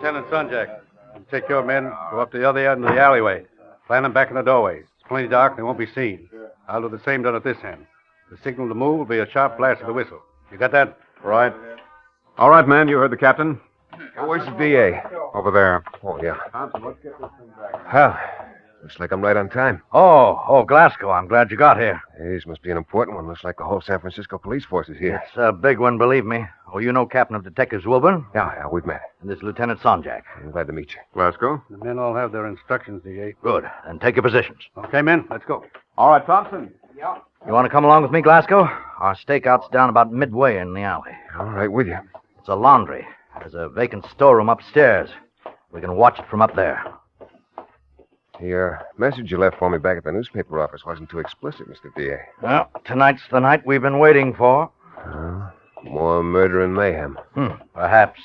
Lieutenant Sonjak. You take your men, go up to the other end of the alleyway. Plant them back in the doorway. It's plenty dark, they won't be seen. I'll do the same down at this end. The signal to move will be a sharp blast of the whistle. You got that? Right. All right, man. You heard the captain. Where's the DA? Over there. Oh, yeah. Thompson, let's get this thing back. Well, looks like I'm right on time. Oh, Glasgow. I'm glad you got here. Hey, this must be an important one. Looks like the whole San Francisco police force is here. It's a big one, believe me. Oh, you know Captain of Detectives Wilburn? Yeah, we've met. And this Lieutenant Sonjak. I'm glad to meet you. Glasgow. The men all have their instructions, DA. Good. Then take your positions. Okay, men, let's go. All right, Thompson. You want to come along with me, Glasgow? Our stakeout's down about midway in the alley. All right, with you. It's a laundry. There's a vacant storeroom upstairs. We can watch it from up there. The message you left for me back at the newspaper office wasn't too explicit, Mr. D.A. Well, tonight's the night we've been waiting for. More murder and mayhem. Perhaps.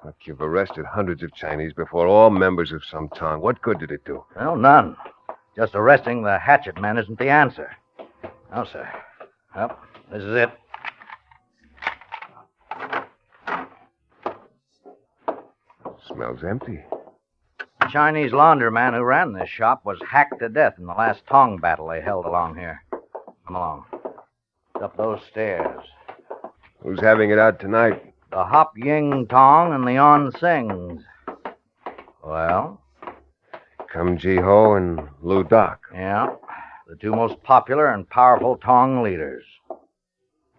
Look, you've arrested hundreds of Chinese before, all members of some tongue. What good did it do? Well, none. Just arresting the hatchet men isn't the answer. No, sir. Well, this is it. Smells empty. The Chinese laundryman who ran this shop was hacked to death in the last Tong battle they held along here. Come along. It's up those stairs. Who's having it out tonight? The Hop Ying Tong and the On Sings. Well? Kum Ji Ho and Vidocq. Yeah. The two most popular and powerful Tong leaders.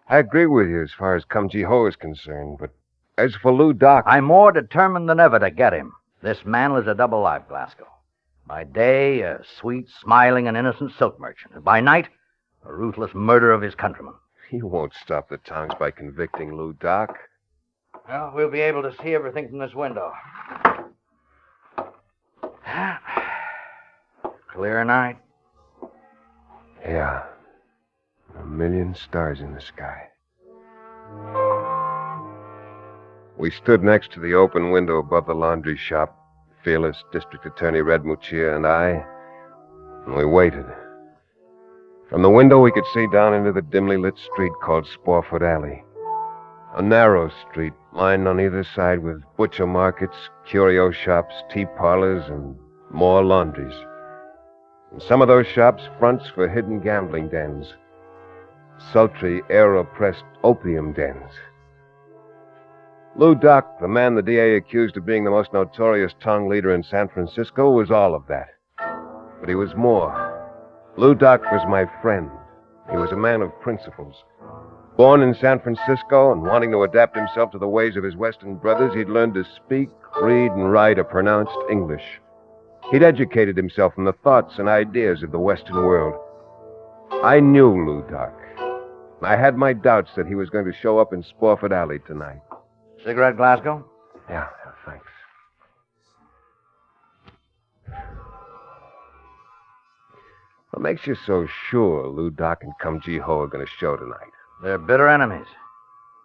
I agree with you as far as Kum Ji Ho is concerned, but as for Vidocq... I'm more determined than ever to get him. This man lives a double life, Glasgow. By day, a sweet, smiling, and innocent silk merchant. And by night, a ruthless murderer of his countrymen. He won't stop the tongues by convicting Vidocq. Well, we'll be able to see everything from this window. Clear night. Yeah. 1,000,000 stars in the sky. We stood next to the open window above the laundry shop, fearless District Attorney Red Muccia and I, and we waited. From the window, we could see down into the dimly lit street called Spofford Alley. A narrow street lined on either side with butcher markets, curio shops, tea parlors, and more laundries. In some of those shops, fronts for hidden gambling dens, sultry, air-oppressed opium dens. Vidocq, the man the DA accused of being the most notorious Tong leader in San Francisco, was all of that. But he was more. Vidocq was my friend. He was a man of principles. Born in San Francisco and wanting to adapt himself to the ways of his Western brothers, he'd learned to speak, read, and write a pronounced English. He'd educated himself in the thoughts and ideas of the Western world. I knew Vidocq. I had my doubts that he was going to show up in Spofford Alley tonight. Cigarette, Glasgow? Yeah, thanks. What makes you so sure Vidocq and Kum Ji Ho are going to show tonight? They're bitter enemies.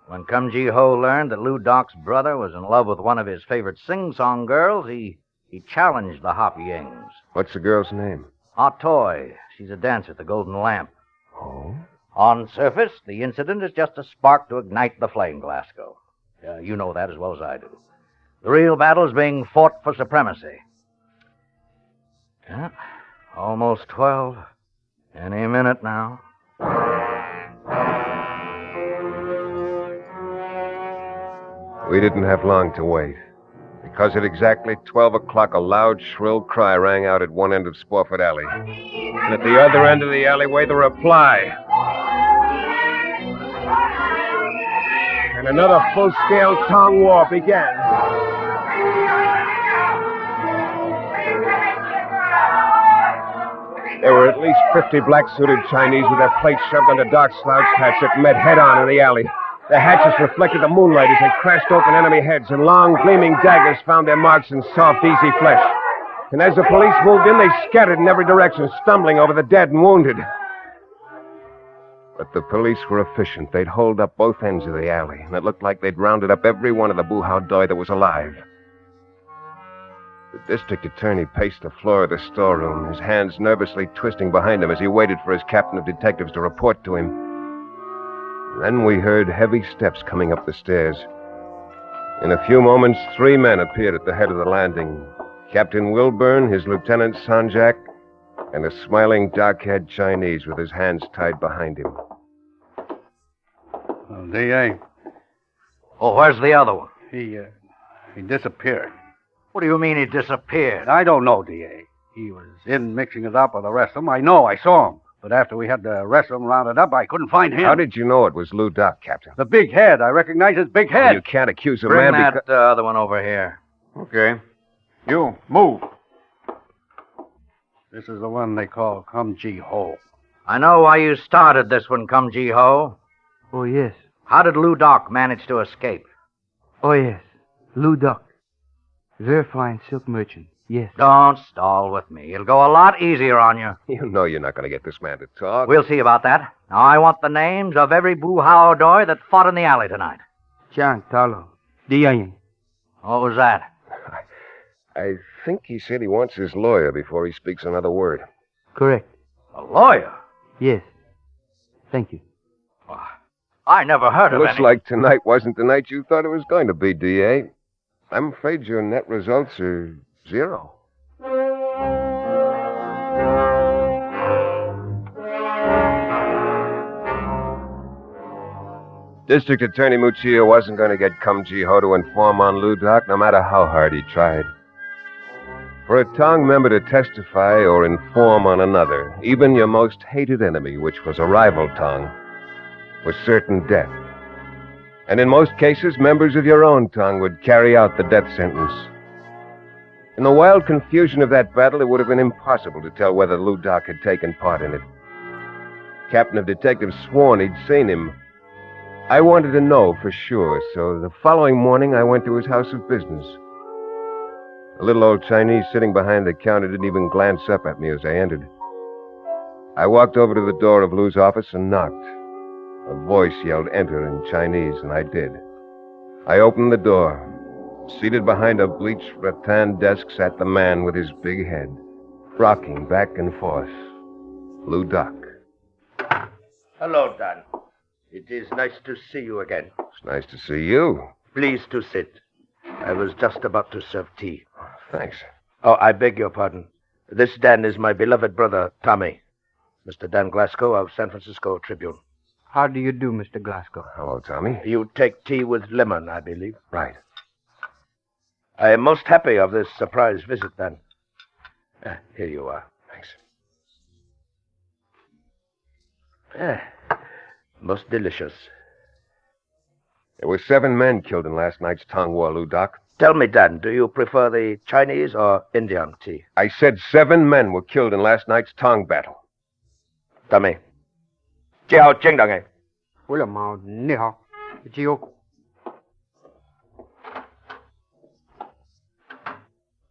When Kum Ji Ho learned that Vidocq's brother was in love with one of his favorite sing-song girls, he challenged the Hop Yings. What's the girl's name? Ah Toy. She's a dancer at the Golden Lamp. Oh? On surface, the incident is just a spark to ignite the flame, Glasgow. You know that as well as I do. The real battle is being fought for supremacy. Yeah, almost 12. Any minute now. We didn't have long to wait. Because at exactly 12 o'clock, a loud, shrill cry rang out at one end of Spofford Alley. And at the other end of the alleyway, the reply. And another full-scale Tong war began. There were at least 50 black-suited Chinese with their plates shoved under dark slouch hats that met head-on in the alley. Their hatchets reflected the moonlight as they crashed open enemy heads, and long, gleaming daggers found their marks in soft, easy flesh. And as the police moved in, they scattered in every direction, stumbling over the dead and wounded. But the police were efficient. They'd holed up both ends of the alley, and it looked like they'd rounded up every one of the boo-how doi that was alive. The district attorney paced the floor of the storeroom, his hands nervously twisting behind him as he waited for his captain of detectives to report to him. Then we heard heavy steps coming up the stairs. In a few moments, 3 men appeared at the head of the landing. Captain Wilburn, his Lieutenant Sanjak, and a smiling, dark-haired Chinese with his hands tied behind him. D.A., Oh, where's the other one? he disappeared. What do you mean he disappeared? I don't know, D.A. He was in mixing it up with the rest of them. I know, I saw him. But after we had the rest of them rounded up, I couldn't find him. How did you know it was Vidocq, Captain? The big head. I recognize his big head. You can't accuse a Bring man that other one over here. Okay. You, move. This is the one they call Come Ji Ho. I know why you started this one, Come Ji Ho. Oh, yes. How did Vidocq manage to escape? Oh, yes. Vidocq. Very fine silk merchant. Yes. Don't stall with me. It'll go a lot easier on you. You know you're not going to get this man to talk. We'll see about that. Now, I want the names of every boo-how-doy that fought in the alley tonight. Chang Talo. Diyan. What was that? I think he said he wants his lawyer before he speaks another word. Correct. A lawyer? Yes. Thank you. I never heard of Looks any... like tonight wasn't the night you thought it was going to be, D.A. I'm afraid your net results are 0. District Attorney Muccia wasn't going to get Come Ji Ho to inform on Vidocq, no matter how hard he tried. For a Tong member to testify or inform on another, even your most hated enemy, which was a rival Tong, was certain death. And in most cases, members of your own Tong would carry out the death sentence. In the wild confusion of that battle, it would have been impossible to tell whether Vidocq had taken part in it. Captain of Detectives sworn he'd seen him. I wanted to know for sure, so the following morning I went to his house of business. The little old Chinese sitting behind the counter didn't even glance up at me as I entered. I walked over to the door of Lou's office and knocked. A voice yelled, "Enter," in Chinese, and I did. I opened the door. Seated behind a bleached rattan desk sat the man with his big head, rocking back and forth. Vidocq. Hello, Dan. It is nice to see you again. It's nice to see you. Please to sit. I was just about to serve tea. Thanks. Oh, I beg your pardon. This Dan is my beloved brother, Tommy. Mr. Dan Glasgow of San Francisco Tribune. How do you do, Mr. Glasgow? Hello, Tommy. You take tea with lemon, I believe. Right. I am most happy of this surprise visit, Dan. Here you are. Thanks. Most delicious. There were 7 men killed in last night's Tong War, Vidocq. Tell me, Dan, do you prefer the Chinese or Indian tea? I said 7 men were killed in last night's Tong battle. Tommy. 最後正當嘅。我老毛你好，只有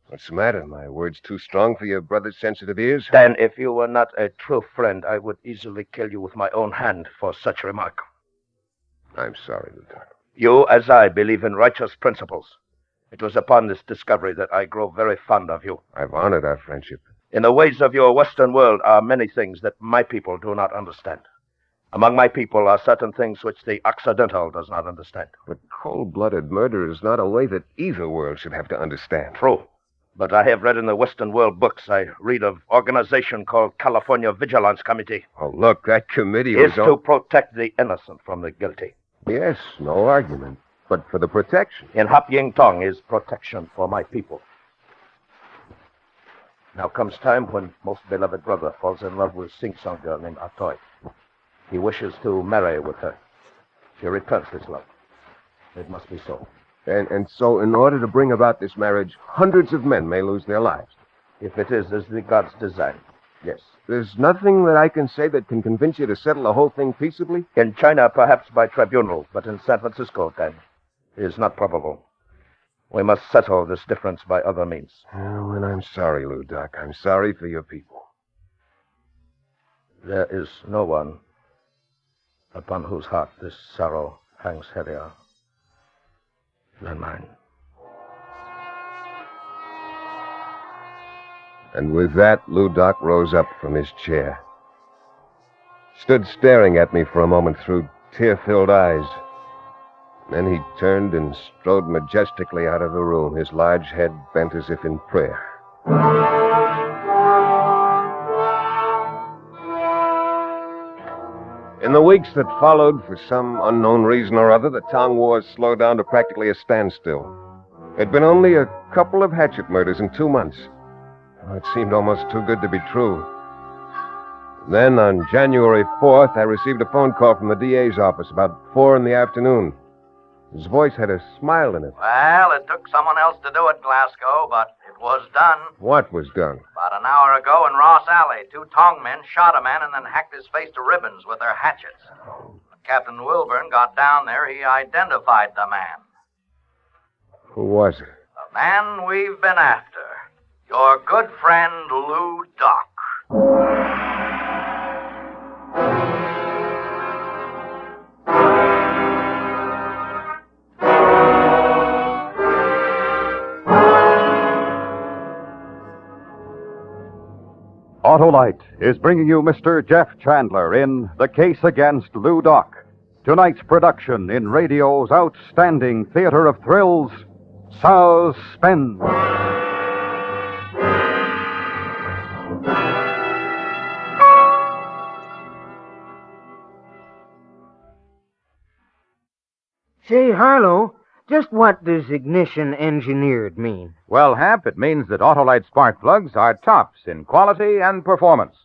What's the matter? My words too strong for your brother's sensitive ears? Dan, if you were not a true friend, I would easily kill you with my own hand for such remark. I'm sorry, Lieutenant. You, as I, believe in righteous principles. It was upon this discovery that I grew very fond of you. I've honored our friendship. In the ways of your Western world are many things that my people do not understand. Among my people are certain things which the Occidental does not understand. But cold-blooded murder is not a way that either world should have to understand. True. But I have read in the Western world books, I read of organization called California Vigilance Committee. Oh, look, that committee is was... to protect the innocent from the guilty. Yes, no argument. But for the protection. In Hap Ying Tong is protection for my people. Now comes time when most beloved brother falls in love with sing-song girl named Atoy. He wishes to marry with her. She returns this love. It must be so. And so in order to bring about this marriage, hundreds of men may lose their lives. If it is as the gods design, yes. There's nothing that I can say that can convince you to settle the whole thing peaceably? In China, perhaps by tribunal, but in San Francisco, then, it is not probable. We must settle this difference by other means. Oh, and I'm sorry, Vidocq. I'm sorry for your people. There is no one upon whose heart this sorrow hangs heavier than mine. And with that, Vidocq rose up from his chair. Stood staring at me for a moment through tear-filled eyes. Then he turned and strode majestically out of the room, his large head bent as if in prayer. In the weeks that followed, for some unknown reason or other, the town wars slowed down to practically a standstill. It'd been only a couple of hatchet murders in 2 months. Oh, it seemed almost too good to be true. Then, on January 4th, I received a phone call from the DA's office about 4 in the afternoon. His voice had a smile in it. Well, it took someone else to do it, Glasgow, but it was done. What was done? About an hour ago in Ross Alley, 2 tong men shot a man and then hacked his face to ribbons with their hatchets. When Captain Wilburn got down there, he identified the man. Who was it? The man we've been after. Your good friend, Vidocq. Autolite is bringing you Mr. Jeff Chandler in The Case Against Vidocq. Tonight's production in radio's outstanding theater of thrills, Suspense. Say, Harlow, just what does ignition engineered mean? Well, Hap, it means that Autolite spark plugs are tops in quality and performance.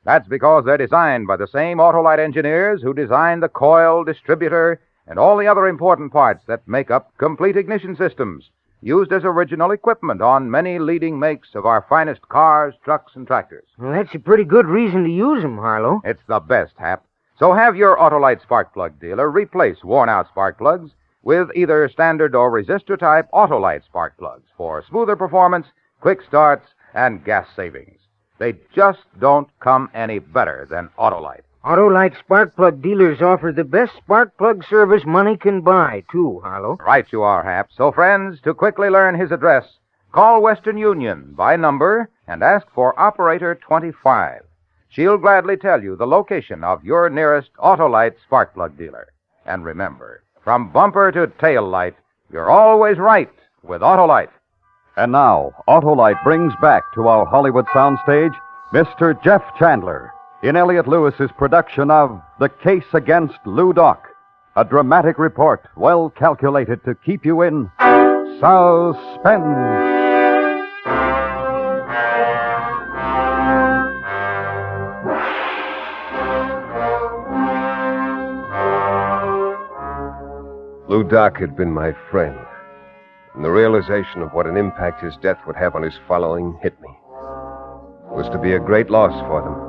That's because they're designed by the same Autolite engineers who designed the coil, distributor, and all the other important parts that make up complete ignition systems, used as original equipment on many leading makes of our finest cars, trucks, and tractors. Well, that's a pretty good reason to use them, Harlow. It's the best, Hap. So have your Autolite spark plug dealer replace worn-out spark plugs with either standard or resistor-type Autolite spark plugs for smoother performance, quick starts, and gas savings. They just don't come any better than Autolite. Autolite spark plug dealers offer the best spark plug service money can buy, too, Harlow. Right you are, Hap. So, friends, to quickly learn his address, call Western Union by number and ask for Operator 25. She'll gladly tell you the location of your nearest Autolite spark plug dealer. And remember, from bumper to tail light, you're always right with Autolite. And now, Autolite brings back to our Hollywood soundstage Mr. Jeff Chandler in Elliot Lewis's production of The Case Against Vidocq, a dramatic report well calculated to keep you in suspense. Vidocq had been my friend, and the realization of what an impact his death would have on his following hit me. It was to be a great loss for them.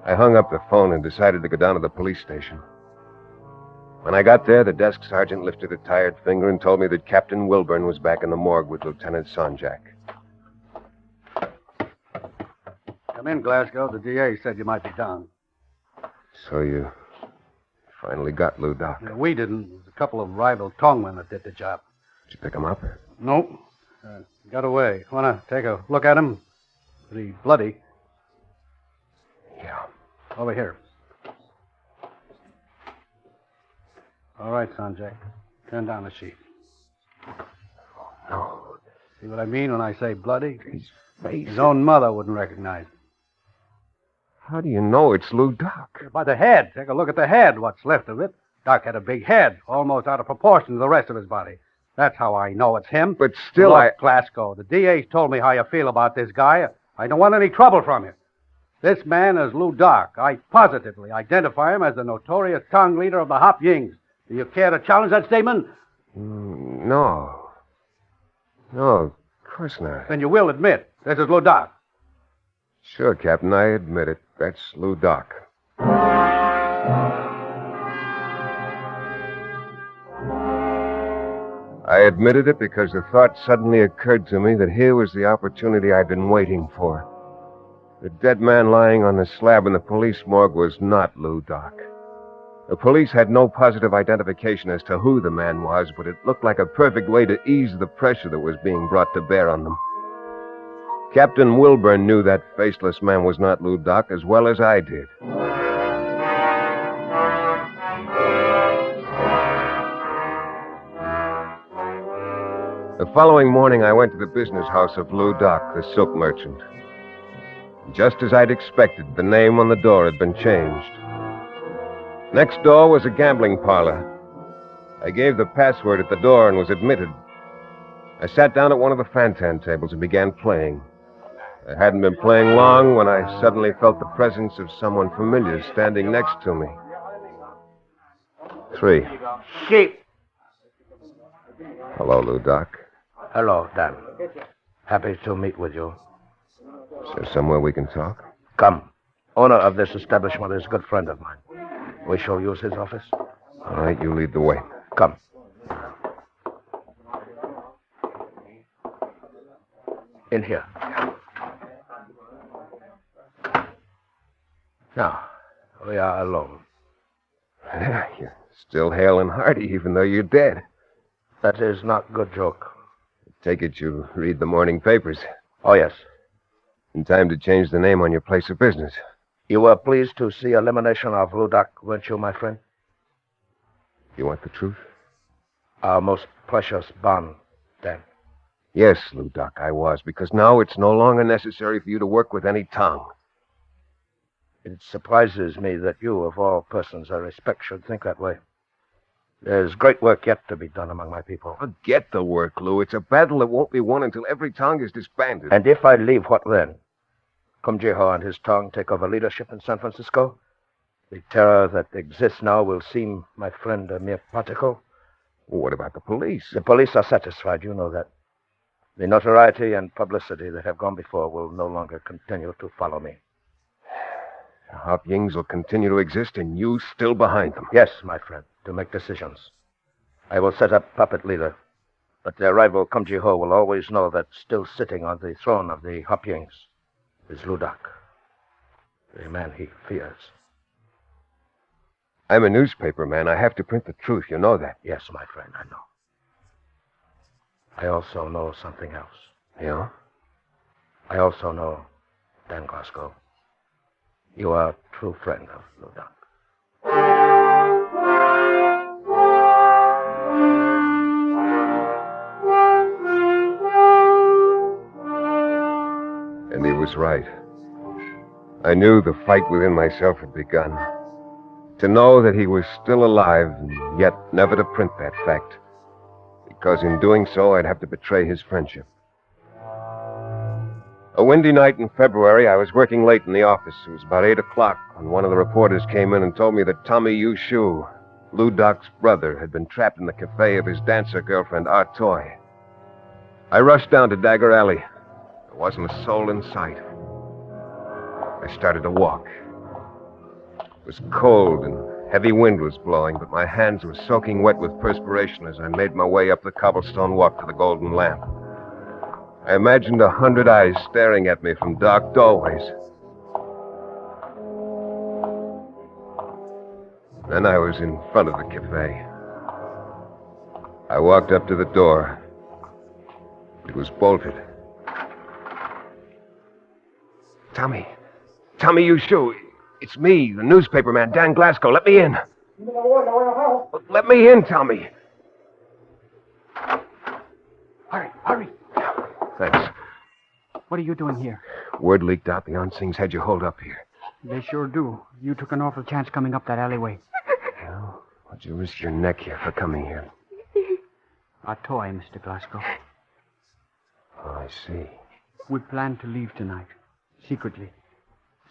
I hung up the phone and decided to go down to the police station. When I got there, the desk sergeant lifted a tired finger and told me that Captain Wilburn was back in the morgue with Lieutenant Sonjak. Come in, Glasgow. The DA said you might be down. So you finally got Vidocq. No, we didn't. It was a couple of rival tongmen that did the job. Did you pick him up? Nope. Got away. Want to take a look at him? Pretty bloody. Yeah. Over here. All right, Sanjay. Turn down the sheet. No. See what I mean when I say bloody? His face. His own mother wouldn't recognize him. How do you know it's Vidocq? By the head. Take a look at the head, what's left of it. Doc had a big head, almost out of proportion to the rest of his body. That's how I know it's him. But still, Look, Glasgow, the DA's told me how you feel about this guy. I don't want any trouble from you. This man is Vidocq. I positively identify him as the notorious tongue leader of the Hop Yings. Do you care to challenge that statement? No. No, of course not. Then you will admit this is Vidocq. Sure, Captain, I admit it. That's Vidocq. I admitted it because the thought suddenly occurred to me that here was the opportunity I'd been waiting for. The dead man lying on the slab in the police morgue was not Vidocq. The police had no positive identification as to who the man was, but it looked like a perfect way to ease the pressure that was being brought to bear on them. Captain Wilburn knew that faceless man was not Vidocq as well as I did. The following morning, I went to the business house of Vidocq, the silk merchant. Just as I'd expected, the name on the door had been changed. Next door was a gambling parlor. I gave the password at the door and was admitted. I sat down at one of the fantan tables and began playing. I hadn't been playing long when I suddenly felt the presence of someone familiar standing next to me. 3. Sheep. Hello, Vidocq. Hello, Dan. Happy to meet with you. Is there somewhere we can talk? Come. Owner of this establishment is a good friend of mine. We shall use his office. All right, you lead the way. Come. In here. Now, we are alone. Yeah, you're still hale and hearty, even though you're dead. That is not good joke. Take it you read the morning papers. Oh, yes. In time to change the name on your place of business. You were pleased to see elimination of Vidocq, weren't you, my friend? You want the truth? Our most precious bond, Dan. Yes, Vidocq, I was, because now it's no longer necessary for you to work with any tongue. It surprises me that you, of all persons I respect, should think that way. There's great work yet to be done among my people. Forget the work, Lou. It's a battle that won't be won until every tongue is disbanded. And if I leave, what then? Kumjiho and his tongue take over leadership in San Francisco? The terror that exists now will seem, my friend, a mere particle? What about the police? The police are satisfied, you know that. The notoriety and publicity that have gone before will no longer continue to follow me. The Hop Yings will continue to exist and you still behind them. Yes, my friend, to make decisions. I will set up puppet leader, but their rival Kumjiho will always know that still sitting on the throne of the Hop Yings is Vidocq, the man he fears. I'm a newspaper man. I have to print the truth. You know that. Yes, my friend, I know. I also know something else. Yeah? I also know, Dan Glasgow, you are a true friend of Vidocq. And he was right. I knew the fight within myself had begun. To know that he was still alive, and yet never to print that fact. Because in doing so, I'd have to betray his friendship. A windy night in February, I was working late in the office. It was about 8 o'clock when one of the reporters came in and told me that Tommy Yushu, Vidocq's brother, had been trapped in the cafe of his dancer girlfriend, Artoy. I rushed down to Dagger Alley. There wasn't a soul in sight. I started to walk. It was cold and heavy wind was blowing, but my hands were soaking wet with perspiration as I made my way up the cobblestone walk to the Golden Lamp. I imagined 100 eyes staring at me from dark doorways. Then I was in front of the cafe. I walked up to the door. It was bolted. Tommy, Yushu. It's me, the newspaper man, Dan Glasgow. Let me in. Let me in, Tommy. Hurry. Thanks. What are you doing here? Word leaked out the Unsings had you holed up here. They sure do. You took an awful chance coming up that alleyway. Well, what'd you risk your neck here for coming here? A toy, Mr. Glasgow. Oh, I see. We planned to leave tonight, secretly.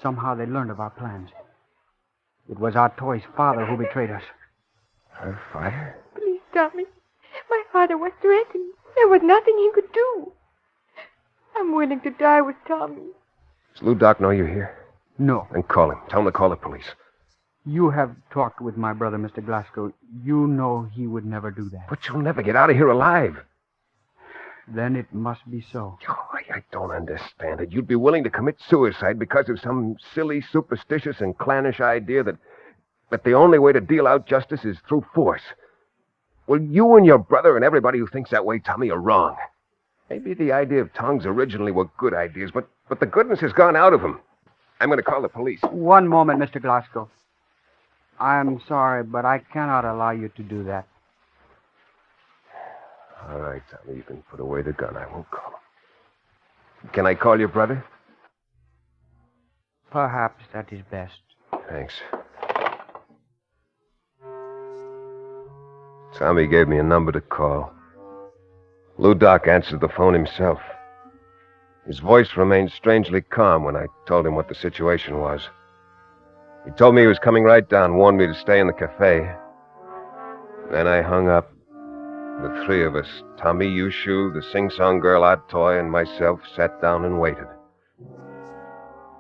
Somehow they learned of our plans. It was our toy's father who betrayed us. Her fire? Please, Tommy. My father was threatened. There was nothing he could do. I'm willing to die with Tommy. Does Vidocq know you're here? No. Then call him. Tell him to call the police. You have talked with my brother, Mr. Glasgow. You know he would never do that. But you'll never get out of here alive. Then it must be so. Oh, I don't understand it. You'd be willing to commit suicide because of some silly, superstitious, and clannish idea that the only way to deal out justice is through force. Well, you and your brother and everybody who thinks that way, Tommy, are wrong. Maybe the idea of tongues originally were good ideas, but the goodness has gone out of them. I'm going to call the police. One moment, Mr. Glasgow. I'm sorry, but I cannot allow you to do that. All right, Tommy, you can put away the gun. I won't call him. Can I call your brother? Perhaps that is best. Thanks. Tommy gave me a number to call. Vidocq answered the phone himself. His voice remained strangely calm when I told him what the situation was. He told me he was coming right down, warned me to stay in the cafe. Then I hung up. The three of us, Tommy, Yushu, the sing-song girl, Odd Toy, and myself, sat down and waited.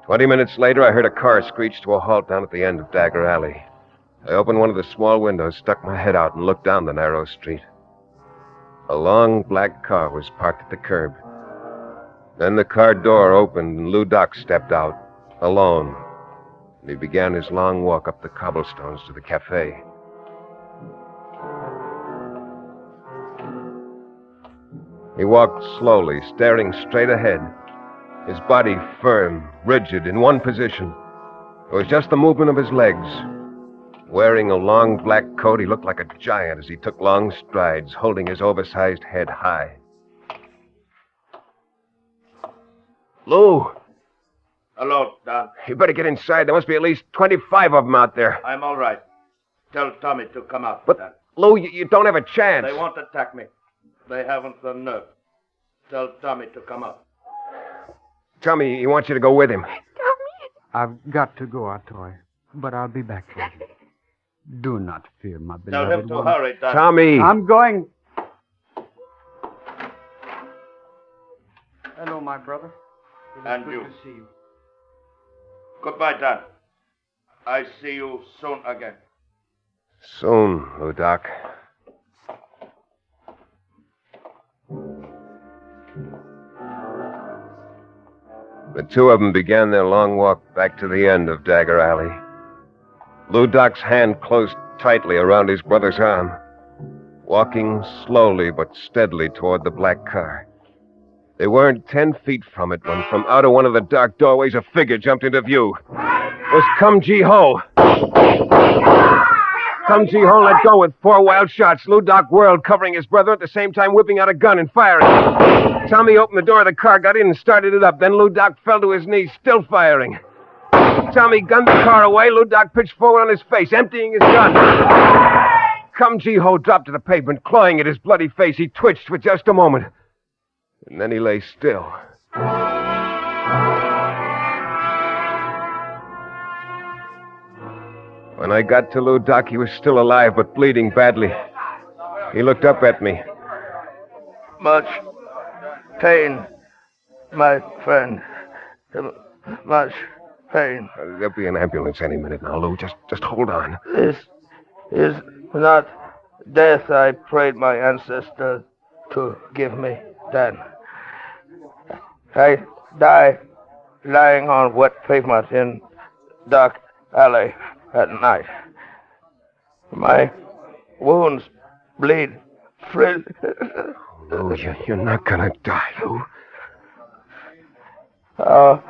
20 minutes later, I heard a car screech to a halt down at the end of Dagger Alley. I opened one of the small windows, stuck my head out, and looked down the narrow street. A long black car was parked at the curb. Then the car door opened, and Vidocq stepped out, alone. And he began his long walk up the cobblestones to the cafe. He walked slowly, staring straight ahead, his body firm, rigid, in one position. It was just the movement of his legs. Wearing a long black coat, he looked like a giant as he took long strides, holding his oversized head high. Lou! Hello, Don. You better get inside. There must be at least 25 of them out there. I'm all right. Tell Tommy to come out, But, Don. Lou, you don't have a chance. They won't attack me. They haven't the nerve. Tell Tommy to come out. Tommy, he wants you to go with him. I've got to go, Atoy, but I'll be back for you. Do not fear, my beloved Tell him to one. hurry, Don. Tommy! I'm going. Hello, my brother. It is And good you. to see you. Goodbye, Don. I see you soon again. Soon, Vidocq. The two of them began their long walk back to the end of Dagger Alley. Vidocq's hand closed tightly around his brother's arm, walking slowly but steadily toward the black car. They weren't 10 feet from it when from out of one of the dark doorways a figure jumped into view. It was Kum Ji-ho. Kum Ji-ho let go with 4 wild shots. Vidocq whirled, covering his brother, at the same time whipping out a gun and firing. Tommy opened the door of the car, got in, and started it up. Then Vidocq fell to his knees, still firing. Tommy gunned the car away. Vidocq pitched forward on his face, emptying his gun. Kum Ji-ho dropped to the pavement, clawing at his bloody face. He twitched for just a moment. And then he lay still. When I got to Vidocq, he was still alive, but bleeding badly. He looked up at me. Much pain, my friend. Much pain. There'll be an ambulance any minute now, Lou. Just hold on. This is not death I prayed my ancestors to give me then. I die lying on wet pavement in dark alley at night. My wounds bleed freely. Lou, you're not gonna die, Lou. Our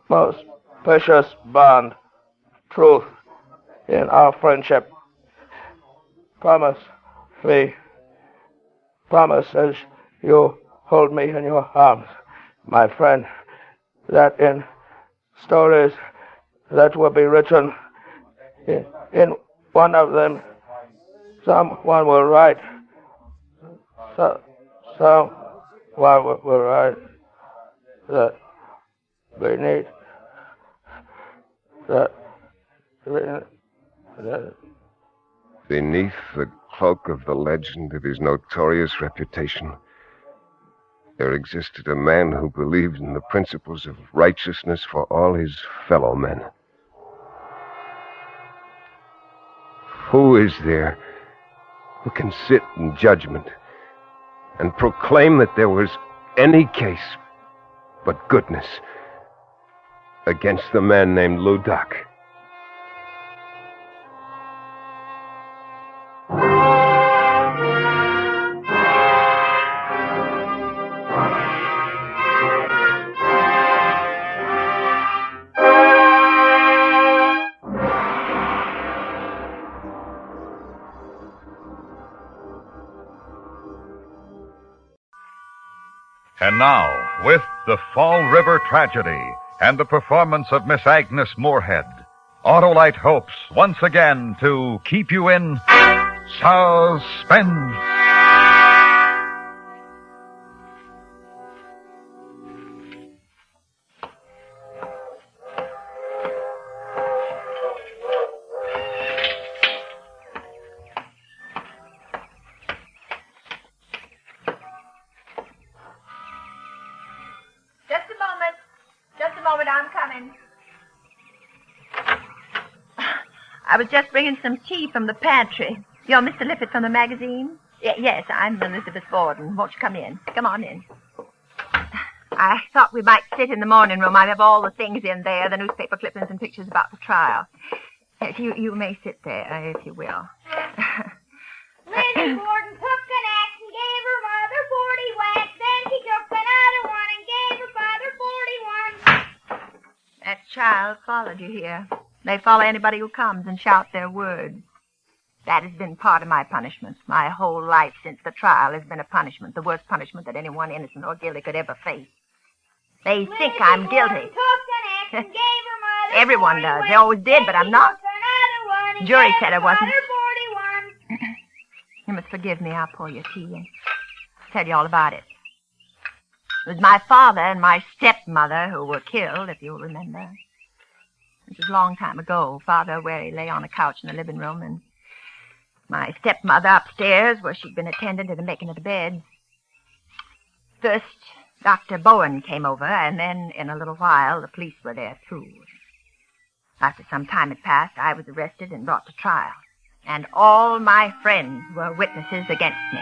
most precious bond, truth in our friendship. Promise me, promise as you hold me in your arms, my friend, that in stories that will be written, in one of them, someone will write, someone will write that beneath Beneath the cloak of the legend of his notorious reputation, there existed a man who believed in the principles of righteousness for all his fellow men. Who is there who can sit in judgment and proclaim that there was any case but goodness against the man named Vidocq? And now, with the Fall River Tragedy and the performance of Miss Agnes Moorehead, Autolite hopes once again to keep you in suspense. I'm coming. I was just bringing some tea from the pantry. You're Mr. Lippett from the magazine? Yes, I'm Elizabeth Borden. Won't you come in? Come on in. I thought we might sit in the morning room. I have all the things in there, the newspaper clippings and pictures about the trial. Yes, you may sit there, if you will. Lizzie Borden took an axe and gave her mother 40 whacks. Then she took another one and gave her father 41. That child followed you here. They follow anybody who comes and shout their words. That has been part of my punishment. My whole life since the trial has been a punishment, the worst punishment that anyone innocent or guilty could ever face. They think I'm guilty. Everyone does. They always did, but I'm not. Jury said I wasn't. You must forgive me. I'll pour your tea and tell you all about it. It was my father and my stepmother who were killed, if you'll remember. It was a long time ago. Father, where he lay on a couch in the living room, and my stepmother upstairs, where she'd been attending to the making of the beds. First, Dr. Bowen came over, and then, in a little while, the police were there, too. After some time had passed, I was arrested and brought to trial. And all my friends were witnesses against me.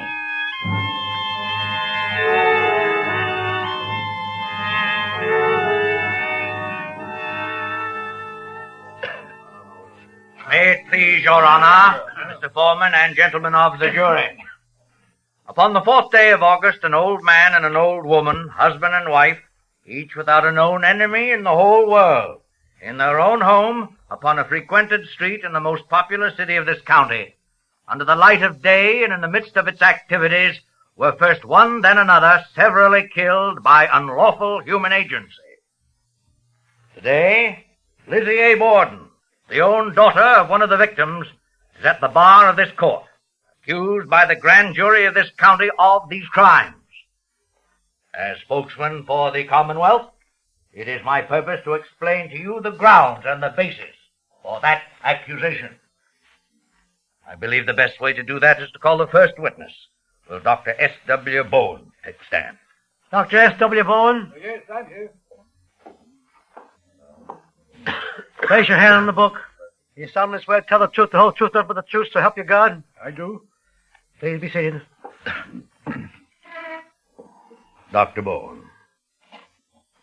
May it please your honor, Mr. Foreman and gentlemen of the jury. Upon the 4th day of August, an old man and an old woman, husband and wife, each without a known enemy in the whole world, in their own home, upon a frequented street in the most popular city of this county, under the light of day and in the midst of its activities, were first one, then another, severally killed by unlawful human agency. Today, Lizzie A. Borden, the own daughter of one of the victims, is at the bar of this court, accused by the grand jury of this county of these crimes. As spokesman for the Commonwealth, it is my purpose to explain to you the grounds and the basis for that accusation. I believe the best way to do that is to call the first witness. Will Dr. S.W. Bowen take the stand? Dr. S.W. Bowen? Yes, I'm here. Place your hand on the book. You solemnly swear to tell the truth, the whole truth, nothing but the truth, so help you God? I do. Please be seated. Dr. Bowen,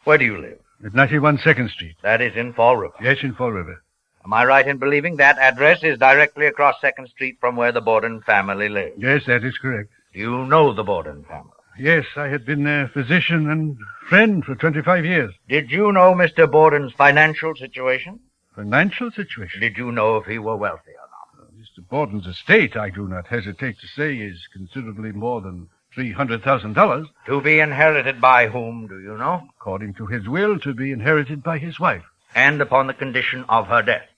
where do you live? At 91 2nd Street. That is in Fall River. Yes, in Fall River. Am I right in believing that address is directly across 2nd Street from where the Borden family lives? Yes, that is correct. Do you know the Borden family? Yes, I had been their physician and friend for 25 years. Did you know Mr. Borden's financial situation? Financial situation? Did you know if he were wealthy or not? Mr. Borden's estate, I do not hesitate to say, is considerably more than $300,000. To be inherited by whom, do you know? According to his will, to be inherited by his wife. And upon the condition of her death?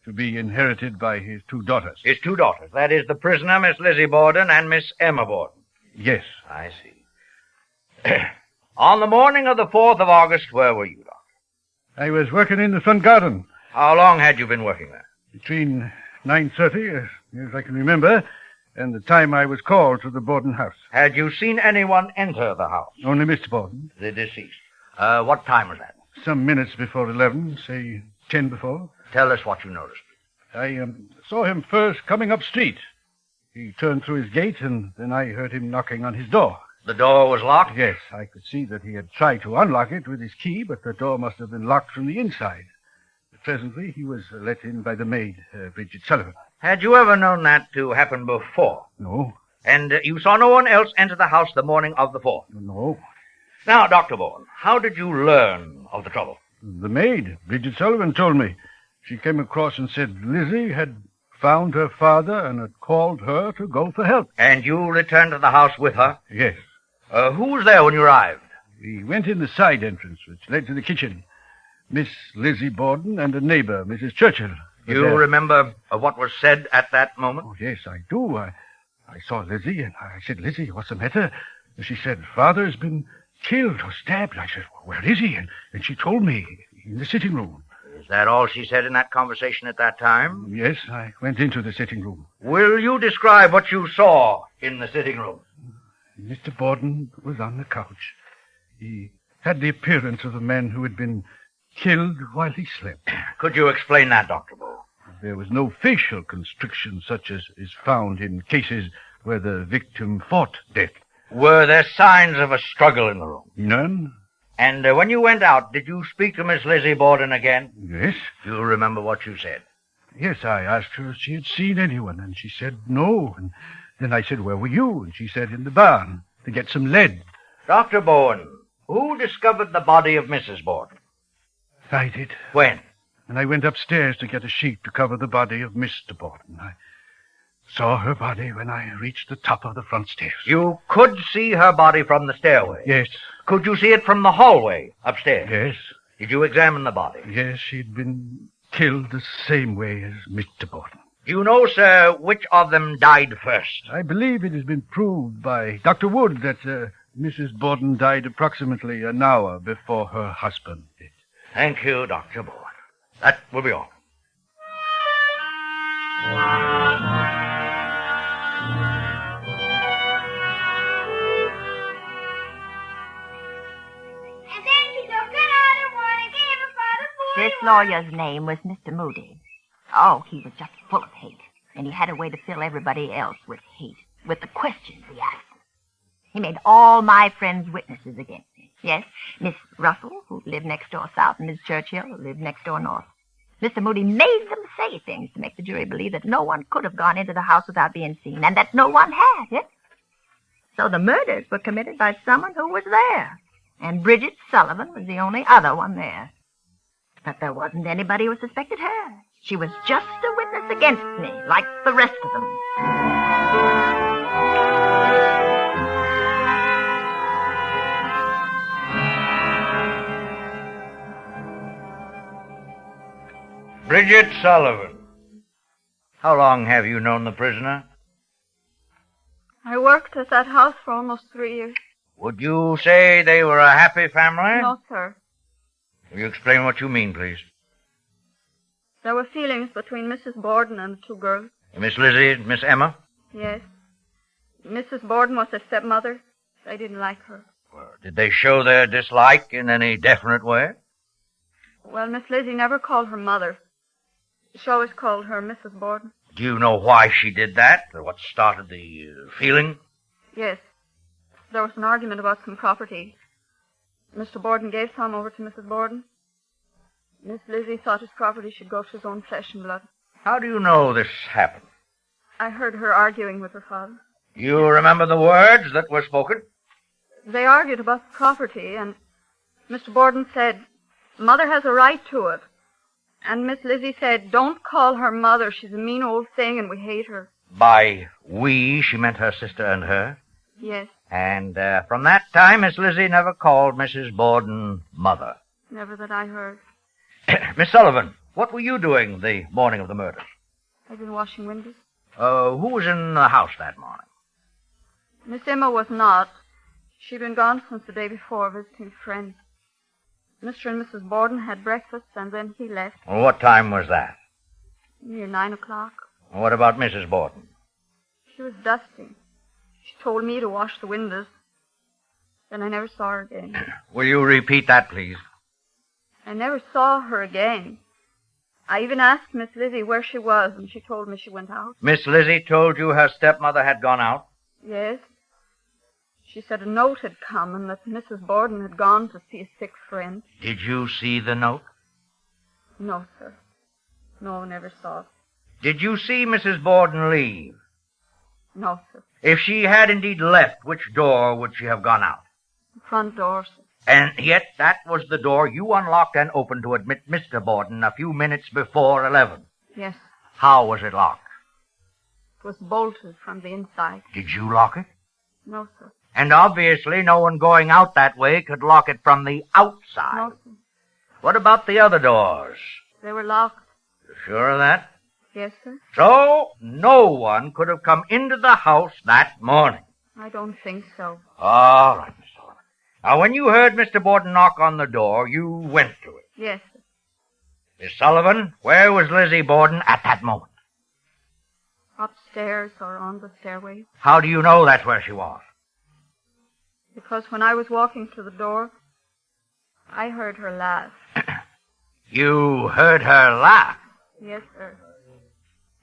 To be inherited by his 2 daughters. His 2 daughters. That is the prisoner, Miss Lizzie Borden, and Miss Emma Borden. Yes. I see. On the morning of the 4th of August, where were you, Doctor? I was working in the front garden. How long had you been working there? Between 9:30, as I can remember, and the time I was called to the Borden house. Had you seen anyone enter the house? Only Mr. Borden. The deceased. What time was that? Some minutes before 11, say 10 before. Tell us what you noticed. I saw him first coming up street. He turned through his gate, and then I heard him knocking on his door. The door was locked? Yes, I could see that he had tried to unlock it with his key, but the door must have been locked from the inside. Presently, he was let in by the maid, Bridget Sullivan. Had you ever known that to happen before? No. And you saw no one else enter the house the morning of the 4th? No. Now, Dr. Bowen, how did you learn of the trouble? The maid, Bridget Sullivan, told me. She came across and said Lizzie had found her father and had called her to go for help. And you returned to the house with her? Yes. Who was there when you arrived? We went in the side entrance, which led to the kitchen. Miss Lizzie Borden and a neighbor, Mrs. Churchill. You remember what was said at that moment? Oh, yes, I do. I saw Lizzie, and I said, Lizzie, what's the matter? And she said, Father's been killed or stabbed. I said, well, where is he? And she told me, in the sitting room. Is that all she said in that conversation at that time? Yes, I went into the sitting room. Will you describe what you saw in the sitting room? Mr. Borden was on the couch. He had the appearance of a man who had been killed while he slept. Could you explain that, Dr. Bow? There was no facial constriction such as is found in cases where the victim fought death. Were there signs of a struggle in the room? None. And when you went out, did you speak to Miss Lizzie Borden again? Yes. Do you remember what you said? Yes, I asked her if she had seen anyone, and she said no. And then I said, where were you? And she said, in the barn, to get some lead. Dr. Bowen, who discovered the body of Mrs. Borden? I did. When? And I went upstairs to get a sheet to cover the body of Mr. Borden. I saw her body when I reached the top of the front stairs. You could see her body from the stairway? Yes. Could you see it from the hallway upstairs? Yes. Did you examine the body? Yes, she'd been killed the same way as Mr. Borden. Do you know, sir, which of them died first? I believe it has been proved by Dr. Wood that Mrs. Borden died approximately an hour before her husband did. Thank you, Dr. Bowen. That will be all. This lawyer's name was Mr. Moody. Oh, he was just full of hate. And he had a way to fill everybody else with hate, with the questions he asked. He made all my friends witnesses against me. Yes, Miss Russell, who lived next door south, and Miss Churchill, who lived next door north. Mr. Moody made them say things to make the jury believe that no one could have gone into the house without being seen, and that no one had, yes? So the murders were committed by someone who was there. And Bridget Sullivan was the only other one there. But there wasn't anybody who suspected her. She was just a witness against me, like the rest of them. Bridget Sullivan. How long have you known the prisoner? I worked at that house for almost 3 years. Would you say they were a happy family? No, sir. Will you explain what you mean, please? There were feelings between Mrs. Borden and the two girls. Miss Lizzie and Miss Emma? Yes. Mrs. Borden was their stepmother. I didn't like her. Well, did they show their dislike in any definite way? Well, Miss Lizzie never called her mother. She always called her Mrs. Borden. Do you know why she did that? Or what started the feeling? Yes. There was an argument about some property. Mr. Borden gave some over to Mrs. Borden. Miss Lizzie thought his property should go to his own flesh and blood. How do you know this happened? I heard her arguing with her father. You remember the words that were spoken? They argued about the property, and Mr. Borden said, Mother has a right to it. And Miss Lizzie said, don't call her mother. She's a mean old thing, and we hate her. By we, she meant her sister and her? Yes. And from that time, Miss Lizzie never called Mrs. Borden mother? Never that I heard. Miss Sullivan, what were you doing the morning of the murder? I've been washing windows. Who was in the house that morning? Miss Emma was not. She'd been gone since the day before, visiting friends. Mr. and Mrs. Borden had breakfast, and then he left. Well, what time was that? Near 9 o'clock. What about Mrs. Borden? She was dusting. She told me to wash the windows. Then I never saw her again. Will you repeat that, please? I never saw her again. I even asked Miss Lizzie where she was, and she told me she went out. Miss Lizzie told you her stepmother had gone out? Yes. She said a note had come and that Mrs. Borden had gone to see a sick friend. Did you see the note? No, sir. No, never saw it. Did you see Mrs. Borden leave? No, sir. If she had indeed left, which door would she have gone out? The front door, sir. And yet that was the door you unlocked and opened to admit Mr. Borden a few minutes before 11. Yes. How was it locked? It was bolted from the inside. Did you lock it? No, sir. And obviously no one going out that way could lock it from the outside. No, sir. What about the other doors? They were locked. You sure of that? Yes, sir. So, no one could have come into the house that morning. I don't think so. All right, Miss Sullivan. Now, when you heard Mr. Borden knock on the door, you went to it. Yes, sir. Miss Sullivan, where was Lizzie Borden at that moment? Upstairs or on the stairway. How do you know that's where she was? Because when I was walking to the door, I heard her laugh. You heard her laugh? Yes, sir.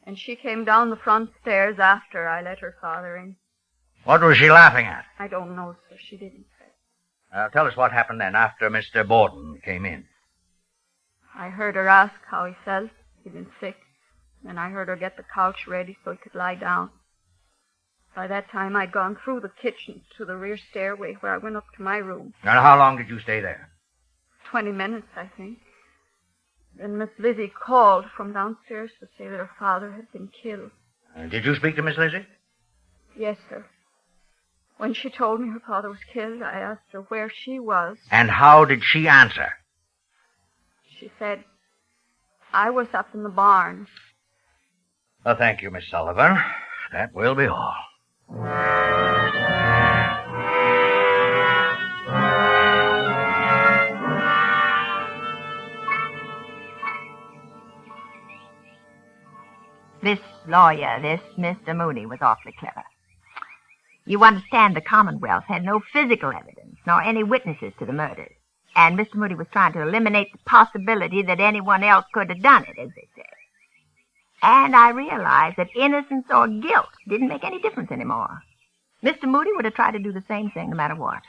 And she came down the front stairs after I let her father in. What was she laughing at? I don't know, sir. She didn't say. Tell us what happened then after Mr. Borden came in. I heard her ask how he felt. He'd been sick. And I heard her get the couch ready so he could lie down. By that time, I'd gone through the kitchen to the rear stairway where I went up to my room. And how long did you stay there? 20 minutes, I think. Then Miss Lizzie called from downstairs to say that her father had been killed. Did you speak to Miss Lizzie? Yes, sir. When she told me her father was killed, I asked her where she was. And how did she answer? She said, I was up in the barn. Well, thank you, Miss Sullivan. That will be all. This lawyer, this Mr. Mooney, was awfully clever. You understand the Commonwealth had no physical evidence, nor any witnesses to the murders. And Mr. Mooney was trying to eliminate the possibility that anyone else could have done it, as they say. And I realized that innocence or guilt didn't make any difference anymore. Mr. Mooney would have tried to do the same thing no matter what.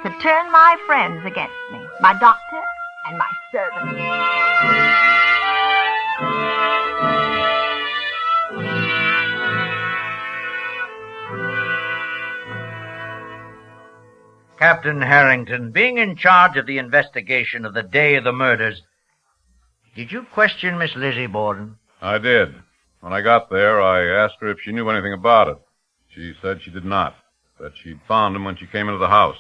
To turn my friends against me, my doctor and my servant. Captain Harrington, being in charge of the investigation of the day of the murders, did you question Miss Lizzie Borden? I did. When I got there, I asked her if she knew anything about it. She said she did not, that she'd found him when she came into the house.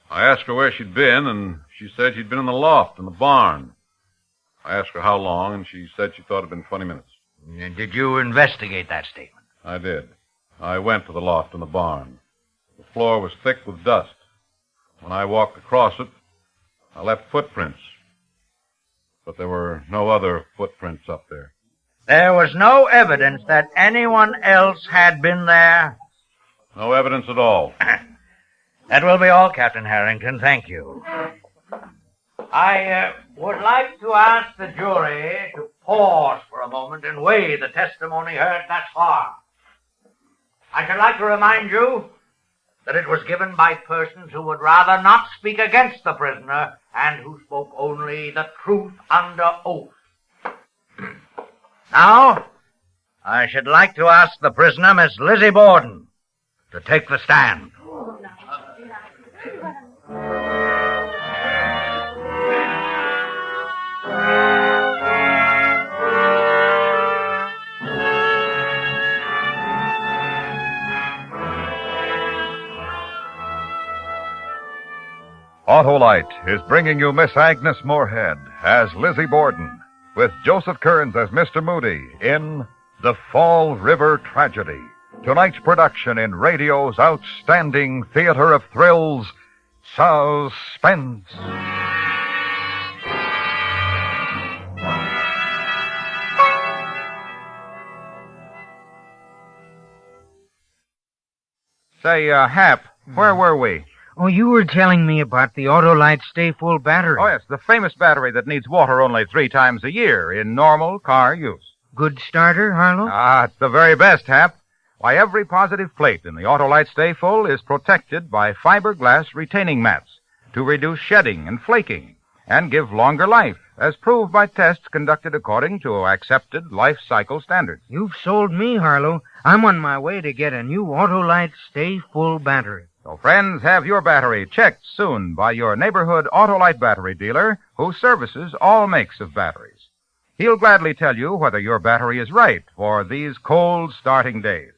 I asked her where she'd been, and she said she'd been in the loft in the barn. I asked her how long, and she said she thought it'd been 20 minutes. And did you investigate that statement? I did. I went to the loft in the barn. The floor was thick with dust. When I walked across it, I left footprints. But there were no other footprints up there. There was no evidence that anyone else had been there? No evidence at all. That will be all, Captain Harrington. Thank you. I would like to ask the jury to pause for a moment and weigh the testimony heard thus far. I should like to remind you that it was given by persons who would rather not speak against the prisoner and who spoke only the truth under oath. Now, I should like to ask the prisoner, Miss Lizzie Borden, to take the stand. Autolite is bringing you Miss Agnes Moorehead as Lizzie Borden, with Joseph Kearns as Mr. Moody in The Fall River Tragedy. Tonight's production in radio's outstanding theater of thrills, Suspense. Say, Hap, where were we? Oh, you were telling me about the Autolite Stay Full battery. Oh, yes, the famous battery that needs water only 3 times a year in normal car use. Good starter, Harlow? Ah, it's the very best, Hap. Why, every positive plate in the Autolite Stay Full is protected by fiberglass retaining mats to reduce shedding and flaking and give longer life, as proved by tests conducted according to accepted life cycle standards. You've sold me, Harlow. I'm on my way to get a new Autolite Stay Full battery. So, friends, have your battery checked soon by your neighborhood Autolite battery dealer who services all makes of batteries. He'll gladly tell you whether your battery is right for these cold starting days.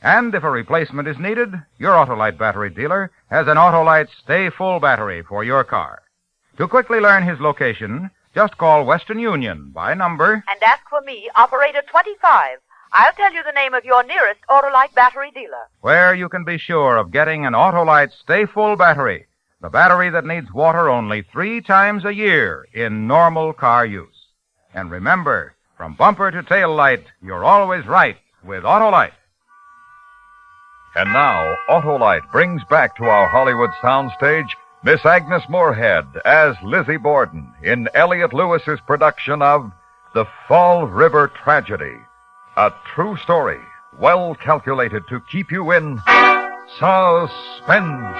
And if a replacement is needed, your Autolite battery dealer has an Autolite Stay Full battery for your car. To quickly learn his location, just call Western Union by number and ask for me, Operator 25. I'll tell you the name of your nearest Autolite battery dealer. where you can be sure of getting an Autolite Stay Full battery, the battery that needs water only 3 times a year in normal car use. And remember, from bumper to tail light, you're always right with Autolite. And now, Autolite brings back to our Hollywood soundstage Miss Agnes Moorehead as Lizzie Borden in Elliot Lewis's production of The Fall River Tragedy. A true story, well calculated to keep you in suspense.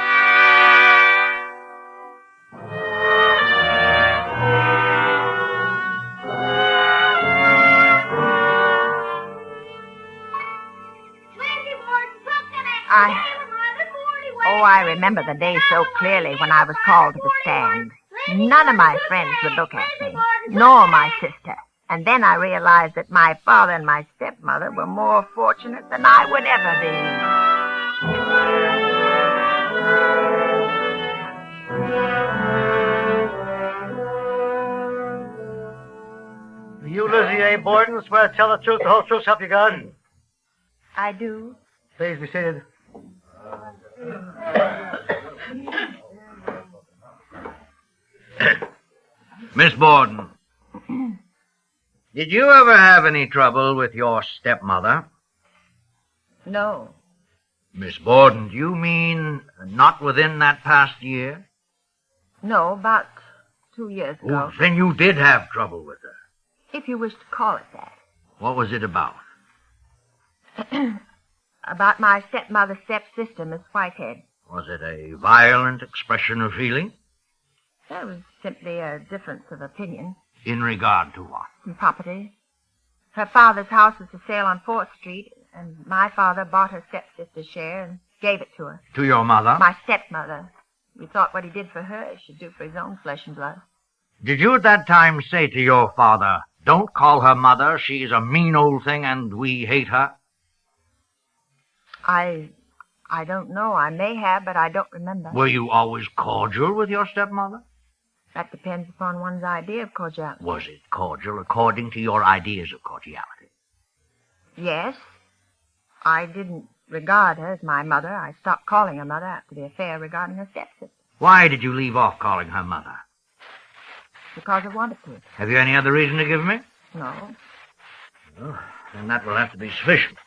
I remember the day so clearly when I was called to the stand. None of my friends would look at me, nor my sister. And then I realized that my father and my stepmother were more fortunate than I would ever be. You, Lizzie A. Borden, swear to tell the truth, the whole truth, help you God? I do. Please be seated. Miss Borden, did you ever have any trouble with your stepmother? No. Miss Borden, do you mean not within that past year? No, about 2 years ago. Oh, then you did have trouble with her. If you wish to call it that. What was it about? About my stepmother's stepsister, Miss Whitehead. Was it a violent expression of feeling? That was simply a difference of opinion. In regard to what? Property. Her father's house was for sale on 4th Street, and my father bought her stepsister's share and gave it to her. To your mother? My stepmother. We thought what he did for her he should do for his own flesh and blood. Did you at that time say to your father, "Don't call her mother, she's a mean old thing and we hate her"? I don't know. I may have, but I don't remember. Were you always cordial with your stepmother? That depends upon one's idea of cordiality. Was it cordial according to your ideas of cordiality? Yes. I didn't regard her as my mother. I stopped calling her mother after the affair regarding her stepsister. Why did you leave off calling her mother? Because I wanted to. Have you any other reason to give me? No. Well, then that will have to be sufficient.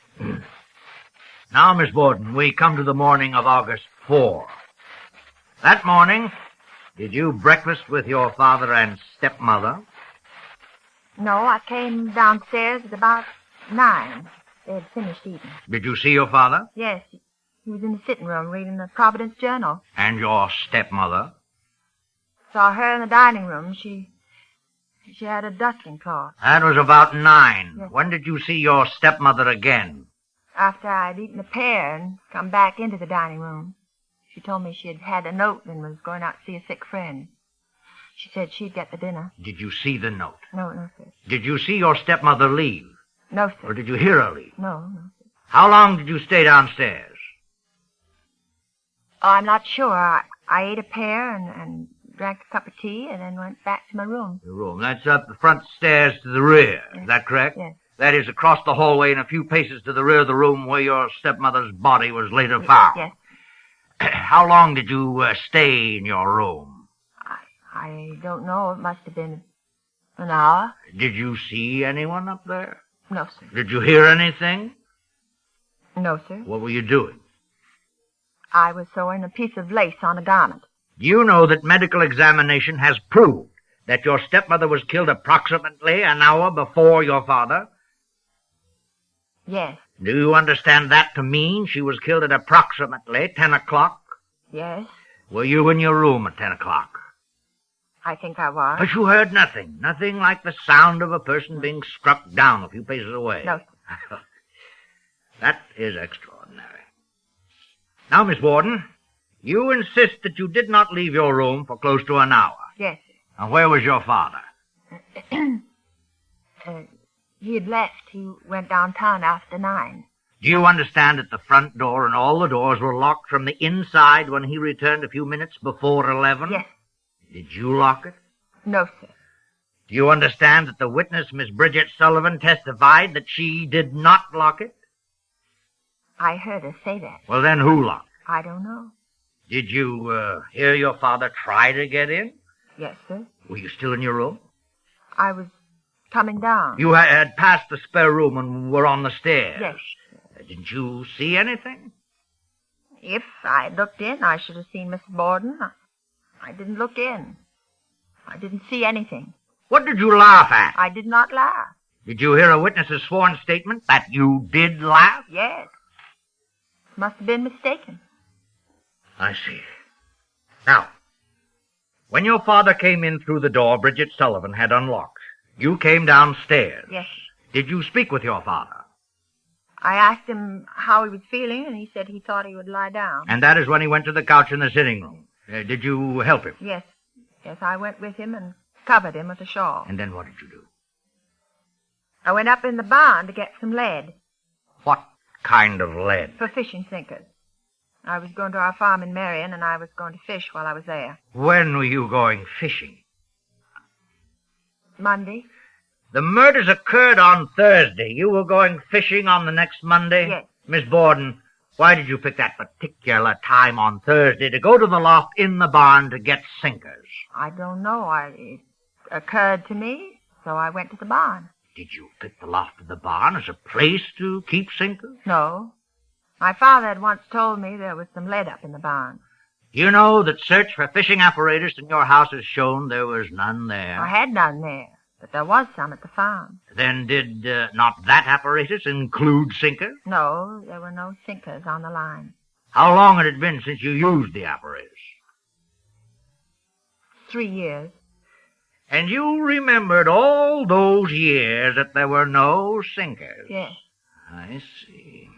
Now, Miss Borden, we come to the morning of August 4. That morning, did you breakfast with your father and stepmother? No, I came downstairs at about 9. They had finished eating. Did you see your father? Yes. He was in the sitting room reading the Providence Journal. And your stepmother? Saw her in the dining room. She had a dusting cloth. That was about 9. Yes. When did you see your stepmother again? After I'd eaten a pear and come back into the dining room. She told me she had had a note and was going out to see a sick friend. She said she'd get the dinner. Did you see the note? No, sir. Did you see your stepmother leave? No, sir. Or did you hear her leave? No, sir. How long did you stay downstairs? Oh, I'm not sure. I ate a pear and drank a cup of tea and then went back to my room. Your room. That's up the front stairs to the rear. Yes. Is that correct? Yes. That is across the hallway and a few paces to the rear of the room where your stepmother's body was later found. Yes. How long did you stay in your room? I don't know. It must have been an hour. Did you see anyone up there? No, sir. Did you hear anything? No, sir. What were you doing? I was sewing a piece of lace on a garment. Do you know that medical examination has proved that your stepmother was killed approximately an hour before your father? Yes. Do you understand that to mean she was killed at approximately 10 o'clock? Yes. Were you in your room at 10 o'clock? I think I was. But you heard nothing. Nothing like the sound of a person being struck down a few paces away. No. That is extraordinary. Now, Miss Borden, you insist that you did not leave your room for close to an hour. Yes, sir. And where was your father? He had left. He went downtown after 9. Do you understand that the front door and all the doors were locked from the inside when he returned a few minutes before 11? Yes. Did you lock it? No, sir. Do you understand that the witness, Miss Bridget Sullivan, testified that she did not lock it? I heard her say that. Well, then who locked it? I don't know. Did you hear your father try to get in? Yes, sir. Were you still in your room? I was coming down. You had passed the spare room and were on the stairs? Yes. Didn't you see anything? If I looked in, I should have seen Miss Borden. I didn't look in. I didn't see anything. What did you laugh at? I did not laugh. Did you hear a witness's sworn statement that you did laugh? Yes. Must have been mistaken. I see. Now, when your father came in through the door Bridget Sullivan had unlocked, you came downstairs. Yes. Did you speak with your father? I asked him how he was feeling, and he said he thought he would lie down. And that is when he went to the couch in the sitting room. Did you help him? Yes. Yes, I went with him and covered him with a shawl. And then what did you do? I went up in the barn to get some lead. What kind of lead? For fishing sinkers. I was going to our farm in Marion, and I was going to fish while I was there. When were you going fishing? Monday. The murders occurred on Thursday. You were going fishing on the next Monday? Yes. Miss Borden, why did you pick that particular time on Thursday to go to the loft in the barn to get sinkers? I don't know. It occurred to me, so I went to the barn. Did you pick the loft of the barn as a place to keep sinkers? No. My father had once told me there was some lead up in the barn. You know that search for fishing apparatus in your house has shown there was none there. I had none there, but there was some at the farm. Then did not that apparatus include sinkers? No, there were no sinkers on the line. How long had it been since you used the apparatus? 3 years. And you remembered all those years that there were no sinkers? Yes. I see.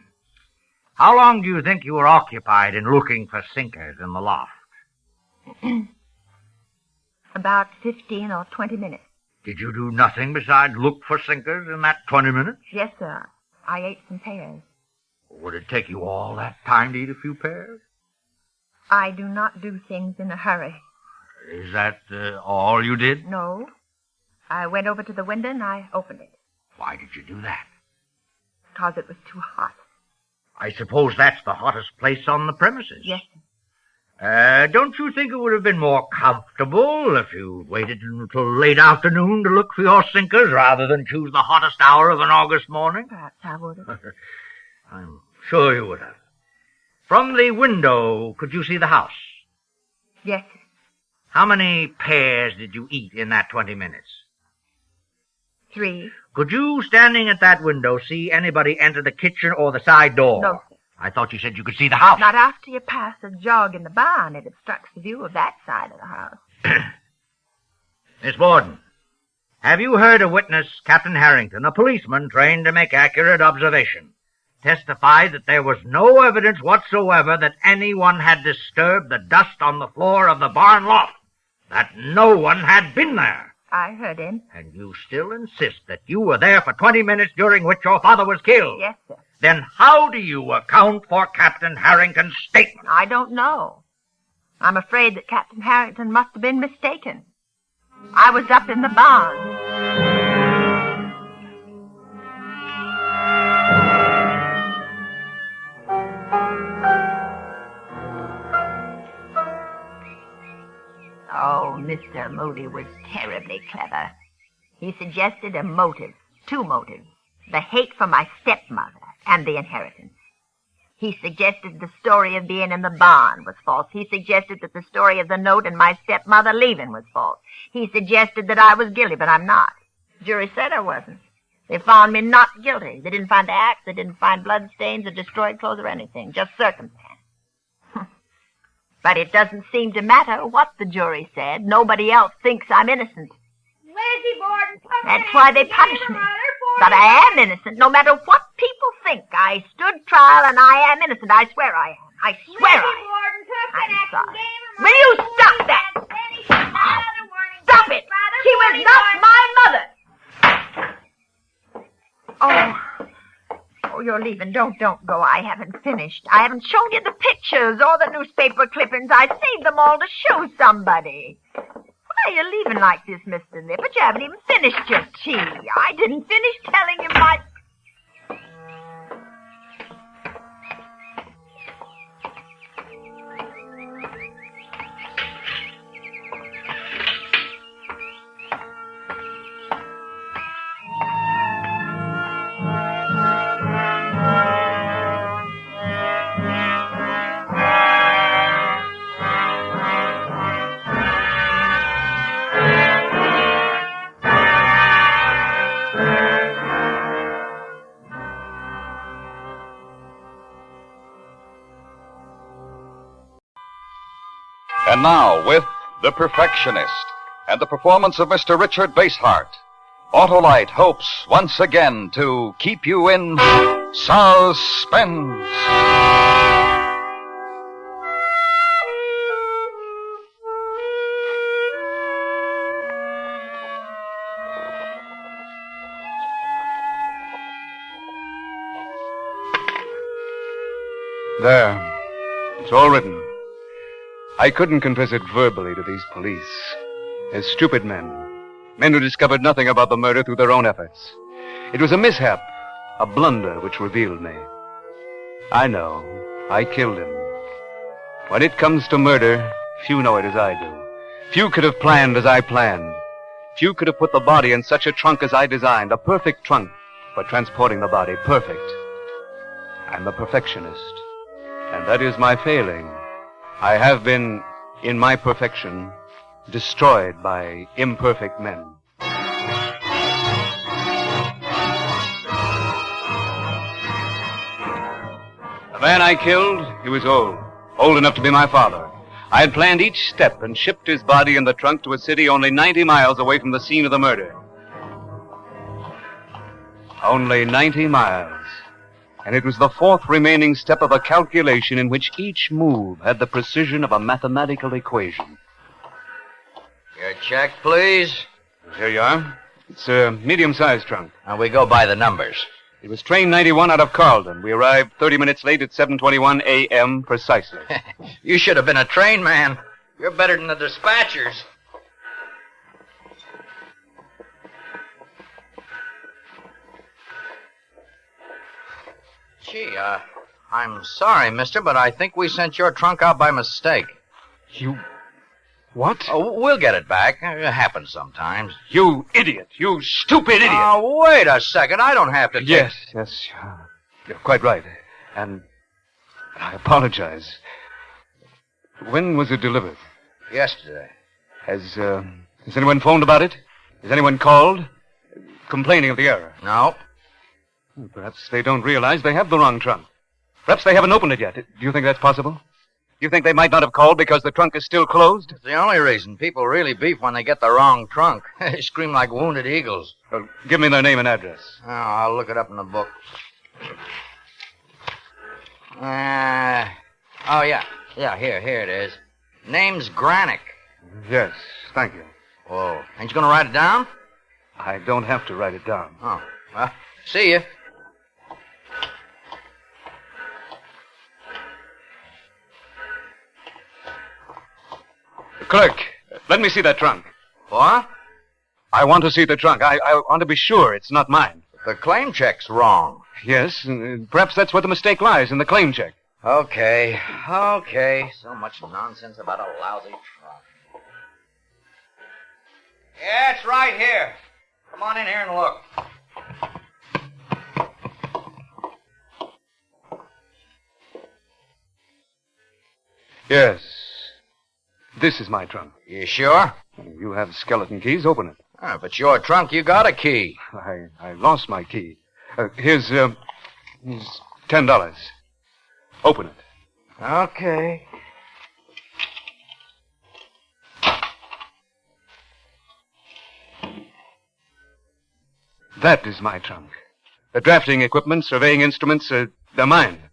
How long do you think you were occupied in looking for sinkers in the loft? About 15 or 20 minutes. Did you do nothing besides look for sinkers in that 20 minutes? Yes, sir. I ate some pears. Would it take you all that time to eat a few pears? I do not do things in a hurry. Is that all you did? No. I went over to the window and I opened it. Why did you do that? Because it was too hot. I suppose that's the hottest place on the premises. Yes. Don't you think it would have been more comfortable if you waited until late afternoon to look for your sinkers rather than choose the hottest hour of an August morning? Perhaps I would have. I'm sure you would have. From the window, could you see the house? Yes. How many pears did you eat in that 20 minutes? 3. Could you, standing at that window, see anybody enter the kitchen or the side door? No, sir. I thought you said you could see the house. Not after you pass a jog in the barn. It obstructs the view of that side of the house. Miss Borden, have you heard a witness, Captain Harrington, a policeman trained to make accurate observation, testify that there was no evidence whatsoever that anyone had disturbed the dust on the floor of the barn loft, that no one had been there? I heard him. And you still insist that you were there for 20 minutes during which your father was killed? Yes, sir. Then how do you account for Captain Harrington's statement? I don't know. I'm afraid that Captain Harrington must have been mistaken. I was up in the barn. Oh, Mr. Moody was terribly clever. He suggested a motive, 2 motives, the hate for my stepmother and the inheritance. He suggested the story of being in the barn was false. He suggested that the story of the note and my stepmother leaving was false. He suggested that I was guilty, but I'm not. The jury said I wasn't. They found me not guilty. They didn't find the axe, they didn't find bloodstains or destroyed clothes or anything, just circumstance. But it doesn't seem to matter what the jury said. Nobody else thinks I'm innocent. Lizzie Borden, that's why they punish me. But I am innocent, no matter what people think. I stood trial and I am innocent. I swear I am. I swear I am. I'm sorry. Will you stop that? Stop it! She was not my mother! Oh, Oh, you're leaving. Don't go. I haven't finished. I haven't shown you the pictures or the newspaper clippings. I saved them all to show somebody. Why are you leaving like this, Mr. Lippert? You haven't even finished your tea. I didn't finish telling you my... And now, with The Perfectionist and the performance of Mr. Richard Basehart, Autolite hopes once again to keep you in suspense. There. It's all written. I couldn't confess it verbally to these police. They're stupid men. Men who discovered nothing about the murder through their own efforts. It was a mishap, a blunder which revealed me. I know. I killed him. When it comes to murder, few know it as I do. Few could have planned as I planned. Few could have put the body in such a trunk as I designed. A perfect trunk for transporting the body. Perfect. I'm the perfectionist. And that is my failing. I have been, in my perfection, destroyed by imperfect men. The man I killed, he was old enough to be my father. I had planned each step and shipped his body in the trunk to a city only 90 miles away from the scene of the murder. Only 90 miles. And it was the fourth remaining step of a calculation in which each move had the precision of a mathematical equation. Your check, please. Here you are. It's a medium-sized trunk. And we go by the numbers. It was train 91 out of Carlton. We arrived 30 minutes late at 7:21 a.m. precisely. You should have been a train man. You're better than the dispatchers. Gee, I'm sorry, mister, but I think we sent your trunk out by mistake. You... what? Oh, we'll get it back. It happens sometimes. You idiot. You stupid idiot. Oh, wait a second. I don't have to take... Yes. You're quite right. And I apologize. When was it delivered? Yesterday. Has anyone phoned about it? Has anyone called? Complaining of the error? No. Perhaps they don't realize they have the wrong trunk. Perhaps they haven't opened it yet. Do you think that's possible? Do you think they might not have called because the trunk is still closed? It's the only reason. People really beef when they get the wrong trunk. They scream like wounded eagles. Well, give me their name and address. Oh, I'll look it up in the book. Here it is. Name's Granick. Yes, thank you. Oh, ain't you going to write it down? I don't have to write it down. Oh, well, see you. Clerk, let me see that trunk. What? I want to see the trunk. I want to be sure it's not mine. The claim check's wrong. Yes, perhaps that's where the mistake lies, in the claim check. Okay. So much nonsense about a lousy trunk. Yeah, it's right here. Come on in here and look. Yes. This is my trunk. You sure? You have skeleton keys. Open it. If it's your trunk, you got a key. I lost my key. Here's $10. Open it. Okay. That is my trunk. The drafting equipment, surveying instruments, they're mine.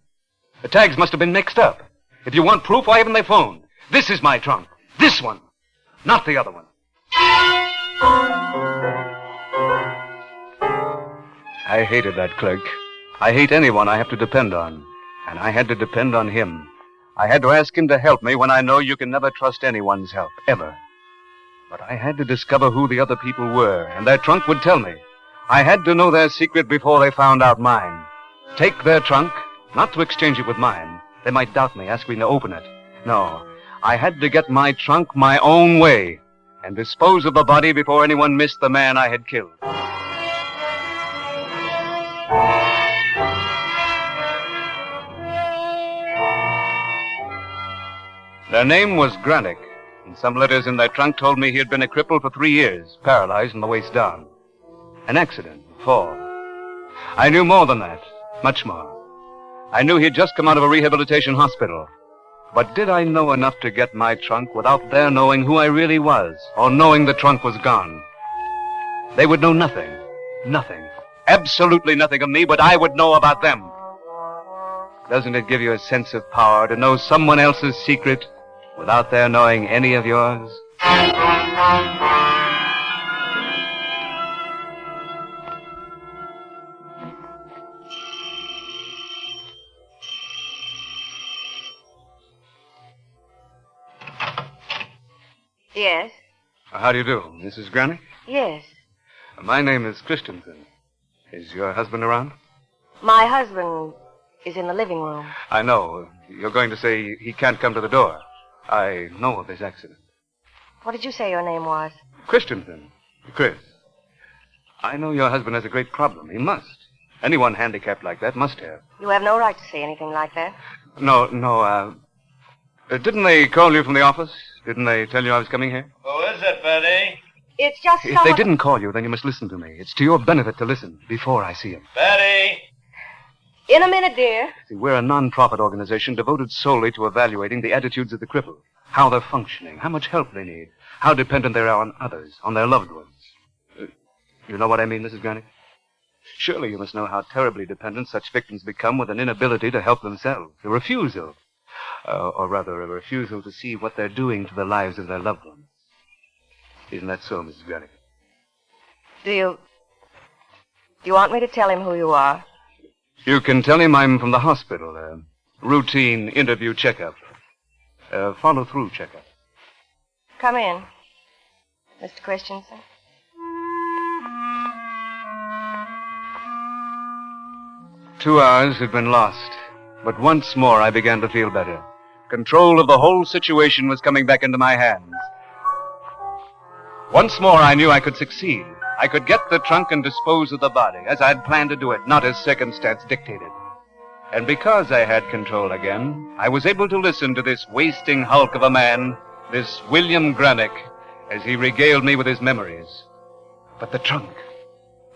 The tags must have been mixed up. If you want proof, why haven't they phoned? This is my trunk. This one. Not the other one. I hated that clerk. I hate anyone I have to depend on. And I had to depend on him. I had to ask him to help me when I know you can never trust anyone's help, ever. But I had to discover who the other people were, and their trunk would tell me. I had to know their secret before they found out mine. Take their trunk, not to exchange it with mine. They might doubt me, ask me to open it. No, I had to get my trunk my own way and dispose of the body before anyone missed the man I had killed. Their name was Granick, and some letters in their trunk told me he had been a cripple for 3 years, paralyzed from the waist down. An accident, a fall. I knew more than that, much more. I knew he'd just come out of a rehabilitation hospital. But did I know enough to get my trunk without their knowing who I really was, or knowing the trunk was gone? They would know nothing, absolutely nothing of me, but I would know about them. Doesn't it give you a sense of power to know someone else's secret without their knowing any of yours? Yes? How do you do, Mrs. Granick? Yes. My name is Christensen. Is your husband around? My husband is in the living room. I know. You're going to say he can't come to the door. I know of his accident. What did you say your name was? Christensen. Chris. I know your husband has a great problem. He must. Anyone handicapped like that must have. You have no right to say anything like that. No, didn't they call you from the office? Didn't they tell you I was coming here? Who is it, Betty? It's just If they didn't call you, then you must listen to me. It's to your benefit to listen before I see him. Betty! In a minute, dear. See, we're a non-profit organization devoted solely to evaluating the attitudes of the crippled, how they're functioning, how much help they need, how dependent they are on others, on their loved ones. You know what I mean, Mrs. Granick? Surely you must know how terribly dependent such victims become with an inability to help themselves, a refusal, or rather a refusal to see what they're doing to the lives of their loved ones. Isn't that so, Mrs. Granick? Do you want me to tell him who you are? You can tell him I'm from the hospital, a routine interview checkup, a follow-through checkup. Come in, Mr. Christensen. Two hours had been lost, but once more I began to feel better. Control of the whole situation was coming back into my hands. Once more I knew I could succeed. I could get the trunk and dispose of the body, as I'd planned to do it, not as circumstance dictated. And because I had control again, I was able to listen to this wasting hulk of a man, this William Granick, as he regaled me with his memories. But the trunk.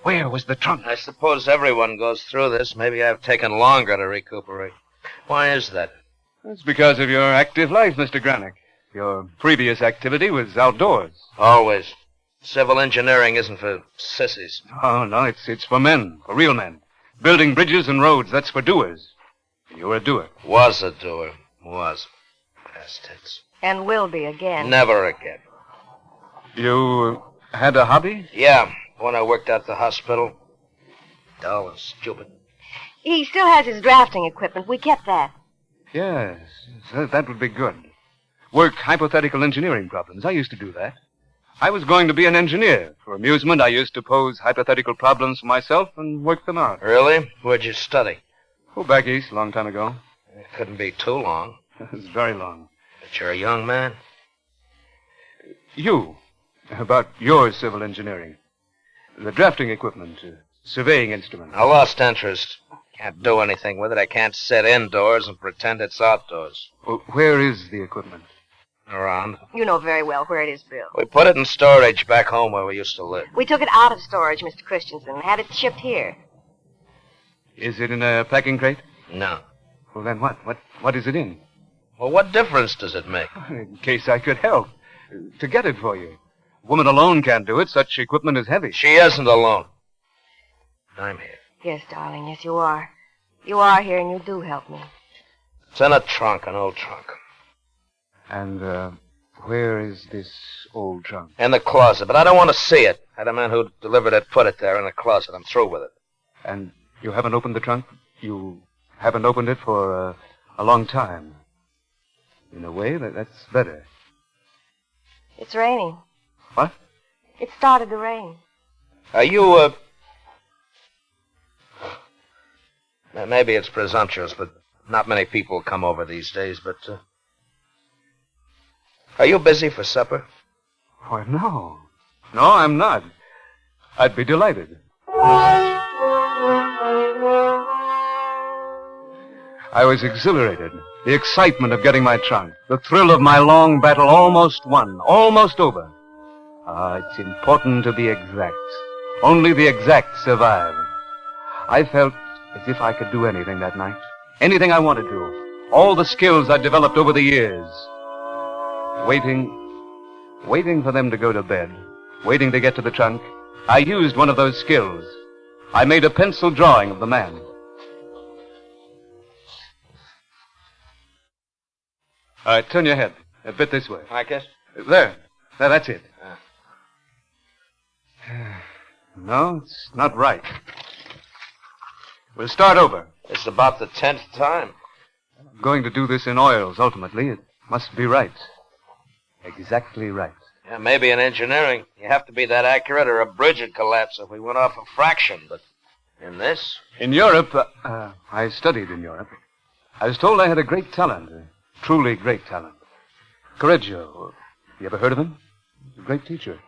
Where was the trunk? I suppose everyone goes through this. Maybe I've taken longer to recuperate. Why is that? It's because of your active life, Mr. Granick. Your previous activity was outdoors. Always. Civil engineering isn't for sissies. Oh, no, it's for men, for real men. Building bridges and roads, that's for doers. You were a doer. Was a doer. Was. Past tense. And will be again. Never again. You had a hobby? Yeah, when I worked at the hospital. Dull and stupid. He still has his drafting equipment. We kept that. Yes, that would be good. Work hypothetical engineering problems. I used to do that. I was going to be an engineer. For amusement, I used to pose hypothetical problems for myself and work them out. Really? Where'd you study? Oh, back east, a long time ago. It couldn't be too long. It was very long. But you're a young man. You, about your civil engineering. The drafting equipment, surveying instrument. I lost interest. Can't do anything with it. I can't sit indoors and pretend it's outdoors. Well, where is the equipment? Around. You know very well where it is, Bill. We put it in storage back home where we used to live. We took it out of storage, Mr. Christensen, and had it shipped here. Is it in a packing crate? No. Well, then what is it in? Well, what difference does it make? In case I could help. To get it for you. A woman alone can't do it. Such equipment is heavy. She isn't alone. I'm here. Yes, darling, yes, you are. You are here, and you do help me. It's in a trunk, an old trunk. And, where is this old trunk? In the closet, but I don't want to see it. I had a man who delivered it put it there in the closet. I'm through with it. And You haven't opened the trunk? You haven't opened it for a long time. In a way, that's better. It's raining. What? It started to rain. Are you, maybe it's presumptuous, but not many people come over these days, but, are you busy for supper? Why, no. No, I'm not. I'd be delighted. I was exhilarated. The excitement of getting my trunk. The thrill of my long battle almost won. Almost over. It's important to be exact. Only the exact survive. I felt as if I could do anything that night. Anything I wanted to. All the skills I developed over the years. Waiting for them to go to bed. Waiting to get to the trunk. I used one of those skills. I made a pencil drawing of the man. All right, turn your head. A bit this way. I guess. There, that's it. No, it's not right. We'll start over. It's about the 10th time. I'm going to do this in oils, ultimately. It must be right. Exactly right. Yeah, maybe in engineering, you have to be that accurate or a bridge would collapse if we went off a fraction, but in this? In Europe, I studied in Europe. I was told I had a great talent, a truly great talent. Correggio, you ever heard of him? He's a great teacher.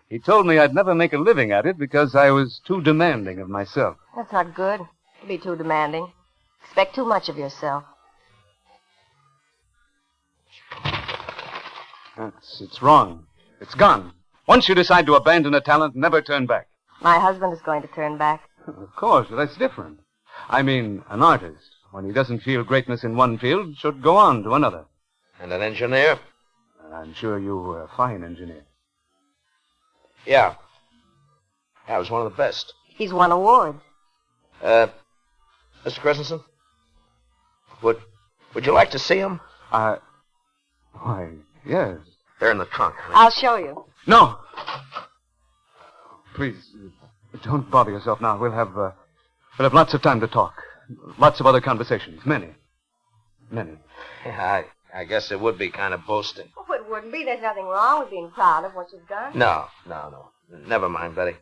He told me I'd never make a living at it because I was too demanding of myself. That's not good. To be too demanding. Expect too much of yourself. It's wrong. It's gone. Once you decide to abandon a talent, never turn back. My husband is going to turn back. Of course, but that's different. I mean, an artist, when he doesn't feel greatness in one field, should go on to another. And an engineer? I'm sure you were a fine engineer. Yeah. I was one of the best. He's won awards. Mr. Christensen? Would you like to see him? Why, yes. They're in the trunk. I'll show you. No! Please, don't bother yourself now. We'll have lots of time to talk. Lots of other conversations. Many. Yeah, I guess it would be kind of boasting. Oh, it wouldn't be. There's nothing wrong with being proud of what you've done. No. Never mind, Betty.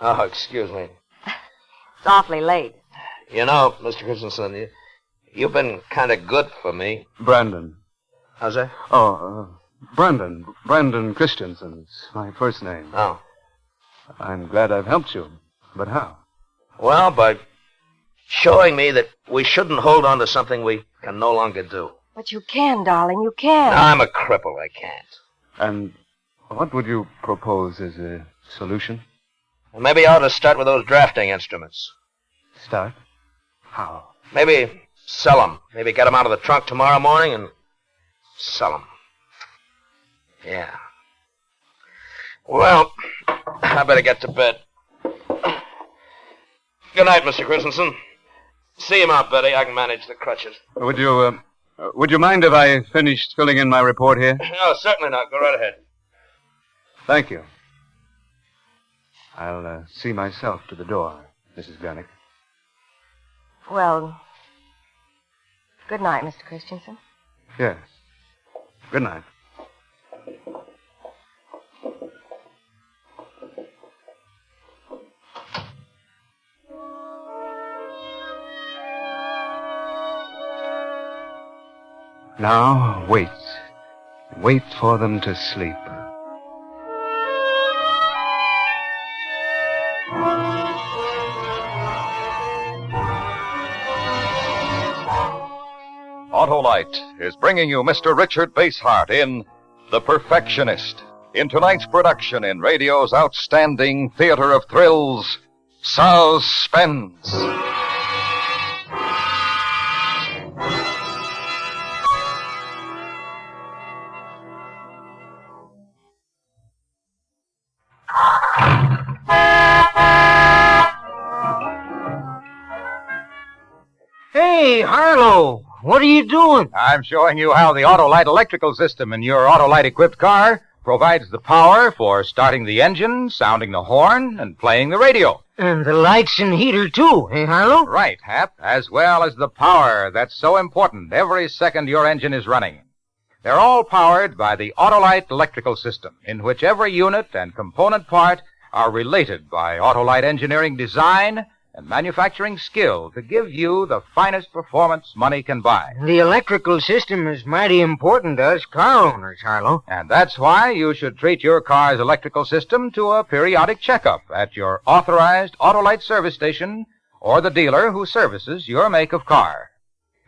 Oh, excuse me. It's awfully late. You know, Mr. Christensen, you've been kind of good for me. Brandon. How's that? Brandon. Brandon Christensen's my first name. Oh. I'm glad I've helped you. But how? Well, by showing me that we shouldn't hold on to something we can no longer do. But you can, darling, you can. I'm a cripple, I can't. And what would you propose as a solution? Well, maybe I ought to start with those drafting instruments. Start? How? Maybe sell them. Maybe get them out of the trunk tomorrow morning and sell them. Yeah. Well, I better get to bed. Good night, Mr. Christensen. See him out, Betty. I can manage the crutches. Would you mind if I finished filling in my report here? No, certainly not. Go right ahead. Thank you. I'll see myself to the door, Mrs. Vidocq. Well, good night, Mr. Christensen. Yes. Good night. Now, wait. Wait for them to sleep. Autolite is bringing you Mr. Richard Basehart in The Perfectionist, in tonight's production in radio's outstanding theater of thrills, Suspense. Hey, Harlow, what are you doing? I'm showing you how the Autolite electrical system in your Autolite equipped car provides the power for starting the engine, sounding the horn, and playing the radio. And the lights and heater, too, eh, Harlow? Right, Hap, as well as the power that's so important every second your engine is running. They're all powered by the Autolite electrical system, in which every unit and component part are related by Autolite engineering design and manufacturing skill to give you the finest performance money can buy. The electrical system is mighty important to us car owners, Harlow. And that's why you should treat your car's electrical system to a periodic checkup at your authorized Autolite service station or the dealer who services your make of car.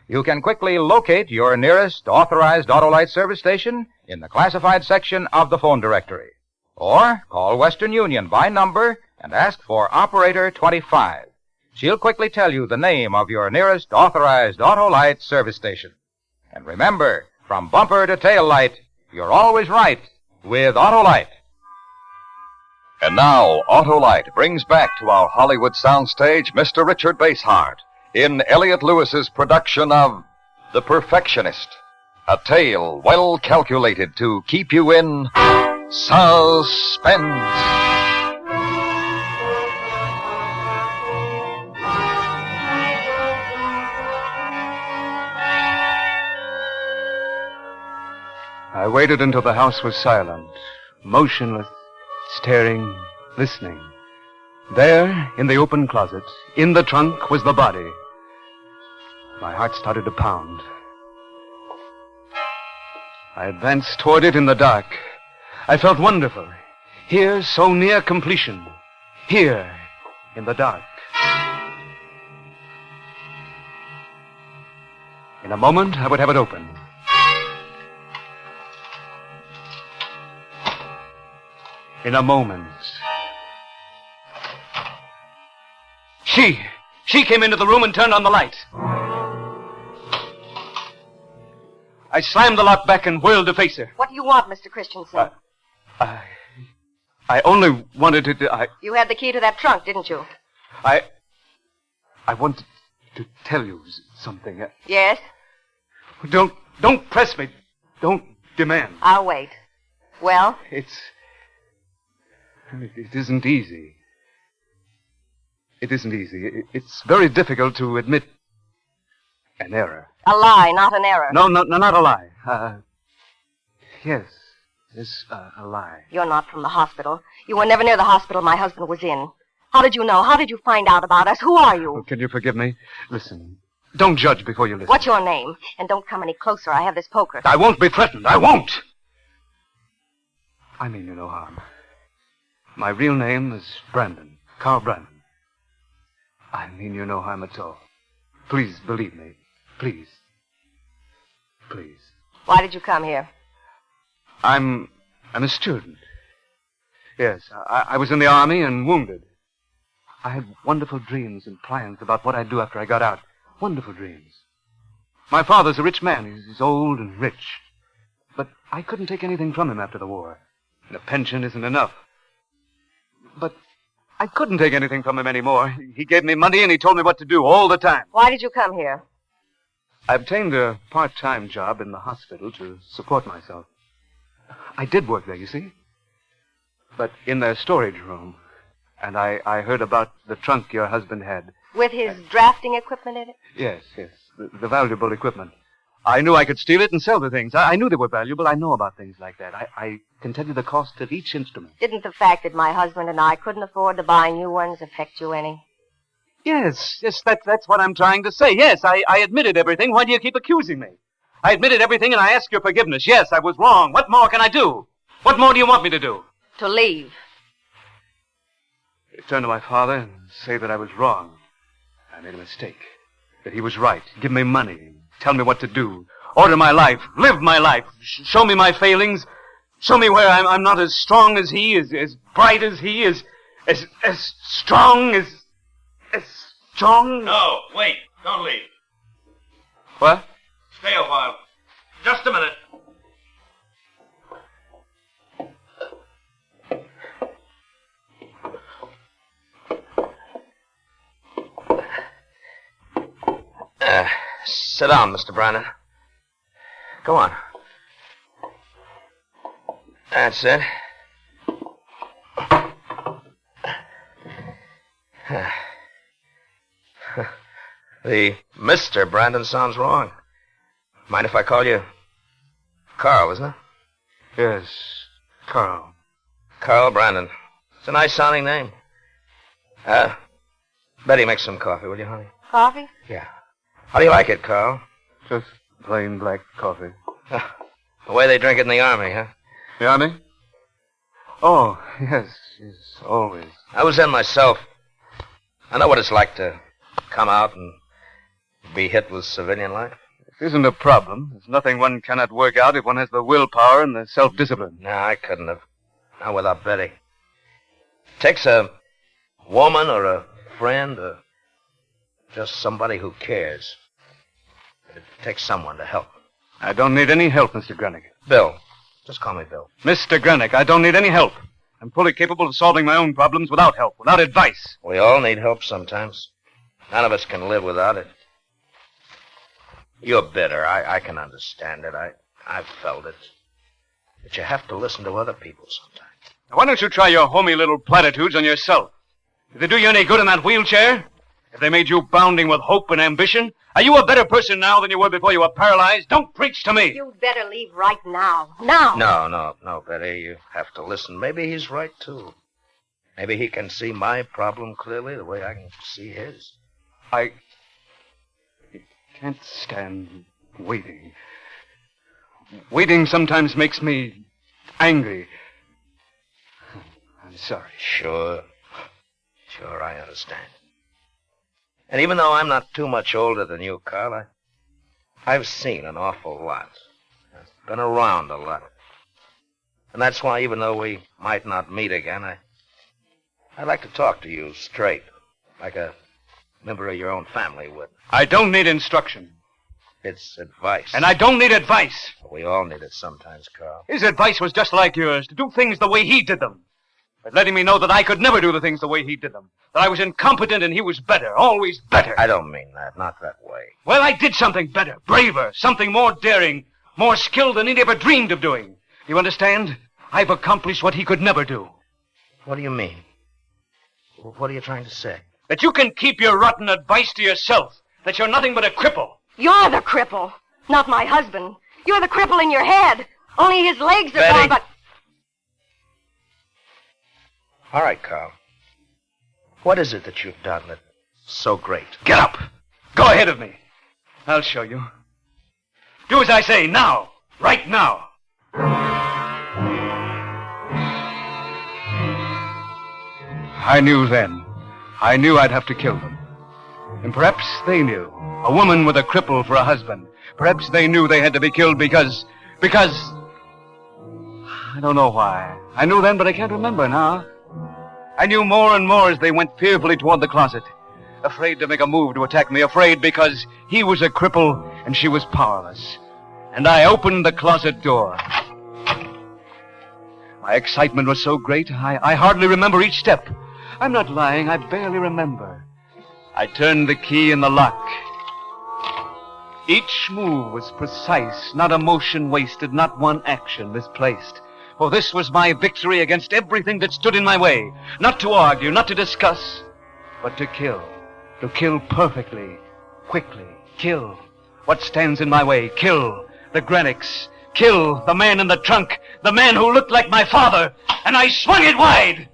You can quickly locate your nearest authorized Autolite service station in the classified section of the phone directory. Or call Western Union by number and ask for Operator 25. She'll quickly tell you the name of your nearest authorized Autolite service station. And remember, from bumper to tail light, you're always right with Autolite. And now, Autolite brings back to our Hollywood soundstage Mr. Richard Basehart in Elliot Lewis's production of The Perfectionist, a tale well calculated to keep you in suspense. I waited until the house was silent, motionless, staring, listening. There, in the open closet, in the trunk, was the body. My heart started to pound. I advanced toward it in the dark. I felt wonderful. Here, so near completion. Here, in the dark. In a moment, I would have it open. In a moment. She came into the room and turned on the light. I slammed the lock back and whirled to face her. What do you want, Mr. Christensen? I only wanted to... You had the key to that trunk, didn't you? I wanted to tell you something. Yes? Don't press me. Don't demand. I'll wait. Well? It isn't easy. It isn't easy. It's very difficult to admit an error. A lie, not an error. No, not a lie. Yes, a lie. You're not from the hospital. You were never near the hospital my husband was in. How did you know? How did you find out about us? Who are you? Oh, can you forgive me? Listen, don't judge before you listen. What's your name? And don't come any closer. I have this poker. I won't be threatened. I won't. I mean you no harm. My real name is Brandon. Carl Brandon. I mean you no harm at all. Please believe me. Please. Please. Why did you come here? I'm a student. Yes, I was in the army and wounded. I had wonderful dreams and plans about what I'd do after I got out. Wonderful dreams. My father's a rich man. He's old and rich. But I couldn't take anything from him after the war. And a pension isn't enough. But I couldn't take anything from him anymore. He gave me money and he told me what to do all the time. Why did you come here? I obtained a part-time job in the hospital to support myself. I did work there, you see. But in their storage room. And I heard about the trunk your husband had. With his drafting equipment in it? Yes. The valuable equipment. I knew I could steal it and sell the things. I knew they were valuable. I know about things like that. I can tell you the cost of each instrument. Didn't the fact that my husband and I couldn't afford to buy new ones affect you any? Yes, that's what I'm trying to say. Yes, I admitted everything. Why do you keep accusing me? I admitted everything and I ask your forgiveness. Yes, I was wrong. What more can I do? What more do you want me to do? To leave. Return to my father and say that I was wrong. I made a mistake. That he was right. Give me money. Tell me what to do. Order my life. Live my life. Show me my failings. Show me where I'm not as strong as he, as bright as he, as strong as strong. No, wait. Don't leave. What? Stay a while. Just a minute. Sit down, Mr. Brandon. Go on. That's it. The Mr. Brandon sounds wrong. Mind if I call you Carl, isn't it? Yes, Carl. Carl Brandon. It's a nice sounding name. Betty, make some coffee, will you, honey? Coffee? Yeah. How do you like it, Carl? Just plain black coffee. The way they drink it in the Army, huh? The Army? Oh, yes, always. I was in myself. I know what it's like to come out and be hit with civilian life. It isn't a problem. There's nothing one cannot work out if one has the willpower and the self-discipline. No, I couldn't have. Not without Betty. It takes a woman or a friend or just somebody who cares. It takes someone to help. I don't need any help, Mr. Grenick. Bill. Just call me Bill. Mr. Grenick, I don't need any help. I'm fully capable of solving my own problems without help, without advice. We all need help sometimes. None of us can live without it. You're bitter. I can understand it. I've felt it. But you have to listen to other people sometimes. Now, why don't you try your homey little platitudes on yourself? Did they do you any good in that wheelchair? If they made you bounding with hope and ambition? Are you a better person now than you were before you were paralyzed? Don't preach to me. You'd better leave right now. Now. No, Betty. You have to listen. Maybe he's right, too. Maybe he can see my problem clearly the way I can see his. I can't stand waiting. Waiting sometimes makes me angry. I'm sorry. Sure, I understand. And even though I'm not too much older than you, Carl, I've seen an awful lot. I've been around a lot. And that's why, even though we might not meet again, I'd like to talk to you straight, like a member of your own family would. I don't need instruction. It's advice. And I don't need advice. We all need it sometimes, Carl. His advice was just like yours, to do things the way he did them. But letting me know that I could never do the things the way he did them. That I was incompetent and he was better, always better. I don't mean that, not that way. Well, I did something better, braver, something more daring, more skilled than he'd ever dreamed of doing. You understand? I've accomplished what he could never do. What do you mean? What are you trying to say? That you can keep your rotten advice to yourself. That you're nothing but a cripple. You're the cripple, not my husband. You're the cripple in your head. Only his legs are Betty. gone, but... All right, Carl. What is it that you've done that's so great? Get up. Go ahead of me. I'll show you. Do as I say, now. Right now. I knew then. I knew I'd have to kill them. And perhaps they knew. A woman with a cripple for a husband. Perhaps they knew they had to be killed because... I don't know why. I knew then, but I can't remember now. I knew more and more as they went fearfully toward the closet. Afraid to make a move to attack me. Afraid because he was a cripple and she was powerless. And I opened the closet door. My excitement was so great, I hardly remember each step. I'm not lying, I barely remember. I turned the key in the lock. Each move was precise, not a motion wasted, not one action misplaced. For this was my victory against everything that stood in my way. Not to argue, not to discuss, but to kill. To kill perfectly, quickly. Kill what stands in my way. Kill the Grenicks. Kill the man in the trunk, the man who looked like my father. And I swung it wide.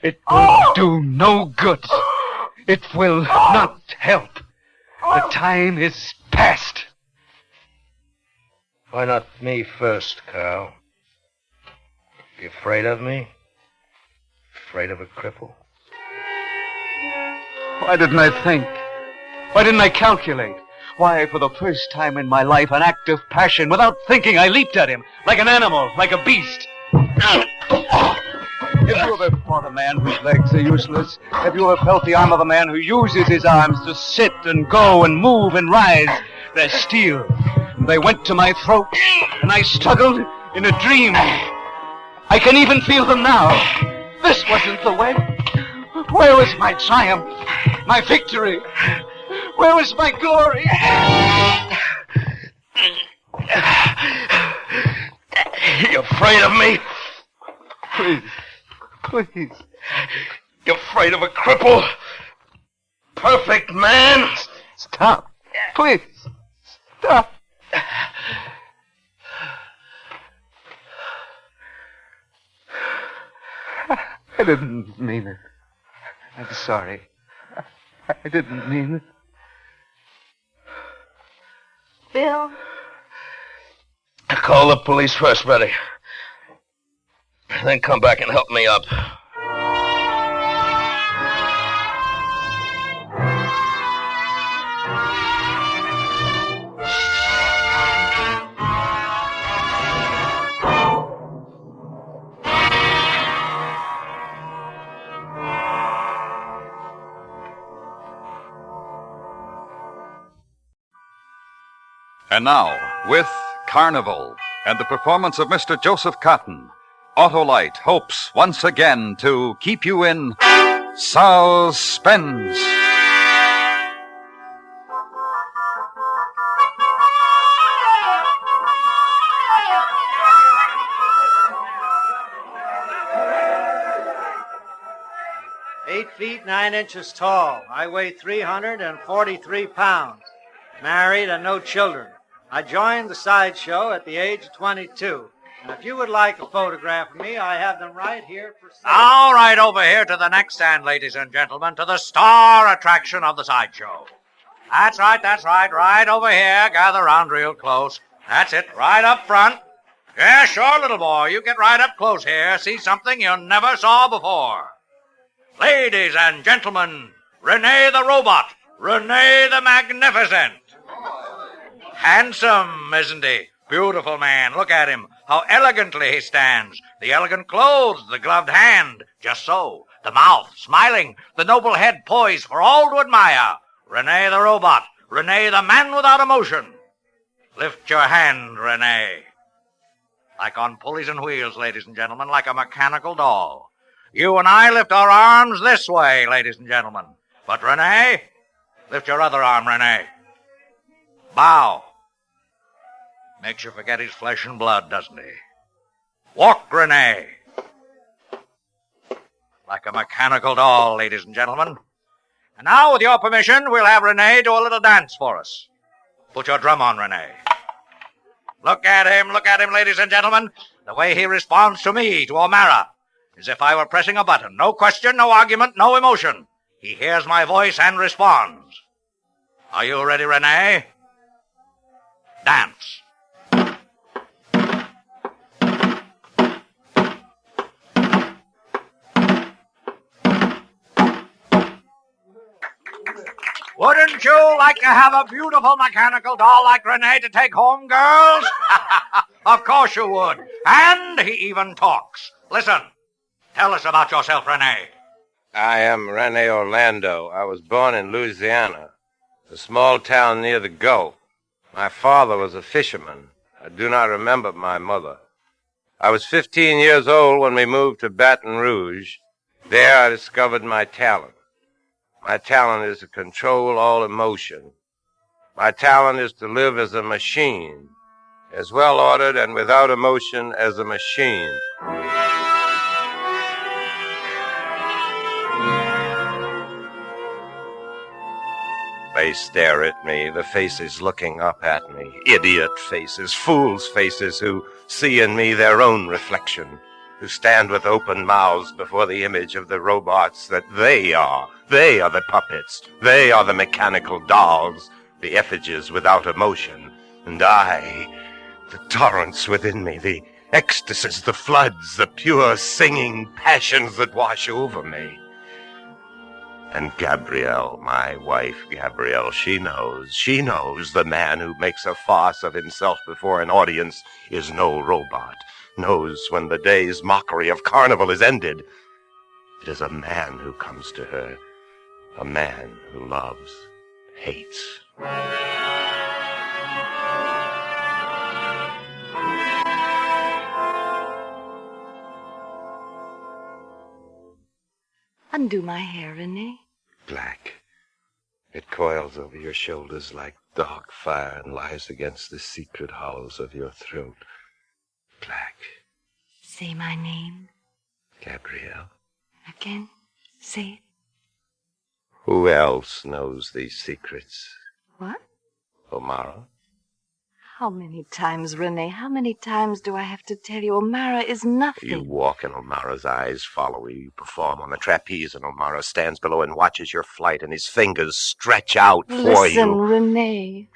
It will do no good. It will not help. The time is past. Why not me first, Carl? You afraid of me? Afraid of a cripple? Why didn't I think? Why didn't I calculate? Why, for the first time in my life, an act of passion, without thinking, I leaped at him, like an animal, like a beast. Have you ever fought a man whose legs are useless? Have you ever felt the arm of a man who uses his arms to sit and go and move and rise? They're steel. They went to my throat, and I struggled in a dream. I can even feel them now. This wasn't the way. Where was my triumph? My victory? Where is my glory? You afraid of me? Please. You're afraid of a cripple? Perfect man? Stop. Please. Stop. I didn't mean it. I'm sorry. I didn't mean it. Bill? Call the police first, Betty. Then come back and help me up. And now, with Carnival and the performance of Mr. Joseph Cotton, Autolite hopes once again to keep you in suspense. "8 feet 9 inches tall. I weigh 343 pounds. Married and no children. I joined the sideshow at the age of 22. And if you would like a photograph of me, I have them right here for sale." All right, over here to the next stand, ladies and gentlemen, to the star attraction of the sideshow. That's right, right over here. Gather round real close. That's it, right up front. Yeah, sure, little boy, you get right up close here. See something you never saw before. Ladies and gentlemen, Rene the Robot, Rene the Magnificent. Handsome, isn't he? Beautiful man. Look at him. How elegantly he stands. The elegant clothes, the gloved hand. Just so. The mouth, smiling. The noble head poised for all to admire. Rene the Robot. Rene the man without emotion. Lift your hand, Rene. Like on pulleys and wheels, ladies and gentlemen, like a mechanical doll. You and I lift our arms this way, ladies and gentlemen. But Rene, lift your other arm, Rene. Bow. Makes you forget his flesh and blood, doesn't he? Walk, Rene. Like a mechanical doll, ladies and gentlemen. And now, with your permission, we'll have Rene do a little dance for us. Put your drum on, Rene. Look at him, ladies and gentlemen. The way he responds to me, to O'Mara, as if I were pressing a button. No question, no argument, no emotion. He hears my voice and responds. Are you ready, Rene? Dance. Wouldn't you like to have a beautiful mechanical doll like Rene to take home, girls? Of course you would. And he even talks. Listen. Tell us about yourself, Rene. I am Rene Orlando. I was born in Louisiana, a small town near the Gulf. My father was a fisherman. I do not remember my mother. I was 15 years old when we moved to Baton Rouge. There I discovered my talent. My talent is to control all emotion. My talent is to live as a machine, as well ordered and without emotion as a machine. They stare at me, the faces looking up at me, idiot faces, fools' faces who see in me their own reflection, who stand with open mouths before the image of the robots that they are. They are the puppets. They are the mechanical dolls, the effigies without emotion. And I, the torrents within me, the ecstasies, the floods, the pure singing passions that wash over me. And Gabrielle, my wife, Gabrielle, she knows the man who makes a farce of himself before an audience is no robot, knows when the day's mockery of Carnival is ended. It is a man who comes to her, a man who loves, hates. Undo my hair, Renee. Black. It coils over your shoulders like dark fire and lies against the secret hollows of your throat. Black. Say my name. Gabrielle. Again. Say it. Who else knows these secrets? What? O'Mara? How many times, Renee, how many times do I have to tell you O'Mara is nothing? You walk and O'Mara's eyes follow you. You perform on the trapeze and O'Mara stands below and watches your flight and his fingers stretch out for Listen, you. Renee,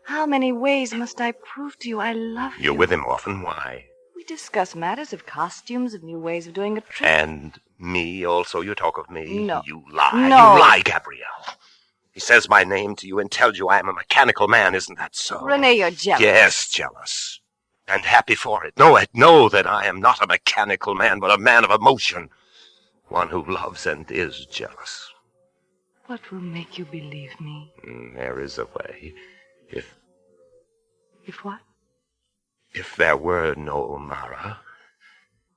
how many ways must I prove to you I love you? You're with him often. Why? We discuss matters of costumes, of new ways of doing a trick. And me also? You talk of me? No. You lie. No. You lie, Gabrielle. He says my name to you and tells you I am a mechanical man. Isn't that so? Renee, you're jealous. Yes, jealous. And happy for it. Know that I am not a mechanical man, but a man of emotion. One who loves and is jealous. What will make you believe me? There is a way. If what? If there were no O'Mara.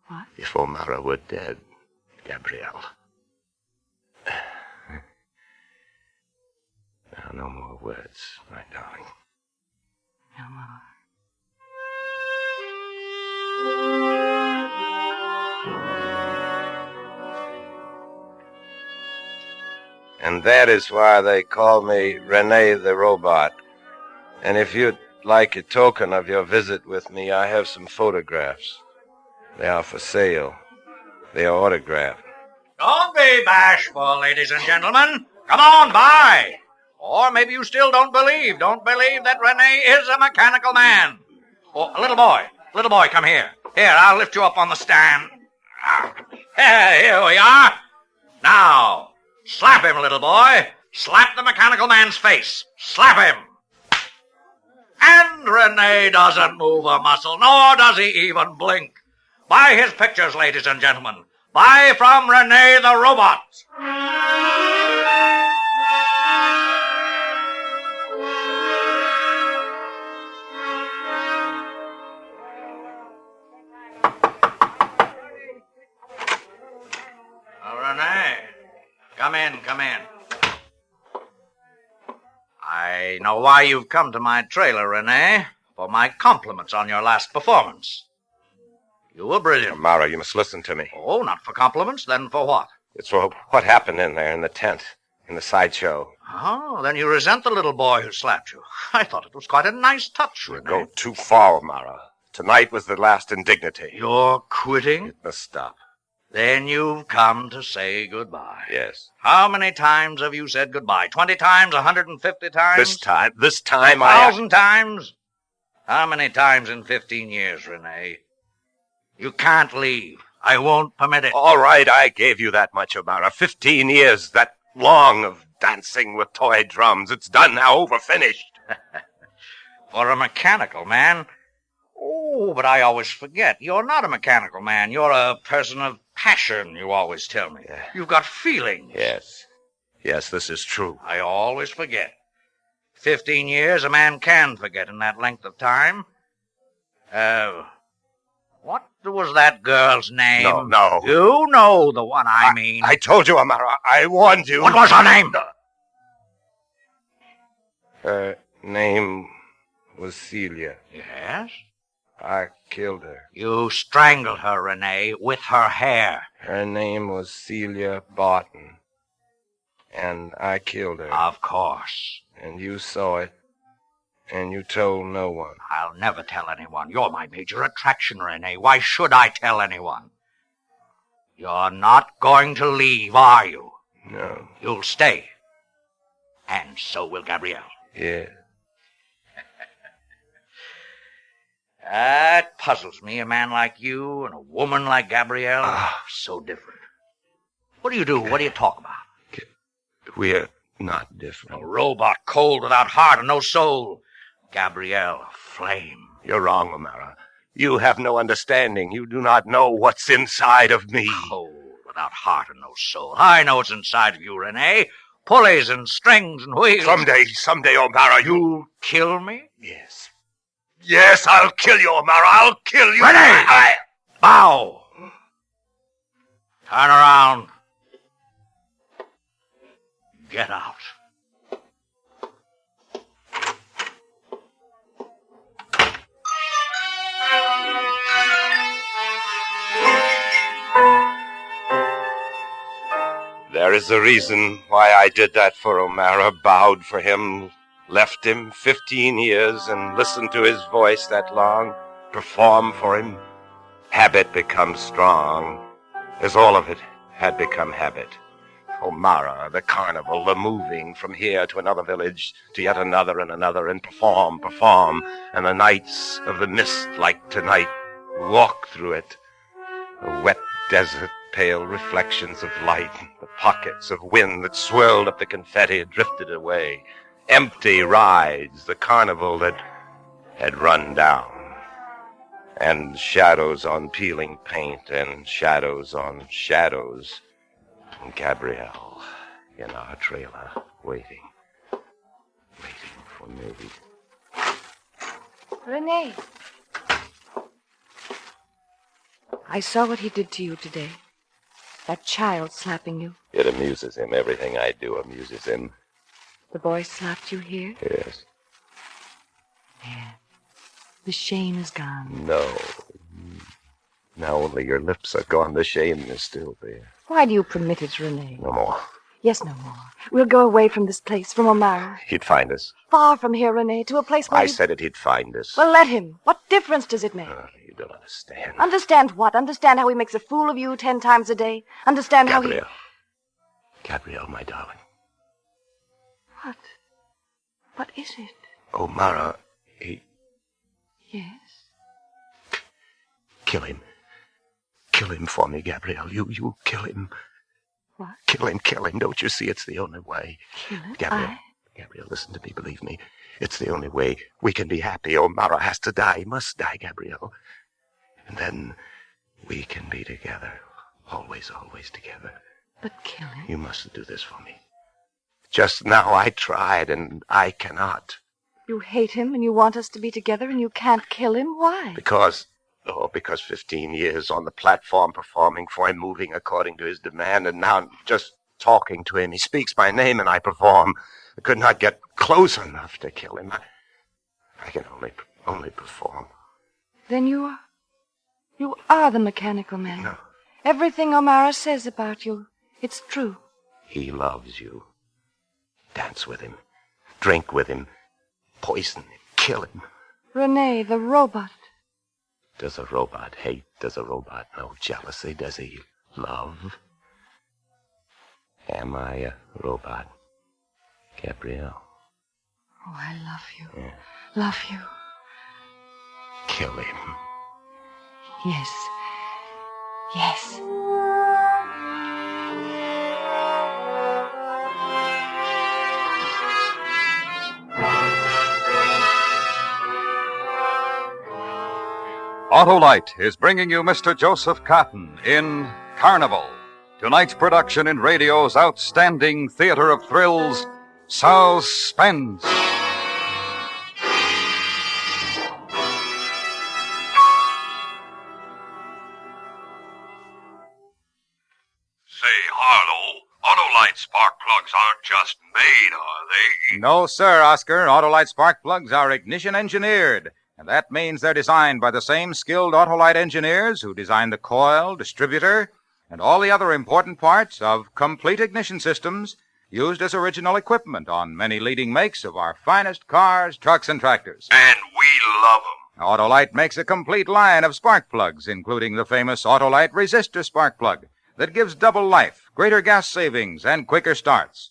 What? If O'Mara were dead, Gabrielle. Now, no more words, my darling. No more. And that is why they call me Renee the Robot. And if you'd like a token of your visit with me, I have some photographs. They are for sale. They are autographed. Don't be bashful, ladies and gentlemen. Come on, buy. Or maybe you still don't believe. Don't believe that Renee is a mechanical man. Oh, little boy, come here. Here, I'll lift you up on the stand. Here we are. Now, slap him, little boy. Slap the mechanical man's face. Slap him. And Renee doesn't move a muscle, nor does he even blink. Buy his pictures, ladies and gentlemen. Buy from Renee the Robot. Renee, come in. I know why you've come to my trailer, Renee. For my compliments on your last performance. You were brilliant. O'Mara, you must listen to me. Oh, not for compliments, then for what? It's for what happened in there in the tent, in the sideshow. Oh, then you resent the little boy who slapped you. I thought it was quite a nice touch, You Renee. go too far, O'Mara. Tonight was the last indignity. You're quitting? It must stop. Then you've come to say goodbye. Yes. How many times have you said goodbye? 20 times? 150 times? This time 1,000 times? How many times in 15 years, Renee? You can't leave. I won't permit it. All right, I gave you that much, O'Mara. 15 years, that long of dancing with toy drums. It's done now, over, finished. For a mechanical man? Oh, but I always forget. You're not a mechanical man. You're a person of passion, you always tell me. Yeah. You've got feelings. Yes, this is true. I always forget. 15 years a man can forget in that length of time. What was that girl's name? No. You know the one I mean. I told you, O'Mara. I warned you. What was her name? Her name was Celia. Yes? I killed her. You strangled her, Renee, with her hair. Her name was Celia Barton. And I killed her. Of course. And you saw it. And you told no one. I'll never tell anyone. You're my major attraction, Renee. Why should I tell anyone? You're not going to leave, are you? No. You'll stay. And so will Gabrielle. Yeah. That puzzles me, a man like you and a woman like Gabrielle. So different. What do you do? What do you talk about? We're not different. A robot, cold, without heart and no soul. Gabrielle, a flame. You're wrong, O'Mara. You have no understanding. You do not know what's inside of me. Cold, without heart and no soul. I know what's inside of you, Renee. Pulleys and strings and wheels. Someday, O'Mara, You'll kill me? Yes. Yes, I'll kill you, O'Mara. I'll kill you. Renee! Bow! Turn around. Get out. There is a reason why I did that for O'Mara, bowed for him, left him 15 years and listened to his voice that long, perform for him. Habit becomes strong, as all of it had become habit. O'Mara, the carnival, the moving from here to another village, to yet another and another, and perform, and the nights of the mist like tonight, walk through it. A wet desert, pale reflections of light, the pockets of wind that swirled up the confetti and drifted away. Empty rides, the carnival that had run down. And shadows on peeling paint, and shadows on shadows. And Gabrielle in our trailer, waiting for me. Renee. I saw what he did to you today. That child slapping you. It amuses him. Everything I do amuses him. The boy slapped you here? Yes. There. The shame is gone. No. Now only your lips are gone. The shame is still there. Why do you permit it, Renee? No more. Yes, no more. We'll go away from this place, from O'Mara. He'd find us. Far from here, Renee, to a place where I said it, he'd find us. Well, let him. What difference does it make? You don't understand. Understand what? Understand how he makes a fool of you 10 times a day? Understand how he... Gabrielle, my darling. What? What is it? O'Mara, he... Yes? Kill him. Kill him for me, Gabrielle. You kill him. What? Kill him. Don't you see it's the only way? Kill him? Gabrielle, listen to me, believe me. It's the only way we can be happy. O'Mara has to die. He must die, Gabrielle. And then we can be together. Always together. But kill him? You mustn't do this for me. Just now I tried, and I cannot. You hate him, and you want us to be together, and you can't kill him? Why? Because 15 years on the platform performing for him, moving according to his demand, and now just talking to him. He speaks my name, and I perform. I could not get close enough to kill him. I can only perform. Then you are the mechanical man. No. Everything O'Mara says about you, it's true. He loves you. Dance with him. Drink with him. Poison him. Kill him. Renee, the robot. Does a robot hate? Does a robot know jealousy? Does he love? Am I a robot, Gabrielle? Oh, I love you. Yeah. Love you. Kill him. Yes. Yes. Autolite is bringing you Mr. Joseph Cotton in Carnival, tonight's production in radio's outstanding theater of thrills, Suspense. Say, Harlow, Autolite spark plugs aren't just made, are they? No, sir, Oscar. Autolite spark plugs are ignition engineered. And that means they're designed by the same skilled Autolite engineers who design the coil, distributor, and all the other important parts of complete ignition systems used as original equipment on many leading makes of our finest cars, trucks, and tractors. And we love 'em. Autolite makes a complete line of spark plugs, including the famous Autolite resistor spark plug that gives double life, greater gas savings, and quicker starts.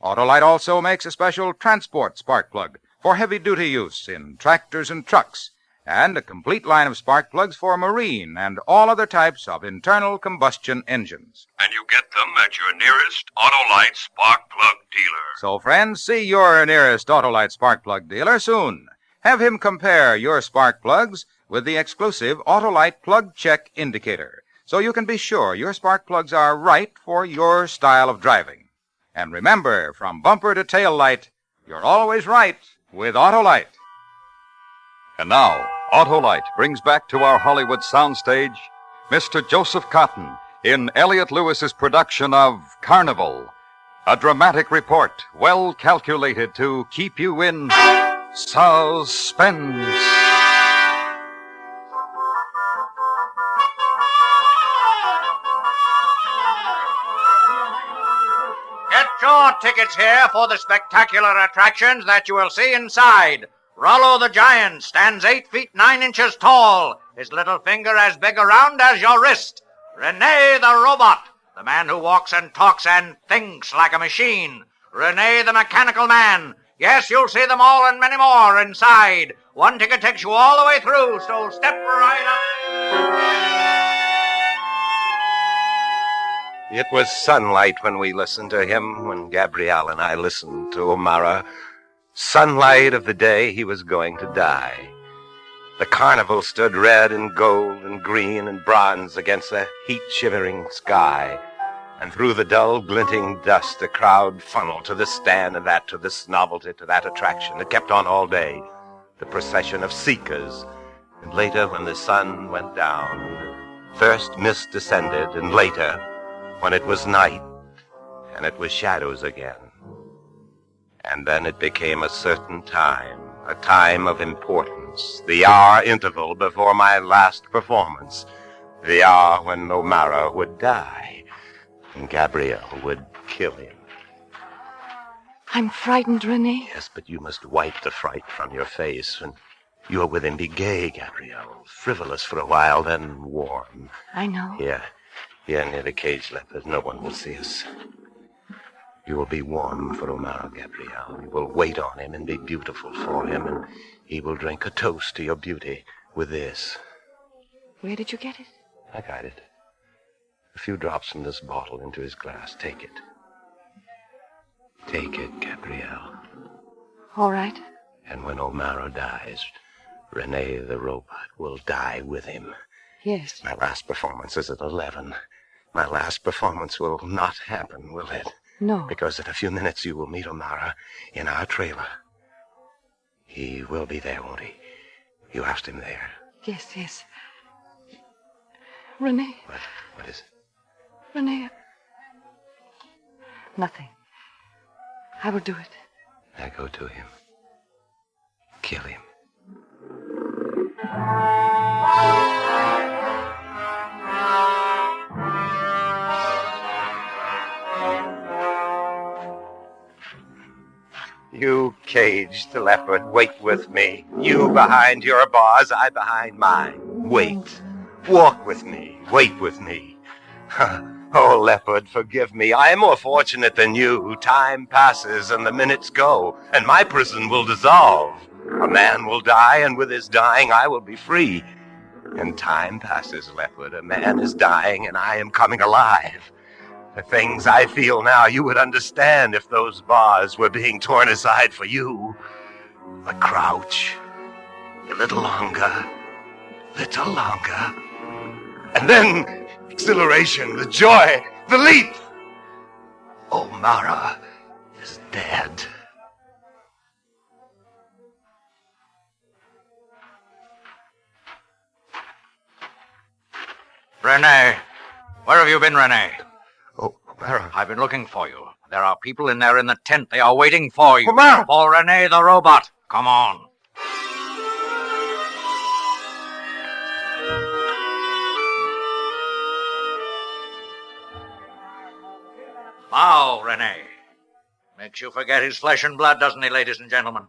Autolite also makes a special transport spark plug for heavy-duty use in tractors and trucks, and a complete line of spark plugs for marine and all other types of internal combustion engines. And you get them at your nearest Autolite spark plug dealer. So, friends, see your nearest Autolite spark plug dealer soon. Have him compare your spark plugs with the exclusive Autolite Plug Check Indicator, so you can be sure your spark plugs are right for your style of driving. And remember, from bumper to tail light, you're always right with Autolite. And now, Autolite brings back to our Hollywood soundstage Mr. Joseph Cotton in Elliot Lewis's production of Carnival, a dramatic report well calculated to keep you in suspense. short tickets here for the spectacular attractions that you will see inside. Rollo the Giant stands 8 feet 9 inches tall, his little finger as big around as your wrist. Rene the Robot, the man who walks and talks and thinks like a machine. Rene the Mechanical Man. Yes, you'll see them all and many more inside. One ticket takes you all the way through, so step right up. It was sunlight when we listened to him, when Gabrielle and I listened to O'Mara. Sunlight of the day he was going to die. The Carnival stood red and gold and green and bronze against the heat-shivering sky. And through the dull, glinting dust, the crowd funneled to this stand and that, to this novelty, to that attraction. It kept on all day. The procession of seekers. And later, when the sun went down, first mist descended, and later, when it was night, and it was shadows again. And then it became a certain time, a time of importance, the hour interval before my last performance, the hour when O'Mara would die. And Gabrielle would kill him. I'm frightened, Rene. Yes, but you must wipe the fright from your face. When you are with him, be gay, Gabrielle. Frivolous for a while, then warm. I know. Here near the cage, Leopard. No one will see us. You will be warm for O'Mara, Gabrielle. You will wait on him and be beautiful for him, and he will drink a toast to your beauty with this. Where did you get it? I got it. A few drops from this bottle into his glass. Take it. Take it, Gabrielle. All right. And when O'Mara dies, Rene the Robot will die with him. Yes. My last performance is at 11. My last performance will not happen, will it? No. Because in a few minutes you will meet O'Mara in our trailer. He will be there, won't he? You asked him there. Yes. Rene. What is it? Rene. Nothing. I will do it. I go to him. Kill him. You caged leopard, wait with me. You behind your bars, I behind mine. Wait. Walk with me. Wait with me. Oh, leopard, forgive me. I am more fortunate than you. Time passes and the minutes go, and my prison will dissolve. A man will die, and with his dying I will be free. And time passes, leopard. A man is dying, and I am coming alive. The things I feel now you would understand if those bars were being torn aside for you. But crouch. A little longer. Little longer. And then exhilaration, the joy, the leap. O'Mara is dead. Rene. Where have you been, Rene? Oh, O'Mara. I've been looking for you. There are people in there in the tent. They are waiting for you. O'Mara! For Rene the Robot. Come on. Bow, Rene. Makes you forget his flesh and blood, doesn't he, ladies and gentlemen?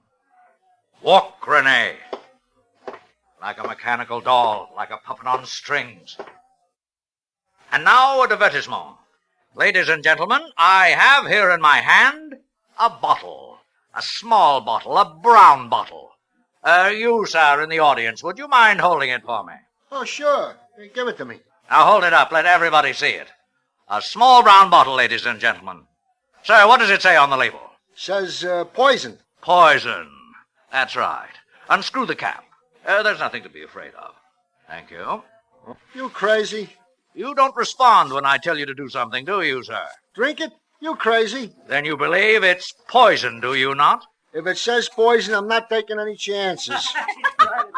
Walk, Rene. Like a mechanical doll, like a puppet on strings. And now a divertissement. Ladies and gentlemen, I have here in my hand a bottle. A small bottle, a brown bottle. You, sir, in the audience, would you mind holding it for me? Oh, sure. Hey, give it to me. Now hold it up. Let everybody see it. A small brown bottle, ladies and gentlemen. Sir, what does it say on the label? Says poison. Poison. That's right. Unscrew the cap. There's nothing to be afraid of. Thank you. You crazy? You don't respond when I tell you to do something, do you, sir? Drink it? You crazy? Then you believe it's poison, do you not? If it says poison, I'm not taking any chances.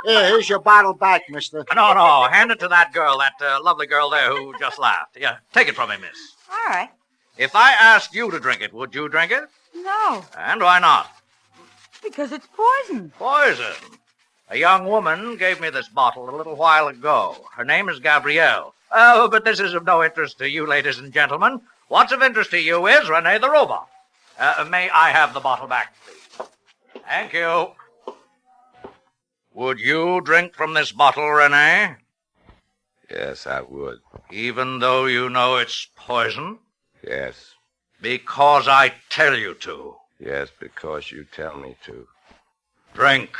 Here's your bottle back, mister. No. Hand it to that girl, that lovely girl there who just laughed. Yeah, take it from me, miss. All right. If I asked you to drink it, would you drink it? No, And why not? because it's poison. Poison. A young woman gave me this bottle a little while ago. Her name is Gabrielle. Oh, but this is of no interest to you, ladies and gentlemen. What's of interest to you is Rene the Robot. May I have the bottle back, please? Thank you. Would you drink from this bottle, Renee? Yes, I would. Even though you know it's poison? Yes. Because I tell you to. Yes, because you tell me to. Drink.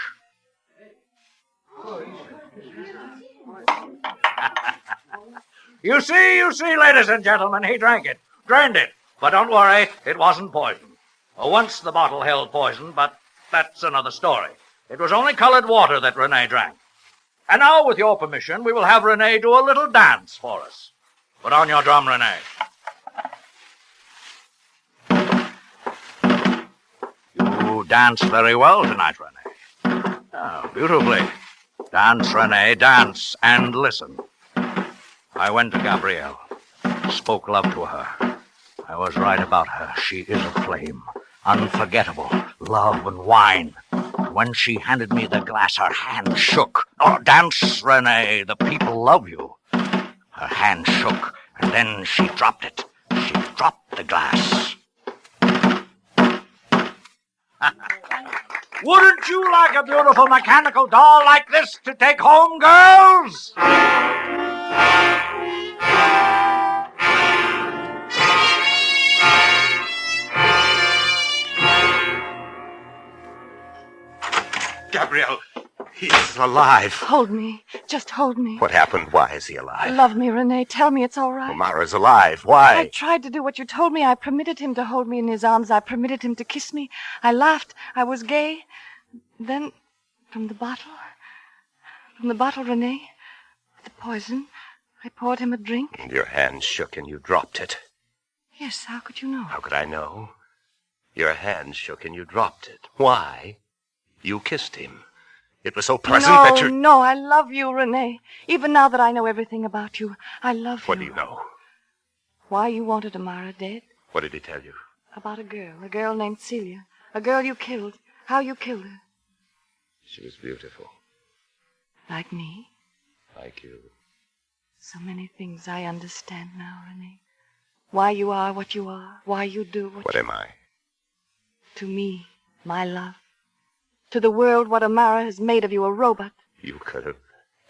You see, ladies and gentlemen, he drank it. Drained it. But don't worry, it wasn't poison. Once the bottle held poison, but that's another story. It was only colored water that Renee drank. And now, with your permission, we will have Renee do a little dance for us. Put on your drum, Renee. You dance very well tonight, Renee. Oh, beautifully. Dance, Renee, dance, and listen. I went to Gabrielle, spoke love to her. I was right about her. She is a flame, unforgettable, love and wine. When she handed me the glass, her hand shook. Oh, dance, Renee, the people love you. Her hand shook, and then she dropped it. She dropped the glass. Wouldn't you like a beautiful mechanical doll like this to take home, girls? Gabrielle, he's alive. Hold me. Just hold me. What happened? Why is he alive? Love me, Renee. Tell me it's all right. Omara's alive. Why? I tried to do what you told me. I permitted him to hold me in his arms. I permitted him to kiss me. I laughed. I was gay. Then, from the bottle, Renee, the poison, I poured him a drink. And your hand shook and you dropped it. Yes, how could you know? How could I know? Your hand shook and you dropped it. Why? You kissed him. It was so pleasant that you... No, I love you, Renee. Even now that I know everything about you, I love you. What do you know? Why you wanted Omara dead? What did he tell you? About a girl named Celia. A girl you killed. How you killed her. She was beautiful. Like me? Like you. So many things I understand now, Renee. Why you are what you are. Why you do What am I? To me, my love. To the world, what Omara has made of you, a robot. You could have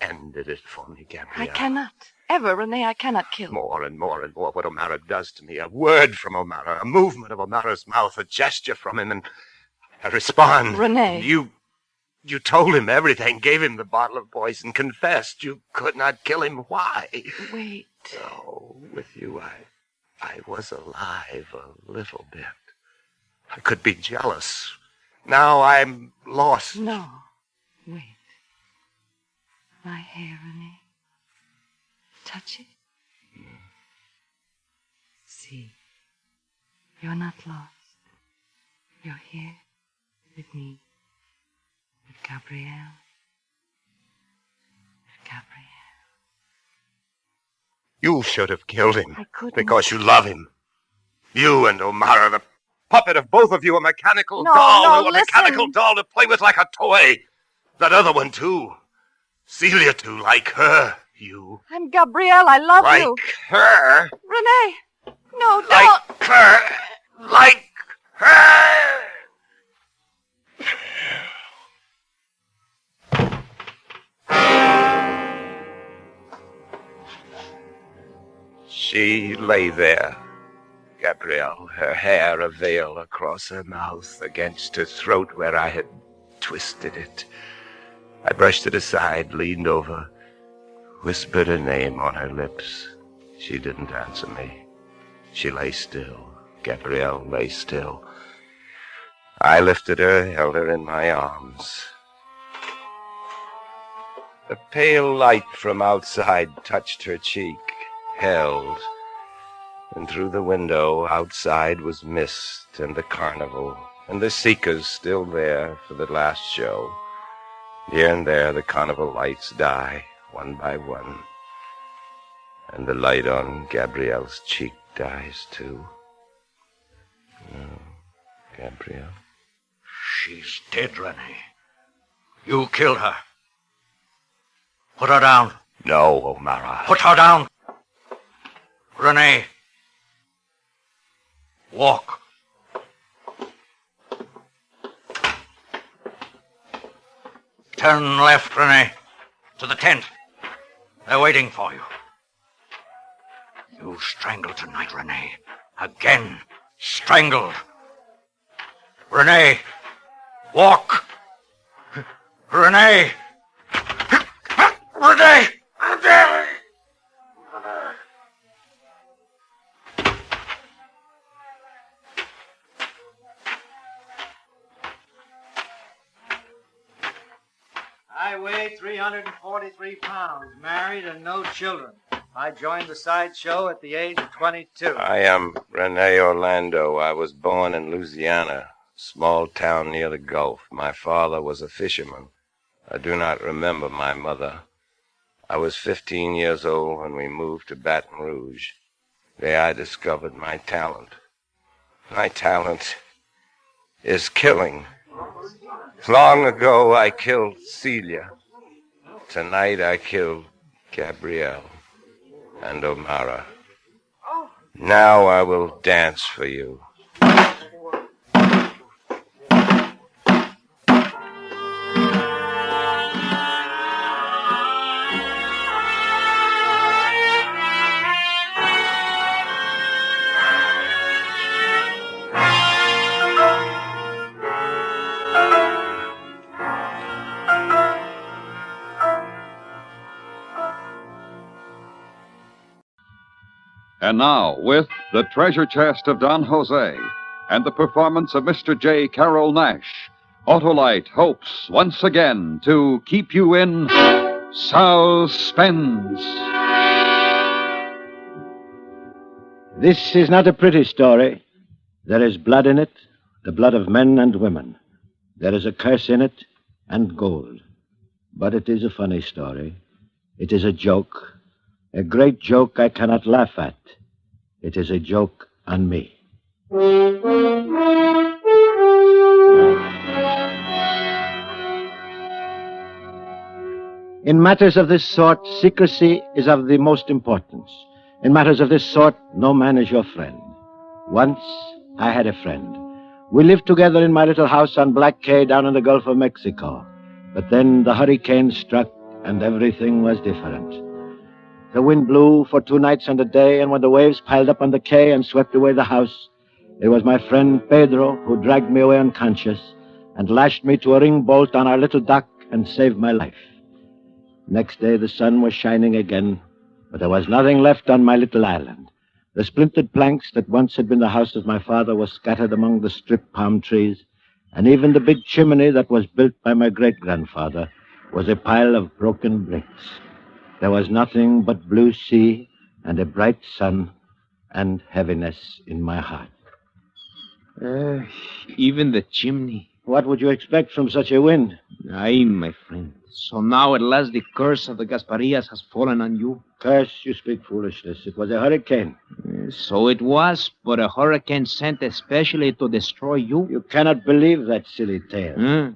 ended it for me, Gabrielle. I cannot. Ever, Renee, I cannot kill. More and more and more what Omara does to me. A word from Omara, a movement of Omara's mouth, a gesture from him, and I respond. Renee. You told him everything, gave him the bottle of poison, confessed you could not kill him. Why? Wait. Oh, with you, I was alive a little bit. I could be jealous. Now I'm lost. No. Wait. My hair, Renee. Touch it. See. You're not lost. You're here with me. With Gabrielle. With Gabrielle. You should have killed him. I couldn't. Because you love him. You and Omara, the puppet of both of you, a mechanical No, doll. no, A mechanical listen. doll to play with like a toy. That other one, too. Celia, too, like her. You. I'm Gabrielle. I love Like you. her. Renee. No, don't. Like her. Like her. She lay there, Gabrielle, her hair a veil across her mouth, against her throat where I had twisted it. I brushed it aside, leaned over, whispered her name on her lips. She didn't answer me. She lay still. Gabrielle lay still. I lifted her, held her in my arms. A pale light from outside touched her cheek, held, and through the window outside was mist and the carnival, and the seekers still there for the last show. Here and there the carnival lights die, one by one, and the light on Gabrielle's cheek dies too. Oh, Gabrielle. She's dead, Renee. You killed her. Put her down. No, Omara. Put her down. Renee. Walk. Turn left, Rene. To the tent. They're waiting for you. You strangled tonight, Rene. Again. Strangled. Rene. Walk. Rene. Rene. Rene. I weigh 343 pounds, married and no children. I joined the sideshow at the age of 22. I am Rene Orlando. I was born in Louisiana, small town near the Gulf. My father was a fisherman. I do not remember my mother. I was 15 years old when we moved to Baton Rouge. There I discovered my talent. My talent is killing. Long ago I killed Celia. Tonight I killed Gabrielle and O'Mara. Now I will dance for you. And now, with The Treasure Chest of Don Jose and the performance of Mr. J. Carroll Nash, Autolite hopes once again to keep you in suspense. This is not a pretty story. There is blood in it, the blood of men and women. There is a curse in it and gold. But it is a funny story. It is a joke. A great joke I cannot laugh at. It is a joke on me. In matters of this sort, secrecy is of the most importance. In matters of this sort, no man is your friend. Once, I had a friend. We lived together in my little house on Black Cay down in the Gulf of Mexico. But then the hurricane struck, and everything was different. The wind blew for 2 nights and a day, and when the waves piled up on the quay and swept away the house, it was my friend Pedro who dragged me away unconscious and lashed me to a ring bolt on our little dock and saved my life. Next day the sun was shining again, but there was nothing left on my little island. The splintered planks that once had been the house of my father were scattered among the stripped palm trees, and even the big chimney that was built by my great-grandfather was a pile of broken bricks. There was nothing but blue sea and a bright sun and heaviness in my heart. Even the chimney. What would you expect from such a wind? Aye, my friend. So now at last the curse of the Gasparias has fallen on you? Curse? You speak foolishness. It was a hurricane. So it was, but a hurricane sent especially to destroy you? You cannot believe that silly tale.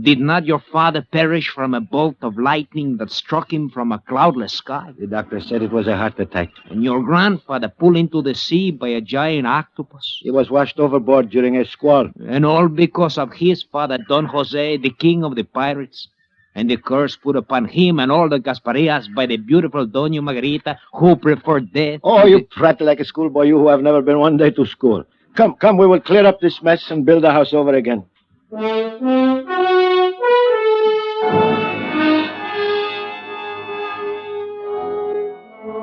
Did not your father perish from a bolt of lightning that struck him from a cloudless sky? The doctor said it was a heart attack. And your grandfather pulled into the sea by a giant octopus? He was washed overboard during a squall. And all because of his father, Don Jose, the king of the pirates? And the curse put upon him and all the Gasparias by the beautiful Doña Margarita, who preferred death? Oh, you prattle like a schoolboy, you who have never been one day to school. Come, we will clear up this mess and build the house over again.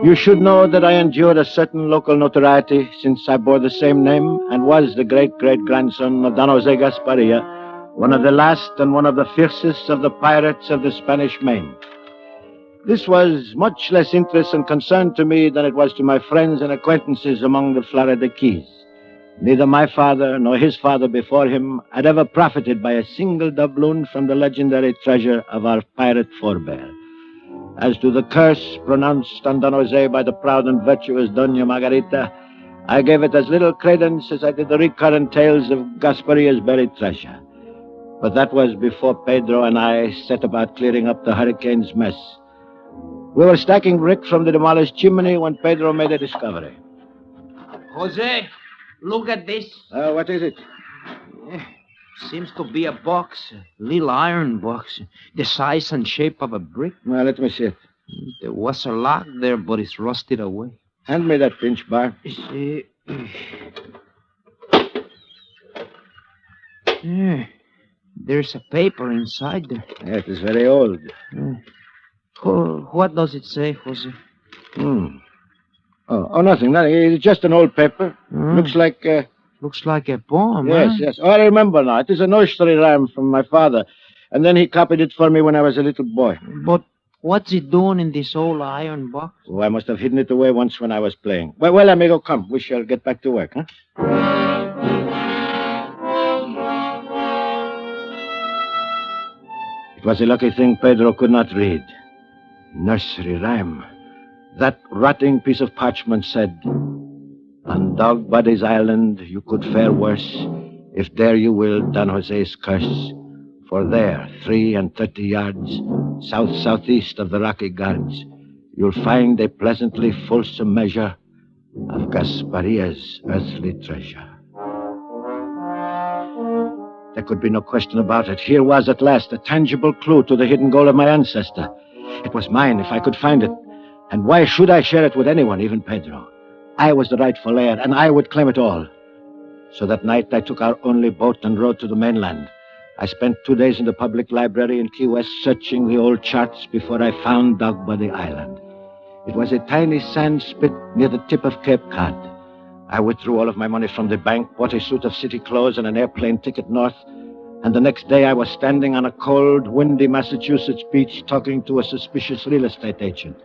You should know that I endured a certain local notoriety since I bore the same name and was the great-great-grandson of Don Jose Gasparia, one of the last and one of the fiercest of the pirates of the Spanish Main. This was much less interest and concern to me than it was to my friends and acquaintances among the Florida Keys. Neither my father nor his father before him had ever profited by a single doubloon from the legendary treasure of our pirate forebear. As to the curse pronounced on Don Jose by the proud and virtuous Doña Margarita, I gave it as little credence as I did the recurrent tales of Gasparia's buried treasure. But that was before Pedro and I set about clearing up the hurricane's mess. We were stacking brick from the demolished chimney when Pedro made a discovery. Jose, look at this. What is it? Seems to be a box, a little iron box, the size and shape of a brick. Well, let me see it. There was a lock there, but it's rusted away. Hand me that pinch bar. Yeah, there's a paper inside there. Yeah, it is very old. What does it say, Jose? Oh, nothing. It's just an old paper. Looks like... Looks like a poem, Yes, huh? yes. Oh, I remember now. It is a nursery rhyme from my father. And then he copied it for me when I was a little boy. But what's it doing in this old iron box? Oh, I must have hidden it away once when I was playing. Well, amigo, come. We shall get back to work, huh? It was a lucky thing Pedro could not read. Nursery rhyme. That rotting piece of parchment said, "On Dog Buddy's Island you could fare worse, if there you will Don Jose's curse. For there, 33 yards, south-southeast of the Rocky Guards, you'll find a pleasantly fulsome measure of Gasparia's earthly treasure." There could be no question about it. Here was at last a tangible clue to the hidden gold of my ancestor. It was mine if I could find it. And why should I share it with anyone, even Pedro? I was the rightful heir, and I would claim it all. So that night I took our only boat and rowed to the mainland. I spent 2 days in the public library in Key West searching the old charts before I found Dog Buddy Island. It was a tiny sand spit near the tip of Cape Cod. I withdrew all of my money from the bank, bought a suit of city clothes and an airplane ticket north, and the next day I was standing on a cold, windy Massachusetts beach talking to a suspicious real estate agent.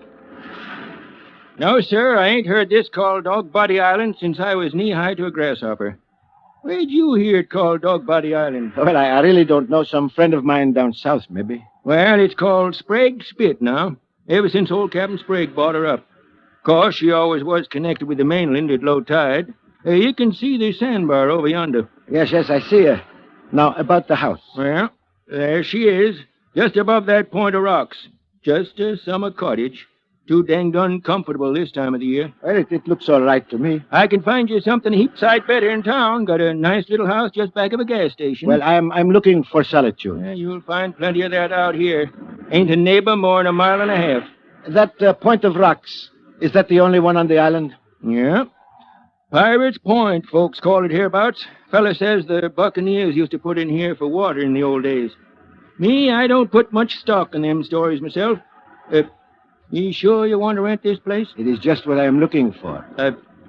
No, sir, I ain't heard this called Dog Body Island since I was knee-high to a grasshopper. Where'd you hear it called Dog Body Island? Well, I really don't know. Some friend of mine down south, maybe. Well, it's called Sprague Spit now, ever since old Captain Sprague bought her up. Of course, she always was connected with the mainland at low tide. You can see the sandbar over yonder. Yes, I see her. Now, about the house. Well, there she is, just above that point of rocks. Just a summer cottage. Too danged uncomfortable this time of the year. Well, it looks all right to me. I can find you something a heap sight better in town. Got a nice little house just back of a gas station. Well, I'm looking for solitude. Yeah, you'll find plenty of that out here. Ain't a neighbor more than a mile and a half. That point of rocks, is that the only one on the island? Yeah. Pirates Point, folks call it hereabouts. Fella says the buccaneers used to put in here for water in the old days. Me, I don't put much stock in them stories myself. You sure you want to rent this place? It is just what I am looking for.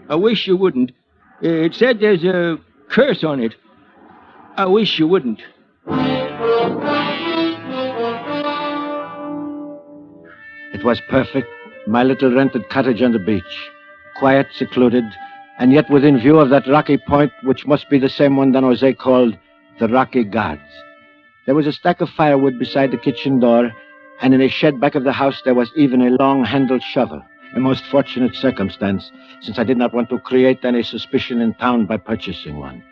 I wish you wouldn't. It said there's a curse on it. I wish you wouldn't. It was perfect. My little rented cottage on the beach. Quiet, secluded, and yet within view of that rocky point, which must be the same one Don Jose called the Rocky Guards. There was a stack of firewood beside the kitchen door, and in a shed back of the house there was even a long-handled shovel. A most fortunate circumstance, since I did not want to create any suspicion in town by purchasing one.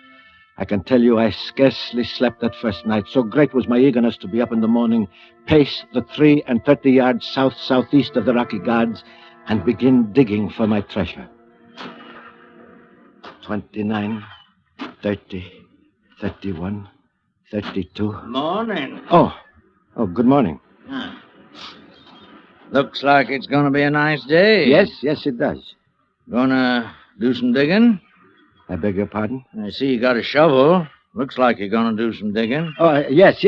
I can tell you I scarcely slept that first night. So great was my eagerness to be up in the morning, pace the 33 yards south-southeast of the Rocky Guards, and begin digging for my treasure. 29, 30, 31, 32. Morning. Oh, good morning. Looks like it's going to be a nice day. Yes, it does. Gonna do some digging? I beg your pardon? I see you got a shovel. Looks like you're going to do some digging. Oh, yes,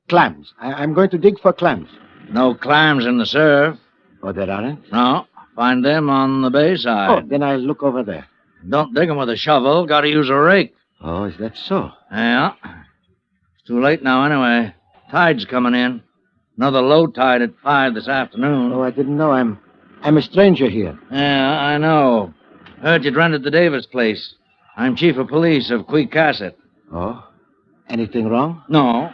clams. I'm going to dig for clams. No clams in the surf. Oh, there aren't? No. Find them on the bay side. Oh, then I'll look over there. Don't dig them with a shovel. Got to use a rake. Oh, is that so? Yeah. It's too late now anyway. Tide's coming in. Another low tide at 5 this afternoon. Oh, I didn't know. I'm a stranger here. Yeah, I know. Heard you'd rented the Davis place. I'm chief of police of Queecasset. Oh? Anything wrong? No.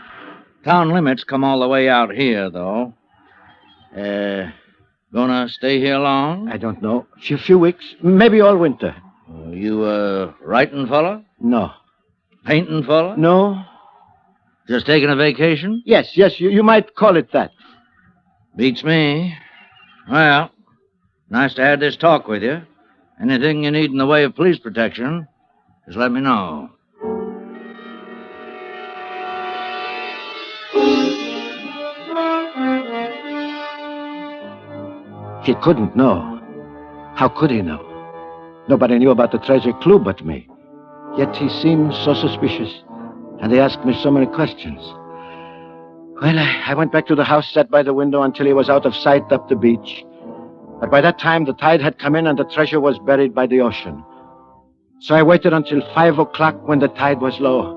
Town limits come all the way out here, though. Gonna stay here long? I don't know. A few weeks. Maybe all winter. You a writing fella? No. Painting fella? No. Just taking a vacation? Yes, you might call it that. Beats me. Well, nice to have this talk with you. Anything you need in the way of police protection, just let me know. He couldn't know. How could he know? Nobody knew about the treasure clue but me. Yet he seemed so suspicious, and he asked me so many questions. Well, I went back to the house, sat by the window until he was out of sight up the beach. But by that time, the tide had come in and the treasure was buried by the ocean. So I waited until 5 o'clock when the tide was low.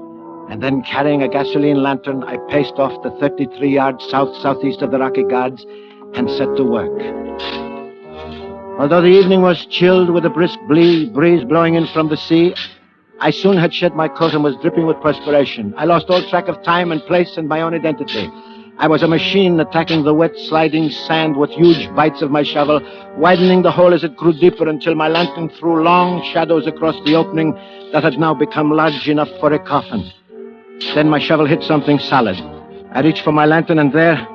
And then, carrying a gasoline lantern, I paced off the 33 yards south-southeast of the Rocky Guards and set to work. Although the evening was chilled with a brisk breeze blowing in from the sea, I soon had shed my coat and was dripping with perspiration. I lost all track of time and place and my own identity. I was a machine attacking the wet, sliding sand with huge bites of my shovel, widening the hole as it grew deeper until my lantern threw long shadows across the opening that had now become large enough for a coffin. Then my shovel hit something solid. I reached for my lantern, and there,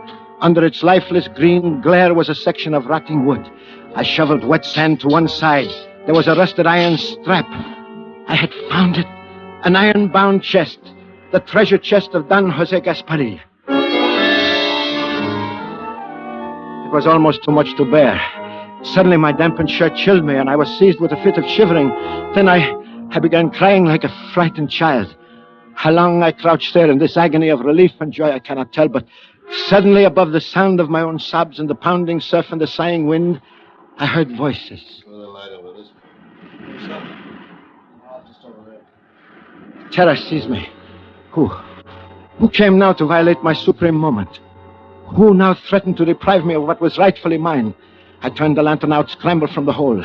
under its lifeless green glare, was a section of rotting wood. I shoveled wet sand to one side. There was a rusted iron strap. I had found it. An iron-bound chest. The treasure chest of Don Jose Gaspari. It was almost too much to bear. Suddenly my dampened shirt chilled me, and I was seized with a fit of shivering. Then I began crying like a frightened child. How long I crouched there in this agony of relief and joy I cannot tell, but suddenly, above the sound of my own sobs and the pounding surf and the sighing wind, I heard voices. Terror seized me. Who came now to violate my supreme moment? Who now threatened to deprive me of what was rightfully mine? I turned the lantern out, scrambled from the hole.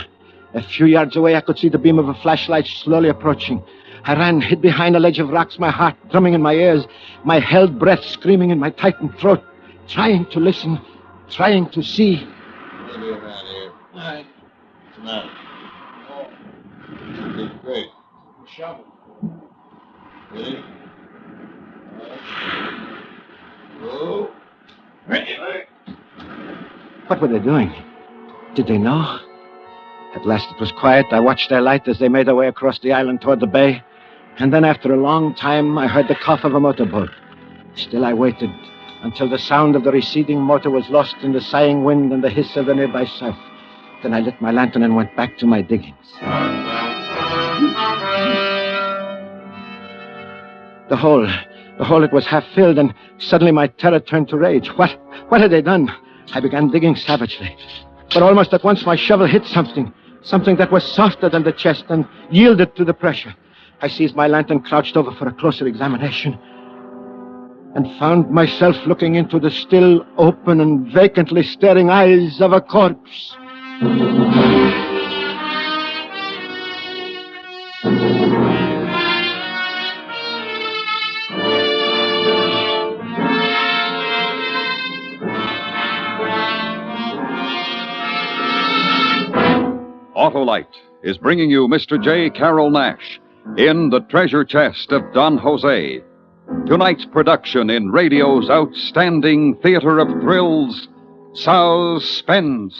A few yards away, I could see the beam of a flashlight slowly approaching. I ran, hid behind a ledge of rocks, my heart drumming in my ears, my held breath screaming in my tightened throat, trying to listen, trying to see. Maybe around here. All right. What's the matter? Oh, did great. Shovel. Ready? All right. Whoa. What were they doing? Did they know? At last it was quiet. I watched their light as they made their way across the island toward the bay. And then after a long time, I heard the cough of a motorboat. Still I waited until the sound of the receding motor was lost in the sighing wind and the hiss of the nearby surf. Then I lit my lantern and went back to my diggings. The hole, it was half filled, and suddenly my terror turned to rage. What had they done? I began digging savagely. But almost at once my shovel hit something that was softer than the chest and yielded to the pressure. I seized my lantern, crouched over for a closer examination, and found myself looking into the still open and vacantly staring eyes of a corpse. Autolite is bringing you Mr. J. Carroll Nash in The Treasure Chest of Don Jose. Tonight's production in radio's outstanding theater of thrills, Suspense.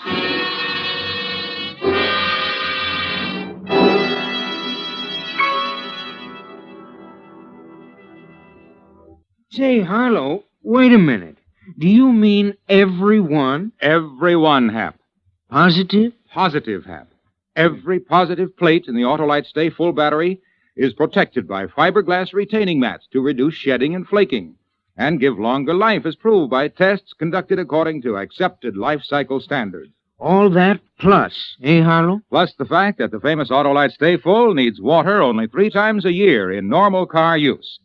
Say, Harlow, wait a minute. Do you mean everyone? Everyone, Hap. Positive? Positive, Hap. Every positive plate in the Autolite Stay Full battery is protected by fiberglass retaining mats to reduce shedding and flaking and give longer life as proved by tests conducted according to accepted life cycle standards. All that plus, eh, Harlow? Plus the fact that the famous Autolite Stay Full needs water only 3 times a year in normal car use.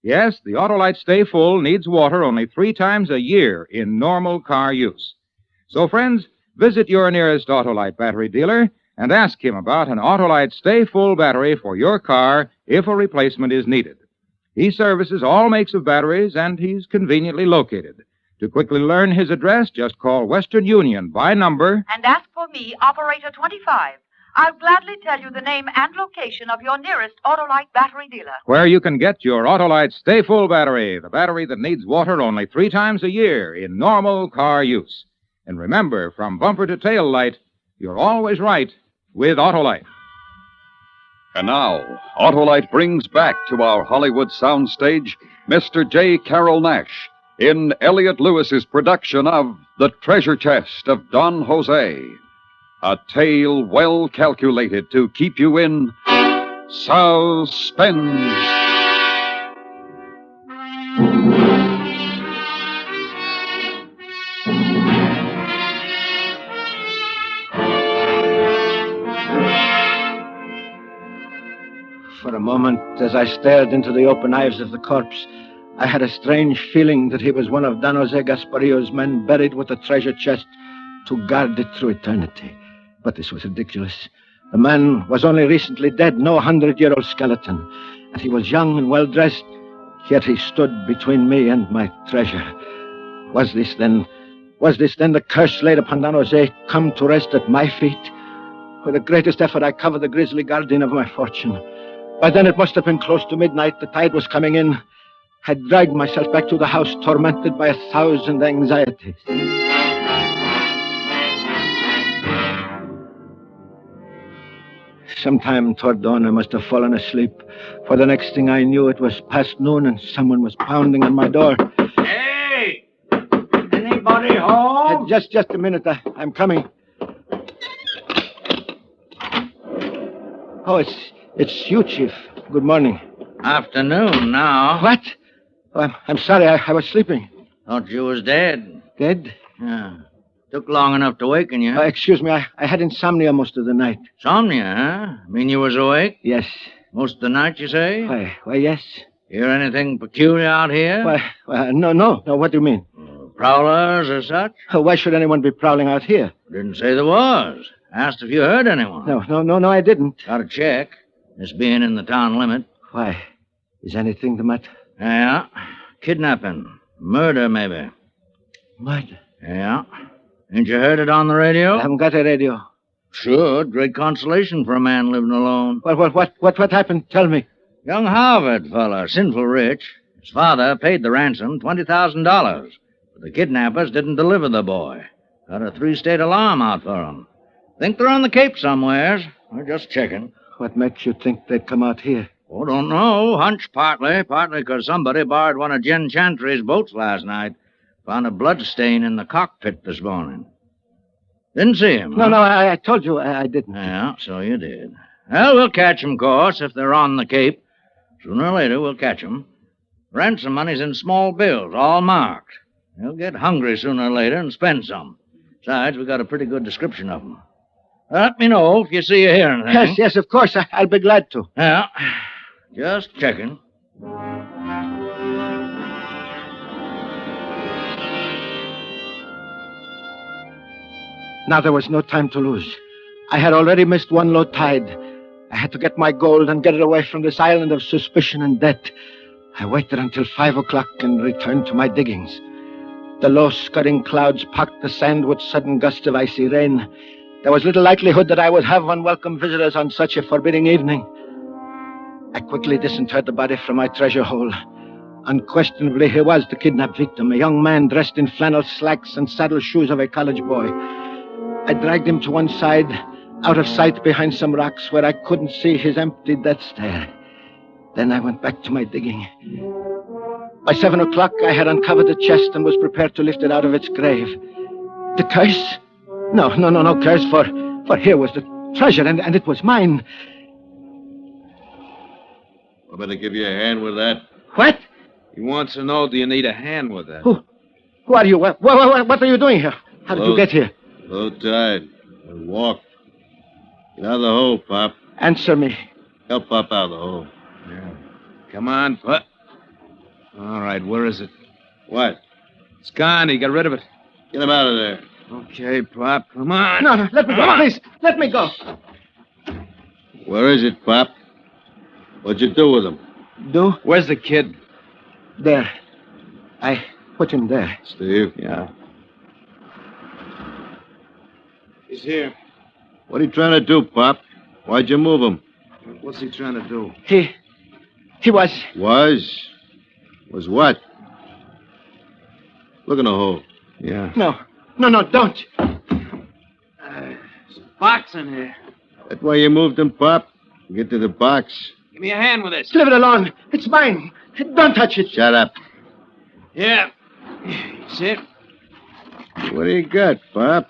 Yes, the Autolite Stay Full needs water only 3 times a year in normal car use. So, friends, visit your nearest Autolite battery dealer and ask him about an Autolite Stay Full battery for your car if a replacement is needed. He services all makes of batteries, and he's conveniently located. To quickly learn his address, just call Western Union by number and ask for me, Operator 25. I'll gladly tell you the name and location of your nearest Autolite battery dealer. where you can get your Autolite Stay Full battery, the battery that needs water only 3 times a year in normal car use. And remember, from bumper to tail light, you're always right with Autolite. And now, Autolite brings back to our Hollywood soundstage Mr. J. Carroll Nash in Elliott Lewis's production of The Treasure Chest of Don Jose. A tale well calculated to keep you in suspense. For a moment, as I stared into the open eyes of the corpse, I had a strange feeling that he was one of Don Jose Gasparillo's men buried with a treasure chest to guard it through eternity. But this was ridiculous. The man was only recently dead, no 100-year-old skeleton. And he was young and well-dressed, yet he stood between me and my treasure. Was this then the curse laid upon Don Jose, come to rest at my feet? With the greatest effort, I covered the grisly guardian of my fortune. By then, it must have been close to midnight. The tide was coming in. I dragged myself back to the house, tormented by 1,000 anxieties. Sometime toward dawn, I must have fallen asleep, for the next thing I knew, it was past noon and someone was pounding on my door. Hey! Anybody home? Just a minute. I'm coming. Oh, it's you, Chief. Good morning. Afternoon now. What? Oh, I'm sorry. I was sleeping. Thought you was dead. Dead? Yeah. Took long enough to waken you. Excuse me. I had insomnia most of the night. Insomnia, huh? Mean you was awake? Yes. Most of the night, you say? Why, yes. Hear anything peculiar out here? No. What do you mean? Prowlers or such? Why should anyone be prowling out here? Didn't say there was. Asked if you heard anyone. No, I didn't. Got to check. This being in the town limit. Why? Is anything the matter? Yeah. Kidnapping. Murder, maybe. Murder? Yeah. Ain't you heard it on the radio? I haven't got a radio. Should. Great consolation for a man living alone. What happened? Tell me. Young Harvard fella, sinful rich. His father paid the ransom, $20,000. But the kidnappers didn't deliver the boy. Got a 3-state alarm out for him. Think they're on the Cape somewheres. We're just checking. What makes you think they'd come out here? Oh, don't know. Hunch partly because somebody borrowed one of Jen Chantry's boats last night. Found a blood stain in the cockpit this morning. Didn't see him. No, I told you I didn't. Yeah, so you did. Well, we'll catch 'em, of course, if they're on the Cape. Sooner or later, we'll catch 'em. Ransom money's in small bills, all marked. They'll get hungry sooner or later and spend some. Besides, we got a pretty good description of 'em. Let me know if you see or hear anything. Yes, of course. I'll be glad to. Yeah, just checking. Now there was no time to lose. I had already missed one low tide. I had to get my gold and get it away from this island of suspicion and debt. I waited until 5 o'clock and returned to my diggings. The low, scudding clouds packed the sand with sudden gusts of icy rain. There was little likelihood that I would have unwelcome visitors on such a forbidding evening. I quickly disinterred the body from my treasure hole. Unquestionably, he was the kidnapped victim, a young man dressed in flannel slacks and saddle shoes of a college boy. I dragged him to one side, out of sight behind some rocks where I couldn't see his empty death stare. Then I went back to my digging. By 7 o'clock, I had uncovered the chest and was prepared to lift it out of its grave. The curse? No curse, for here was the treasure, and it was mine. I better give you a hand with that. What? He wants to know, do you need a hand with that? Who are you? What are you doing here? How did you get here? Low tide. I walked. Get out of the hole, Pop. Answer me. Help Pop out of the hole. Yeah. Come on, Pop. All right, where is it? What? It's gone. He got rid of it. Get him out of there. Okay, Pop. Come on. No, let me go, please. Let me go. Where is it, Pop? What'd you do with him? Do? Where's the kid? There. I put him there. Steve? Yeah. He's here. What are you trying to do, Pop? Why'd you move him? What's he trying to do? He was... Was? Was what? Look in the hole. Yeah. No, don't. There's a box in here. That's why you moved him, Pop? Get to the box. Give me a hand with this. Leave it alone. It's mine. Don't touch it. Shut up. Yeah. See it? What do you got, Pop?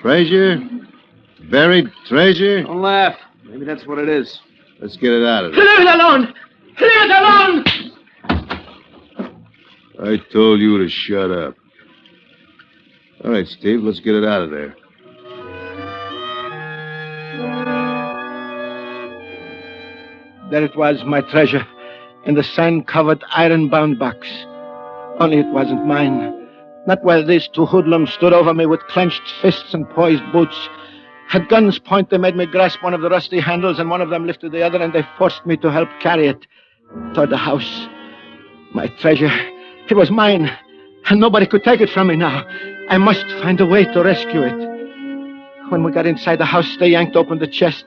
Treasure? Buried treasure? Don't laugh. Maybe that's what it is. Let's get it out of there. Leave it alone! Leave it alone! I told you to shut up. All right, Steve, let's get it out of there. There it was, my treasure, in the sand-covered, iron-bound box. Only it wasn't mine. Not while these two hoodlums stood over me with clenched fists and poised boots. At guns' point, they made me grasp one of the rusty handles, and one of them lifted the other, and they forced me to help carry it toward the house. My treasure, it was mine, and nobody could take it from me now. I must find a way to rescue it. When we got inside the house, they yanked open the chest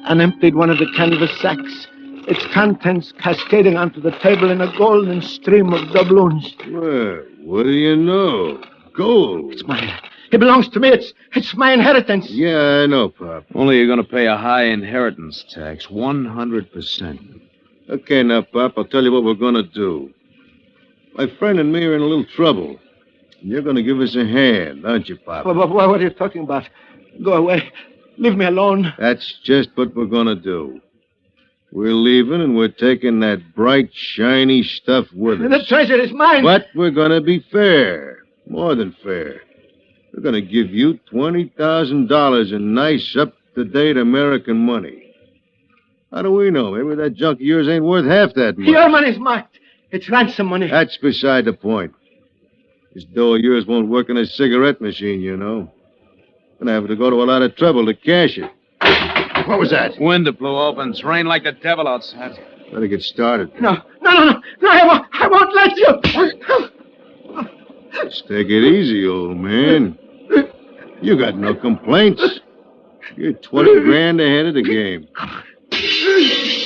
and emptied one of the canvas sacks, its contents cascading onto the table in a golden stream of doubloons. Well, what do you know? Gold. It's mine. It belongs to me. It's my inheritance. Yeah, I know, Pop. Only you're going to pay a high inheritance tax, 100%. Okay, now, Pop, I'll tell you what we're going to do. My friend and me are in a little trouble. You're going to give us a hand, aren't you, Pop? What are you talking about? Go away. Leave me alone. That's just what we're going to do. We're leaving, and we're taking that bright, shiny stuff with us. The treasure is mine. But we're going to be fair. More than fair. We're going to give you $20,000 in nice, up-to-date American money. How do we know? Maybe that junk of yours ain't worth half that much. Your money's marked. It's ransom money. That's beside the point. This dough of yours won't work in a cigarette machine, you know. Gonna have to go to a lot of trouble to cash it. What was that? Window blew open. It's rained like the devil outside. Better get started. No, I won't let you. Let's take it easy, old man. You got no complaints. You're 20 grand ahead of the game.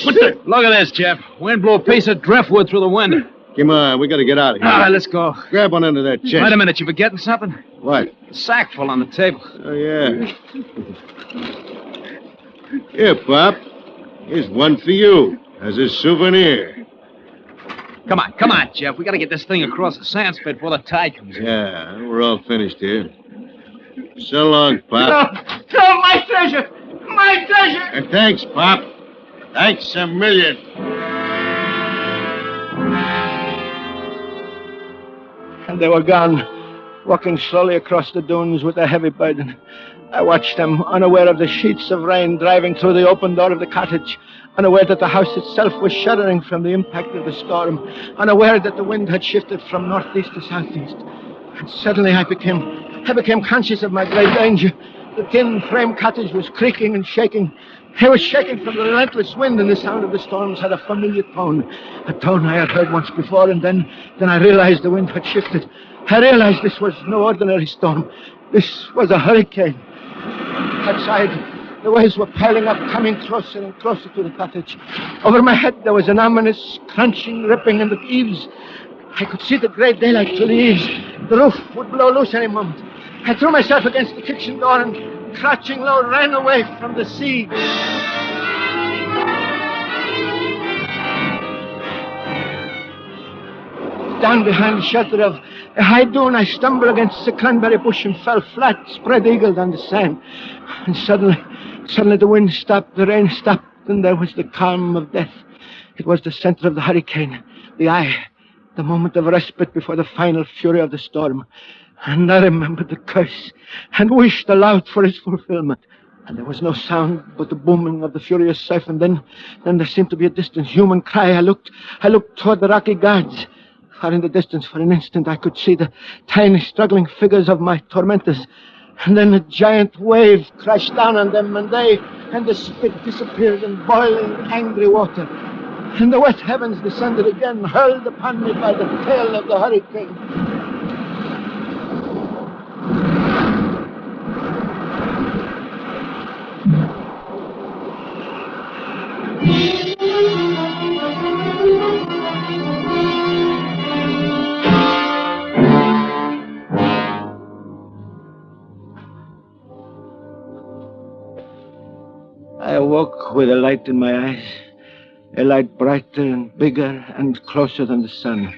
What the? Look at this, Jeff. Wind blew a piece of driftwood through the window. Come on, we gotta get out of here. All right, let's go. Grab one under that chest. Wait a minute, you forgetting something? What? A sack full on the table. Oh, yeah. Here, Pop. Here's one for you as a souvenir. Come on, Jeff. We gotta get this thing across the sand spit before the tide comes in. Yeah, we're all finished here. So long, Pop. No, my treasure! My treasure! And thanks, Pop. Thanks a million. And they were gone, walking slowly across the dunes with a heavy burden. I watched them, unaware of the sheets of rain driving through the open door of the cottage, unaware that the house itself was shuddering from the impact of the storm, unaware that the wind had shifted from northeast to southeast. And suddenly I became conscious of my great danger. The tin frame cottage was creaking and shaking. It was shaking from the relentless wind, and the sound of the storms had a familiar tone, a tone I had heard once before, and then I realized the wind had shifted. I realized this was no ordinary storm. This was a hurricane. Outside, the waves were piling up, coming closer and closer to the cottage. Over my head, there was an ominous crunching, ripping in the eaves. I could see the gray daylight through the eaves. The roof would blow loose any moment. I threw myself against the kitchen door and, crouching low, ran away from the sea. Down behind the shelter of a high dune, I stumbled against a cranberry bush and fell flat, spread-eagled on the sand. And suddenly the wind stopped, the rain stopped, and there was the calm of death. It was the center of the hurricane, the eye, the moment of respite before the final fury of the storm. And I remembered the curse and wished aloud for its fulfillment. And there was no sound but the booming of the furious surf. And then there seemed to be a distant human cry. I looked toward the rocky guards. Far in the distance, for an instant, I could see the tiny, struggling figures of my tormentors. And then a giant wave crashed down on them, and the spit disappeared in boiling, angry water. And the wet heavens descended again, hurled upon me by the tail of the hurricane. I awoke with a light in my eyes, a light brighter and bigger and closer than the sun.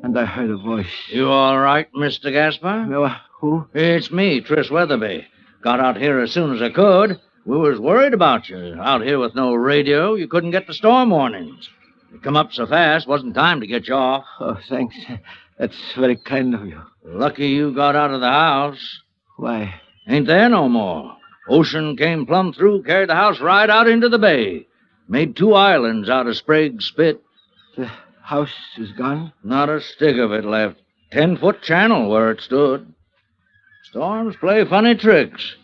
And I heard a voice. You all right, Mr. Gaspar? Who? It's me, Tris Weatherby. Got out here as soon as I could. We was worried about you. Out here with no radio, you couldn't get the storm warnings. You come up so fast, wasn't time to get you off. Oh, thanks. That's very kind of you. Lucky you got out of the house. Why? Ain't there no more. Ocean came plumb through, carried the house right out into the bay. Made 2 islands out of Sprague's Spit. The house is gone? Not a stick of it left. 10-foot channel where it stood. Storms play funny tricks.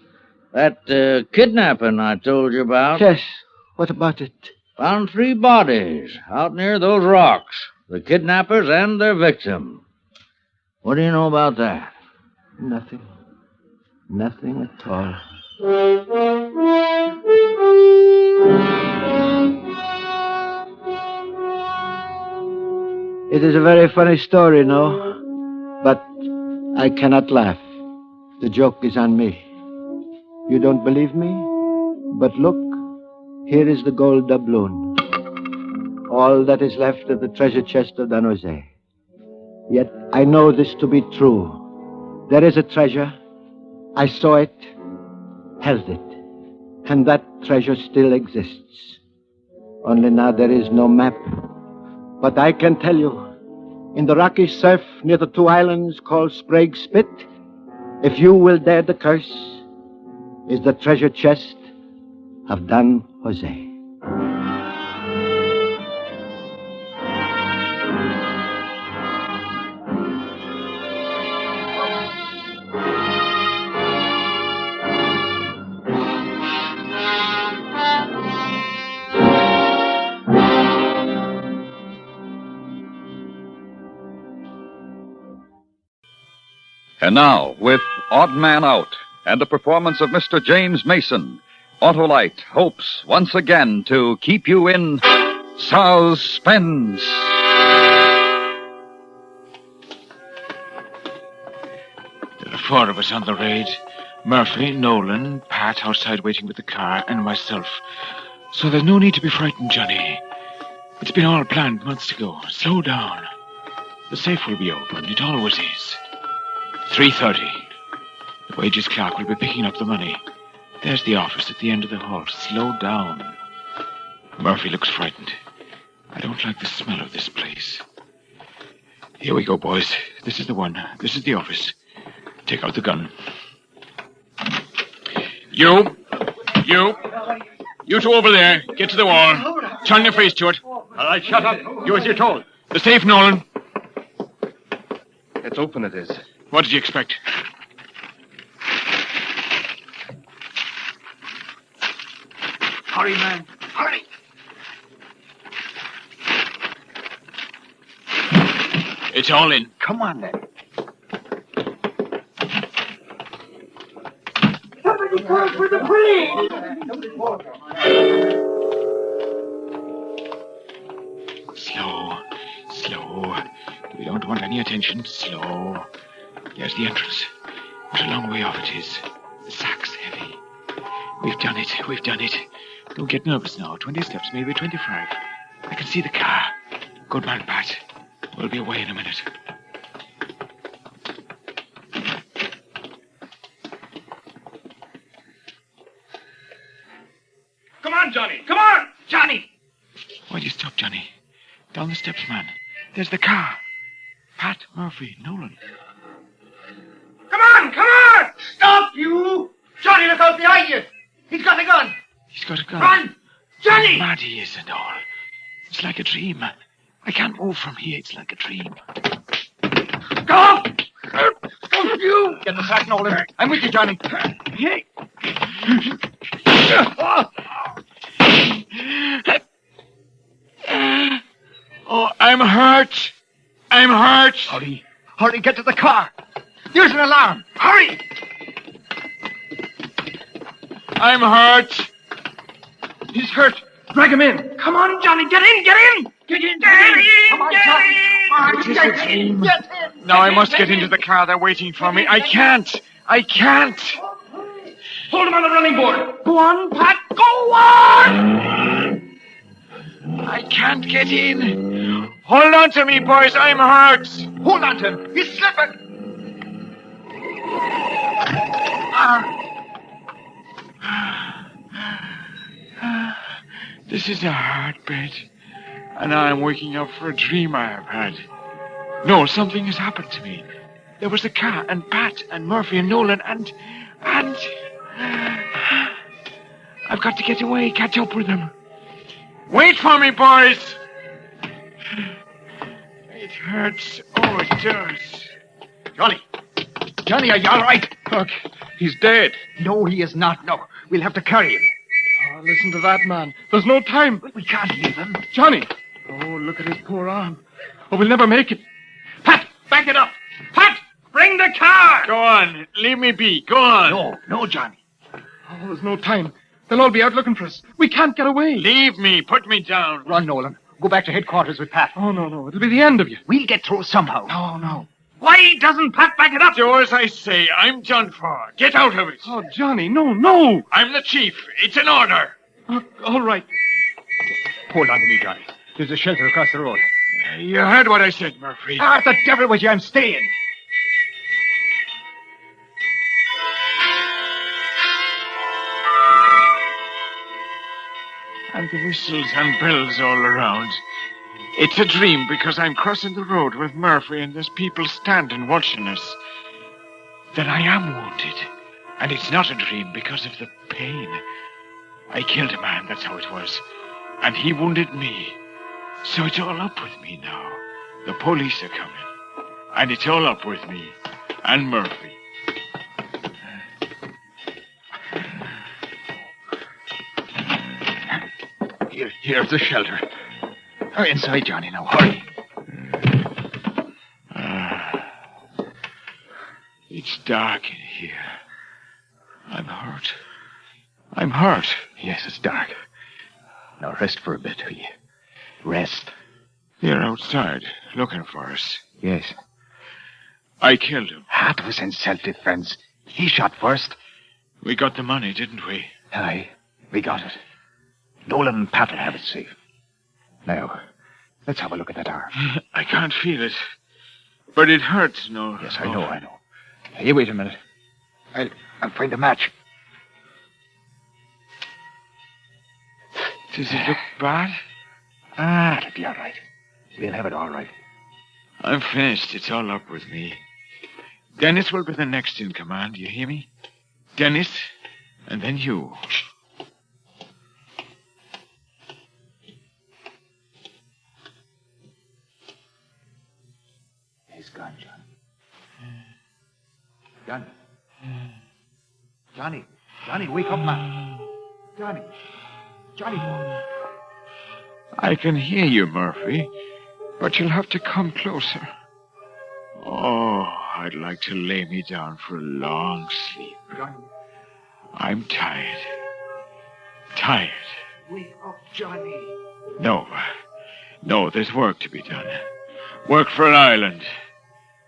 That kidnapping I told you about. Yes. What about it? Found 3 bodies out near those rocks. The kidnappers and their victim. What do you know about that? Nothing. Nothing at all. It is a very funny story, no? But I cannot laugh. The joke is on me. You don't believe me? But look, here is the gold doubloon. All that is left of the treasure chest of Don Jose. Yet I know this to be true. There is a treasure. I saw it, held it, and that treasure still exists. Only now there is no map. But I can tell you, in the rocky surf near the 2 islands called Sprague's Spit, if you will dare the curse, is the treasure chest of Don Jose. And now, with Odd Man Out and the performance of Mr. James Mason, Autolite hopes once again to keep you in suspense. There are 4 of us on the raid. Murphy, Nolan, Pat outside waiting with the car, and myself. So there's no need to be frightened, Johnny. It's been all planned months ago. Slow down. The safe will be open. It always is. 3:30. The wages clerk will be picking up the money. There's the office at the end of the hall. Slow down. Murphy looks frightened. I don't like the smell of this place. Here we go, boys. This is the one. This is the office. Take out the gun. You 2 over there. Get to the wall. Turn your face to it. All right, shut up. Do as you're told. The safe, Nolan. It's open, it is. What did you expect? Hurry, man. Hurry. It's all in. Come on, then. Somebody call for the police! Slow. We don't want any attention. Slow. There's the entrance. What a long way off it is. The sack's heavy. We've done it. Don't get nervous now. 20 steps, maybe 25. I can see the car. Good man, Pat. We'll be away in a minute. Come on, Johnny. Come on, Johnny. Why'd you stop, Johnny? Down the steps, man. There's the car. Pat, Murphy, Nolan. Come on. Stop, you. Johnny, look out behind you. He's got a gun. He's got a gun. Run, Johnny. How mad he is and all. It's like a dream. I can't move from here. It's like a dream. Go. Don't you. Get the sack, Nolan. I'm with you, Johnny. Hey. Oh, I'm hurt. Hurry, get to the car. There's an alarm. Hurry. I'm hurt. He's hurt. Drag him in. Come on, Johnny. Get in. Come on, Johnny. Get in. Now I must get into the car. They're waiting for me. I can't. Hold him on the running board. Go on, Pat. Go on. I can't get in. Hold on to me, boys. I'm hurt. Hold on to him. He's slipping. This is a hard bed, and I'm waking up for a dream I have had. No, something has happened to me. There was the car, and Pat, and Murphy, and Nolan, and... I've got to get away, catch up with them. Wait for me, boys! It hurts. Oh, it does. Johnny! Johnny, are you all right? Look, he's dead. No, he is not. No, we'll have to carry him. Oh, listen to that, man. There's no time. We can't leave him. Johnny! Oh, look at his poor arm. Oh, we'll never make it. Pat, back it up! Pat, bring the car! Go on. Leave me be. Go on. No, Johnny. Oh, there's no time. They'll all be out looking for us. We can't get away. Leave me. Put me down. Run, Nolan. Go back to headquarters with Pat. Oh, no. It'll be the end of you. We'll get through somehow. No. Why doesn't Pat back it up? Do as I say. I'm done for. Get out of it. Oh, Johnny, no. I'm the chief. It's an order. All right. Hold on to me, Johnny. There's a shelter across the road. You heard what I said, Murphy. The devil with you. I'm staying. And the whistles and bells all around. It's a dream because I'm crossing the road with Murphy and there's people standing watching us. Then I am wounded. And it's not a dream because of the pain. I killed a man, that's how it was. And he wounded me. So it's all up with me now. The police are coming. And it's all up with me. And Murphy. Here's the shelter. Hurry inside, Johnny, now. Hurry. It's dark in here. I'm hurt. Yes, it's dark. Now rest for a bit, will you? Rest. They're outside, looking for us. Yes. I killed him. That was in self-defense. He shot first. We got the money, didn't we? Aye, we got it. Nolan and Pat will have it safe. Now, let's have a look at that arm. I can't feel it. But it hurts, no. Yes, I know. Hey, wait a minute. I'll find a match. Does it look bad? It'll be all right. We'll have it all right. I'm finished. It's all up with me. Dennis will be the next in command, you hear me? Dennis, and then you. He's gone, Johnny. Johnny, wake up, man. Johnny, boy. I can hear you, Murphy, but you'll have to come closer. Oh, I'd like to lay me down for a long sleep. Johnny. I'm tired. Wake up, Johnny. No, there's work to be done. Work for an island.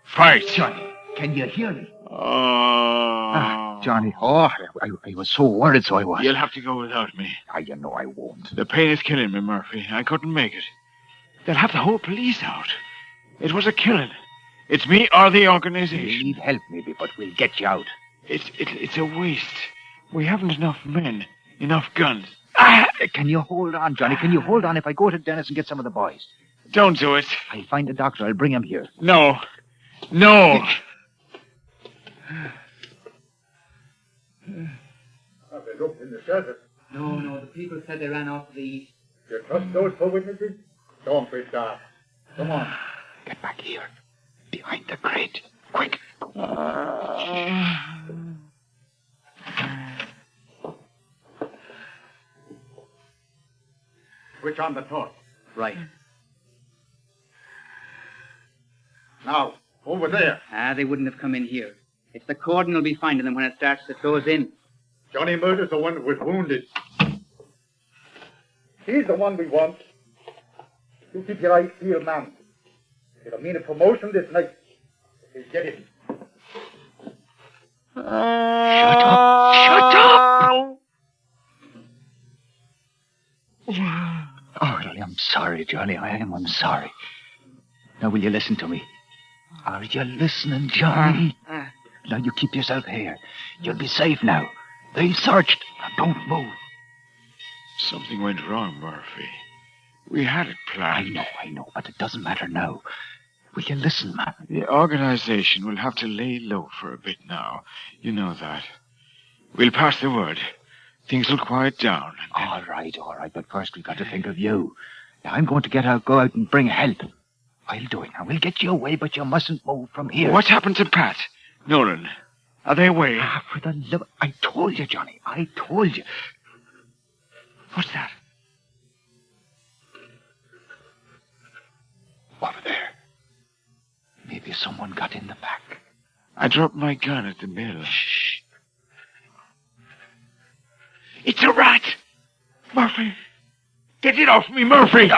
Fight. Johnny, can you hear me? Oh. Johnny, I was so worried, so I was. You'll have to go without me. You know I won't. The pain is killing me, Murphy. I couldn't make it. They'll have the whole police out. It was a killing. It's me or the organization. You need help, maybe, but we'll get you out. It's a waste. We haven't enough men, enough guns. Can you hold on, Johnny? Can you hold on if I go to Dennis and get some of the boys? Don't do it. I'll find a doctor. I'll bring him here. No. Have they looked in the shelter? No, the people said they ran off to the east. You trust those four witnesses? Don't be daft. Come on. Get back here. Behind the crate. Quick. Switch on the torch. Right. Now, over there. They wouldn't have come in here. It's the cordon will be finding them when it starts to close in. Johnny Murder's the one who was wounded. He's the one we want. You keep your eyes peeled, man. It'll mean a promotion this night. We'll get him. Shut up! Oh, I'm sorry, Johnny. I'm sorry. Now, will you listen to me? Are you listening, Johnny? Now, you keep yourself here. You'll be safe now. They've searched. Now, don't move. Something went wrong, Murphy. We had it planned. I know, but it doesn't matter now. Will you listen, man? The organization will have to lay low for a bit now. You know that. We'll pass the word. Things will quiet down. All right. But first we've got to think of you. Now, I'm going to go out and bring help. I'll do it. Now, we'll get you away, but you mustn't move from here. What's happened to Pat? Nolan? Are they away? For the love... I told you, Johnny. I told you. What's that? Over there. Maybe someone got in the back. I dropped my gun at the mill. Shh. It's a rat! Murphy! Get it off me, Murphy!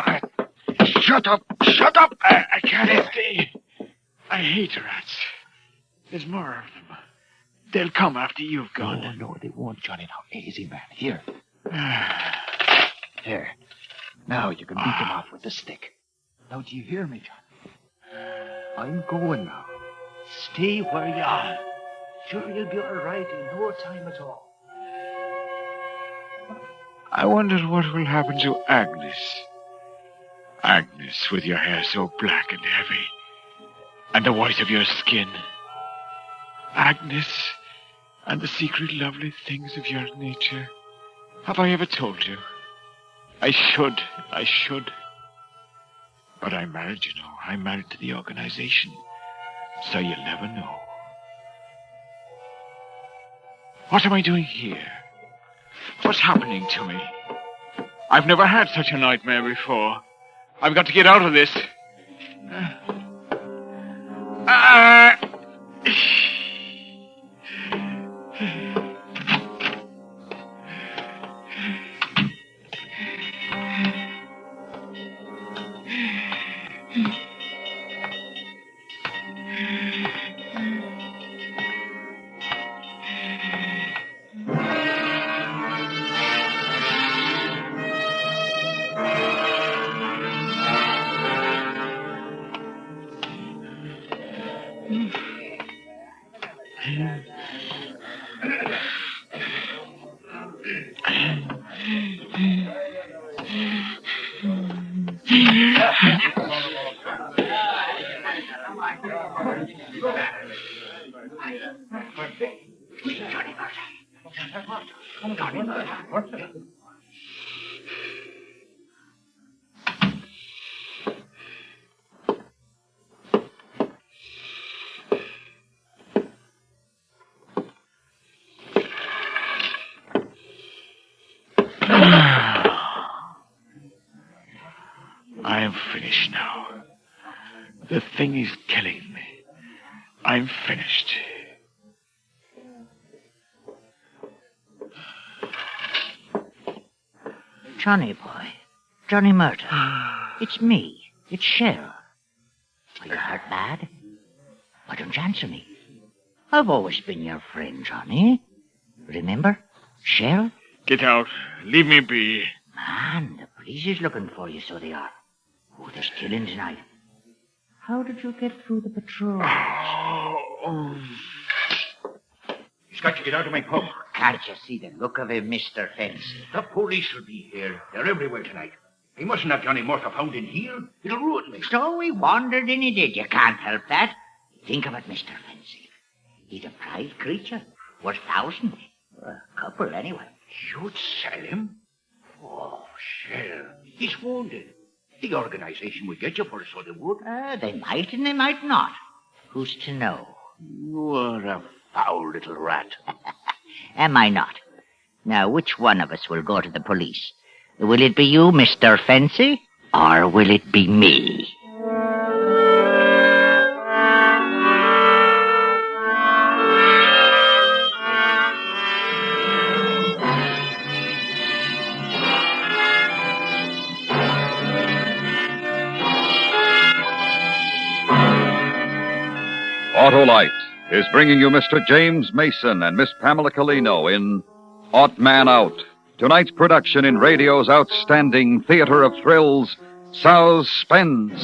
Shut up! Shut up! I can't stay. I hate rats. There's more of them. They'll come after you've gone. No, they won't, Johnny. Now, easy, man. Here. Here. Now you can beat them off with the stick. Now, do you hear me, John? I'm going now. Stay where you are. Sure, you'll be all right in no time at all. I wonder what will happen to Agnes. Agnes, with your hair so black and heavy, and the white of your skin. Agnes, and the secret lovely things of your nature. Have I ever told you? I should. But I'm married, you know. I'm married to the organization. So you'll never know. What am I doing here? What's happening to me? I've never had such a nightmare before. I've got to get out of this. I am finished now. The thing is killing me. I'm finished. Johnny boy. Johnny Murder. It's me. It's Shell. Are you hurt bad? Why don't you answer me? I've always been your friend, Johnny. Remember? Shell? Get out. Leave me be. Man, the police is looking for you, so they are. Oh, there's killing tonight. How did you get through the patrol? He's got to get out of my pub. Can't you see the look of him, Mr. Fence? The police will be here. They're everywhere tonight. He mustn't have Johnny Murphy found in here. It'll ruin me. So he wandered in, he did. You can't help that. Think of it, Mr. Fancy. He's a prize creature. Worth thousands. A couple, anyway. You'd sell him? Oh, Shell. He's wounded. The organization would get you for it, so they would. They might and they might not. Who's to know? You are a foul little rat. Am I not? Now, which one of us will go to the police? Will it be you, Mr. Fancy, or will it be me? Autolite is bringing you Mr. James Mason and Miss Pamela Colino in Odd Man Out, tonight's production in radio's outstanding theater of thrills, Suspense.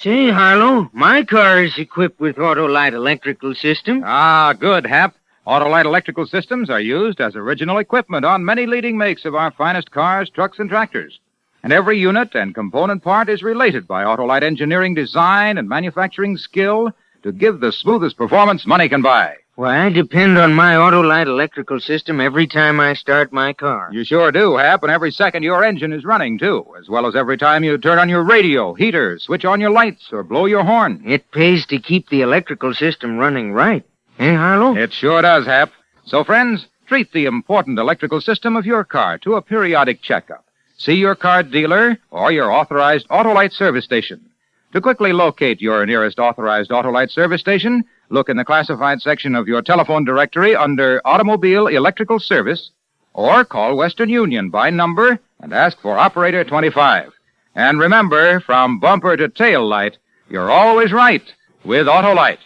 Say, Harlow, my car is equipped with Autolite electrical system. Ah, good, Hap. Autolite electrical systems are used as original equipment on many leading makes of our finest cars, trucks, and tractors. And every unit and component part is related by Autolite engineering design and manufacturing skill to give the smoothest performance money can buy. Why, I depend on my Autolite electrical system every time I start my car. You sure do, Hap, and every second your engine is running, too, as well as every time you turn on your radio, heater, switch on your lights, or blow your horn. It pays to keep the electrical system running right. Eh, Harlow? It sure does, Hap. So, friends, treat the important electrical system of your car to a periodic checkup. See your car dealer or your authorized Autolite service station. To quickly locate your nearest authorized Autolite service station, look in the classified section of your telephone directory under Automobile Electrical Service, or call Western Union by number and ask for Operator 25. And remember, from bumper to tail light, you're always right with Autolite.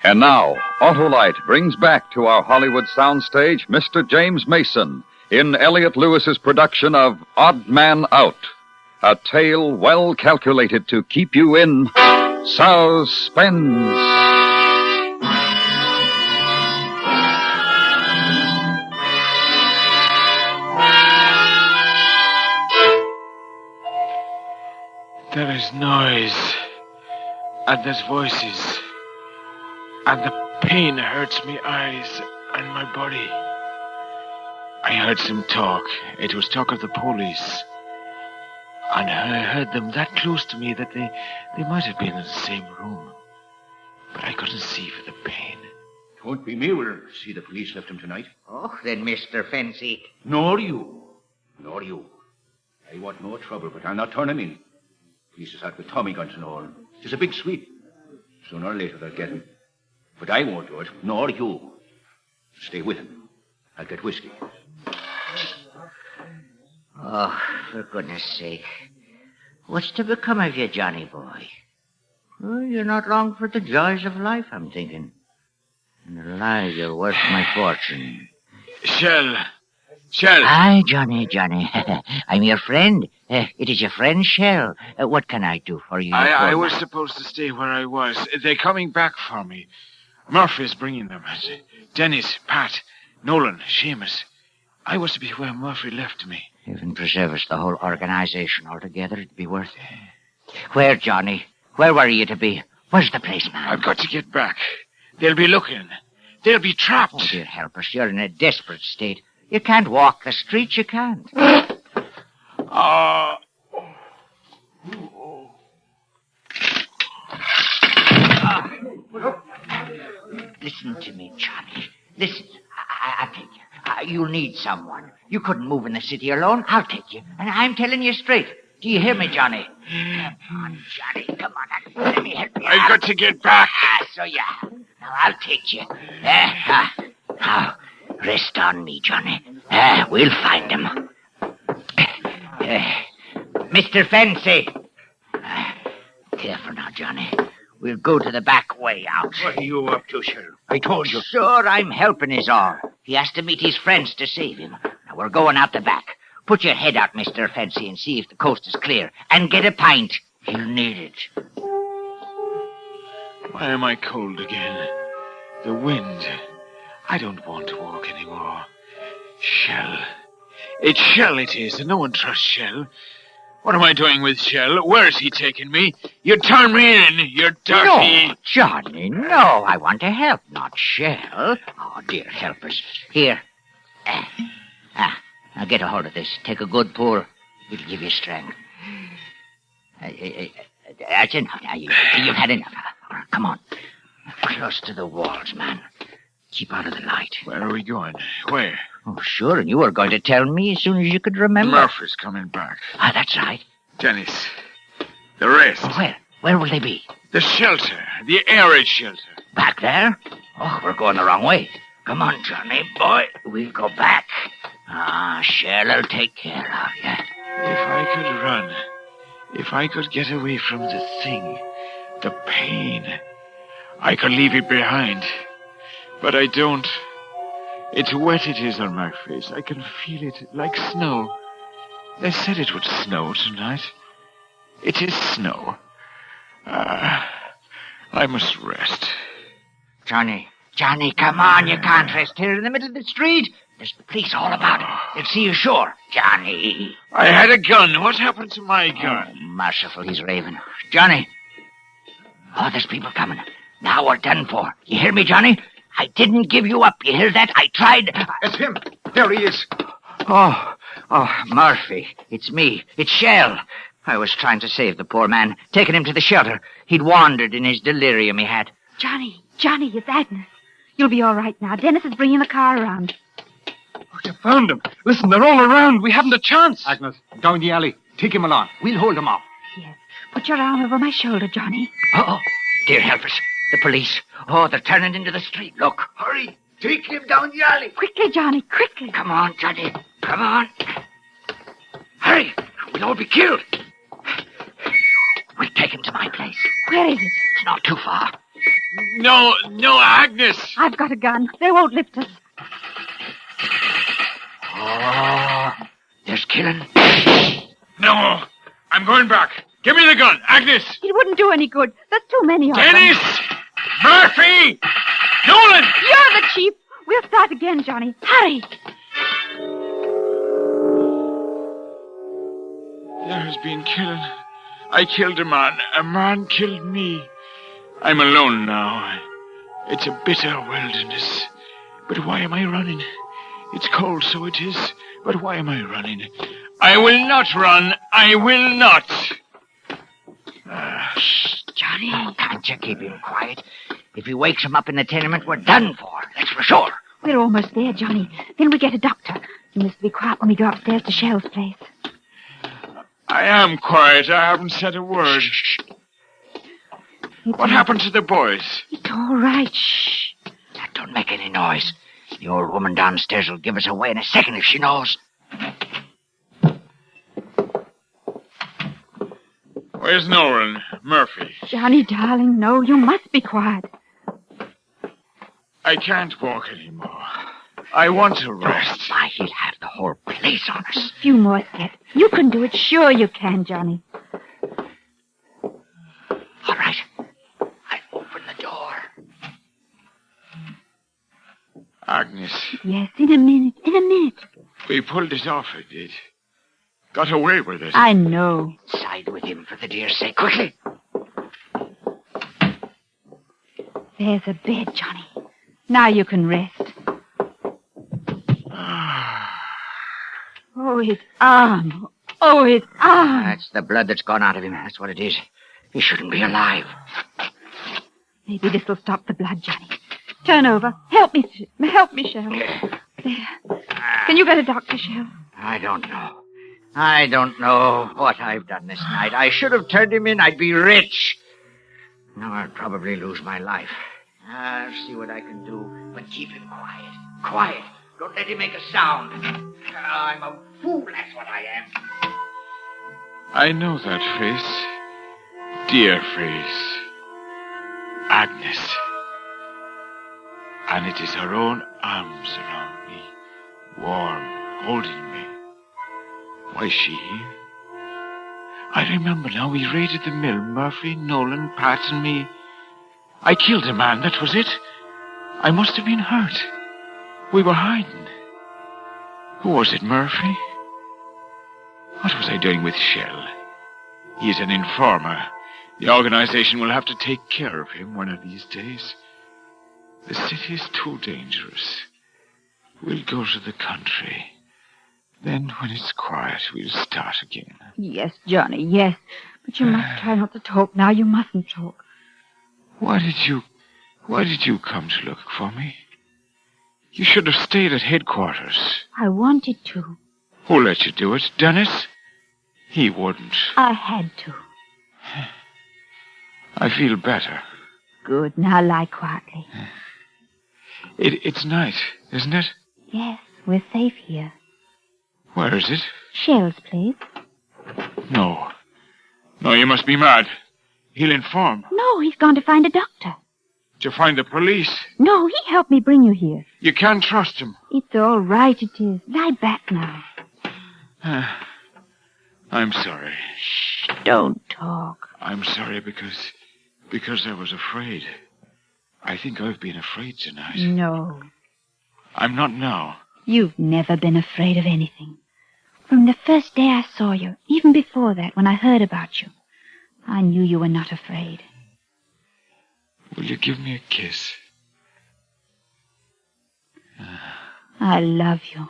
And now, Autolite brings back to our Hollywood soundstage Mr. James Mason in Elliot Lewis's production of Odd Man Out, a tale well calculated to keep you in suspense. There is noise, and there's voices, and the pain hurts me eyes and my body. I heard some talk. It was talk of the police. And I heard them that close to me that they might have been in the same room. But I couldn't see for the pain. It won't be me will see the police left him tonight. Oh, then, Mr. Fancy. Nor you. Nor you. I want no trouble, but I'll not turn him in. Police is out with Tommy guns and all. It's a big sweep. Sooner or later they'll get him. But I won't do it, nor you. Stay with him. I'll get whiskey. Oh, for goodness sake. What's to become of you, Johnny boy? Oh, you're not long for the joys of life, I'm thinking. And the lies are worth my fortune. Shell. Aye, Johnny. I'm your friend. It is your friend, Shell. What can I do for you? I was supposed to stay where I was. They're coming back for me. Murphy's bringing them. Dennis, Pat, Nolan, Seamus. I was to be where Murphy left me. Heaven preserve us, the whole organization altogether. It'd be worth it. Where, Johnny? Where were you to be? Where's the place, man? I've got to get back. They'll be looking. They'll be trapped. Oh, dear help us. You're in a desperate state. You can't walk the streets. You can't. Listen to me, Johnny. Listen. I'll take you. You'll need someone. You couldn't move in the city alone. I'll take you. And I'm telling you straight. Do you hear me, Johnny? Come on, Johnny. Come on. Let me help you. I've got to get back. So you have. Now, I'll take you. Now, rest on me, Johnny. We'll find him. Mr. Fancy. Careful now, Johnny. We'll go to the back way out. What are you up to, Sheriff? I told you. Sure, I'm helping is all. He has to meet his friends to save him. Now, we're going out the back. Put your head out, Mr. Fancy, and see if the coast is clear. And get a pint. You'll need it. Why am I cold again? The wind. I don't want to walk anymore. Shell. It's Shell it is, and no one trusts Shell. What am I doing with Shell? Where is he taking me? You turn me in, you dirty... No, Johnny, no. I want to help, not Shell. Oh, dear, help us. Here. Now get a hold of this. Take a good pull. It'll give you strength. That's enough. Now, you've had enough. Come on. Close to the walls, man. Keep out of the light. Where are we going? Where? Oh, sure, and you were going to tell me as soon as you could remember. Murphy's coming back. That's right. Dennis. The rest. Where will they be? The shelter. The air raid shelter. Back there? Oh, we're going the wrong way. Come on, Johnny, boy. We'll go back. Shell'll take care of you. If I could run. If I could get away from the thing. The pain. I could leave it behind. But I don't. It's wet it is on my face. I can feel it like snow. They said it would snow tonight. It is snow. I must rest. Johnny, come on. You can't rest here in the middle of the street. There's the police all about it. They'll see you sure. Johnny. I had a gun. What happened to my gun? Oh, merciful, he's raving. Johnny. Oh, there's people coming. Now we're done for. You hear me, Johnny? I didn't give you up. You hear that? I tried. It's him. There he is. Oh, Murphy. It's me. It's Shell. I was trying to save the poor man, taking him to the shelter. He'd wandered in his delirium, he had. Johnny, it's Agnes. You'll be all right now. Dennis is bringing the car around. Oh, you found him. Listen, they're all around. We haven't a chance. Agnes, down the alley. Take him along. We'll hold him off. Yes. Put your arm over my shoulder, Johnny. Oh, dear help us. The police. Oh, they're turning into the street. Look. Hurry. Take him down the alley. Quickly, Johnny, quickly. Come on, Johnny. Come on. Hurry. We'll all be killed. We'll take him to my place. Where is it? It's not too far. No, Agnes. I've got a gun. They won't lift us. Oh, there's killing. No, I'm going back. Give me the gun, Agnes. It wouldn't do any good. There's too many of them. Dennis! Murphy! Nolan! You're the chief. We'll start again, Johnny. Hurry. There has been killing. I killed a man. A man killed me. I'm alone now. It's a bitter wilderness. But why am I running? It's cold, so it is. But why am I running? I will not run. I will not. Shh, Johnny. Can't you keep him quiet? If he wakes him up in the tenement, we're done for. That's for sure. We're almost there, Johnny. Then we get a doctor. You must be quiet when we go upstairs to Shell's place. I am quiet. I haven't said a word. Shh. What happened to the boys? It's all right. Shh. Don't make any noise. The old woman downstairs will give us away in a second if she knows. Where's Nolan? Murphy? Johnny, darling, no, you must be quiet. I can't walk anymore. I want to rest. Why, he'll have the whole place on us. A few more steps. You can do it. Sure you can, Johnny. All right. I'll open the door. Agnes. Yes, in a minute. We pulled it off, I did. Got away with it. I know. Side with him, for the dear sake. Quickly. There's a bed, Johnny. Now you can rest. Oh, his arm. Oh, his arm. That's the blood that's gone out of him. That's what it is. He shouldn't be alive. Maybe this will stop the blood, Johnny. Turn over. Help me, Shell. There. Can you get a doctor, Shell? I don't know what I've done this night. I should have turned him in. I'd be rich. Now I'll probably lose my life. I'll see what I can do, but keep him quiet. Quiet. Don't let him make a sound. I'm a fool, that's what I am. I know that face. Dear face. Agnes. And it is her own arms around me, warm, holding me. Why, she here? I remember now we raided the mill, Murphy, Nolan, Pat, and me. I killed a man, that was it. I must have been hurt. We were hiding. Who was it, Murphy? What was I doing with Shell? He is an informer. The organization will have to take care of him one of these days. The city is too dangerous. We'll go to the country. Then, when it's quiet, we'll start again. Yes, Johnny, yes. But you must try not to talk now. You mustn't talk. Why did you come to look for me? You should have stayed at headquarters. I wanted to. Who let you do it? Dennis? He wouldn't. I had to. I feel better. Good. Now lie quietly. It's night, isn't it? Yes, we're safe here. Where is it? Shell's place. No, you must be mad. He'll inform. No, he's gone to find a doctor. To find the police. No, he helped me bring you here. You can't trust him. It's all right, it is. Lie back now. I'm sorry. Shh, don't talk. I'm sorry because I was afraid. I think I've been afraid tonight. No. I'm not now. You've never been afraid of anything. From the first day I saw you, even before that, when I heard about you, I knew you were not afraid. Will you give me a kiss? I love you.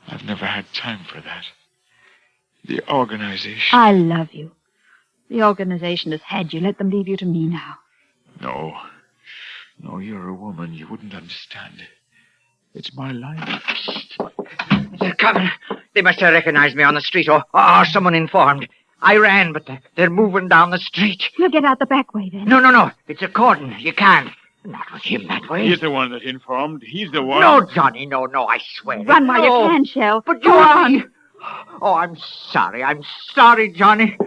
I've never had time for that. The organization. I love you. The organization has had you. Let them leave you to me now. No. No, you're a woman. You wouldn't understand. It's my life. They're coming. They must have recognized me on the street, or someone informed. I ran, but they're moving down the street. We'll get out the back way, then. No. It's a cordon. You can't. Not with him that way. He's the one that informed. He's the one. No, Johnny, no, I swear. Run while you can, Shell. But go on. Oh, I'm sorry, Johnny.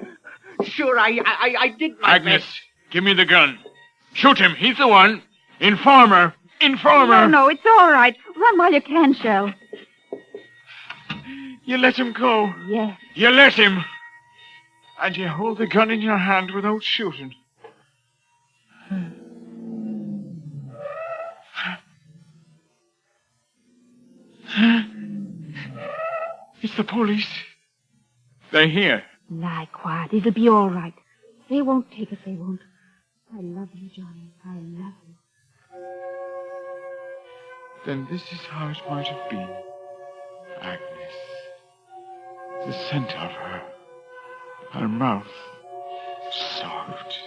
Sure, I did my Agnes, best. give me the gun. Shoot him. He's the one. Informer. No, it's all right. Run while you can, Shell. You let him go. Yes. You let him. And you hold the gun in your hand without shooting. It's the police. They're here. Lie quiet. It'll be all right. They won't take it. They won't. I love you, Johnny. I love you. Then this is how it might have been. Agnes. The scent of her. Her mouth. Soft.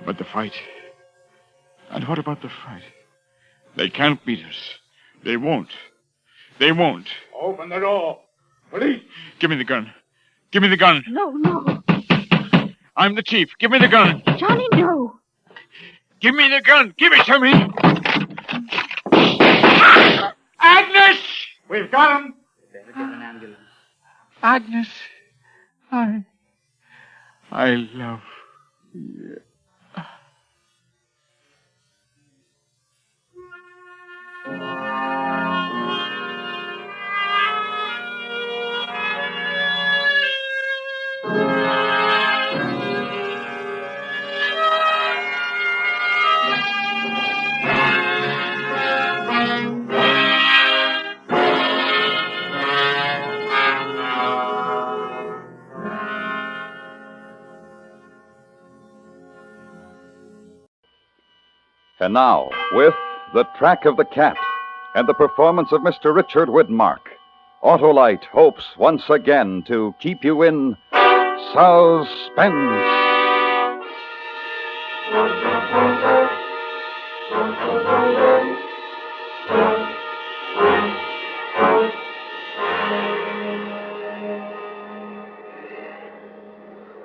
But the fight. And what about the fight? They can't beat us. They won't. They won't. Open the door. Police! Give me the gun. Give me the gun. No. I'm the chief. Give me the gun. Johnny, no. Give me the gun. Give it to me. Agnes! We've got him. Better get an ambulance. Agnes. I love you. And now, with The Track of the Cat and the performance of Mr. Richard Widmark, Autolite hopes once again to keep you in suspense.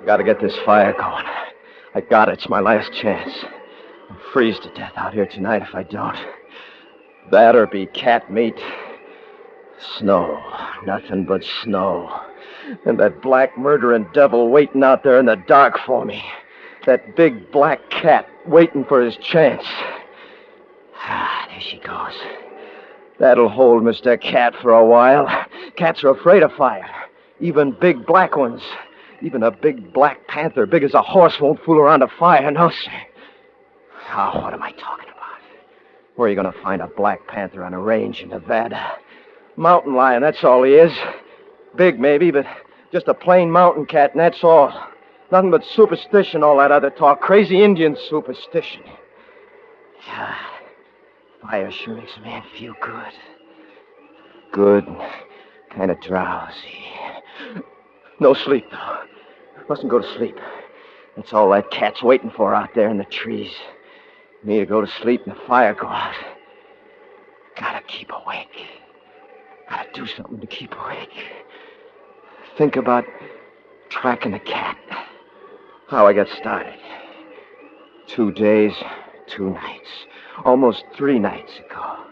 Gotta get this fire going. I got it. It's my last chance. I'll freeze to death out here tonight if I don't. That or be cat meat. Snow. Nothing but snow. And that black murdering devil waiting out there in the dark for me. That big black cat waiting for his chance. There she goes. That'll hold Mr. Cat for a while. Cats are afraid of fire. Even big black ones. Even a big black panther, big as a horse, won't fool around a fire, no, sir. Oh, what am I talking about? Where are you going to find a black panther on a range in Nevada? Mountain lion, that's all he is. Big, maybe, but just a plain mountain cat, and that's all. Nothing but superstition, all that other talk. Crazy Indian superstition. God, fire sure makes a man feel good. Good, kind of drowsy. No sleep, though. Mustn't go to sleep. That's all that cat's waiting for out there in the trees. Me to go to sleep and the fire go out. Gotta keep awake. Gotta do something to keep awake. Think about tracking the cat. How I got started. 2 days, 2 nights. Almost 3 nights ago.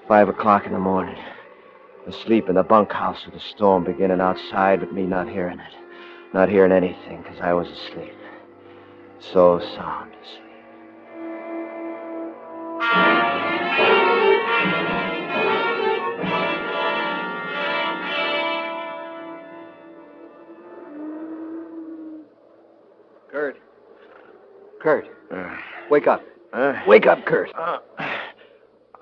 5 o'clock in the morning. Asleep in the bunkhouse with the storm beginning outside, but me not hearing it. Not hearing anything, because I was asleep. So sound asleep. Wake up. Huh? Wake up, Kurt.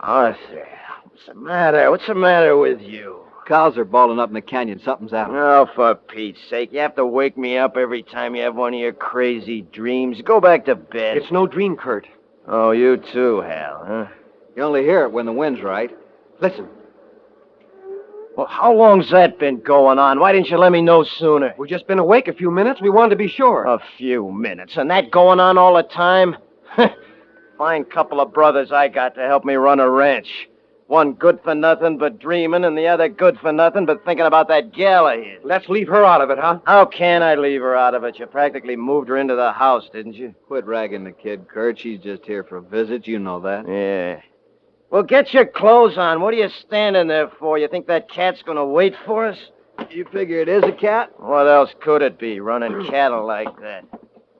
Arthur, what's the matter? What's the matter with you? Cows are balling up in the canyon. Something's out. Oh, for Pete's sake. You have to wake me up every time you have one of your crazy dreams. Go back to bed. It's no dream, Kurt. Oh, you too, Hal, huh? You only hear it when the wind's right. Listen. Well, how long's that been going on? Why didn't you let me know sooner? We've just been awake a few minutes. We wanted to be sure. A few minutes. And that going on all the time? Fine couple of brothers I got to help me run a ranch. One good for nothing but dreaming, and the other good for nothing but thinking about that gal of his. Let's leave her out of it, huh? How can I leave her out of it? You practically moved her into the house, didn't you? Quit ragging the kid, Kurt. She's just here for a visit. You know that. Yeah. Well, get your clothes on. What are you standing there for? You think that cat's going to wait for us? You figure it is a cat? What else could it be, running cattle like that?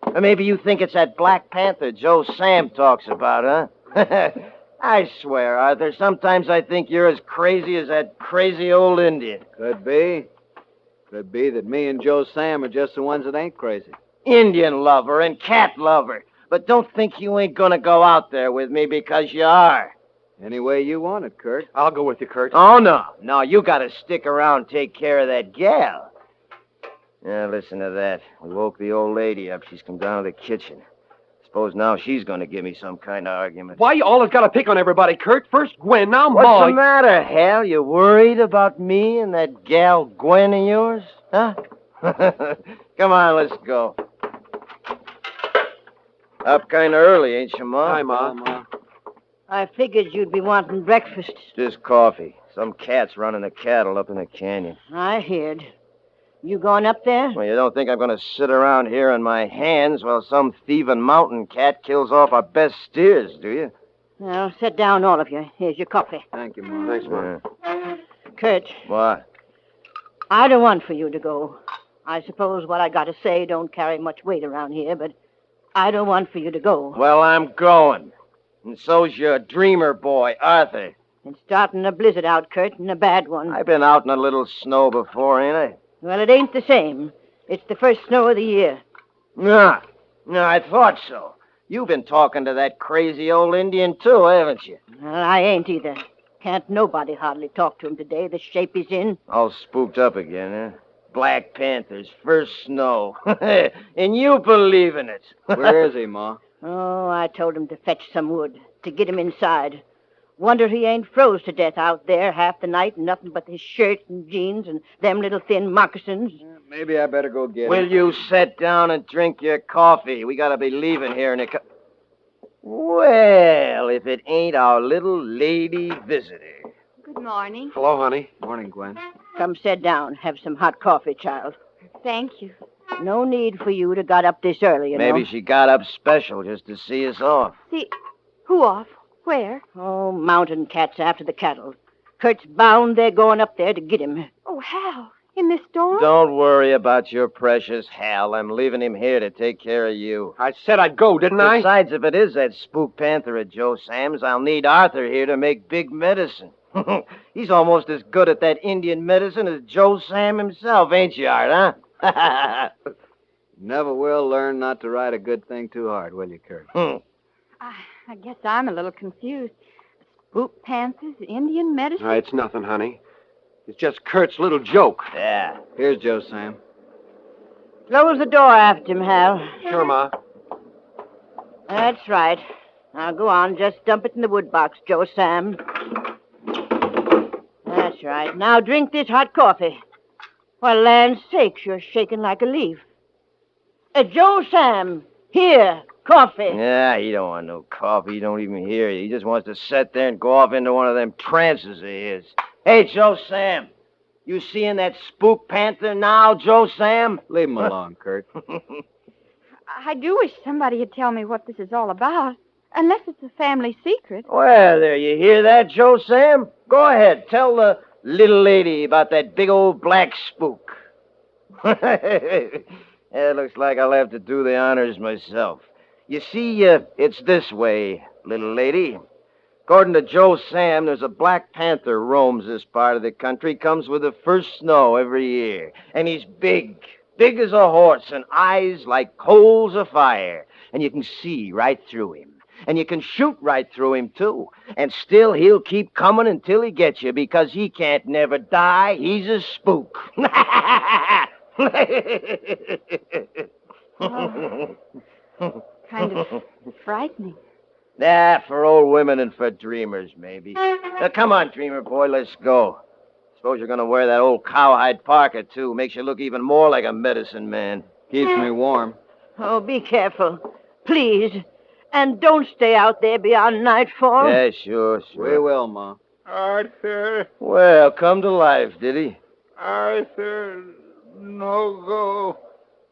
Or maybe you think it's that Black Panther Joe Sam talks about, huh? I swear, Arthur, sometimes I think you're as crazy as that crazy old Indian. Could be. Could be that me and Joe Sam are just the ones that ain't crazy. Indian lover and cat lover. But don't think you ain't gonna go out there with me because you are. Any way you want it, Kurt. I'll go with you, Kurt. Oh, no. No, you gotta stick around and take care of that gal. Yeah, listen to that. We woke the old lady up. She's come down to the kitchen. Suppose now she's going to give me some kind of argument. Why you always got to pick on everybody, Kurt? First Gwen, now What's Ma. the matter, Hal? You worried about me and that gal Gwen of yours? Huh? Come on, let's go. Up kind of early, ain't you, Ma? Hi, Ma. I figured you'd be wanting breakfast. Just coffee. Some cat's running the cattle up in the canyon. I heard. You going up there? Well, you don't think I'm going to sit around here on my hands while some thieving mountain cat kills off our best steers, do you? Well, sit down, all of you. Here's your coffee. Thank you, Ma. Thanks, Ma. Kurt, What? I don't want for you to go. I suppose what I got to say don't carry much weight around here, but I don't want for you to go. Well, I'm going. And so's your dreamer boy, Arthur. It's starting a blizzard out, Kurt, and a bad one. I've been out in a little snow before, ain't I? Well, it ain't the same. It's the first snow of the year. No, I thought so. You've been talking to that crazy old Indian, too, haven't you? Well, I ain't either. Can't nobody hardly talk to him today, the shape he's in. All spooked up again, huh? Black Panther's first snow. And you believe in it. Where is he, Ma? Oh, I told him to fetch some wood, to get him inside. Wonder he ain't froze to death out there half the night and nothing but his shirt and jeans and them little thin moccasins. Maybe I better go get him. Will you sit down and drink your coffee? We gotta be leaving here in a Well, if it ain't our little lady visitor. Good morning. Hello, honey. Morning, Gwen. Come sit down. Have some hot coffee, child. Thank you. No need for you to got up this early, you know. Maybe she got up special just to see us off. See, who off? Where? Oh, mountain cats after the cattle. Kurt's bound they're going up there to get him. Oh, Hal, in this storm? Don't worry about your precious Hal. I'm leaving him here to take care of you. I said I'd go, didn't I? Besides, if it is that spook panther at Joe Sam's, I'll need Arthur here to make big medicine. He's almost as good at that Indian medicine as Joe Sam himself, ain't you, Art, huh? Never will learn not to ride a good thing too hard, will you, Kurt? I guess I'm a little confused. Spook panthers, Indian medicine? It's nothing, honey. It's just Kurt's little joke. Yeah. Here's Joe Sam. Close the door after him, Hal. Sure, Ma. That's right. Now go on, just dump it in the wood box, Joe Sam. That's right. Now drink this hot coffee. Well, land's sakes, you're shaking like a leaf. Joe Sam, here, coffee. Yeah, he don't want no coffee. He don't even hear you. He just wants to sit there and go off into one of them trances of his. Hey, Joe Sam, you seeing that spook panther now, Joe Sam? Leave him alone, Kurt. I do wish somebody would tell me what this is all about. Unless it's a family secret. Well, there, you hear that, Joe Sam? Go ahead, tell the little lady about that big old black spook. It looks like I'll have to do the honors myself. You see, it's this way, little lady. According to Joe Sam, there's a black panther roams this part of the country, comes with the first snow every year. And he's big as a horse, and eyes like coals of fire. And you can see right through him. And you can shoot right through him, too. And still he'll keep coming until he gets you, because he can't never die. He's a spook. Kind of frightening. For old women and for dreamers, maybe. Now, come on, dreamer boy, let's go. Suppose you're going to wear that old cowhide parka, too. Makes you look even more like a medicine man. Keeps me warm. Oh, be careful. Please. And don't stay out there beyond nightfall. Yeah, sure. We will, Ma. Arthur, Well, come to life, did he? Arthur, no go.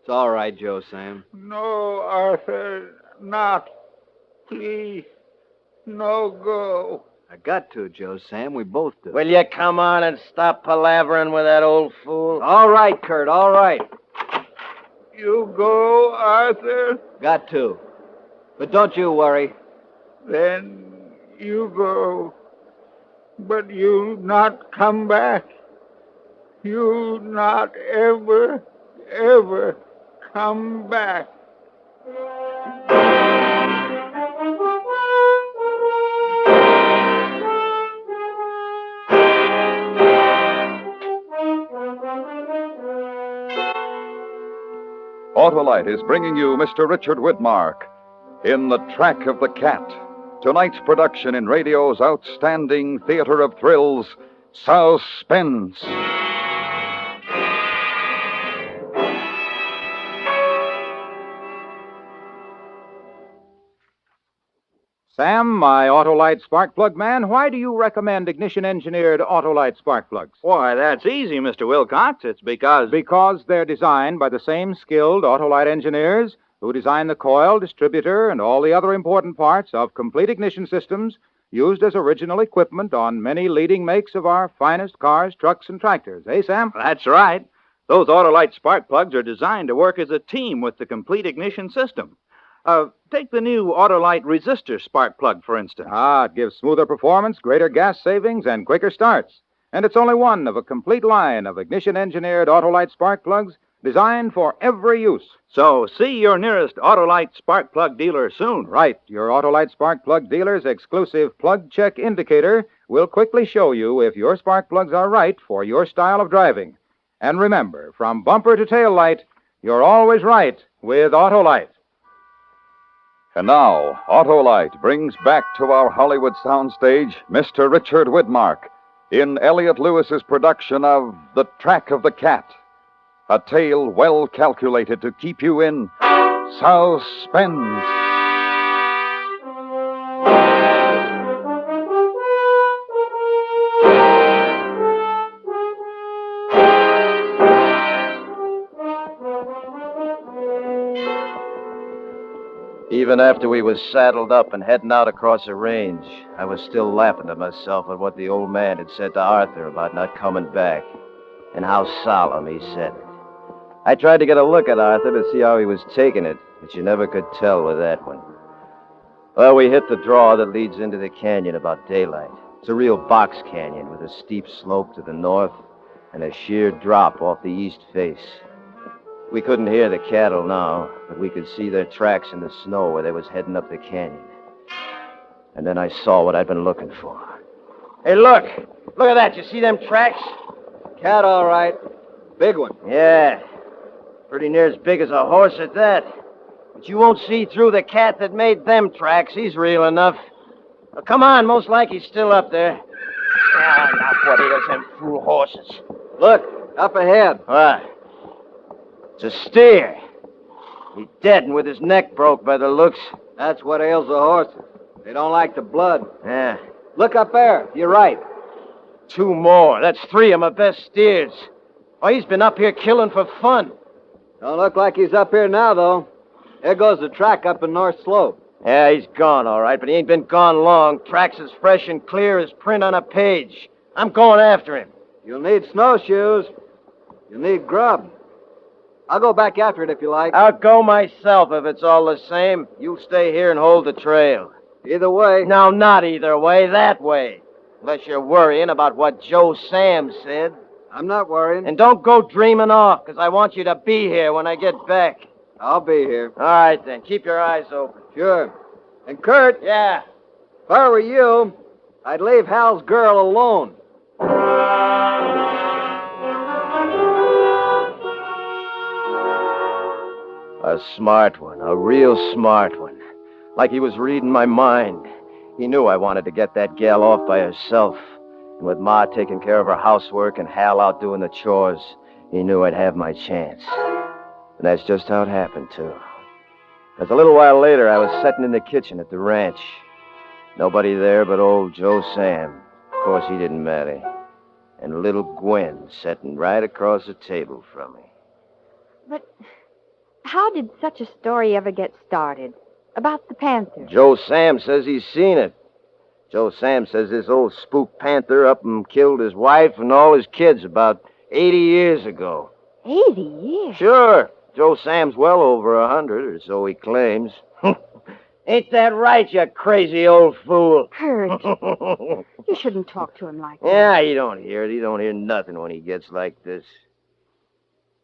It's all right, Joe Sam. No, Arthur, not. Please, no go. I got to, Joe Sam. We both do. Will you come on and stop palavering with that old fool? All right, Kurt, all right. You go, Arthur? Got to. But don't you worry. Then you go. But you not come back. You not ever, ever come back. Autolite is bringing you Mr. Richard Widmark in The Track of the Cat, tonight's production in radio's outstanding theater of thrills, Suspense. Sam, my Autolite spark plug man, why do you recommend ignition-engineered Autolite spark plugs? Why, that's easy, Mr. Wilcox. It's because... Because they're designed by the same skilled Autolite engineers who design the coil, distributor, and all the other important parts of complete ignition systems used as original equipment on many leading makes of our finest cars, trucks, and tractors. Eh, Sam? That's right. Those Autolite spark plugs are designed to work as a team with the complete ignition system. Take the new Autolite resistor spark plug, for instance. It gives smoother performance, greater gas savings, and quicker starts. And it's only one of a complete line of ignition-engineered Autolite spark plugs designed for every use. So see your nearest Autolite spark plug dealer soon. Right. Your Autolite spark plug dealer's exclusive plug check indicator will quickly show you if your spark plugs are right for your style of driving. And remember, from bumper to tail light, you're always right with Autolite. And now, Autolite brings back to our Hollywood soundstage Mr. Richard Widmark in Elliot Lewis's production of The Track of the Cat, a tale well calculated to keep you in suspense. Even after we was saddled up and heading out across the range, I was still laughing to myself at what the old man had said to Arthur about not coming back, and how solemn he said it. I tried to get a look at Arthur to see how he was taking it, but you never could tell with that one. Well, we hit the draw that leads into the canyon about daylight. It's a real box canyon with a steep slope to the north and a sheer drop off the east face. We couldn't hear the cattle now, but we could see their tracks in the snow where they was heading up the canyon. And then I saw what I'd been looking for. Hey, look! Look at that. You see them tracks? Cat, all right. Big one. Yeah. Pretty near as big as a horse at that. But you won't see through the cat that made them tracks. He's real enough. Well, come on. Most like he's still up there. Not what is them fool horses. Look, up ahead. What? It's a steer. He's dead and with his neck broke by the looks. That's what ails the horses. They don't like the blood. Yeah. Look up there. You're right. 2 more. That's 3 of my best steers. Oh, he's been up here killing for fun. Don't look like he's up here now, though. There goes the track up in North Slope. Yeah, he's gone, all right, but he ain't been gone long. Track's as fresh and clear as print on a page. I'm going after him. You'll need snowshoes. You'll need grub. I'll go back after it if you like. I'll go myself if it's all the same. You stay here and hold the trail. Either way. No, not either way. That way. Unless you're worrying about what Joe Sam said. I'm not worrying. And don't go dreaming off, because I want you to be here when I get back. I'll be here. All right, then. Keep your eyes open. Sure. And Kurt. Yeah. If I were you, I'd leave Hal's girl alone. A smart one, a real smart one. Like he was reading my mind. He knew I wanted to get that gal off by herself. And with Ma taking care of her housework and Hal out doing the chores, he knew I'd have my chance. And that's just how it happened, too. Because a little while later, I was sitting in the kitchen at the ranch. Nobody there but old Joe Sam. Of course, he didn't matter. And little Gwen sitting right across the table from me. But how did such a story ever get started? About the panther? Joe Sam says he's seen it. Joe Sam says this old spook panther up and killed his wife and all his kids about 80 years ago. 80 years? Sure. Joe Sam's well over 100, or so he claims. Ain't that right, you crazy old fool? Kurt, you shouldn't talk to him like that. Yeah, he don't hear it. He don't hear nothing when he gets like this.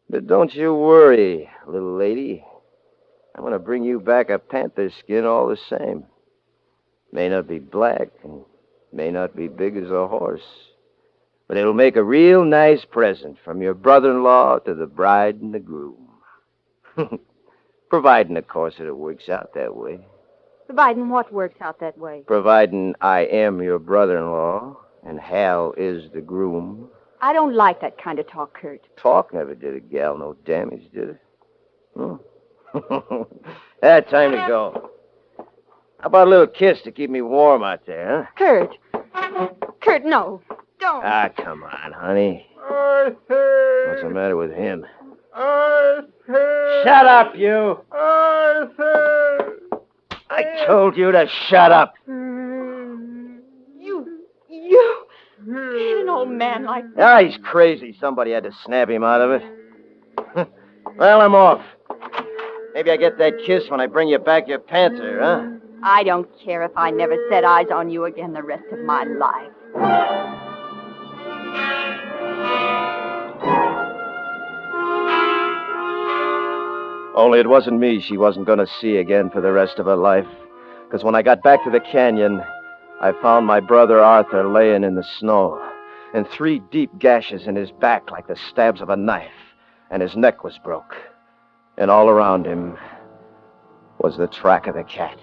But don't you worry, little lady. I'm going to bring you back a panther skin all the same. May not be black and may not be big as a horse. But it'll make a real nice present from your brother-in-law to the bride and the groom. Providing, of course, that it works out that way. Providing what works out that way? Providing I am your brother-in-law and Hal is the groom. I don't like that kind of talk, Kurt. Talk never did a gal no damage, did it? Time to go. How about a little kiss to keep me warm out there, huh? Kurt, no. Don't. Ah, come on, honey. What's the matter with him? Shut up, you! I told you to shut up. You hit an old man like that. Ah, he's crazy. Somebody had to snap him out of it. Well, I'm off. Maybe I get that kiss when I bring you back your panther, huh? I don't care if I never set eyes on you again the rest of my life. Only it wasn't me she wasn't going to see again for the rest of her life. Because when I got back to the canyon, I found my brother Arthur laying in the snow, and 3 deep gashes in his back like the stabs of a knife, and his neck was broke. And all around him was the track of the cat.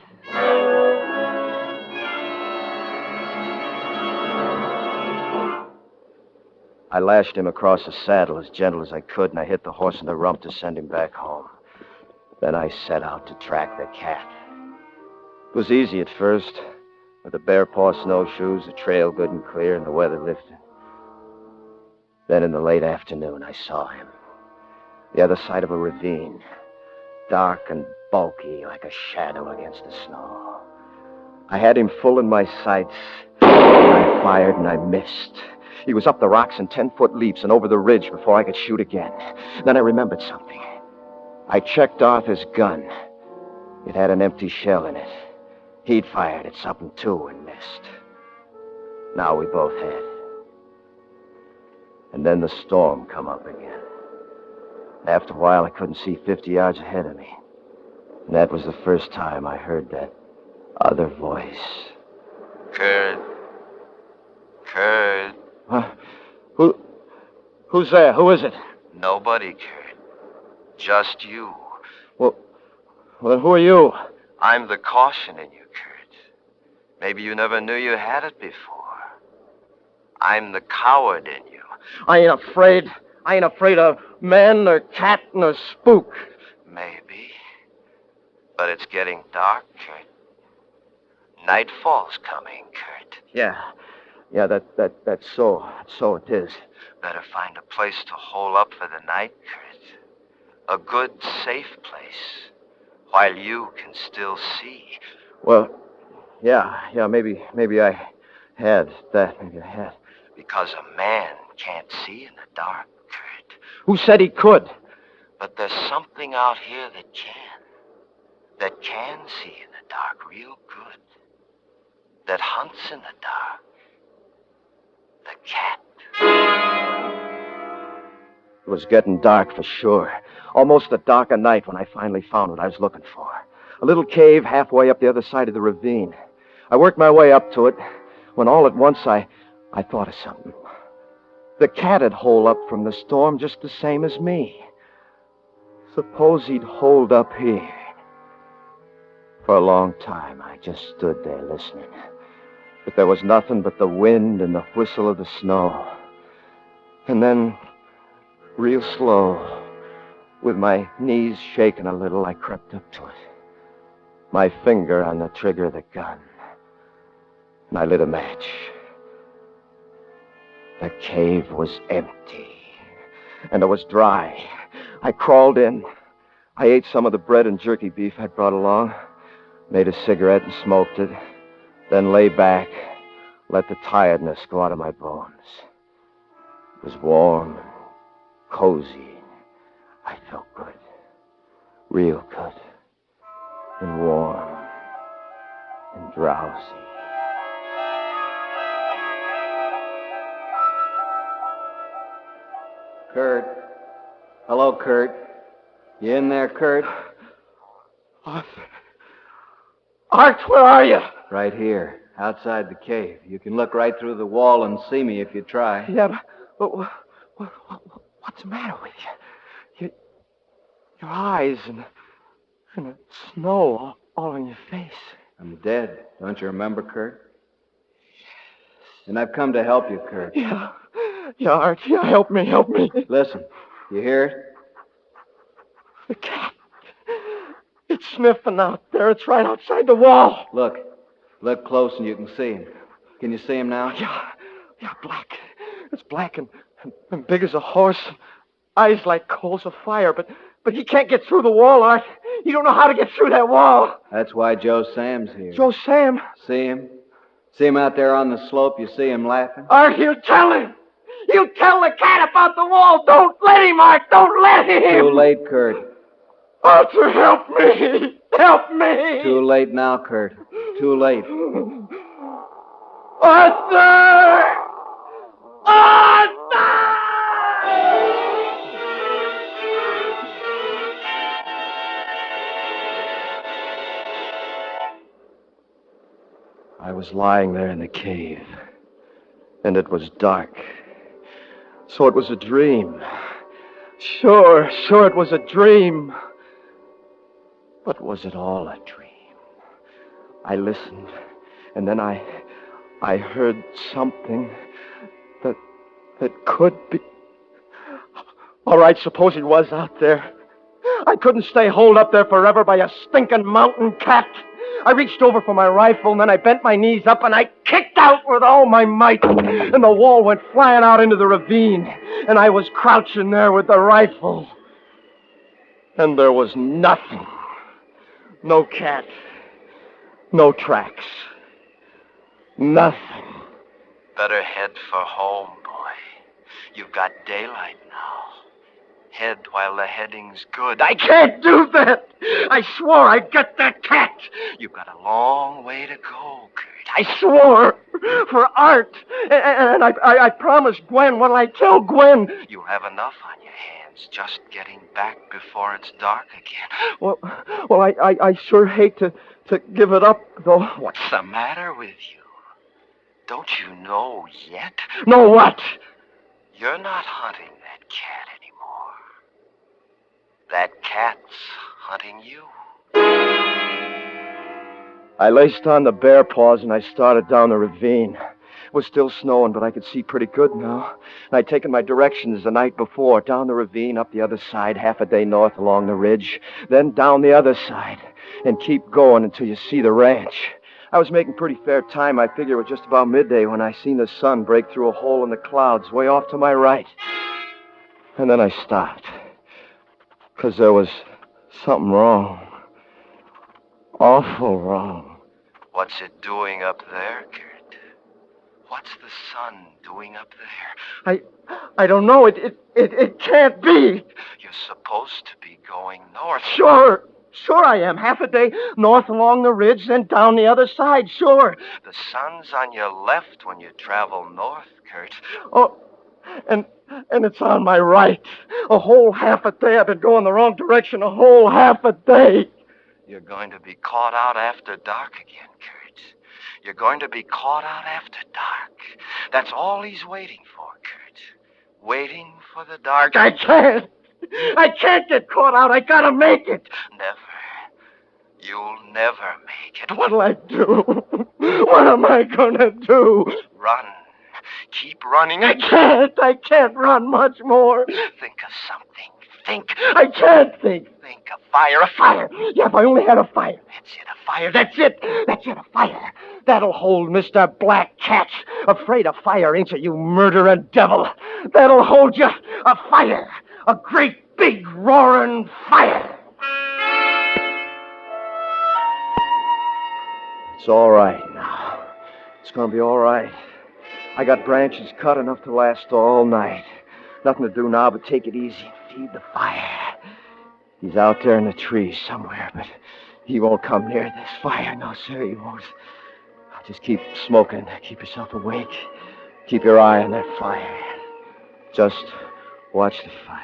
I lashed him across the saddle as gentle as I could, and I hit the horse in the rump to send him back home. Then I set out to track the cat. It was easy at first, with the bare paw snowshoes, the trail good and clear, and the weather lifted. Then in the late afternoon, I saw him. The other side of a ravine, dark and bulky like a shadow against the snow. I had him full in my sights. I fired and I missed. He was up the rocks in 10-foot leaps and over the ridge before I could shoot again. Then I remembered something. I checked Arthur's gun. It had an empty shell in it. He'd fired at something, too, and missed. Now we both had. And then the storm come up again. After a while, I couldn't see 50 yards ahead of me. And that was the first time I heard that other voice. Kurt. Kurt. Huh? Who's there? Who is it? Nobody, Kurt. Just you. Well, who are you? I'm the caution in you, Kurt. Maybe you never knew you had it before. I'm the coward in you. I ain't afraid. I ain't afraid of man or cat nor spook. Maybe. But it's getting dark, Kurt. Nightfall's coming, Kurt. Yeah, that's so. So it is. Better find a place to hole up for the night, Kurt. A good, safe place. While you can still see. Well, yeah, maybe I had that. Maybe I had. Because a man can't see in the dark, Kurt. Who said he could? But there's something out here that can. That can see in the dark real good. That hunts in the dark. The cat. It was getting dark for sure. Almost the dark of night when I finally found what I was looking for. A little cave halfway up the other side of the ravine. I worked my way up to it when all at once I thought of something. The cat had holed up from the storm just the same as me. Suppose he'd holed up here. For a long time, I just stood there listening. But there was nothing but the wind and the whistle of the snow. And then, real slow, with my knees shaking a little, I crept up to it. My finger on the trigger of the gun. And I lit a match. The cave was empty. And it was dry. I crawled in. I ate some of the bread and jerky beef I'd brought along. Made a cigarette and smoked it. Then lay back. Let the tiredness go out of my bones. It was warm and cozy. I felt good. Real good. And warm. And drowsy. Kurt. Hello, Kurt. You in there, Kurt? Art, where are you? Right here, outside the cave. You can look right through the wall and see me if you try. Yeah, but what's the matter with you? Your eyes and the snow all on your face. I'm dead. Don't you remember, Kurt? And I've come to help you, Kurt. Yeah, Art. Yeah, help me. Listen, you hear it? The cat. It's sniffing out there. It's right outside the wall. Look close and you can see him. Can you see him now? Yeah, black. It's black and big as a horse. Eyes like coals of fire, but he can't get through the wall, Art. You don't know how to get through that wall. That's why Joe Sam's here. Joe Sam? See him? See him out there on the slope? You see him laughing? Art, he'll tell him. He'll tell the cat about the wall. Don't let him, Art. Don't let him. Too late, Kurt. Arthur, help me. Help me. Too late now, Kurt. Too late. Arthur! Arthur! I was lying there in the cave, and it was dark. So it was a dream. Sure, it was a dream. But was it all a dream? I listened, and then I heard something that could be... All right, suppose it was out there. I couldn't stay holed up there forever by a stinking mountain cat. I reached over for my rifle, and then I bent my knees up, and I kicked out with all my might. And the wall went flying out into the ravine, and I was crouching there with the rifle. And there was nothing. No cat. No tracks. Nothing. Better head for home, boy. You've got daylight now. Head while the heading's good. I can't do that. I swore I'd get that cat. You've got a long way to go, Kurt. I swore for Art. And I promised Gwen. What'll I tell Gwen? You have enough on your hands just getting back before it's dark again. Well, I sure hate to give it up, though. What's the matter with you? Don't you know yet? Know what? You're not hunting that cat anymore. That cat's hunting you. I laced on the bear paws and I started down the ravine. It was still snowing, but I could see pretty good now. And I'd taken my directions the night before, down the ravine, up the other side, half a day north along the ridge, then down the other side, and keep going until you see the ranch. I was making pretty fair time. I figured it was just about midday when I seen the sun break through a hole in the clouds way off to my right. And then I stopped. Because there was something wrong. Awful wrong. What's it doing up there, Kurt? What's the sun doing up there? I don't know. It can't be. You're supposed to be going north. Sure I am. Half a day north along the ridge, then down the other side, sure. The sun's on your left when you travel north, Kurt. Oh, and it's on my right. A whole half a day I've been going the wrong direction. A whole half a day. You're going to be caught out after dark again, Kurt. You're going to be caught out after dark. That's all he's waiting for, Kurt. Waiting for the dark. I can't. I can't get caught out. I gotta make it. Never. You'll never make it. What'll I do? What am I gonna do? Run. Keep running. I can't run much more. Think of something. Think. I can't think. Think of fire. A fire. Yeah, if I only had a fire. That's it, a fire. That's it. That's it, a fire. That'll hold Mr. Black Cat. Afraid of fire, ain't you, you murdering devil? That'll hold you. A fire. A great, big, roaring fire. It's all right now. It's gonna be all right. I got branches cut enough to last all night. Nothing to do now but take it easy and feed the fire. He's out there in the trees somewhere, but he won't come near this fire. No, sir, he won't. I'll just keep smoking. Keep yourself awake. Keep your eye on that fire. Just watch the fire.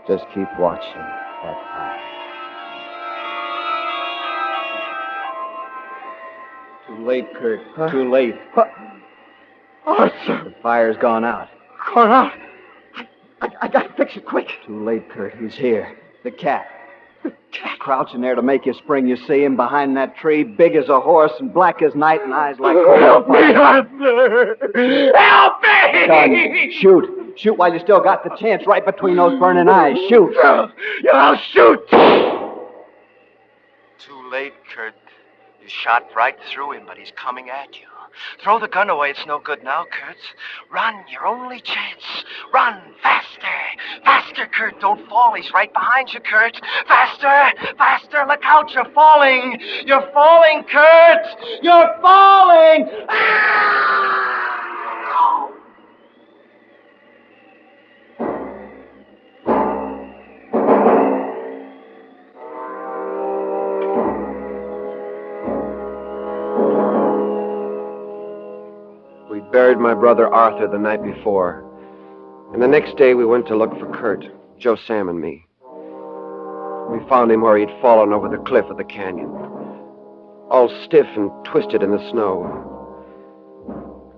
Just keep watching that fire. Too late, Kurt. Huh? Too late. Arthur! The fire's gone out. Gone out? I gotta fix it quick. Too late, Kurt. He's here. The cat. The cat. Crouching there to make you spring. You see him behind that tree, big as a horse and black as night and eyes like coal. Help me, Arthur! Help me! Son, shoot. Shoot while you still got the chance right between those burning eyes. Shoot. Yeah, I'll shoot. Too late, Kurt. You shot right through him, but he's coming at you. Throw the gun away. It's no good now, Kurt. Run, your only chance. Run, faster. Faster, Kurt. Don't fall. He's right behind you, Kurt. Faster, faster. Look out, you're falling. You're falling, Kurt. You're falling. Buried my brother Arthur the night before. And the next day we went to look for Kurt, Joe Sam and me. We found him where he'd fallen over the cliff of the canyon, all stiff and twisted in the snow.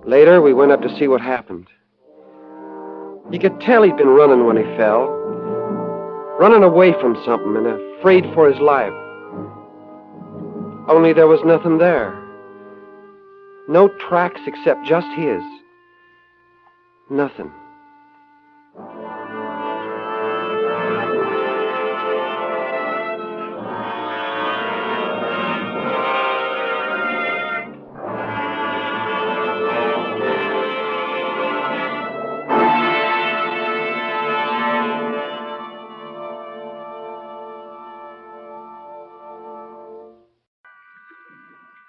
Later, we went up to see what happened. You could tell he'd been running when he fell, running away from something and afraid for his life. Only there was nothing there. No tracks except just his. Nothing.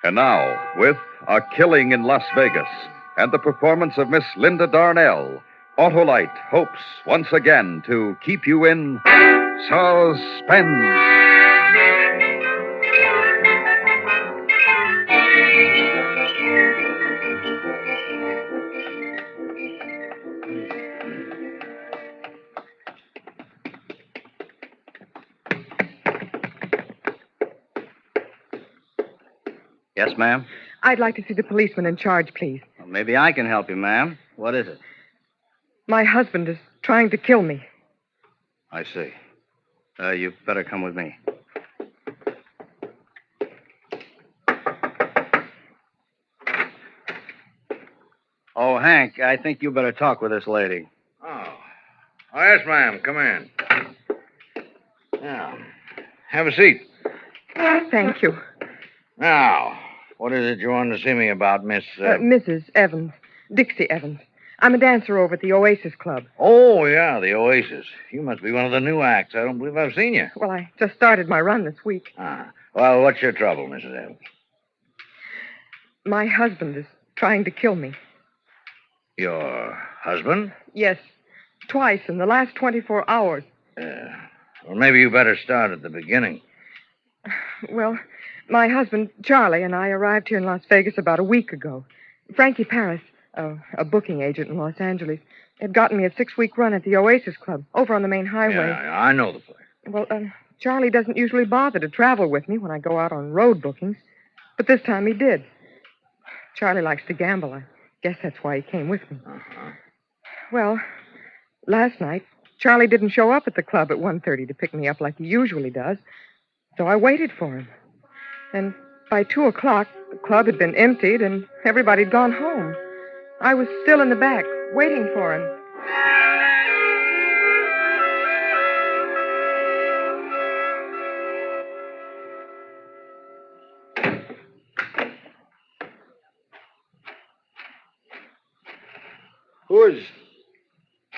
And now, with A Killing in Las Vegas and the performance of Miss Linda Darnell, Autolite hopes once again to keep you in suspense. Yes, ma'am? I'd like to see the policeman in charge, please. Well, maybe I can help you, ma'am. What is it? My husband is trying to kill me. I see. You'd better come with me. Oh, Hank, I think you better talk with this lady. Oh, yes, ma'am. Come in. Now, have a seat. Thank you. Now, what is it you wanted to see me about, Miss... Mrs. Evans. Dixie Evans. I'm a dancer over at the Oasis Club. Oh, yeah, the Oasis. You must be one of the new acts. I don't believe I've seen you. Well, I just started my run this week. Ah. Well, what's your trouble, Mrs. Evans? My husband is trying to kill me. Your husband? Yes, twice in the last 24 hours. Well, maybe you better start at the beginning. Well, my husband, Charlie, and I arrived here in Las Vegas about a week ago. Frankie Paris, a booking agent in Los Angeles, had gotten me a 6-week run at the Oasis Club over on the main highway. Yeah, I know the place. Well, Charlie doesn't usually bother to travel with me when I go out on road bookings, but this time he did. Charlie likes to gamble. I guess that's why he came with me. Well, last night, Charlie didn't show up at the club at 1:30 to pick me up like he usually does, so I waited for him. And by 2 o'clock, the club had been emptied and everybody had gone home. I was still in the back, waiting for him. Who is...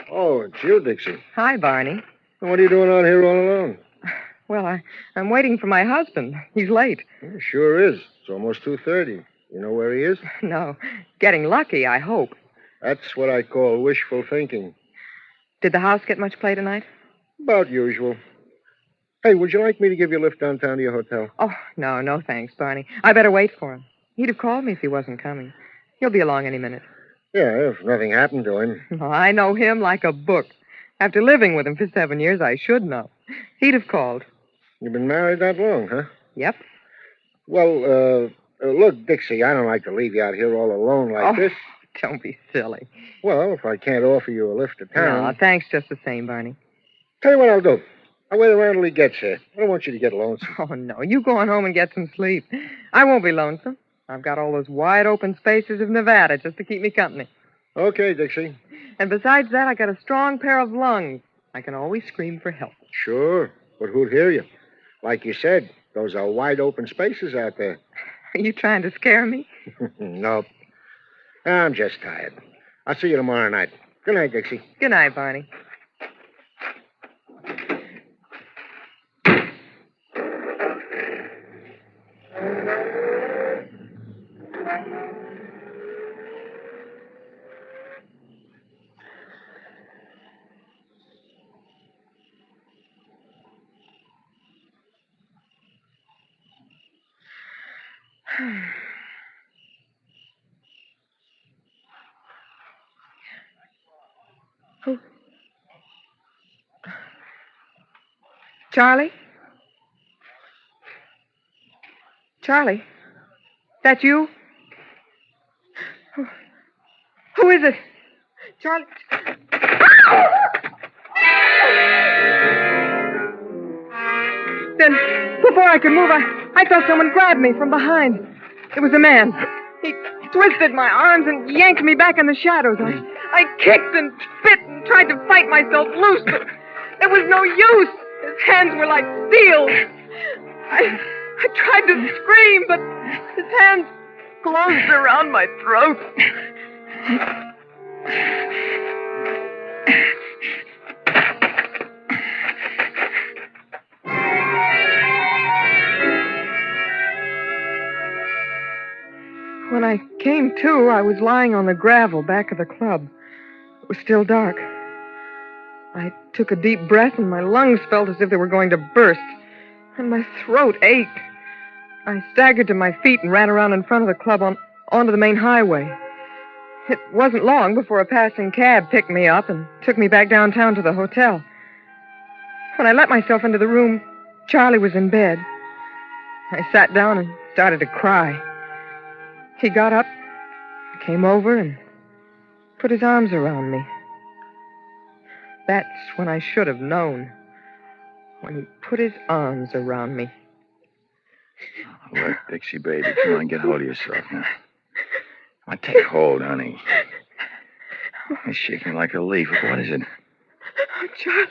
Oh, it's you, Dixie. Hi, Barney. What are you doing out here all alone? Well, I'm waiting for my husband. He's late. It sure is. It's almost 2:30. You know where he is? No. Getting lucky, I hope. That's what I call wishful thinking. Did the house get much play tonight? About usual. Hey, would you like me to give you a lift downtown to your hotel? Oh, no, thanks, Barney. I better wait for him. He'd have called me if he wasn't coming. He'll be along any minute. Yeah, if nothing happened to him. Oh, I know him like a book. After living with him for 7 years, I should know. He'd have called. You've been married that long, huh? Yep. Well, look, Dixie, I don't like to leave you out here all alone like this. Don't be silly. Well, if I can't offer you a lift to town... No, thanks just the same, Barney. Tell you what I'll do. I'll wait around till he gets here. I don't want you to get lonesome. Oh, no, you go on home and get some sleep. I won't be lonesome. I've got all those wide open spaces of Nevada just to keep me company. Okay, Dixie. And besides that, I got a strong pair of lungs. I can always scream for help. Sure, but who'd hear you? Like you said, those are wide open spaces out there. Are you trying to scare me? Nope. I'm just tired. I'll see you tomorrow night. Good night, Dixie. Good night, Barney. Who? Charlie? Charlie? That you? Who is it? Charlie? Then, before I could move, I felt someone grab me from behind. It was a man. He twisted my arms and yanked me back in the shadows. I kicked and spit and tried to fight myself loose, but there was no use. His hands were like steel. I tried to scream, but his hands closed around my throat. When I came to, I was lying on the gravel back of the club. It was still dark. I took a deep breath, and my lungs felt as if they were going to burst, and my throat ached. I staggered to my feet and ran around in front of the club onto the main highway. It wasn't long before a passing cab picked me up and took me back downtown to the hotel. When I let myself into the room, Charlie was in bed. I sat down and started to cry. He got up, came over, and put his arms around me. That's when I should have known. When he put his arms around me. Look, Dixie, baby, come on, get hold of yourself now. Come on, take hold, honey. You're shaking like a leaf. What is it? Oh,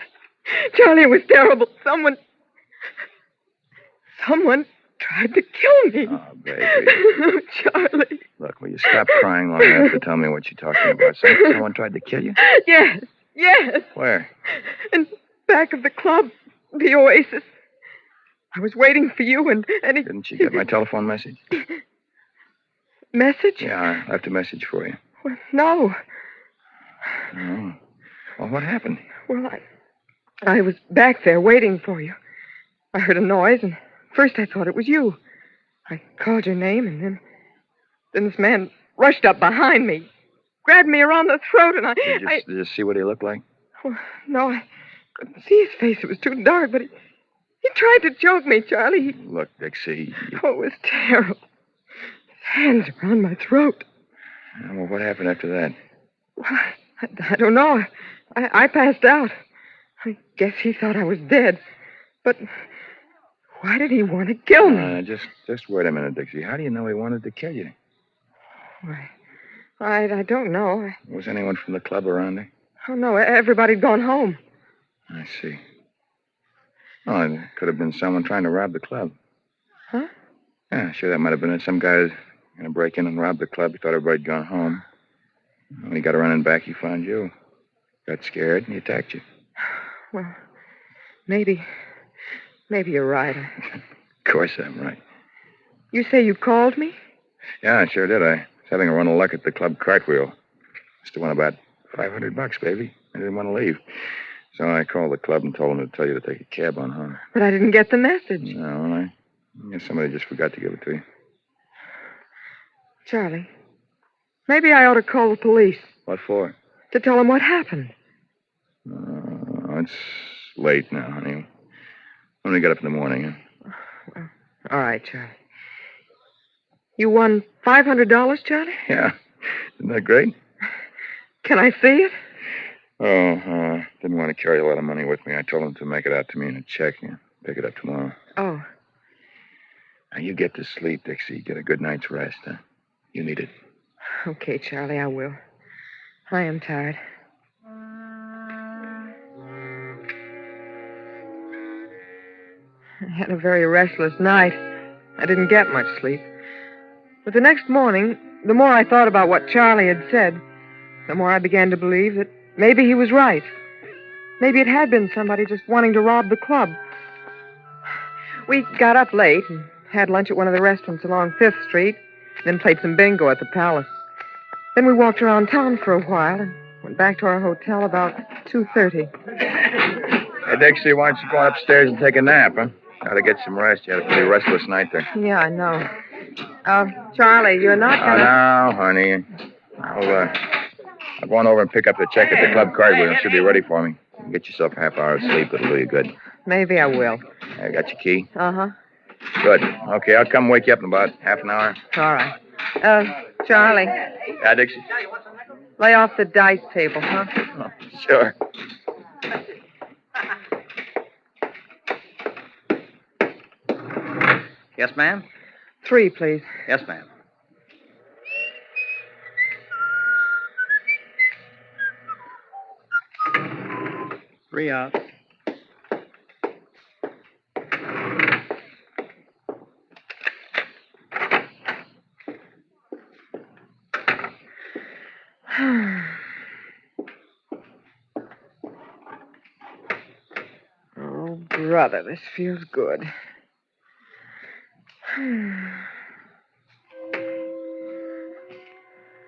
Charlie, it was terrible. Someone tried to kill me. Oh, baby. Charlie. Look, will you stop crying long enough to tell me what you're talking about? Someone tried to kill you? Yes. Where? In back of the club, the Oasis. I was waiting for you, and he... Didn't you get my telephone message? Message? Yeah, I left a message for you. Well, no. Oh. Well, what happened? Well, I was back there waiting for you. I heard a noise, and first I thought it was you. I called your name, and then this man rushed up behind me, grabbed me around the throat, and Did you see what he looked like? Well, no, I couldn't see his face. It was too dark, but he He tried to choke me, Charlie. Look, Dixie. Oh, it was terrible. His hands around my throat. Well, what happened after that? Well, I don't know. I passed out. I guess he thought I was dead. But why did he want to kill me? Just wait a minute, Dixie. How do you know he wanted to kill you? Why, I don't know. Was anyone from the club around there? Oh, no, everybody'd gone home. I see. Oh, it could have been someone trying to rob the club. Huh? Yeah, sure, that might have been it. Some guy's going to break in and rob the club. He thought everybody'd gone home. When he got running back, he found you. Got scared, and he attacked you. Well, maybe you're right. Of course I'm right. You say you called me? Yeah, I sure did. I was having a run of luck at the club cartwheel. Still won about $500, baby. I didn't want to leave. So I called the club and told them to tell you to take a cab on home. But I didn't get the message. No, I guess somebody just forgot to give it to you. Charlie, maybe I ought to call the police. What for? To tell them what happened. It's late now, honey. When we get up in the morning, huh? Well, all right, Charlie. You won $500, Charlie? Yeah. Isn't that great? Can I see it? Didn't want to carry a lot of money with me. I told him to make it out to me in a check and pick it up tomorrow. Oh. Now, you get to sleep, Dixie. Get a good night's rest, huh? You need it. Okay, Charlie, I will. I am tired. I had a very restless night. I didn't get much sleep. But the next morning, the more I thought about what Charlie had said, the more I began to believe that maybe he was right. Maybe it had been somebody just wanting to rob the club. We got up late and had lunch at one of the restaurants along 5th Street, then played some bingo at the Palace. Then we walked around town for a while and went back to our hotel about 2:30. Hey, Dixie, why don't you go upstairs and take a nap, huh? Gotta get some rest. You had a pretty restless night there. Yeah, I know. Charlie, you're not gonna... Oh, no, honey. I'll go on over and pick up the check at the club cartwheel. It should be ready for me. Get yourself a half hour of sleep. It'll do you good. Maybe I will. I got your key? Uh-huh. Good. Okay, I'll come wake you up in about half an hour. All right. Charlie. Yeah, Dixie? Lay off the dice table, huh? Oh, sure. Yes, ma'am? 3, please. Yes, ma'am. Three out. Oh, brother, this feels good.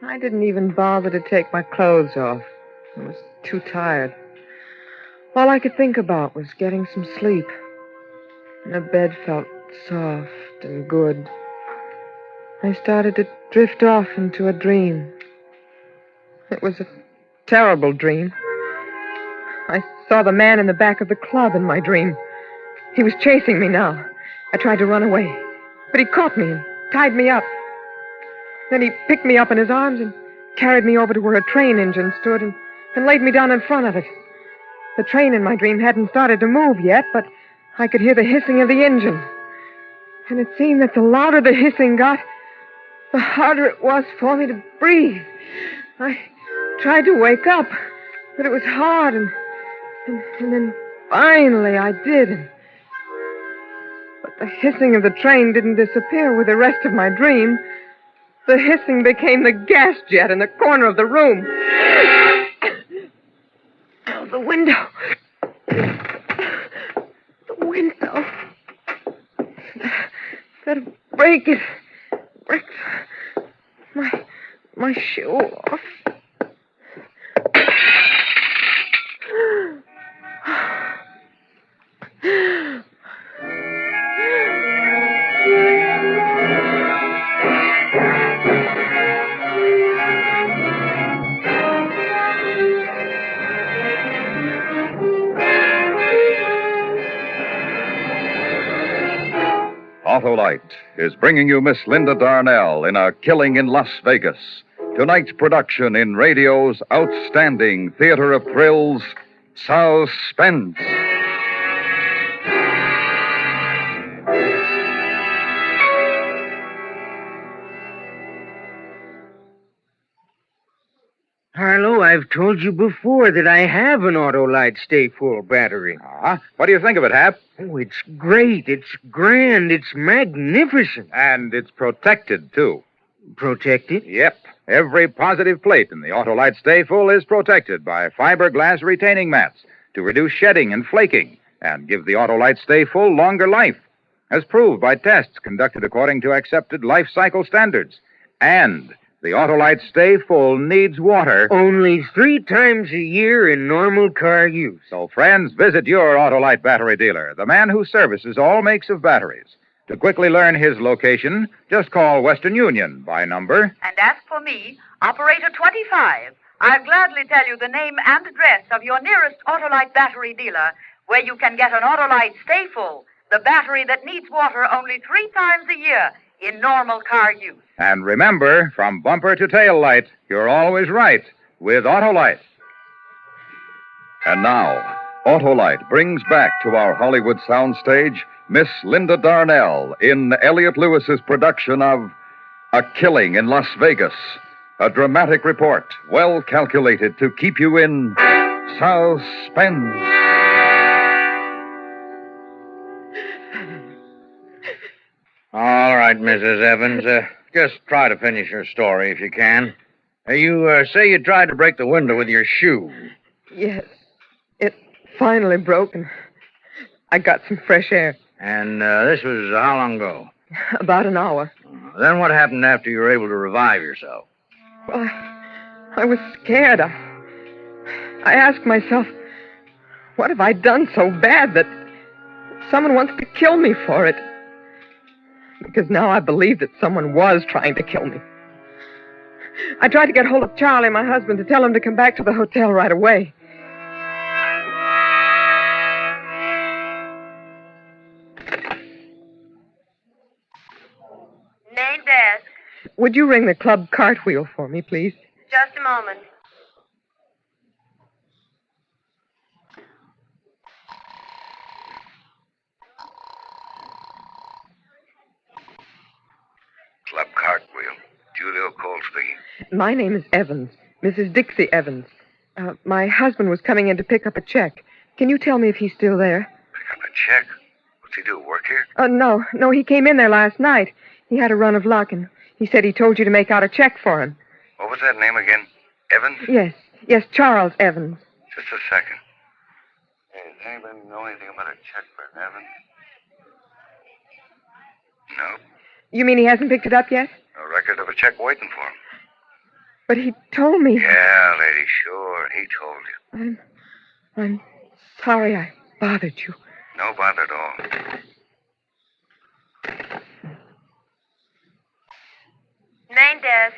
I didn't even bother to take my clothes off. I was too tired. All I could think about was getting some sleep. And the bed felt soft and good. I started to drift off into a dream. It was a terrible dream. I saw the man in the back of the club in my dream. He was chasing me now. I tried to run away, but he caught me and tied me up. Then he picked me up in his arms and carried me over to where a train engine stood and laid me down in front of it. The train in my dream hadn't started to move yet, but I could hear the hissing of the engine. And it seemed that the louder the hissing got, the harder it was for me to breathe. I tried to wake up, but it was hard, and then finally I did. But the hissing of the train didn't disappear with the rest of my dream. The hissing became the gas jet in the corner of the room. Oh, the window. The window. Gotta break it. Break my shoe off. Autolite is bringing you Miss Linda Darnell in A Killing in Las Vegas. Tonight's production in radio's outstanding theater of thrills, Suspense. Harlow, I've told you before that I have an Autolite Stay Full battery. What do you think of it, Hap? Oh, it's great. It's grand. It's magnificent. And it's protected, too. Protected? Yep. Every positive plate in the Autolite Stay Full is protected by fiberglass retaining mats to reduce shedding and flaking and give the Autolite Stay Full longer life, as proved by tests conducted according to accepted life cycle standards. And the Autolite Stay Full needs water only 3 times a year in normal car use. So, friends, visit your Autolite battery dealer, the man who services all makes of batteries. To quickly learn his location, just call Western Union by number. And as for me, Operator 25, I'll gladly tell you the name and address of your nearest Autolite battery dealer, where you can get an Autolite Stay Full, the battery that needs water only 3 times a year in normal car use. And remember, from bumper to tail light, you're always right with Autolite. And now, Autolite brings back to our Hollywood soundstage Miss Linda Darnell in Elliot Lewis's production of A Killing in Las Vegas, a dramatic report well calculated to keep you in suspense. All right, Mrs. Evans. Just try to finish your story if you can. You say you tried to break the window with your shoe. Yes. It finally broke, and I got some fresh air. And this was how long ago? About an hour. Then what happened after you were able to revive yourself? Well, I was scared. I asked myself, what have I done so bad that someone wants to kill me for it? Because now I believe that someone was trying to kill me. I tried to get hold of Charlie, my husband, to tell him to come back to the hotel right away. Main desk. Would you ring the club cartwheel for me, please? Just a moment. Club Cartwheel. Julio Cole speaking. My name is Evans, Mrs. Dixie Evans. My husband was coming in to pick up a check. Can you tell me if he's still there? Pick up a check? What's he do, work here? No, he came in there last night. He had a run of luck, and he said he told you to make out a check for him. What was that name again? Evans? Yes, Charles Evans. Just a second. Hey, does anybody know anything about a check for Evans? No. You mean he hasn't picked it up yet? No record of a check waiting for him. But he told me. Yeah, lady, sure. He told you. I'm sorry I bothered you. No bother at all. Main desk.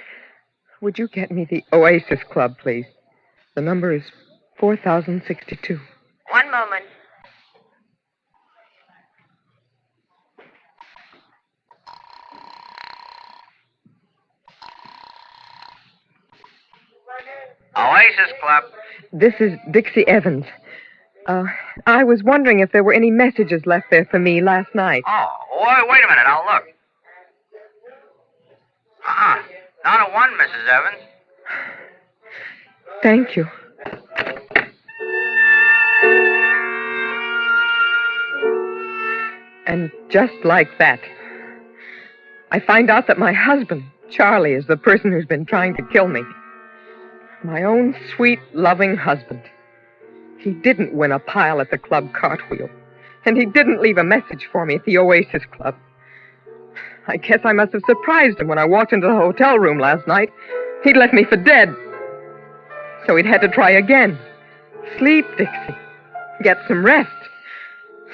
Would you get me the Oasis Club, please? The number is 4062. One moment. Oasis Club. This is Dixie Evans. I was wondering if there were any messages left there for me last night. Oh, wait a minute. I'll look. Not a one, Mrs. Evans. Thank you. And just like that, I find out that my husband, Charlie, is the person who's been trying to kill me. My own sweet, loving husband. He didn't win a pile at the club cartwheel. And he didn't leave a message for me at the Oasis Club. I guess I must have surprised him when I walked into the hotel room last night. He'd left me for dead. So he'd had to try again. Sleep, Dixie. Get some rest.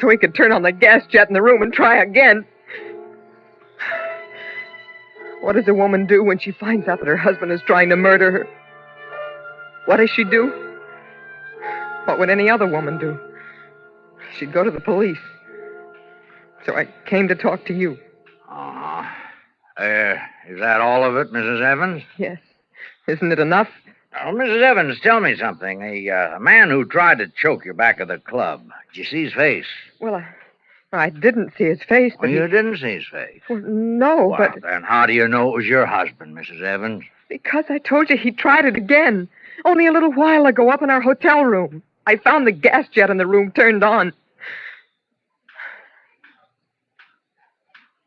So he could turn on the gas jet in the room and try again. What does a woman do when she finds out that her husband is trying to murder her? What does she do? What would any other woman do? She'd go to the police. So I came to talk to you. Is that all of it, Mrs. Evans? Yes. Isn't it enough? Oh, Mrs. Evans, tell me something. A man who tried to choke you back at the club, did you see his face? Well, I didn't see his face, but You didn't see his face? Well, no, Well, but... then how do you know it was your husband, Mrs. Evans? Because I told you he tried it again. Only a little while ago up in our hotel room. I found the gas jet in the room turned on.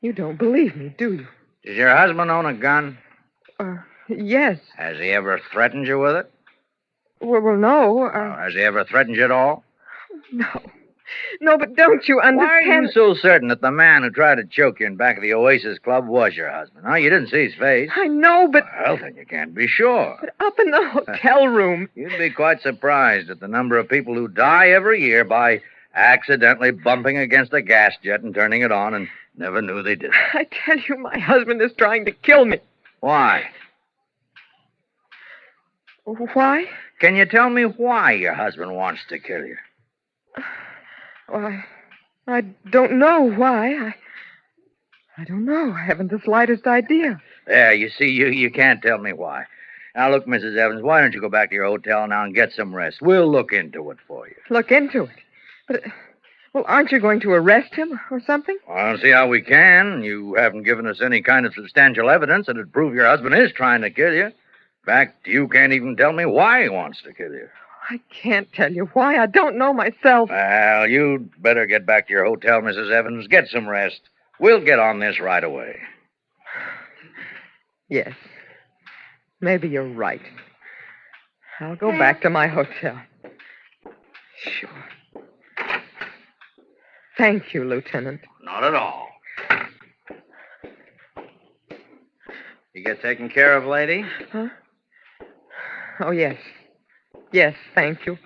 You don't believe me, do you? Does your husband own a gun? Yes. Has he ever threatened you with it? Well, no. Has he ever threatened you at all? No. No, but don't you understand? Why are you so certain that the man who tried to choke you in back of the Oasis Club was your husband? Huh? You didn't see his face. I know, but... Well, then you can't be sure. But up in the hotel room... You'd be quite surprised at the number of people who die every year by accidentally bumping against a gas jet and turning it on and never knew they did it. I tell you, my husband is trying to kill me. Why? Why? Can you tell me why your husband wants to kill you? Well, I don't know why. I don't know. I haven't the slightest idea. There, you see, you can't tell me why. Now, look, Mrs. Evans, why don't you go back to your hotel now and get some rest? We'll look into it for you. Look into it? But, well, aren't you going to arrest him or something? I don't see how we can. You haven't given us any kind of substantial evidence that would prove your husband is trying to kill you. In fact, you can't even tell me why he wants to kill you. I can't tell you why. I don't know myself. Well, you'd better get back to your hotel, Mrs. Evans. Get some rest. We'll get on this right away. Yes. Maybe you're right. I'll go back to my hotel. Sure. Thank you, Lieutenant. Not at all. You get taken care of, lady? Huh? Oh, yes. Yes, thank you.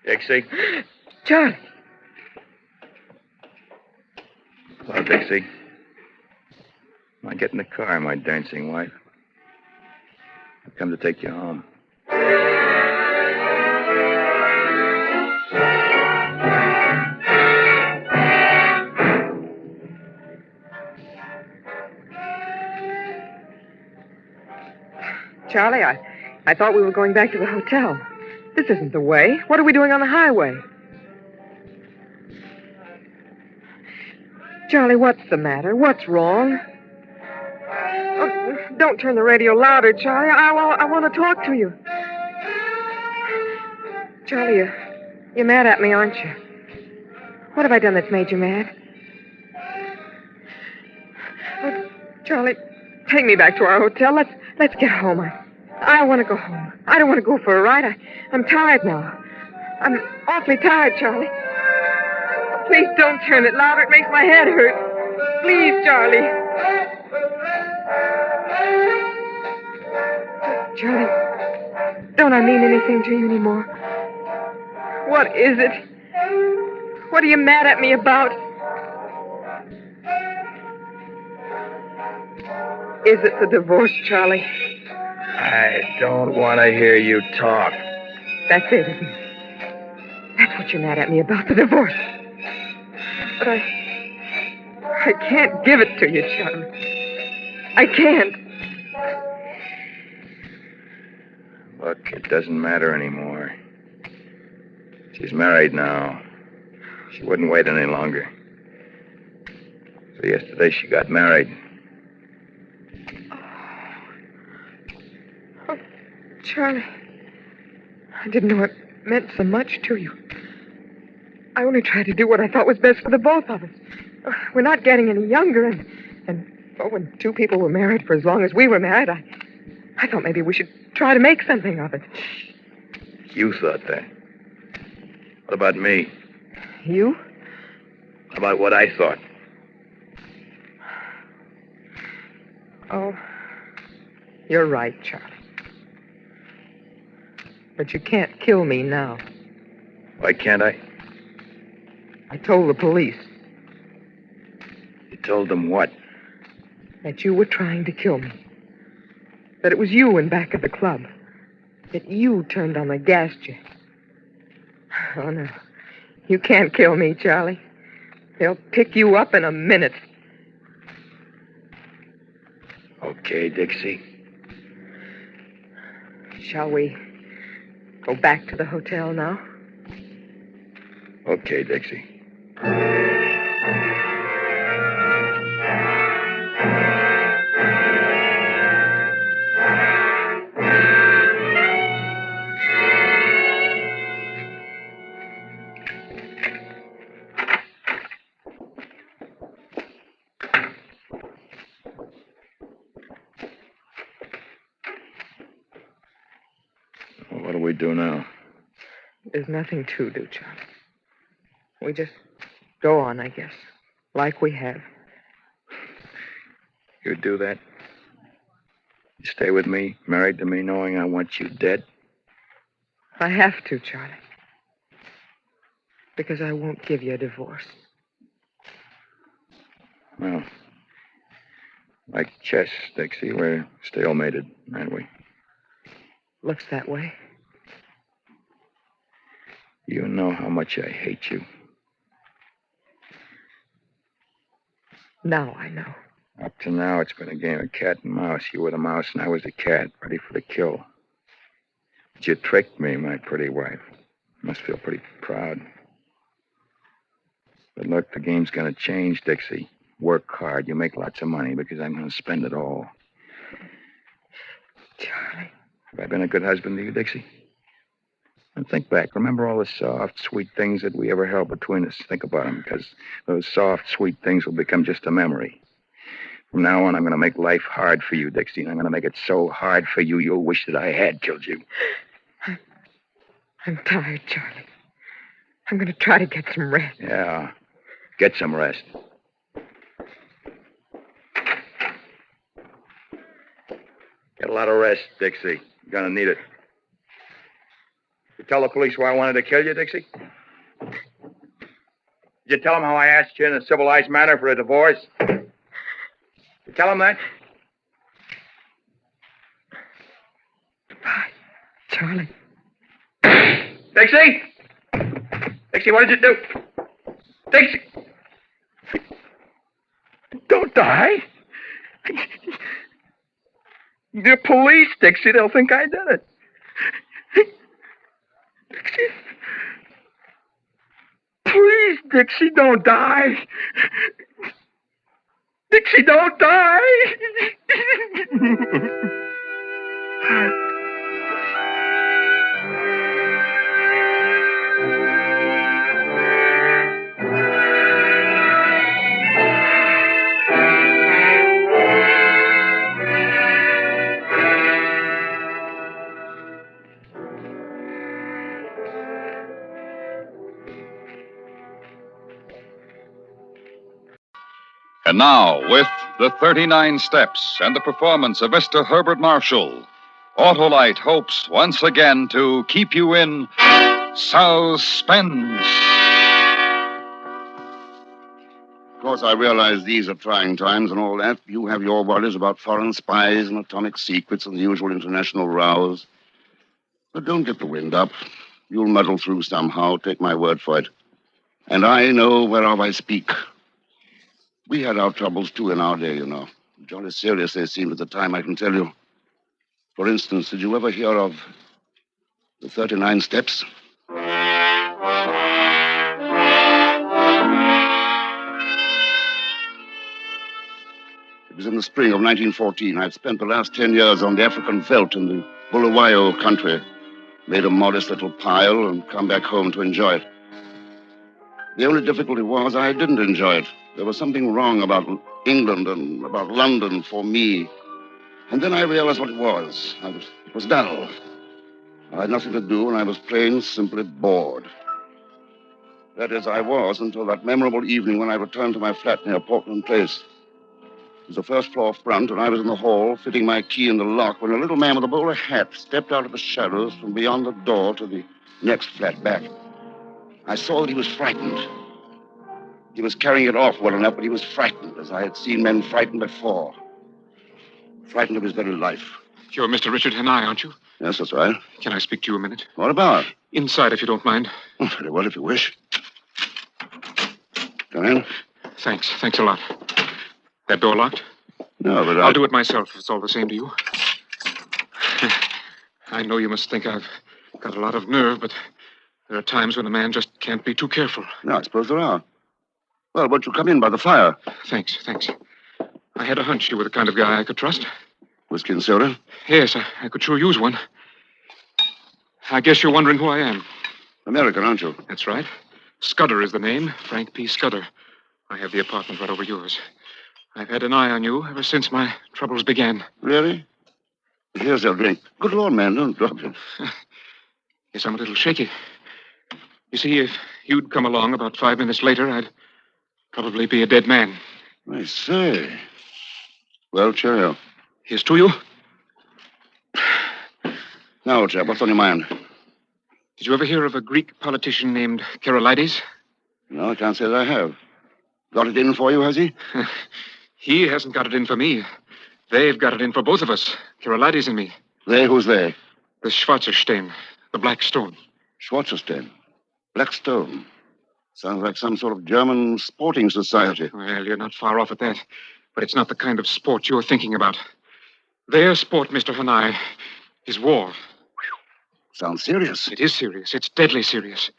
Dixie? Charlie. Hello, Dixie. I get in the car, my dancing wife. I've come to take you home. Charlie, I thought we were going back to the hotel. This isn't the way. What are we doing on the highway? Charlie, what's the matter? What's wrong? Oh, don't turn the radio louder, Charlie. I want to talk to you. Charlie, you're mad at me, aren't you? What have I done that's made you mad? Oh, Charlie, take me back to our hotel. Let's get home. I want to go home. I don't want to go for a ride. I'm tired now. I'm awfully tired, Charlie. Please don't turn it louder. It makes my head hurt. Please, Charlie. Charlie, don't I mean anything to you anymore? What is it? What are you mad at me about? Is it the divorce, Charlie? I don't want to hear you talk. That's it, isn't it? That's what you're mad at me about, the divorce. But I can't give it to you, Charlie. I can't. Look, it doesn't matter anymore. She's married now. She wouldn't wait any longer. So yesterday she got married. Oh, Charlie, I didn't know it meant so much to you. I only tried to do what I thought was best for the both of us. We're not getting any younger, and when two people were married for as long as we were married, I thought maybe we should try to make something of it. You thought that. What about me? You? About what I thought? Oh, you're right, Charlie. But you can't kill me now. Why can't I? I told the police. You told them what? That you were trying to kill me. That it was you in back of the club. That you turned on the gas jet. Oh, no. You can't kill me, Charlie. They'll pick you up in a minute. Okay, Dixie. Shall we go back to the hotel now? Okay, Dixie. What do we do now? There's nothing to do, Charlie. We just go on, I guess, like we have. You do that? You stay with me, married to me, knowing I want you dead? I have to, Charlie. Because I won't give you a divorce. Well, like chess, Dixie, we're stalemated, aren't we? Looks that way. You know how much I hate you. Now I know. Up to now, it's been a game of cat and mouse. You were the mouse and I was the cat, ready for the kill. But you tricked me, my pretty wife. You must feel pretty proud. But look, the game's going to change, Dixie. Work hard. You make lots of money because I'm going to spend it all. Charlie. Have I been a good husband to you, Dixie? And think back. Remember all the soft, sweet things that we ever held between us. Think about them, because those soft, sweet things will become just a memory. From now on, I'm going to make life hard for you, Dixie, and I'm going to make it so hard for you, you'll wish that I had killed you. I'm tired, Charlie. I'm going to try to get some rest. Yeah. Get some rest. Get a lot of rest, Dixie. You're going to need it. You tell the police why I wanted to kill you, Dixie? Did you tell them how I asked you in a civilized manner for a divorce? You tell them that? Goodbye, Charlie. Dixie! Dixie, what did you do? Dixie! Don't die. The police, Dixie, they'll think I did it. Dixie. Please, Dixie, don't die. Dixie, don't die. And now, with the 39 Steps and the performance of Mr. Herbert Marshall, Autolite hopes once again to keep you in suspense. Of course, I realize these are trying times and all that. You have your worries about foreign spies and atomic secrets and the usual international rows. But don't get the wind up. You'll muddle through somehow, take my word for it. And I know whereof I speak. We had our troubles, too, in our day, you know. Jolly serious they seemed at the time, I can tell you. For instance, did you ever hear of the 39 Steps? It was in the spring of 1914. I'd spent the last 10 years on the African veldt in the Bulawayo country. Made a modest little pile and come back home to enjoy it. The only difficulty was I didn't enjoy it. There was something wrong about England and about London for me. And then I realized what it was. It was dull. I had nothing to do, and I was plain, simply bored. That is, I was until that memorable evening when I returned to my flat near Portland Place. It was the first floor front, and I was in the hall, fitting my key in the lock, when a little man with a bowler hat stepped out of the shadows from beyond the door to the next flat back. I saw that he was frightened. He was carrying it off well enough, but he was frightened, as I had seen men frightened before. Frightened of his very life. You're Mr. Richard Hanai, aren't you? Yes, that's right. Can I speak to you a minute? What about? Inside, if you don't mind. Oh, very well, if you wish. Come in. Thanks. Thanks a lot. That door locked? No, but I'll do it myself if it's all the same to you. I know you must think I've got a lot of nerve, but there are times when a man just can't be too careful. No, I suppose there are. Well, won't you come in by the fire? Thanks. I had a hunch you were the kind of guy I could trust. Whiskey and soda? Yes, I could sure use one. I guess you're wondering who I am. American, aren't you? That's right. Scudder is the name. Frank P. Scudder. I have the apartment right over yours. I've had an eye on you ever since my troubles began. Really? Here's your drink. Good Lord, man, don't drop it. Yes, I'm a little shaky. You see, if you'd come along about 5 minutes later, I'd probably be a dead man. I say. Well, cheerio. Here's to you. Now, old chap, what's on your mind? Did you ever hear of a Greek politician named Karolides? No, I can't say that I have. Got it in for you, has he? He hasn't got it in for me. They've got it in for both of us, Karolides and me. They? Who's they? The Schwarzerstein, the Black Stone. Schwarzerstein? Black Stone? Sounds like some sort of German sporting society. Well, you're not far off at that. But it's not the kind of sport you're thinking about. Their sport, Mr. Hanai, is war. Sounds serious. It is serious. It's deadly serious.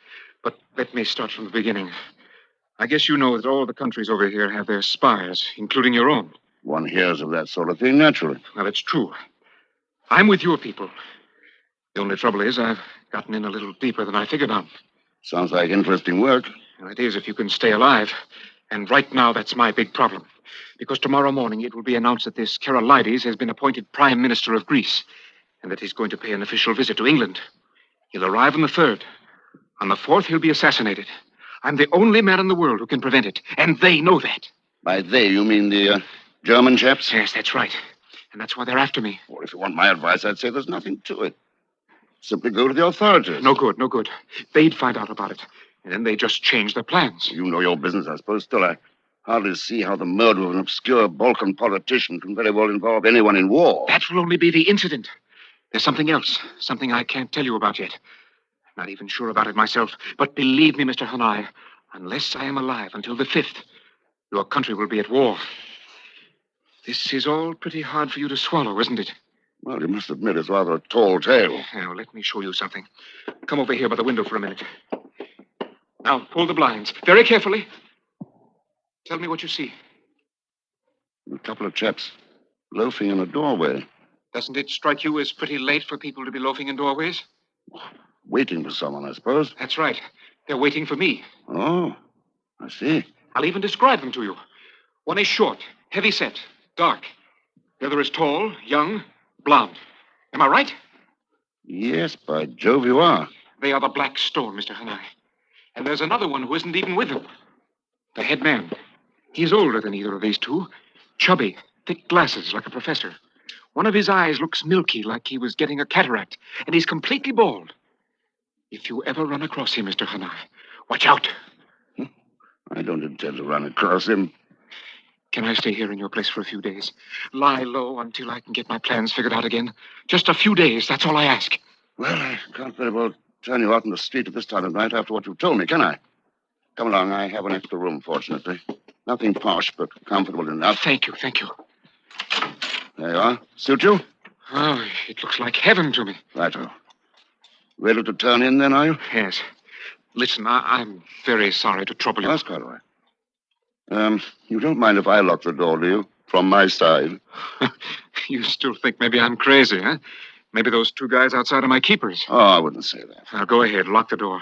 But let me start from the beginning. I guess you know that all the countries over here have their spies, including your own. One hears of that sort of thing naturally. Well, it's true. I'm with your people. The only trouble is I've gotten in a little deeper than I figured on. Sounds like interesting work. Well, it is if you can stay alive. And right now, that's my big problem. Because tomorrow morning it will be announced that this Karolides has been appointed Prime Minister of Greece, and that he's going to pay an official visit to England. He'll arrive on the 3rd. On the 4th, he'll be assassinated. I'm the only man in the world who can prevent it, and they know that. By they, you mean the German chaps? Yes, that's right. And that's why they're after me. Well, if you want my advice, I'd say there's nothing to it. Simply go to the authorities. No good. They'd find out about it, and then they just change their plans. You know your business, I suppose. Still, I hardly see how the murder of an obscure Balkan politician can very well involve anyone in war. That will only be the incident. There's something else, something I can't tell you about yet. Not even sure about it myself. But believe me, Mr. Hanai, unless I am alive until the 5th, your country will be at war. This is all pretty hard for you to swallow, isn't it? Well, you must admit it's rather a tall tale. Now, let me show you something. Come over here by the window for a minute. Now, pull the blinds. Very carefully. Tell me what you see. A couple of chaps loafing in a doorway. Doesn't it strike you as pretty late for people to be loafing in doorways? Waiting for someone, I suppose. That's right. They're waiting for me. Oh, I see. I'll even describe them to you. One is short, heavy-set, dark. The other is tall, young, blonde. Am I right? Yes, by Jove, you are. They are the Black Stone, Mr. Hanai. And there's another one who isn't even with them. The head man. He's older than either of these two. Chubby, thick glasses like a professor. One of his eyes looks milky, like he was getting a cataract, and he's completely bald. If you ever run across him, Mr. Hanai, watch out. I don't intend to run across him. Can I stay here in your place for a few days? Lie low until I can get my plans figured out again? Just a few days, that's all I ask. Well, I can't very well turn you out in the street at this time of night after what you've told me, can I? Come along, I have an extra room, fortunately. Nothing posh, but comfortable enough. Thank you. There you are. Suit you? Oh, it looks like heaven to me. Righto. Ready to turn in, then, are you? Yes. Listen, I'm very sorry to trouble you. That's quite all right. You don't mind if I lock the door, do you? From my side. You still think maybe I'm crazy, huh? Maybe those two guys outside are my keepers. Oh, I wouldn't say that. Now, go ahead. Lock the door.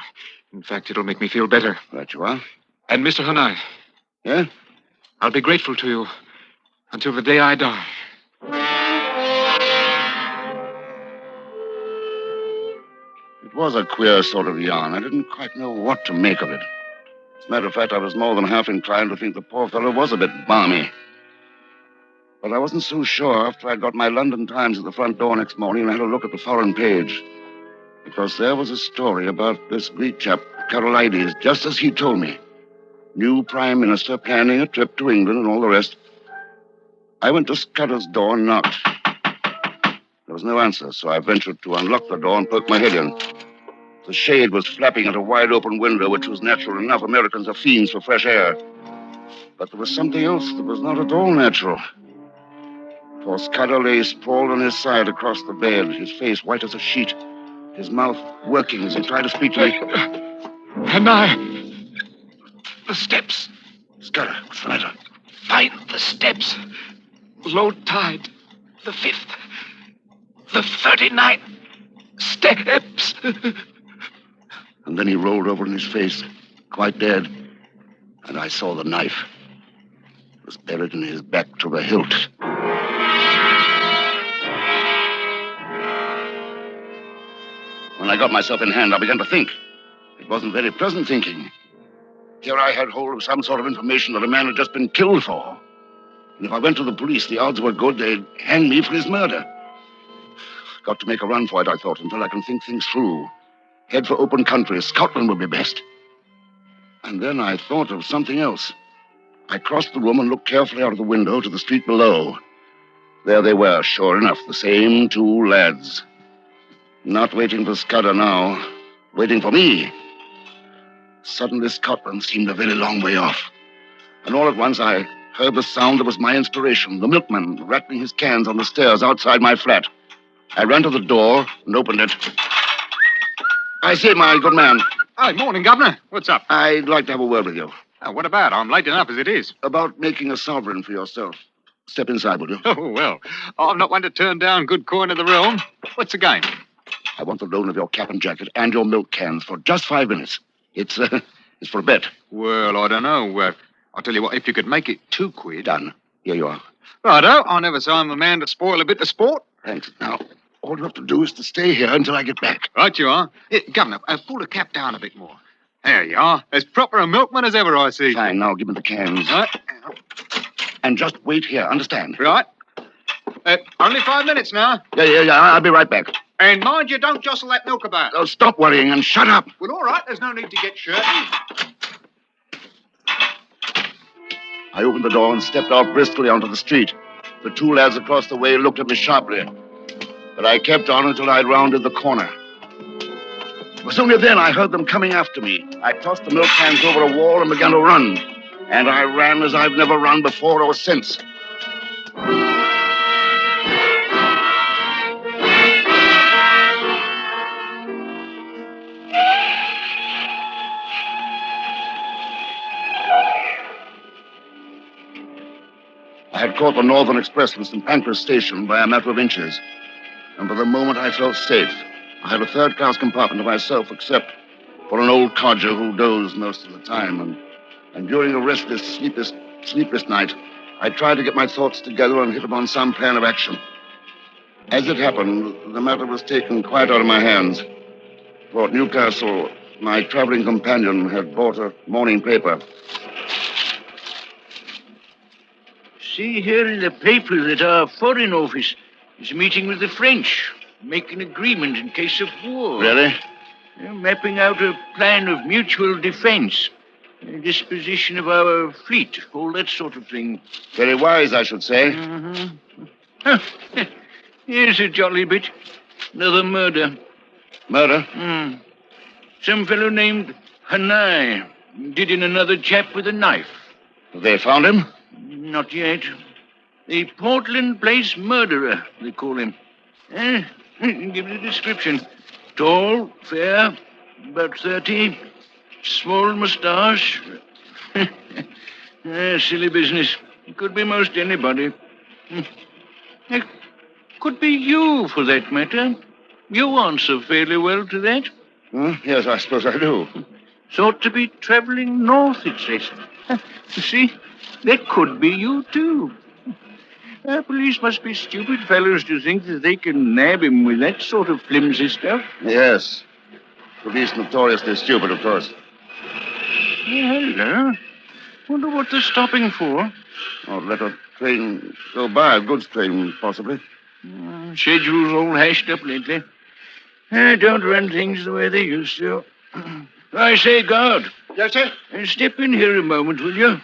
In fact, it'll make me feel better. Right you are. And Mr. Hanai. Yeah? I'll be grateful to you until the day I die. It was a queer sort of yarn. I didn't quite know what to make of it. As a matter of fact, I was more than half inclined to think the poor fellow was a bit balmy. But I wasn't so sure after I got my London Times at the front door next morning and had a look at the foreign page. Because there was a story about this Greek chap, Karolides, just as he told me. New Prime Minister planning a trip to England and all the rest. I went to Scudder's door and knocked. There was no answer, so I ventured to unlock the door and poke my head in. The shade was flapping at a wide open window, which was natural enough. Americans are fiends for fresh air. But there was something else that was not at all natural. For Scudder lay sprawled on his side across the bed, his face white as a sheet, his mouth working as he tried to speak to me. And I... The steps. Scudder, what's the matter? Find the steps. Low tide. The 5th. The 39 steps. And then he rolled over on his face, quite dead. And I saw the knife. It was buried in his back to the hilt. When I got myself in hand, I began to think. It wasn't very pleasant thinking. Here I had hold of some sort of information that a man had just been killed for. And if I went to the police, the odds were good they'd hang me for his murder. Got to make a run for it, I thought, until I can think things through. Head for open country. Scotland would be best. And then I thought of something else. I crossed the room and looked carefully out of the window to the street below. There they were, sure enough, the same 2 lads. Not waiting for Scudder now, waiting for me. Suddenly, Scotland seemed a very long way off. And all at once, I heard the sound that was my inspiration, the milkman rattling his cans on the stairs outside my flat. I ran to the door and opened it. I say, my good man. Hi, morning, Governor. What's up? I'd like to have a word with you. What about? I'm late enough as it is. About making a sovereign for yourself. Step inside, will you? Oh, well, I'm not one to turn down good coin of the realm. What's the game? I want the loan of your cap and jacket and your milk cans for just 5 minutes. It's for a bet. Well, I don't know. I'll tell you what, if you could make it 2 quid... Done. Here you are. Righto. I never saw I'm a man to spoil a bit of sport. Thanks. Now, all you have to do is to stay here until I get back. Right you are. Governor, pull the cap down a bit more. There you are. As proper a milkman as ever I see. Fine. Now give me the cans. Right. And just wait here. Understand? Right. Only 5 minutes now. Yeah. I'll be right back. And mind you, don't jostle that milk about. Oh, stop worrying and shut up. Well, all right. There's no need to get shirty. I opened the door and stepped out briskly onto the street. The 2 lads across the way looked at me sharply. But I kept on until I'd rounded the corner. It was only then I heard them coming after me. I tossed the milk cans over a wall and began to run. And I ran as I've never run before or since. I had caught the Northern Express from St. Pancras Station by a matter of inches. And for the moment I felt safe. I had a third-class compartment to myself, except for an old codger who dozed most of the time. And during a restless, sleepless night, I tried to get my thoughts together and hit upon some plan of action. As it happened, the matter was taken quite out of my hands. For at Newcastle, my traveling companion had bought a morning paper. See here in the paper that our Foreign Office is meeting with the French, making agreement in case of war. Really? They're mapping out a plan of mutual defense, disposition of our fleet, all that sort of thing. Very wise, I should say. Huh. Here's a jolly bit. Another murder. Murder? Some fellow named Hanai did in another chap with a knife. They found him? Not yet. The Portland Place murderer, they call him. Give it a description. Tall, fair, about 30, small moustache. Silly business. It could be most anybody. It could be you, for that matter. You answer fairly well to that. Yes, I suppose I do. Thought to be traveling north, it says. You see, that could be you, too. Police must be stupid fellows to think that they can nab him with that sort of flimsy stuff. Yes. Police notoriously stupid, of course. Hello. Wonder what they're stopping for. Oh, let a train go by, a goods train, possibly. Schedule's all hashed up lately. Don't run things the way they used to. I say, guard. Yes, sir? Step in here a moment, will you?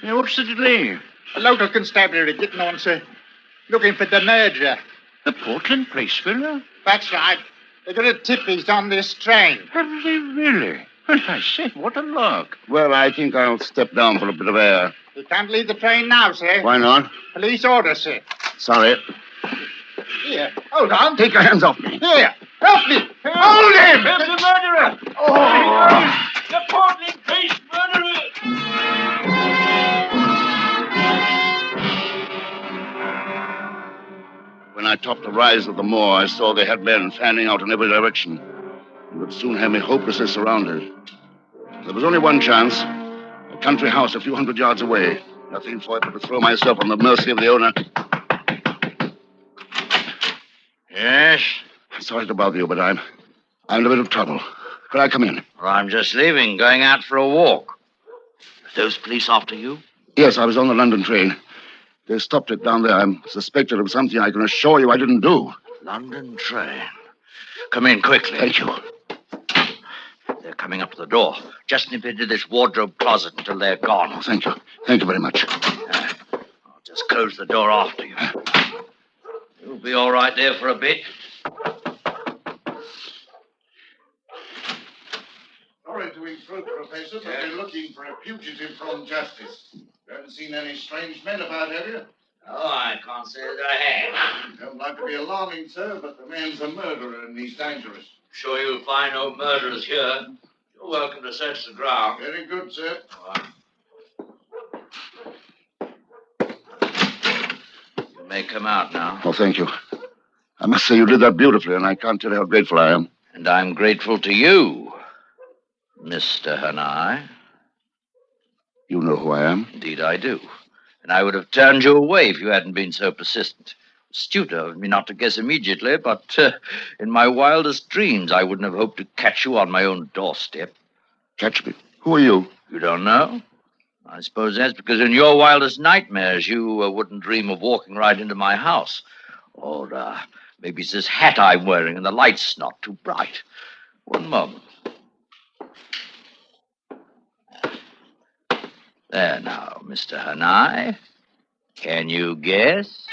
What's the delay? A local constabulary getting on, sir. Looking for the murderer. The Portland Place fella? That's right. They're going to tip he's on this train. Have they really? Well, I say, what a lark. Well, I think I'll step down for a bit of air. You can't leave the train now, sir. Why not? Police order, sir. Sorry. Here, hold on. Take your hands off me. Here, help me. Hold him! There's a murderer! Oh! The Portland Place murderer! When I topped the rise of the moor, I saw they had men fanning out in every direction. They would soon have me hopelessly surrounded. There was only one chance. A country house a few hundred yards away. Nothing for it but to throw myself on the mercy of the owner. Yes? Sorry to bother you, but I'm in a bit of trouble. Could I come in? Well, I'm just leaving, going out for a walk. Are those police after you? Yes, I was on the London train. They stopped it down there. I'm suspected of something I can assure you I didn't do. London train. Come in quickly. Thank you. They're coming up to the door. Just nip into this wardrobe closet until they're gone. Oh, thank you. Thank you very much. I'll just close the door after you. You'll be all right there for a bit. Sorry to intrude, Professor, but we're looking for a fugitive from justice. You haven't seen any strange men about, have you? Oh, I can't say that I have. Don't like to be alarming, sir, but the man's a murderer and he's dangerous. Sure you'll find no murderers here. You're welcome to search the ground. Very good, sir. You may come out now. Oh, thank you. I must say you did that beautifully, and I can't tell you how grateful I am. And I'm grateful to you, Mr. Hanai. You know who I am? Indeed I do. And I would have turned you away if you hadn't been so persistent. Astute of me not to guess immediately, but in my wildest dreams, I wouldn't have hoped to catch you on my own doorstep. Catch me? Who are you? You don't know? I suppose that's because in your wildest nightmares, you wouldn't dream of walking right into my house. Or maybe it's this hat I'm wearing and the light's not too bright. One moment. There now, Mr. Hanai. Can you guess?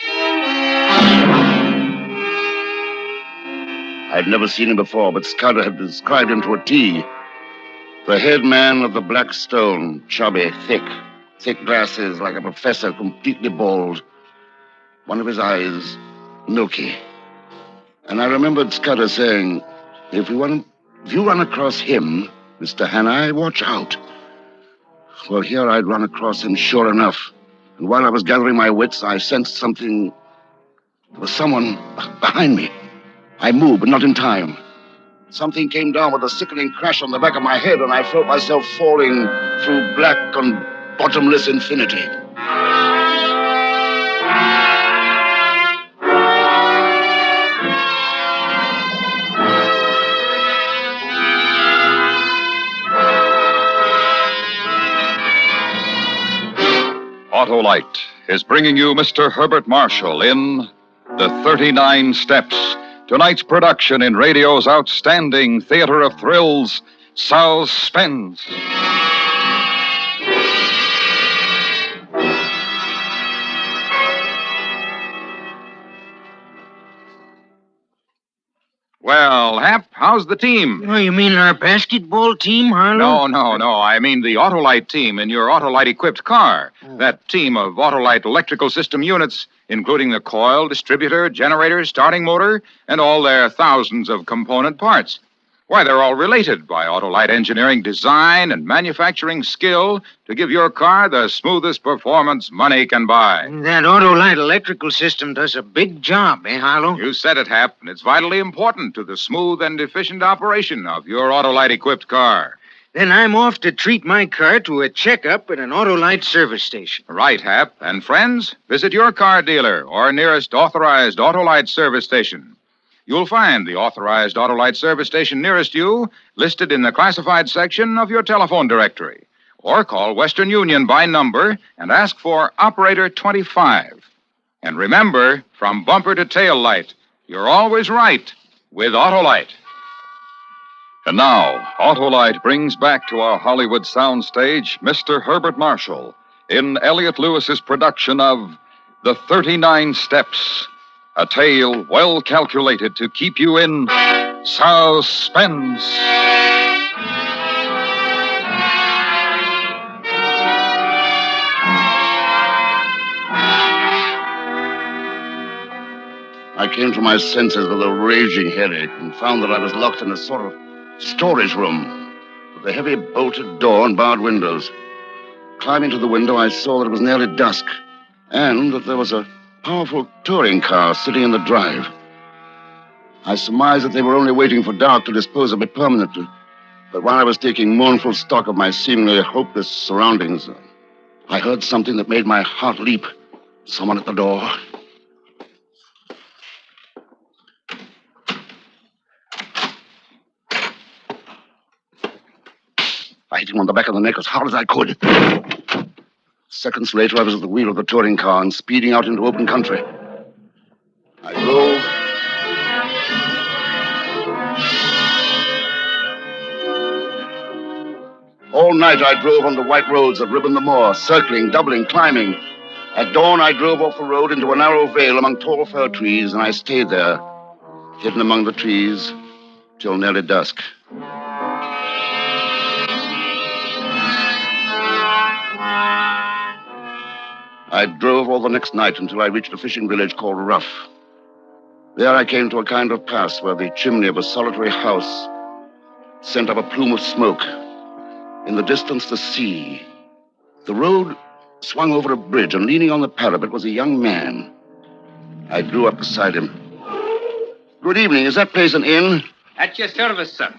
I'd never seen him before, but Scudder had described him to a T. The head man of the Black Stone, chubby, thick glasses like a professor, completely bald. One of his eyes, milky. And I remembered Scudder saying, if you run across him, Mr. Hanai, watch out. Well, here I'd run across him sure enough. And while I was gathering my wits, I sensed something. There was someone behind me. I moved, but not in time. Something came down with a sickening crash on the back of my head, and I felt myself falling through black and bottomless infinity. Autolite is bringing you Mr. Herbert Marshall in The 39 Steps, tonight's production in radio's outstanding theater of thrills, Suspense. Well, Hap, how's the team? Oh, you mean our basketball team, Harlow? No. I mean the Autolite team in your Autolite-equipped car. That team of Autolite electrical system units, including the coil, distributor, generator, starting motor, and all their thousands of component parts. Why, they're all related by Autolite engineering design and manufacturing skill to give your car the smoothest performance money can buy. That Autolite electrical system does a big job, eh, Harlow? You said it, Hap, and it's vitally important to the smooth and efficient operation of your Autolite-equipped car. Then I'm off to treat my car to a checkup at an Autolite service station. Right, Hap. And friends, visit your car dealer or nearest authorized Autolite service station. You'll find the authorized Autolite service station nearest you listed in the classified section of your telephone directory. Or call Western Union by number and ask for Operator 25. And remember, from bumper to tail light, you're always right with Autolite. And now, Autolite brings back to our Hollywood soundstage Mr. Herbert Marshall in Elliot Lewis's production of The 39 Steps, A tale well calculated to keep you in suspense. I came to my senses with a raging headache and found that I was locked in a sort of storage room with a heavy bolted door and barred windows. Climbing to the window, I saw that it was nearly dusk and that there was a powerful touring car sitting in the drive. I surmised that they were only waiting for dark to dispose of it permanently. But while I was taking mournful stock of my seemingly hopeless surroundings, I heard something that made my heart leap. Someone at the door. I hit him on the back of the neck as hard as I could. Seconds later, I was at the wheel of the touring car and speeding out into open country. I drove. All night I drove on the white roads that ribbon the moor, circling, doubling, climbing. At dawn, I drove off the road into a narrow vale among tall fir trees, and I stayed there, hidden among the trees, till nearly dusk. I drove all the next night until I reached a fishing village called Rough. There I came to a kind of pass where the chimney of a solitary house sent up a plume of smoke. In the distance, the sea. The road swung over a bridge, and leaning on the parapet was a young man. I drew up beside him. Good evening. Is that place an inn? At your service, sir.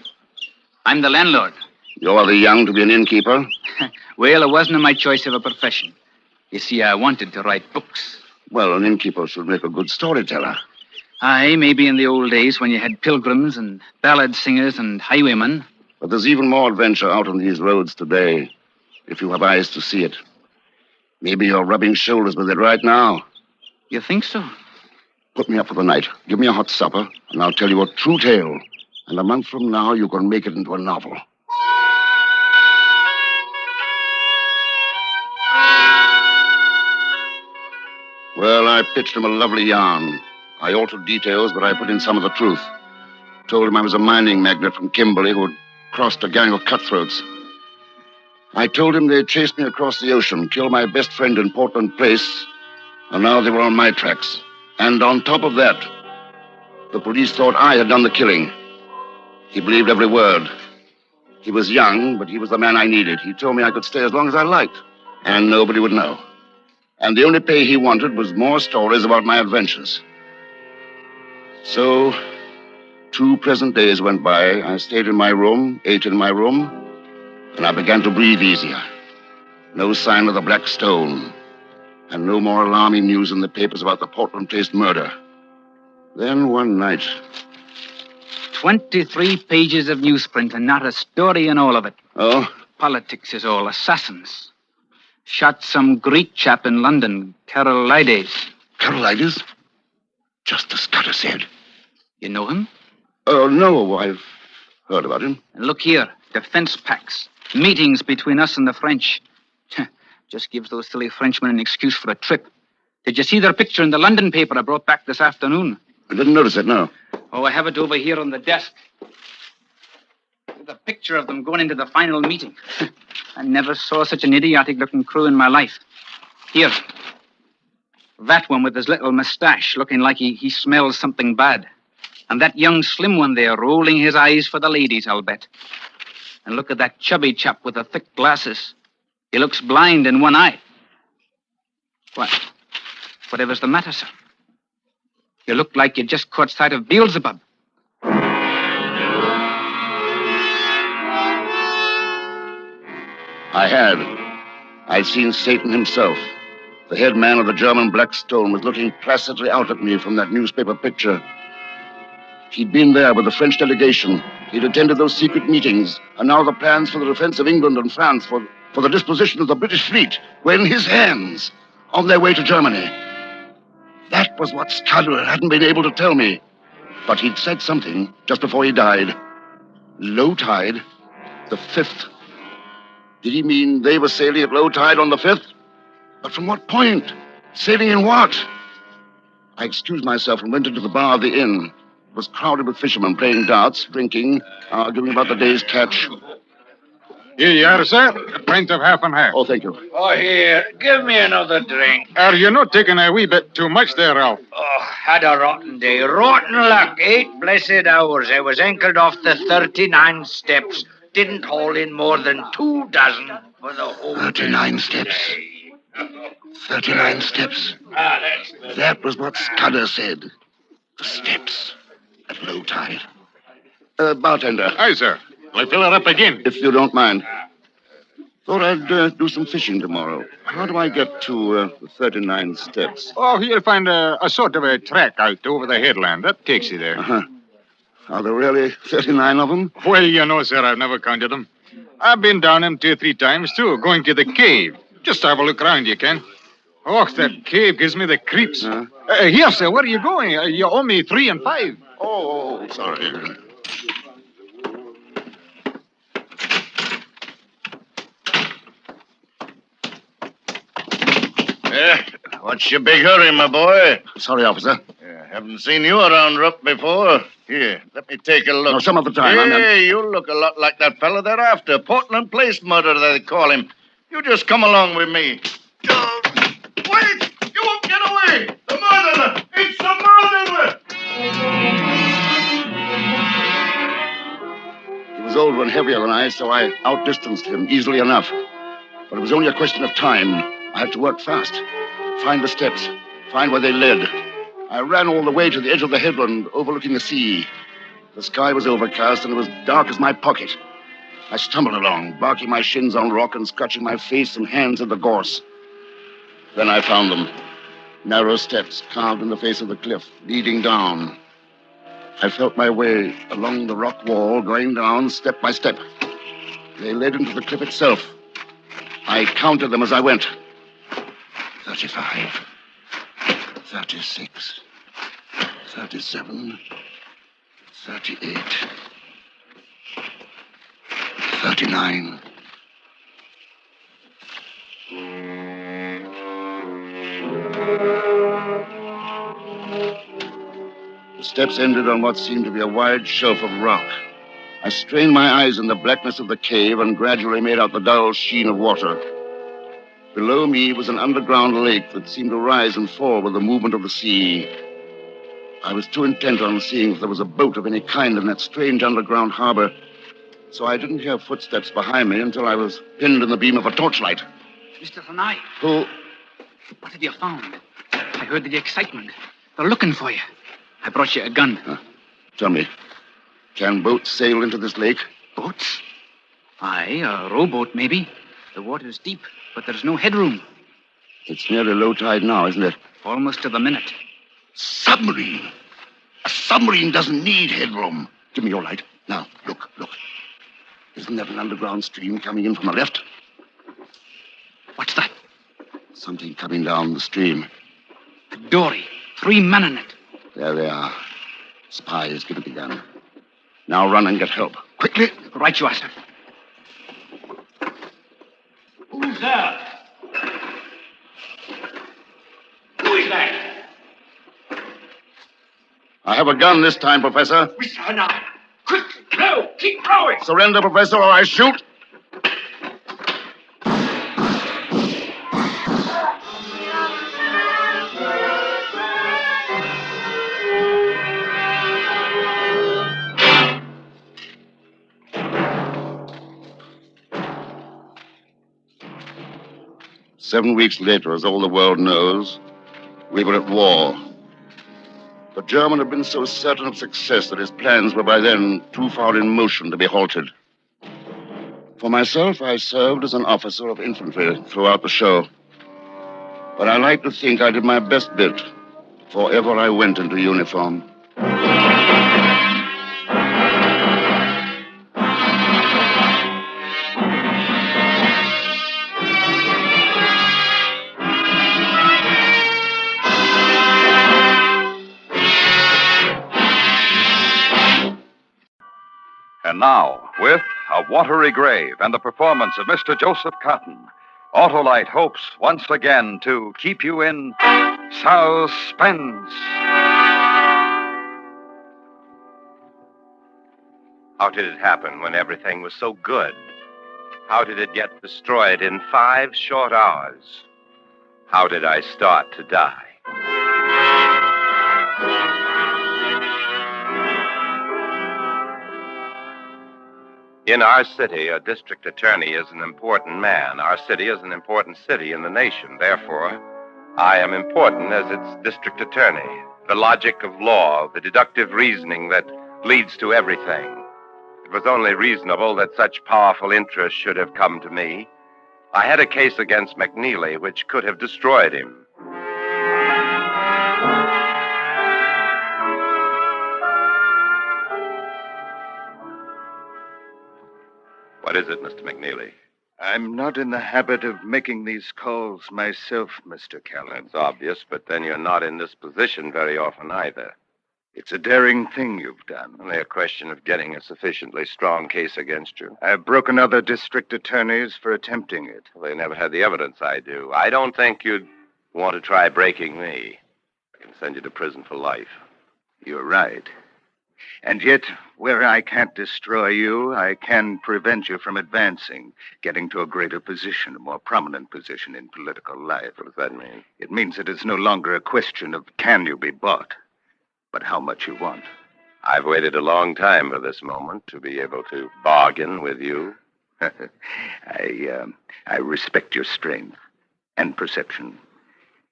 I'm the landlord. You're the young to be an innkeeper? Well, it wasn't my choice of a profession. You see, I wanted to write books. Well, an innkeeper should make a good storyteller. Aye, maybe in the old days when you had pilgrims and ballad singers and highwaymen. But there's even more adventure out on these roads today, if you have eyes to see it. Maybe you're rubbing shoulders with it right now. You think so? Put me up for the night. Give me a hot supper, and I'll tell you a true tale. And a month from now, you can make it into a novel. Well, I pitched him a lovely yarn. I altered details, but I put in some of the truth. Told him I was a mining magnate from Kimberley who had crossed a gang of cutthroats. I told him they'd chased me across the ocean, killed my best friend in Portland Place, and now they were on my tracks. And on top of that, the police thought I had done the killing. He believed every word. He was young, but he was the man I needed. He told me I could stay as long as I liked, and nobody would know. And the only pay he wanted was more stories about my adventures. So, 2 pleasant days went by. I stayed in my room, ate in my room, and I began to breathe easier. No sign of the Black Stone, and no more alarming news in the papers about the Portland Place murder. Then one night... 23 pages of newsprint and not a story in all of it. Oh? Politics is all. Assassins. Shot some Greek chap in London, Carolides. Carolides? Just as Cutter said. You know him? Oh, no, I've heard about him. And look here, defense pacts, meetings between us and the French. Just gives those silly Frenchmen an excuse for a trip. Did you see their picture in the London paper I brought back this afternoon? I didn't notice it, no. Oh, I have it over here on the desk. The picture of them going into the final meeting. I never saw such an idiotic-looking crew in my life. Here. That one with his little mustache, looking like he smells something bad. And that young slim one there, rolling his eyes for the ladies, I'll bet. And look at that chubby chap with the thick glasses. He looks blind in one eye. What? Whatever's the matter, sir? You look like you just caught sight of Beelzebub. I had. I'd seen Satan himself. The head man of the German Black Stone was looking placidly out at me from that newspaper picture. He'd been there with the French delegation. He'd attended those secret meetings. And now the plans for the defense of England and France, for the disposition of the British fleet, were in his hands, on their way to Germany. That was what Scudder hadn't been able to tell me. But he'd said something just before he died. Low tide, the 5th. Did he mean they were sailing at low tide on the 5th? But from what point? Sailing in what? I excused myself and went into the bar of the inn. It was crowded with fishermen playing darts, drinking, arguing about the day's catch. Here you are, sir. A pint of half and half. Oh, thank you. Oh, here, give me another drink. Are you not taking a wee bit too much there, Ralph? Oh, had a rotten day. Rotten luck. 8 blessed hours. I was anchored off the 39 steps. Didn't haul in more than 2 dozen for the whole 39 steps. 39 steps. That was what Scudder said. The steps at low tide. Bartender. Aye, sir. I'll fill her up again. If you don't mind. Thought I'd do some fishing tomorrow. How do I get to the 39 steps? Oh, you'll find a sort of a track out over the headland. That takes you there. Uh-huh. Are there really 39 of them? Well, you know, sir, I've never counted them. I've been down them 2 or 3 times, too, going to the cave. Just have a look around, you can. Oh, that cave gives me the creeps. Here, sir, where are you going? You owe me 3 and 5. Oh, sorry. What's your big hurry, my boy? Sorry, officer. Haven't seen you around Rook before. Here, let me take a look. No, some other time. Hey, you look a lot like that fella they're after. Portland Place murderer, they call him. You just come along with me. Wait! You won't get away! The murderer! It's the murderer! He was older and heavier than I, so I outdistanced him easily enough. But it was only a question of time. I had to work fast. Find the steps. Find where they led. I ran all the way to the edge of the headland, overlooking the sea. The sky was overcast, and it was dark as my pocket. I stumbled along, barking my shins on rock and scratching my face and hands in the gorse. Then I found them. Narrow steps carved in the face of the cliff, leading down. I felt my way along the rock wall, going down step by step. They led into the cliff itself. I counted them as I went. 35, 36, 37, 38, 39. The steps ended on what seemed to be a wide shelf of rock. I strained my eyes in the blackness of the cave and gradually made out the dull sheen of water. Below me was an underground lake that seemed to rise and fall with the movement of the sea. I was too intent on seeing if there was a boat of any kind in that strange underground harbor, so I didn't hear footsteps behind me until I was pinned in the beam of a torchlight. Mr. Hanai. Who? What have you found? I heard the excitement. They're looking for you. I brought you a gun. Tell me, can boats sail into this lake? Boats? Aye, a rowboat, maybe. The water's deep, but there's no headroom. It's nearly low tide now, isn't it? Almost to the minute. Submarine! A submarine doesn't need headroom. Give me your light. Now, look. Isn't that an underground stream coming in from the left? What's that? Something coming down the stream. A dory. 3 men in it. There they are. Spies, give it the gun. Now run and get help. Quickly. Right you are, sir. Who's there? Who is that? I have a gun this time, Professor. Mr. Hanai. Quick, row. Keep rowing. Surrender, Professor, or I shoot. Seven weeks later, as all the world knows, we were at war. The German had been so certain of success that his plans were by then too far in motion to be halted. For myself, I served as an officer of infantry throughout the show. But I like to think I did my best bit before ever I went into uniform. And now, with A Watery Grave and the performance of Mr. Joseph Cotton, Autolite hopes once again to keep you in suspense. How did it happen when everything was so good? How did it get destroyed in 5 short hours? How did I start to die? In our city, a district attorney is an important man. Our city is an important city in the nation. Therefore, I am important as its district attorney. The logic of law, the deductive reasoning that leads to everything. It was only reasonable that such powerful interests should have come to me. I had a case against McNeely which could have destroyed him. What is it, Mr. McNeely? I'm not in the habit of making these calls myself, Mr. Callan. It's obvious, but then you're not in this position very often either. It's a daring thing you've done. Only a question of getting a sufficiently strong case against you. I've broken other district attorneys for attempting it. Well, they never had the evidence I do. I don't think you'd want to try breaking me. I can send you to prison for life. You're right. And yet, where I can't destroy you, I can prevent you from advancing, getting to a greater position, a more prominent position in political life. What does that mean? It means it is no longer a question of can you be bought, but how much you want. I've waited a long time for this moment to be able to bargain with you. I respect your strength and perception.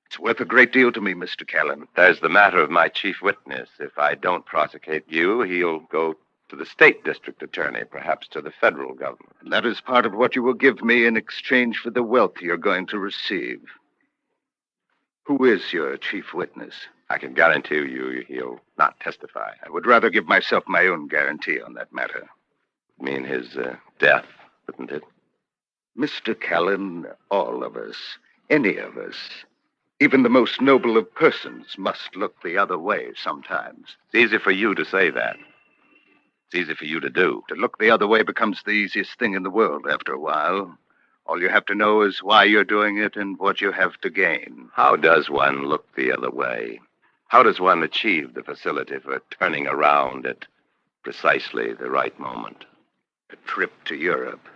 It's worth a great deal to me, Mr. Callan. There's the matter of my chief witness. If I don't prosecute you, he'll go to the state district attorney, perhaps to the federal government. And that is part of what you will give me in exchange for the wealth you're going to receive. Who is your chief witness? I can guarantee you he'll not testify. I would rather give myself my own guarantee on that matter. You mean his death, wouldn't it? Mr. Callan, all of us, any of us, even the most noble of persons must look the other way sometimes. It's easy for you to say that. It's easy for you to do. To look the other way becomes the easiest thing in the world after a while. All you have to know is why you're doing it and what you have to gain. How does one look the other way? How does one achieve the facility for turning around at precisely the right moment? A trip to Europe.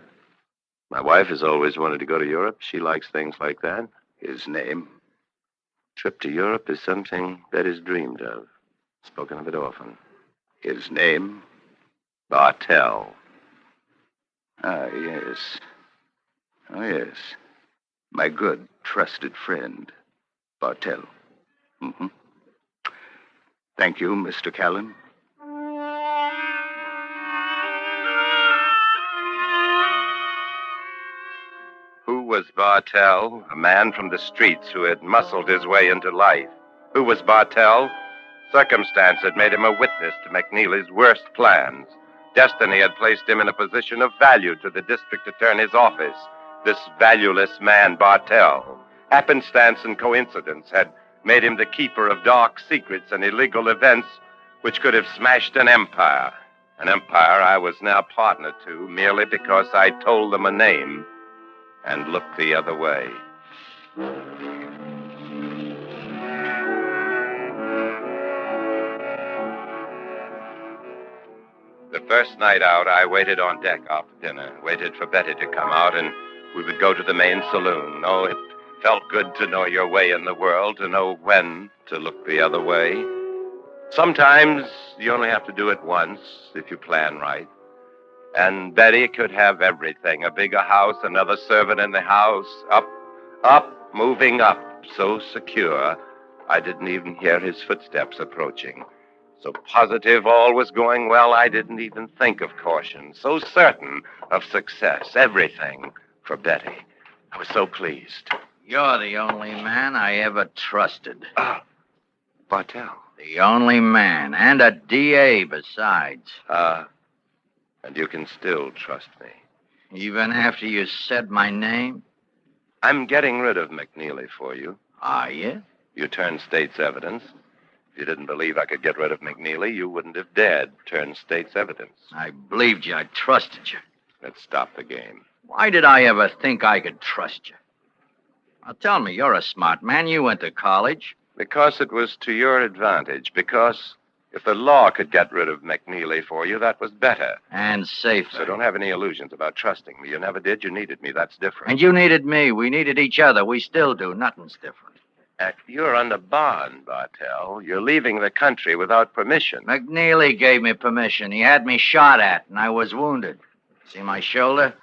My wife has always wanted to go to Europe. She likes things like that. His name? Trip to Europe is something that is dreamed of. Spoken of it often. His name? Bartell. Ah, yes. Oh, yes. My good, trusted friend, Bartell. Mm-hmm. Thank you, Mr. Callan. Who was Bartell? A man from the streets who had muscled his way into life. Who was Bartell? Circumstance had made him a witness to McNeely's worst plans. Destiny had placed him in a position of value to the district attorney's office. This valueless man, Bartell. Happenstance and coincidence had made him the keeper of dark secrets and illegal events which could have smashed an empire. An empire I was now partner to merely because I told them a name and looked the other way. The first night out, I waited on deck after dinner, waited for Betty to come out, and we would go to the main saloon. Oh, it felt good to know your way in the world, to know when to look the other way. Sometimes you only have to do it once if you plan right. And Betty could have everything, a bigger house, another servant in the house, up, moving up, so secure, I didn't even hear his footsteps approaching. So positive all was going well, I didn't even think of caution. So certain of success, everything for Betty. I was so pleased. You're the only man I ever trusted. Bartell. The only man, and a DA besides. And you can still trust me. Even after you said my name? I'm getting rid of McNeely for you. Are you? You turned state's evidence. If you didn't believe I could get rid of McNeely, you wouldn't have dared turn state's evidence. I believed you. I trusted you. Let's stop the game. Why did I ever think I could trust you? Now tell me, you're a smart man. You went to college. Because it was to your advantage. Because if the law could get rid of McNeely for you, that was better. And safer. So don't have any illusions about trusting me. You never did. You needed me. That's different. And you needed me. We needed each other. We still do. Nothing's different. You're under bond, Bartell. You're leaving the country without permission. McNeely gave me permission. He had me shot at, and I was wounded. See my shoulder?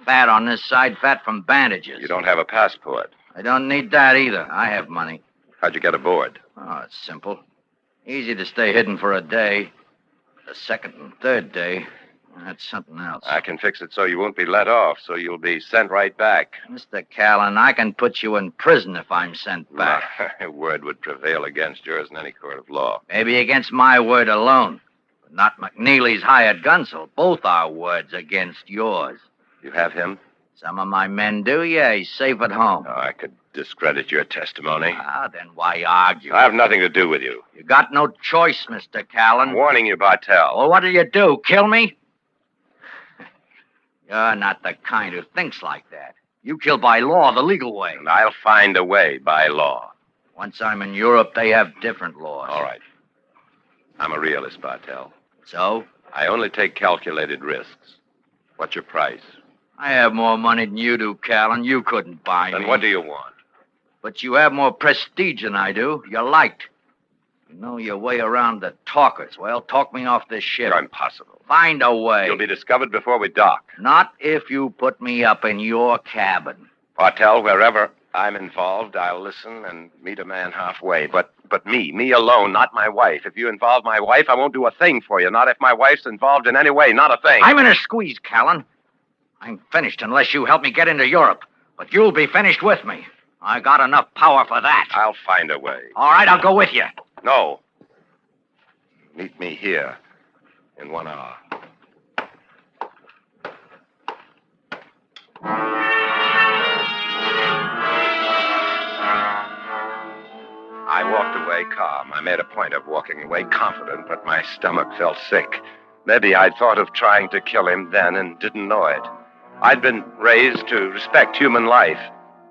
Fat on this side, fat from bandages. You don't have a passport. I don't need that either. I have money. How'd you get aboard? Oh, it's simple. Easy to stay hidden for a day. The second and third day, that's something else. I can fix it so you won't be let off, so you'll be sent right back. Mr. Callan, I can put you in prison if I'm sent back. My word would prevail against yours in any court of law. Maybe against my word alone, but not McNeely's hired gun, so both our words against yours. You have him? Some of my men do, yeah. He's safe at home. Oh, I could discredit your testimony. Ah, then why argue? I have nothing to do with you. You got no choice, Mr. Callan. I'm warning you, Bartell. Well, what do you do? Kill me? You're not the kind who thinks like that. You kill by law, the legal way. And I'll find a way by law. Once I'm in Europe, they have different laws. All right. I'm a realist, Bartell. So? I only take calculated risks. What's your price? I have more money than you do, Callan. You couldn't buy me. Then what do you want? But you have more prestige than I do. You're liked. You know your way around the talkers. Well, talk me off this ship. You're impossible. Find a way. You'll be discovered before we dock. Not if you put me up in your cabin. Bartell, wherever I'm involved, I'll listen and meet a man halfway. But me alone, not my wife. If you involve my wife, I won't do a thing for you. Not if my wife's involved in any way. Not a thing. I'm in a squeeze, Callan. I'm finished unless you help me get into Europe. But you'll be finished with me. I got enough power for that. I'll find a way. All right, I'll go with you. No. Meet me here in 1 hour. I walked away calm. I made a point of walking away confident, but my stomach felt sick. Maybe I'd thought of trying to kill him then and didn't know it. I'd been raised to respect human life.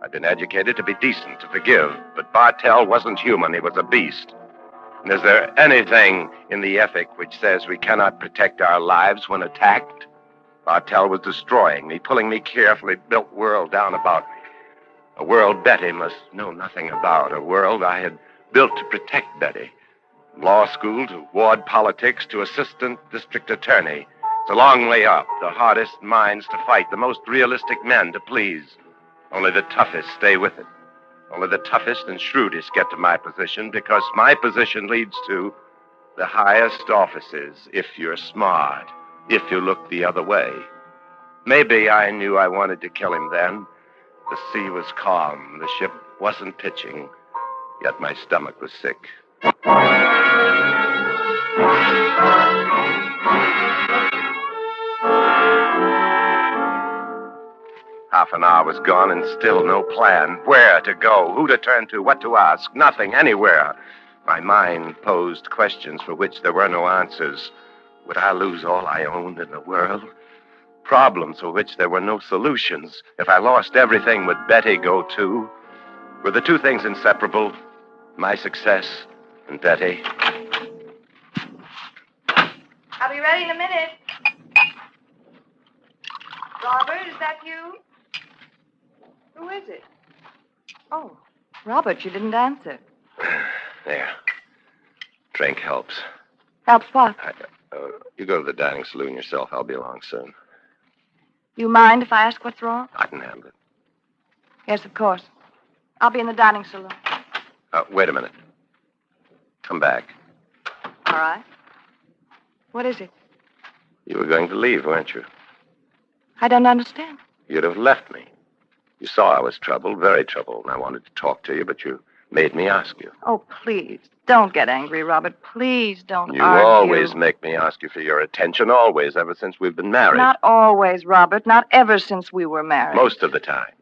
I'd been educated to be decent, to forgive. But Bartell wasn't human. He was a beast. And is there anything in the ethic which says we cannot protect our lives when attacked? Bartell was destroying me, pulling me carefully built world down about me. A world Betty must know nothing about. A world I had built to protect Betty. From law school to ward politics to assistant district attorney. It's a long way up. The hardest minds to fight. The most realistic men to please. Only the toughest stay with it. Only the toughest and shrewdest get to my position because my position leads to the highest offices if you're smart, if you look the other way. Maybe I knew I wanted to kill him then. The sea was calm. The ship wasn't pitching. Yet my stomach was sick. Half an hour was gone and still no plan. Where to go, who to turn to, what to ask, nothing, anywhere. My mind posed questions for which there were no answers. Would I lose all I owned in the world? Problems for which there were no solutions. If I lost everything, would Betty go too? Were the two things inseparable? My success and Betty? I'll be ready in a minute. Robert, is that you? Who is it? Oh, Robert, you didn't answer. There. Drink helps. Helps what? You go to the dining saloon yourself. I'll be along soon. You mind if I ask what's wrong? I can handle it. Yes, of course. I'll be in the dining saloon. Wait a minute. Come back. All right. What is it? You were going to leave, weren't you? I don't understand. You'd have left me. You saw I was troubled, very troubled, and I wanted to talk to you, but you made me ask you. Oh, please, don't get angry, Robert. Please don't You argue. always make me ask you for your attention, always, ever since we've been married. Not always, Robert. Not ever since we were married. Most of the time.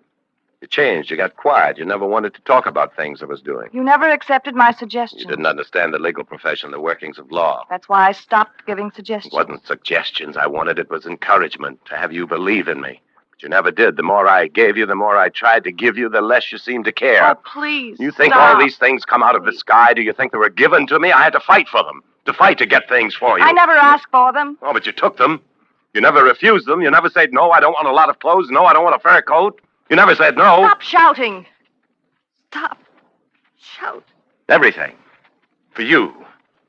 You changed. You got quiet. You never wanted to talk about things I was doing. You never accepted my suggestions. You didn't understand the legal profession, the workings of law. That's why I stopped giving suggestions. It wasn't suggestions I wanted. It was encouragement to have you believe in me. But you never did. The more I gave you, the more I tried to give you, the less you seemed to care. Oh, please. You think stop. all these things come out of the sky? Do you think they were given to me? I had to fight for them. To fight to get things for you. I never asked for them. Oh, but you took them. You never refused them. You never said, no, I don't want a lot of clothes. No, I don't want a fur coat. You never said no. Stop shouting. Stop. Shout. Everything. For you.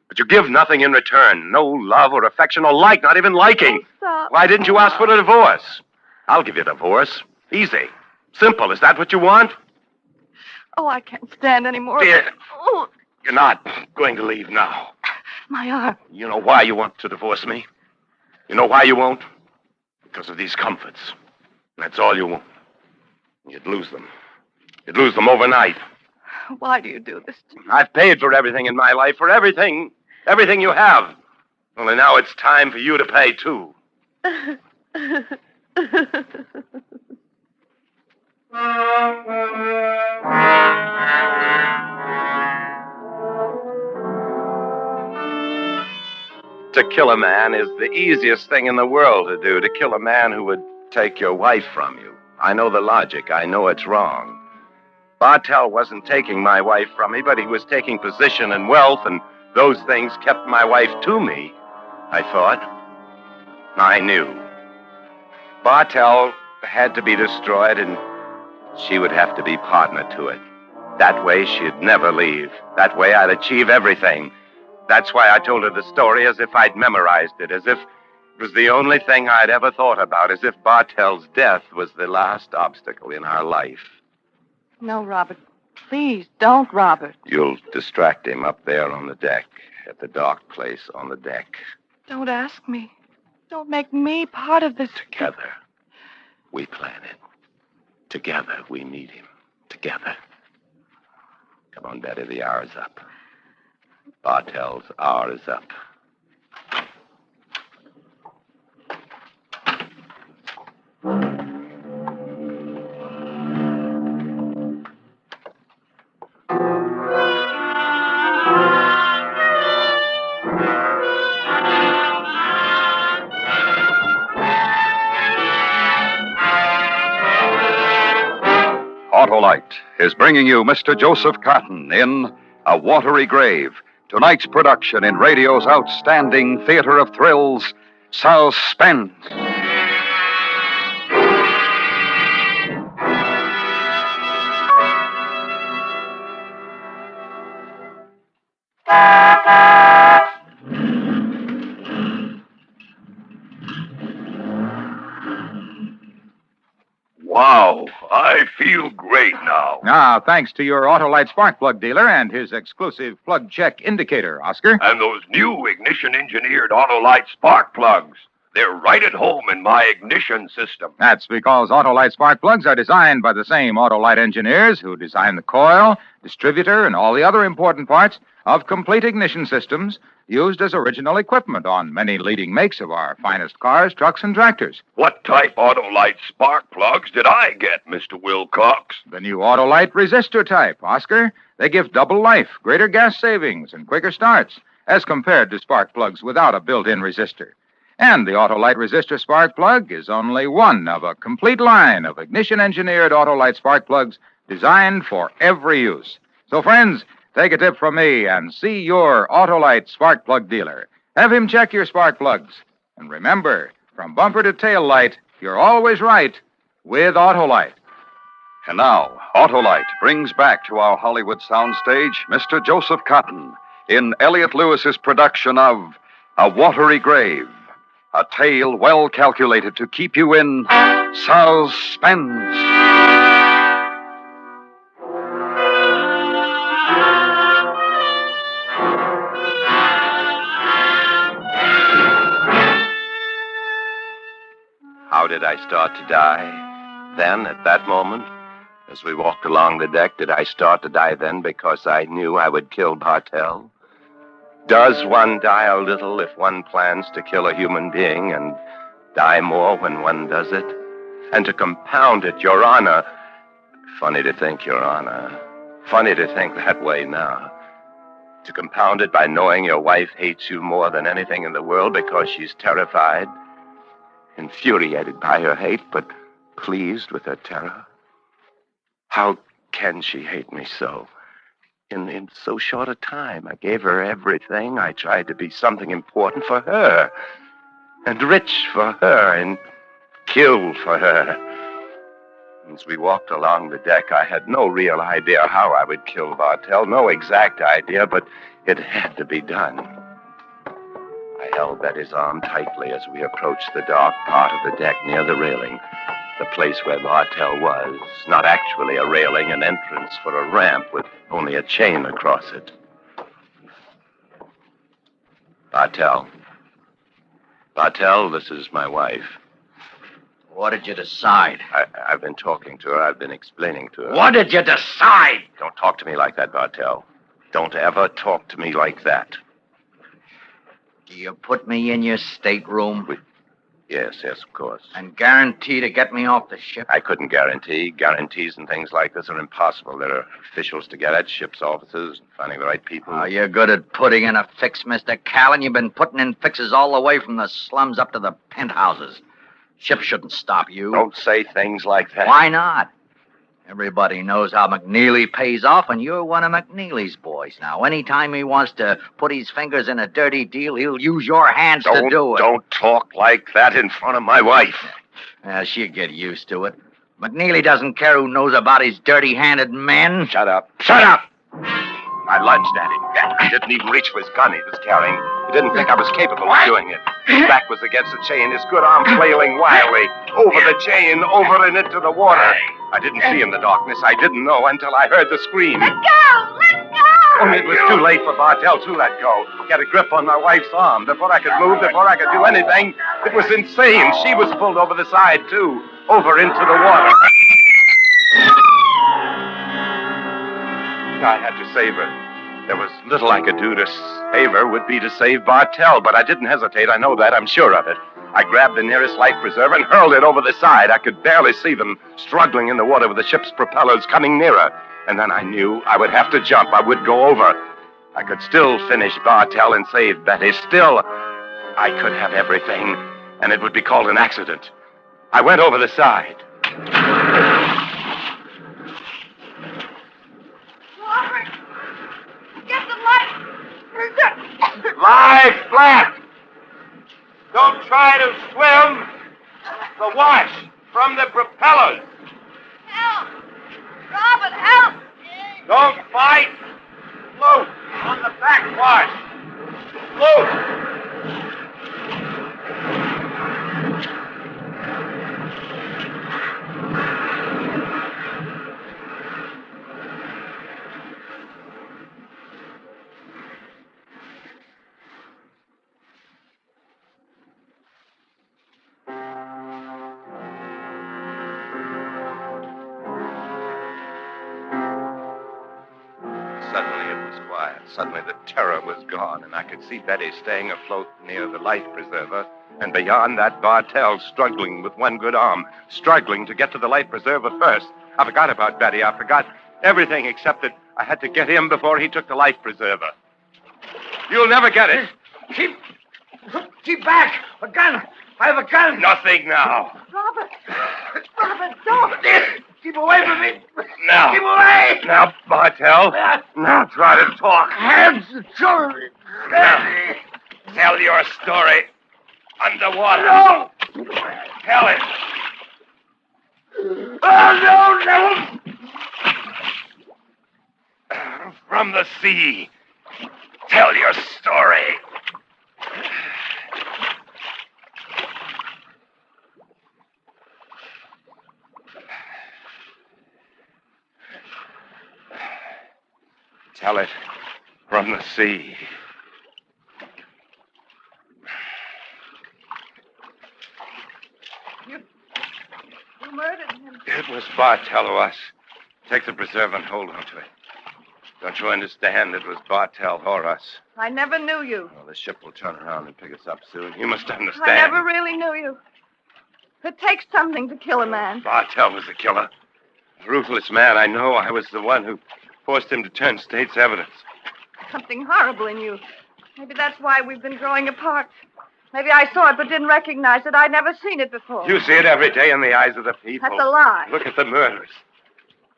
But you give nothing in return. No love or affection or like, not even liking. Stop. Why didn't you ask for a divorce? I'll give you a divorce. Easy. Simple. Is that what you want? Oh, I can't stand any more. Dear. Oh, You're not going to leave now. my arm. You know why you want to divorce me? You know why you won't? Because of these comforts. That's all you want. You'd lose them. You'd lose them overnight. Why do you do this to me? I've paid for everything in my life, for everything. Everything you have. Only now it's time for you to pay, too. To kill a man is the easiest thing in the world to do. To kill a man who would take your wife from you. I know the logic. I know it's wrong. Bartell wasn't taking my wife from me, but he was taking position and wealth, and those things kept my wife to me, I thought. I knew. Bartell had to be destroyed, and she would have to be partner to it. That way, she'd never leave. That way, I'd achieve everything. That's why I told her the story as if I'd memorized it, as if it was the only thing I'd ever thought about, as if Bartell's death was the last obstacle in our life. No, Robert. Please, don't, Robert. You'll distract him up there on the deck, at the dark place on the deck. Don't ask me. Don't make me part of this. Together, we plan it. Together, we meet him. Together. Come on, Betty, the hour's up. Bartell's hour is up. Autolite is bringing you Mr. Joseph Cotton in A Watery Grave, tonight's production in radio's outstanding theater of thrills, Suspense. Wow, I feel great now. Now, thanks to your Autolite spark plug dealer and his exclusive plug check indicator, Oscar. And those new ignition-engineered Autolite spark plugs. They're right at home in my ignition system. That's because Autolite spark plugs are designed by the same Autolite engineers who design the coil, distributor, and all the other important parts of complete ignition systems used as original equipment on many leading makes of our finest cars, trucks, and tractors. What type Autolite spark plugs did I get, Mr. Wilcox? The new Autolite resistor type, Oscar. They give double life, greater gas savings, and quicker starts, as compared to spark plugs without a built-in resistor. And the Autolite resistor spark plug is only one of a complete line of ignition-engineered Autolite spark plugs designed for every use. So, friends, take a tip from me and see your Autolite spark plug dealer. Have him check your spark plugs. And remember, from bumper to tail light, you're always right with Autolite. And now, Autolite brings back to our Hollywood soundstage Mr. Joseph Cotton in Elliott Lewis's production of A Watery Grave, a tale well calculated to keep you in suspense. How did I start to die? Then, at that moment, as we walked along the deck, did I start to die then because I knew I would kill Bartell? Does one die a little if one plans to kill a human being and die more when one does it? And to compound it, Your Honor, funny to think, Your Honor, funny to think that way now. To compound it by knowing your wife hates you more than anything in the world because she's terrified, infuriated by her hate, but pleased with her terror? How can she hate me so? In so short a time, I gave her everything. I tried to be something important for her, and rich for her, and killed for her. As we walked along the deck, I had no real idea how I would kill Bartell, no exact idea, but it had to be done. I held Betty's arm tightly as we approached the dark part of the deck near the railing, the place where Bartell was. Not actually a railing, an entrance for a ramp with only a chain across it. Bartell. Bartell, this is my wife. What did you decide? I've been talking to her. I've been explaining to her. What did you decide? Don't talk to me like that, Bartell. Don't ever talk to me like that. Do you put me in your stateroom? Yes, of course. And guarantee to get me off the ship? I couldn't guarantee. Guarantees and things like this are impossible. There are officials to get at, ship's officers, finding the right people. Oh, you're good at putting in a fix, Mr. Callan. You've been putting in fixes all the way from the slums up to the penthouses. Ship shouldn't stop you. Don't say things like that. Why not? Everybody knows how McNeely pays off, and you're one of McNeely's boys now. Anytime he wants to put his fingers in a dirty deal, he'll use your hands to do it. Don't talk like that in front of my wife. She'll get used to it. McNeely doesn't care who knows about his dirty-handed men. Shut up. Shut up! I lunged at him. I didn't even reach for his gun he was carrying. He didn't think I was capable of doing it. His back was against the chain, his good arm flailing wildly. Over the chain, over and into the water. I didn't see in the darkness. I didn't know until I heard the scream. Let go! Let go! Only it was too late for Bartell to let go. He had a grip on my wife's arm. Before I could move, before I could do anything, it was insane. She was pulled over the side, too. Over into the water. I had to save her. There was little I could do to save her would be to save Bartell, but I didn't hesitate. I know that. I'm sure of it. I grabbed the nearest life preserver and hurled it over the side. I could barely see them struggling in the water with the ship's propellers coming nearer. And then I knew I would have to jump. I would go over. I could still finish Bartell and save Betty. Still, I could have everything, and it would be called an accident. I went over the side. Get the light! Lie flat! Don't try to swim. The wash from the propellers. Help! Robert, help! Don't fight. Float on the backwash. Float. Suddenly it was quiet. Suddenly the terror was gone, and I could see Betty staying afloat near the life preserver, and beyond that, Bartell struggling with one good arm, struggling to get to the life preserver first. I forgot about Betty. I forgot everything except that I had to get him before he took the life preserver. You'll never get it. Keep back! A gun! I have a gun! Nothing now. Robert! Robert, don't! Keep away from me! Now. Keep away! Now, Bartell. Now try to talk. Hands! Shoulder! Now, tell your story underwater. No! Tell it. Oh, no! From the sea. Tell your story. Tell it from the sea. You murdered him. It was Bartell or us. Take the preserve and hold on to it. Don't you understand? It was Bartell or us. I never knew you. Well, the ship will turn around and pick us up soon. You must understand. I never really knew you. It takes something to kill a man. Bartell was the killer. A ruthless man. I know. I was the one who forced him to turn state's evidence. Something horrible in you. Maybe that's why we've been growing apart. Maybe I saw it but didn't recognize it. I'd never seen it before. You see it every day in the eyes of the people. That's a lie. Look at the murders.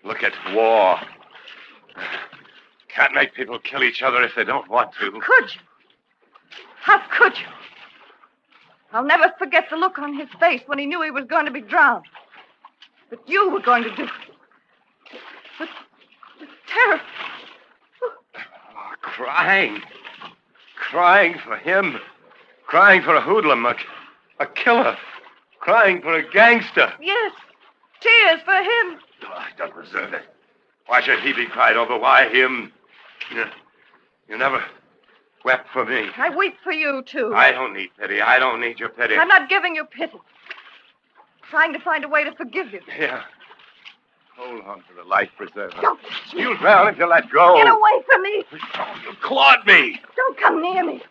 Look at war. Can't make people kill each other if they don't want to. Could you? How could you? I'll never forget the look on his face when he knew he was going to be drowned. But you were going to do it. The terror. Oh, crying. Crying for him. Crying for a hoodlum, a killer. Crying for a gangster. Yes. Tears for him. Oh, I don't deserve it. Why should he be cried over? Why him? You never wept for me. I weep for you, too. I don't need pity. I don't need your pity. I'm not giving you pity. Trying to find a way to forgive you. Here. Hold on to the life preserver. Don't. You'll drown if you let go. Get away from me. Oh, you clawed me. Don't come near me.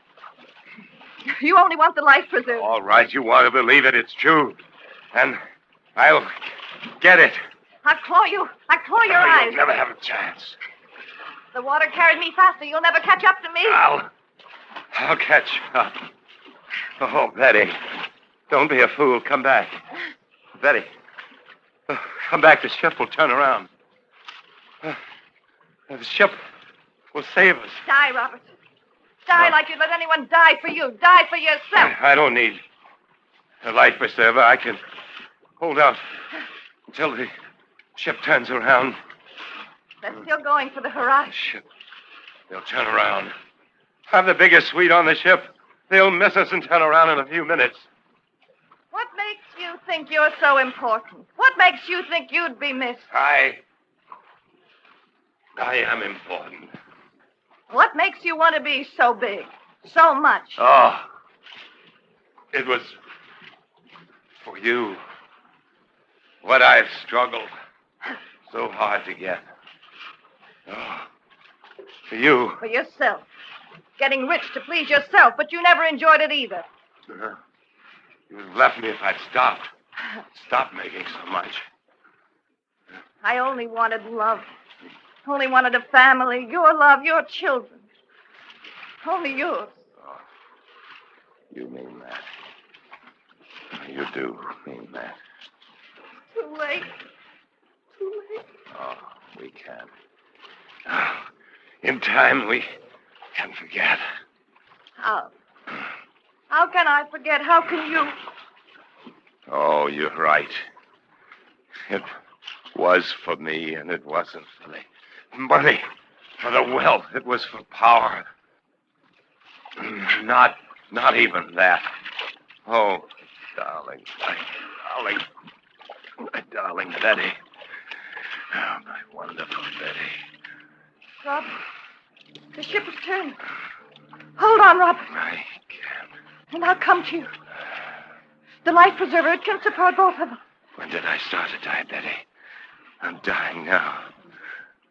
You only want the life preserver. All right, you want to believe it. It's true. And I'll get it. I'll claw you. I'll claw your eyes. You'll never have a chance. The water carried me faster. You'll never catch up to me. I'll catch up. Oh, Betty. Don't be a fool. Come back. Betty. Come back. The ship will turn around. The ship will save us. Die, Robert. Die like you'd let anyone die for you. Die for yourself. I don't need a life preserver. I can hold out until the ship turns around. They're still going for the horizon. Ship. They'll turn around. I'm the biggest suite on the ship. They'll miss us and turn around in a few minutes. What makes you think you're so important? What makes you think you'd be missed? I am important. What makes you want to be so big? So much? Oh. It was for you. What I've struggled so hard to get. Oh. For you. For yourself. Getting rich to please yourself, but you never enjoyed it either. You would have left me if I'd stopped. Stopped making so much. I only wanted love. Only wanted a family. Your love, your children. Only yours. Oh, you mean that. You do mean that. Too late. Too late. Oh, we can. Oh, in time, we can forget. How? How can I forget? How can you? Oh, you're right. It was for me, and it wasn't for the money, for the wealth. It was for power. Not even that. Oh, darling, my darling Betty. Oh, my wonderful Betty. Robert, the ship is turning. Hold on, Robert. I can't. And I'll come to you. The life preserver, it can support both of us. When did I start to die, Betty? I'm dying now.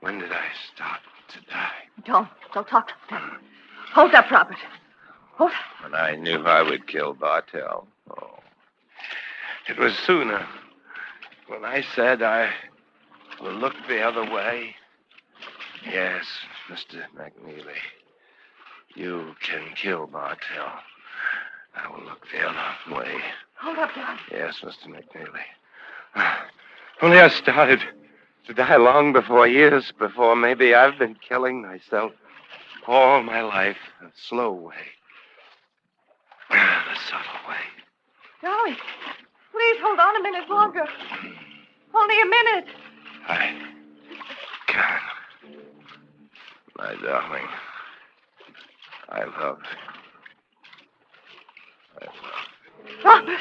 When did I start to die? Don't talk to me. Hold up, Robert. Hold up. When I knew I would kill Bartell. Oh. It was sooner. When I said I will look the other way. Yes, Mr. McNeely. You can kill Bartell. I will look the other way. Hold up, John. Yes, Mr. McNeely. Only I started to die long before, years before. Maybe I've been killing myself all my life. A slow way. A subtle way. Darling, please hold on a minute longer. Only a minute. I can't. My darling. I love you. Robert!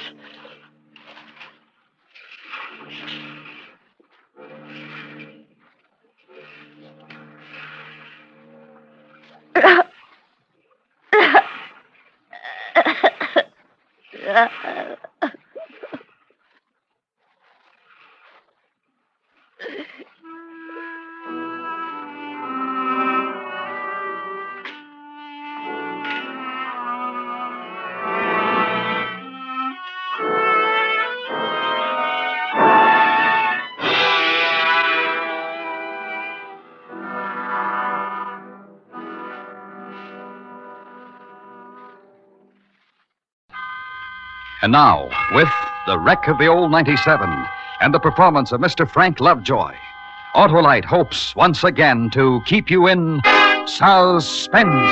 And now, with The Wreck of the Old 97 and the performance of Mr. Frank Lovejoy, Autolite hopes once again to keep you in suspense.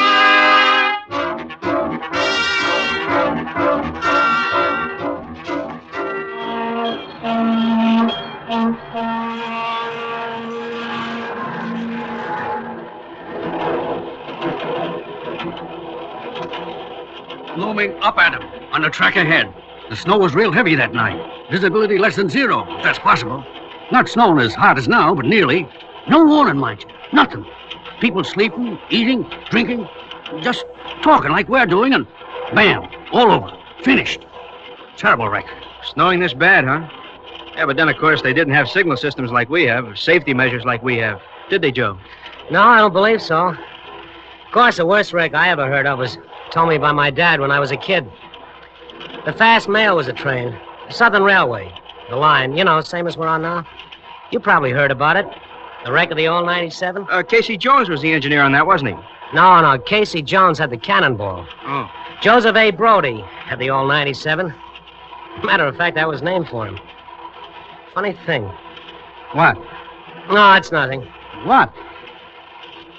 Looming up at him on the track ahead. The snow was real heavy that night. Visibility less than zero, if that's possible. Not snowing as hard as now, but nearly. No warning, mind you. Nothing. People sleeping, eating, drinking, just talking like we're doing, and bam, all over. Finished. Terrible wreck. Snowing this bad, huh? Yeah, but then, of course, they didn't have signal systems like we have, or safety measures like we have. Did they, Joe? No, I don't believe so. Of course, the worst wreck I ever heard of was told me by my dad when I was a kid. The fast mail was a train. The Southern Railway. The line, you know, same as we're on now. You probably heard about it. The wreck of the old 97. Casey Jones was the engineer on that, wasn't he? No. Casey Jones had the Cannonball. Oh. Joseph A. Brody had the old 97. Matter of fact, that was named for him. Funny thing. What? No, it's nothing. What?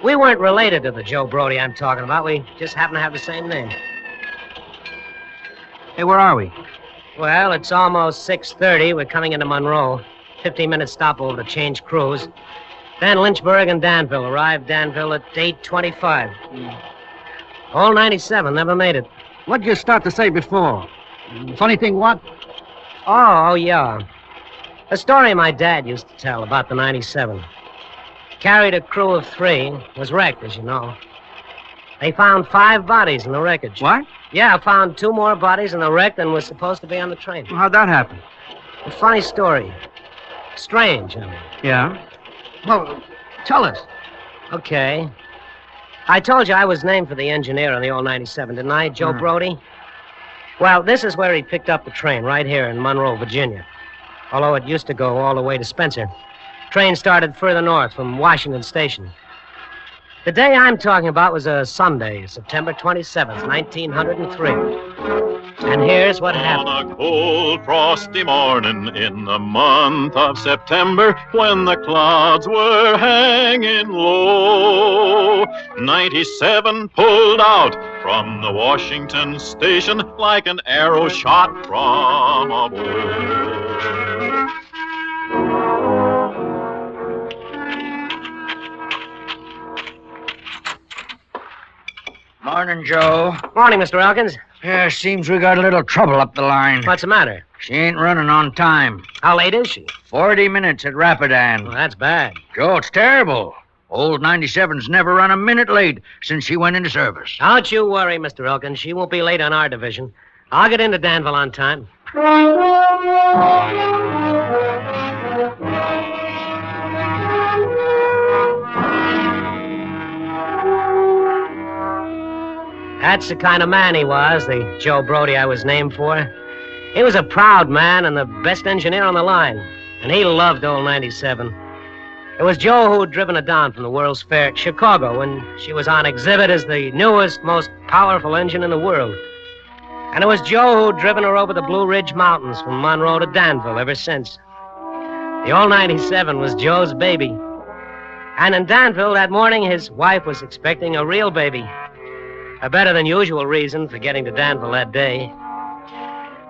We weren't related to the Joe Brody I'm talking about. We just happen to have the same name. Hey, where are we? Well, it's almost 6:30. We're coming into Monroe. 15-minute stopover to change crews. Then Lynchburg and Danville. Arrived Danville at 8:25. Old 97 never made it. What'd you start to say before? Funny thing, what? Oh, yeah. A story my dad used to tell about the 97. Carried a crew of 3. Was wrecked, as you know. They found 5 bodies in the wreckage. What? Yeah, found 2 more bodies in the wreck than was supposed to be on the train. Well, how'd that happen? A funny story. Strange, I mean. Yeah? Well, tell us. Okay. I told you I was named for the engineer on the old 97, didn't I, Joe Brody? Well, this is where he picked up the train, right here in Monroe, Virginia. Although it used to go all the way to Spencer. Train started further north from Washington Station. The day I'm talking about was a Sunday, September 27th, 1903. And here's what happened. On a cold, frosty morning in the month of September, when the clouds were hanging low, 97 pulled out from the Washington Station like an arrow shot from a bow. Morning, Joe. Morning, Mr. Elkins. Yeah, seems we got a little trouble up the line. What's the matter? She ain't running on time. How late is she? 40 minutes at Rapidan. Well, that's bad. Joe, it's terrible. Old 97's never run a minute late since she went into service. Don't you worry, Mr. Elkins. She won't be late on our division. I'll get into Danville on time. That's the kind of man he was, the Joe Brody I was named for. He was a proud man and the best engineer on the line. And he loved old 97. It was Joe who had driven her down from the World's Fair at Chicago when she was on exhibit as the newest, most powerful engine in the world. And it was Joe who had driven her over the Blue Ridge Mountains from Monroe to Danville ever since. The old 97 was Joe's baby. And in Danville that morning, his wife was expecting a real baby. A better than usual reason for getting to Danville that day.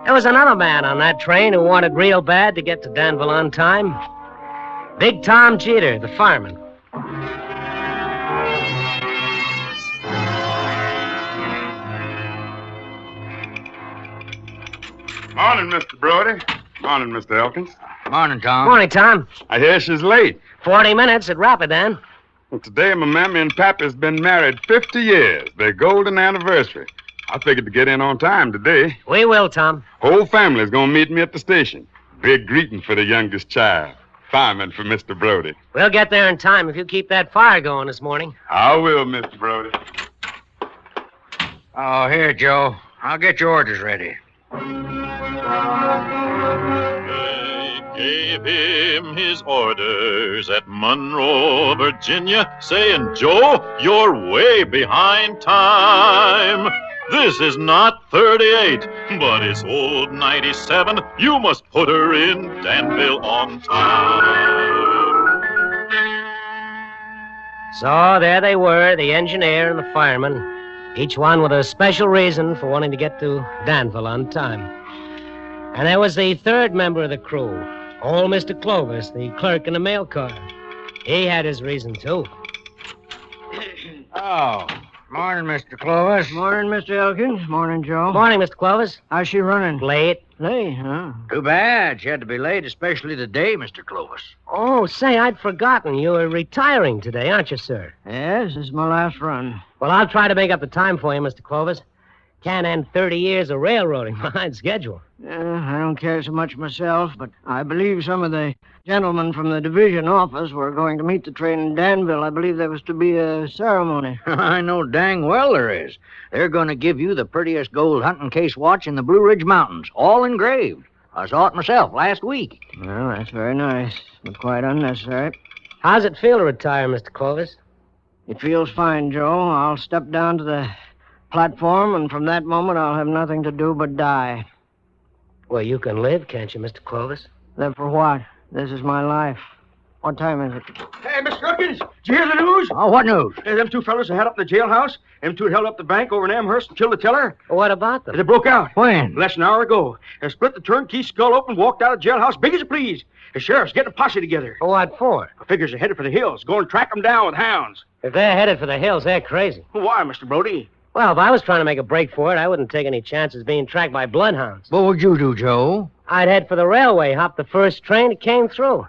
There was another man on that train who wanted real bad to get to Danville on time. Big Tom Jeter, the fireman. Morning, Mr. Brody. Morning, Mr. Elkins. Morning, Tom. Morning, Tom. I hear she's late. 40 minutes at Rapidan. Well, today, my mammy and pappy's been married 50 years. Their golden anniversary. I figured to get in on time today. We will, Tom. Whole family's gonna meet me at the station. Big greeting for the youngest child. Fireman for Mr. Brody. We'll get there in time if you keep that fire going this morning. I will, Mr. Brody. Oh, here, Joe. I'll get your orders ready. Gave him his orders at Monroe, Virginia, saying, Joe, you're way behind time. This is not 38, but it's old 97. You must put her in Danville on time. So there they were, the engineer and the fireman, each one with a special reason for wanting to get to Danville on time. And there was the third member of the crew, old Mr. Clovis, the clerk in the mail car. He had his reason, too. Oh, morning, Mr. Clovis. Morning, Mr. Elkins. Morning, Joe. Morning, Mr. Clovis. How's she running? Late. Late, huh? Too bad. She had to be late, especially today, Mr. Clovis. Oh, say, I'd forgotten. You were retiring today, aren't you, sir? Yes, this is my last run. Well, I'll try to make up the time for you, Mr. Clovis. Can't end 30 years of railroading behind schedule. I don't care so much myself, but I believe some of the gentlemen from the division office were going to meet the train in Danville. I believe there was to be a ceremony. I know dang well there is. They're going to give you the prettiest gold hunting case watch in the Blue Ridge Mountains, all engraved. I saw it myself last week. Well, that's very nice, but quite unnecessary. How's it feel to retire, Mr. Clovis? It feels fine, Joe. I'll step down to the platform, and from that moment I'll have nothing to do but die. Well, you can live, can't you, Mr. Clovis? Then for what? This is my life. What time is it? Hey, Mr. Elkins, did you hear the news? Oh, what news? Them two fellas that had up in the jailhouse. Them two held up the bank over in Amherst and killed the teller. What about them? They broke out. When? Less than an hour ago. They split the turnkey skull open, walked out of the jailhouse big as you please. The sheriff's getting a posse together. What for? Figures they're headed for the hills. Go and track them down with hounds. If they're headed for the hills, they're crazy. Why, Mr. Brody? Well, if I was trying to make a break for it, I wouldn't take any chances being tracked by bloodhounds. What would you do, Joe? I'd head for the railway, hop the first train that came through.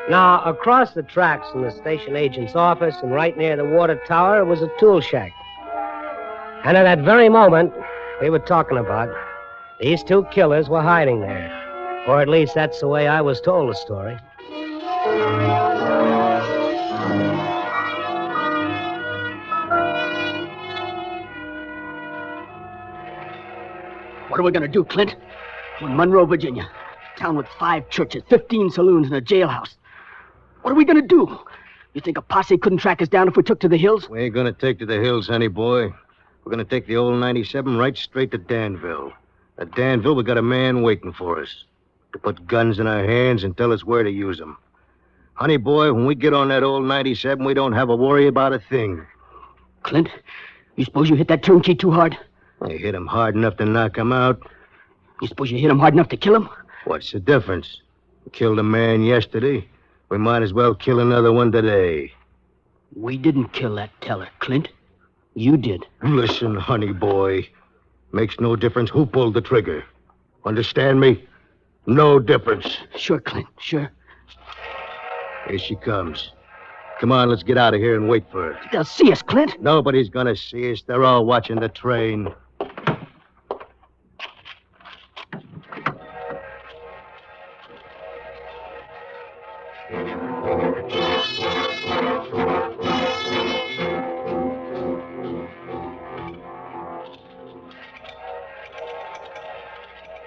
Now, across the tracks from the station agent's office and right near the water tower was a tool shack. And at that very moment we were talking about, these two killers were hiding there. Or at least that's the way I was told the story. What are we going to do, Clint? We're in Monroe, Virginia. Town with 5 churches, 15 saloons, and a jailhouse. What are we going to do? You think a posse couldn't track us down if we took to the hills? We ain't going to take to the hills, honey boy. We're going to take the old 97 right straight to Danville. At Danville, we got a man waiting for us to put guns in our hands and tell us where to use them. Honey boy, when we get on that old 97, we don't have to worry about a thing. Clint, you suppose you hit that turnkey too hard? I hit him hard enough to knock him out. You suppose you hit him hard enough to kill him? What's the difference? We killed a man yesterday. We might as well kill another one today. We didn't kill that teller, Clint. You did. Listen, honey boy. Makes no difference who pulled the trigger. Understand me? No difference. Sure, Clint, sure. Here she comes. Come on, let's get out of here and wait for her. They'll see us, Clint. Nobody's gonna see us. They're all watching the train.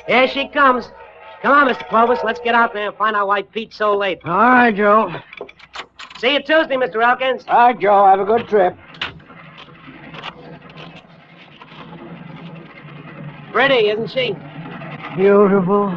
Here she comes. Come on, Mr. Clovis. Let's get out there and find out why Pete's so late. All right, Joe. See you Tuesday, Mr. Elkins. All right, Joe. Have a good trip. Pretty, isn't she? Beautiful.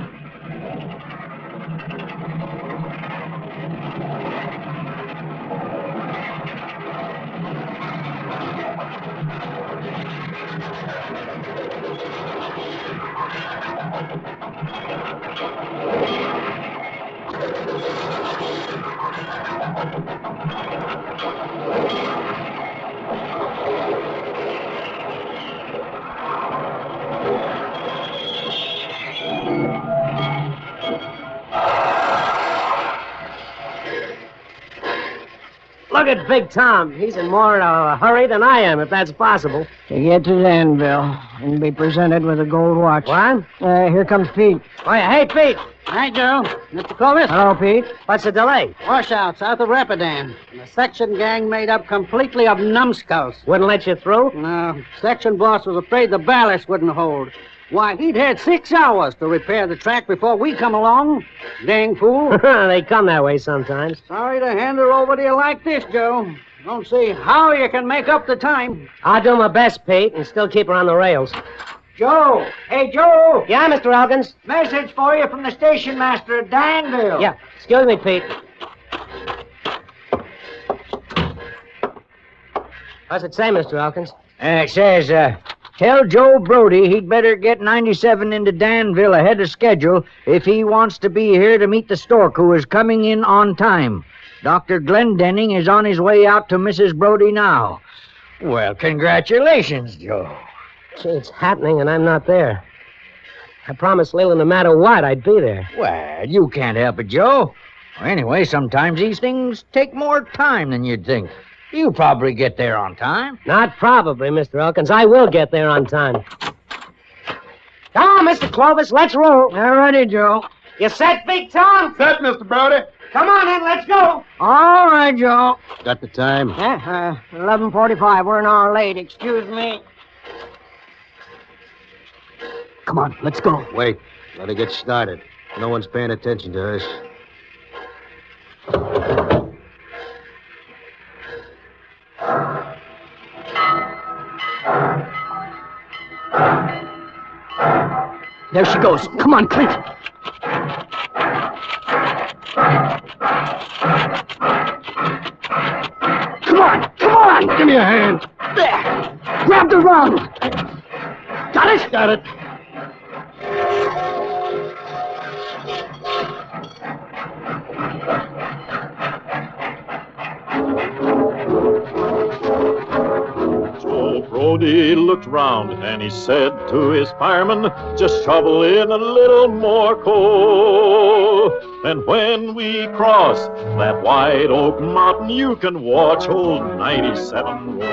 Look at Big Tom. He's in more of a hurry than I am, if that's possible. To get to Danville and be presented with a gold watch. What? Here comes Pete. Oh, yeah. Hey, Pete. Hi, Joe. Mr. Clovis. Hello, Pete. What's the delay? Washout south of Rapidan. A section gang made up completely of numbskulls. Wouldn't let you through? No. Section boss was afraid the ballast wouldn't hold. Why, he'd had 6 hours to repair the track before we come along. Dang fool. They come that way sometimes. Sorry to hand her over to you like this, Joe. Don't see how you can make up the time. I'll do my best, Pete, and still keep her on the rails. Joe! Hey, Joe! Yeah, Mr. Elkins? Message for you from the station master at Danville. Yeah. Excuse me, Pete. What's it say, Mr. Elkins? It says, tell Joe Brody he'd better get 97 into Danville ahead of schedule if he wants to be here to meet the stork who is coming in on time. Dr. Glendenning is on his way out to Mrs. Brody now. Well, congratulations, Joe. Gee, it's happening and I'm not there. I promised Leland no matter what, I'd be there. Well, you can't help it, Joe. Anyway, sometimes these things take more time than you'd think. You'll probably get there on time. Not probably, Mr. Elkins. I will get there on time. Come on, Mr. Clovis, let's roll. All righty, Joe. You set, Big Tom? Set, Mr. Brody. Come on, then, let's go. All right, Joe. Got the time? 11:45. We're an hour late. Excuse me. Come on, let's go. Wait. Let her get started. No one's paying attention to us. There she goes. Come on, Clint. Come on, come on. Give me a hand. There. Grab the rung. Got it? Got it. Brody looked round and he said to his fireman, just shovel in a little more coal. And when we cross that white oak mountain, you can watch old 97 roll.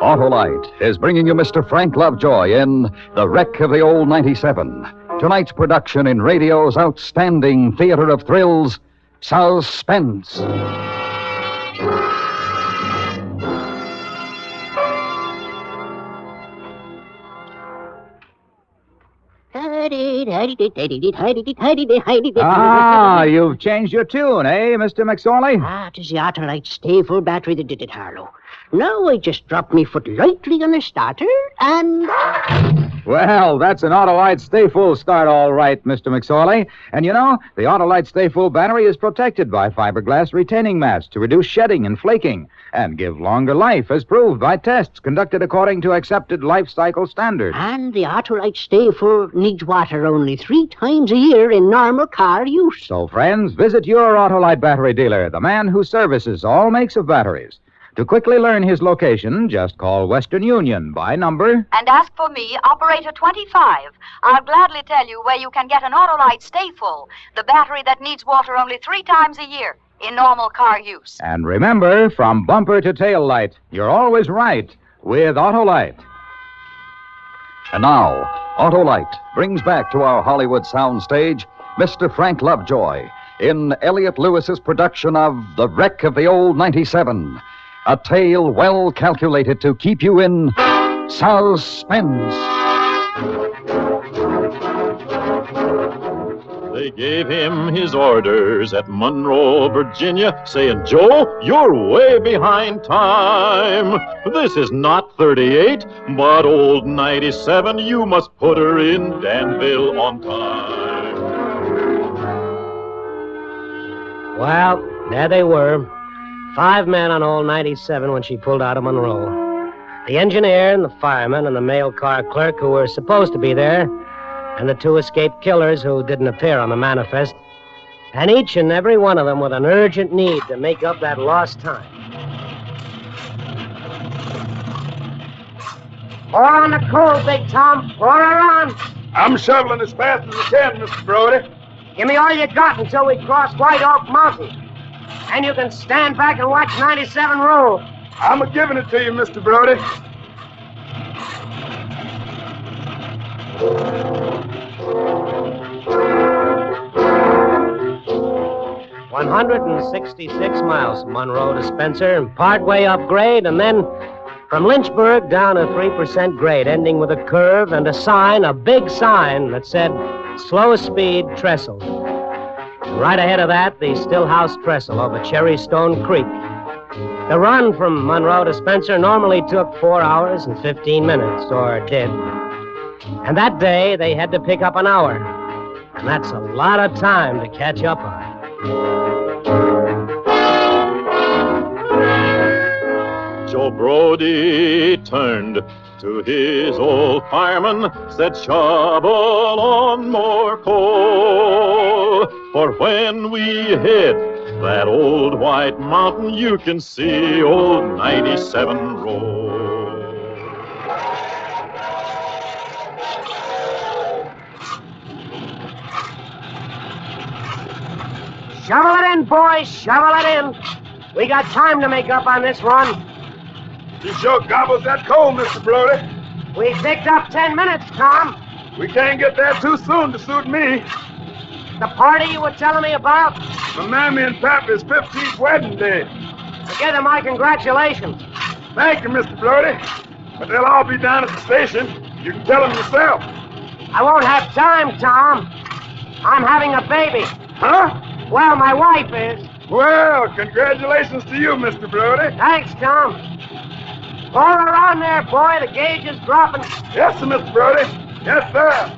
Autolite is bringing you Mr. Frank Lovejoy in The Wreck of the Old 97. Tonight's production in radio's outstanding theater of thrills, Suspense. Ah, you've changed your tune, eh, Mr. McSorley? Ah, 'tis the Autolite stay-full battery that did it, Harlow. Now I just dropped me foot lightly on the starter, and... Well, that's an Autolite Stay Full start, all right, Mr. McSorley. And you know, the Autolite Stay Full battery is protected by fiberglass retaining mats to reduce shedding and flaking and give longer life, as proved by tests conducted according to accepted life cycle standards. And the Autolite stay-full needs water only 3 times a year in normal car use. So, friends, visit your Autolite battery dealer, the man who services all makes of batteries. To quickly learn his location, just call Western Union by number... And ask for me, Operator 25. I'll gladly tell you where you can get an Autolite Stay Full, the battery that needs water only 3 times a year in normal car use. And remember, from bumper to tail light, you're always right with Autolite. And now, Autolite brings back to our Hollywood soundstage Mr. Frank Lovejoy in Elliot Lewis's production of The Wreck of the Old 97. A tale well calculated to keep you in suspense. They gave him his orders at Monroe, Virginia, saying, Joe, you're way behind time. This is not 38, but old 97. You must put her in Danville on time. Well, there they were. 5 men on old 97 when she pulled out of Monroe. The engineer and the fireman and the mail car clerk who were supposed to be there, and the 2 escaped killers who didn't appear on the manifest. And each and every one of them with an urgent need to make up that lost time. Pour on the coal, Big Tom. Pour her on. I'm shoveling as fast as I can, Mr. Brody. Give me all you got until we cross White Oak Mountain. And you can stand back and watch 97 roll. I'm a-giving it to you, Mr. Brody. 166 miles from Monroe to Spencer, partway up grade, and then from Lynchburg down a 3% grade, ending with a curve and a sign, a big sign that said, slow speed trestle. And right ahead of that, the Stillhouse Trestle over Cherry Stone Creek. The run from Monroe to Spencer normally took 4 hours and 15 minutes, or did. And that day, they had to pick up an hour. And that's a lot of time to catch up on. Joe Brody turned to his old fireman, said, shovel on more coal. For when we hit that old white mountain, you can see old 97 roll. Shovel it in, boys, shovel it in. We got time to make up on this run. You sure gobbled that coal, Mr. Brody. We picked up 10 minutes, Tom. We can't get there too soon to suit me. The party you were telling me about? My Mammy and Pappy's 15th wedding day. Give them my congratulations. Thank you, Mr. Brody. But they'll all be down at the station. You can tell them yourself. I won't have time, Tom. I'm having a baby. Huh? Well, my wife is. Well, congratulations to you, Mr. Brody. Thanks, Tom. Pour her on there, boy. The gauge is dropping. Yes, sir, Mr. Brody. Yes, sir.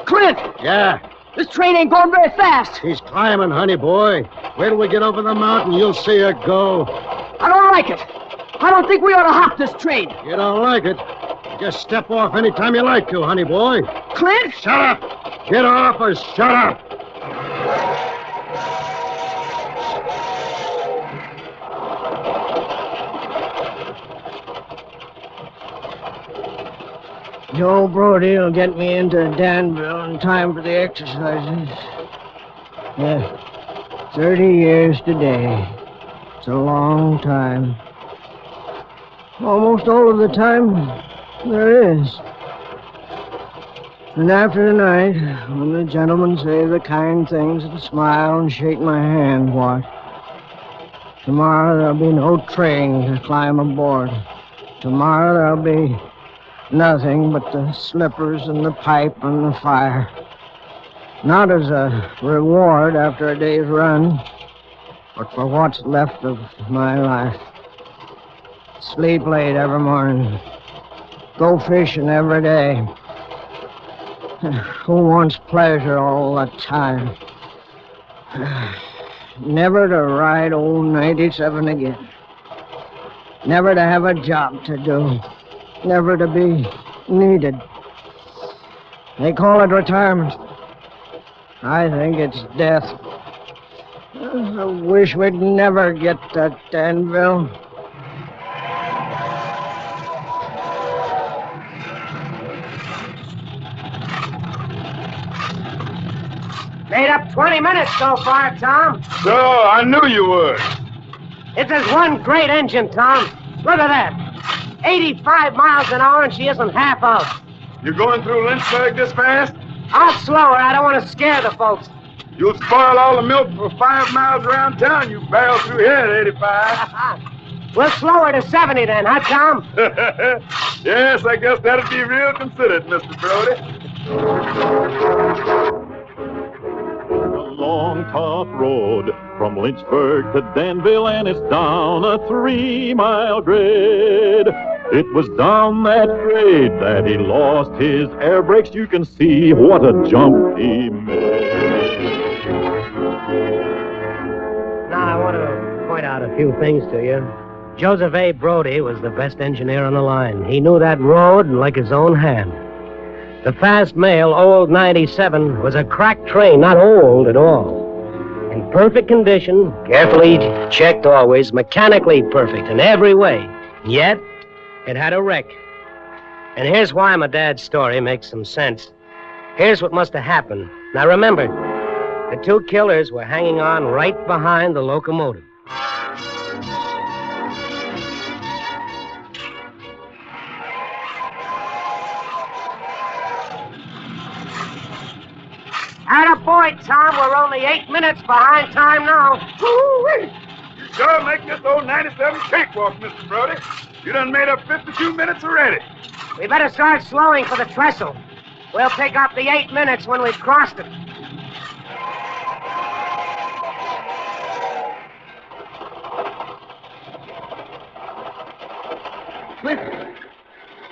Clint! Yeah? This train ain't going very fast. She's climbing, honey boy. Wait till we get over the mountain, you'll see her go. I don't like it. I don't think we ought to hop this train. You don't like it? Just step off any time you like to, honey boy. Clint? Shut up! Get off or shut up! Joe Brody will get me into Danville in time for the exercises. Yeah, 30 years today. It's a long time. Almost all of the time there is. And after tonight, when the gentlemen say the kind things and smile and shake my hand, what? Tomorrow there'll be no train to climb aboard. Tomorrow there'll be nothing but the slippers and the pipe and the fire. Not as a reward after a day's run, but for what's left of my life. Sleep late every morning. Go fishing every day. Who wants pleasure all the time? Never to ride old 97 again. Never to have a job to do. Never to be needed. They call it retirement. I think it's death. I wish we'd never get to Danville. Made up 20 minutes so far, Tom. So, I knew you would. It's just one great engine, Tom. Look at that. 85 miles an hour and she isn't half out. You going through Lynchburg this fast? I'll slow her. I don't want to scare the folks. You'll spoil all the milk for 5 miles around town. You barrel through here at 85. We'll slow her to 70 then, huh, Tom? Yes, I guess that'd be real considerate, Mr. Brody. Long, tough road from Lynchburg to Danville, and it's down a 3-mile grade. It was down that grade that he lost his air brakes. You can see what a jump he made. Now, I want to point out a few things to you. Joseph A. Brody was the best engineer on the line. He knew that road like his own hand. The fast mail, old 97, was a cracked train, not old at all. In perfect condition, carefully checked always, mechanically perfect in every way. Yet, it had a wreck. And here's why my dad's story makes some sense. Here's what must have happened. Now remember, the two killers were hanging on right behind the locomotive. Atta boy, Tom. We're only 8 minutes behind time now. You sure make this old 97 cakewalk, Mr. Brody. You done made up 52 minutes already. We better start slowing for the trestle. We'll pick up the 8 minutes when we've crossed it.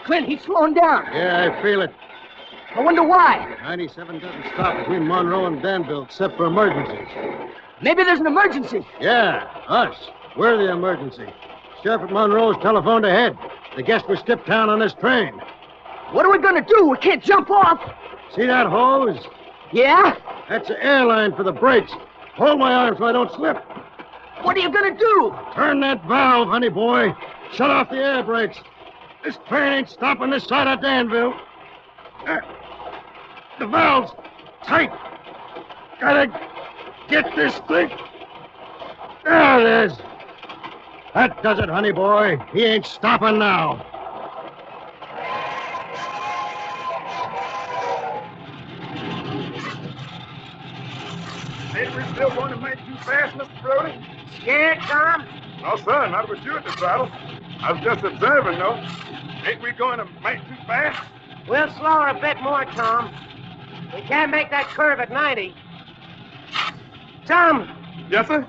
Clint, he's slowing down. Yeah, I feel it. I wonder why. 97 doesn't stop between Monroe and Danville except for emergencies. Maybe there's an emergency. Yeah, us. We're the emergency. Sheriff at Monroe's telephoned ahead. They guess we skipped town on this train. What are we going to do? We can't jump off. See that hose? Yeah? That's the airline for the brakes. Hold my arm so I don't slip. What are you going to do? Turn that valve, honey boy. Shut off the air brakes. This train ain't stopping this side of Danville. The valve's tight. Gotta get this thing. There it is. That does it, honey boy. He ain't stopping now. Ain't we still going to make too fast, Mr. Brody? Scared, Tom? No, sir, not with you at the throttle. I was just observing, though. Ain't we going to make too fast? We'll slow her a bit more, Tom. We can't make that curve at 90. Tom! Yes, sir?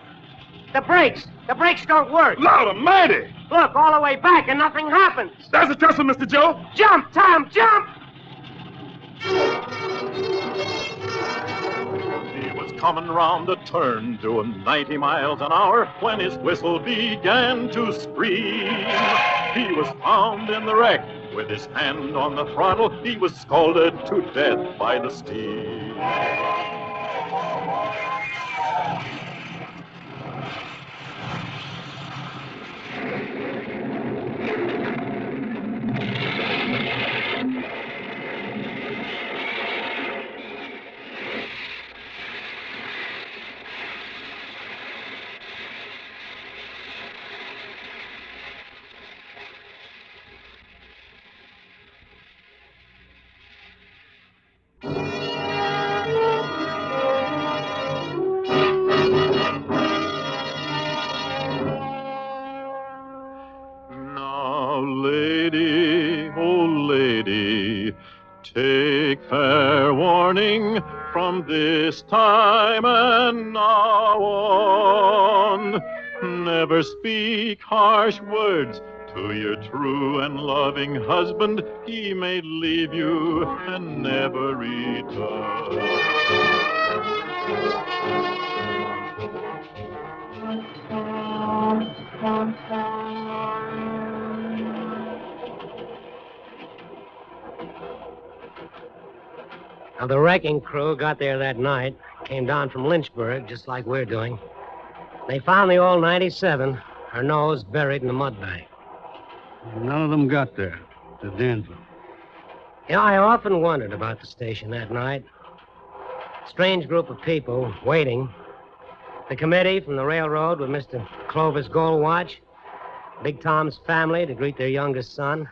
The brakes. The brakes don't work. Lord almighty! Look, all the way back and nothing happens. There's a trestle, Mr. Joe. Jump, Tom, jump! He was coming round a turn doing 90 miles an hour when his whistle began to scream. He was found in the wreck with his hand on the throttle. He was scalded to death by the steam. Take fair warning from this time and now on. Never speak harsh words to your true and loving husband. He may leave you and never return. Now, the wrecking crew got there that night, came down from Lynchburg, just like we're doing. They found the old 97, her nose buried in the mud bank. None of them got there, to Danville. You know, I often wondered about the station that night. Strange group of people waiting. The committee from the railroad with Mr. Clover's gold watch. Big Tom's family to greet their youngest son.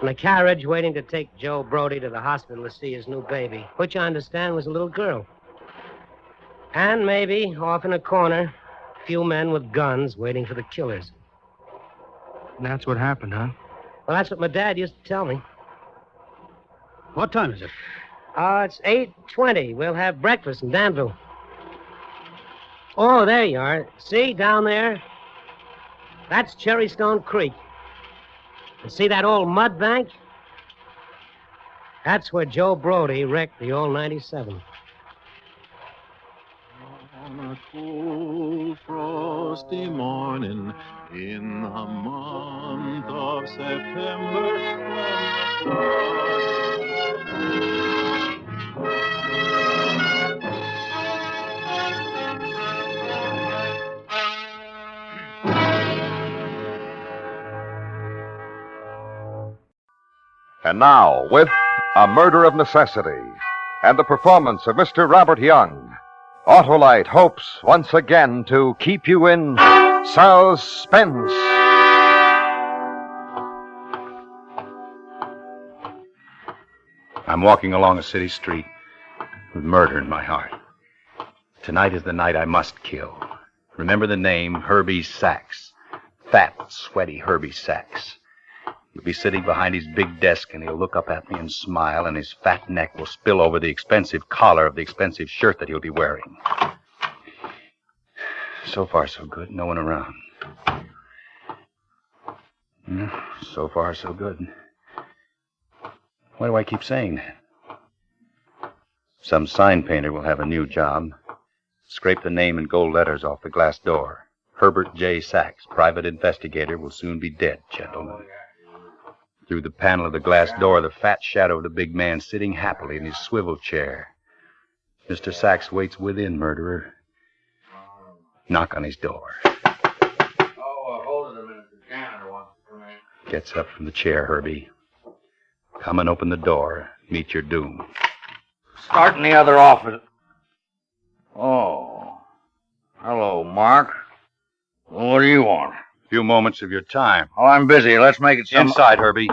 And a carriage waiting to take Joe Brody to the hospital to see his new baby, which I understand was a little girl. And maybe, off in a corner, a few men with guns waiting for the killers. And that's what happened, huh? Well, that's what my dad used to tell me. What time is it? It's 8:20. We'll have breakfast in Danville. Oh, there you are. See, down there? That's Cherrystone Creek. And see that old mud bank? That's where Joe Brody wrecked the old 97. On a cold, frosty morning in the month of September, And now, with A Murder of Necessity and the performance of Mr. Robert Young, Autolite hopes once again to keep you in suspense. I'm walking along a city street. with murder in my heart. Tonight is the night I must kill. Remember the name, Herbie Sachs. Fat, sweaty Herbie Sachs. He'll be sitting behind his big desk, and he'll look up at me and smile, and his fat neck will spill over the expensive collar of the expensive shirt that he'll be wearing. So far, so good. No one around. So far, so good. Why do I keep saying that? Some sign painter will have a new job. Scrape the name in gold letters off the glass door. Herbert J. Sachs, private investigator, will soon be dead, gentlemen. Through the panel of the glass door, the fat shadow of the big man sitting happily in his swivel chair. Mr. Sachs waits within, murderer. Knock on his door. Hold it a minute. The janitor wants to come in. Gets up from the chair, Herbie. Come and open the door. Meet your doom. Start in the other office. Oh. Hello, Mark. What do you want? A few moments of your time. Oh, I'm busy. Let's make it some... Inside, Herbie.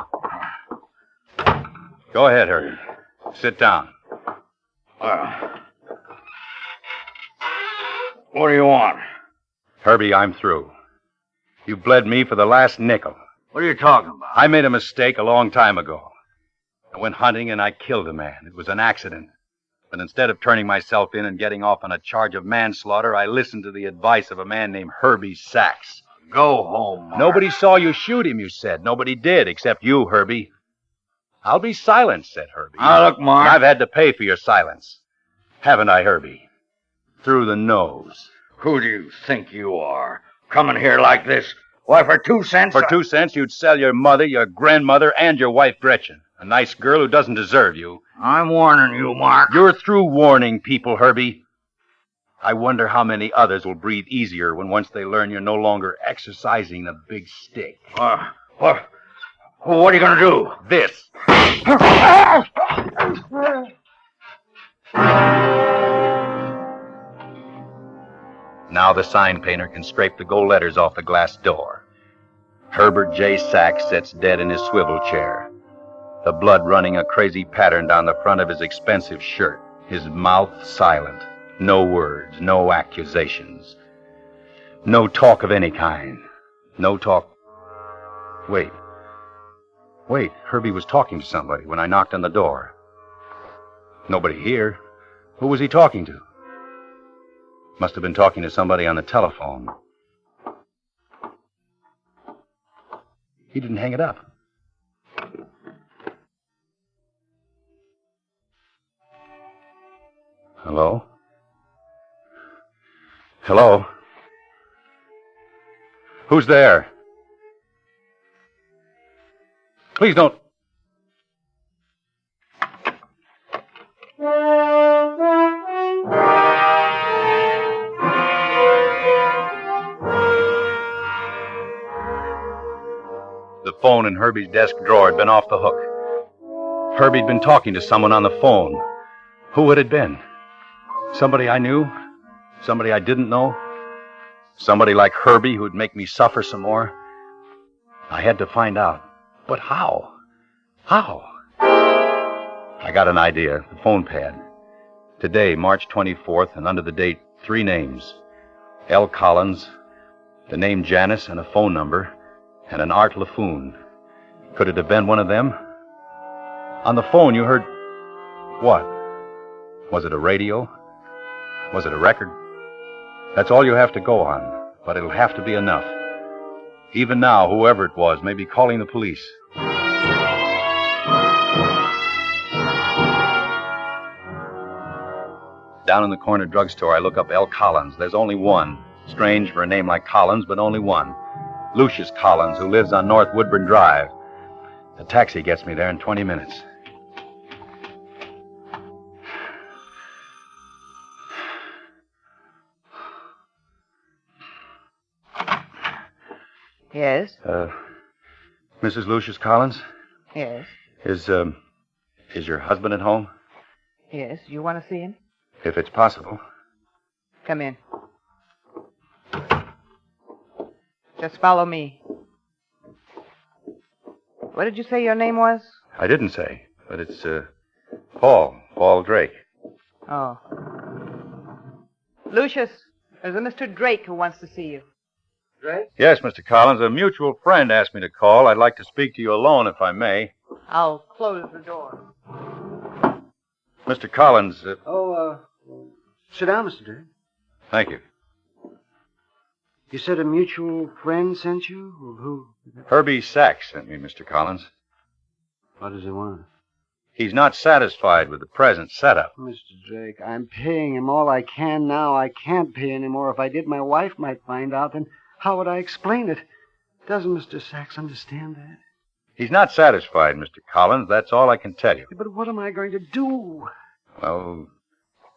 Go ahead, Herbie. Sit down. What do you want? Herbie, I'm through. You bled me for the last nickel. What are you talking about? I made a mistake a long time ago. I went hunting and I killed a man. It was an accident. But instead of turning myself in and getting off on a charge of manslaughter, I listened to the advice of a man named Herbie Sachs. Go home, Mark. Nobody saw you shoot him, you said. Nobody did, except you, Herbie. I'll be silent, said Herbie. Now, look, Mark. And I've had to pay for your silence. Haven't I, Herbie? Through the nose. Who do you think you are? Coming here like this? Why, for 2 cents? For 2 cents, you'd sell your mother, your grandmother, and your wife, Gretchen. A nice girl who doesn't deserve you. I'm warning you, Mark. You're through warning people, Herbie. I wonder how many others will breathe easier when once they learn you're no longer exercising the big stick. What are you going to do? This. Now the sign painter can scrape the gold letters off the glass door. Herbert J. Sachs sits dead in his swivel chair. The blood running a crazy pattern down the front of his expensive shirt. His mouth silent. No words, no accusations. No talk of any kind. No talk... Wait, Herbie was talking to somebody when I knocked on the door. Nobody here. Who was he talking to? Must have been talking to somebody on the telephone. He didn't hang it up. Hello? Hello? Who's there? Please don't... The phone in Herbie's desk drawer had been off the hook. Herbie'd been talking to someone on the phone. Who would it have been? Somebody I knew? Somebody I didn't know? Somebody like Herbie who'd make me suffer some more? I had to find out. But how? How? I got an idea. The phone pad. Today, March 24th, and under the date, 3 names. L. Collins, the name Janice, and a phone number, and an Art LaFoon. Could it have been one of them? On the phone, you heard... What? Was it a radio? Was it a record? That's all you have to go on, but it'll have to be enough. Even now, whoever it was may be calling the police. Down in the corner drugstore, I look up L. Collins. There's only one. Strange for a name like Collins, but only one. Lucius Collins, who lives on North Woodburn Drive. A taxi gets me there in 20 minutes. Yes? Mrs. Lucius Collins? Yes. Is your husband at home? Yes. You want to see him? If it's possible. Come in. Just follow me. What did you say your name was? I didn't say, but it's Paul Drake. Oh. Lucius, there's a Mr. Drake who wants to see you. Drake? Yes, Mr. Collins. A mutual friend asked me to call. I'd like to speak to you alone, if I may. I'll close the door. Mr. Collins. Sit down, Mr. Drake. Thank you. You said a mutual friend sent you? Who? Herbie Sachs sent me, Mr. Collins. What does he want? He's not satisfied with the present setup. Mr. Drake, I'm paying him all I can now. I can't pay any more. If I did, my wife might find out. Then how would I explain it? Doesn't Mr. Sachs understand that? He's not satisfied, Mr. Collins. That's all I can tell you. But what am I going to do? Well,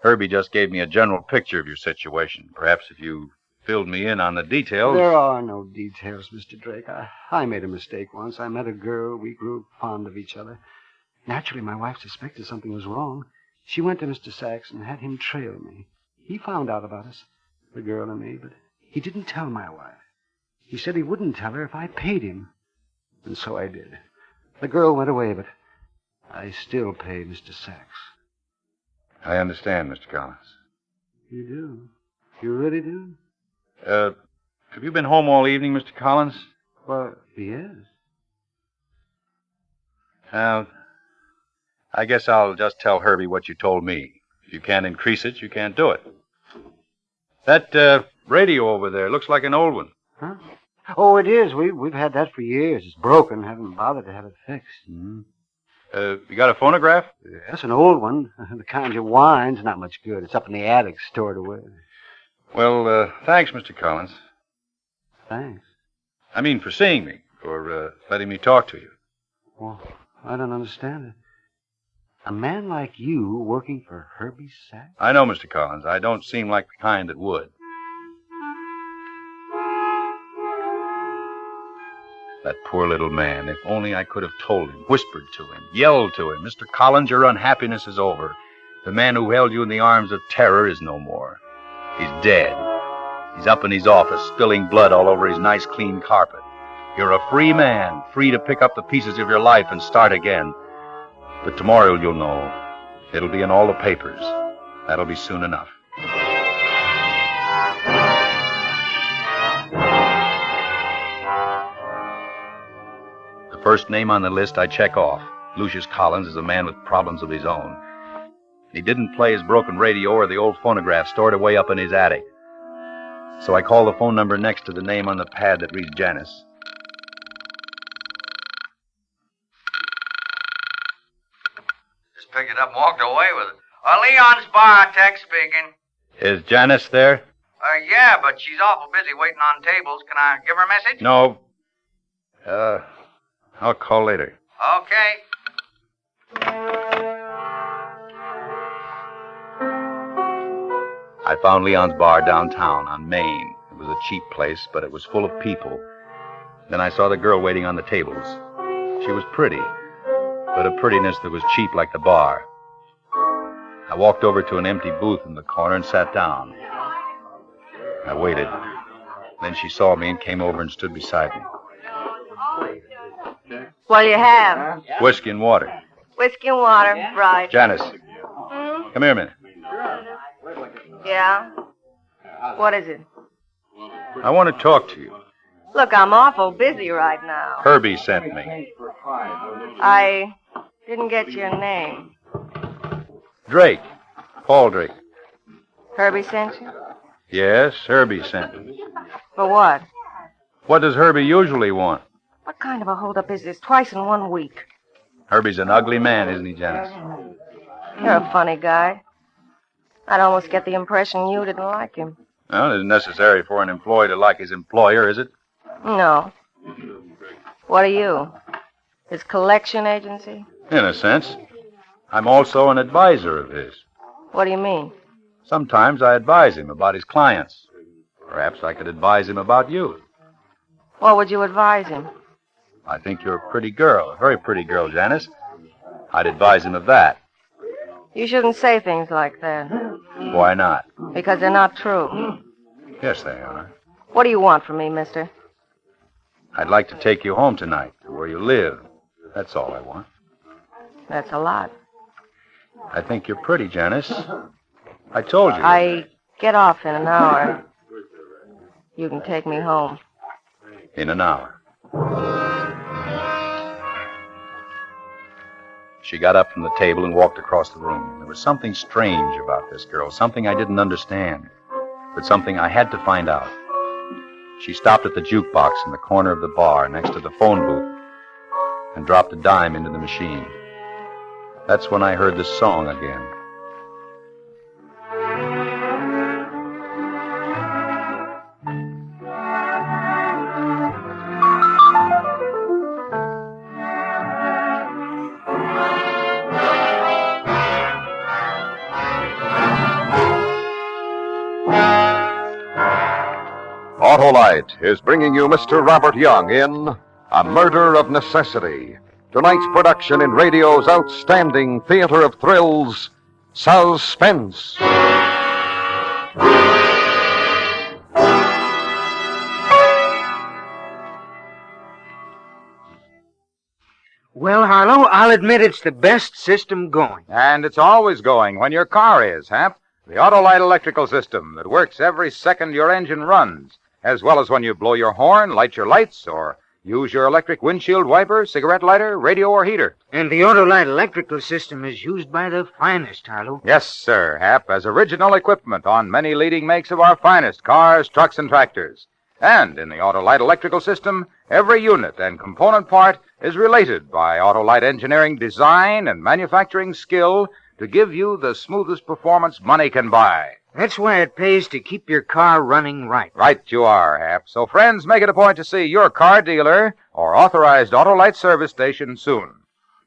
Herbie just gave me a general picture of your situation. Perhaps if you filled me in on the details. There are no details, Mr. Drake. I made a mistake once. I met a girl. We grew fond of each other. Naturally, my wife suspected something was wrong. She went to Mr. Sachs and had him trail me. He found out about us, the girl and me, but he didn't tell my wife. He said he wouldn't tell her if I paid him. And so I did. The girl went away, but I still pay Mr. Sachs. I understand, Mr. Collins. You do? You really do? Have you been home all evening, Mr. Collins? Well, yes. I guess I'll just tell Herbie what you told me. If you can't increase it, you can't do it. That radio over there looks like an old one. Huh? Oh, it is. We've had that for years. It's broken. Haven't bothered to have it fixed. Mm-hmm. You got a phonograph? Yes, an old one. The kind you wind's not much good. It's up in the attic, stored away. Well, thanks, Mr. Collins. Thanks. I mean, for seeing me, for letting me talk to you. Well, I don't understand it. A man like you working for Herbie Sachs? I know, Mr. Collins. I don't seem like the kind that would. That poor little man. If only I could have told him, whispered to him, yelled to him, Mr. Collins, your unhappiness is over. The man who held you in the arms of terror is no more. He's dead. He's up in his office, spilling blood all over his nice, clean carpet. You're a free man, free to pick up the pieces of your life and start again. But tomorrow you'll know. It'll be in all the papers. That'll be soon enough. The first name on the list I check off. Lucius Collins is a man with problems of his own. He didn't play his broken radio or the old phonograph stored away up in his attic. So I call the phone number next to the name on the pad that reads Janice. Picked it up and walked away with it. Leon's bar, Tech speaking. Is Janice there? Yeah, but she's awful busy waiting on tables. Can I give her a message? No. I'll call later. Okay. I found Leon's bar downtown on Main. It was a cheap place, but it was full of people. Then I saw the girl waiting on the tables. She was pretty, but a prettiness that was cheap like the bar. I walked over to an empty booth in the corner and sat down. I waited. Then she saw me and came over and stood beside me. What'll you have? Whiskey and water. Whiskey and water, right. Janice, Hmm? come here a minute. Yeah? What is it? I want to talk to you. Look, I'm awful busy right now. Herbie sent me. I didn't get your name. Drake. Paul Drake. Herbie sent you? Yes, Herbie sent me. For what? What does Herbie usually want? What kind of a holdup is this? Twice in 1 week. Herbie's an ugly man, isn't he, Janice? You're a funny guy. I'd almost get the impression you didn't like him. Well, it isn't necessary for an employee to like his employer, is it? No. What are you? His collection agency? In a sense. I'm also an advisor of his. What do you mean? Sometimes I advise him about his clients. Perhaps I could advise him about you. What would you advise him? I think you're a pretty girl, a very pretty girl, Janice. I'd advise him of that. You shouldn't say things like that. Why not? Because they're not true. Yes, they are. What do you want from me, mister? I'd like to take you home tonight, to where you live. That's all I want. That's a lot. I think you're pretty, Janice. I told you. I get off in an hour. You can take me home. In an hour. She got up from the table and walked across the room. There was something strange about this girl, something I didn't understand, but something I had to find out. She stopped at the jukebox in the corner of the bar next to the phone booth and dropped a dime into the machine. That's when I heard the song again. Autolite is bringing you Mr. Robert Young in A Murder of Necessity. Tonight's production in radio's outstanding theater of thrills, Suspense. Well, Harlow, I'll admit it's the best system going. And it's always going when your car is, Hap. The Autolite electrical system that works every second your engine runs, as well as when you blow your horn, light your lights, or use your electric windshield wiper, cigarette lighter, radio, or heater. And the Autolite electrical system is used by the finest, Harlow. Yes, sir, Hap, as original equipment on many leading makes of our finest cars, trucks, and tractors. And in the Autolite electrical system, every unit and component part is related by Autolite engineering design and manufacturing skill to give you the smoothest performance money can buy. That's why it pays to keep your car running right. Right you are, Hap. So, friends, make it a point to see your car dealer or authorized Autolite service station soon.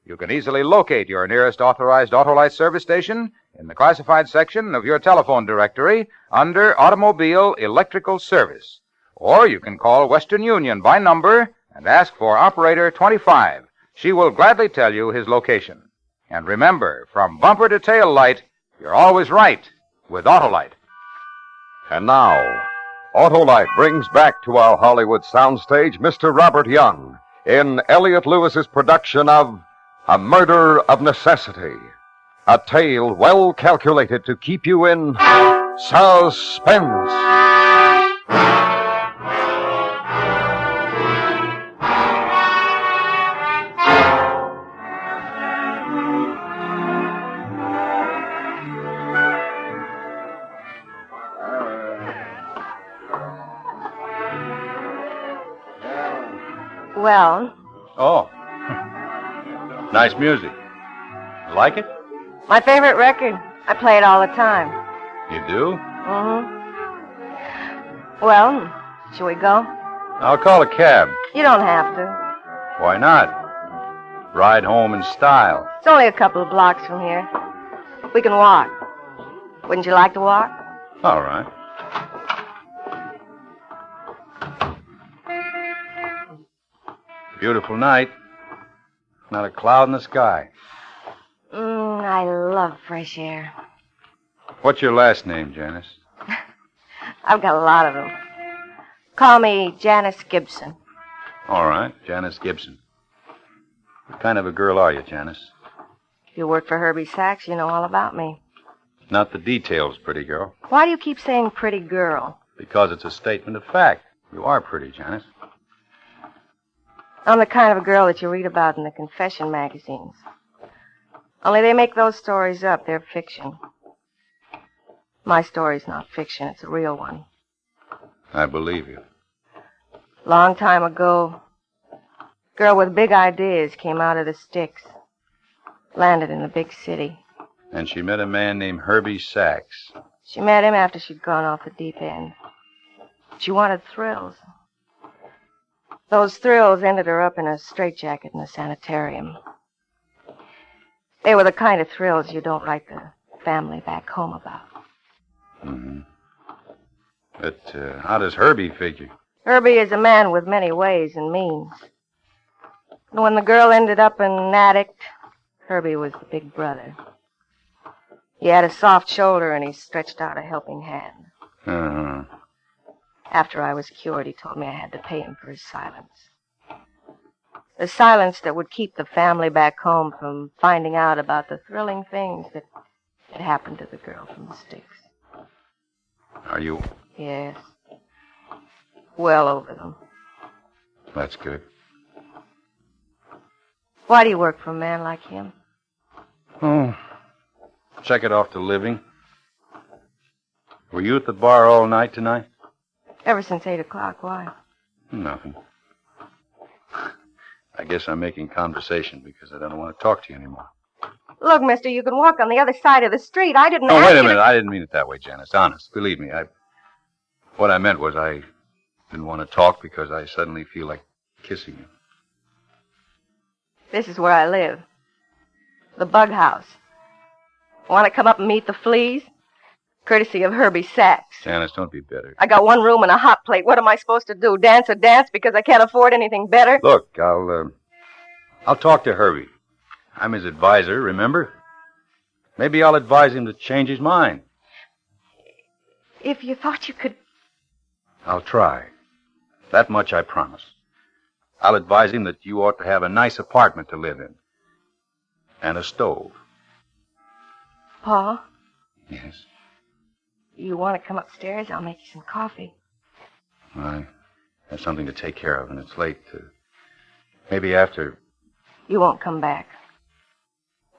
You can easily locate your nearest authorized Autolite service station in the classified section of your telephone directory under Automobile Electrical Service. Or you can call Western Union by number and ask for Operator 25. She will gladly tell you his location. And remember, from bumper to tail light, you're always right with Autolite. And now, Autolite brings back to our Hollywood soundstage Mr. Robert Young in Elliott Lewis's production of A Murder of Necessity, a tale well calculated to keep you in suspense. Well, Oh. Nice music. You like it? my favorite record. I play it all the time. You do? Well, shall we go? I'll call a cab. You don't have to. Why not? Ride home in style. It's only a couple of blocks from here. We can walk. Wouldn't you like to walk? All right. Beautiful night. Not a cloud in the sky. I love fresh air. What's your last name, Janice? I've got a lot of them. Call me Janice Gibson. All right, Janice Gibson. What kind of a girl are you, Janice? If you work for Herbie Sachs, you know all about me. Not the details, pretty girl. Why do you keep saying pretty girl? Because it's a statement of fact. You are pretty, Janice. I'm the kind of a girl that you read about in the confession magazines. Only they make those stories up. They're fiction. My story's not fiction. It's a real one. I believe you. Long time ago, a girl with big ideas came out of the sticks. Landed in the big city. And she met a man named Herbie Sachs. She met him after she'd gone off the deep end. She wanted thrills. Those thrills ended her up in a straitjacket in a sanitarium. They were the kind of thrills you don't write the family back home about. Mm-hmm. But how does Herbie figure? Herbie is a man with many ways and means. And when the girl ended up an addict, Herbie was the big brother. He had a soft shoulder and he stretched out a helping hand. Uh-huh. After I was cured, he told me I had to pay him for his silence. The silence that would keep the family back home from finding out about the thrilling things that It happened to the girl from the sticks. Are you? Yes. Well over them. That's good. Why do you work for a man like him? Oh, check it off the living. Were you at the bar all night tonight? Ever since 8 o'clock. Why? Nothing. I guess I'm making conversation because I don't want to talk to you anymore. Look, mister, you can walk on the other side of the street. I didn't Oh, ask wait a you minute. to... I didn't mean it that way, Janice. Honest. Believe me. What I meant was I didn't want to talk because I suddenly feel like kissing you. This is where I live. The bug house. Want to come up and meet the fleas? Courtesy of Herbie Sachs. Janice, don't be bitter. I got one room and a hot plate. What am I supposed to do? Dance a dance because I can't afford anything better? Look, I'll talk to Herbie. I'm his advisor, remember? Maybe I'll advise him to change his mind. If you thought you could... I'll try. That much I promise. I'll advise him that you ought to have a nice apartment to live in. And a stove. Paul, Yes. you want to come upstairs? I'll make you some coffee. I have something to take care of, and it's late. Maybe after... You won't come back.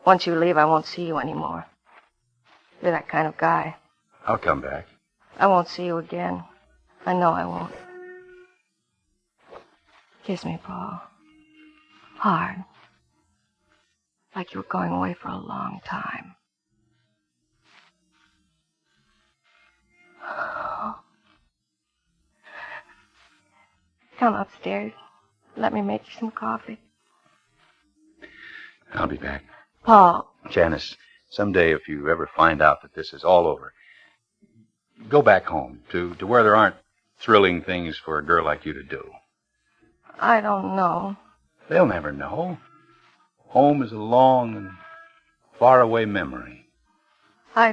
Once you leave, I won't see you anymore. You're that kind of guy. I'll come back. I won't see you again. I know I won't. Kiss me, Paul. Hard. Like you were going away for a long time. Come upstairs. Let me make you some coffee. I'll be back. Paul. Janice, someday if you ever find out that this is all over, go back home to where there aren't thrilling things for a girl like you to do. I don't know. They'll never know. Home is a long and faraway memory. I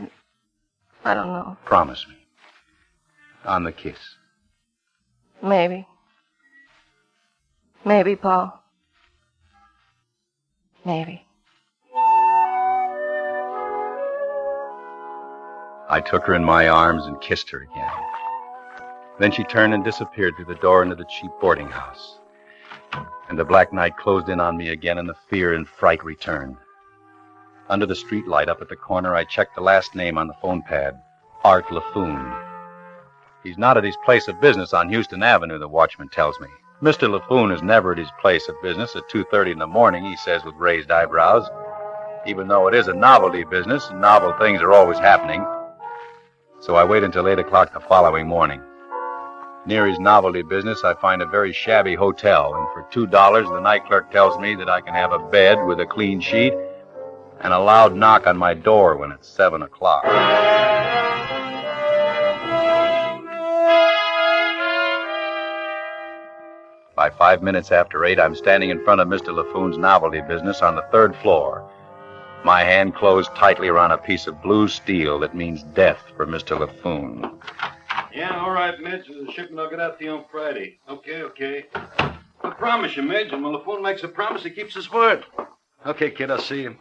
don't know. Promise me. On the kiss. Maybe. Maybe, Paul. Maybe. I took her in my arms and kissed her again. Then she turned and disappeared through the door into the cheap boarding house. And the black night closed in on me again, and the fear and fright returned. Under the street light up at the corner, I checked the last name on the phone pad, Art LaFoon. He's not at his place of business on Houston Avenue, the watchman tells me. Mr. LaFoon is never at his place of business at 2:30 in the morning, he says with raised eyebrows. Even though it is a novelty business, and novel things are always happening. So I wait until 8 o'clock the following morning. Near his novelty business, I find a very shabby hotel, and for $2, the night clerk tells me that I can have a bed with a clean sheet and a loud knock on my door when it's 7 o'clock. By 5 minutes after 8, I'm standing in front of Mr. LaFoon's novelty business on the 3rd floor. My hand closed tightly around a piece of blue steel that means death for Mr. LaFoon. Yeah, all right, Midge. The shipment will get out to you on Friday. Okay. I promise you, Midge, and when LaFoon makes a promise, he keeps his word. Okay, kid, I'll see you.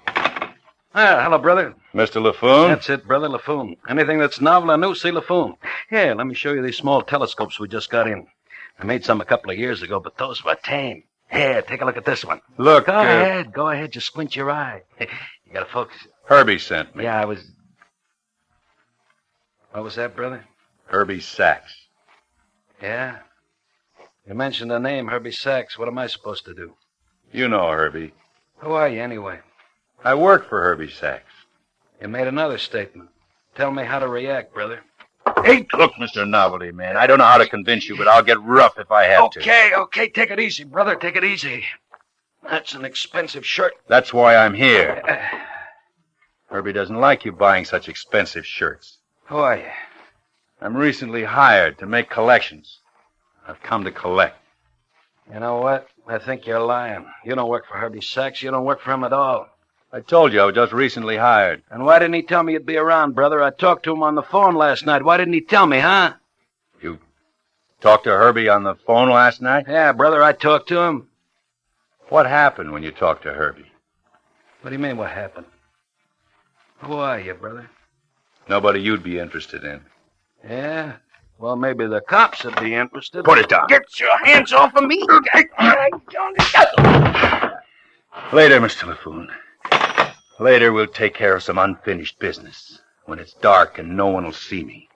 Ah, hello, brother. Mr. LaFoon? That's it, brother, LaFoon. Anything that's novel or new, see LaFoon. Yeah, let me show you these small telescopes we just got in. I made some a couple of years ago, but those were tame. Here, take a look at this one. Look, Go ahead, just squint your eye. You gotta focus. Herbie sent me. Yeah, What was that, brother? Herbie Sachs. Yeah? You mentioned the name, Herbie Sachs. What am I supposed to do? You know Herbie. Who are you, anyway? I work for Herbie Sachs. You made another statement. Tell me how to react, brother. Hey, look, Mr. Novelty Man, I don't know how to convince you, but I'll get rough if I have to. Okay, take it easy, brother, take it easy. That's an expensive shirt. That's why I'm here. Herbie doesn't like you buying such expensive shirts. Who are you? I'm recently hired to make collections. I've come to collect. You know what? I think you're lying. You don't work for Herbie Sachs. You don't work for him at all. I told you I was just recently hired. And why didn't he tell me you'd be around, brother? I talked to him on the phone last night. Why didn't he tell me, huh? You talked to Herbie on the phone last night? Yeah, brother, I talked to him. What happened when you talked to Herbie? What do you mean, what happened? Who are you, brother? Nobody you'd be interested in. Yeah? Well, maybe the cops would be interested. Put it down. Get your hands off of me. Later, Mr. LaFoon. Later, we'll take care of some unfinished business. When it's dark and no one will see me.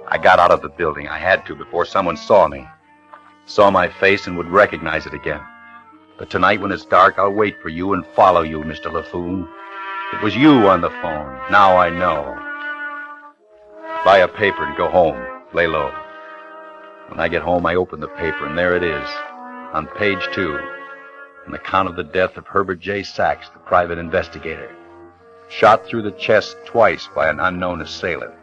I got out of the building. I had to before someone saw me. Saw my face and would recognize it again. But tonight when it's dark, I'll wait for you and follow you, Mr. LaFoon. It was you on the phone. Now I know. Buy a paper and go home. Lay low. When I get home, I open the paper, and there it is. On page 2. An account of the death of Herbert J. Sachs, the private investigator. Shot through the chest twice by an unknown assailant.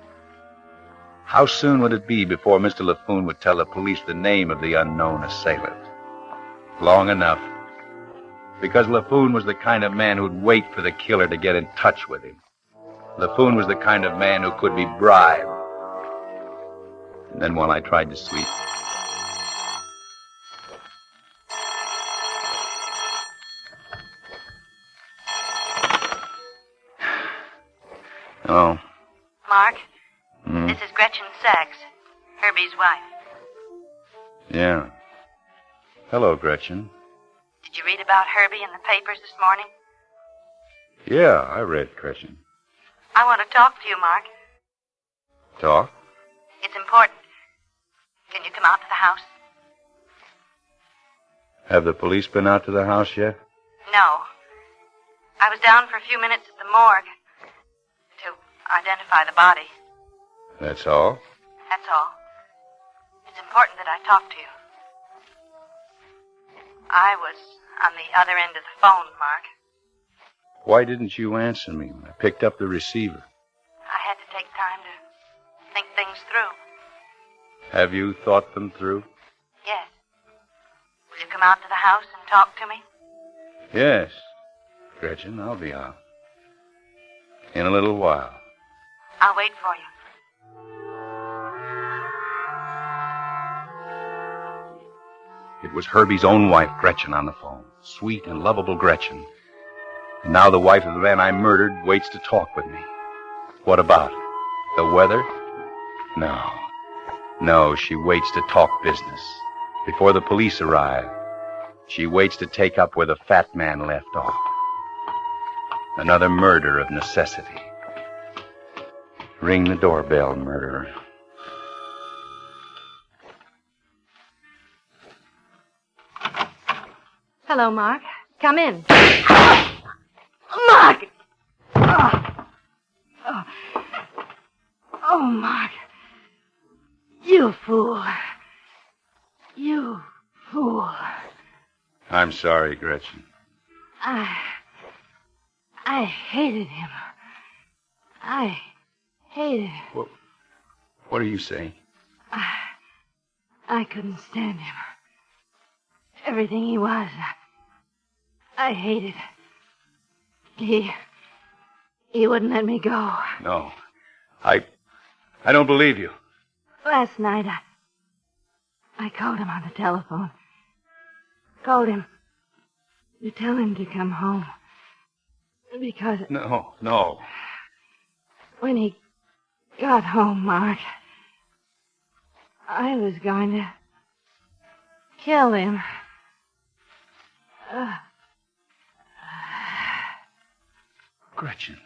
How soon would it be before Mr. LaFoon would tell the police the name of the unknown assailant? Long enough. Because LaFoon was the kind of man who'd wait for the killer to get in touch with him. LaFoon was the kind of man who could be bribed. And then while I tried to sleep... Hello. Mark, this is Gretchen Sachs, Herbie's wife. Yeah. Hello, Gretchen. Did you read about Herbie in the papers this morning? Yeah, I read Gretchen. I want to talk to you, Mark. Talk? It's important. Can you come out to the house? Have the police been out to the house yet? No. I was down for a few minutes at the morgue to identify the body. That's all? That's all. It's important that I talk to you. I was on the other end of the phone, Mark. Why didn't you answer me when I picked up the receiver? I had to take time to think things through. Have you thought them through? Yes. Will you come out to the house and talk to me? Yes. Gretchen, I'll be out. In a little while. I'll wait for you. It was Herbie's own wife, Gretchen, on the phone. Sweet and lovable Gretchen. And now the wife of the man I murdered waits to talk with me. What about it? The weather? No. No, she waits to talk business. Before the police arrive, she waits to take up where the fat man left off. Another murder of necessity. Ring the doorbell, murderer. Hello, Mark. Come in. Mark! Oh, Mark. You fool. You fool. I'm sorry, Gretchen. I hated him. I hated him. What are you saying? I couldn't stand him. Everything he was, I hated. He wouldn't let me go. No. I don't believe you. Last night, I called him on the telephone. Called him to tell him to come home. Because... No. When he got home, Mark, I was going to kill him. Gretchen.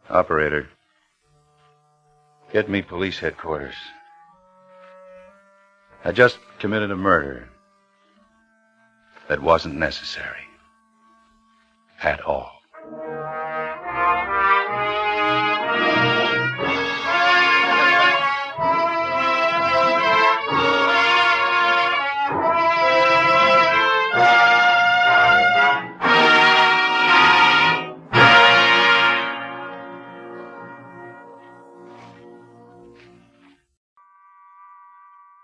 Operator. Get me police headquarters. I just committed a murder that wasn't necessary. At all.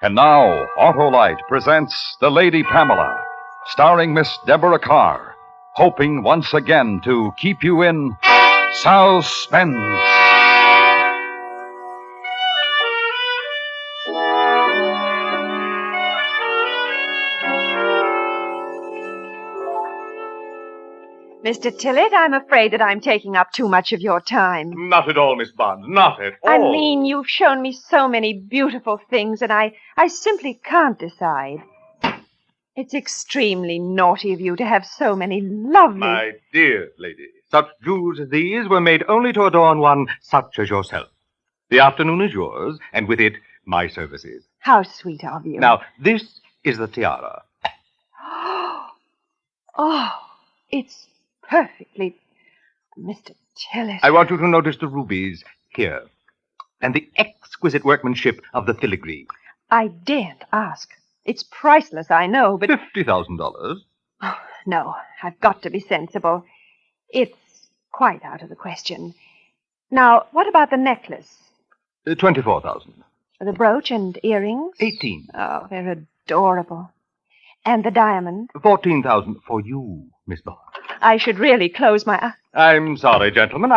And now, Autolite presents The Lady Pamela, starring Miss Deborah Carr, hoping once again to keep you in suspense. Mr. Tillett, I'm afraid that I'm taking up too much of your time. Not at all, Miss Barnes. Not at all. I mean, you've shown me so many beautiful things, and I simply can't decide. It's extremely naughty of you to have so many lovely... My dear lady, such jewels as these were made only to adorn one such as yourself. The afternoon is yours, and with it, my services. How sweet of you. Now, this is the tiara. Oh, it's perfectly... Mr. Tillett. I want you to notice the rubies here, and the exquisite workmanship of the filigree. I daren't ask. It's priceless, I know, but... $50,000. Oh, no, I've got to be sensible. It's quite out of the question. Now, what about the necklace? 24,000. The brooch and earrings? 18. Oh, they're adorable. And the diamond? 14,000 for you, Miss Barnes. I should really close my eyes. I'm sorry, gentlemen.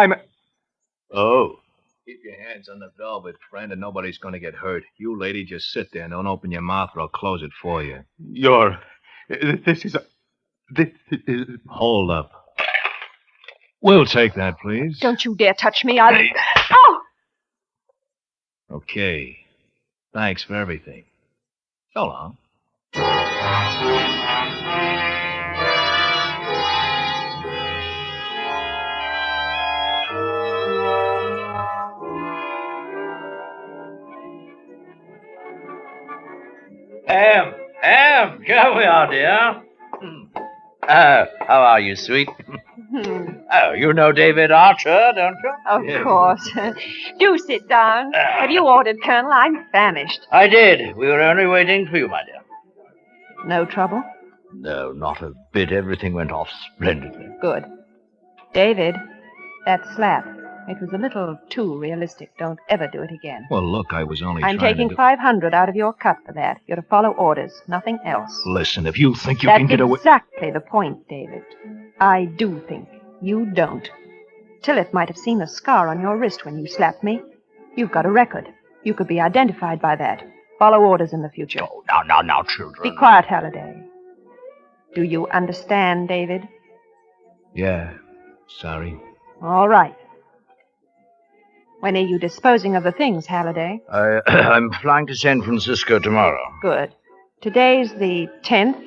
Oh. Keep your hands on the velvet, friend, and nobody's going to get hurt. You, lady, just sit there and don't open your mouth or I'll close it for you. This is... Hold up. We'll take that, please. Don't you dare touch me. I'll... Oh! Okay. Thanks for everything. So long. Em, here we are, dear. How are you, sweet? Oh, you know David Archer, don't you? Of course. Do sit down. Have you ordered, Colonel? I'm famished. I did. We were only waiting for you, my dear. No trouble? No, not a bit. Everything went off splendidly. Good. David, that slap. It was a little too realistic. Don't ever do it again. Well, look, I was only I'm trying taking to do... 500 out of your cut for that. You're to follow orders, nothing else. Listen, if you think you That's can get away... exactly the point, David. I do think. You don't. Tillett might have seen the scar on your wrist when you slapped me. You've got a record. You could be identified by that. Follow orders in the future. Oh, now, children. Be quiet, Halliday. Do you understand, David? Yeah, sorry. All right. When are you disposing of the things, Halliday? I'm flying to San Francisco tomorrow. Good. Today's the 10th.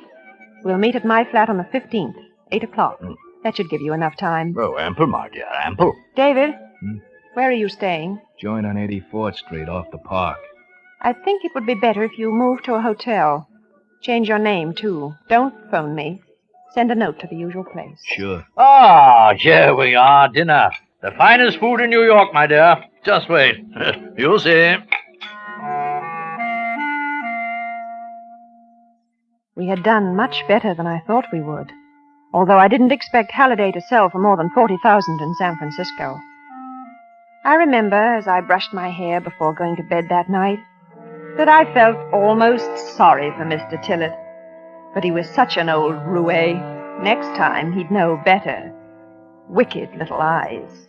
We'll meet at my flat on the 15th, 8 o'clock. That should give you enough time. Oh, ample, my dear, ample. David, where are you staying? Joint on 84th Street off the park. I think it would be better if you moved to a hotel. Change your name, too. Don't phone me. Send a note to the usual place. Sure. Ah, here we are, dinner. The finest food in New York, my dear. Just wait. You'll see. We had done much better than I thought we would, although I didn't expect Halliday to sell for more than 40,000 in San Francisco. I remember, as I brushed my hair before going to bed that night, that I felt almost sorry for Mr. Tillett. But he was such an old roue. Next time, he'd know better. Wicked little eyes.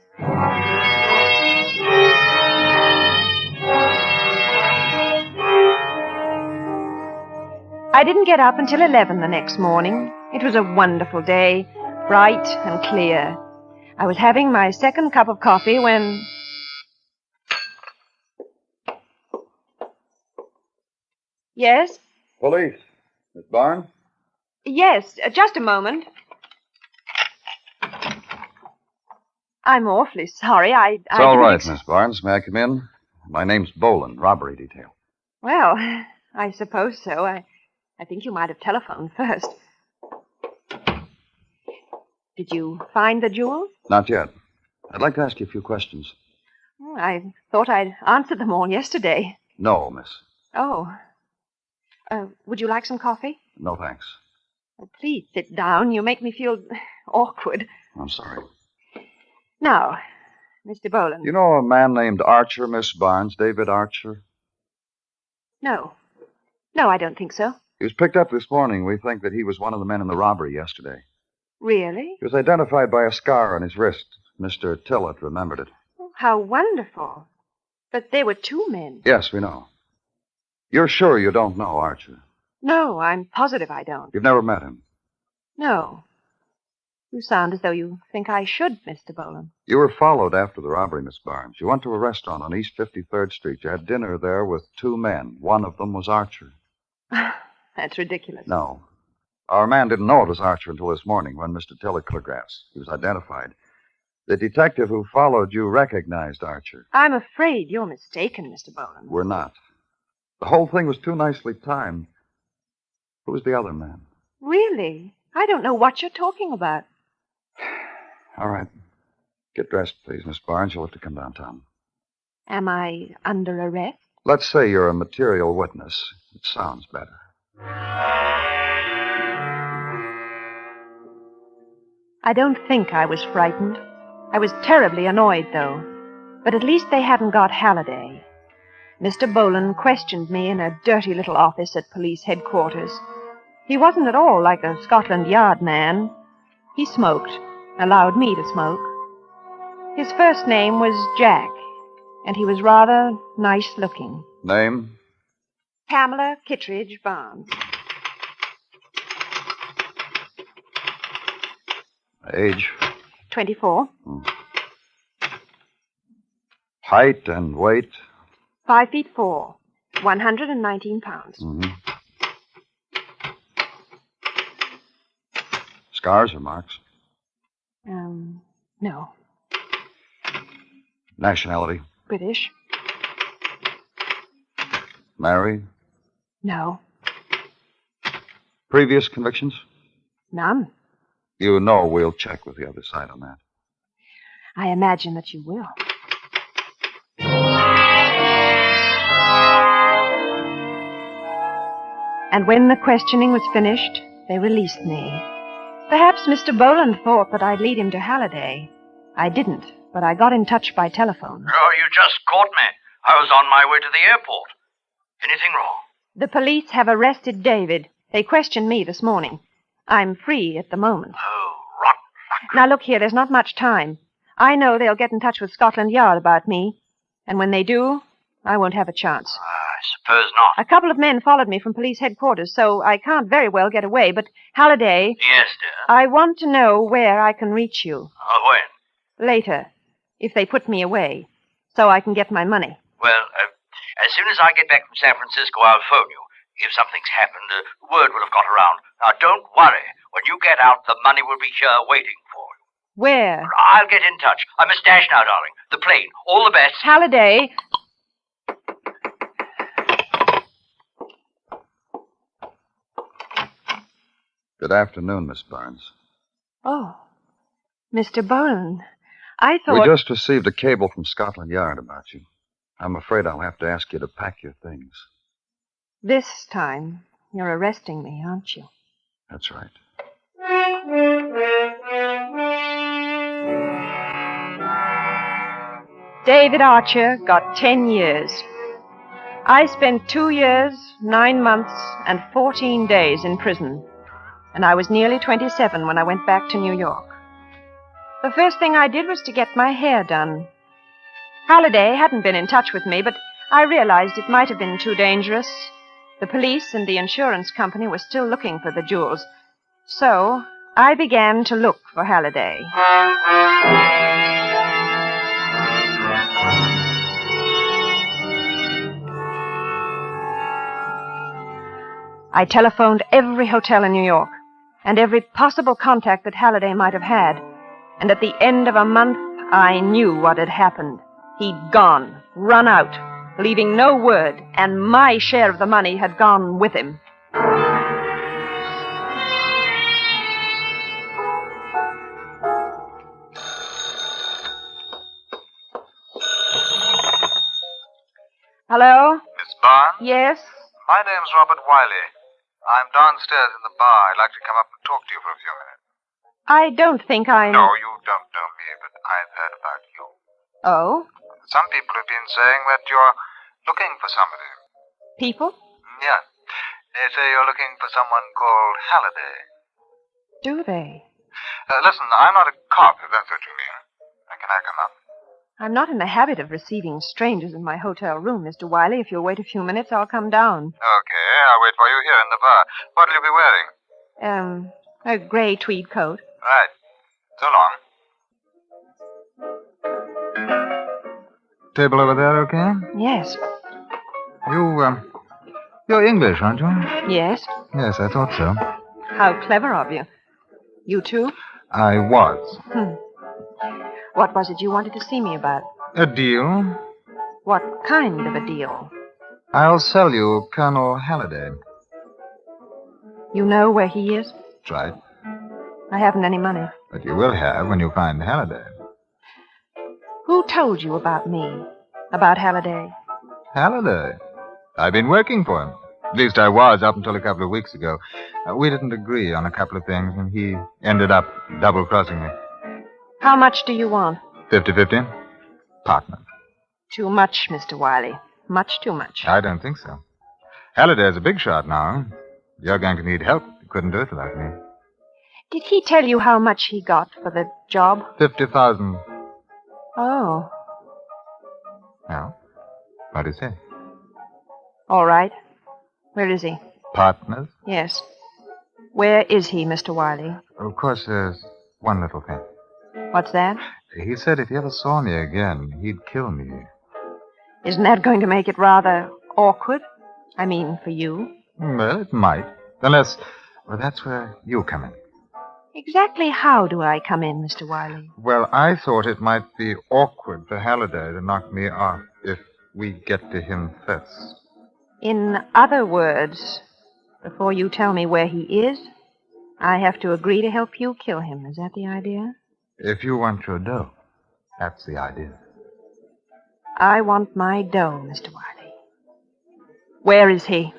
I didn't get up until 11 the next morning. It was a wonderful day, bright and clear. I was having my second cup of coffee when... Yes? Police. Miss Barnes? Yes, just a moment. I'm awfully sorry. It's all right, Miss Barnes. May I come in? My name's Boland, robbery detail. Well, I suppose so. I think you might have telephoned first. Did you find the jewels? Not yet. I'd like to ask you a few questions. I thought I'd answered them all yesterday. No, miss. Oh. Would you like some coffee? No, thanks. Oh, please sit down. You make me feel awkward. I'm sorry. Now, Mr. Boland. You know a man named Archer, Miss Barnes? David Archer? No. No, I don't think so. He was picked up this morning. We think that he was one of the men in the robbery yesterday. Really? He was identified by a scar on his wrist. Mr. Tillett remembered it. How wonderful. But there were 2 men. Yes, we know. You're sure you don't know Archer? No, I'm positive I don't. You've never met him? No. You sound as though you think I should, Mr. Boland. You were followed after the robbery, Miss Barnes. You went to a restaurant on East 53rd Street. You had dinner there with 2 men. One of them was Archer. That's ridiculous. No. Our man didn't know it was Archer until this morning when Mr. Tillett telegraphs. He was identified. The detective who followed you recognized Archer. I'm afraid you're mistaken, Mr. Boland. We're not. The whole thing was too nicely timed. Who was the other man? Really? I don't know what you're talking about. All right. Get dressed, please, Miss Barnes. You'll have to come downtown. Am I under arrest? Let's say you're a material witness. It sounds better. I don't think I was frightened. I was terribly annoyed, though. But at least they hadn't got Halliday. Mr. Boland questioned me in a dirty little office at police headquarters. He wasn't at all like a Scotland Yard man. He smoked, allowed me to smoke. His first name was Jack, and he was rather nice-looking. Name? Pamela Kittredge Barnes. Age? 24. Height and weight? 5'4", 119 pounds. Mm-hmm. Scars or marks? No. Nationality? British? Married? No. Previous convictions? None. You know we'll check with the other side on that. I imagine that you will. And when the questioning was finished, they released me. Perhaps Mr. Boland thought that I'd lead him to Halliday. I didn't, but I got in touch by telephone. Oh, you just caught me. I was on my way to the airport. Anything wrong? The police have arrested David. They questioned me this morning. I'm free at the moment. Oh, rotten luck. Now, look here, there's not much time. I know they'll get in touch with Scotland Yard about me. And when they do, I won't have a chance. I suppose not. A couple of men followed me from police headquarters, so I can't very well get away. But, Halliday... Yes, dear? I want to know where I can reach you. Oh, when? Later, if they put me away, so I can get my money. Well, as soon as I get back from San Francisco, I'll phone you. If something's happened, word will have got around. Now, don't worry. When you get out, the money will be here waiting for you. Where? I'll get in touch. I must dash now, darling. The plane. All the best. Halliday... Good afternoon, Miss Barnes. Oh, Mr. Boland, I thought... We just received a cable from Scotland Yard about you. I'm afraid I'll have to ask you to pack your things. This time, you're arresting me, aren't you? That's right. David Archer got 10 years. I spent 2 years, 9 months, and 14 days in prison. And I was nearly 27 when I went back to New York. The first thing I did was to get my hair done. Halliday hadn't been in touch with me, but I realized it might have been too dangerous. The police and the insurance company were still looking for the jewels. So I began to look for Halliday. I telephoned every hotel in New York and every possible contact that Halliday might have had. And at the end of a month, I knew what had happened. He'd gone, run out, leaving no word, and my share of the money had gone with him. Hello? Miss Barnes? Yes? My name's Robert Wiley. I'm downstairs in the bar. I'd like to come up and talk to you for a few minutes. I don't think I'm... No, you don't know me, but I've heard about you. Oh? Some people have been saying that you're looking for somebody. People? Yeah. They say you're looking for someone called Halliday. Do they? Listen, I'm not a cop, if that's what you mean. Can I come up? I'm not in the habit of receiving strangers in my hotel room, Mr. Wiley. If you'll wait a few minutes, I'll come down. Okay, I'll wait for you here in the bar. What'll you be wearing? A gray tweed coat. Right. So long. Table over there, okay? Yes. You're English, aren't you? Yes. Yes, I thought so. How clever of you. You too? I was. What was it you wanted to see me about? A deal? What kind of a deal? I'll sell you Colonel Halliday. You know where he is? That's right. I haven't any money. But you will have when you find Halliday. Who told you about me? About Halliday? Halliday? I've been working for him. At least I was up until a couple of weeks ago. We didn't agree on a couple of things, and he ended up double-crossing me. How much do you want? 50-50. Partner. Too much, Mr. Wiley. Much too much. I don't think so. Halliday's a big shot now. You're going to need help. You couldn't do it without me. Did he tell you how much he got for the job? 50,000. Oh. Well, what do you say? All right. Where is he? Partners? Yes. Where is he, Mr. Wiley? Of course, there's one little thing. What's that? He said if he ever saw me again, he'd kill me. Isn't that going to make it rather awkward? I mean, for you? Well, it might. Unless, well, that's where you come in. Exactly how do I come in, Mr. Wiley? Well, I thought it might be awkward for Halliday to knock me off if we get to him first. In other words, before you tell me where he is, I have to agree to help you kill him. Is that the idea? If you want your dough, that's the idea. I want my dough, Mr. Wiley. Where is he?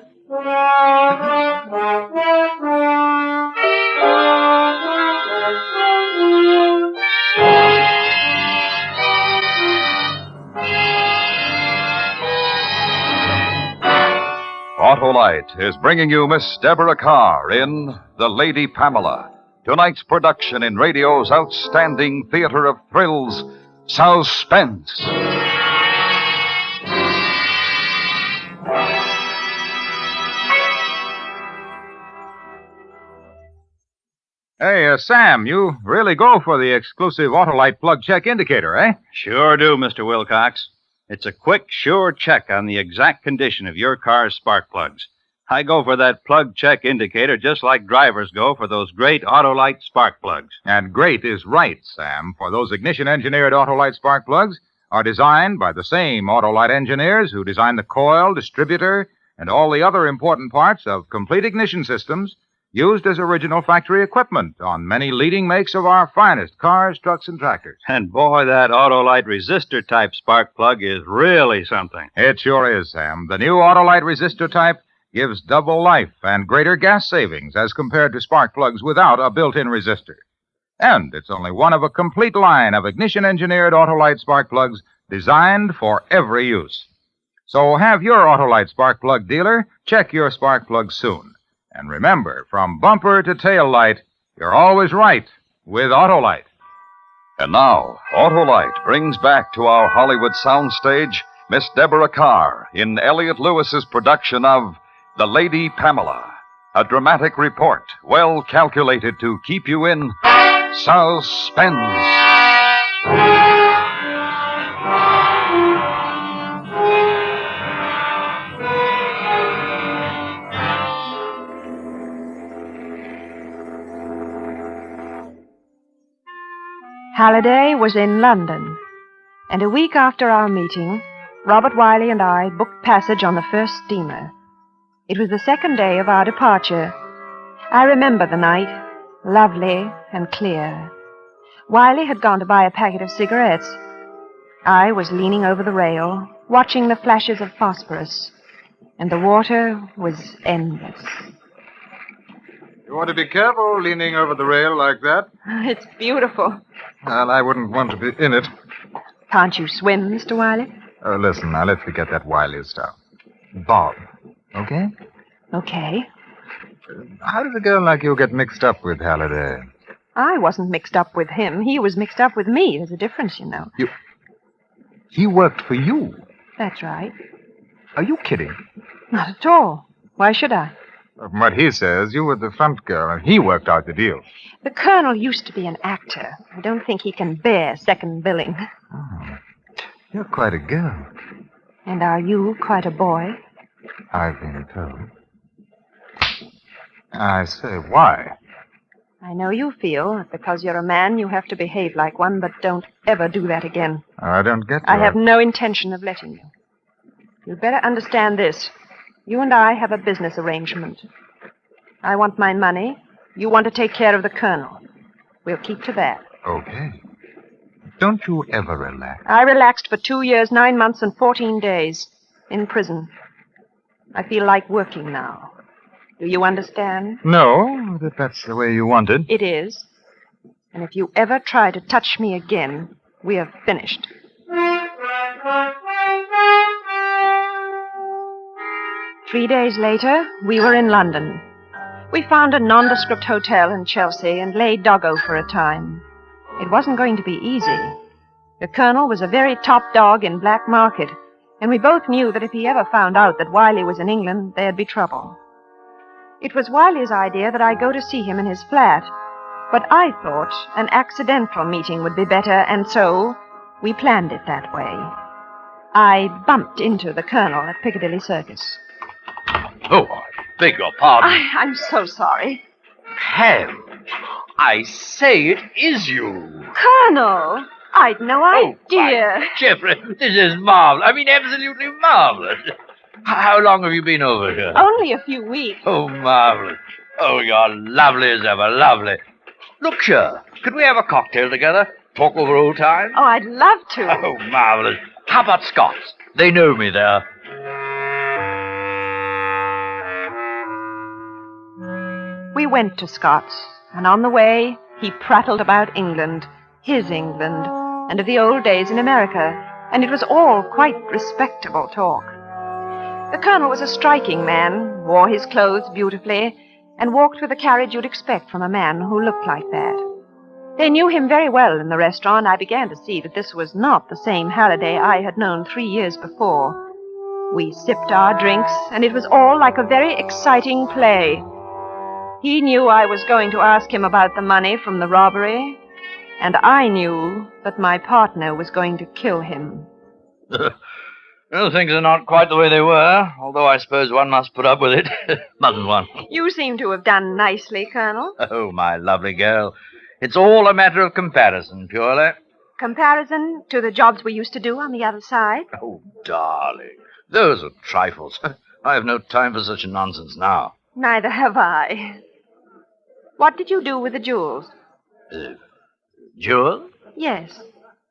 Autolite is bringing you Miss Deborah Carr in The Lady Pamela, tonight's production in radio's outstanding theater of thrills, Suspense. Hey, Sam, you really go for the exclusive Autolite plug check indicator, eh? Sure do, Mr. Wilcox. It's a quick, sure check on the exact condition of your car's spark plugs. I go for that plug check indicator just like drivers go for those great Autolite spark plugs. And great is right, Sam, for those ignition-engineered Autolite spark plugs are designed by the same Autolite engineers who design the coil, distributor, and all the other important parts of complete ignition systems used as original factory equipment on many leading makes of our finest cars, trucks, and tractors. And boy, that Autolite resistor type spark plug is really something. It sure is, Sam. The new Autolite resistor type gives double life and greater gas savings as compared to spark plugs without a built-in resistor. And it's only one of a complete line of ignition-engineered Autolite spark plugs designed for every use. So have your Autolite spark plug dealer check your spark plug soon. And remember, from bumper to tail light, you're always right with Autolite. And now, Autolite brings back to our Hollywood soundstage Miss Deborah Carr in Elliot Lewis's production of The Lady Pamela, a dramatic report well calculated to keep you in suspense. Halliday was in London, and a week after our meeting, Robert Wiley and I booked passage on the first steamer. It was the second day of our departure. I remember the night, lovely and clear. Wiley had gone to buy a packet of cigarettes. I was leaning over the rail, watching the flashes of phosphorus, and the water was endless. You want to be careful leaning over the rail like that. It's beautiful. Well, I wouldn't want to be in it. Can't you swim, Mr. Wiley? Oh, listen, now let's forget that Wiley stuff. Bob, okay? Okay. How did a girl like you get mixed up with Halliday? I wasn't mixed up with him. He was mixed up with me. There's a difference, you know. He worked for you. That's right. Are you kidding? Not at all. Why should I? From what he says, you were the front girl, and he worked out the deal. The Colonel used to be an actor. I don't think he can bear second billing. Oh, you're quite a girl. And are you quite a boy? I've been told. I say, why? I know you feel that because you're a man, you have to behave like one, but don't ever do that again. I don't get I that. have no intention of letting you. You'd better understand this. You and I have a business arrangement. I want my money. You want to take care of the Colonel. We'll keep to that. Okay. Don't you ever relax? I relaxed for 2 years, 9 months, and 14 days in prison. I feel like working now. Do you understand? No, that that's the way you wanted. It is. And if you ever try to touch me again, we have finished. 3 days later, we were in London. We found a nondescript hotel in Chelsea and lay doggo for a time. It wasn't going to be easy. The Colonel was a very top dog in Black Market, and we both knew that if he ever found out that Wiley was in England, there'd be trouble. It was Wiley's idea that I go to see him in his flat, but I thought an accidental meeting would be better, and so we planned it that way. I bumped into the Colonel at Piccadilly Circus. Oh, I beg your pardon. I'm so sorry. Pam, I say it is you. Colonel, I'd no idea. Jeffrey, this is marvelous. I mean, absolutely marvelous. How long have you been over here? Only a few weeks. Oh, marvelous. Oh, you're lovely as ever, lovely. Look here, could we have a cocktail together? Talk over old times? Oh, I'd love to. Oh, marvelous. How about Scots? They know me there. We went to Scott's, and on the way, he prattled about England, his England, and of the old days in America, and it was all quite respectable talk. The Colonel was a striking man, wore his clothes beautifully, and walked with the carriage you'd expect from a man who looked like that. They knew him very well in the restaurant. I began to see that this was not the same Halliday I had known 3 years before. We sipped our drinks, and it was all like a very exciting play. He knew I was going to ask him about the money from the robbery, and I knew that my partner was going to kill him. Well, things are not quite the way they were, although I suppose one must put up with it. Mustn't one? You seem to have done nicely, Colonel. Oh, my lovely girl. It's all a matter of comparison, purely. Comparison to the jobs we used to do on the other side? Oh, darling, those are trifles. I have no time for such nonsense now. Neither have I. What did you do with the jewels? Jewels? Yes,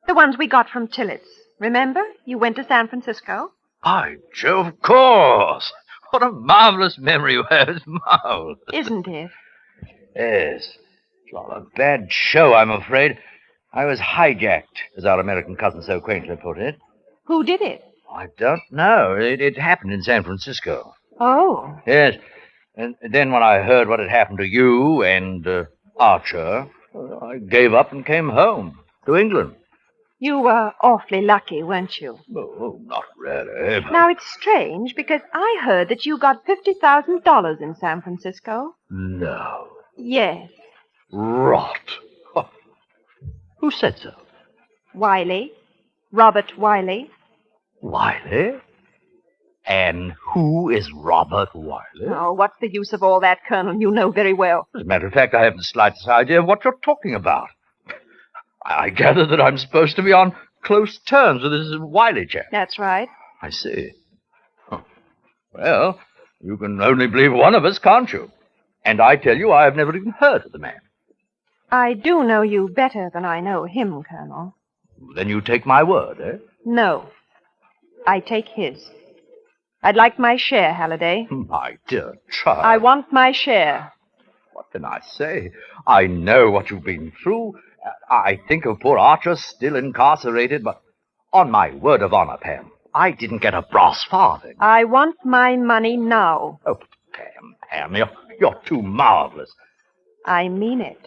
the ones we got from Tillett's. Remember? You went to San Francisco? By Jove, of course. What a marvelous memory you have. It's marvelous. Isn't it? Yes. It's not a bad show, I'm afraid. I was hijacked, as our American cousin so quaintly put it. Who did it? I don't know. It happened in San Francisco. Oh. Yes. And then when I heard what had happened to you and Archer, I gave up and came home to England. You were awfully lucky, weren't you? Oh, not really. Now, it's strange, because I heard that you got $50,000 in San Francisco. No. Yes. Rot. Oh. Who said so? Wiley. Robert Wiley. Wiley? And who is Robert Wiley? Oh, what's the use of all that, Colonel? You know very well. As a matter of fact, I haven't the slightest idea of what you're talking about. I gather that I'm supposed to be on close terms with this Wiley chap. That's right. I see. Oh. Well, you can only believe one of us, can't you? And I tell you, I have never even heard of the man. I do know you better than I know him, Colonel. Then you take my word, eh? No. I take his. I'd like my share, Halliday. My dear child. I want my share. What can I say? I know what you've been through. I think of poor Archer still incarcerated, but on my word of honor, Pam, I didn't get a brass farthing. I want my money now. Oh, Pam, you're too marvelous. I mean it.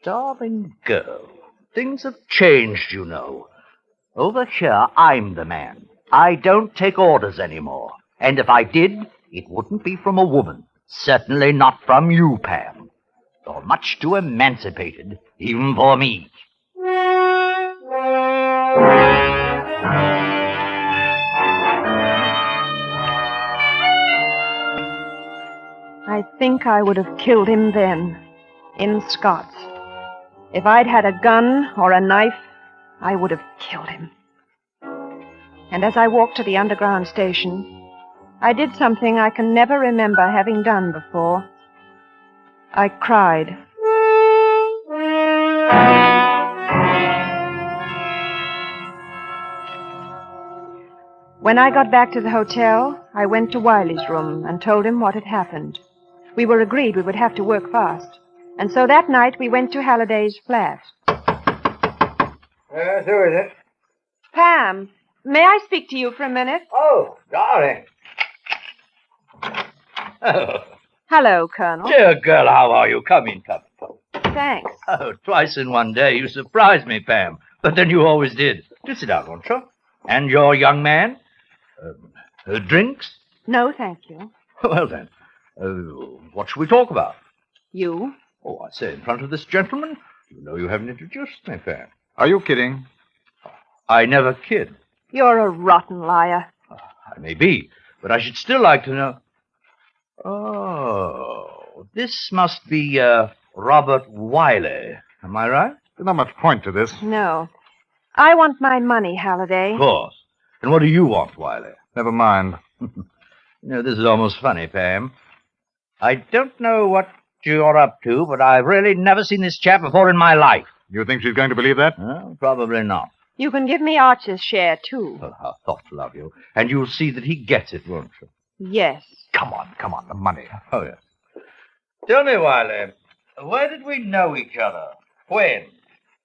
Darling girl, things have changed, you know. Over here, I'm the man. I don't take orders anymore. And if I did, it wouldn't be from a woman. Certainly not from you, Pam. You're much too emancipated, even for me. I think I would have killed him then, in Scots. If I'd had a gun or a knife, I would have killed him. And as I walked to the underground station, I did something I can never remember having done before. I cried. When I got back to the hotel, I went to Wiley's room and told him what had happened. We were agreed we would have to work fast. And so that night we went to Halliday's flat. Who is it? Pam, may I speak to you for a minute? Oh, darling. Oh, Hello, Colonel. dear girl, how are you? Come in. Thanks. Oh, twice in one day. You surprised me, Pam. But then you always did. Do sit down, won't you? And your young man? Drinks? No, thank you. Well, then, what shall we talk about? You? Oh, I say, in front of this gentleman? You know you haven't introduced me, Pam. Are you kidding? I never kid. You're a rotten liar. I may be, but I should still like to know. Oh, this must be, Robert Wiley. Am I right? There's not much point to this. No. I want my money, Halliday. Of course. And what do you want, Wiley? Never mind. This is almost funny, Pam. I don't know what you're up to, but I've really never seen this chap before in my life. You think she's going to believe that? Probably not. You can give me Archer's share, too. Oh, how thoughtful of you. And you'll see that he gets it, won't you? Yes. Come on, the money. Oh, yes. Tell me, Wiley, where did we know each other? When?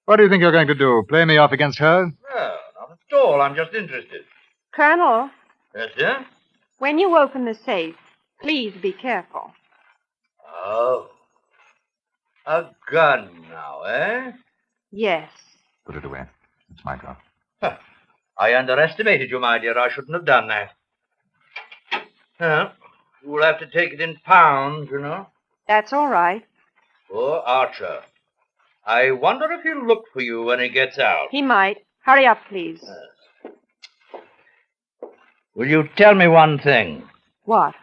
What do you think you're going to do? Play me off against her? No, not at all. I'm just interested. Colonel, Yes, sir? when you open the safe, please be careful. Oh. A gun now, eh? Yes. Put it away. It's my job. Huh. I underestimated you, my dear. I shouldn't have done that. You'll have to take it in pounds, you know. That's all right. Poor Archer. I wonder if he'll look for you when he gets out. He might. Hurry up, please. Will you tell me one thing? What?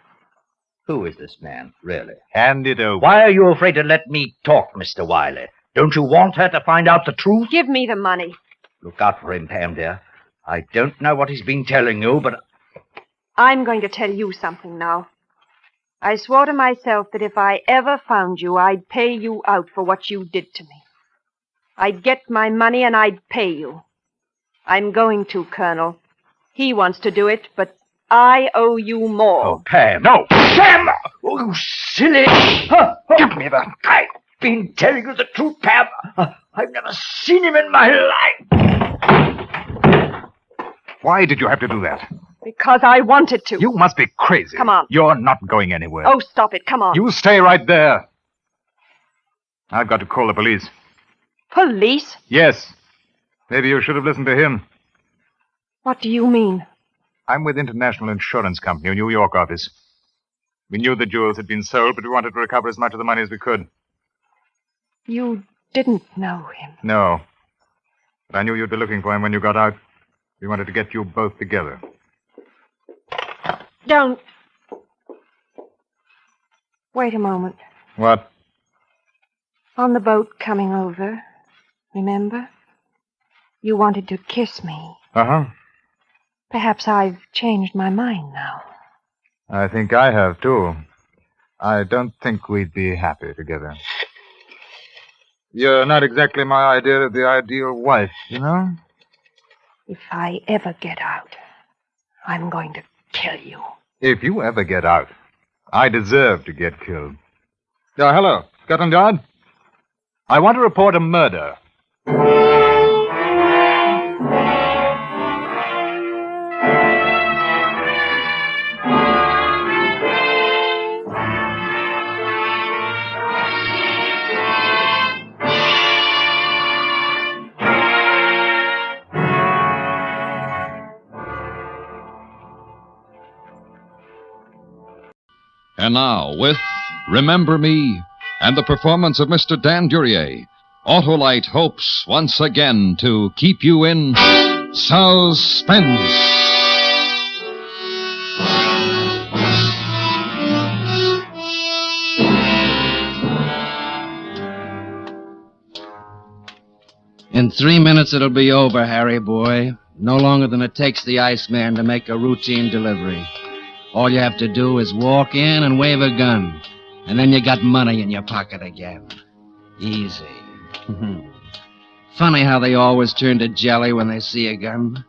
Who is this man, really? Hand it over. Why are you afraid to let me talk, Mr. Wiley? Don't you want her to find out the truth? Give me the money. Look out for him, Pam, dear. I don't know what he's been telling you, but... I'm going to tell you something now. I swore to myself that if I ever found you, I'd pay you out for what you did to me. I'd get my money and I'd pay you. I'm going to, Colonel. He wants to do it, but I owe you more. Oh, Pam. No! Pam! Oh, you silly! Give me that. I've been telling you the truth, Pam. I've never seen him in my life. Why did you have to do that? Because I wanted to. You must be crazy. Come on. You're not going anywhere. Oh, stop it. Come on. You stay right there. I've got to call the police. Police? Yes. Maybe you should have listened to him. What do you mean? I'm with International Insurance Company, a New York office. We knew the jewels had been sold, but we wanted to recover as much of the money as we could. You didn't know him. No. But I knew you'd be looking for him when you got out. We wanted to get you both together. Don't. Wait a moment. What? On the boat coming over, remember? You wanted to kiss me. Uh-huh. Perhaps I've changed my mind now. I think I have, too. I don't think we'd be happy together. You're not exactly my idea of the ideal wife, you know? If I ever get out, I'm going to kill you. If you ever get out, I deserve to get killed. Hello, Scotland Yard? I want to report a murder. And now, with Remember Me and the performance of Mr. Dan Duryea, Autolite hopes once again to keep you in suspense. In 3 minutes it'll be over, Harry boy. No longer than it takes the Iceman to make a routine delivery. All you have to do is walk in and wave a gun. And then you got money in your pocket again. Easy. Funny how they always turn to jelly when they see a gun.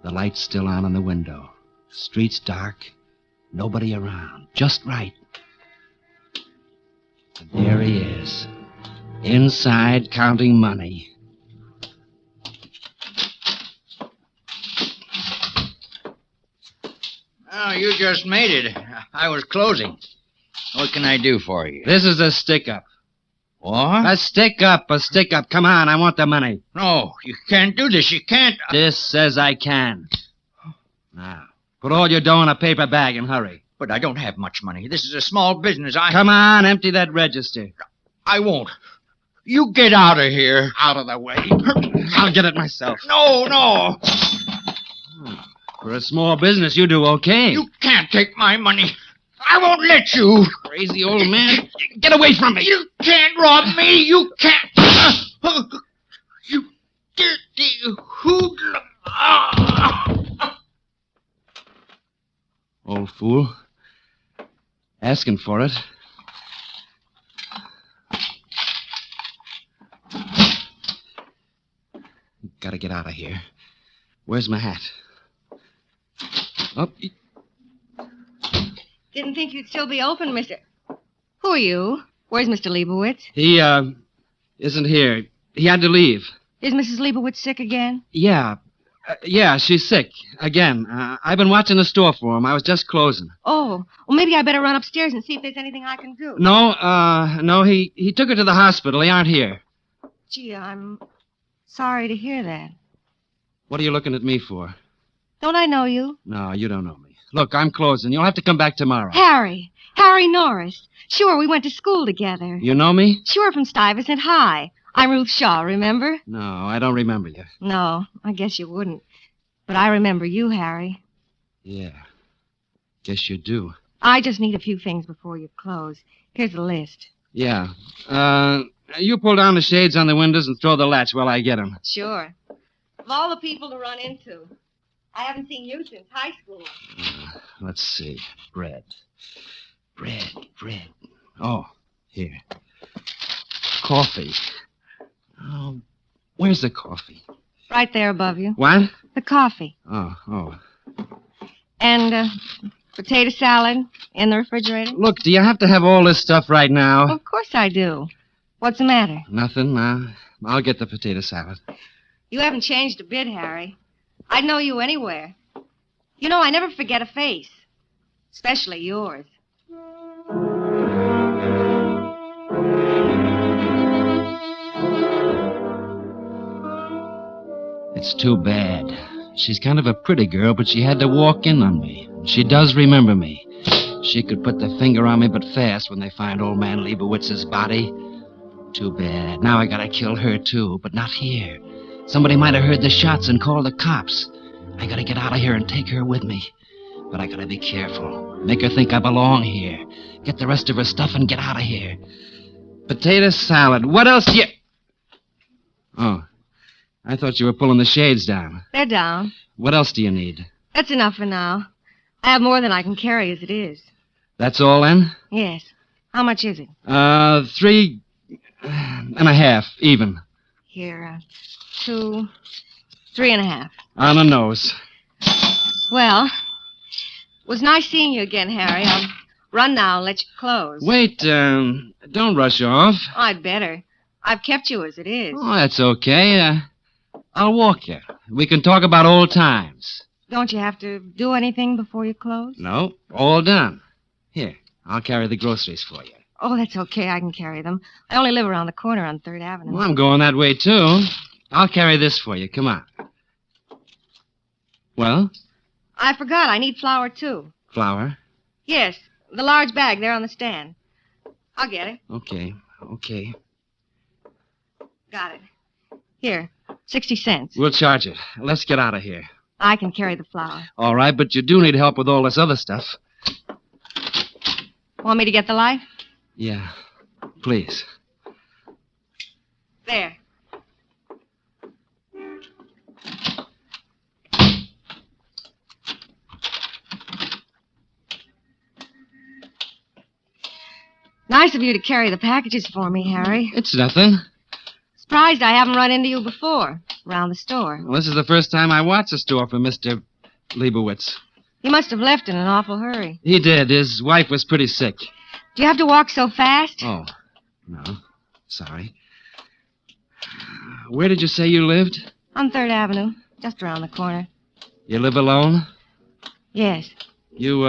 The light's still on in the window. Street's dark. Nobody around. Just right. But there he is. Inside, counting money. Oh, you just made it. I was closing. What can I do for you? This is a stick-up. What? A stick-up. Come on, I want the money. No, you can't do this. You can't. This says I can. Now, put all your dough in a paper bag and hurry. But I don't have much money. This is a small business. Come on, empty that register. I won't. You get out of here. Out of the way. I'll get it myself. No. For a small business, you do okay. You can't take my money. I won't let you. Crazy old man. Get away from me. You can't rob me. You can't. You dirty hoodlum. Old fool. Asking for it. Gotta get out of here. Where's my hat? Oh. Didn't think you'd still be open, Mr. Who are you? Where's Mr. Leibowitz? He, isn't here. He had to leave. Is Mrs. Leibowitz sick again? Yeah. Yeah, she's sick. Again. I've been watching the store for him. I was just closing. Oh, well, maybe I better run upstairs and see if there's anything I can do. No, he took her to the hospital. He aren't here. Gee, I'm sorry to hear that. What are you looking at me for? Don't I know you? No, you don't know me. Look, I'm closing. You'll have to come back tomorrow. Harry Norris. Sure, we went to school together. You know me? Sure, from Stuyvesant High. I'm Ruth Shaw, remember? No, I don't remember you. No, I guess you wouldn't. But I remember you, Harry. Yeah. Guess you do. I just need a few things before you close. Here's the list. Yeah. You pull down the shades on the windows and throw the latch while I get them. Sure. Of all the people to run into, I haven't seen you since high school. Let's see. Bread. Oh, here. Coffee. Oh, where's the coffee? Right there above you. What? The coffee. Oh. And potato salad in the refrigerator. Look, do you have to have all this stuff right now? Well, of course I do. What's the matter? Nothing. I'll get the potato salad. You haven't changed a bit, Harry. I'd know you anywhere. You know, I never forget a face. Especially yours. It's too bad. She's kind of a pretty girl, but she had to walk in on me. She does remember me. She could put the finger on me, but fast when they find old man Leibowitz's body. Too bad. Now I gotta kill her, too, but not here. Somebody might have heard the shots and called the cops. I gotta get out of here and take her with me. But I gotta be careful. Make her think I belong here. Get the rest of her stuff and get out of here. Potato salad. What else do you... Oh, I thought you were pulling the shades down. They're down. What else do you need? That's enough for now. I have more than I can carry as it is. That's all, then? Yes. How much is it? 3.5, even. Here, 2, 3.5. On the nose. Well, it was nice seeing you again, Harry. I'll run now and let you close. Wait, don't rush off. I'd better. I've kept you as it is. Oh, that's okay. I'll walk you. We can talk about old times. Don't you have to do anything before you close? No, all done. Here, I'll carry the groceries for you. Oh, that's okay. I can carry them. I only live around the corner on 3rd Avenue. Well, I'm going that way, too. I'll carry this for you. Come on. Well? I forgot. I need flour, too. Flour? Yes, the large bag there on the stand. I'll get it. Okay. Got it. Here, 60 cents. We'll charge it. Let's get out of here. I can carry the flour. All right, but you do need help with all this other stuff. Want me to get the light? Yeah, please. There. Nice of you to carry the packages for me, Harry. It's nothing. Surprised I haven't run into you before, around the store. Well, this is the first time I watched the store for Mr. Leibowitz. He must have left in an awful hurry. He did. His wife was pretty sick. Do you have to walk so fast? Oh, no. Sorry. Where did you say you lived? On 3rd Avenue, just around the corner. You live alone? Yes. You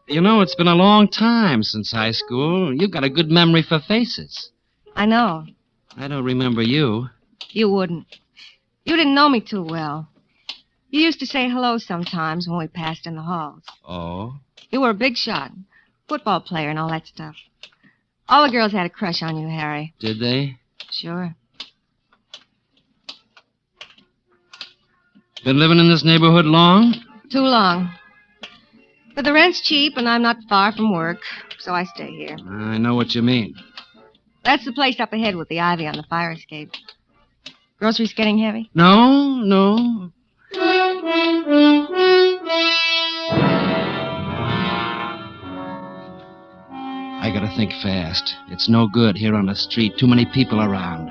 know, it's been a long time since high school. You've got a good memory for faces. I know. I don't remember you. You wouldn't. You didn't know me too well. You used to say hello sometimes when we passed in the halls. Oh? You were a big shot, football player and all that stuff. All the girls had a crush on you, Harry. Did they? Sure. Been living in this neighborhood long? Too long. But the rent's cheap and I'm not far from work, so I stay here. I know what you mean. That's the place up ahead with the ivy on the fire escape. Groceries getting heavy? No. I gotta think fast. It's no good here on the street. Too many people around.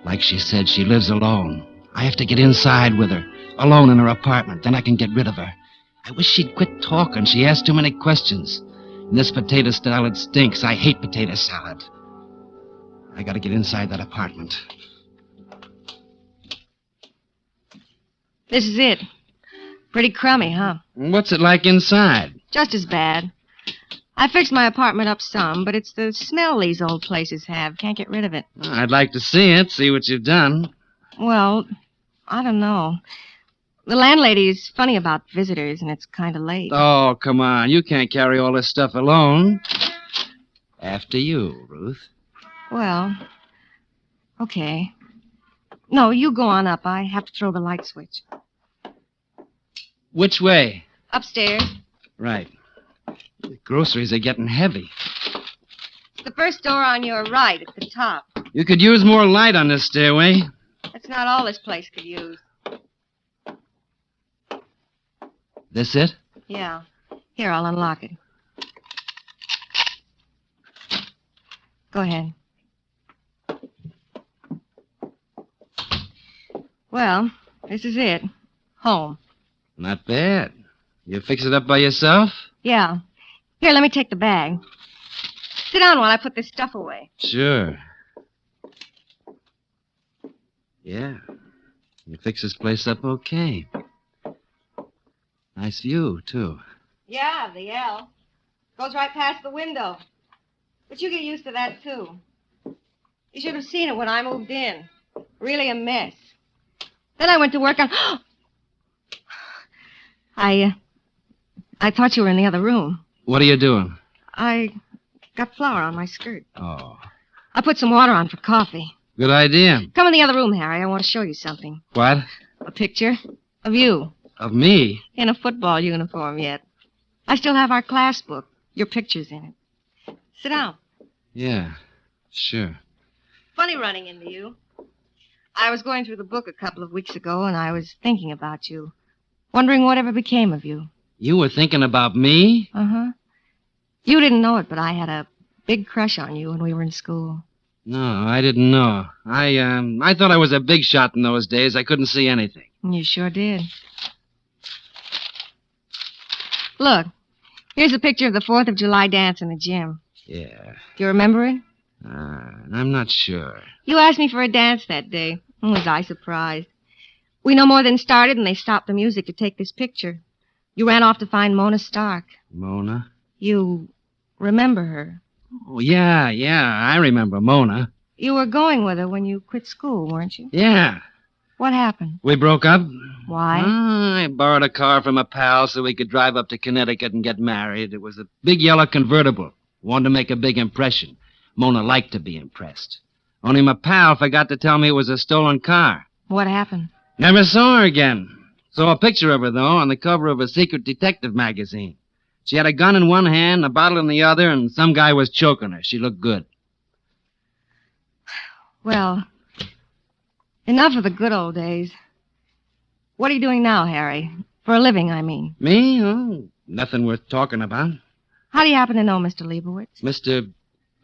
Like she said, she lives alone. I have to get inside with her, alone in her apartment. Then I can get rid of her. I wish she'd quit talking. She asks too many questions. And this potato salad stinks. I hate potato salad. I gotta get inside that apartment. This is it. Pretty crummy, huh? What's it like inside? Just as bad. I fixed my apartment up some, but it's the smell these old places have. Can't get rid of it. I'd like to see it, see what you've done. Well, I don't know. The landlady is funny about visitors, and it's kind of late. Oh, come on. You can't carry all this stuff alone. After you, Ruth. Well, okay. No, you go on up. I have to throw the light switch. Which way? Upstairs. Right. The groceries are getting heavy. The first door on your right at the top. You could use more light on this stairway. That's not all this place could use. This it? Yeah. Here, I'll unlock it. Go ahead. Well, this is it. Home. Not bad. You fix it up by yourself? Yeah. Here, let me take the bag. Sit down while I put this stuff away. Sure. Yeah. You fix this place up okay. Nice view, too. Yeah, the L. Goes right past the window. But you get used to that, too. You should have seen it when I moved in. Really a mess. Then I went to work on... I thought you were in the other room. What are you doing? I got flour on my skirt. Oh. I put some water on for coffee. Good idea. Come in the other room, Harry. I want to show you something. What? A picture of you. Of me? In a football uniform yet. I still have our class book. Your picture's in it. Sit down. Yeah, sure. Funny running into you. I was going through the book a couple of weeks ago, and I was thinking about you. Wondering whatever became of you. You were thinking about me? Uh-huh. You didn't know it, but I had a big crush on you when we were in school. No, I didn't know. I thought I was a big shot in those days. I couldn't see anything. You sure did. Look, here's a picture of the 4th of July dance in the gym. Yeah. Do you remember it? I'm not sure. You asked me for a dance that day. Was I surprised? We no more than started, and they stopped the music to take this picture. You ran off to find Mona Stark. Mona? You remember her? Oh, yeah, I remember Mona. You were going with her when you quit school, weren't you? Yeah. What happened? We broke up. Why? I borrowed a car from a pal so we could drive up to Connecticut and get married. It was a big yellow convertible. Wanted to make a big impression. Mona liked to be impressed. Only my pal forgot to tell me it was a stolen car. What happened? Never saw her again. Saw a picture of her, though, on the cover of a secret detective magazine. She had a gun in one hand, a bottle in the other, and some guy was choking her. She looked good. Well, enough of the good old days. What are you doing now, Harry? For a living, I mean. Me? Oh, nothing worth talking about. How do you happen to know Mr. Leibowitz? Mr.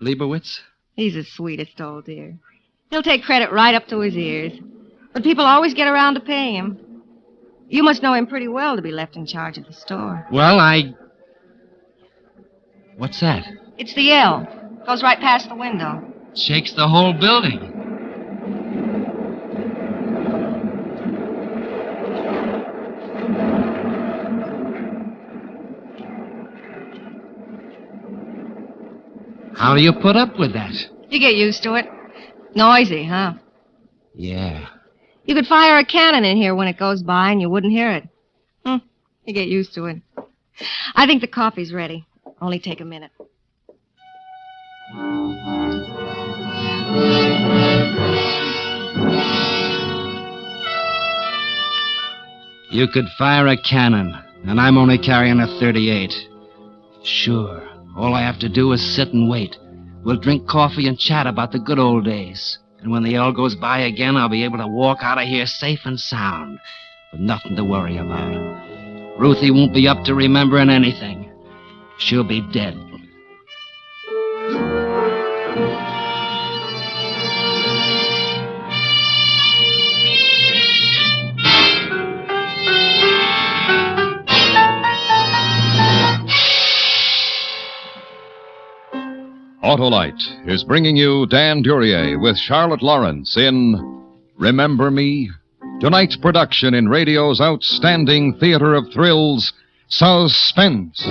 Leibowitz? He's the sweetest old dear. He'll take credit right up to his ears. But people always get around to paying him. You must know him pretty well to be left in charge of the store. Well, What's that? It's the L. Goes right past the window. Shakes the whole building. How do you put up with that? You get used to it. Noisy, huh? Yeah. You could fire a cannon in here when it goes by and you wouldn't hear it. You get used to it. I think the coffee's ready. Only take a minute. You could fire a cannon, and I'm only carrying a .38. Sure. All I have to do is sit and wait. We'll drink coffee and chat about the good old days. And when the L goes by again, I'll be able to walk out of here safe and sound, with nothing to worry about. Ruthie won't be up to remembering anything. She'll be dead. Autolite is bringing you Dan Duryea with Charlotte Lawrence in Remember Me? Tonight's production in radio's outstanding theater of thrills, Suspense.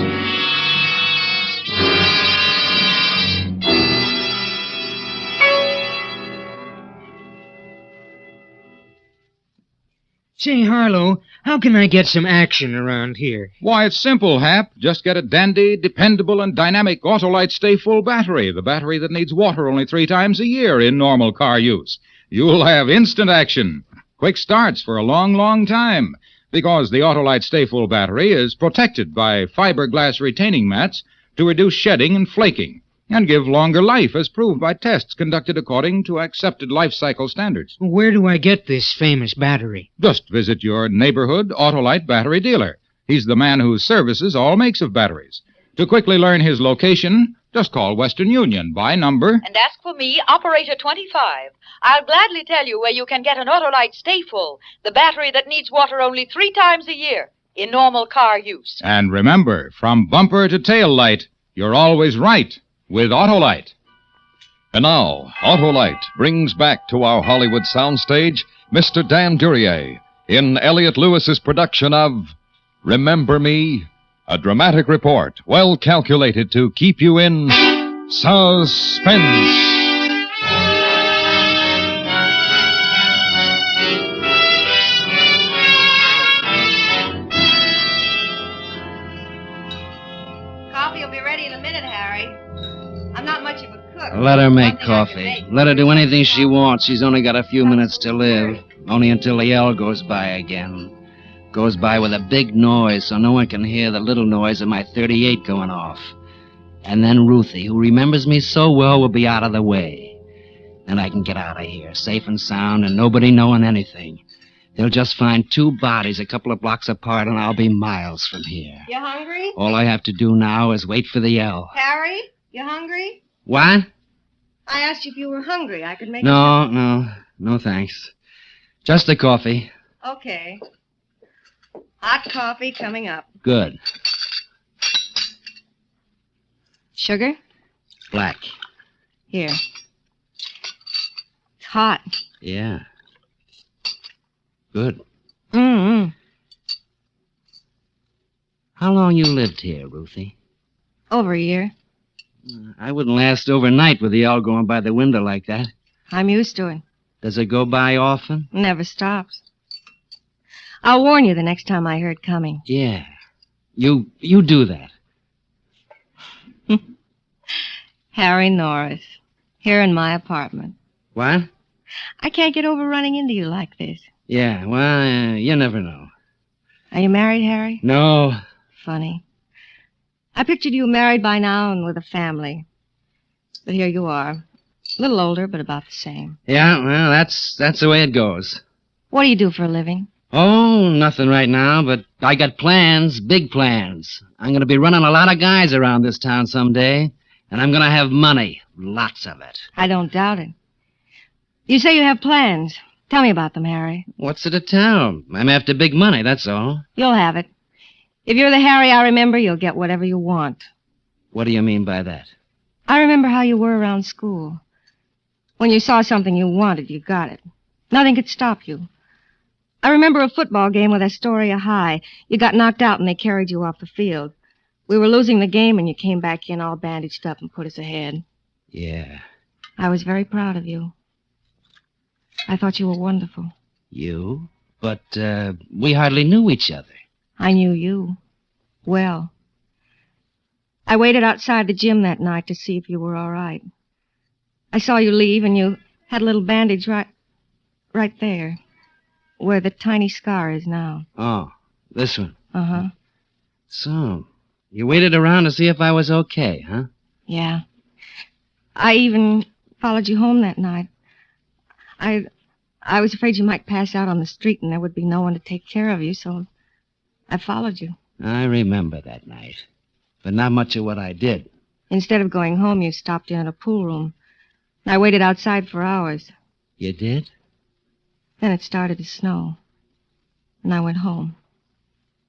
Say, Harlow, how can I get some action around here? Why, it's simple, Hap. Just get a dandy, dependable, and dynamic Autolite Stay Full battery, the battery that needs water only 3 times a year in normal car use. You'll have instant action. Quick starts for a long, long time, because the Autolite Stay Full battery is protected by fiberglass retaining mats to reduce shedding and flaking, and give longer life, as proved by tests conducted according to accepted life cycle standards. Where do I get this famous battery? Just visit your neighborhood Autolite battery dealer. He's the man who services all makes of batteries. To quickly learn his location, just call Western Union by number... And ask for me, Operator 25. I'll gladly tell you where you can get an Autolite Stay Full, the battery that needs water only 3 times a year in normal car use. And remember, from bumper to tail light, you're always right with Autolite. And now, Autolite brings back to our Hollywood soundstage Mr. Dan Duryea in Elliot Lewis's production of Remember Me? A dramatic report well calculated to keep you in suspense. Coffee will be ready in a minute, Harry. I'm not much of a cook. Let her make coffee. Let her do anything she wants. She's only got a few minutes to live. Only until the L goes by again. Goes by with a big noise so no one can hear the little noise of my .38 going off. And then Ruthie, who remembers me so well, will be out of the way. Then I can get out of here, safe and sound, and nobody knowing anything. They'll just find 2 bodies a couple of blocks apart, and I'll be miles from here. You hungry? All I have to do now is wait for the L. Harry, you hungry? What? I asked you if you were hungry. I could make No, thanks. Just the coffee. Okay. Hot coffee coming up. Good. Sugar? Black. Here. It's hot. Yeah. Good. Mm-hmm. How long you lived here, Ruthie? Over a year. I wouldn't last overnight with the L going by the window like that. I'm used to it. Does it go by often? Never stops. I'll warn you the next time I hear it coming. Yeah. You do that. Harry Norris, here in my apartment. What? I can't get over running into you like this. Yeah, well, you never know. Are you married, Harry? No. Funny. I pictured you married by now and with a family. But here you are. A little older, but about the same. Yeah, well, that's the way it goes. What do you do for a living? Oh, nothing right now, but I got plans, big plans. I'm going to be running a lot of guys around this town someday, and I'm going to have money, lots of it. I don't doubt it. You say you have plans. Tell me about them, Harry. What's there to tell? I'm after big money, that's all. You'll have it. If you're the Harry I remember, you'll get whatever you want. What do you mean by that? I remember how you were around school. When you saw something you wanted, you got it. Nothing could stop you. I remember a football game with Astoria High. You got knocked out and they carried you off the field. We were losing the game and you came back in all bandaged up and put us ahead. Yeah. I was very proud of you. I thought you were wonderful. You? But, we hardly knew each other. I knew you. Well. I waited outside the gym that night to see if you were all right. I saw you leave and you had a little bandage right there. Where the tiny scar is now. Oh, this one. Uh-huh. So, you waited around to see if I was okay, huh? Yeah. I even followed you home that night. I was afraid you might pass out on the street and there would be no one to take care of you, so I followed you. I remember that night. But not much of what I did. Instead of going home, you stopped in at a pool room. I waited outside for hours. You did? Then it started to snow. And I went home.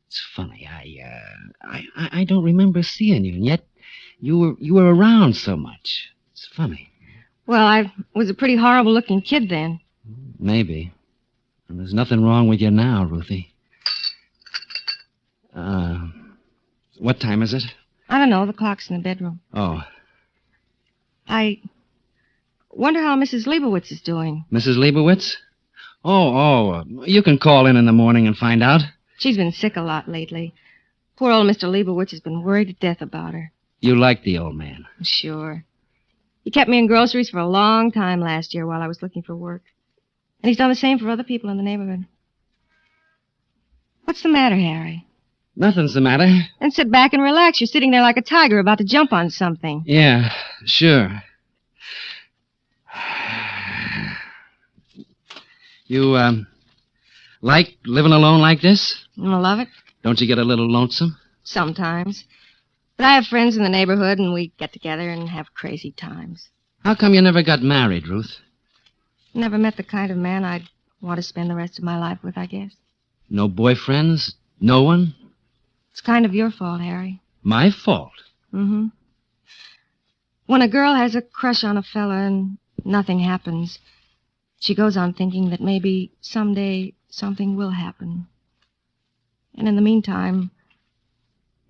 It's funny. I don't remember seeing you, and yet you were around so much. It's funny. Well, I was a pretty horrible-looking kid then. Maybe. And there's nothing wrong with you now, Ruthie. What time is it? I don't know. The clock's in the bedroom. Oh. I wonder how Mrs. Leibowitz is doing. Mrs. Leibowitz? Oh, you can call in the morning and find out. She's been sick a lot lately. Poor old Mr. Leibowitz has been worried to death about her. You like the old man? Sure. He kept me in groceries for a long time last year while I was looking for work. And he's done the same for other people in the neighborhood. What's the matter, Harry? Nothing's the matter. Then sit back and relax. You're sitting there like a tiger about to jump on something. Yeah, sure. You, like living alone like this? I love it. Don't you get a little lonesome? Sometimes. But I have friends in the neighborhood, and we get together and have crazy times. How come you never got married, Ruth? Never met the kind of man I'd want to spend the rest of my life with, I guess. No boyfriends? No one? It's kind of your fault, Harry. My fault? Mm-hmm. When a girl has a crush on a fella and nothing happens, she goes on thinking that maybe someday something will happen. And in the meantime,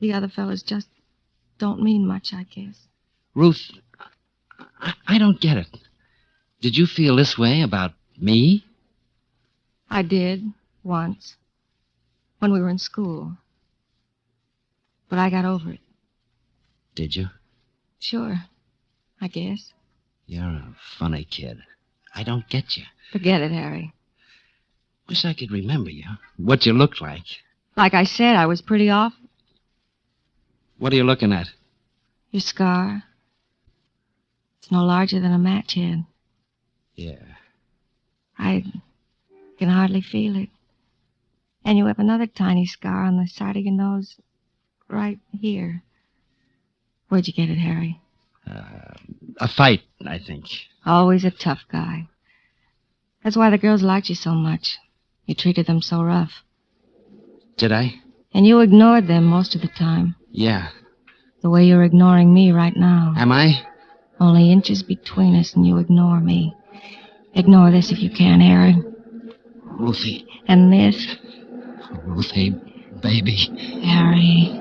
the other fellas just don't mean much, I guess. Ruth, I don't get it. Did you feel this way about me? I did, once, when we were in school. But I got over it. Did you? Sure, I guess. You're a funny kid. I don't get you. Forget it, Harry. Wish I could remember you. What you looked like. Like I said, I was pretty off. What are you looking at? Your scar. It's no larger than a match head. Yeah. I can hardly feel it. And you have another tiny scar on the side of your nose right here. Where'd you get it, Harry? A fight, I think. Always a tough guy. That's why the girls liked you so much. You treated them so rough. Did I? And you ignored them most of the time. Yeah. The way you're ignoring me right now. Am I? Only inches between us and you ignore me. Ignore this if you can, Harry. Ruthie. And this. Ruthie, baby. Harry.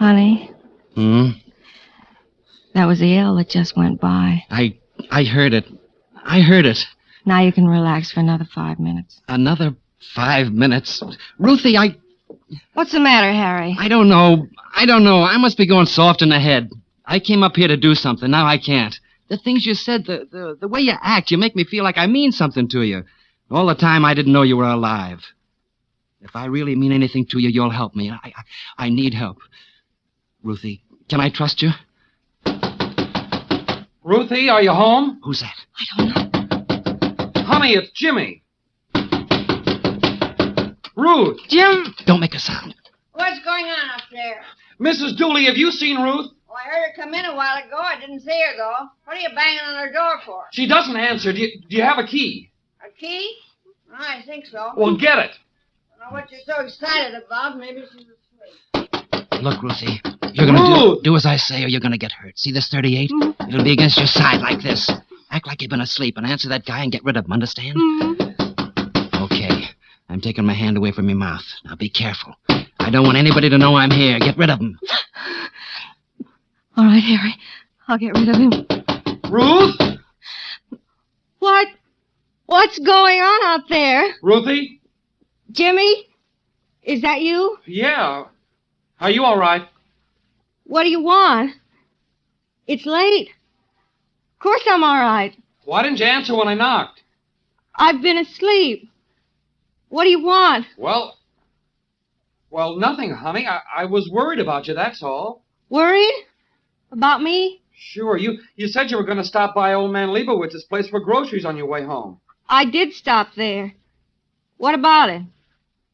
Honey, Hmm? that was the L that just went by. I heard it. I heard it. Now you can relax for another 5 minutes. Another 5 minutes. Ruthie, What's the matter, Harry? I don't know. I must be going soft in the head. I came up here to do something. Now I can't. The things you said, the way you act, you make me feel like I mean something to you. All the time I didn't know you were alive. If I really mean anything to you, you'll help me. I need help. Ruthie, can I trust you? Ruthie, are you home? Who's that? I don't know. Honey, it's Jimmy. Ruth. Jim. Don't make a sound. What's going on up there? Mrs. Dooley, have you seen Ruth? Oh, I heard her come in a while ago. I didn't see her, though. What are you banging on her door for? She doesn't answer. Do you have a key? A key? I think so. Well, get it. I don't know what you're so excited about. Maybe she's asleep. Look, Ruthie, you're gonna do as I say or you're gonna get hurt. See this 38? It'll be against your side like this. Act like you've been asleep and answer that guy and get rid of him, understand? Okay. I'm taking my hand away from your mouth. Now be careful. I don't want anybody to know I'm here. Get rid of him. All right, Harry. I'll get rid of him. Ruth? What's going on out there? Ruthie? Jimmy? Is that you? Yeah. Are you all right? What do you want? It's late. Of course I'm all right. Why didn't you answer when I knocked? I've been asleep. What do you want? Well, nothing, honey. I was worried about you, that's all. Worried? About me? Sure. You said you were going to stop by old man Leibowitz's place for groceries on your way home. I did stop there. What about it?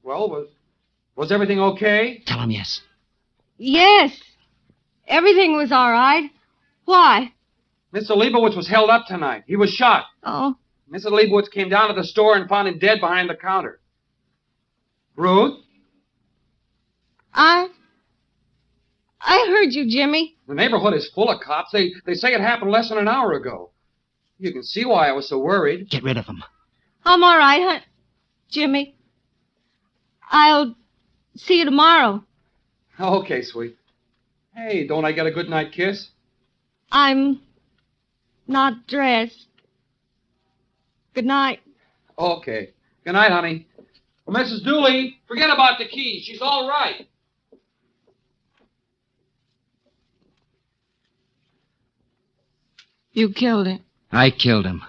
Well, was everything okay? Tell him yes. Yes. Everything was all right. Why? Mr. Leibowitz was held up tonight. He was shot. Oh. Mr. Leibowitz came down to the store and found him dead behind the counter. Ruth? I heard you, Jimmy. The neighborhood is full of cops. They say it happened less than an hour ago. You can see why I was so worried. Get rid of him. I'm all right, Jimmy. I'll see you tomorrow. Okay, sweet. Hey, don't I get a good night kiss? I'm not dressed. Good night. Okay. Good night, honey. Well, Mrs. Dooley, forget about the key. She's all right. You killed him. I killed him.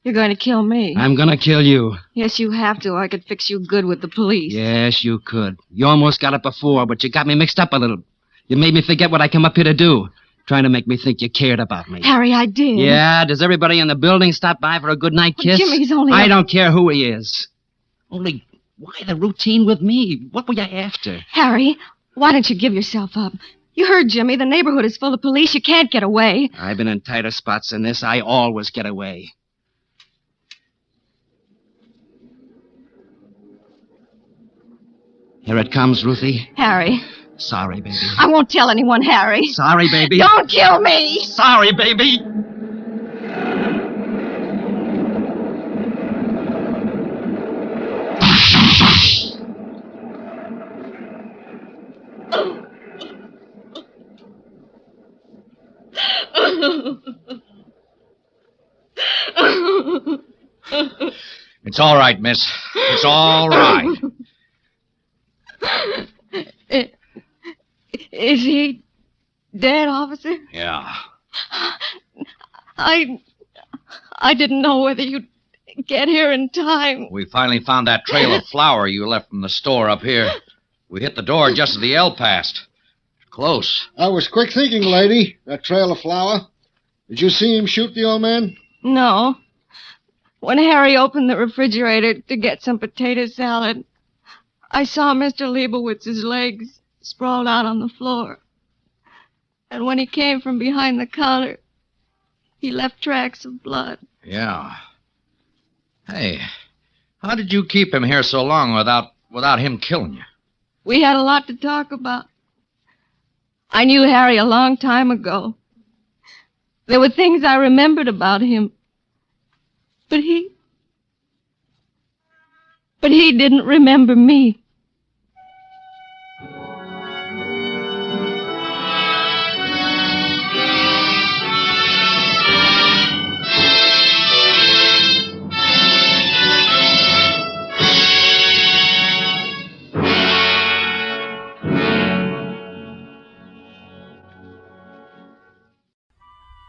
You're going to kill me. I'm gonna kill you. Yes, you have to, or I could fix you good with the police. Yes, you could. You almost got it before, but you got me mixed up a little. You made me forget what I come up here to do. Trying to make me think you cared about me. Harry, I did. Yeah, does everybody in the building stop by for a good night kiss? Jimmy's only... I don't care who he is. Only, why the routine with me? What were you after? Harry, why don't you give yourself up? You heard Jimmy. The neighborhood is full of police. You can't get away. I've been in tighter spots than this. I always get away. Here it comes, Ruthie. Harry. Sorry, baby. I won't tell anyone, Harry. Sorry, baby. Don't kill me. Sorry, baby. It's all right, miss. It's all right. Is he dead, officer? Yeah. I didn't know whether you'd get here in time. We finally found that trail of flour you left from the store up here. We hit the door just as the L passed. Close. I was quick thinking, lady. That trail of flour. Did you see him shoot the old man? No. When Harry opened the refrigerator to get some potato salad, I saw Mr. Leibowitz's legs sprawled out on the floor. And when he came from behind the counter, he left tracks of blood. Yeah. Hey, how did you keep him here so long without him killing you? We had a lot to talk about. I knew Harry a long time ago. There were things I remembered about him. But he didn't remember me.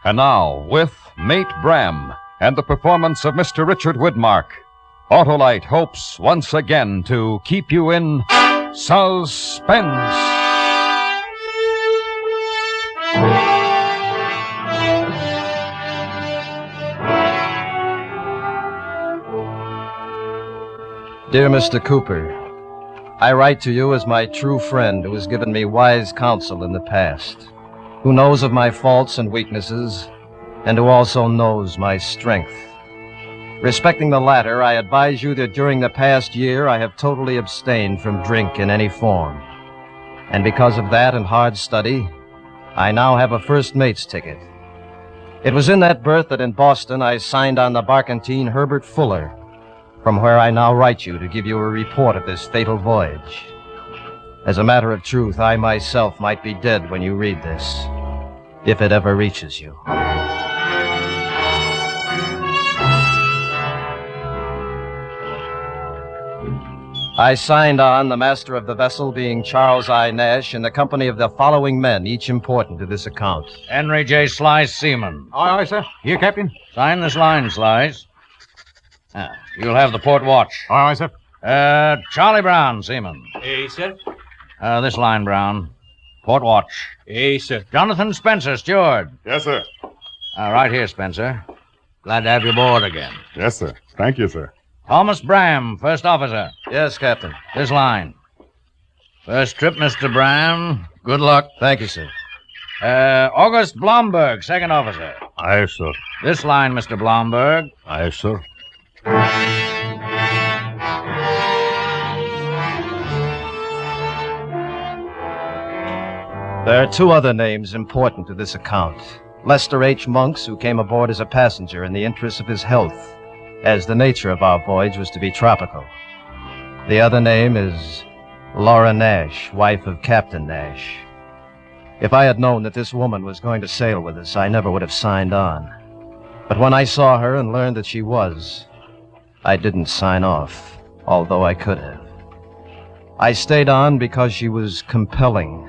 And now, with Mate Bram and the performance of Mr. Richard Widmark, Autolite hopes once again to keep you in suspense. Dear Mr. Cooper, I write to you as my true friend who has given me wise counsel in the past, who knows of my faults and weaknesses, and who also knows my strength. Respecting the latter, I advise you that during the past year I have totally abstained from drink in any form. And because of that and hard study, I now have a first mate's ticket. It was in that berth that in Boston I signed on the barkentine Herbert Fuller, from where I now write you to give you a report of this fatal voyage. As a matter of truth, I myself might be dead when you read this, if it ever reaches you. I signed on, the master of the vessel being Charles I. Nash, in the company of the following men, each important to this account. Henry J. Slice, seaman. Aye, sir. Here, Captain. Sign this line, Slice. You'll have the port watch. Aye, sir. Charlie Brown, seaman. Aye, sir. This line, Brown. Port watch. Aye, sir. Jonathan Spencer, steward. Yes, sir. Right here, Spencer. Glad to have you aboard again. Yes, sir. Thank you, sir. Thomas Bram, first officer. Yes, Captain. This line. First trip, Mr. Bram. Good luck. Thank you, sir. August Blomberg, second officer. Aye, sir. This line, Mr. Blomberg. Aye, sir. There are two other names important to this account. Lester H. Monks, who came aboard as a passenger in the interests of his health, as the nature of our voyage was to be tropical. The other name is Laura Nash, wife of Captain Nash. If I had known that this woman was going to sail with us, I never would have signed on. But when I saw her and learned that she was, I didn't sign off, although I could have. I stayed on because she was compelling,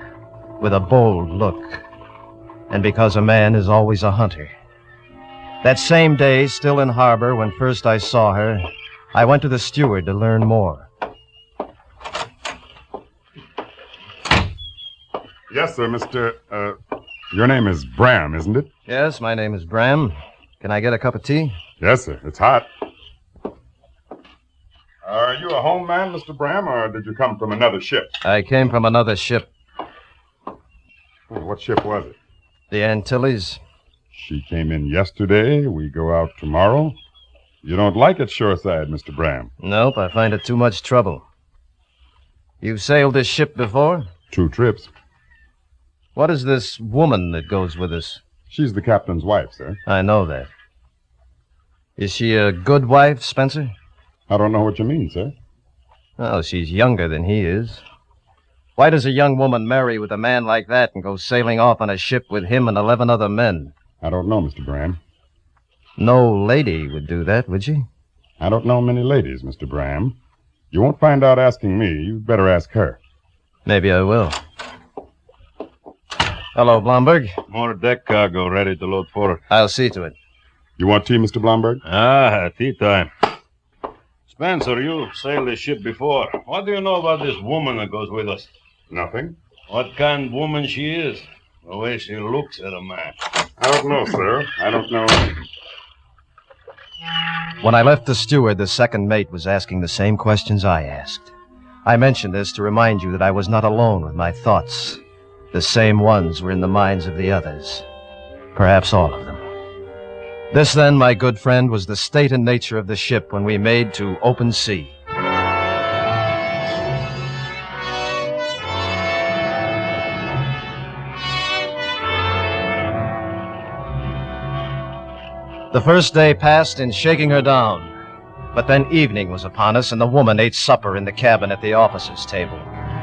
with a bold look, and because a man is always a hunter. That same day, still in harbor, when first I saw her, I went to the steward to learn more. Yes, sir, Mr. Your name is Bram, isn't it? Yes, my name is Bram. Can I get a cup of tea? Yes, sir. It's hot. Are you a home man, Mr. Bram, or did you come from another ship? I came from another ship. What ship was it? The Antilles. She came in yesterday. We go out tomorrow. You don't like it shoreside, Mr. Bram? Nope, I find it too much trouble. You've sailed this ship before? 2 trips. What is this woman that goes with us? She's the captain's wife, sir. I know that. Is she a good wife, Spencer? I don't know what you mean, sir. Oh, she's younger than he is. Why does a young woman marry with a man like that and go sailing off on a ship with him and 11 other men? I don't know, Mr. Bram. No lady would do that, would she? I don't know many ladies, Mr. Bram. You won't find out asking me. You'd better ask her. Maybe I will. Hello, Blomberg. More deck cargo ready to load forward. I'll see to it. You want tea, Mr. Blomberg? Tea time. Spencer, you sailed this ship before. What do you know about this woman that goes with us? Nothing. What kind of woman she is? The way she looks at a man. I don't know, sir. I don't know. When I left the steward, the second mate was asking the same questions I asked. I mentioned this to remind you that I was not alone with my thoughts. The same ones were in the minds of the others. Perhaps all of them. This, then, my good friend, was the state and nature of the ship when we made to open sea. The first day passed in shaking her down. But then evening was upon us, and the woman ate supper in the cabin at the officers' table,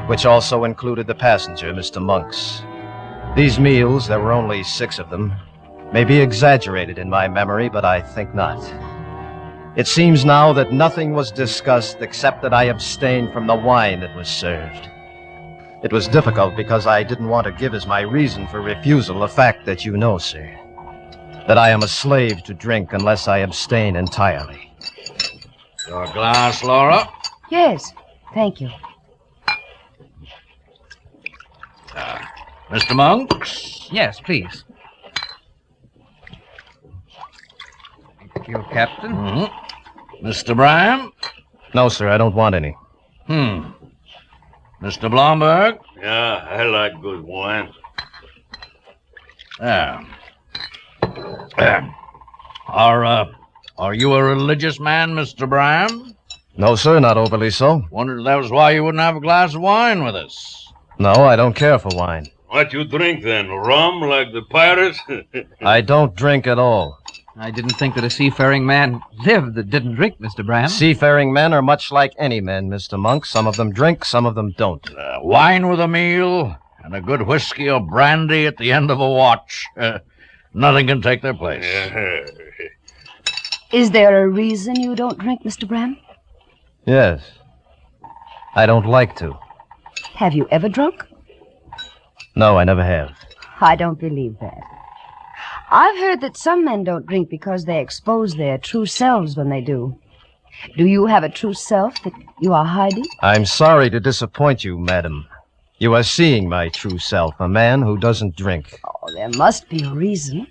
which also included the passenger, Mr. Monks. These meals, there were only 6 of them, may be exaggerated in my memory, but I think not. It seems now that nothing was discussed except that I abstained from the wine that was served. It was difficult because I didn't want to give as my reason for refusal a fact that you know, sir. that I am a slave to drink unless I abstain entirely. Your glass, Laura? Yes, thank you. Mr. Monks? Yes, please. Thank you, Captain. Mm-hmm. Mr. Bram? No, sir, I don't want any. Mr. Blomberg? Yeah, I like good wine. Are you a religious man, Mr. Bram? No, sir, not overly so. Wondered if that was why you wouldn't have a glass of wine with us. No, I don't care for wine. What you drink then? Rum like the pirates? I don't drink at all. I didn't think that a seafaring man lived that didn't drink, Mr. Bram. Seafaring men are much like any men, Mr. Monk. Some of them drink, some of them don't. Wine with a meal and a good whiskey or brandy at the end of a watch. Nothing can take their place. Is there a reason you don't drink, Mr. Bram? Yes. I don't like to. Have you ever drunk? No, I never have. I don't believe that. I've heard that some men don't drink because they expose their true selves when they do. Do you have a true self that you are hiding? I'm sorry to disappoint you, madam. You are seeing my true self, a man who doesn't drink. Oh, there must be a reason.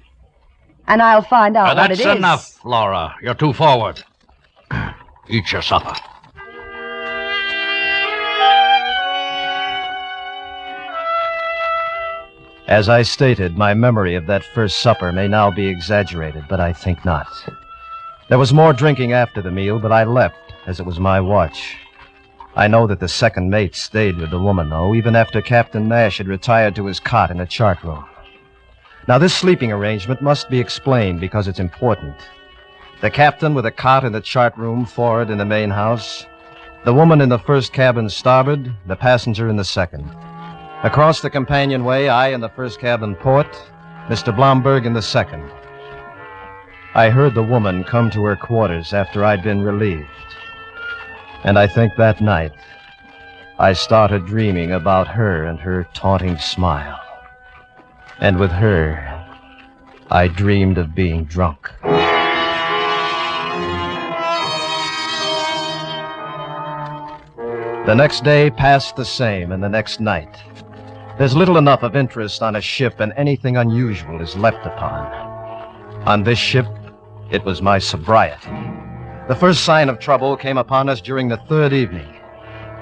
And I'll find out what it is. That's enough, Laura. You're too forward. Eat your supper. As I stated, my memory of that first supper may now be exaggerated, but I think not. There was more drinking after the meal, but I left, as it was my watch. I know that the second mate stayed with the woman, though, even after Captain Nash had retired to his cot in the chart room. Now, this sleeping arrangement must be explained because it's important. The captain with a cot in the chart room forward in the main house, the woman in the first cabin starboard, the passenger in the second. Across the companionway, I in the first cabin port, Mr. Blomberg in the second. I heard the woman come to her quarters after I'd been relieved. And I think that night, I started dreaming about her and her taunting smile. And with her, I dreamed of being drunk. The next day passed the same, and the next night. There's little enough of interest on a ship, and anything unusual is leapt upon. On this ship, it was my sobriety. The first sign of trouble came upon us during the third evening.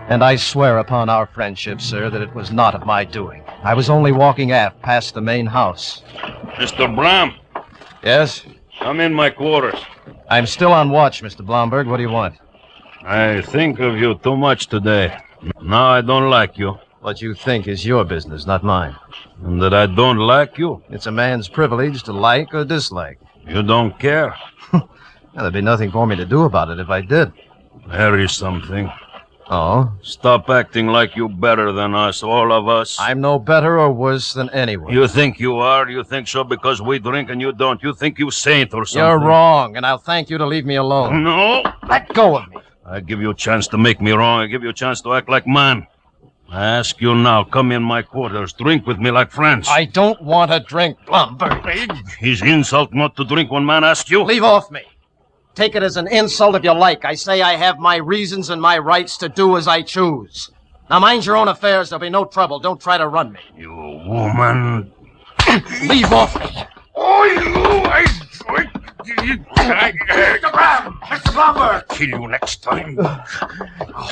And I swear upon our friendship, sir, that it was not of my doing. I was only walking aft past the main house. Mr. Bram. Yes? I'm in my quarters. I'm still on watch, Mr. Blomberg. What do you want? I think of you too much today. Now I don't like you. What you think is your business, not mine. And that I don't like you? It's a man's privilege to like or dislike. You don't care? Well, there'd be nothing for me to do about it if I did. There is something. Oh? Stop acting like you're better than us, all of us. I'm no better or worse than anyone. You think you are? You think so because we drink and you don't? You think you saint or something? You're wrong, and I'll thank you to leave me alone. No. Let go of me. I give you a chance to make me wrong. I give you a chance to act like man. I ask you now, come in my quarters, drink with me like friends. I don't want to drink, Blomberg. It's insult not to drink when man asks you. Leave off me. Take it as an insult if you like. I say I have my reasons and my rights to do as I choose. Now mind your own affairs. There'll be no trouble. Don't try to run me. You woman. Leave off me. Mr. Bram! Mr. Blomberg! Kill you next time.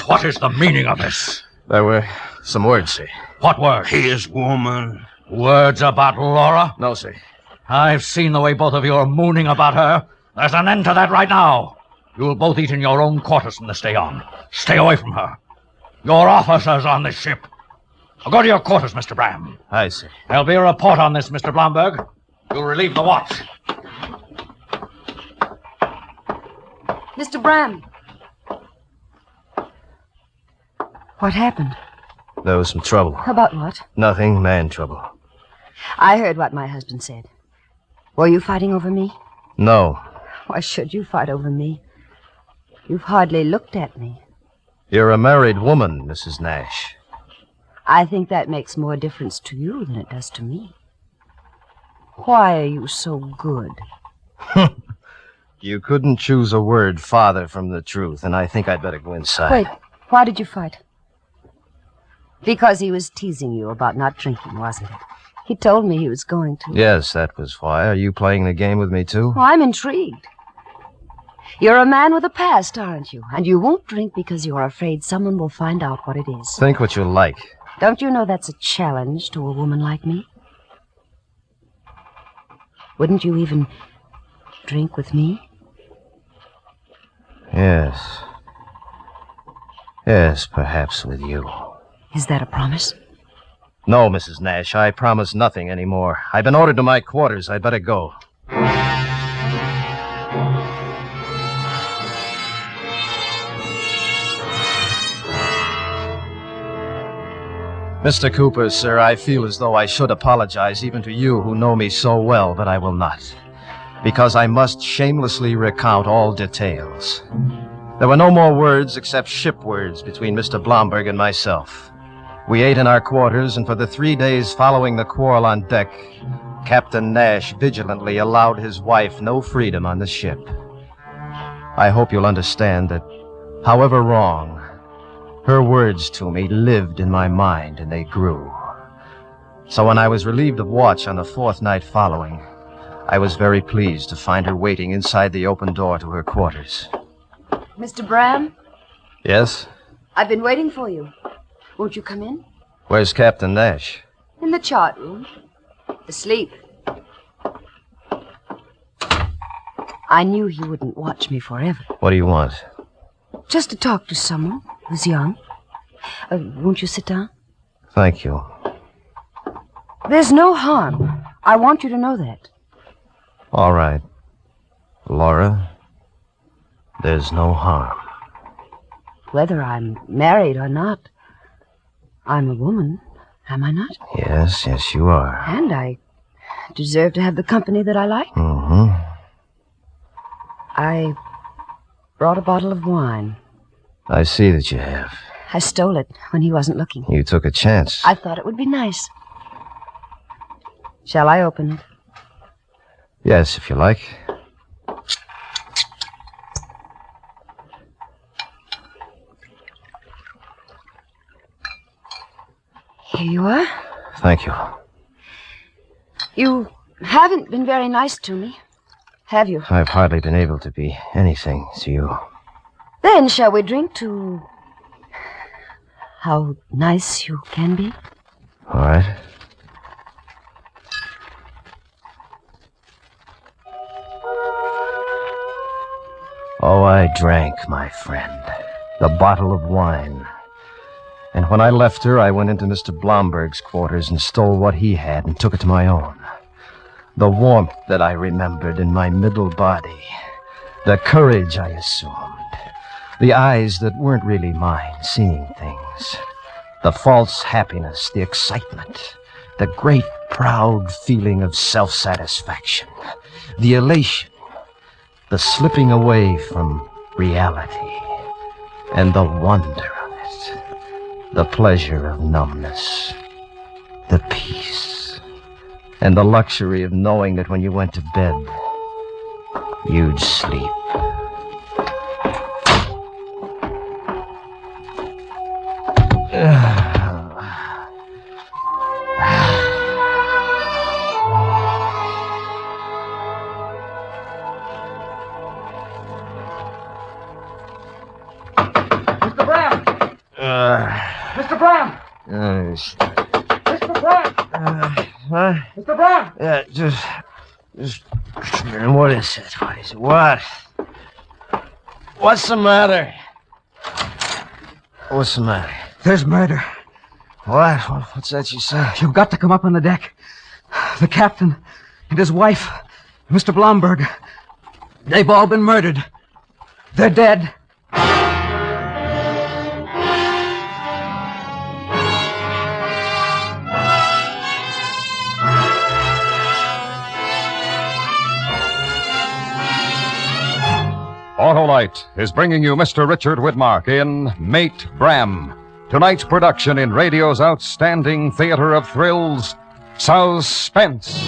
What is the meaning of this? There were some words, sir. What words? His woman. Words about Laura? No, sir. I've seen the way both of you are mooning about her. There's an end to that right now. You'll both eat in your own quarters from this day on. Stay away from her. Your officers on this ship. Now go to your quarters, Mr. Bram. Aye, sir. There'll be a report on this, Mr. Blomberg. You'll relieve the watch. Mr. Bram. What happened? There was some trouble. About what? Nothing, man trouble. I heard what my husband said. Were you fighting over me? No. Why should you fight over me? You've hardly looked at me. You're a married woman, Mrs. Nash. I think that makes more difference to you than it does to me. Why are you so good? You couldn't choose a word farther from the truth, and I think I'd better go inside. Wait, why did you fight? Because he was teasing you about not drinking, wasn't it? He told me he was going to. Yes, that was why. Are you playing the game with me, too? Oh, I'm intrigued. You're a man with a past, aren't you? And you won't drink because you're afraid someone will find out what it is. Think what you like. Don't you know that's a challenge to a woman like me? Wouldn't you even drink with me? Yes. Yes, perhaps with you. Is that a promise? No, Mrs. Nash, I promise nothing anymore. I've been ordered to my quarters. I'd better go. Mr. Cooper, sir, I feel as though I should apologize even to you who know me so well, but I will not. Because I must shamelessly recount all details. There were no more words except ship words between Mr. Blomberg and myself. We ate in our quarters, and for the 3 days following the quarrel on deck, Captain Nash vigilantly allowed his wife no freedom on the ship. I hope you'll understand that, however wrong, her words to me lived in my mind, and they grew. So when I was relieved of watch on the 4th night following, I was very pleased to find her waiting inside the open door to her quarters. Mr. Bram, Yes? I've been waiting for you. Won't you come in? Where's Captain Nash? In the chart room. Asleep. I knew he wouldn't watch me forever. What do you want? Just to talk to someone who's young. Won't you sit down? Thank you. There's no harm. I want you to know that. All right. Laura, there's no harm. Whether I'm married or not, I'm a woman, am I not? Yes, yes, you are. And I deserve to have the company that I like. Mm-hmm. I brought a bottle of wine. I see that you have. I stole it when he wasn't looking. You took a chance. I thought it would be nice. Shall I open it? Yes, if you like. Here you are. Thank you. You haven't been very nice to me, have you? I've hardly been able to be anything to you. Then shall we drink to how nice you can be? All right. Oh, I drank, my friend, the bottle of wine. And when I left her, I went into Mr. Blomberg's quarters and stole what he had and took it to my own. The warmth that I remembered in my middle body, the courage I assumed, the eyes that weren't really mine, seeing things, the false happiness, the excitement, the great proud feeling of self-satisfaction, the elation, the slipping away from reality, and the wonder of it, the pleasure of numbness, the peace, and the luxury of knowing that when you went to bed, you'd sleep. Mr. Bram! Mr. Bram! Mr. Bram! Huh? Mr. Bram! Yeah, just what is it? What is it? What? What's the matter? What's the matter? There's murder. What? What's that you say? You've got to come up on the deck. The captain and his wife, Mr. Blomberg, they've all been murdered. They're dead. Autolite is bringing you Mr. Richard Widmark in Mate Bram, tonight's production in radio's outstanding theater of thrills, Suspense.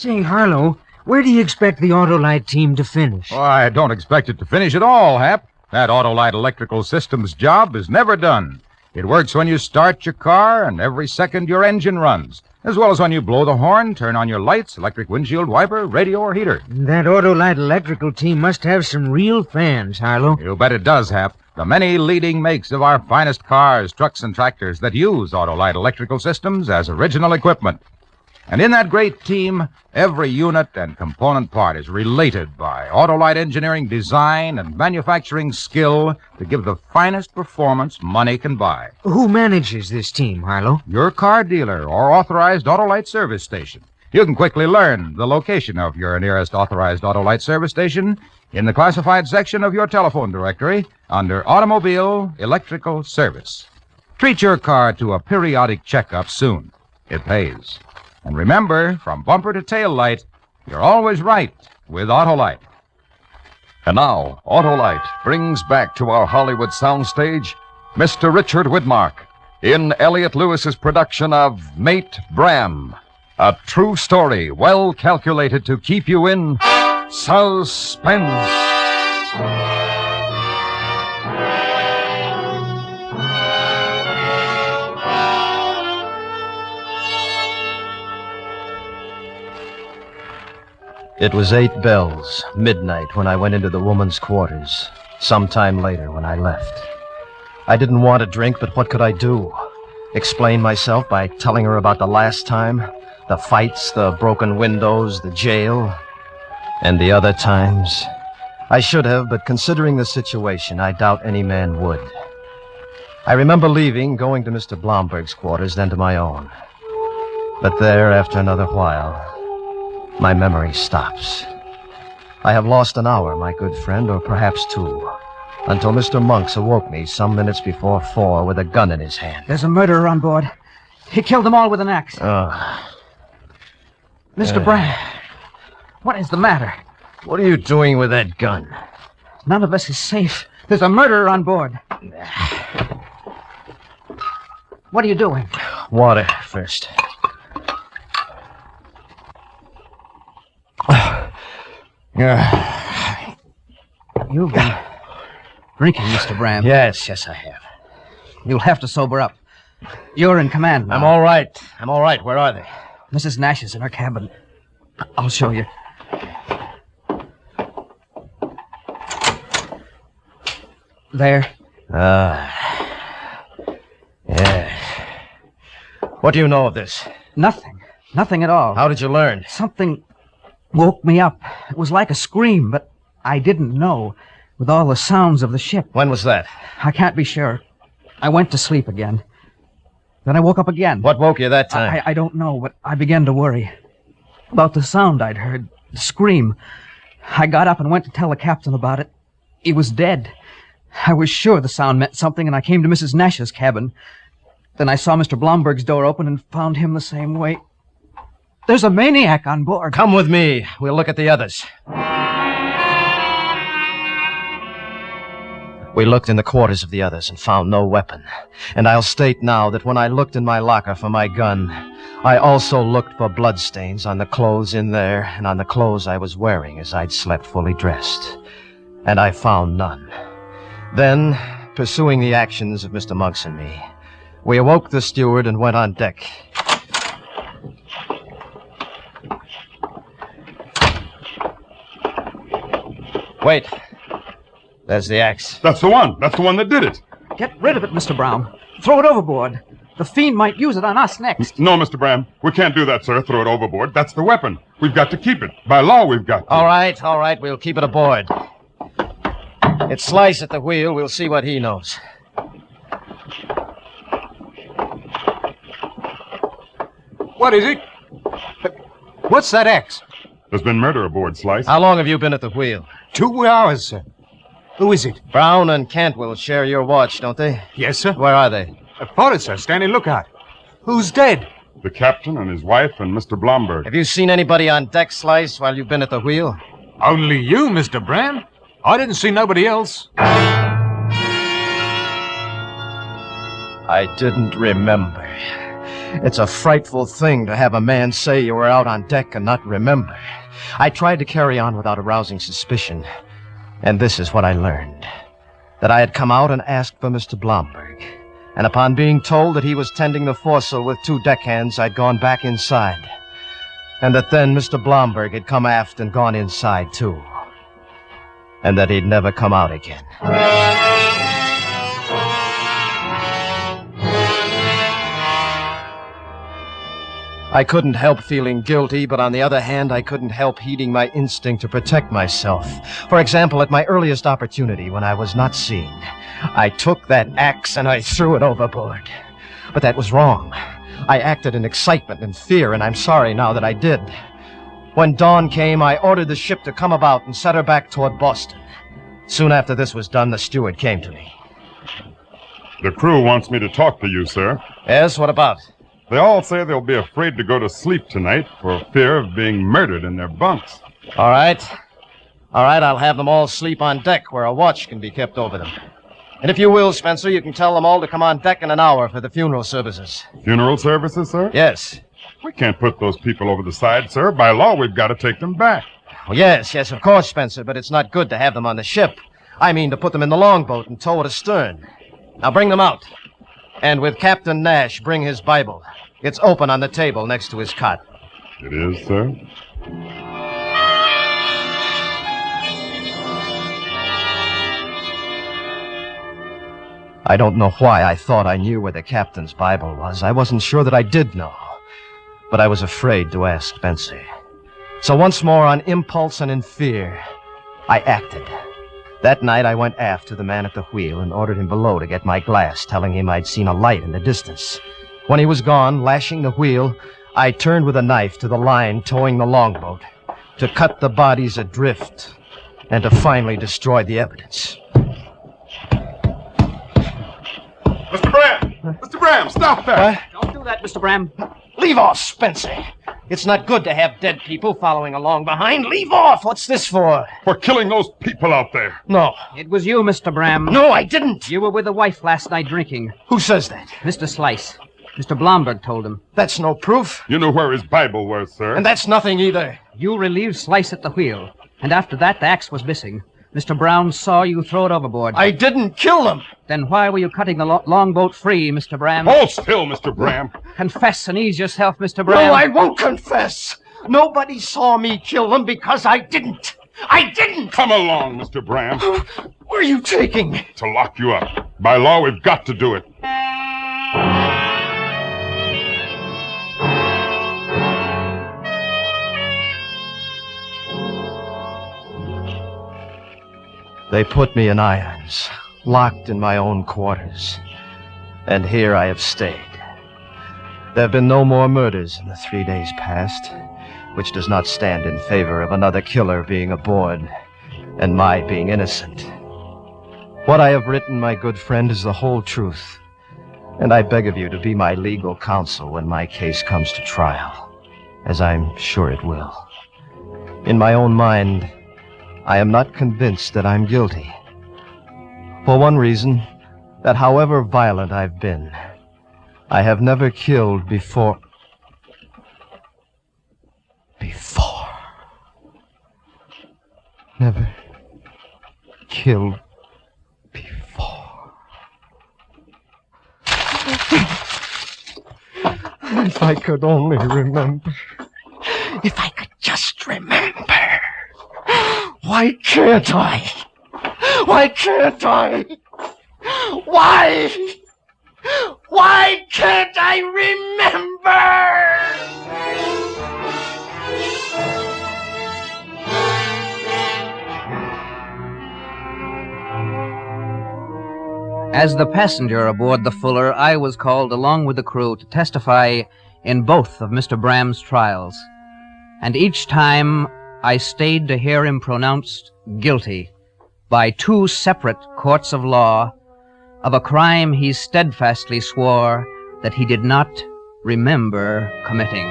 Say, Harlow, where do you expect the Autolite team to finish? Oh, I don't expect it to finish at all, Hap. That Autolite Electrical Systems job is never done. It works when you start your car and every second your engine runs, as well as when you blow the horn, turn on your lights, electric windshield wiper, radio, or heater. That Autolite Electrical team must have some real fans, Harlow. You bet it does, Hap. The many leading makes of our finest cars, trucks, and tractors that use Autolite Electrical Systems as original equipment. And in that great team, every unit and component part is related by Autolite engineering design and manufacturing skill to give the finest performance money can buy. Who manages this team, Harlow? Your car dealer or authorized Autolite service station. You can quickly learn the location of your nearest authorized Autolite service station in the classified section of your telephone directory under Automobile Electrical Service. Treat your car to a periodic checkup soon. It pays. And remember, from bumper to tail light, you're always right with Autolite. And now, Autolite brings back to our Hollywood soundstage Mr. Richard Widmark in Elliot Lewis's production of Mate Bram, a true story well calculated to keep you in suspense. It was 8 bells, midnight, when I went into the woman's quarters. Sometime later, when I left. I didn't want to drink, but what could I do? Explain myself by telling her about the last time? The fights, the broken windows, the jail? And the other times? I should have, but considering the situation, I doubt any man would. I remember leaving, going to Mr. Blomberg's quarters, then to my own. But there, after another while, my memory stops. I have lost an hour, my good friend, or perhaps 2, until Mr. Monks awoke me some minutes before 4 with a gun in his hand. There's a murderer on board. He killed them all with an axe. Mr. Bram, what is the matter? What are you doing with that gun? None of us is safe. There's a murderer on board. What are you doing? Water first. You've been drinking, Mr. Bram. Yes, I have. You'll have to sober up. You're in command now. I'm all right. Where are they? Mrs. Nash is in her cabin. I'll show you. There. Yeah. What do you know of this? Nothing. Nothing at all. How did you learn? Something woke me up. It was like a scream, but I didn't know, with all the sounds of the ship. When was that? I can't be sure. I went to sleep again. Then I woke up again. What woke you that time? I don't know, but I began to worry. About the sound I'd heard, the scream. I got up and went to tell the captain about it. He was dead. I was sure the sound meant something, and I came to Mrs. Nash's cabin. Then I saw Mr. Blomberg's door open and found him the same way. There's a maniac on board. Come with me. We'll look at the others. We looked in the quarters of the others and found no weapon. And I'll state now that when I looked in my locker for my gun, I also looked for bloodstains on the clothes in there and on the clothes I was wearing as I'd slept fully dressed. And I found none. Then, pursuing the actions of Mr. Monks and me, we awoke the steward and went on deck. Wait. There's the axe. That's the one. That's the one that did it. Get rid of it, Mr. Brown. Throw it overboard. The fiend might use it on us next. No, Mr. Bram. We can't do that, sir. Throw it overboard. That's the weapon. We've got to keep it. By law, we've got to. All right. We'll keep it aboard. It's Slice at the wheel. We'll see what he knows. What is it? What's that axe? There's been murder aboard, Slice. How long have you been at the wheel? 2 hours, sir. Who is it? Brown and Cantwell share your watch, don't they? Yes, sir. Where are they? Forward, sir. Standing lookout. Who's dead? The captain and his wife and Mr. Blomberg. Have you seen anybody on deck, Slice, while you've been at the wheel? Only you, Mr. Bram. I didn't see nobody else. I didn't remember. It's a frightful thing to have a man say you were out on deck and not remember. I tried to carry on without arousing suspicion, and this is what I learned. That I had come out and asked for Mr. Blomberg, and upon being told that he was tending the foresail with 2 deckhands, I'd gone back inside. And that then Mr. Blomberg had come aft and gone inside, too. And that he'd never come out again. I couldn't help feeling guilty, but on the other hand, I couldn't help heeding my instinct to protect myself. For example, at my earliest opportunity, when I was not seen, I took that axe and I threw it overboard. But that was wrong. I acted in excitement and fear, and I'm sorry now that I did. When dawn came, I ordered the ship to come about and set her back toward Boston. Soon after this was done, the steward came to me. The crew wants me to talk to you, sir. Yes, what about? They all say they'll be afraid to go to sleep tonight for fear of being murdered in their bunks. All right. All right, I'll have them all sleep on deck where a watch can be kept over them. And if you will, Spencer, you can tell them all to come on deck in an hour for the funeral services. Funeral services, sir? Yes. We can't put those people over the side, sir. By law, we've got to take them back. Oh, yes, of course, Spencer, but it's not good to have them on the ship. I mean to put them in the longboat and tow it astern. Now bring them out. And with Captain Nash, bring his Bible. It's open on the table next to his cot. It is, sir. I don't know why I thought I knew where the captain's Bible was. I wasn't sure that I did know. But I was afraid to ask Spencer. So once more, on impulse and in fear, I acted. That night, I went aft to the man at the wheel and ordered him below to get my glass, telling him I'd seen a light in the distance. When he was gone, lashing the wheel, I turned with a knife to the line towing the longboat to cut the bodies adrift and to finally destroy the evidence. Mr. Bram! Mr. Bram, stop that! Don't do that, Mr. Bram. Leave off, Spencer. It's not good to have dead people following along behind. Leave off! What's this for? For killing those people out there. No. It was you, Mr. Bram. No, I didn't. You were with the wife last night drinking. Who says that? Mr. Slice. Mr. Blomberg told him. That's no proof. You knew where his Bible was, sir. And that's nothing either. You relieved Slice at the wheel. And after that, the axe was missing. Mr. Brown saw you throw it overboard. I didn't kill him. Then why were you cutting the longboat free, Mr. Bram? Hold still, Mr. Bram. Confess and ease yourself, Mr. Bram. No, I won't confess. Nobody saw me kill him because I didn't. I didn't. Come along, Mr. Bram. Where are you taking me? To lock you up. By law, we've got to do it. They put me in irons, locked in my own quarters. And here I have stayed. There have been no more murders in the 3 days past, which does not stand in favor of another killer being aboard and my being innocent. What I have written, my good friend, is the whole truth, and I beg of you to be my legal counsel when my case comes to trial, as I'm sure it will. In my own mind, I am not convinced that I'm guilty. For one reason, that however violent I've been, I have never killed before. Never killed before. If I could only remember. If I could just remember. Why can't I? Why can't I? Why? Why can't I remember? As the passenger aboard the Fuller, I was called along with the crew to testify in both of Mr. Bram's trials. And each time I stayed to hear him pronounced guilty by 2 separate courts of law of a crime he steadfastly swore that he did not remember committing.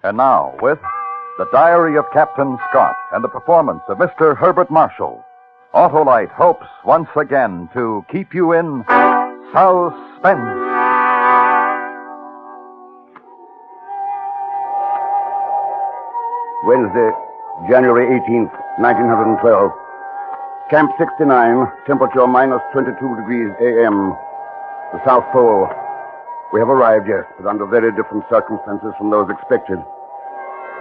And now, with The Diary of Captain Scott and the performance of Mr. Herbert Marshall, Autolite hopes once again to keep you in suspense. Wednesday, January 18th, 1912. Camp 69, temperature minus 22 degrees A.M. The South Pole. We have arrived, yes, but under very different circumstances from those expected.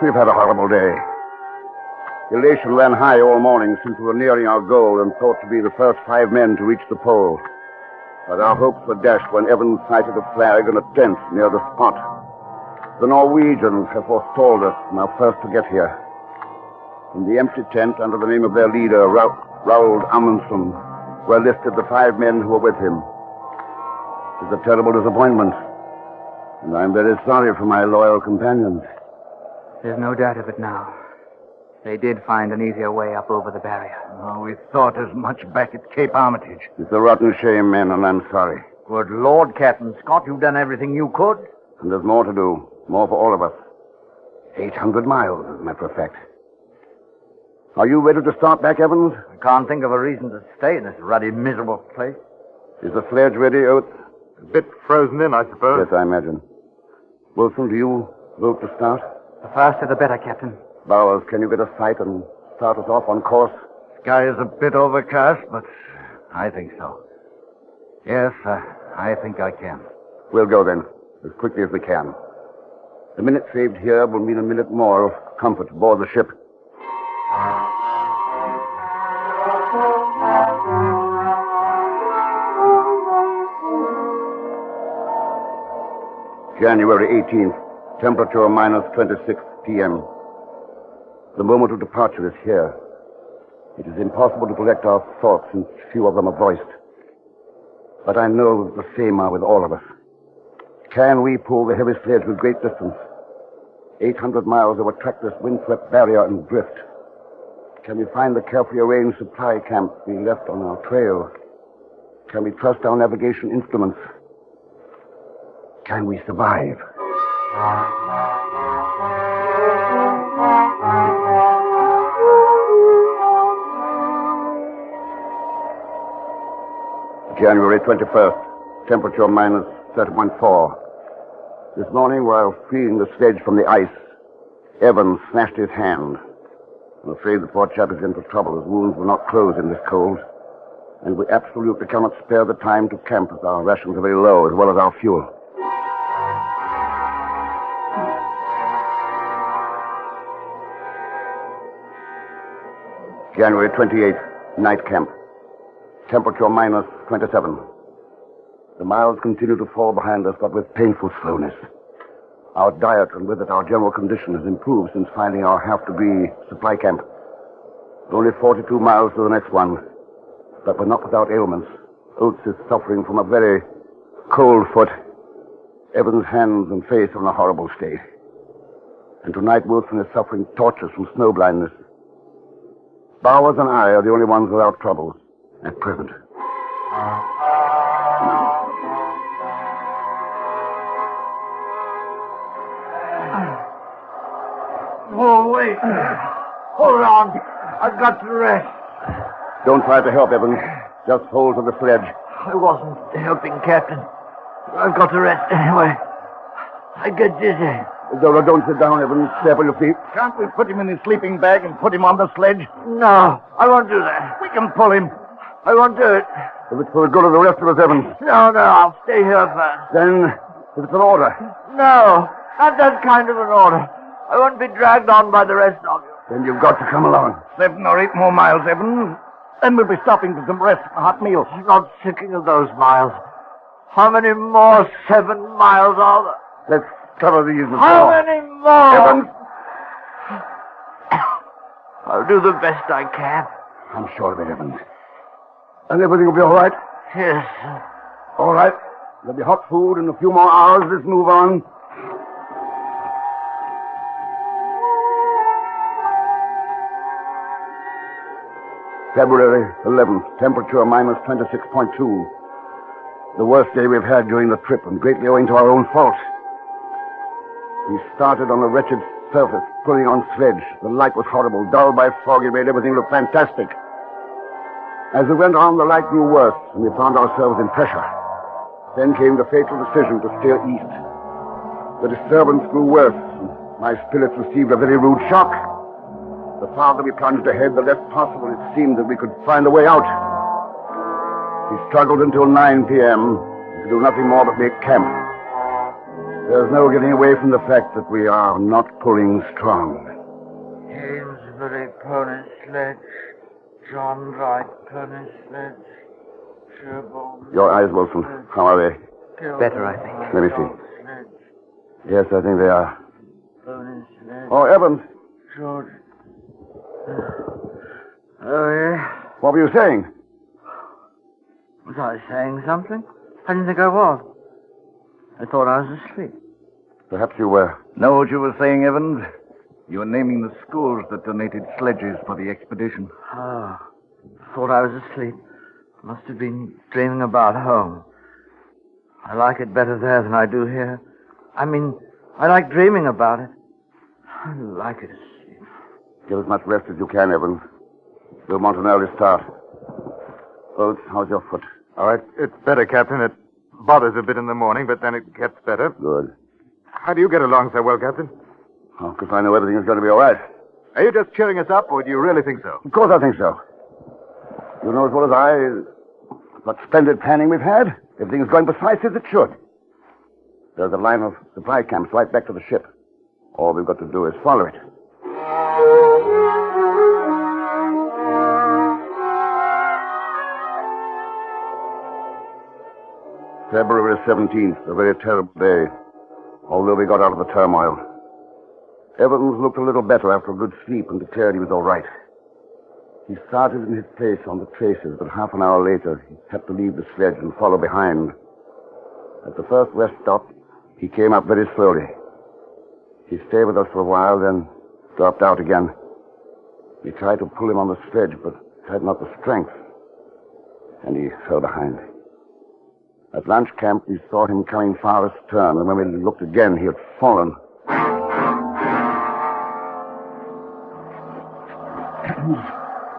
We've had a horrible day. Elation ran high all morning since we were nearing our goal and thought to be the first 5 men to reach the pole. But our hopes were dashed when Evans sighted a flag and a tent near the spot. The Norwegians have forestalled us and are first to get here. In the empty tent, under the name of their leader, Raoul Amundsen, were listed the 5 men who were with him. It's a terrible disappointment, and I'm very sorry for my loyal companions. There's no doubt of it now. They did find an easier way up over the barrier. Oh, we thought as much back at Cape Armitage. It's a rotten shame, men, and I'm sorry. Good Lord, Captain Scott, you've done everything you could. And there's more to do. More for all of us. 800 miles, as a matter of fact. Are you ready to start back, Evans? I can't think of a reason to stay in this ruddy, miserable place. Is the sledge ready, Oates? A bit frozen in, I suppose. Yes, I imagine. Wilson, do you vote to start? The faster the better, Captain. Bowers, can you get a sight and start us off on course? Sky is a bit overcast, but I think so. Yes, I think I can. We'll go then, as quickly as we can. The minute saved here will mean a minute more of comfort aboard the ship. January 18th, temperature minus 26 p.m. The moment of departure is here. It is impossible to collect our thoughts since few of them are voiced. But I know that the same are with all of us. Can we pull the heavy sledge with great distance? 800 miles over trackless, windswept barrier and drift. Can we find the carefully arranged supply camp we left on our trail? Can we trust our navigation instruments? Can we survive? January 21st, temperature minus 31.4. This morning, while freeing the sledge from the ice, Evans smashed his hand. I'm afraid the poor chap is in for trouble. His wounds will not close in this cold. And we absolutely cannot spare the time to camp as our rations are very low, as well as our fuel. January 28th, night camp. Temperature minus 27. The miles continue to fall behind us, but with painful slowness. Our diet, and with it our general condition, has improved since finding our half-degree supply camp. Only 42 miles to the next one, but we're not without ailments. Oates is suffering from a very cold foot. Evans' hands and face are in a horrible state. And tonight Wilson is suffering tortures from snow blindness. Bowers and I are the only ones without troubles at present. Oh, wait. Hold on. I've got to rest. Don't try to help, Evans. Just hold to the sledge. I wasn't helping, Captain. I've got to rest anyway. I get dizzy. Zola, don't sit down, Evans. Stay on your feet. Can't we put him in his sleeping bag and put him on the sledge? No, I won't do that. We can pull him. I won't do it. If it's for the good of the rest of us, Evans. No, I'll stay here first. Then, if it's an order. No, not that kind of an order. I won't be dragged on by the rest of you. Then you've got to come along. 7 or 8 more miles, Evans. Then we'll be stopping for some rest and a hot meal. I'm not thinking of those miles. How many more 7 miles are there? Let's cover these. How many more? Evans! I'll do the best I can. I'm sure of it, Evans. And everything will be all right? Yes. All right. There'll be hot food in a few more hours. Let's move on. February 11th, temperature minus 26.2. The worst day we've had during the trip, and greatly owing to our own fault. We started on a wretched surface, pulling on sledge. The light was horrible. Dull by fog, it made everything look fantastic. As we went on, the light grew worse, and we found ourselves in pressure. Then came the fateful decision to steer east. The disturbance grew worse, and my spirits received a very rude shock. The farther we plunged ahead, the less possible it seemed that we could find a way out. We struggled until 9 p.m. We could do nothing more but make camp. There's no getting away from the fact that we are not pulling strong. Amesbury pony sledge. John Wright pony sledge. Sherborne. Your eyes, Wilson. How are they? Better, I think. Let me see. Yes, I think they are. Pony sledge. Oh, Evans. George. Oh, yeah? What were you saying? Was I saying something? I didn't think I was. I thought I was asleep. Perhaps you were. Know what you were saying, Evans? You were naming the schools that donated sledges for the expedition. Oh, thought I was asleep. Must have been dreaming about home. I like it better there than I do here. I mean, I like dreaming about it. I like it asleep. Get as much rest as you can, Evans. We'll want an early start. Oates, how's your foot? All right. It's better, Captain. It bothers a bit in the morning, but then it gets better. Good. How do you get along so well, Captain? Oh, because I know everything is going to be all right. Are you just cheering us up, or do you really think so? Of course I think so. You know as well as I what splendid planning we've had. Everything is going precisely as it should. There's a line of supply camps right back to the ship. All we've got to do is follow it. February 17th, a very terrible day, although we got out of the turmoil. Evans looked a little better after a good sleep and declared he was all right. He started in his place on the traces, but half an hour later, he had to leave the sledge and follow behind. At the first rest stop, he came up very slowly. He stayed with us for a while, then dropped out again. We tried to pull him on the sledge, but had not the strength, and he fell behind. At lunch camp, we saw him coming far astern, and when we looked again, he had fallen.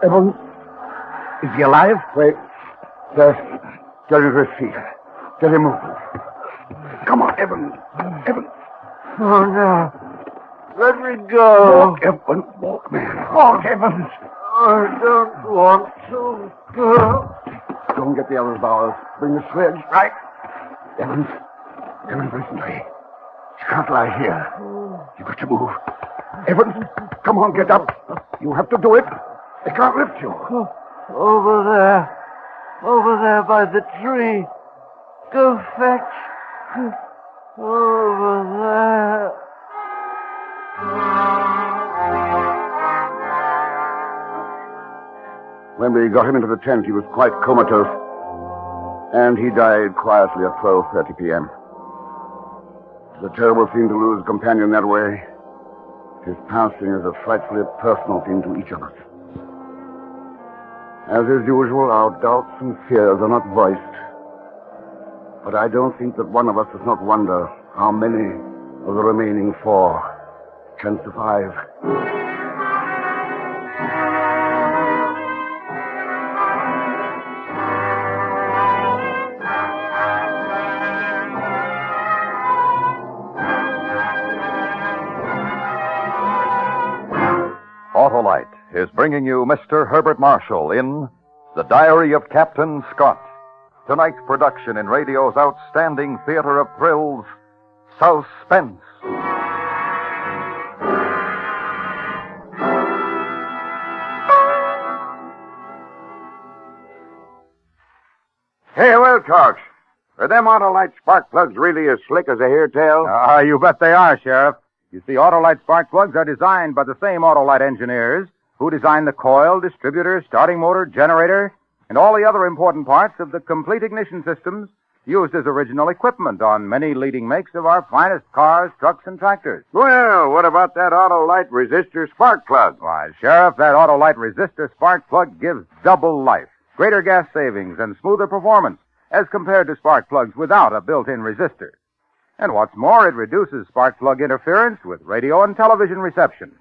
Evans, is he alive? Wait. There. Get him to his feet. Get him moving. Come on, Evans. Evans. Oh, no. Let me go. Walk, Evans. Walk, man. Walk, Evans. I don't want to go. Go and get the others, Bowers. Bring the sledge. Right. Evans. Evans, listen to me. You can't lie here. You've got to move. Evans, come on, get up. You have to do it. They can't lift you. Over there. Over there by the tree. Go fetch. Over there. When we got him into the tent, he was quite comatose. And he died quietly at 12:30 p.m. It's a terrible thing to lose a companion that way. His passing is a frightfully personal thing to each of us. As is usual, our doubts and fears are not voiced. But I don't think that one of us does not wonder how many of the remaining 4 can survive. Autolite is bringing you Mr. Herbert Marshall in The Diary of Captain Scott. Tonight's production in radio's outstanding theater of thrills, Suspense. Hey, well, Cox, are them Autolite spark plugs really as slick as I hear tell? You bet they are, Sheriff. You see, Autolite spark plugs are designed by the same Autolite engineers who designed the coil, distributor, starting motor, generator, and all the other important parts of the complete ignition systems used as original equipment on many leading makes of our finest cars, trucks, and tractors. Well, what about that Autolite resistor spark plug? Why, Sheriff, that Autolite resistor spark plug gives double life, greater gas savings, and smoother performance as compared to spark plugs without a built-in resistor. And what's more, it reduces spark plug interference with radio and television reception.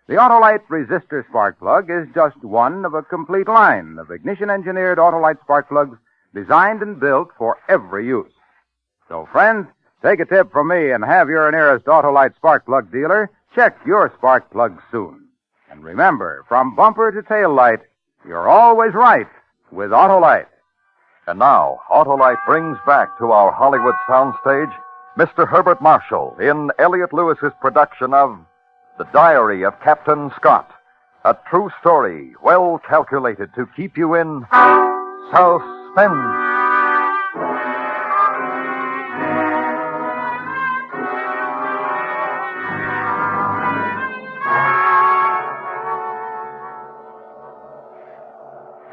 The Autolite resistor spark plug is just one of a complete line of ignition-engineered Autolite spark plugs designed and built for every use. So, friends, take a tip from me and have your nearest Autolite spark plug dealer check your spark plug soon. And remember, from bumper to tail light, you're always right with Autolite. And now, Autolite brings back to our Hollywood soundstage Mr. Herbert Marshall in Elliott Lewis's production of The Diary of Captain Scott, a true story well calculated to keep you in suspense.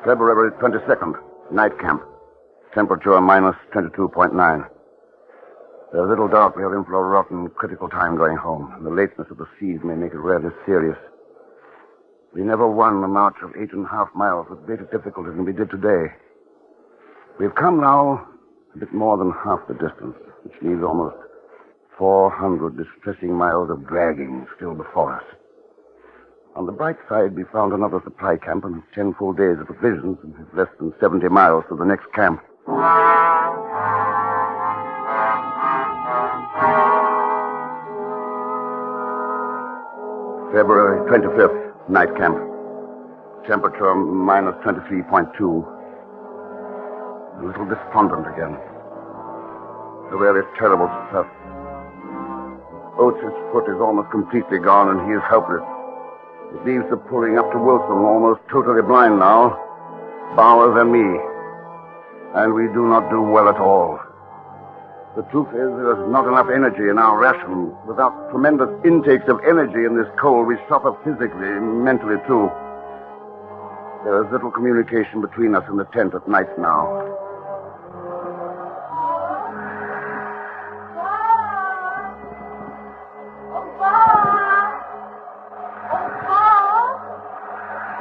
February 22nd, night camp. Temperature minus 22.9. There's little doubt we are in for a rotten, critical time going home. The lateness of the seas may make it rather serious. We never won a march of 8.5 miles with greater difficulty than we did today. We've come now a bit more than half the distance, which leaves almost 400 distressing miles of dragging still before us. On the bright side, we found another supply camp and 10 full days of provisions and less than 70 miles to the next camp. February 25th, night camp. Temperature minus 23.2. A little despondent again. A very terrible stuff. Oates' foot is almost completely gone and he is helpless. It leaves the pulling up to Wilson almost totally blind now. Bowers and me. And we do not do well at all. The truth is, there is not enough energy in our ration. Without tremendous intakes of energy in this cold, we suffer physically, mentally, too. There is little communication between us in the tent at night now.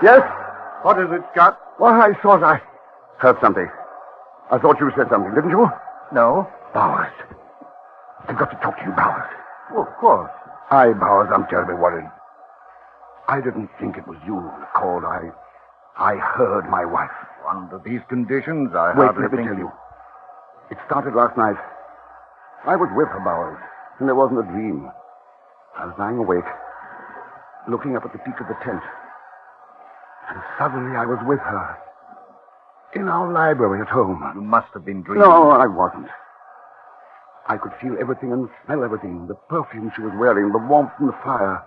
Yes? What is it, Scott? Well, I thought I heard something. I thought you said something, didn't you? No. Bowers. I've got to talk to you, Bowers. Oh, of course. Aye, Bowers, I'm terribly worried. I didn't think it was you who called. I heard my wife. Under these conditions, I hardly think... Wait, let me tell you. It started last night. I was with her, Bowers, and it wasn't a dream. I was lying awake, looking up at the peak of the tent. And suddenly I was with her. In our library at home. You must have been dreaming. No, I wasn't. I could feel everything and smell everything. The perfume she was wearing, the warmth from the fire.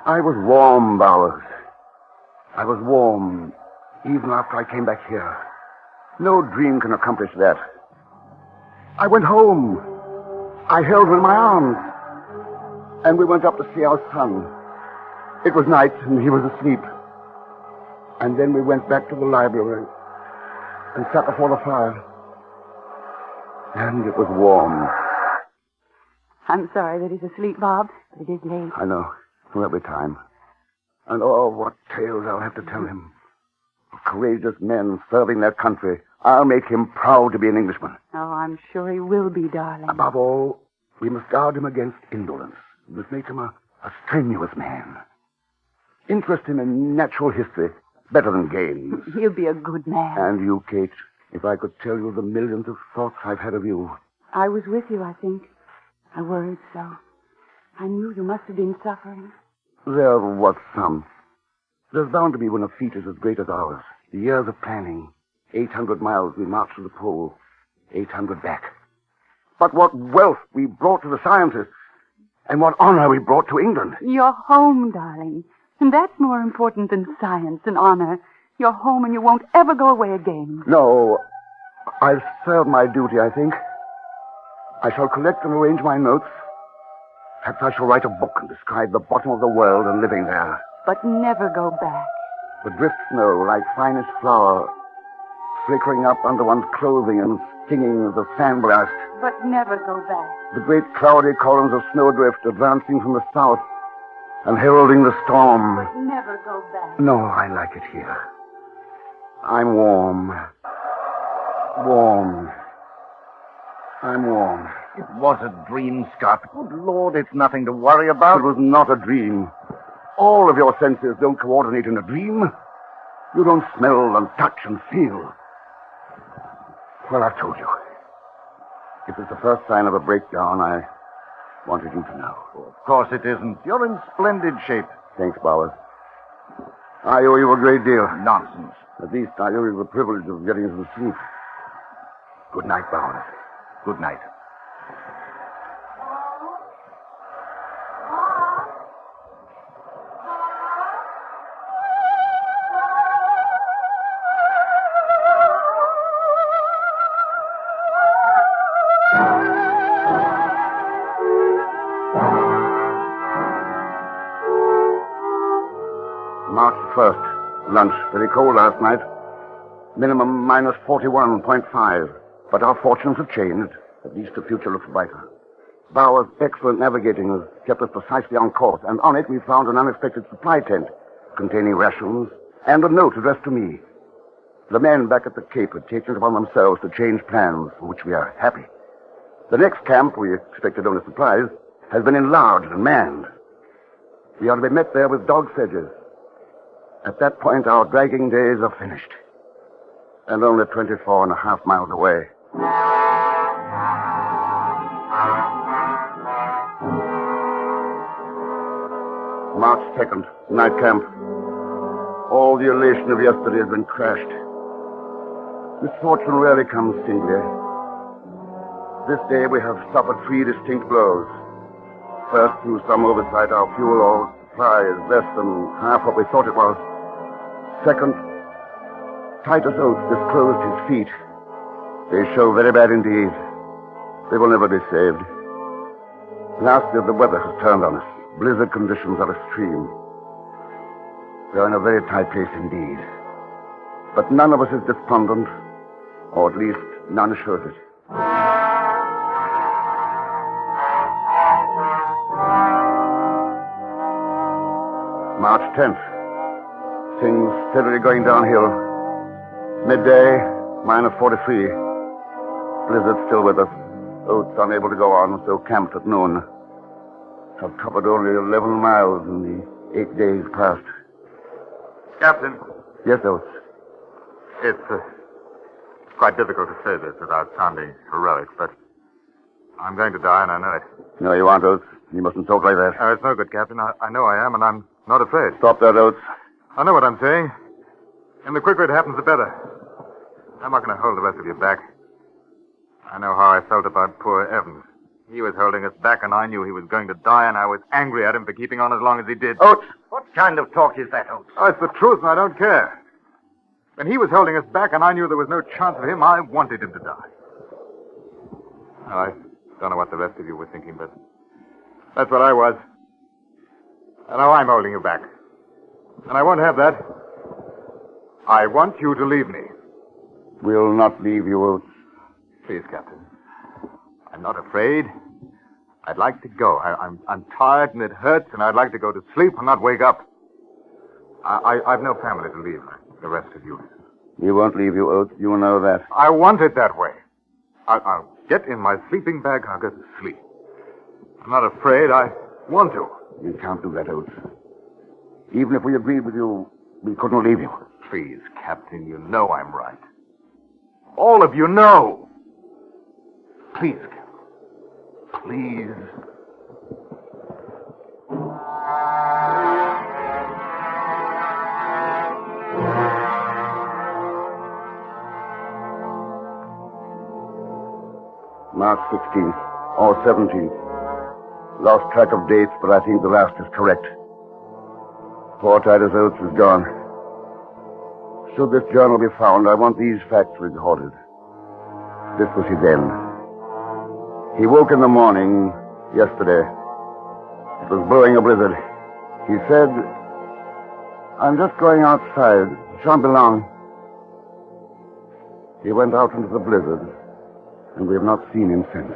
I was warm, Bowers. I was warm, even after I came back here. No dream can accomplish that. I went home. I held her in my arms. And we went up to see our son. It was night, and he was asleep. And then we went back to the library and sat before the fire. And it was warm. I'm sorry that he's asleep, Bob, but it is late. I know. There'll be time. And oh, what tales I'll have to tell him. Of courageous men serving their country. I'll make him proud to be an Englishman. Oh, I'm sure he will be, darling. Above all, we must guard him against indolence. We must make him a strenuous man. Interest him in natural history. Better than games. He'll be a good man. And you, Kate, if I could tell you the millions of thoughts I've had of you. I was with you, I think. I worried so. I knew you must have been suffering. There was some. There's bound to be when a feat is as great as ours. The years of planning. 800 miles we marched to the pole. 800 back. But what wealth we brought to the scientists. And what honor we brought to England. You're home, darling. And that's more important than science and honor. You're home and you won't ever go away again. No. I'll serve my duty, I think. I shall collect and arrange my notes. Perhaps I shall write a book and describe the bottom of the world and living there. But never go back. The drift snow, like finest flour, flickering up under one's clothing and stinging as a sandblast. But never go back. The great cloudy columns of snowdrift advancing from the south and heralding the storm. But never go back. No, I like it here. I'm warm. Warm. I'm warm. It was a dream, Scott. Good Lord, it's nothing to worry about. It was not a dream. All of your senses don't coordinate in a dream. You don't smell and touch and feel. Well, I've told you. If it's the first sign of a breakdown, I wanted you to know. Of course it isn't. You're in splendid shape. Thanks, Bowers. I owe you a great deal. Nonsense. At least I owe you the privilege of getting some sleep. Good night, Bowers. Good night. March 1st. Lunch. Very cold last night. Minimum minus 41.5. But our fortunes have changed. At least the future looks brighter. Bauer's excellent navigating has kept us precisely on course, and on it we found an unexpected supply tent containing rations and a note addressed to me. The men back at the Cape had taken it upon themselves to change plans, for which we are happy. The next camp, we expected only supplies, has been enlarged and manned. We are to be met there with dog sledges. At that point, our dragging days are finished. And only 24.5 miles away. March 2nd, night camp. All the elation of yesterday has been crashed. Misfortune rarely comes singly. This day we have suffered 3 distinct blows. First, through some oversight, our fuel oil supply is less than half what we thought it was. Second, Titus Oates disclosed his feet. They show very bad indeed. They will never be saved. Lastly, the weather has turned on us. Blizzard conditions are extreme. We are in a very tight place indeed. But none of us is despondent, or at least none shows it. March 10th. Things steadily going downhill. Midday, minus 43. Blizzard still with us. Oates unable to go on, so camped at noon. Have covered only 11 miles in the 8 days past. Captain. Yes, Oates. It's quite difficult to say this without sounding heroic, but I'm going to die, and I know it. No, you aren't, Oates. You mustn't talk like that. It's no good, Captain. I know I am, and I'm not afraid. Stop that, Oates. I know what I'm saying. And the quicker it happens, the better. I'm not going to hold the rest of you back. I know how I felt about poor Evans. He was holding us back, and I knew he was going to die, and I was angry at him for keeping on as long as he did. Oates, what kind of talk is that, Oates? Oh, it's the truth, and I don't care. When he was holding us back, and I knew there was no chance of him, I wanted him to die. Well, I don't know what the rest of you were thinking, but that's what I was. And now I'm holding you back. And I won't have that. I want you to leave me. We'll not leave you, Oates. Please, Captain. I'm not afraid. I'd like to go. I'm tired and it hurts, and I'd like to go to sleep and not wake up. I've no family to leave, like the rest of you. We won't leave you, Oates. You know that. I want it that way. I'll get in my sleeping bag and I'll go to sleep. I'm not afraid. I want to. You can't do that, Oates. Even if we agreed with you, we couldn't leave you. Please, Captain, you know I'm right. All of you know. Please, Captain. Please. March 16th or 17th. Lost track of dates, but I think the last is correct. Poor Titus Oates is gone. Should this journal be found, I want these facts recorded. This was his end. He woke in the morning yesterday. It was blowing a blizzard. He said, "I'm just going outside. Shan't be long." He went out into the blizzard, and we have not seen him since.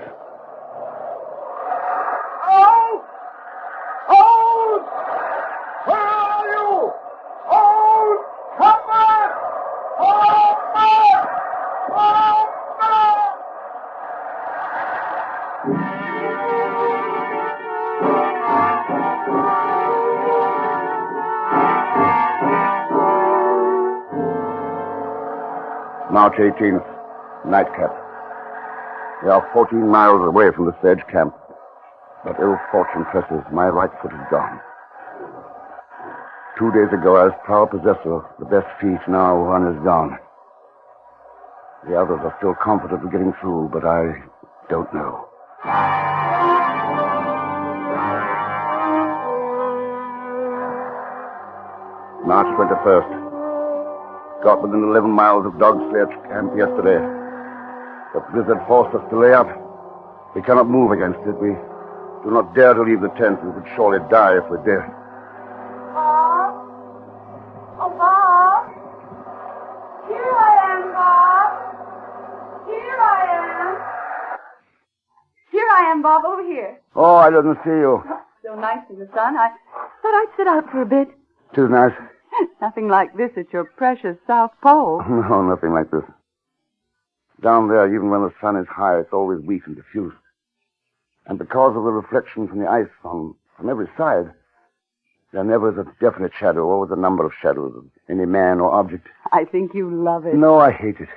March 18th, nightcap. We are 14 miles away from the sledge camp. But ill fortune presses. My right foot is gone. 2 days ago, I was proud possessor of the best feet. Now one is gone. The others are still confident of getting through, but I don't know. March 21st. Got within 11 miles of Dog Sledge Camp yesterday. The blizzard forced us to lay up. We cannot move against it. We do not dare to leave the tent. We would surely die if we did. Bob? Oh, Bob? Here I am, Bob. Here I am. Here I am, Bob, over here. Oh, I didn't see you. So nice in the sun. I thought I'd sit out for a bit. Too nice. Nothing like this at your precious South Pole. No, nothing like this. Down there, even when the sun is high, it's always weak and diffuse. And because of the reflection from the ice from every side, there never is a definite shadow, always a number of shadows of any man or object. I think you love it. No, I hate it.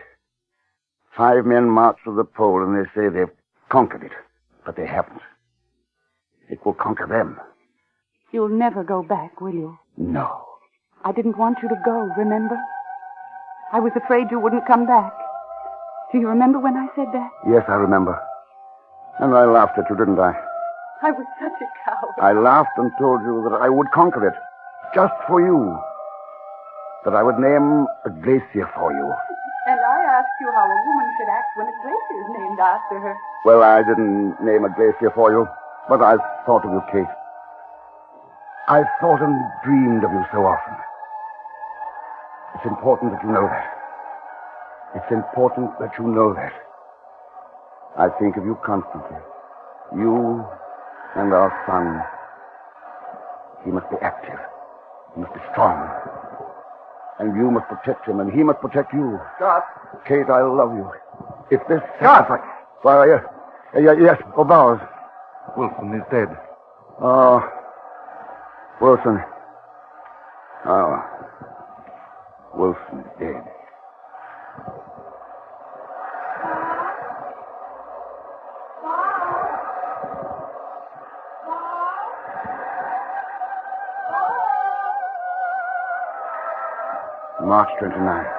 5 men march to the pole and they say they've conquered it. But they haven't. It will conquer them. You'll never go back, will you? No. I didn't want you to go, remember? I was afraid you wouldn't come back. Do you remember when I said that? Yes, I remember. And I laughed at you, didn't I? I was such a coward. I laughed and told you that I would conquer it. Just for you. That I would name a glacier for you. And I asked you how a woman should act when a glacier is named after her. Well, I didn't name a glacier for you, but I thought of you, Kate. I thought and dreamed of you so often. It's important that you know that. It's important that you know that. I think of you constantly. You and our son. He must be active. He must be strong. And you must protect him, and he must protect you. Scott. Kate, I love you. If this sacrifice... Why, yes, Bowers. Wilson is dead. Oh, Wilson. Oh, Wilson is dead. March 29th.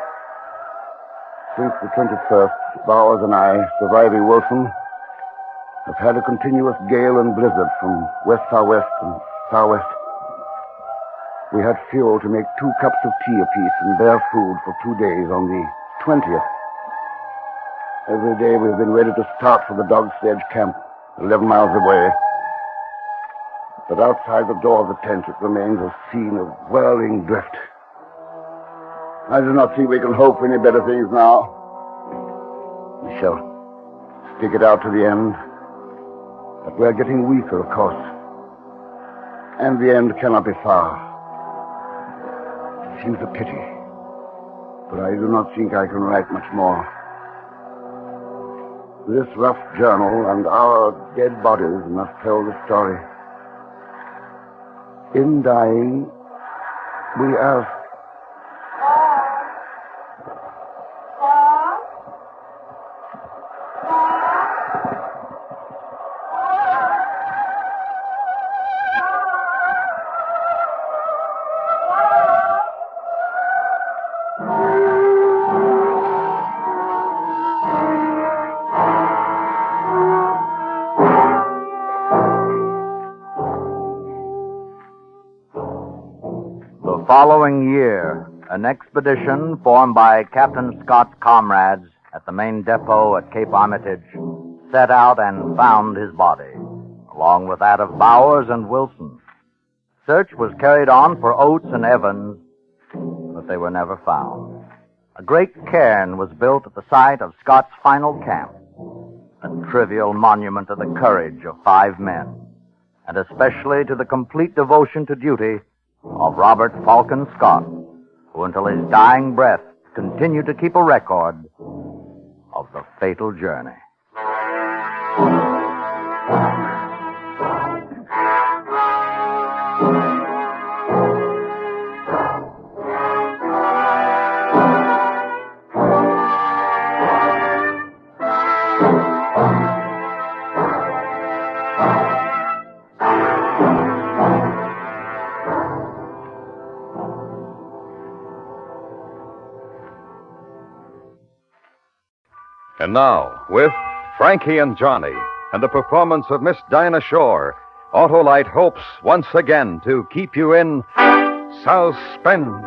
Since the 21st, Bowers and I, surviving Wilson, have had a continuous gale and blizzard from west-southwest and southwest. We had fuel to make 2 cups of tea apiece and bare food for 2 days on the 20th. Every day we've been ready to start for the Dog Sledge camp, 11 miles away. But outside the door of the tent, it remains a scene of whirling drift. I do not think we can hope for any better things now. We shall stick it out to the end. But we're getting weaker, of course. And the end cannot be far. It seems a pity. But I do not think I can write much more. This rough journal and our dead bodies must tell the story. In dying, we ask, Following year, an expedition formed by Captain Scott's comrades at the main depot at Cape Armitage set out and found his body, along with that of Bowers and Wilson. Search was carried on for Oates and Evans, but they were never found. A great cairn was built at the site of Scott's final camp, a trivial monument to the courage of 5 men, and especially to the complete devotion to duty of Robert Falcon Scott, who until his dying breath continued to keep a record of the fatal journey. And now, with Frankie and Johnny and the performance of Miss Dinah Shore, Autolite hopes once again to keep you in suspense.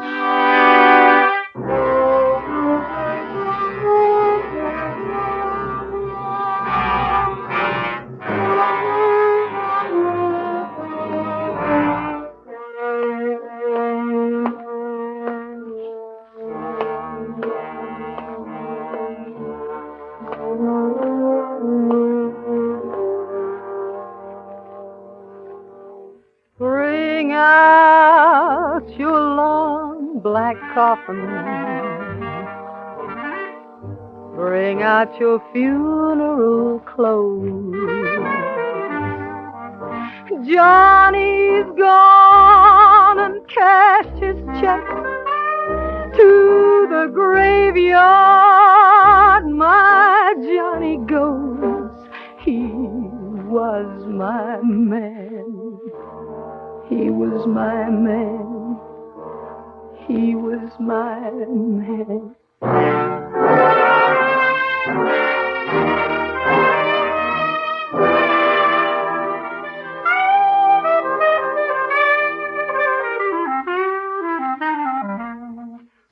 Bring out your long black coffin. Bring out your funeral clothes. Johnny's gone and cashed his check to the graveyard. My Johnny goes. He was my man. He was my man. He was my man.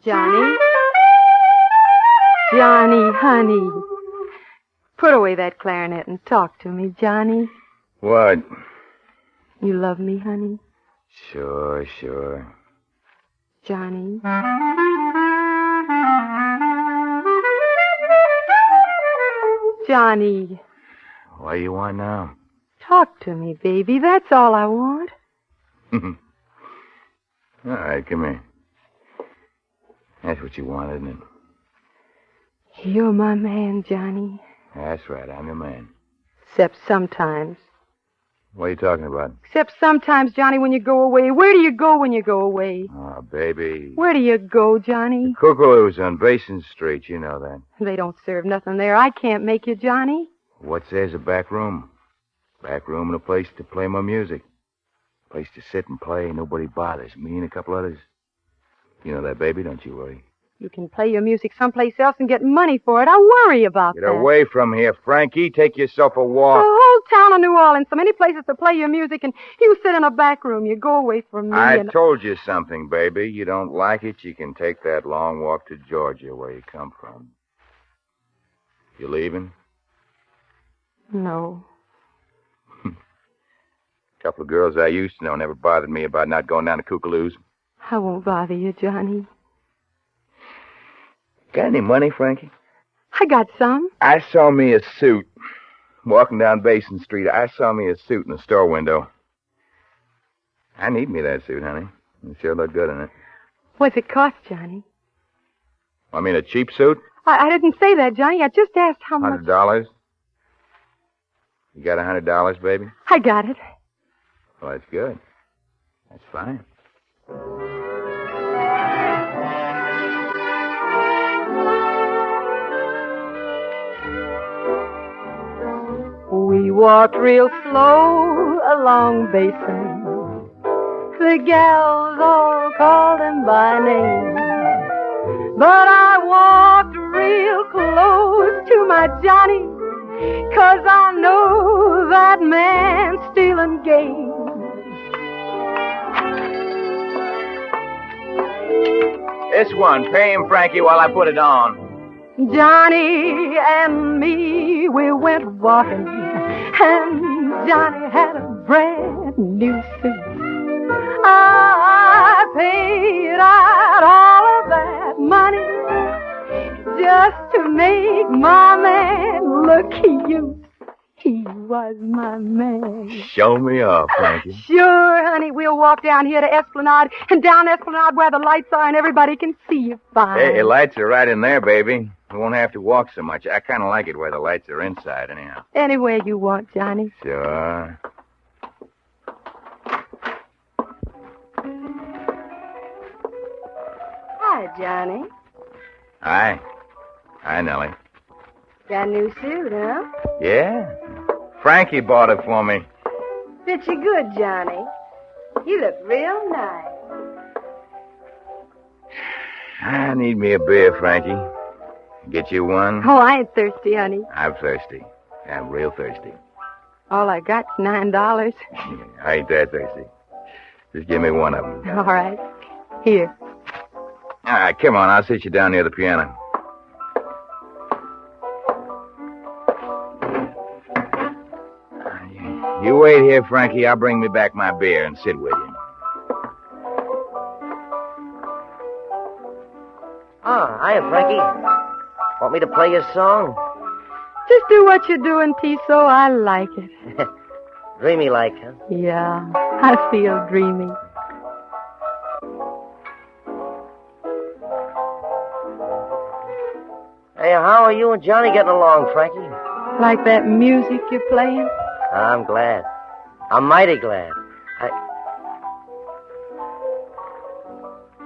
Johnny? Johnny, honey. Put away that clarinet and talk to me, Johnny. What? You love me, honey? Sure. Johnny. Johnny. What do you want now? Talk to me, baby. That's all I want. All right, come here. That's what you want, isn't it? You're my man, Johnny. That's right, I'm your man. Except sometimes. What are you talking about? Except sometimes, Johnny, when you go away. Where do you go when you go away? Oh, baby. Where do you go, Johnny? Cuckoo's on Basin Street, you know that. They don't serve nothing there. I can't make you, Johnny. What's there's a back room? Back room and a place to play my music. Place to sit and play. Nobody bothers. Me and a couple others. You know that, baby, don't you worry. You can play your music someplace else and get money for it. I worry about Get that. away from here, Frankie. Take yourself a walk. The whole town of New Orleans, so many places to play your music, and you sit in a back room. You go away from me. I told you something, baby. You don't like it, you can take that long walk to Georgia, where you come from. You leaving? No. A couple of girls I used to know never bothered me about not going down to Kookaloo's. I won't bother you, Johnny. Got any money, Frankie? I got some. I saw me a suit. Walking down Basin Street, I saw me a suit in the store window. I need me that suit, honey. You sure look good in it. What's it cost, Johnny? I mean, a cheap suit? I didn't say that, Johnny. I just asked how much. $100? You got $100, baby? I got it. Well, that's good. That's fine. We walked real slow along Basin. The gals all called him by name. But I walked real close to my Johnny, 'cause I know that man's stealing game. This one. Pay him, Frankie, while I put it on. Johnny and me, we went walking, and Johnny had a brand new suit. I paid out all of that money just to make my man look cute. He was my man. Show me off, Frankie. Sure, honey. We'll walk down here to Esplanade and down Esplanade where the lights are and everybody can see you fine. Hey, lights are right in there, baby. We won't have to walk so much. I kind of like it where the lights are inside, anyhow. Anywhere you want, Johnny. Sure. Hi, Johnny. Hi. Hi, Nellie. Got a new suit, huh? Yeah? Frankie bought it for me. Fits you good, Johnny. You look real nice. I need me a beer, Frankie. Get you one? Oh, I ain't thirsty, honey. I'm thirsty. I'm real thirsty. All I got's $9. I ain't that thirsty. Just give me one of them. All right. Here. All right, come on. I'll sit you down near the piano. You wait here, Frankie. I'll bring me back my beer and sit with you. Oh, hiya, Frankie. Want me to play your song? Just do what you're doing, Tiso. I like it. Dreamy like, huh? Yeah, I feel dreamy. Hey, how are you and Johnny getting along, Frankie? Like that music you're playing? I'm glad. I'm mighty glad.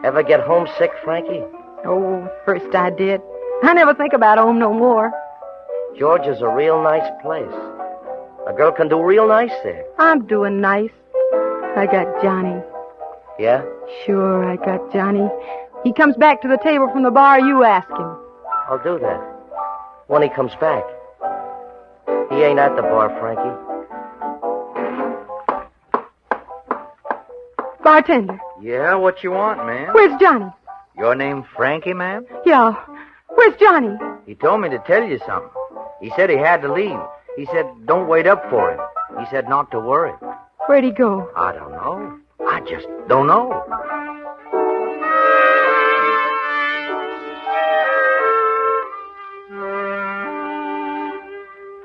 Ever get homesick, Frankie? Oh, first I did. I never think about home no more. Georgia's a real nice place. A girl can do real nice there. I'm doing nice. I got Johnny. Yeah? Sure, I got Johnny. He comes back to the table from the bar, you ask him. I'll do that. When he comes back. He ain't at the bar, Frankie. Bartender, Yeah, what you want, man? where's Johnny? Your name Frankie, man? Yeah, where's Johnny? He told me to tell you something. He said he had to leave. He said don't wait up for him. He said not to worry. Where'd he go? I don't know. I just don't know.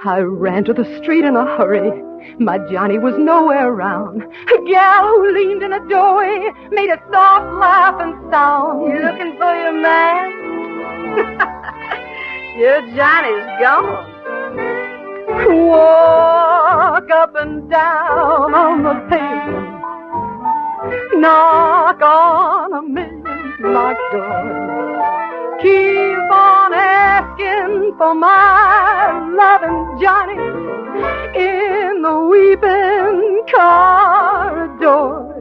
I ran to the street in a hurry. My Johnny was nowhere around. A gal who leaned in a doorway made a soft laughing sound. You looking for your man? Your Johnny's gone. Walk up and down on the pavement. Knock on a million locked doors. Keep on asking for my loving Johnny in the weeping corridors.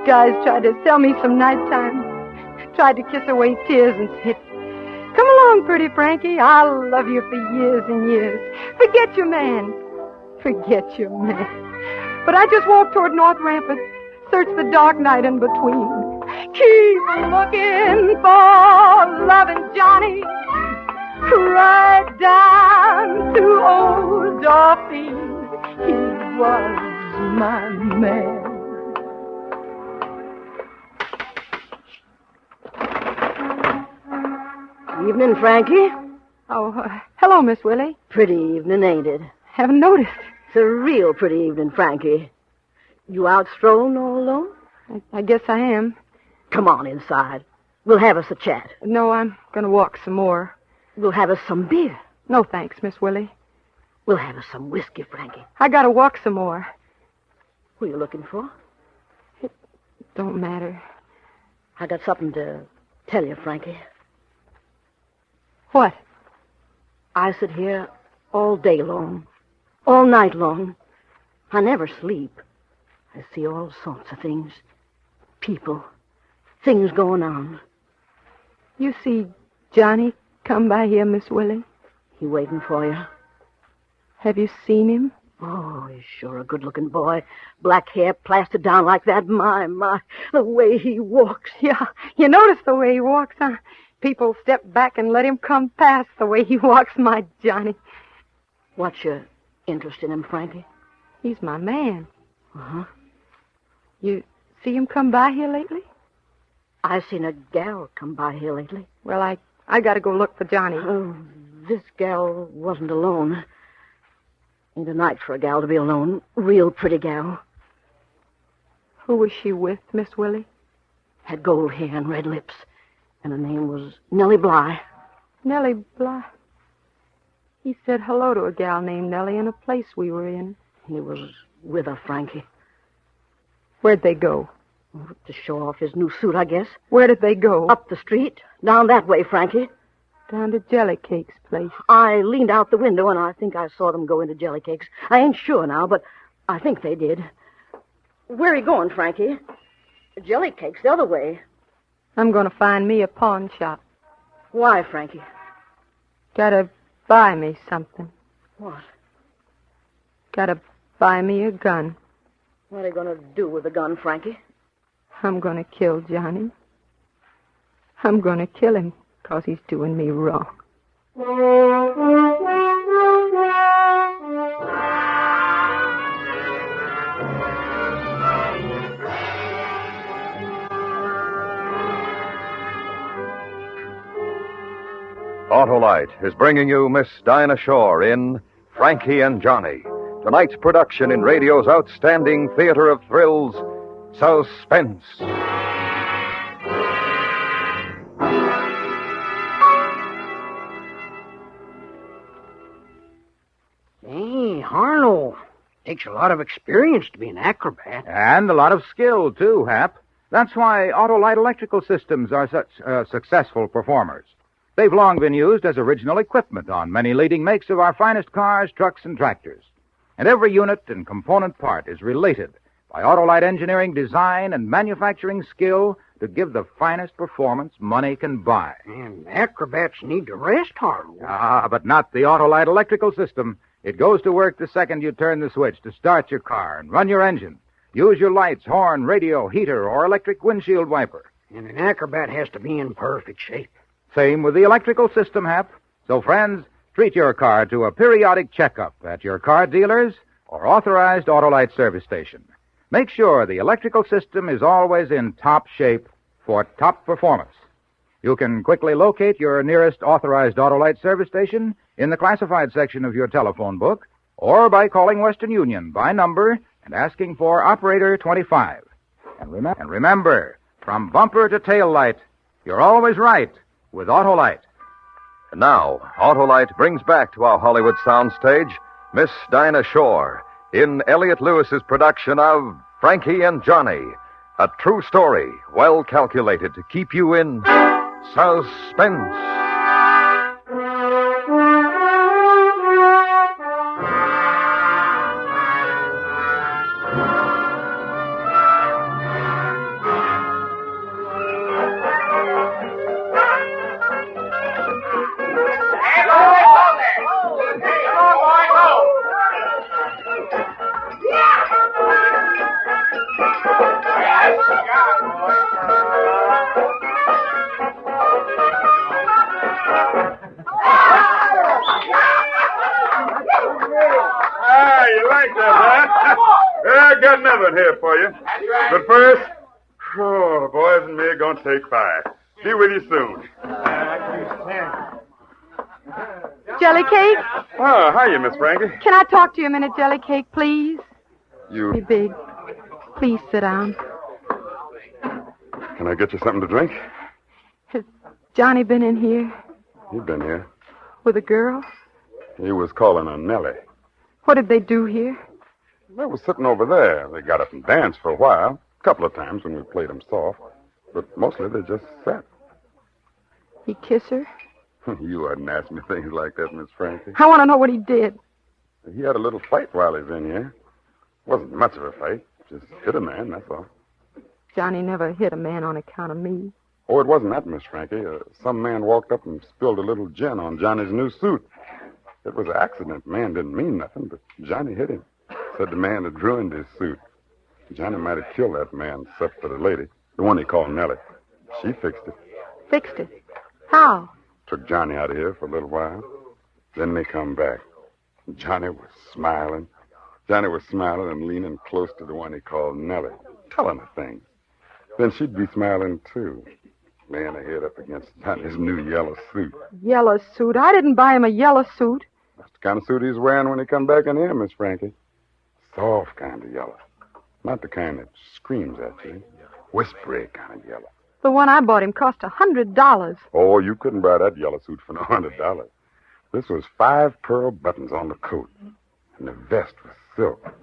Guys tried to sell me some nighttime, tried to kiss away tears and said, "Come along, pretty Frankie, I'll love you for years and years. Forget your man, forget your man." But I just walked toward North Rampart, searched the dark night in between. Keep looking for loving Johnny, right down to old Dorothy. He was my man. Evening, Frankie. Oh, hello, Miss Willie. Pretty evening, ain't it? Haven't noticed. It's a real pretty evening, Frankie. You out strolling all alone? I guess I am. Come on inside. We'll have us a chat. No, I'm going to walk some more. We'll have us some beer. No, thanks, Miss Willie. We'll have us some whiskey, Frankie. I got to walk some more. What are you looking for? It don't matter. I got something to tell you, Frankie. What? I sit here all day long, all night long. I never sleep. I see all sorts of things. People. Things going on. You see Johnny come by here, Miss Willie? He waiting for you. Have you seen him? Oh, he's sure a good-looking boy. Black hair plastered down like that. My, the way he walks. Yeah, you notice the way he walks, huh? People step back and let him come past the way he walks, my Johnny. What's your interest in him, Frankie? He's my man. Uh-huh. You see him come by here lately? I seen a gal come by here lately. Well, I got to go look for Johnny. Oh, this gal wasn't alone. Ain't a night for a gal to be alone. Real pretty gal. Who was she with, Miss Willie? Had gold hair and red lips. And her name was Nellie Bly. Nellie Bly? He said hello to a gal named Nellie in a place we were in. He was with her, Frankie. Where'd they go? To show off his new suit, I guess. Where did they go? Up the street. Down that way, Frankie. Down to Jellycake's place. I leaned out the window, and I think I saw them go into Jellycake's. I ain't sure now, but I think they did. Where are you going, Frankie? Jellycake's the other way. I'm going to find me a pawn shop. Why, Frankie? Gotta buy me something. What? Gotta buy me a gun. What are you going to do with the gun, Frankie? I'm gonna kill Johnny. I'm gonna kill him because he's doing me wrong. Autolite is bringing you Miss Dinah Shore in Frankie and Johnny, tonight's production in radio's outstanding theater of thrills, Suspense. Hey, Harlow. Takes a lot of experience to be an acrobat. And a lot of skill, too, Hap. That's why Autolite electrical systems are such successful performers. They've long been used as original equipment on many leading makes of our finest cars, trucks, and tractors. And every unit and component part is related by Autolite engineering design and manufacturing skill to give the finest performance money can buy. And acrobats need to rest, Harlow. Ah, but not the Autolite electrical system. It goes to work the second you turn the switch to start your car and run your engine. Use your lights, horn, radio, heater, or electric windshield wiper. And an acrobat has to be in perfect shape. Same with the electrical system, Hap. So, friends, treat your car to a periodic checkup at your car dealers or authorized Autolite service station. Make sure the electrical system is always in top shape for top performance. You can quickly locate your nearest authorized Autolite service station in the classified section of your telephone book or by calling Western Union by number and asking for Operator 25. And remember, from bumper to tail light, you're always right with Autolite. And now, Autolite brings back to our Hollywood soundstage Miss Dinah Shore in Elliott Lewis's production of Frankie and Johnny, a true story well calculated to keep you in suspense. You like that, huh? I got another here for you. But first, the boys and me are going to take fire. Be with you soon. Jelly cake? Oh, hiya, Miss Frankie. Can I talk to you a minute, Jelly cake, please? You... Be big. Please sit down. Can I get you something to drink? Has Johnny been in here? He's been here. With a girl? He was calling her Nellie. What did they do here? They was sitting over there. They got up and danced for a while. A couple of times when we played them soft. But mostly they just sat. He kiss her? You wouldn't ask me things like that, Miss Frankie. I want to know what he did. He had a little fight while he was in here. Wasn't much of a fight. Just hit a man, that's all. Johnny never hit a man on account of me. Oh, it wasn't that, Miss Frankie. Some man walked up and spilled a little gin on Johnny's new suit. It was an accident. Man didn't mean nothing, but Johnny hit him. Said the man had ruined his suit. Johnny might have killed that man, except for the lady, the one he called Nellie. She fixed it. Fixed it? How? Took Johnny out of here for a little while. Then they come back. Johnny was smiling. Johnny was smiling and leaning close to the one he called Nellie, telling her things. Then she'd be smiling, too, laying her head up against Johnny's new yellow suit. Yellow suit? I didn't buy him a yellow suit. That's the kind of suit he's wearing when he come back in here, Miss Frankie. Soft kind of yellow. Not the kind that screams at you. Whispery kind of yellow. The one I bought him cost $100. Oh, you couldn't buy that yellow suit for no $100. This was 5 pearl buttons on the coat. And the vest was silk. And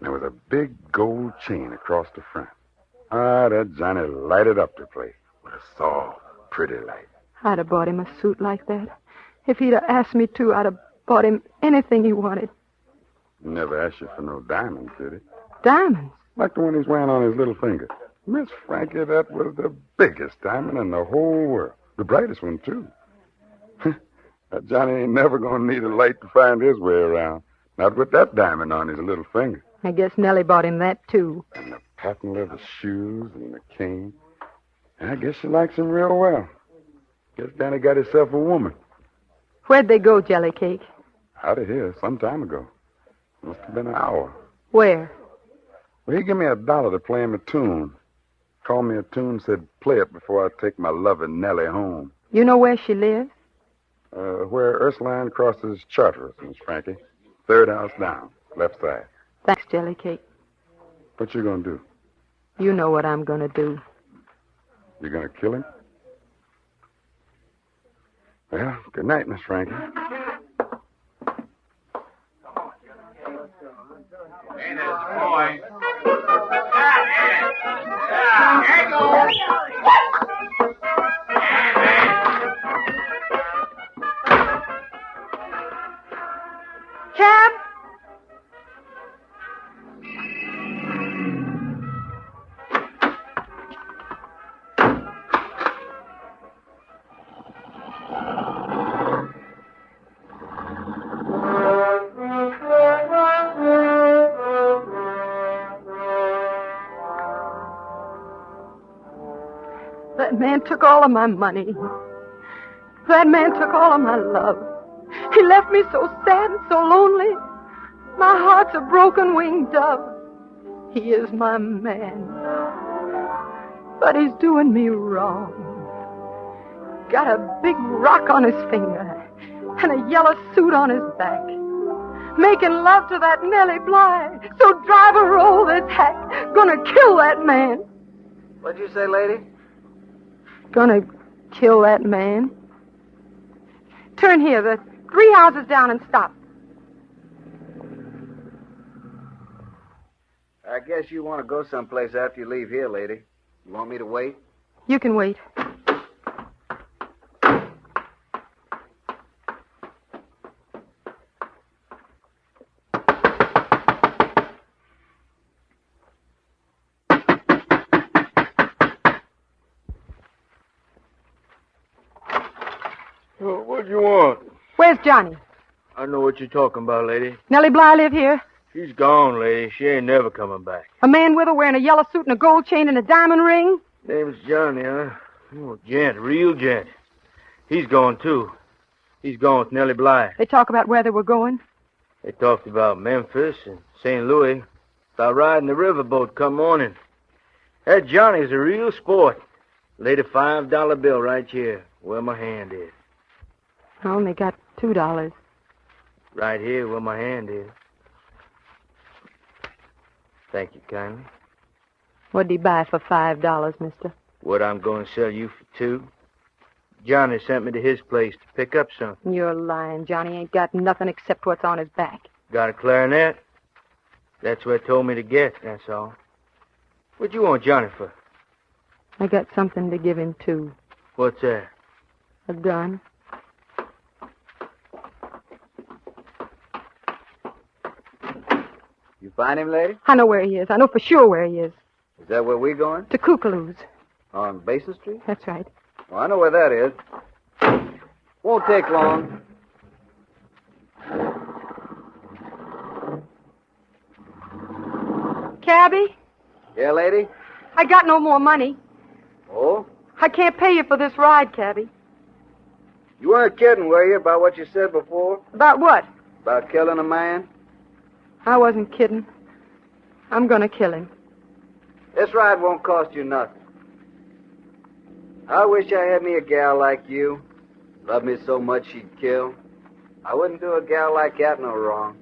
there was a big gold chain across the front. Ah, that Johnny lighted up the place with a soft, pretty light. I'd have bought him a suit like that. If he'd have asked me to, I'd have bought him anything he wanted. He never asked you for no diamonds, did he? Diamonds? Like the one he's wearing on his little finger. Miss Frankie, that was the biggest diamond in the whole world. The brightest one, too. Johnny ain't never going to need a light to find his way around. Not with that diamond on his little finger. I guess Nellie bought him that, too. And the patent leather shoes and the cane. I guess she likes him real well. Guess Danny got himself a woman. Where'd they go, Jelly Cake? Out of here some time ago. Must have been an hour. Where? Well, he gave me $1 to play him a tune. Called me a tune, said play it before I take my loving Nellie home. You know where she lives? Where Ursuline crosses Charteris, Miss Frankie. 3rd house down, left side. Thanks, Jelly Cake. What you gonna do? You know what I'm gonna do. You gonna kill him? Well, good night, Miss Frankie. Hey, there's a boy. Cab? That man took all of my money. That man took all of my love. He left me so sad and so lonely. My heart's a broken-winged dove. He is my man. But he's doing me wrong. Got a big rock on his finger and a yellow suit on his back. Making love to that Nellie Bly. So drive a roll this hack. Gonna kill that man. What'd you say, lady? Gonna kill that man. Turn here, the 3 houses down, and stop. I guess you want to go someplace after you leave here, lady. You want me to wait? You can wait. What do you want? Where's Johnny? I know what you're talking about, lady. Nellie Bly live here? She's gone, lady. She ain't never coming back. A man with her wearing a yellow suit and a gold chain and a diamond ring? Name's Johnny, huh? Oh, gent, real gent. He's gone, too. He's gone with Nellie Bly. They talk about where they were going? They talked about Memphis and St. Louis. About riding the riverboat come morning. That Johnny's a real sport. Laid a $5 bill right here, where my hand is. I only got $2. Right here, where my hand is. Thank you kindly. What'd he buy for $5, mister? What I'm going to sell you for $2. Johnny sent me to his place to pick up something. You're lying. Johnny ain't got nothing except what's on his back. Got a clarinet? That's what told me to get, that's all. What you want Johnny for? I got something to give him, too. What's that? A gun. You find him, lady? I know where he is. I know for sure where he is. Is that where we're going? To Kookaloo's. On Basin Street? That's right. Well, I know where that is. Won't take long. Cabby? Yeah, lady? I got no more money. Oh? I can't pay you for this ride, Cabby. You weren't kidding, were you, about what you said before? About what? About killing a man? I wasn't kidding. I'm gonna kill him. This ride won't cost you nothing. I wish I had me a gal like you. Loved me so much she'd kill. I wouldn't do a gal like that no wrong.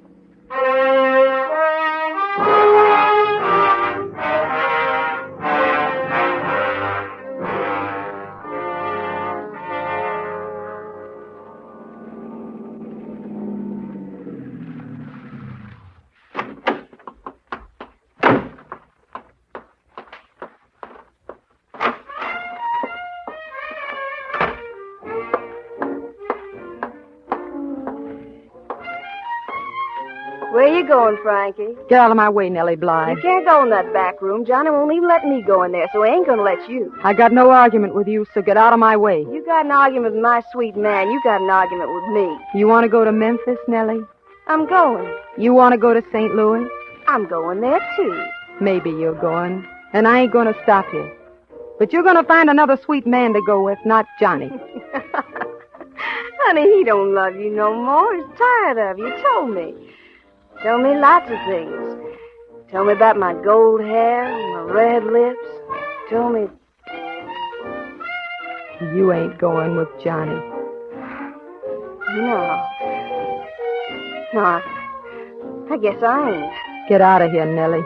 Where you going, Frankie? Get out of my way, Nellie Bly. You can't go in that back room. Johnny won't even let me go in there, so he ain't gonna let you. I got no argument with you, so get out of my way. You got an argument with my sweet man. You got an argument with me. You want to go to Memphis, Nellie? I'm going. You want to go to St. Louis? I'm going there, too. Maybe you're going, and I ain't going to stop you. But you're going to find another sweet man to go with, not Johnny. Honey, he don't love you no more. He's tired of you. Told me. Told me lots of things. Told me about my gold hair and my red lips. Told me... You ain't going with Johnny. No. No, I guess I ain't. Get out of here, Nellie.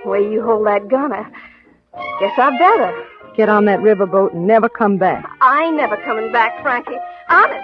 The way you hold that gun, I guess I better. Get on that riverboat and never come back. I ain't never coming back, Frankie. Honest.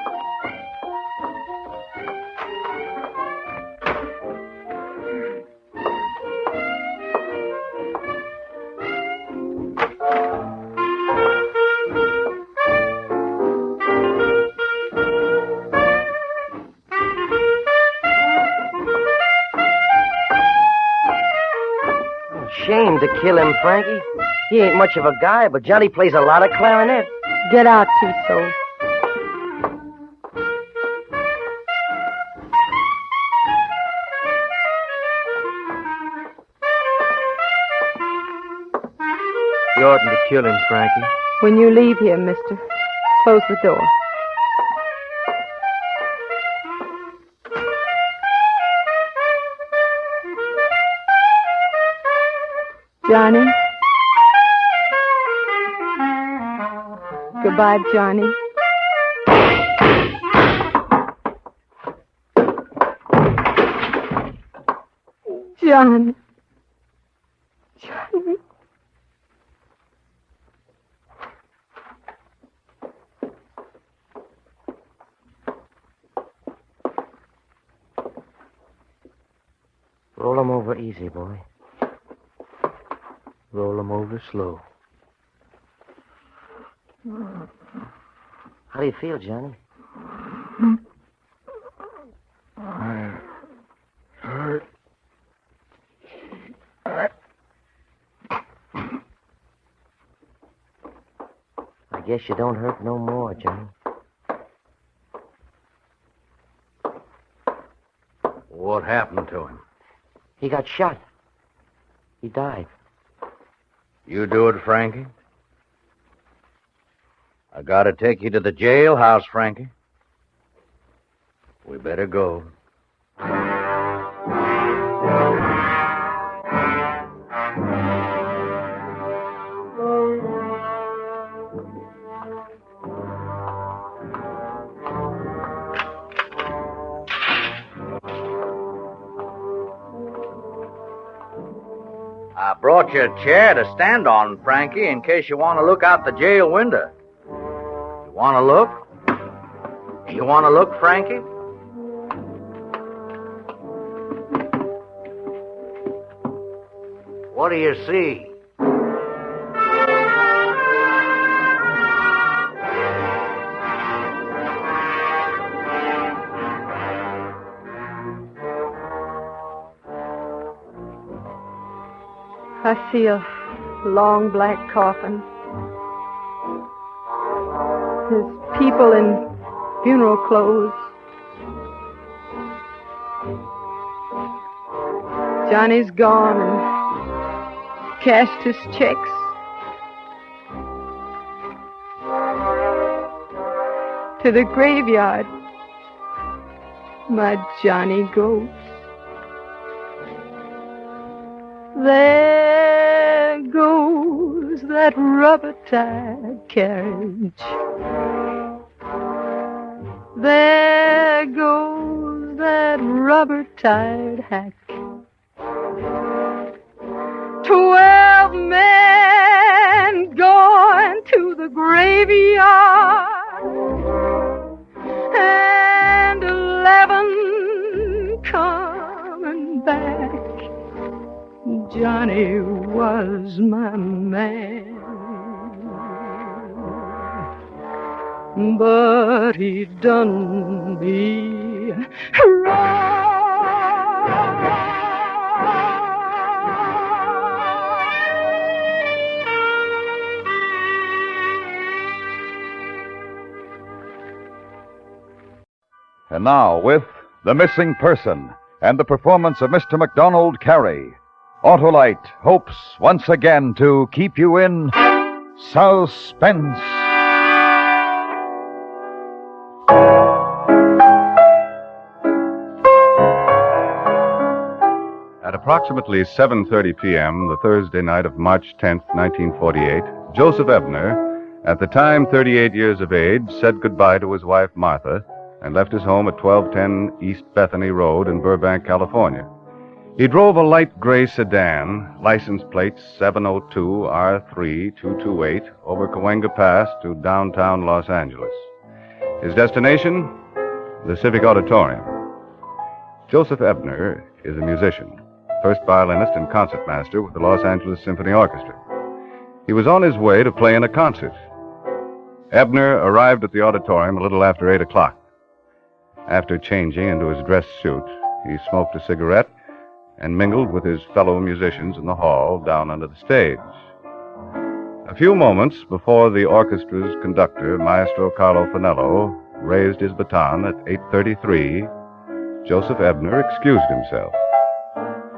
Shame to kill him, Frankie. He ain't much of a guy, but Johnny plays a lot of clarinet. Get out, Tiso. You oughtn't to kill him, Frankie. When you leave here, mister, close the door. Johnny? Goodbye, Johnny. Johnny. Johnny. Roll him over easy, boy. Roll him over slow. How do you feel, Johnny? I hurt. I guess you don't hurt no more, Johnny. What happened to him? He got shot. He died. You do it, Frankie? I gotta take you to the jailhouse, Frankie. We better go. I brought you a chair to stand on, Frankie, in case you want to look out the jail window. You want to look? You want to look, Frankie? What do you see? I see a long black coffin. There's people in funeral clothes. Johnny's gone and cashed his checks. To the graveyard, my Johnny goes. There goes that rubber-tired carriage. There goes that rubber-tired hack. 12 men going to the graveyard, and 11 coming back. Johnny was my man, but he done me wrong. And now, with The Missing Person and the performance of Mr. MacDonald Carey, Autolite hopes once again to keep you in suspense. At approximately 7:30 p.m., the Thursday night of March 10th, 1948, Joseph Ebner, at the time 38 years of age, said goodbye to his wife Martha and left his home at 1210 East Bethany Road in Burbank, California. He drove a light gray sedan, license plate 702R3228, over Cahuenga Pass to downtown Los Angeles. His destination? The Civic Auditorium. Joseph Ebner is a musician, first violinist and concertmaster with the Los Angeles Symphony Orchestra. He was on his way to play in a concert. Ebner arrived at the auditorium a little after 8 o'clock. After changing into his dress suit, he smoked a cigarette and mingled with his fellow musicians in the hall down under the stage. A few moments before the orchestra's conductor, Maestro Carlo Finello, raised his baton at 8:33, Joseph Ebner excused himself.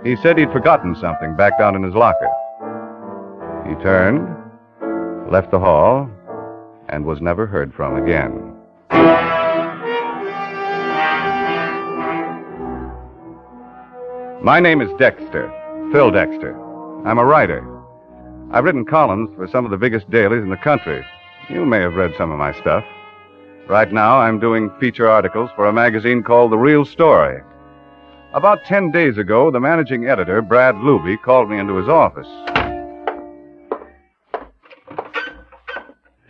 He said he'd forgotten something back down in his locker. He turned, left the hall, and was never heard from again. My name is Dexter, Phil Dexter. I'm a writer. I've written columns for some of the biggest dailies in the country. You may have read some of my stuff. Right now, I'm doing feature articles for a magazine called The Real Story. About 10 days ago, the managing editor, Brad Luby, called me into his office.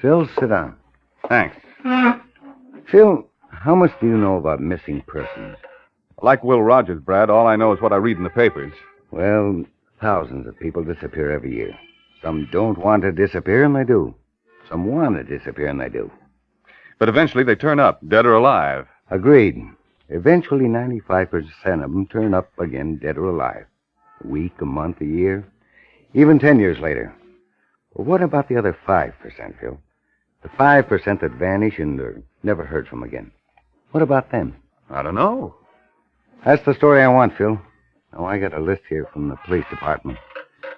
Phil, sit down. Thanks. Phil, how much do you know about missing persons? Like Will Rogers, Brad, all I know is what I read in the papers. Well, thousands of people disappear every year. Some don't want to disappear, and they do. Some want to disappear, and they do. But eventually they turn up, dead or alive. Agreed. Eventually, 95% of them turn up again, dead or alive. A week, a month, a year, even 10 years later. But what about the other 5%, Phil? The 5% that vanish and are never heard from again. What about them? I don't know. That's the story I want, Phil. Now, I got a list here from the police department.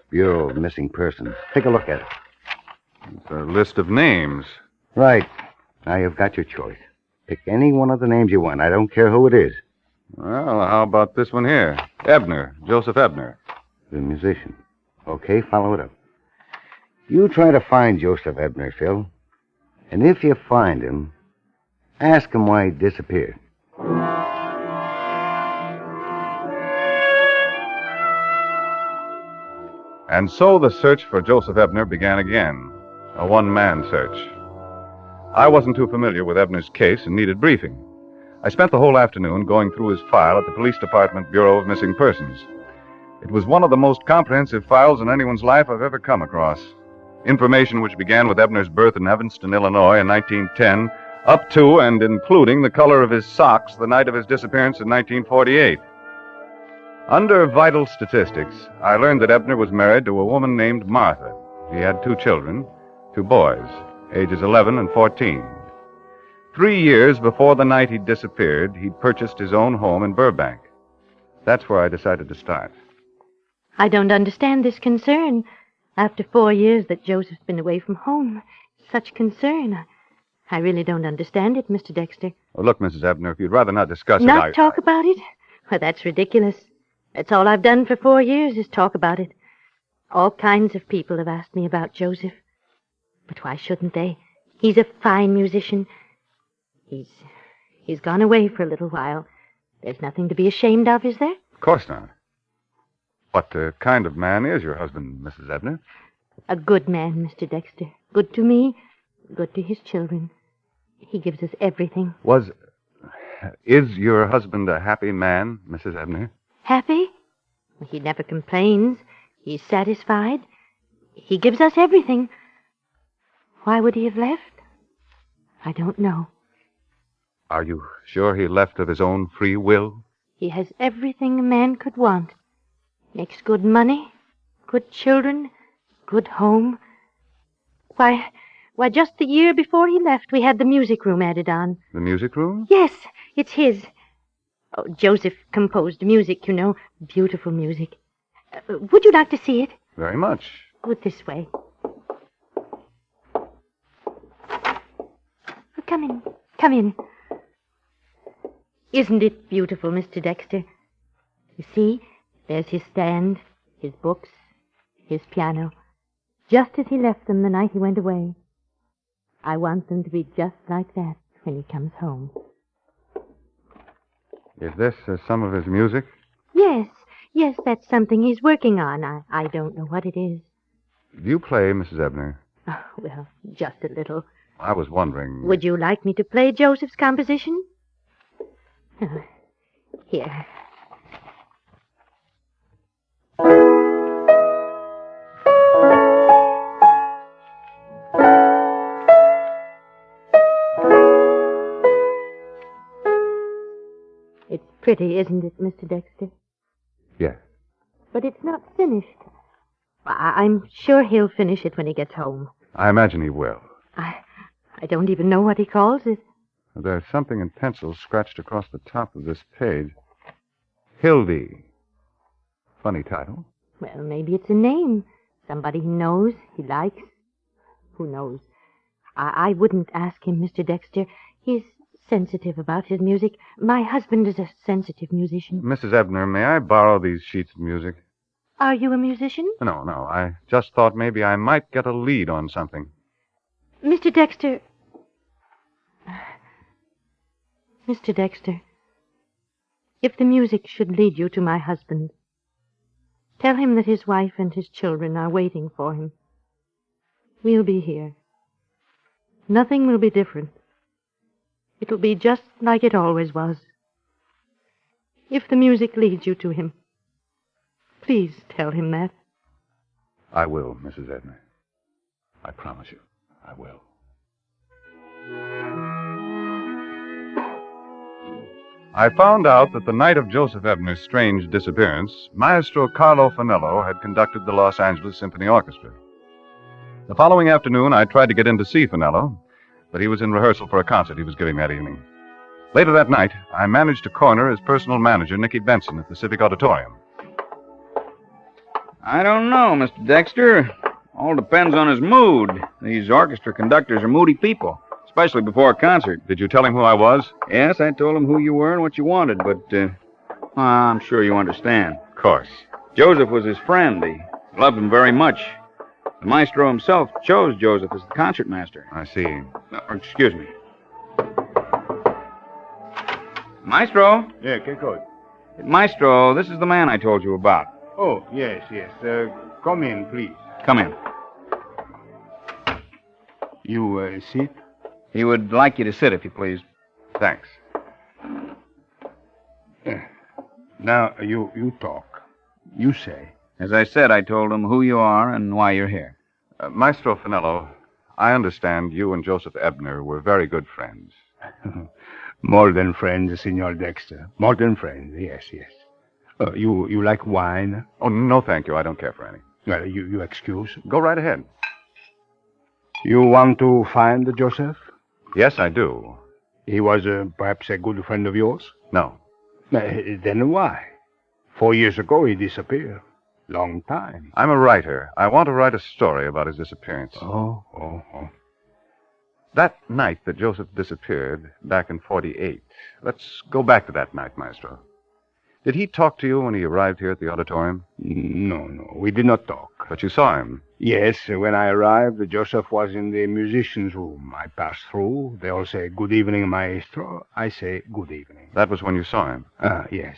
Bureau of Missing Persons. Take a look at it. It's a list of names. Right. Now, you've got your choice. Pick any one of the names you want. I don't care who it is. Well, how about this one here? Ebner, Joseph Ebner. The musician. Okay, follow it up. You try to find Joseph Ebner, Phil. And if you find him, ask him why he disappeared. And so the search for Joseph Ebner began again. A one-man search. I wasn't too familiar with Ebner's case and needed briefing. I spent the whole afternoon going through his file at the Police Department Bureau of Missing Persons. It was one of the most comprehensive files in anyone's life I've ever come across. Information which began with Ebner's birth in Evanston, Illinois in 1910, up to and including the color of his socks the night of his disappearance in 1948. Under vital statistics, I learned that Ebner was married to a woman named Martha. He had 2 children, 2 boys, ages 11 and 14. 3 years before the night he disappeared, he'd purchased his own home in Burbank. That's where I decided to start. I don't understand this concern. After 4 years that Joseph's been away from home, such concern. I really don't understand it, Mr. Dexter. Oh, look, Mrs. Ebner, if you'd rather not discuss Not talk about it? Well, that's ridiculous. That's all I've done for 4 years is talk about it. All kinds of people have asked me about Joseph. But why shouldn't they? He's a fine musician. He's gone away for a little while. There's nothing to be ashamed of, is there? Of course not. What kind of man is your husband, Mrs. Ebner? A good man, Mr. Dexter. Good to me, good to his children. He gives us everything. Is your husband a happy man, Mrs. Ebner? Happy? He never complains. He's satisfied. He gives us everything. Why would he have left? I don't know. Are you sure he left of his own free will? He has everything a man could want. Makes good money, good children, good home. Why, just the year before he left, we had the music room added on. The music room? Yes, it's his. Oh, Joseph composed music, you know. Beautiful music. Would you like to see it? Very much. Good this way. Come in. Come in. Isn't it beautiful, Mr. Dexter? You see, there's his stand, his books, his piano, just as he left them the night he went away. I want them to be just like that when he comes home. Is this some of his music? Yes, that's something he's working on. I don't know what it is. Do you play, Mrs. Ebner? Oh, well, just a little. I was wondering... Would you like me to play Joseph's composition? Here. It's pretty, isn't it, Mr. Dexter? Yes. But it's not finished. I'm sure he'll finish it when he gets home. I imagine he will. I don't even know what he calls it. There's something in pencil scratched across the top of this page. Hildy. Funny title. Well, maybe it's a name. Somebody he knows, he likes. Who knows? I wouldn't ask him, Mr. Dexter. He's sensitive about his music. My husband is a sensitive musician. Mrs. Ebner, may I borrow these sheets of music? Are you a musician? No. I just thought maybe I might get a lead on something. Mr. Dexter. Mr. Dexter, if the music should lead you to my husband, tell him that his wife and his children are waiting for him. We'll be here. Nothing will be different. It'll be just like it always was. If the music leads you to him, please tell him that. I will, Mrs. Ebner. I promise you, I will. I found out that the night of Joseph Ebner's strange disappearance, Maestro Carlo Fanello had conducted the Los Angeles Symphony Orchestra. The following afternoon, I tried to get in to see Fanello, but he was in rehearsal for a concert he was giving that evening. Later that night, I managed to corner his personal manager, Nicky Benson, at the Civic Auditorium. I don't know, Mr. Dexter. All depends on his mood. These orchestra conductors are moody people, especially before a concert. Did you tell him who I was? Yes, I told him who you were and what you wanted, but I'm sure you understand. Of course. Joseph was his friend. He loved him very much. The maestro himself chose Joseph as the concertmaster. I see. Excuse me. Maestro? Yeah, che cosa? Maestro, this is the man I told you about. Oh, yes. Come in, please. Come in. You sit? He would like you to sit, if you please. Thanks. Now, you talk. You say. As I said, I told him who you are and why you're here. Maestro Fanello, I understand you and Joseph Ebner were very good friends. More than friends, Signor Dexter. More than friends, yes. You like wine? Oh, no, thank you. I don't care for any. Well, you excuse. Go right ahead. You want to find Joseph? Yes, I do. He was perhaps a good friend of yours? No. Then why? 4 years ago, he disappeared. Long time. I'm a writer. I want to write a story about his disappearance. Oh. That night that Joseph disappeared, back in 48. Let's go back to that night, Maestro. Did he talk to you when he arrived here at the auditorium? No. We did not talk. But you saw him? Yes. When I arrived, Joseph was in the musician's room. I passed through. They all say, "Good evening, maestro." I say, "Good evening." That was when you saw him? Yes.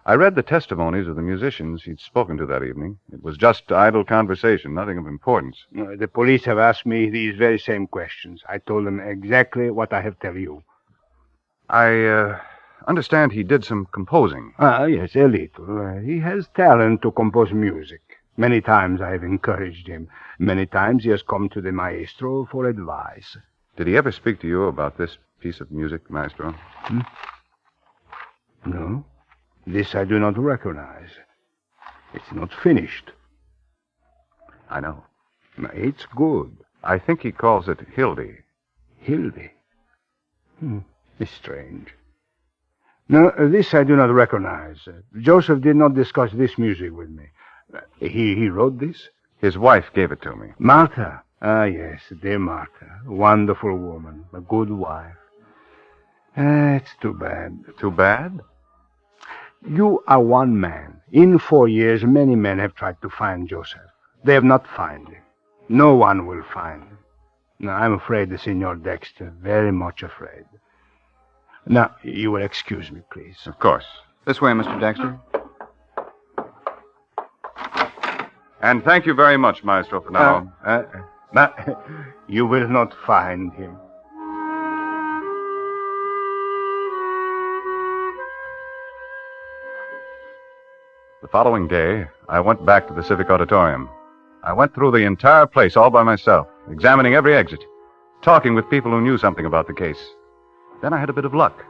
I read the testimonies of the musicians he'd spoken to that evening. It was just idle conversation, nothing of importance. The police have asked me these very same questions. I told them exactly what I have tell you. I understand he did some composing. Yes, a little. He has talent to compose music. Many times I have encouraged him. Many times he has come to the maestro for advice. Did he ever speak to you about this piece of music, Maestro? No. This I do not recognize. It's not finished. I know. It's good. I think he calls it Hildy. Hildy? It's strange. No, this I do not recognize. Joseph did not discuss this music with me. He wrote this? His wife gave it to me. Martha? Ah, yes, dear Martha. Wonderful woman. A good wife. It's too bad. Too bad? You are one man. In 4 years, many men have tried to find Joseph. They have not found him. No one will find him. Now, I'm afraid, Signor Dexter, very much afraid. Now, you will excuse me, please. Of course. This way, Mr. Dexter. And thank you very much, Maestro Finello. You will not find him. The following day, I went back to the Civic Auditorium. I went through the entire place all by myself, examining every exit, talking with people who knew something about the case. Then I had a bit of luck.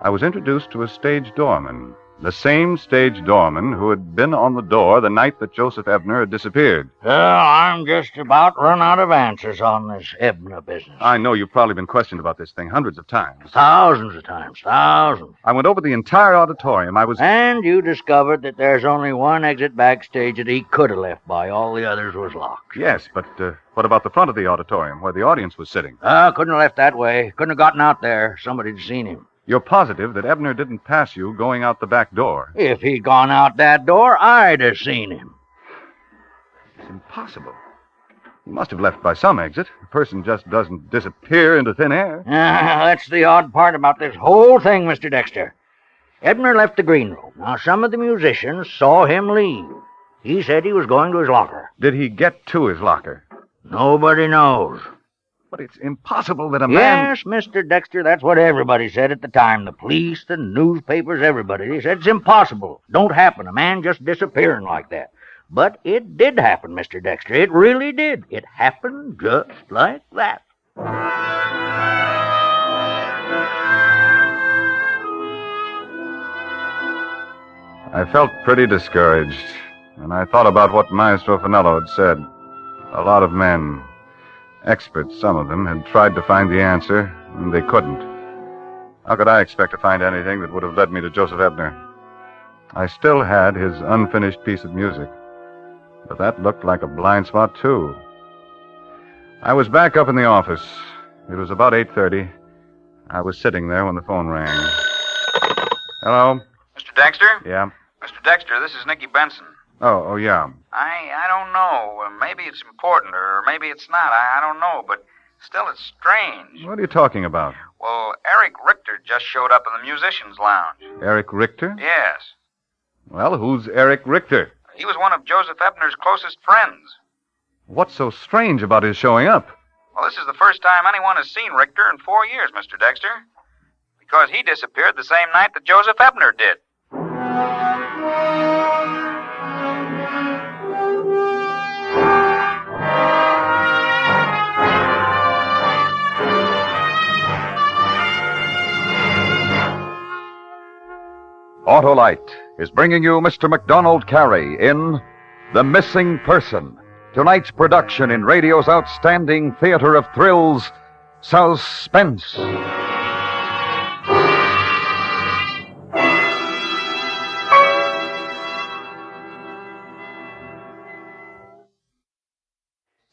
I was introduced to a stage doorman, the same stage doorman who had been on the door the night that Joseph Ebner had disappeared. Well, I'm just about run out of answers on this Ebner business. I know you've probably been questioned about this thing hundreds of times. Thousands of times, thousands. I went over the entire auditorium. And you discovered that there's only one exit backstage that he could have left by. All the others was locked. Yes, but what about the front of the auditorium, where the audience was sitting? Couldn't have left that way. Couldn't have gotten out there. Somebody'd seen him. You're positive that Ebner didn't pass you going out the back door? If he'd gone out that door, I'd have seen him. It's impossible. He must have left by some exit. A person just doesn't disappear into thin air. That's the odd part about this whole thing, Mr. Dexter. Ebner left the green room. Now, some of the musicians saw him leave. He said he was going to his locker. Did he get to his locker? Nobody knows. But it's impossible that a man... Yes, Mr. Dexter, that's what everybody said at the time. The police, the newspapers, everybody. They said it's impossible. Don't happen. A man just disappearing like that. But it did happen, Mr. Dexter. It really did. It happened just like that. I felt pretty discouraged, and I thought about what Maestro Finello had said. A lot of men, experts, some of them, had tried to find the answer, and they couldn't. How could I expect to find anything that would have led me to Joseph Ebner? I still had his unfinished piece of music, but that looked like a blind spot, too. I was back up in the office. It was about 8:30. I was sitting there when the phone rang. Hello? Mr. Dexter? Yeah? Mr. Dexter, this is Nicky Benson. Oh, yeah. I don't know. Maybe it's important, or maybe it's not. I don't know, but still it's strange. What are you talking about? Well, Eric Richter just showed up in the musicians' lounge. Eric Richter? Yes. Well, who's Eric Richter? He was one of Joseph Ebner's closest friends. What's so strange about his showing up? Well, this is the first time anyone has seen Richter in 4 years, Mr. Dexter. Because he disappeared the same night that Joseph Ebner did. Autolite is bringing you Mr. MacDonald Carey in The Missing Person, tonight's production in radio's outstanding theater of thrills, Suspense.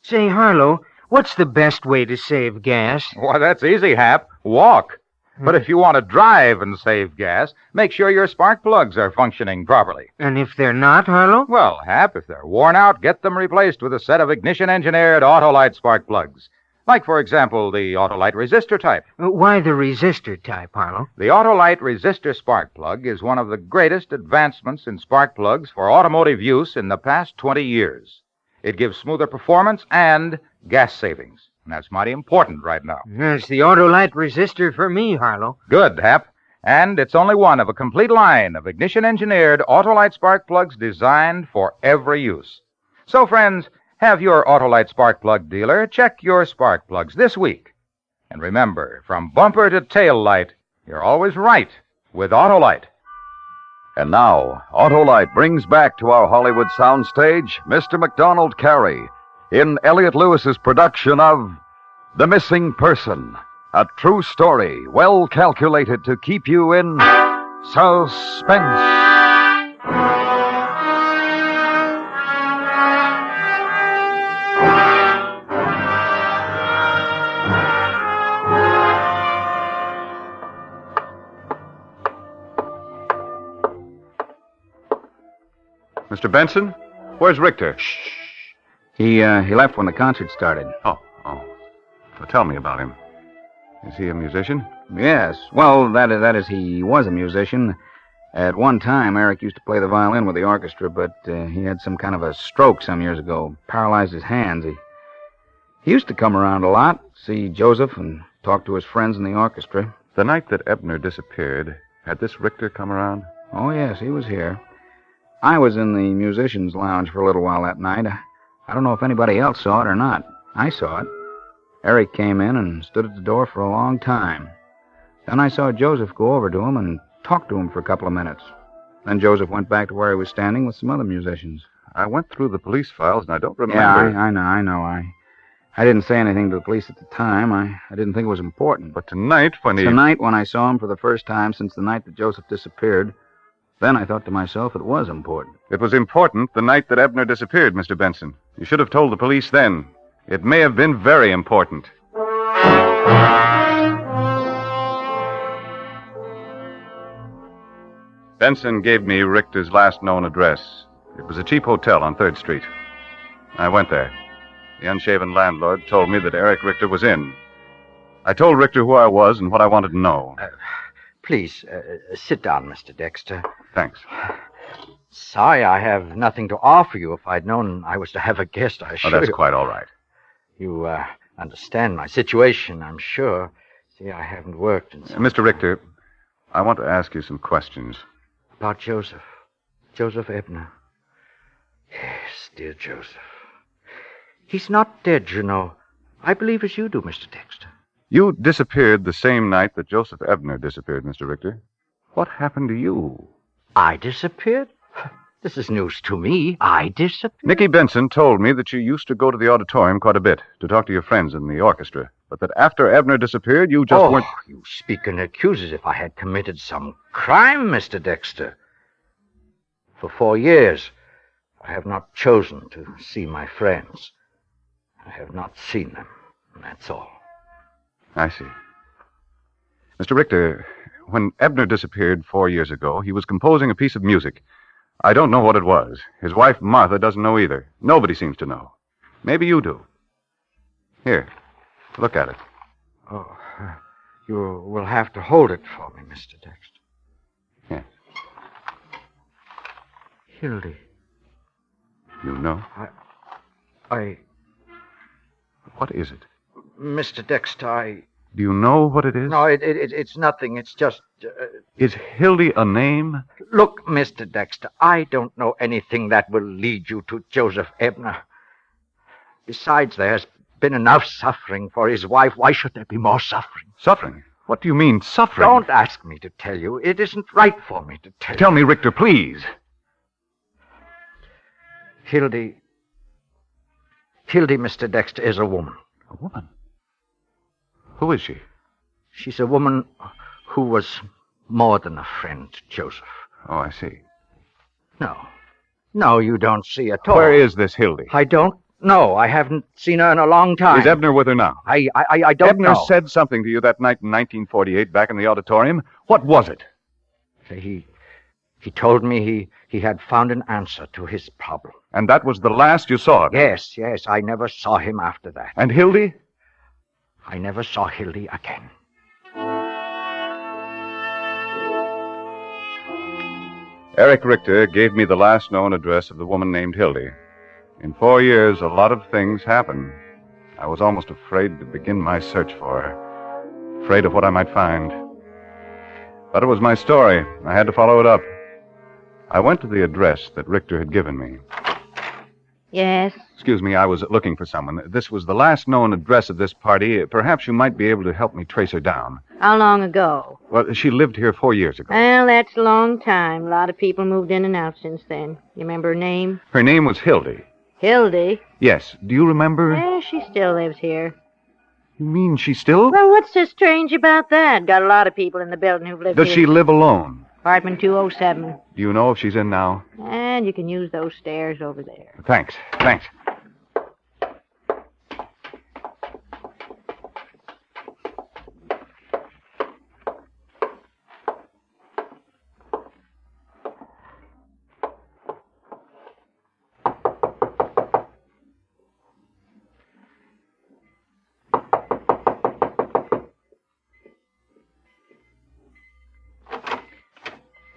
Say, Harlow, what's the best way to save gas? Why, that's easy, Hap. Walk. But if you want to drive and save gas, make sure your spark plugs are functioning properly. And if they're not, Harlow? Well, Hap, if they're worn out, get them replaced with a set of ignition-engineered Autolite spark plugs. Like, for example, the Autolite resistor type. Why the resistor type, Harlow? The Autolite resistor spark plug is one of the greatest advancements in spark plugs for automotive use in the past 20 years. It gives smoother performance and gas savings. And that's mighty important right now. It's the Autolite resistor for me, Harlow. Good, Hap. And it's only one of a complete line of ignition-engineered Autolite spark plugs designed for every use. So, friends, have your Autolite spark plug dealer check your spark plugs this week. And remember, from bumper to tail light, you're always right with Autolite. And now, Autolite brings back to our Hollywood soundstage Mr. MacDonald Carey in Elliot Lewis's production of The Missing Person, a true story well calculated to keep you in suspense. Mr. Benson? Where's Richter? Shh. He left when the concert started. Oh. So tell me about him. Is he a musician? Yes. Well, that is, he was a musician. At one time, Eric used to play the violin with the orchestra, but he had some kind of a stroke some years ago. Paralyzed his hands. He used to come around a lot, see Joseph, and talk to his friends in the orchestra. The night that Ebner disappeared, had this Richter come around? Oh, yes, he was here. I was in the musicians' lounge for a little while that night. I don't know if anybody else saw it or not. I saw it. Eric came in and stood at the door for a long time. Then I saw Joseph go over to him and talk to him for a couple of minutes. Then Joseph went back to where he was standing with some other musicians. I went through the police files, and I don't remember... Yeah, I know. I didn't say anything to the police at the time. I didn't think it was important. But tonight, when Tonight, when I saw him for the first time since the night that Joseph disappeared, then I thought to myself it was important. It was important the night that Ebner disappeared, Mr. Benson. You should have told the police then. It may have been very important. Benson gave me Richter's last known address. It was a cheap hotel on 3rd Street. I went there. The unshaven landlord told me that Eric Richter was in. I told Richter who I was and what I wanted to know. Please, sit down, Mr. Dexter. Thanks. Sorry I have nothing to offer you. If I'd known I was to have a guest, I should. Oh, that's quite all right. You understand my situation, I'm sure. See, I haven't worked in some... Mr. Richter, I want to ask you some questions. About Joseph. Joseph Ebner. Yes, dear Joseph. He's not dead, you know. I believe as you do, Mr. Dexter. You disappeared the same night that Joseph Ebner disappeared, Mr. Richter. What happened to you? I disappeared? This is news to me. I disappeared? Nicky Benson told me that you used to go to the auditorium quite a bit to talk to your friends in the orchestra, but that after Ebner disappeared, you just weren't... You speak and accuse as if I had committed some crime, Mr. Dexter. For 4 years, I have not chosen to see my friends. I have not seen them, and that's all. I see. Mr. Richter, when Ebner disappeared 4 years ago, he was composing a piece of music. I don't know what it was. His wife, Martha, doesn't know either. Nobody seems to know. Maybe you do. Here, look at it. Oh, you will have to hold it for me, Mr. Dexter. Yes. Hildy. You know? I... What is it? Mr. Dexter, Do you know what it is? No, it's nothing. It's just... Is Hildy a name? Look, Mr. Dexter, I don't know anything that will lead you to Joseph Ebner. Besides, there's been enough suffering for his wife. Why should there be more suffering? Suffering? What do you mean, suffering? Don't ask me to tell you. It isn't right for me to tell you. Tell me, Richter, please. Hildy, Mr. Dexter, is a woman. A woman? Who is she? She's a woman who was more than a friend to Joseph. Oh, I see. No, you don't see at all. Where is this Hildy? I don't know. I haven't seen her in a long time. Is Ebner with her now? I don't know. Ebner said something to you that night in 1948 back in the auditorium. What was it? He told me he had found an answer to his problem. And that was the last you saw of him? Yes. I never saw him after that. And Hildy? I never saw Hildy again. Eric Richter gave me the last known address of the woman named Hildy. In 4 years, a lot of things happened. I was almost afraid to begin my search for her. Afraid of what I might find. But it was my story. I had to follow it up. I went to the address that Richter had given me. Yes? Excuse me, I was looking for someone. This was the last known address of this party. Perhaps you might be able to help me trace her down. How long ago? Well, she lived here 4 years ago. Well, that's a long time. A lot of people moved in and out since then. You remember her name? Her name was Hildy. Hildy? Yes. Do you remember? Yeah, she still lives here. You mean she still? Well, what's so strange about that? Got a lot of people in the building who've lived Does here. she live alone? Apartment 207. Do you know if she's in now? And you can use those stairs over there. Thanks. Thanks.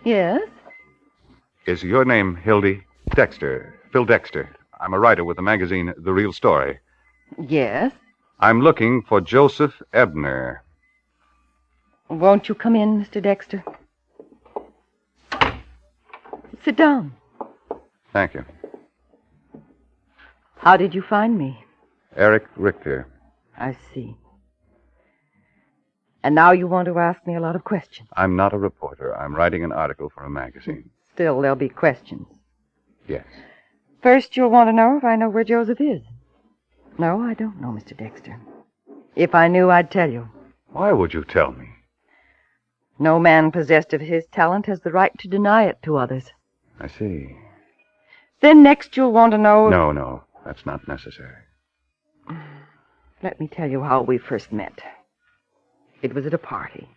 Yes? Is your name Hildy? Dexter. Phil Dexter. I'm a writer with the magazine The Real Story. Yes? I'm looking for Joseph Ebner. Won't you come in, Mr. Dexter? Sit down. Thank you. How did you find me? Eric Richter. I see. And now you want to ask me a lot of questions. I'm not a reporter. I'm writing an article for a magazine. Still, there'll be questions. Yes. First, you'll want to know if I know where Joseph is. No, I don't know, Mr. Dexter. If I knew, I'd tell you. Why would you tell me? No man possessed of his talent has the right to deny it to others. I see. Then next you'll want to know... No, that's not necessary. Let me tell you how we first met. It was at a party.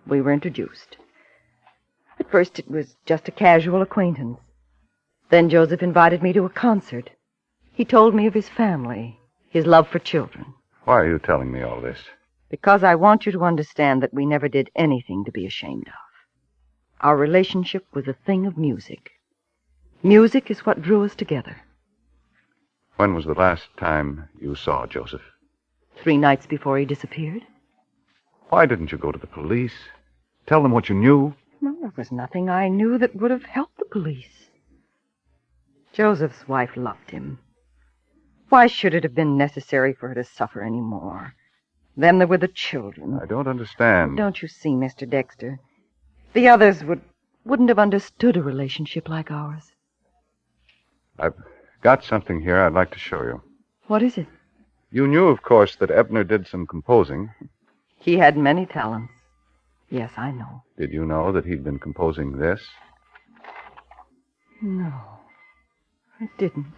We were introduced. At first, it was just a casual acquaintance. Then Joseph invited me to a concert. He told me of his family, his love for children. Why are you telling me all this? Because I want you to understand that we never did anything to be ashamed of. Our relationship was a thing of music. Music is what drew us together. When was the last time you saw Joseph? 3 nights before he disappeared. Why didn't you go to the police? Tell them what you knew? Well, there was nothing I knew that would have helped the police. Joseph's wife loved him. Why should it have been necessary for her to suffer any more? Then there were the children. I don't understand. Don't you see, Mr. Dexter? The others wouldn't have understood a relationship like ours. I've got something here I'd like to show you. What is it? You knew, of course, that Ebner did some composing. He had many talents. Yes, I know. Did you know that he'd been composing this? No, I didn't.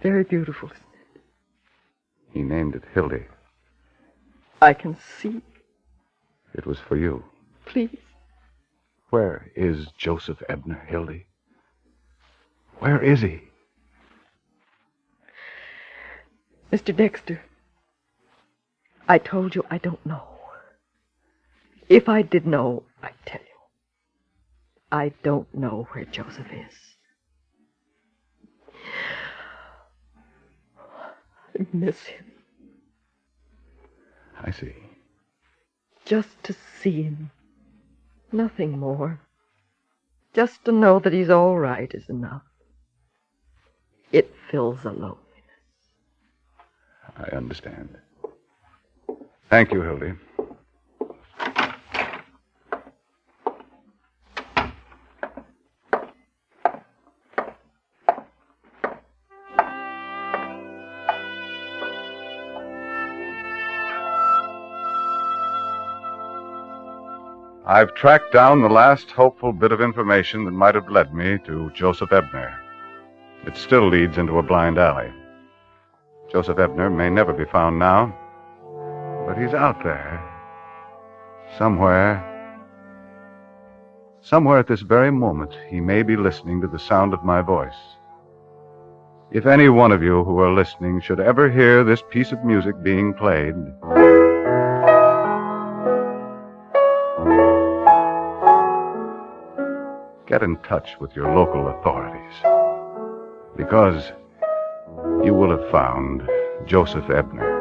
Very beautiful, isn't it? He named it Hildy. I can see. It was for you. Please. Where is Joseph Ebner, Hildy? Where is he? Mr. Dexter, I told you I don't know. If I did know, I'd tell you. I don't know where Joseph is. I miss him. I see. Just to see him. Nothing more. Just to know that he's all right is enough. It fills a loneliness. I understand. Thank you, Hildy. I've tracked down the last hopeful bit of information that might have led me to Joseph Ebner. It still leads into a blind alley. Joseph Ebner may never be found now, but he's out there. Somewhere at this very moment, he may be listening to the sound of my voice. If any one of you who are listening should ever hear this piece of music being played, get in touch with your local authorities. Because you will have found Joseph Ebner.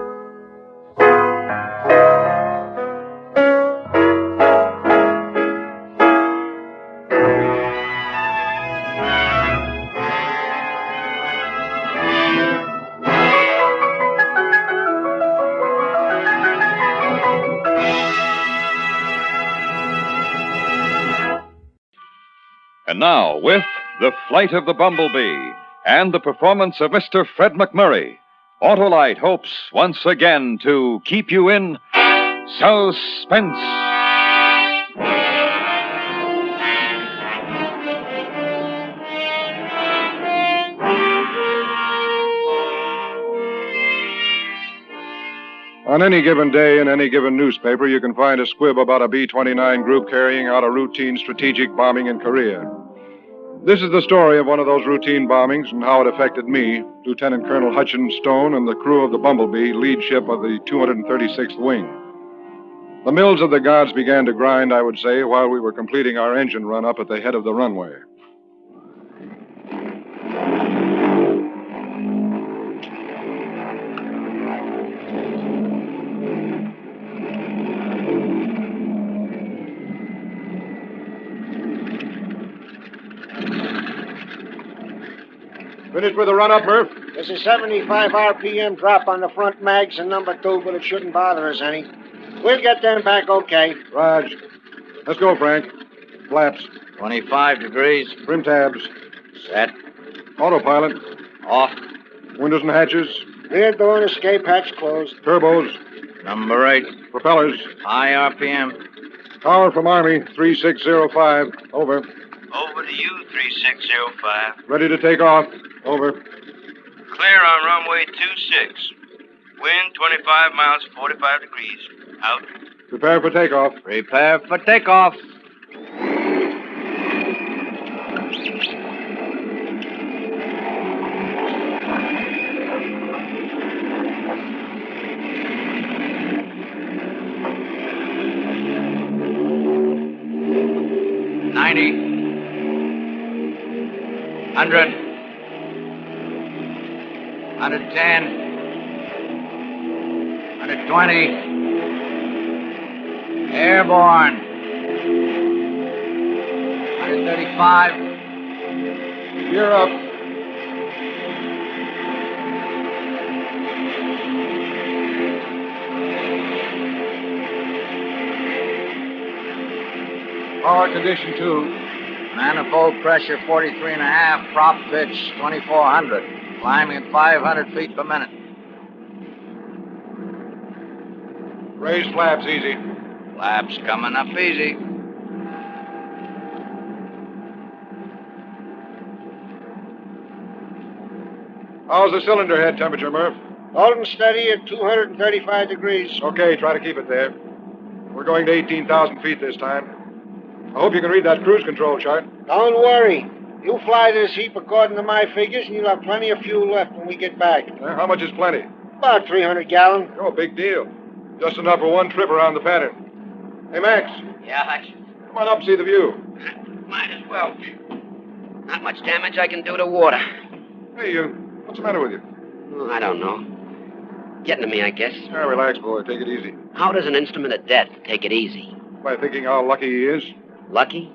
And now, with The Flight of the Bumblebee and the performance of Mr. Fred McMurray, Autolite hopes once again to keep you in suspense. On any given day in any given newspaper, you can find a squib about a B-29 group carrying out a routine strategic bombing in Korea. This is the story of one of those routine bombings and how it affected me, Lieutenant Colonel Hutchins Stone, and the crew of the Bumblebee, lead ship of the 236th Wing. The mills of the gods began to grind, I would say, while we were completing our engine run up at the head of the runway. Finished with the run-up, Murph? There's a 75 RPM drop on the front mags in number 2, but it shouldn't bother us any. We'll get them back okay. Raj. Let's go, Frank. Flaps. 25 degrees. Trim tabs. Set. Autopilot. Off. Windows and hatches. Rear door and escape hatch closed. Turbos. Number 8. Propellers. High RPM. Power from Army, 3605. Over. Over to you, 3605. Ready to take off. Over. Clear on runway 26. Wind 25 miles, 45 degrees. Out. Prepare for takeoff. Prepare for takeoff. $90. 100. 110. 120. Airborne. 135. Gear up. Power condition 2. Manifold pressure 43.5. Prop pitch 2400. Climbing at 500 feet per minute. Raise flaps easy. Flaps coming up easy. How's the cylinder head temperature, Murph? Holding steady at 235 degrees. Okay, try to keep it there. We're going to 18,000 feet this time. I hope you can read that cruise control chart. Don't worry. You fly this heap according to my figures, and you'll have plenty of fuel left when we get back. How much is plenty? About 300 gallons. Oh, big deal. Just enough for one trip around the pattern. Hey, Max. Yeah, Hutch? Come on up and see the view. Might as well. Not much damage I can do to water. Hey, what's the matter with you? Oh, I don't know. Getting to me, I guess. Yeah, relax, boy. Take it easy. How does an instrument of death take it easy? By thinking how lucky he is. Lucky?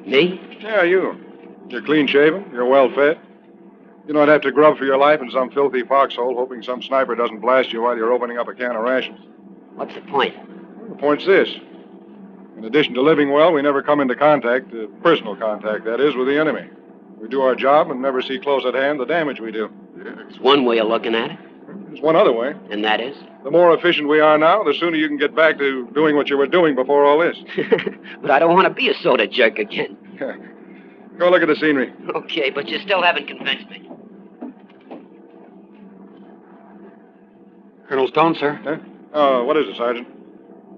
Me? Yeah, you. You're clean-shaven. You're well-fed. You don't have to grub for your life in some filthy foxhole hoping some sniper doesn't blast you while you're opening up a can of rations. What's the point? The point's this. In addition to living well, we never come into contact, personal contact, that is, with the enemy. We do our job and never see close at hand the damage we do. It's one way of looking at it. There's one other way. And that is? The more efficient we are now, the sooner you can get back to doing what you were doing before all this. But I don't want to be a soda jerk again. Go look at the scenery. Okay, but you still haven't convinced me. Colonel Stone, sir. Huh? What is it, Sergeant?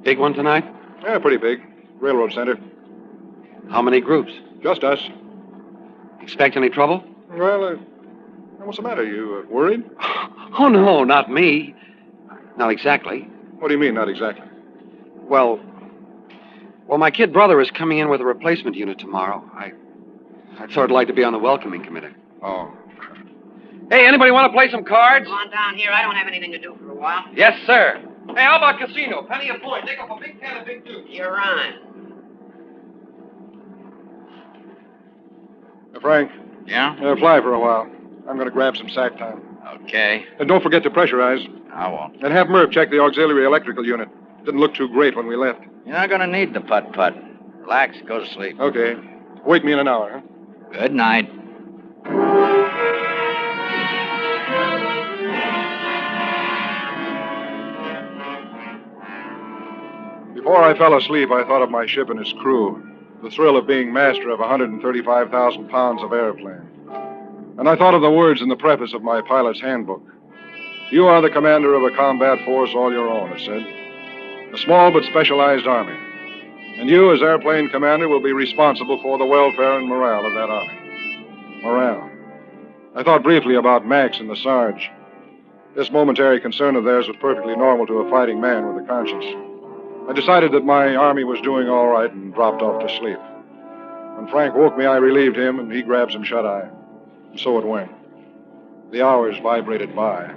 Big one tonight? Yeah, pretty big. Railroad center. How many groups? Just us. Expect any trouble? Well, what's the matter? You worried? Oh, no, not me. Not exactly. What do you mean, not exactly? Well, my kid brother is coming in with a replacement unit tomorrow. I'd sort of like to be on the welcoming committee. Oh. Hey, anybody want to play some cards? Go on down here. I don't have anything to do for a while. Yes, sir. Hey, how about casino? Penny a point. Take up a big can of Big Deuce. You're on. Frank. Yeah? Fly for a while. I'm going to grab some sack time. Okay. And don't forget to pressurize. I won't. And have Murph check the auxiliary electrical unit. Didn't look too great when we left. You're not going to need the putt-putt. Relax, go to sleep. Okay. Wake me in an hour, huh? Good night. Before I fell asleep, I thought of my ship and its crew. The thrill of being master of 135,000 pounds of airplane. And I thought of the words in the preface of my pilot's handbook. You are the commander of a combat force all your own, it said. A small but specialized army. And you, as airplane commander, will be responsible for the welfare and morale of that army. Morale. I thought briefly about Max and the Sarge. This momentary concern of theirs was perfectly normal to a fighting man with a conscience. I decided that my army was doing all right and dropped off to sleep. When Frank woke me, I relieved him, and he grabbed some shut-eye. And so it went. The hours vibrated by.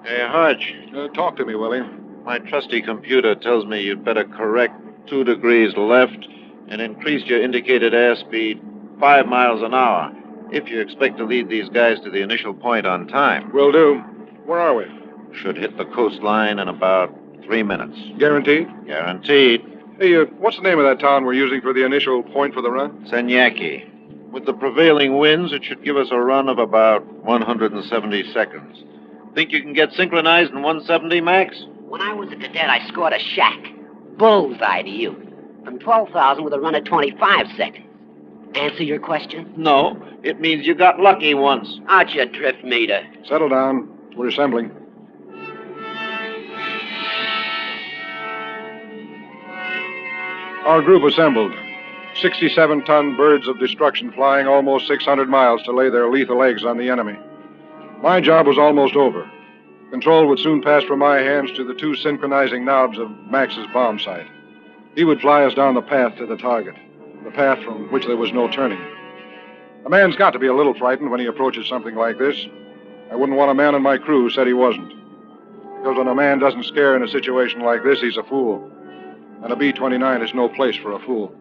Hey, Hodge. Talk to me, Willie. My trusty computer tells me you'd better correct 2 degrees left and increase your indicated airspeed 5 miles an hour if you expect to lead these guys to the initial point on time. Will do. Where are we? Should hit the coastline in about 3 minutes. Guaranteed? Guaranteed. Hey, what's the name of that town we're using for the initial point for the run? Senyaki. With the prevailing winds, it should give us a run of about 170 seconds. Think you can get synchronized in 170, Max? When I was a cadet, I scored a shack. Bullseye to you. From 12,000 with a run of 25 seconds. Answer your question? No. It means you got lucky once. Out your drift meter. Settle down. We're assembling. Our group assembled. 67-ton birds of destruction flying almost 600 miles to lay their lethal eggs on the enemy. My job was almost over. Control would soon pass from my hands to the 2 synchronizing knobs of Max's bomb sight. He would fly us down the path to the target, the path from which there was no turning. A man's got to be a little frightened when he approaches something like this. I wouldn't want a man in my crew who said he wasn't. Because when a man doesn't scare in a situation like this, he's a fool. And a B-29 is no place for a fool.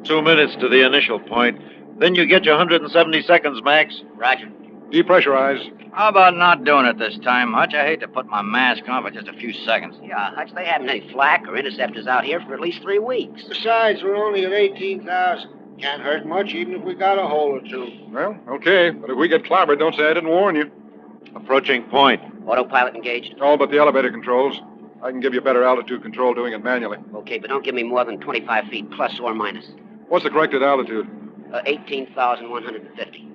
Two minutes to the initial point. Then you get your 170 seconds, Max. Roger. Depressurize. How about not doing it this time, Hutch? I hate to put my mask on for just a few seconds. Yeah, Hutch, they haven't any flak or interceptors out here for at least 3 weeks. Besides, we're only at 18,000. Can't hurt much, even if we got a hole or two. Well, okay. But if we get clobbered, don't say I didn't warn you. Approaching point. Autopilot engaged? All but the elevator controls. I can give you better altitude control doing it manually. Okay, but don't give me more than 25 feet, plus or minus. What's the corrected altitude? 18,150.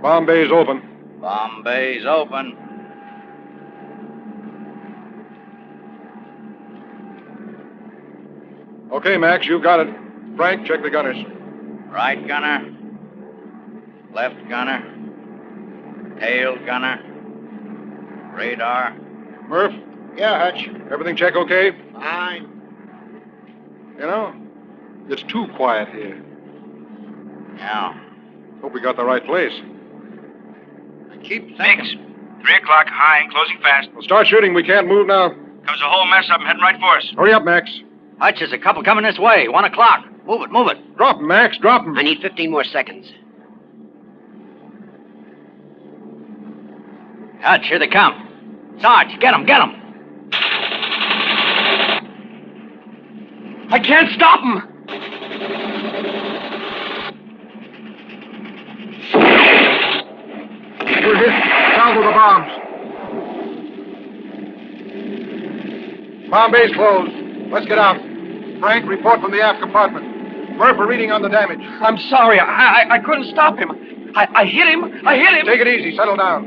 Bomb bay's open. Bomb bay's open. Okay, Max, you've got it. Frank, check the gunners. Right gunner. Left gunner. Tail gunner. Radar. Murph? Yeah, Hutch. Everything check okay? Fine. You know, it's too quiet here. Yeah. Hope we got the right place. Keep Mix. 3 o'clock, high, closing fast. Well, start shooting. We can't move now. Comes a whole mess up. I'm heading right for us. Hurry up, Max. Hutch, there's a couple coming this way. 1 o'clock. Move it, move it. Drop 'em, Max. Drop 'em. I need 15 more seconds. Hutch, here they come. Sarge, get 'em, get 'em. I can't stop them. We're hit. South of the bombs. Bomb bay's closed. Let's get out. Frank, report from the aft compartment. Murph, we're reading on the damage. I'm sorry. I couldn't stop him. I hit him. I hit him. Take it easy. Settle down.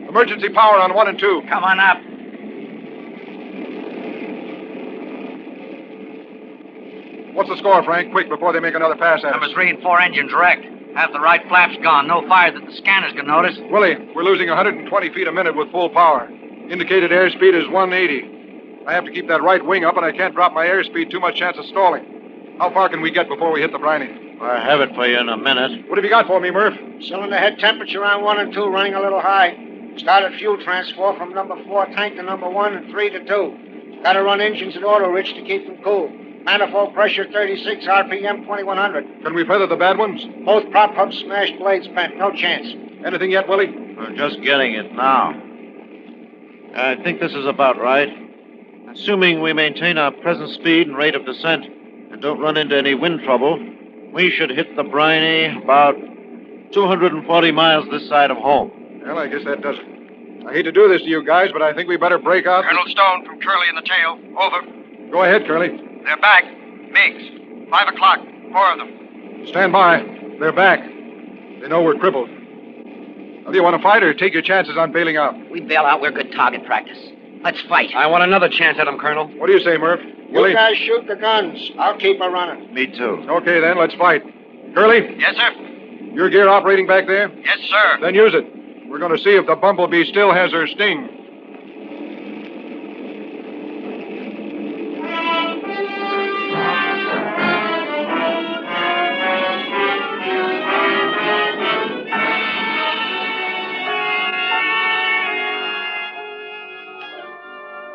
Emergency power on 1 and 2. Come on up. What's the score, Frank? Quick, before they make another pass at us. Number 3 and 4 engines wrecked. Half the right flap's gone. No fire that the scanners can notice. Willie, we're losing 120 feet a minute with full power. Indicated airspeed is 180. I have to keep that right wing up, and I can't drop my airspeed. Too much chance of stalling. How far can we get before we hit the briny? I have it for you in a minute. What have you got for me, Murph? Cylinder head temperature around 1 and 2, running a little high. Started fuel transfer from number 4 tank to number 1 and 3 to 2. Got to run engines at auto rich to keep them cool. Manifold pressure 36, RPM 2100. Can we feather the bad ones? Both prop hubs smashed, blades bent. No chance. Anything yet, Willie? We're just getting it now. I think this is about right. Assuming we maintain our present speed and rate of descent and don't run into any wind trouble, we should hit the briny about 240 miles this side of home. Well, I guess that does it. I hate to do this to you guys, but I think we better break out. Colonel Stone from Curly in the tail. Over. Go ahead, Curly. They're back. Meigs. 5 o'clock. 4 of them. Stand by. They're back. They know we're crippled. Now, do you want to fight or take your chances on bailing out? We bail out, we're good target practice. Let's fight. I want another chance at him, Colonel. What do you say, Murph? You guys shoot the guns. I'll keep her running. Me too. Okay, then, let's fight. Curly? Yes, sir. Your gear operating back there? Yes, sir. Then use it. We're going to see if the Bumblebee still has her sting.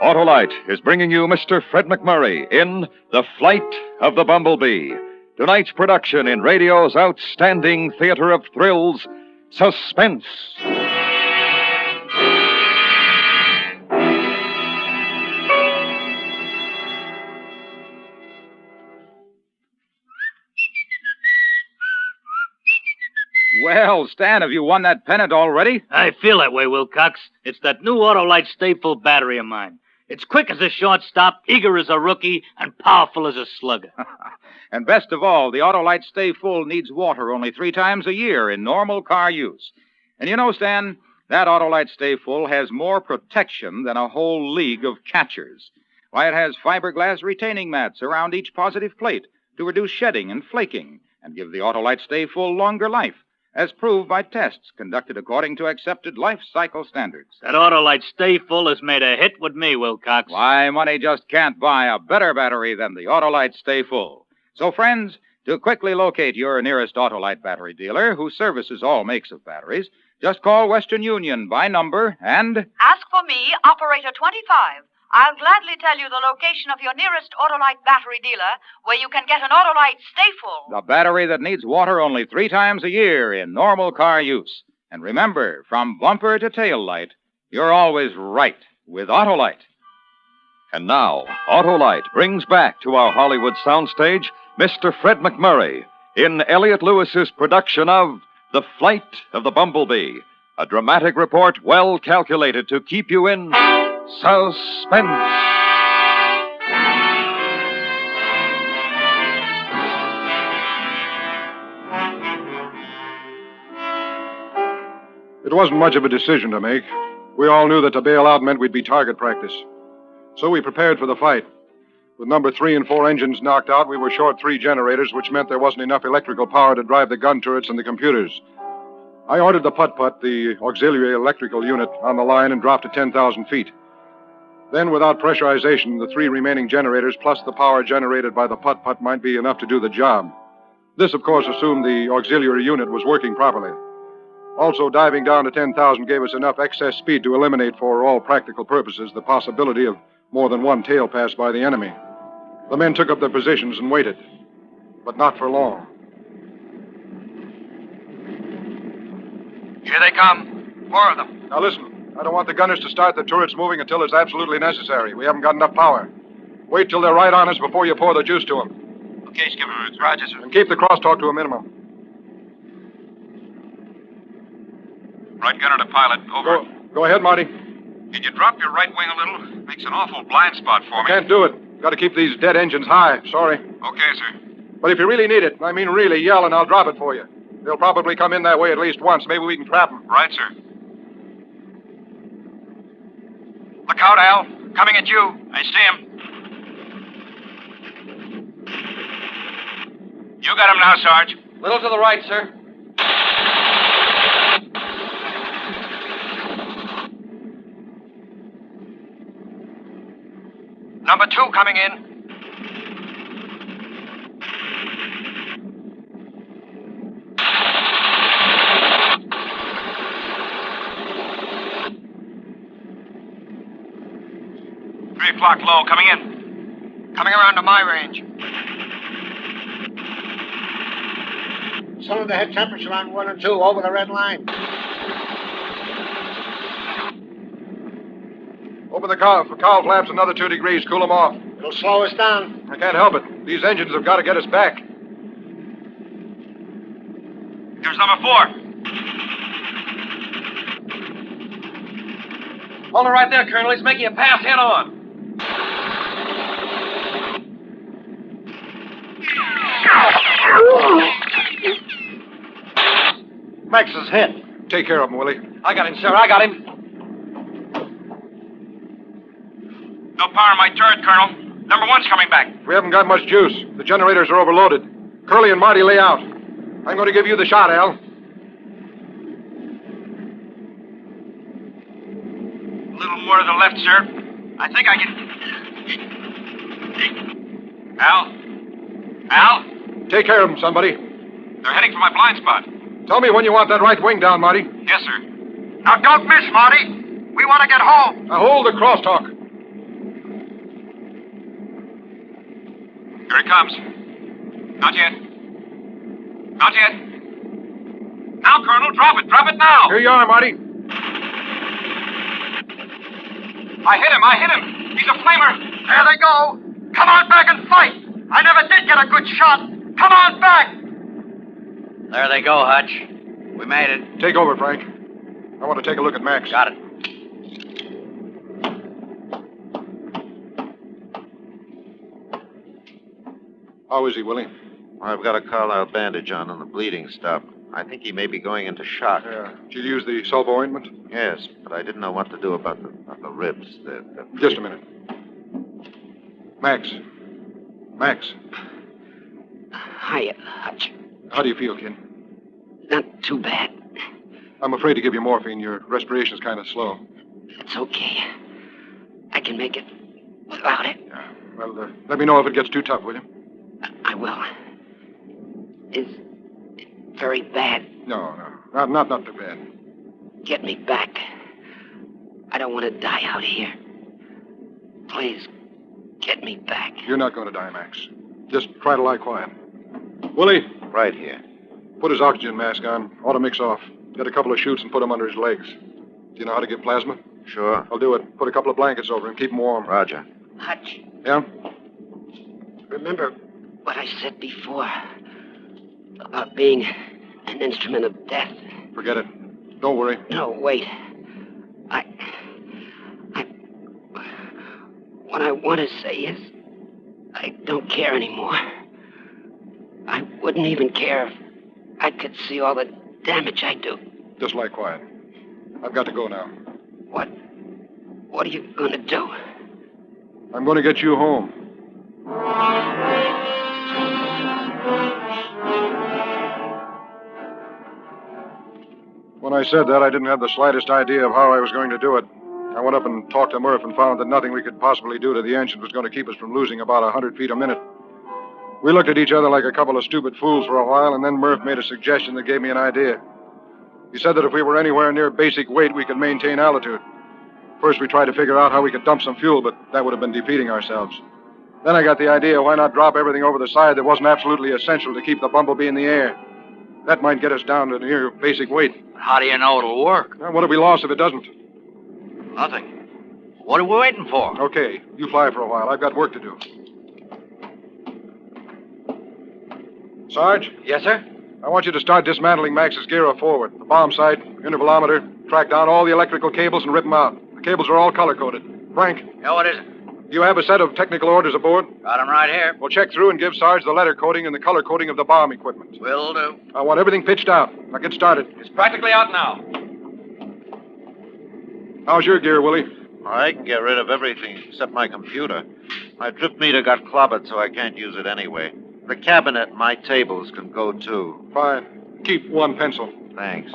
Autolite is bringing you Mr. Fred McMurray in The Flight of the Bumblebee. Tonight's production in radio's outstanding theater of thrills, Suspense. Well, Stan, have you won that pennant already? I feel that way, Wilcox. It's that new Autolite Stay Full battery of mine. It's quick as a shortstop, eager as a rookie, and powerful as a slugger. And best of all, the Autolite Stay Full needs water only 3 times a year in normal car use. And you know, Stan, that Autolite Stay Full has more protection than a whole league of catchers. Why, it has fiberglass retaining mats around each positive plate to reduce shedding and flaking and give the Autolite Stay Full longer life, as proved by tests conducted according to accepted life cycle standards. That Autolite Stay Full has made a hit with me, Wilcox. Why, money just can't buy a better battery than the Autolite Stay Full. So, friends, to quickly locate your nearest Autolite battery dealer who services all makes of batteries, just call Western Union by number and... Ask for me, Operator 25. I'll gladly tell you the location of your nearest Autolite battery dealer where you can get an Autolite Stay Full. The battery that needs water only 3 times a year in normal car use. And remember, from bumper to tail light, you're always right with Autolite. And now, Autolite brings back to our Hollywood soundstage Mr. Fred McMurray in Elliott Lewis's production of The Flight of the Bumblebee, a dramatic report well calculated to keep you in suspense. It wasn't much of a decision to make. We all knew that to bail out meant we'd be target practice. So we prepared for the fight. With number 3 and 4 engines knocked out, we were short 3 generators, which meant there wasn't enough electrical power to drive the gun turrets and the computers. I ordered the putt-putt, the auxiliary electrical unit, on the line and dropped to 10,000 feet. Then, without pressurization, the 3 remaining generators plus the power generated by the putt-putt might be enough to do the job. This, of course, assumed the auxiliary unit was working properly. Also, diving down to 10,000 gave us enough excess speed to eliminate, for all practical purposes, the possibility of more than one tail pass by the enemy. The men took up their positions and waited, but not for long. Here they come. 4 of them. Now listen, I don't want the gunners to start the turrets moving until it's absolutely necessary. We haven't got enough power. Wait till they're right on us before you pour the juice to them. Okay, Skipper. Roger, sir. And keep the crosstalk to a minimum. Right gunner to pilot. Over. Go ahead, Marty. Can you drop your right wing a little? Makes an awful blind spot for me. Can't do it. Got to keep these dead engines high. Sorry. Okay, sir. But if you really need it, I mean really, yell and I'll drop it for you. They'll probably come in that way at least once. Maybe we can trap them. Right, sir. Look out, Al. Coming at you. I see him. You got him now, Sarge. Little to the right, sir. Number 2 coming in. O'clock low, coming in. Coming around to my range. Some of the head temperature on 1 and 2 over the red line. Open the cowl flaps another 2 degrees. Cool them off. It'll slow us down. I can't help it. These engines have got to get us back. Here's number 4. Hold it right there, Colonel. He's making a pass head on. Max is hit. Take care of him, Willie. I got him, sir. I got him. No power in my turret, Colonel. Number 1's coming back. We haven't got much juice. The generators are overloaded. Curly and Marty lay out. I'm going to give you the shot, Al. A little more to the left, sir. I think I can... Al? Take care of them, somebody. They're heading for my blind spot. Tell me when you want that right wing down, Marty. Yes, sir. Now, don't miss, Marty. We want to get home. Now, hold the crosstalk. Here it comes. Not yet. Not yet. Now, Colonel, drop it. Drop it now. Here you are, Marty. I hit him. He's a flamer. There they go. Come on back and fight. I never did get a good shot. Come on back. There they go, Hutch. We made it. Take over, Frank. I want to take a look at Max. Got it. How is he, Willie? I've got a Carlisle bandage on and the bleeding stopped. I think he may be going into shock. Yeah. Did you use the sulfo ointment? Yes, but I didn't know what to do about the ribs. Just a minute. Max. Hiya, Hutch. How do you feel, kid? Not too bad. I'm afraid to give you morphine. Your respiration's kind of slow. It's okay. I can make it without it. Yeah. Well, let me know if it gets too tough, will you? I will. Is it very bad? No. Not too bad. Get me back. I don't want to die out here. Please, get me back. You're not going to die, Max. Just try to lie quiet. Willie? Right here. Put his oxygen mask on. Ought to mix off. Get a couple of chutes and put them under his legs. Do you know how to give plasma? Sure. I'll do it. Put a couple of blankets over him. Keep him warm. Roger. Hutch. Yeah? Remember what I said before about being an instrument of death? Forget it. Don't worry. No, wait. What I want to say is I don't care anymore. I wouldn't even care if I could see all the damage I do. Just lie quiet. I've got to go now. What are you going to do? I'm going to get you home. When I said that, I didn't have the slightest idea of how I was going to do it. I went up and talked to Murph and found that nothing we could possibly do to the engine was going to keep us from losing about 100 feet a minute. We looked at each other like a couple of stupid fools for a while, and then Murph made a suggestion that gave me an idea. He said that if we were anywhere near basic weight, we could maintain altitude. First, we tried to figure out how we could dump some fuel, but that would have been defeating ourselves. Then I got the idea, why not drop everything over the side that wasn't absolutely essential to keep the Bumblebee in the air? That might get us down to near basic weight. How do you know it'll work? Well, what have we lost if it doesn't? Nothing. What are we waiting for? Okay, you fly for a while. I've got work to do. Sarge? Yes, sir? I want you to start dismantling Max's gyro forward. The bomb sight, intervalometer, track down all the electrical cables and rip them out. The cables are all color-coded. Frank? Yeah, what is it? Do you have a set of technical orders aboard? Got them right here. Well, check through and give Sarge the letter coding and the color coding of the bomb equipment. Will do. I want everything pitched out. Now get started. It's practically out now. How's your gear, Willie? I can get rid of everything except my computer. My drift meter got clobbered, so I can't use it anyway. The cabinet and my tables can go, too. Fine. Keep one pencil. Thanks.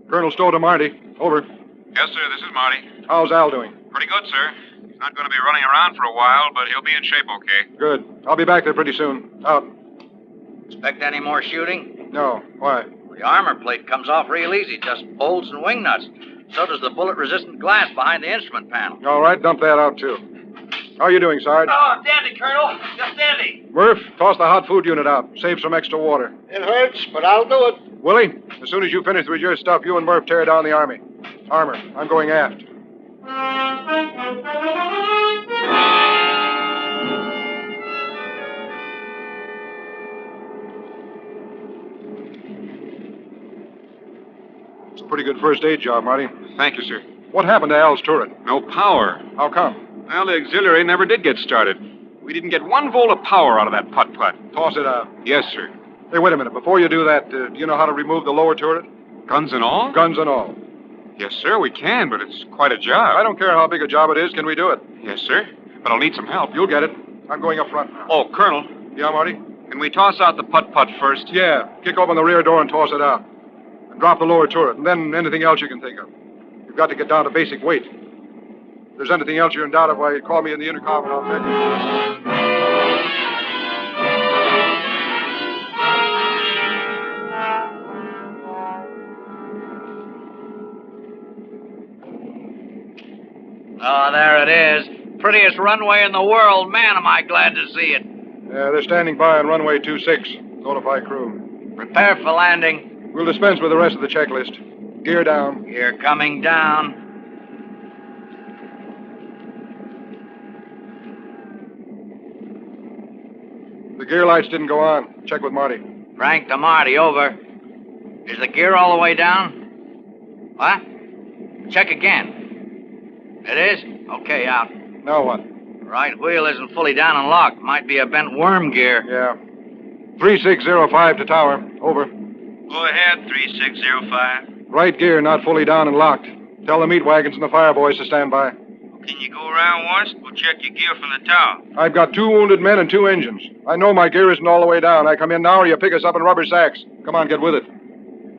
Colonel Stowe to Marty. Over. Yes, sir. This is Marty. How's Al doing? Pretty good, sir. He's not going to be running around for a while, but he'll be in shape okay. Good. I'll be back there pretty soon. Out. Expect any more shooting? No. Why? The armor plate comes off real easy, just bolts and wing nuts. So does the bullet-resistant glass behind the instrument panel. All right, dump that out, too. How are you doing, Sarge? Oh, dandy, Colonel. Just dandy. Murph, toss the hot food unit out. Save some extra water. It hurts, but I'll do it. Willie, as soon as you finish with your stuff, you and Murph tear down the armor. I'm going aft. It's a pretty good first aid job, Marty. Thank you, sir. What happened to Al's turret? No power. How come? Well, the auxiliary never did get started. We didn't get 1 volt of power out of that putt-putt. Toss it out. Yes, sir. Hey, wait a minute. Before you do that, do you know how to remove the lower turret? Guns and all? Guns and all. Yes, sir, we can, but it's quite a job. I don't care how big a job it is. Can we do it? Yes, sir. But I'll need some help. You'll get it. I'm going up front now. Oh, Colonel. Yeah, Marty? Can we toss out the putt-putt first? Yeah. Kick open the rear door and toss it out. And drop the lower turret, and then anything else you can think of. You've got to get down to basic weight. If there's anything else you're in doubt of, why, call me in the intercom and I'll tell you. Oh, there it is. Prettiest runway in the world. Man, am I glad to see it. Yeah, they're standing by on runway 26. Notify crew. Prepare for landing. We'll dispense with the rest of the checklist. Gear down. Gear coming down. The gear lights didn't go on. Check with Marty. Frank to Marty, over. Is the gear all the way down? What? Check again. It is? Okay, out. Now what? Right wheel isn't fully down and locked. Might be a bent worm gear. Yeah. 3605 to tower. Over. Go ahead, 3605. Right gear not fully down and locked. Tell the meat wagons and the fire boys to stand by. Can you go around once? We'll check your gear from the tower. I've got 2 wounded men and 2 engines. I know my gear isn't all the way down. I come in now or you pick us up in rubber sacks. Come on, get with it.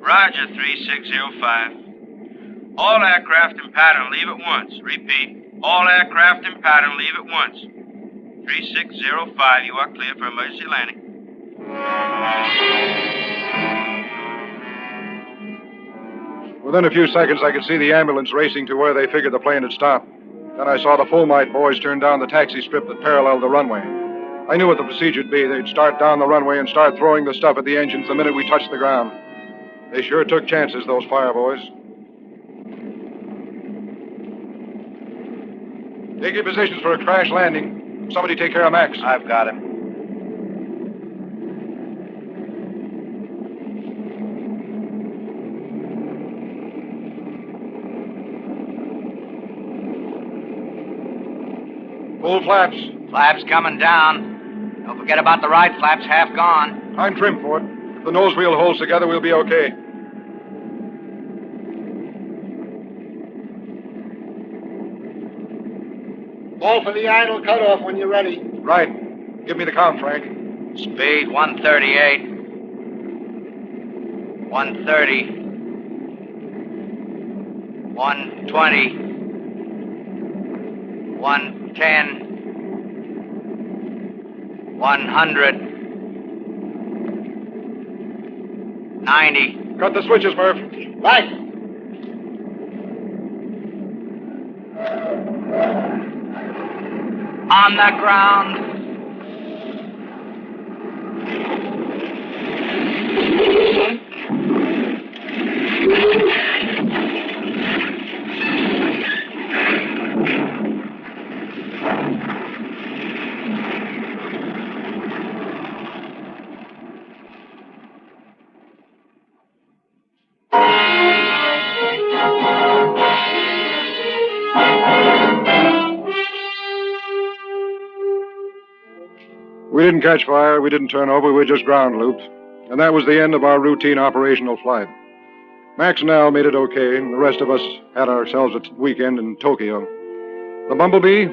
Roger, 3605. All aircraft in pattern, leave at once. Repeat. All aircraft in pattern, leave at once. 3605, you are clear for emergency landing. Within a few seconds, I could see the ambulance racing to where they figured the plane had stopped. Then I saw the Fulmite boys turn down the taxi strip that paralleled the runway. I knew what the procedure'd be. They'd start down the runway and start throwing the stuff at the engines the minute we touched the ground. They sure took chances, those fire boys. Take your positions for a crash landing. Somebody take care of Max. I've got him. Full flaps. Flaps coming down. Don't forget about the right flaps, half gone. I'm trim for it. If the nose wheel holds together, we'll be okay. Call for the idle cutoff when you're ready. Right. Give me the count, Frank. Speed 138. 130. 120. 110. 100. 90. Cut the switches, Murph. Right. On the ground. We didn't catch fire, we didn't turn over, we were just ground looped. And that was the end of our routine operational flight. Max and Al made it okay, and the rest of us had ourselves a weekend in Tokyo. The Bumblebee,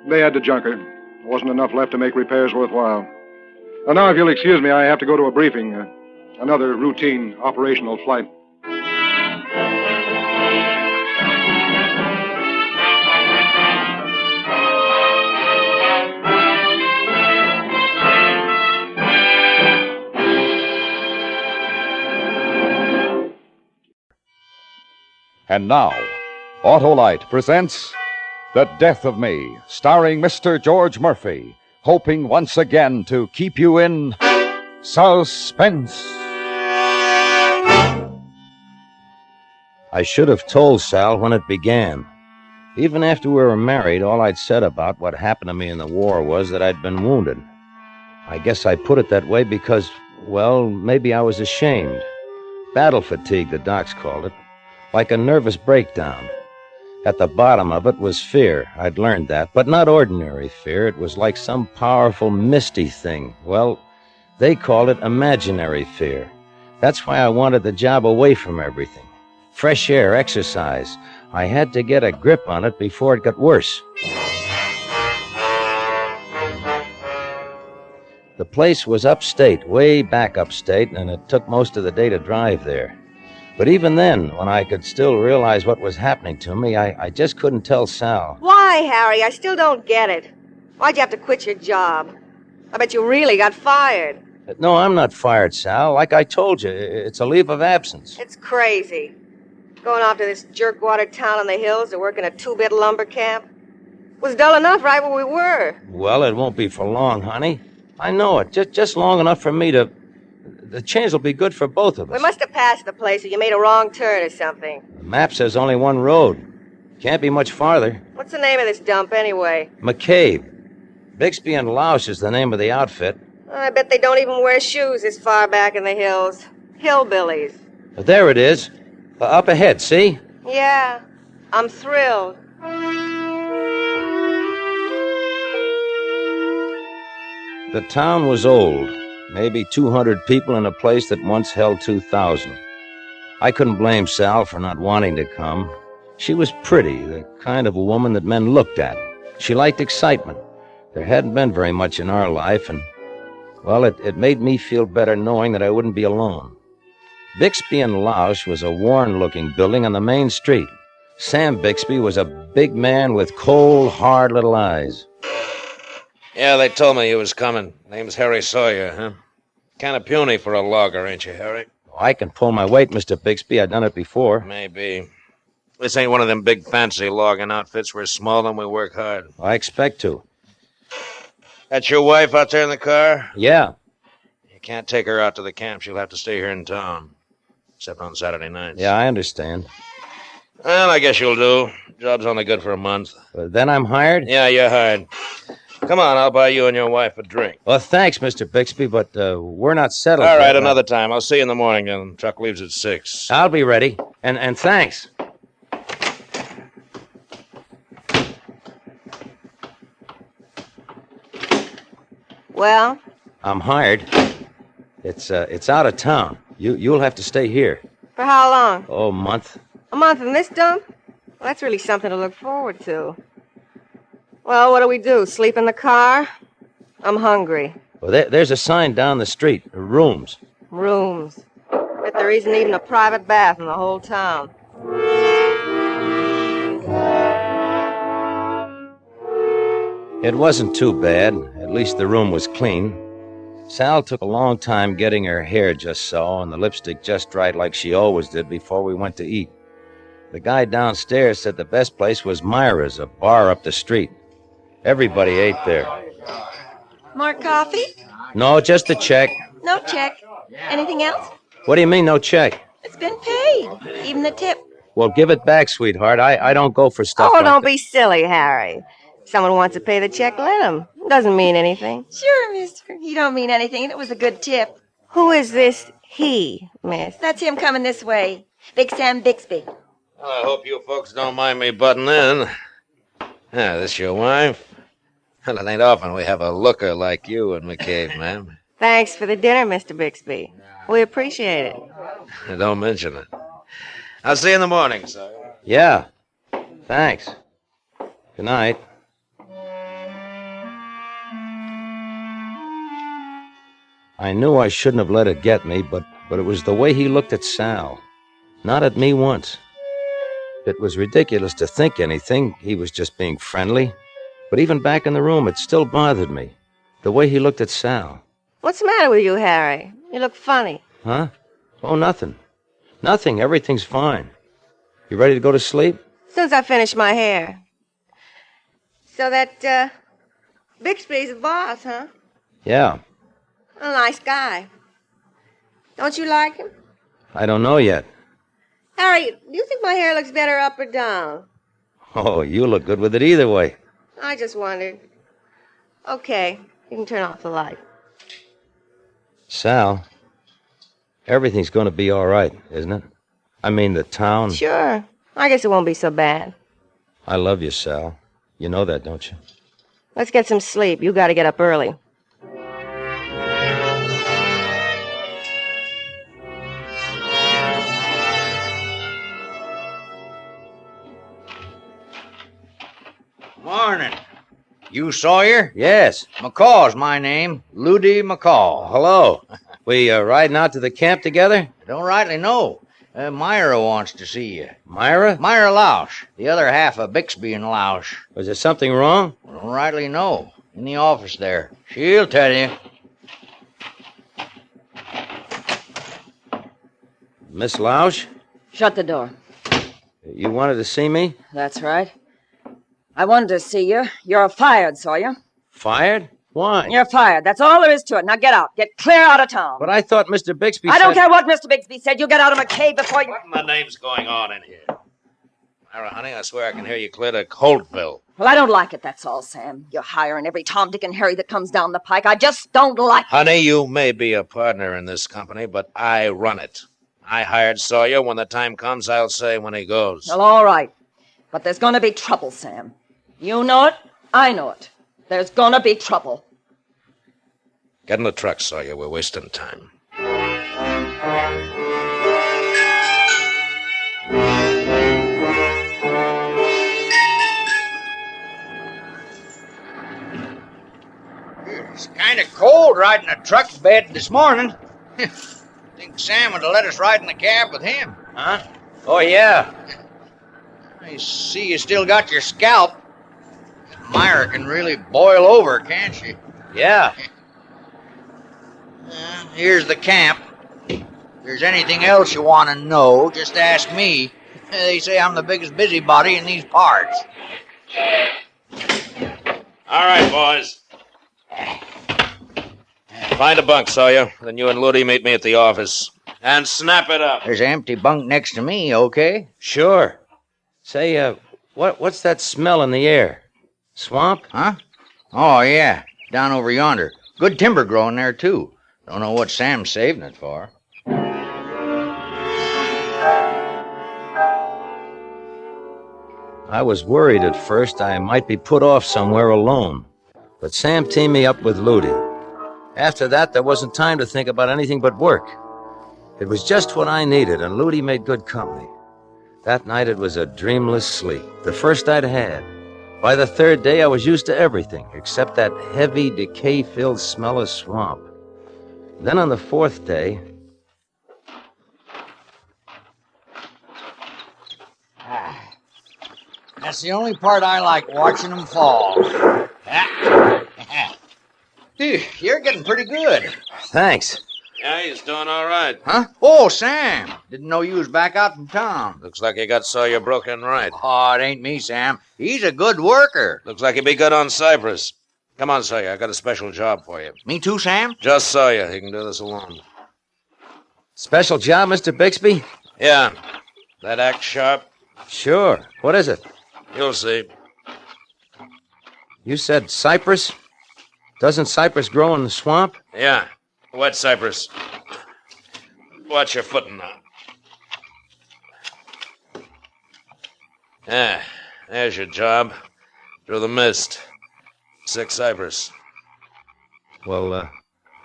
they had to junk her. There wasn't enough left to make repairs worthwhile. And now, if you'll excuse me, I have to go to a briefing. Another routine operational flight. And now, Autolite presents The Death of Me, starring Mr. George Murphy, hoping once again to keep you in suspense. I should have told Sal when it began. Even after we were married, all I'd said about what happened to me in the war was that I'd been wounded. I guess I put it that way because, well, maybe I was ashamed. Battle fatigue, the docs called it. Like a nervous breakdown. At the bottom of it was fear. I'd learned that, but not ordinary fear. It was like some powerful, misty thing. Well, they called it imaginary fear. That's why I wanted the job away from everything. Fresh air, exercise. I had to get a grip on it before it got worse. The place was upstate, way back upstate, and it took most of the day to drive there. But even then, when I could still realize what was happening to me, I just couldn't tell Sal. Why, Harry? I still don't get it. Why'd you have to quit your job? I bet you really got fired. No, I'm not fired, Sal. Like I told you, it's a leave of absence. It's crazy. Going off to this jerkwater town in the hills to work in a two-bit lumber camp. It was dull enough right where we were. Well, it won't be for long, honey. I know it. Just long enough for me to... The change will be good for both of us. We must have passed the place or you made a wrong turn or something. The map says only one road. Can't be much farther. What's the name of this dump anyway? McCabe. Bixby and Lausch is the name of the outfit. I bet they don't even wear shoes this far back in the hills. Hillbillies. There it is. Up ahead, see? Yeah, I'm thrilled. The town was old. Maybe 200 people in a place that once held 2,000. I couldn't blame Sal for not wanting to come. She was pretty, the kind of a woman that men looked at. She liked excitement. There hadn't been very much in our life, and, well, it made me feel better knowing that I wouldn't be alone. Bixby and Lausch was a worn-looking building on the main street. Sam Bixby was a big man with cold, hard little eyes. Yeah, they told me you was coming. Name's Harry Sawyer, huh? Kind of puny for a logger, ain't you, Harry? I can pull my weight, Mr. Bixby. I've done it before. Maybe. This ain't one of them big fancy logging outfits. We're small and we work hard. I expect to. That's your wife out there in the car? Yeah. You can't take her out to the camp. She'll have to stay here in town. Except on Saturday nights. Yeah, I understand. Well, I guess you'll do. Job's only good for a month. Then I'm hired? Yeah, you're hired. Come on, I'll buy you and your wife a drink. Well, thanks, Mr. Bixby, but we're not settled All right, yet. another time. I'll see you in the morning, then. Truck leaves at 6. I'll be ready. And thanks. Well? I'm hired. It's out of town. You'll have to stay here. For how long? Oh, a month. A month in this dump? Well, that's really something to look forward to. Well, what do we do? Sleep in the car? I'm hungry. Well, there's a sign down the street. Rooms. Rooms. Bet there isn't even a private bath in the whole town. It wasn't too bad. At least the room was clean. Sal took a long time getting her hair just so and the lipstick just right like she always did before we went to eat. The guy downstairs said the best place was Myra's, a bar up the street. Everybody ate there. More coffee? No, just a check. No check. Anything else? What do you mean, no check? It's been paid. Even the tip. Well, give it back, sweetheart. I don't go for stuff like don't that. be silly, Harry. If someone wants to pay the check, let him. Doesn't mean anything. Sure, mister. He don't mean anything, and it was a good tip. Who is this he, miss? That's him coming this way. Big Sam Bixby. Well, I hope you folks don't mind me butting in. Yeah, this your wife? Well, it ain't often we have a looker like you in McCabe, ma'am. Thanks for the dinner, Mr. Bixby. We appreciate it. Don't mention it. I'll see you in the morning, sir. Yeah. Thanks. Good night. I knew I shouldn't have let it get me, but it was the way he looked at Sal. Not at me once. It was ridiculous to think anything. He was just being friendly. But even back in the room, it still bothered me. The way he looked at Sal. What's the matter with you, Harry? You look funny. Huh? Oh, nothing. Nothing. Everything's fine. You ready to go to sleep? As soon as I finish my hair. So that, Bixby's the boss, huh? Yeah. A nice guy. Don't you like him? I don't know yet. Harry, do you think my hair looks better up or down? Oh, you look good with it either way. I just wondered. Okay, you can turn off the light. Sal, everything's going to be all right, isn't it? I mean, the town. Sure. I guess it won't be so bad. I love you, Sal. You know that, don't you? Let's get some sleep. You got to get up early. Morning. You Sawyer? Yes. McCaw's my name. Ludi McCaw. Hello. We riding out to the camp together? Don't rightly know. Myra wants to see you. Myra? Myra Lausch. The other half of Bixby and Lausch. Was there something wrong? Don't rightly know. In the office there. She'll tell you. Miss Lausch? Shut the door. You wanted to see me? That's right. I wanted to see you. You're fired, Sawyer. Fired? Why? You're fired. That's all there is to it. Now get out. Get clear out of town. But I thought Mr. Bixby I said... don't care what Mr. Bixby said. You get out of McCabe before you... What in the name's going on in here? Myra, honey, I swear I can hear you clear to Coltville. Well, I don't like it, that's all, Sam. You're hiring every Tom, Dick, and Harry that comes down the pike. I just don't like it. Honey, you may be a partner in this company, but I run it. I hired Sawyer. When the time comes, I'll say when he goes. Well, all right. But there's going to be trouble, Sam. You know it. I know it. There's going to be trouble. Get in the truck, Sawyer. We're wasting time. It's kind of cold riding a truck bed this morning. Think Sam would have let us ride in the cab with him. Huh? Oh, yeah. I see you still got your scalp. Myra can really boil over, can't she? Yeah. Here's the camp. If there's anything else you want to know, just ask me. They say I'm the biggest busybody in these parts. All right, boys. Find a bunk, Sawyer. Then you and Ludi meet me at the office. And snap it up. There's an empty bunk next to me, okay? Sure. Say, what's that smell in the air? Swamp? Huh? Oh, yeah. Down over yonder. Good timber growing there, too. Don't know what Sam's saving it for. I was worried at first I might be put off somewhere alone. But Sam teamed me up with Ludi. After that, there wasn't time to think about anything but work. It was just what I needed, and Ludi made good company. That night, it was a dreamless sleep, the first I'd had. By the third day, I was used to everything, except that heavy, decay-filled smell of swamp. Then on the fourth day... That's the only part I like, watching them fall. You're getting pretty good. Thanks. Yeah, he's doing all right. Huh? Oh, Sam. Didn't know you was back out from town. Looks like you got Sawyer broken right. Oh, it ain't me, Sam. He's a good worker. Looks like he'd be good on Cypress. Come on, Sawyer. I got a special job for you. Me too, Sam? Just Sawyer. He can do this alone. Special job, Mr. Bixby? Yeah. That act sharp? Sure. What is it? You'll see. You said cypress? Doesn't cypress grow in the swamp? Yeah. Wet cypress. Watch your footing now. Yeah. There's your job. Through the mist. 6 cypress. Well,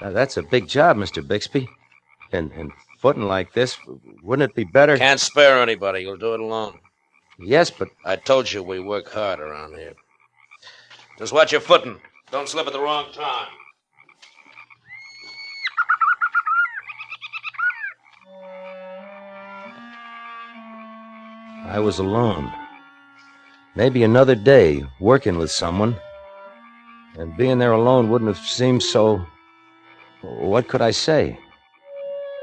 that's a big job, Mr. Bixby. And footing like this, wouldn't it be better? Can't spare anybody. You'll do it alone. Yes, but... I told you we work hard around here. Just watch your footing. Don't slip at the wrong time. I was alone. Maybe another day, working with someone. And being there alone wouldn't have seemed so... What could I say?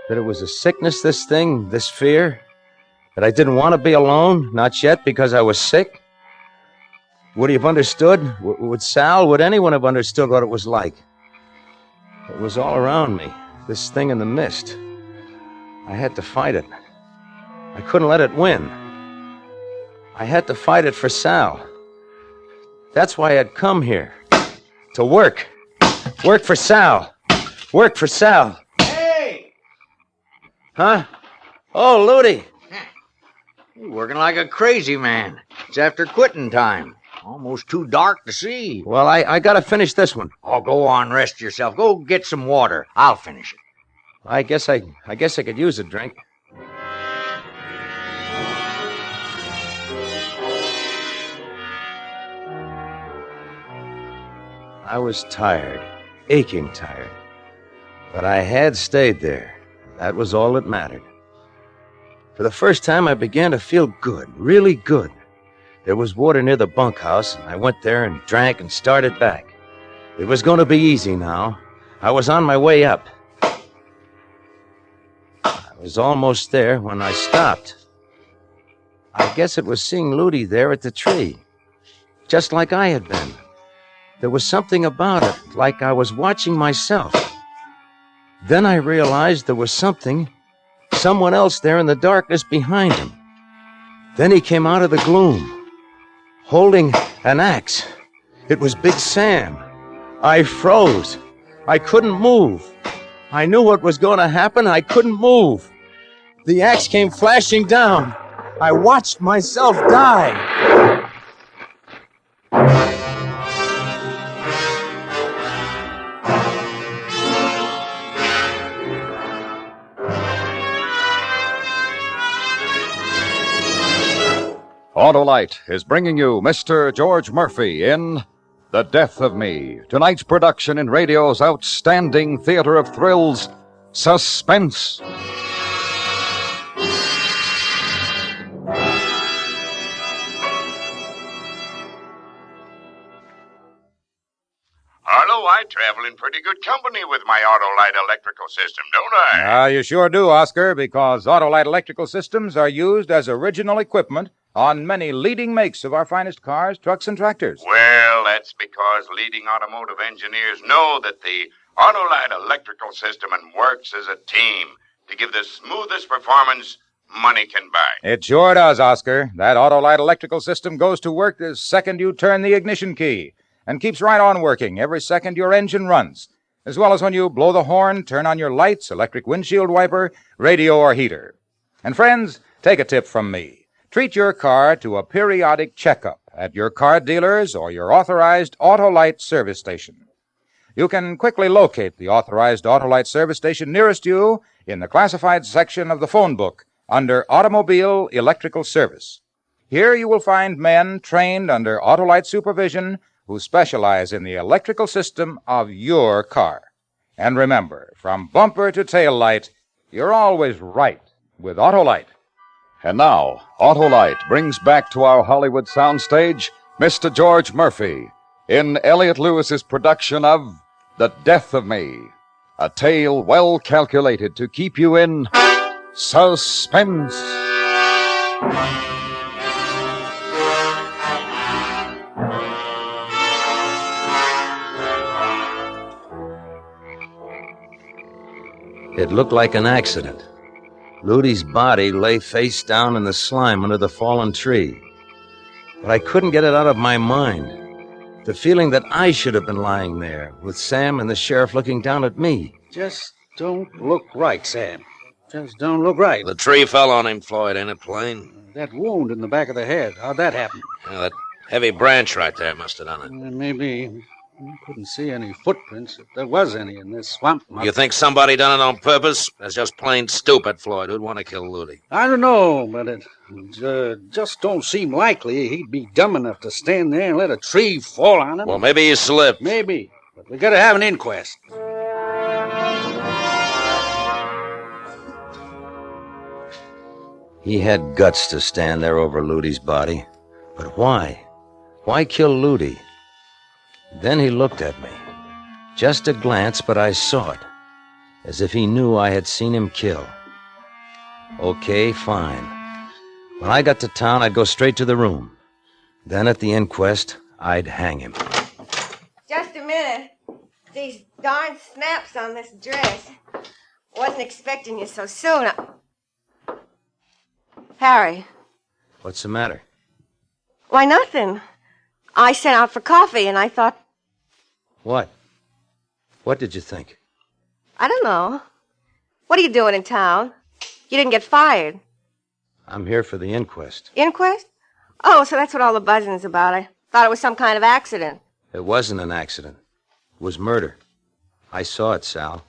That it was a sickness, this thing, this fear? That I didn't want to be alone? Not yet, because I was sick? Would he have understood? Would Sal, would anyone have understood what it was like? It was all around me, this thing in the mist. I had to fight it. I couldn't let it win. I had to fight it for Sal. That's why I'd come here. To work. Work for Sal. Work for Sal. Hey! Huh? Oh, Ludi. You're working like a crazy man. It's after quitting time. Almost too dark to see. Well, I gotta finish this one. Oh, go on, rest yourself. Go get some water. I'll finish it. I guess I could use a drink. I was tired, aching tired. But I had stayed there. That was all that mattered. For the first time, I began to feel good, really good. There was water near the bunkhouse, and I went there and drank and started back. It was going to be easy now. I was on my way up. I was almost there when I stopped. I guess it was seeing Ludi there at the tree, just like I had been. There was something about it, like I was watching myself. Then I realized there was someone else there in the darkness behind him. Then he came out of the gloom, holding an axe. It was Big Sam. I froze. I couldn't move. I knew what was going to happen. I couldn't move. The axe came flashing down. I watched myself die. Autolite is bringing you Mr. George Murphy in The Death of Me, tonight's production in radio's outstanding theater of thrills, Suspense. Harlow, I travel in pretty good company with my Autolite electrical system, don't I? You sure do, Oscar, because Autolite electrical systems are used as original equipment on many leading makes of our finest cars, trucks, and tractors. Well, that's because leading automotive engineers know that the Autolite electrical system works as a team to give the smoothest performance money can buy. It sure does, Oscar. That Autolite electrical system goes to work the second you turn the ignition key and keeps right on working every second your engine runs, as well as when you blow the horn, turn on your lights, electric windshield wiper, radio, or heater. And friends, take a tip from me. Treat your car to a periodic checkup at your car dealer's or your authorized Autolite service station. You can quickly locate the authorized Autolite service station nearest you in the classified section of the phone book under Automobile Electrical Service. Here you will find men trained under Autolite supervision who specialize in the electrical system of your car. And remember, from bumper to tail light, you're always right with Autolite. And now, Autolite brings back to our Hollywood soundstage Mr. George Murphy in Elliott Lewis's production of The Death of Me, a tale well calculated to keep you in suspense. It looked like an accident. Ludi's body lay face down in the slime under the fallen tree. But I couldn't get it out of my mind. The feeling that I should have been lying there, with Sam and the sheriff looking down at me. Just don't look right, Sam. Just don't look right. The tree fell on him, Floyd, ain't it plain? That wound in the back of the head, how'd that happen? That heavy branch right there must have done it. Maybe. I couldn't see any footprints, if there was any in this swamp. You think somebody done it on purpose? That's just plain stupid, Floyd. Who'd want to kill Ludi? I don't know, but it just don't seem likely he'd be dumb enough to stand there and let a tree fall on him. Well, maybe he slipped. Maybe, but we gotta have an inquest. He had guts to stand there over Ludi's body. But why? Why kill Ludi? Then he looked at me. Just a glance, but I saw it. As if he knew I had seen him kill. Okay, fine. When I got to town, I'd go straight to the room. Then at the inquest, I'd hang him. Just a minute. These darn snaps on this dress. Wasn't expecting you so soon. Harry. What's the matter? Why, nothing. I sent out for coffee, and I thought... What? What did you think? I don't know. What are you doing in town? You didn't get fired. I'm here for the inquest. Inquest? Oh, so that's what all the buzzing's about. I thought it was some kind of accident. It wasn't an accident. It was murder. I saw it, Sal.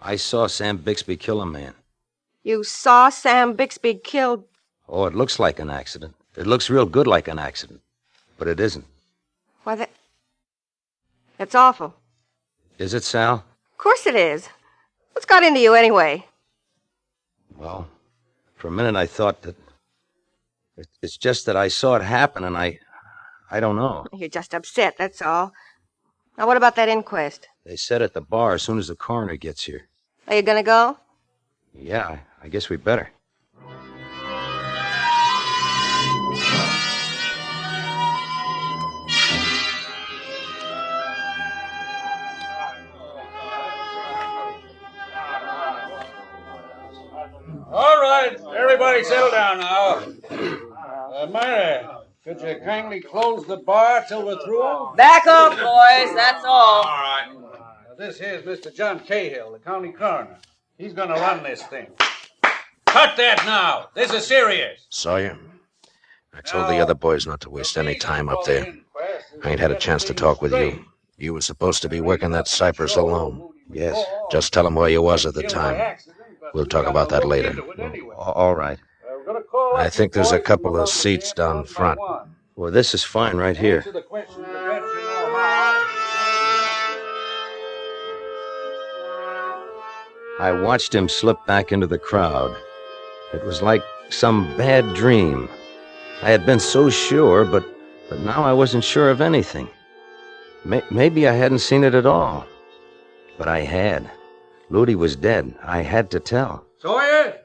I saw Sam Bixby kill a man. You saw Sam Bixby killed... Oh, it looks like an accident. It looks real good like an accident. But it isn't. Why, that's awful. Is it, Sal? Of course it is. What's got into you anyway? Well, for a minute I thought that... It's just that I saw it happen and I don't know. You're just upset, that's all. Now, what about that inquest? They said at the bar as soon as the coroner gets here. Are you gonna go? Yeah, I guess we better. All right, everybody settle down now. Mary, could you kindly close the bar till we're through? Back off, boys, that's all. All right. This here's Mr. John Cahill, the county coroner. He's going to run this thing. Cut that now. This is serious. Sawyer, I told the other boys not to waste any time up there. I ain't had a chance to talk with you. You were supposed to be working that Cypress alone. Yes. Just tell them where you was at the time. We'll talk about that later. All right. I think there's a couple of seats down front. Well, this is fine right here. I watched him slip back into the crowd. It was like some bad dream. I had been so sure, but now I wasn't sure of anything. Maybe I hadn't seen it at all. But I had. Ludi was dead. I had to tell. Sawyer?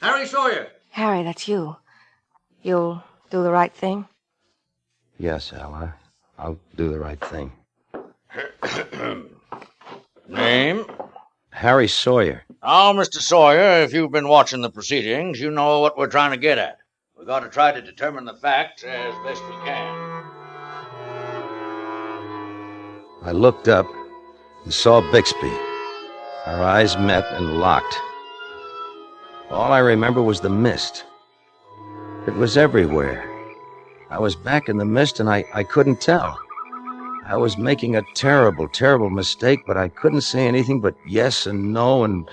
Harry Sawyer? Harry, that's you. You'll do the right thing? Yes, Al, I'll do the right thing. Name? Harry Sawyer. Now, Mr. Sawyer, if you've been watching the proceedings, you know what we're trying to get at. We've got to try to determine the facts as best we can. I looked up and saw Bixby. Our eyes met and locked. All I remember was the mist. It was everywhere. I was back in the mist and I couldn't tell. I was making a terrible, terrible mistake, but I couldn't say anything but yes and no, and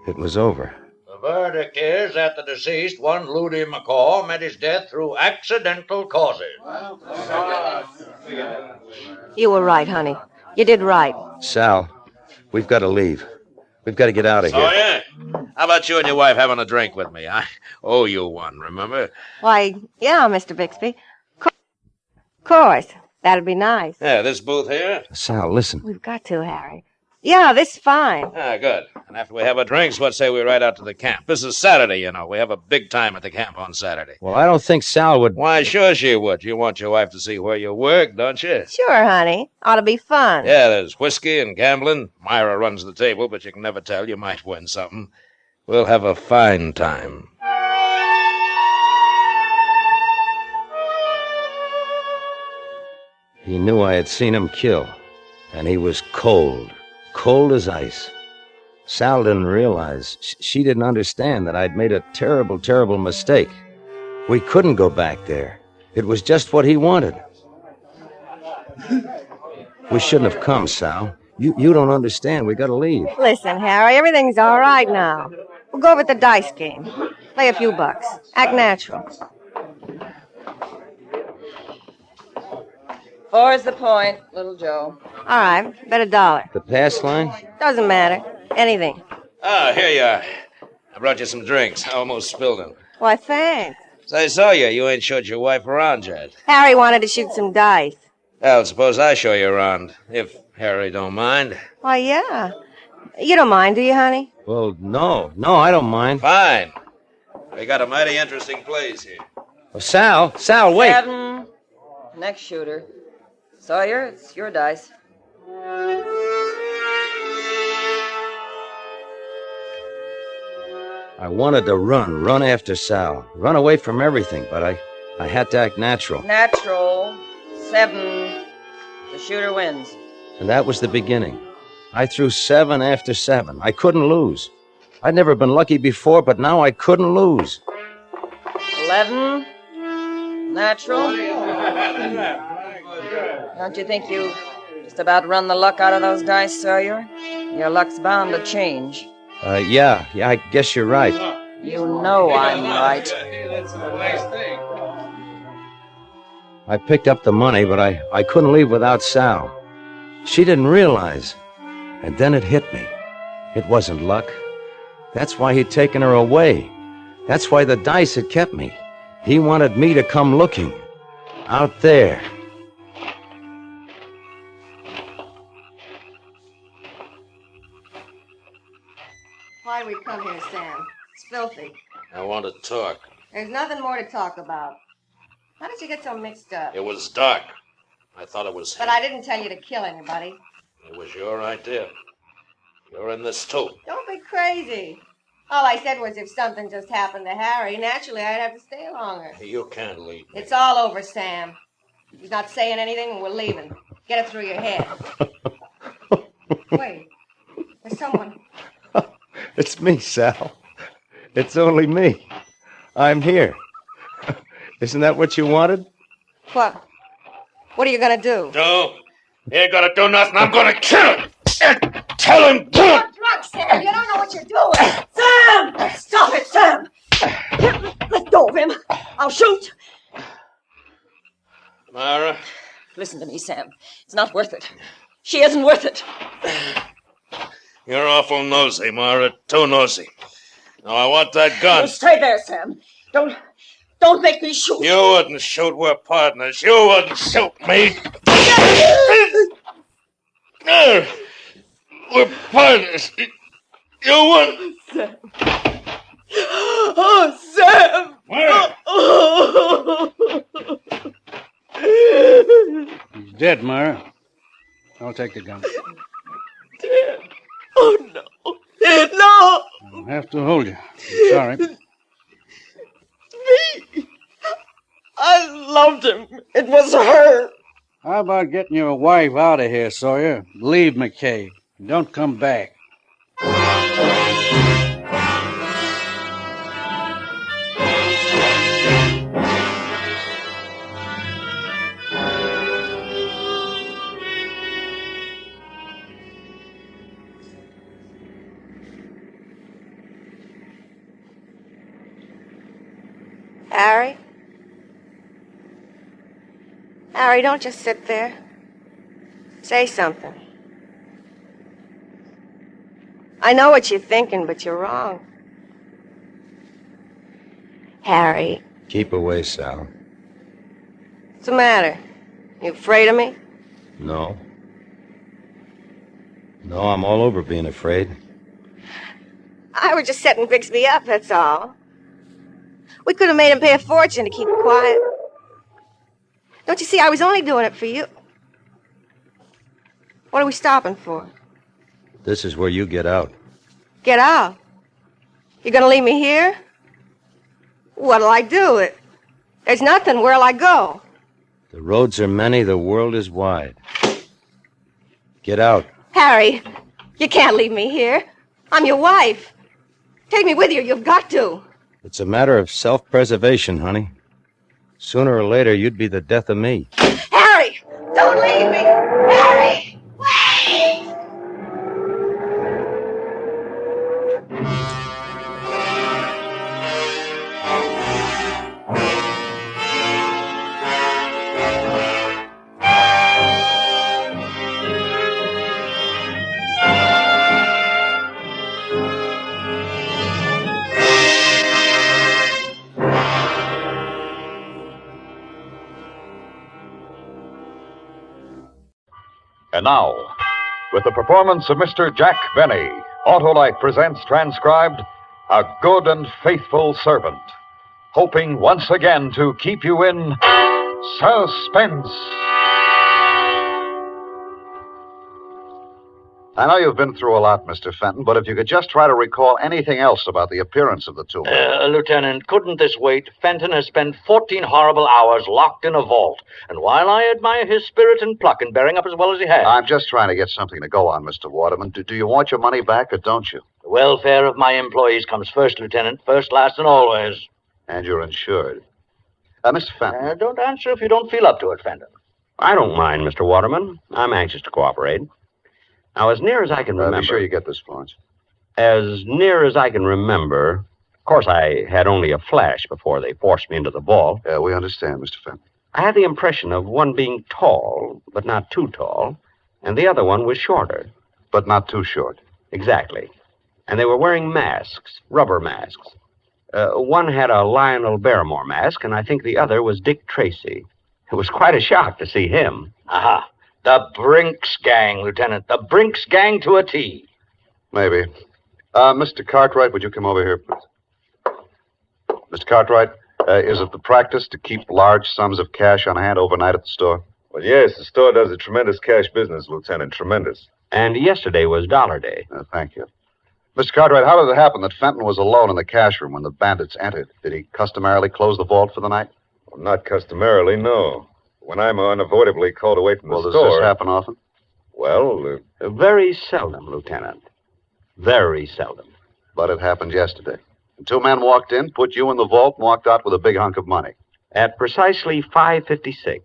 it was over. The verdict is that the deceased, one Ludi McCaw, met his death through accidental causes. You were right, honey. You did right. Sal, we've got to leave. We've got to get out of here. Oh, yeah? How about you and your wife having a drink with me? I owe you one, remember? Why, yeah, Mr. Bixby. Of course. That'd be nice. Yeah, this booth here? Sal, listen. We've got to, Harry. Yeah, this is fine. Ah, good. And after we have our drinks, what say we ride out to the camp? This is Saturday, you know. We have a big time at the camp on Saturday. Well, I don't think Sal would... Why, sure she would. You want your wife to see where you work, don't you? Sure, honey. Ought to be fun. Yeah, there's whiskey and gambling. Myra runs the table, but you can never tell. You might win something. We'll have a fine time. He knew I had seen him kill, and he was cold as ice. Sal didn't realize, she didn't understand that I'd made a terrible, terrible mistake. We couldn't go back there. It was just what he wanted. We shouldn't have come, Sal. You don't understand. We gotta leave. Listen, Harry, everything's all right now. We'll go over at the dice game. Play a few bucks. Act natural. 4's the point, little Joe. All right, bet $1. The pass line? Doesn't matter. Anything. Ah, here you are. I brought you some drinks. I almost spilled them. Why, thanks. So I saw you. You ain't showed your wife around yet. Harry wanted to shoot some dice. Well, suppose I show you around, if Harry don't mind. Why, yeah. You don't mind, do you, honey? Well, no, I don't mind. Fine. We got a mighty interesting place here. Oh, Sal, wait. 7. Next shooter. Sawyer, it's your dice. I wanted to run after Sal, run away from everything, but I had to act natural. Natural. 7. The shooter wins. And that was the beginning. I threw 7 after 7. I couldn't lose. I'd never been lucky before, but now I couldn't lose. 11. Natural. Don't you think you just about run the luck out of those dice, Sawyer? Your luck's bound to change. Yeah, I guess you're right. You know I'm right. I picked up the money, but I couldn't leave without Sal. She didn't realize. And then it hit me. It wasn't luck. That's why he'd taken her away. That's why the dice had kept me. He wanted me to come looking. Out there. Why we come here, Sam? It's filthy. I want to talk. There's nothing more to talk about. How did you get so mixed up? It was Doc. I thought it was him. But I didn't tell you to kill anybody. It was your idea. You're in this too. Don't be crazy. All I said was if something just happened to Harry, naturally I'd have to stay longer. You can't leave me. It's all over, Sam. He's not saying anything and we're leaving. Get it through your head. Wait. There's someone. It's me, Sal. It's only me. I'm here. Isn't that what you wanted? What? What are you gonna do? No. You ain't gonna do nothing. I'm gonna kill him. Tell him. You're drunk, Sam. You don't know what you're doing. Sam! Stop it, Sam! Let go of him. I'll shoot. Myra? Listen to me, Sam. It's not worth it. She isn't worth it. You're awful nosy, Myra. Too nosy. Now, I want that gun. You stay there, Sam. Don't make me shoot. You wouldn't shoot. We're partners. You wouldn't shoot me. We're partners. You wouldn't. Sam. Oh, Sam. He's dead, Myra. I'll take the gun. Dead. Oh, no. No. I'll have to hold you. I'm sorry. Me. I loved him. It was her. How about getting your wife out of here, Sawyer? Leave McKay. Don't come back. Harry? Harry, don't just sit there. Say something. I know what you're thinking, but you're wrong. Harry. Keep away, Sal. What's the matter? You afraid of me? No. No, I'm all over being afraid. I was just setting Bixby up, that's all. We could have made him pay a fortune to keep it quiet. Don't you see, I was only doing it for you. What are we stopping for? This is where you get out. Get out? You gonna leave me here? What'll I do? There's nothing. Where'll I go? The roads are many, the world is wide. Get out. Harry, you can't leave me here. I'm your wife. Take me with you. You've got to. It's a matter of self-preservation, honey. Sooner or later, you'd be the death of me. Harry, don't leave me. Harry, wait! And now, with the performance of Mr. Jack Benny, Autolite presents transcribed a good and faithful servant, hoping once again to keep you in suspense. I know you've been through a lot, Mr. Fenton, but if you could just try to recall anything else about the appearance of the two men. Lieutenant, couldn't this wait? Fenton has spent 14 horrible hours locked in a vault. And while I admire his spirit and pluck in bearing up as well as he has... I'm just trying to get something to go on, Mr. Waterman. Do you want your money back or don't you? The welfare of my employees comes first, Lieutenant. First, last, and always. And you're insured. Mr. Fenton. Don't answer if you don't feel up to it, Fenton. I don't mind, Mr. Waterman. I'm anxious to cooperate. Now, as near as I can remember... Be sure you get this, Florence. As near as I can remember... Of course, I had only a flash before they forced me into the vault. We understand, Mr. Fenton. I had the impression of one being tall, but not too tall, and the other one was shorter. But not too short. Exactly. And they were wearing masks, rubber masks. One had a Lionel Barrymore mask, and I think the other was Dick Tracy. It was quite a shock to see him. Aha. The Brinks gang, Lieutenant. The Brinks gang to a T. Maybe. Mr. Cartwright, would you come over here, please? Mr. Cartwright, is it the practice to keep large sums of cash on hand overnight at the store? Well, yes, the store does a tremendous cash business, Lieutenant. Tremendous. And yesterday was Dollar Day. Thank you. Mr. Cartwright, how did it happen that Fenton was alone in the cash room when the bandits entered? Did he customarily close the vault for the night? Well, not customarily, no. When I'm unavoidably called away from the store... Does this happen often? Well, very seldom, Lieutenant. Very seldom. But it happened yesterday. The two men walked in, put you in the vault, and walked out with a big hunk of money. At precisely 5:56.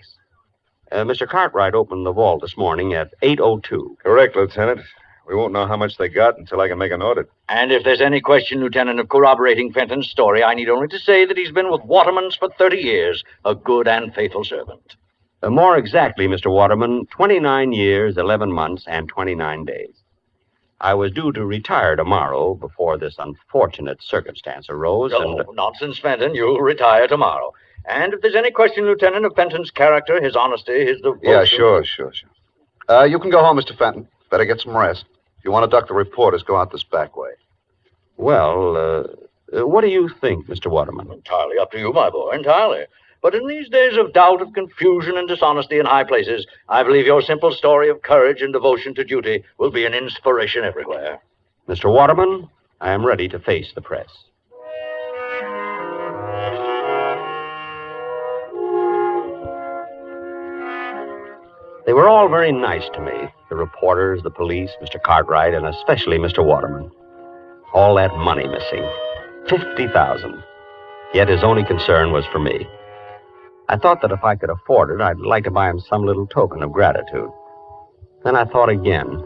Mr. Cartwright opened the vault this morning at 8:02. Correct, Lieutenant. We won't know how much they got until I can make an audit. And if there's any question, Lieutenant, of corroborating Fenton's story, I need only to say that he's been with Waterman's for 30 years, a good and faithful servant. More exactly, Mr. Waterman, 29 years, 11 months, and 29 days. I was due to retire tomorrow before this unfortunate circumstance arose. No, nonsense, Fenton. You'll retire tomorrow. And if there's any question, Lieutenant, of Fenton's character, his honesty, his devotion... Yeah, sure. You can go home, Mr. Fenton. Better get some rest. If you want to duck the reporters, go out this back way. Well, what do you think, Mr. Waterman? Entirely up to you, my boy, entirely. But in these days of doubt, of confusion, and dishonesty in high places, I believe your simple story of courage and devotion to duty will be an inspiration everywhere. Mr. Waterman, I am ready to face the press. They were all very nice to me. The reporters, the police, Mr. Cartwright, and especially Mr. Waterman. All that money missing. $50,000. Yet his only concern was for me. I thought that if I could afford it, I'd like to buy him some little token of gratitude. Then I thought again.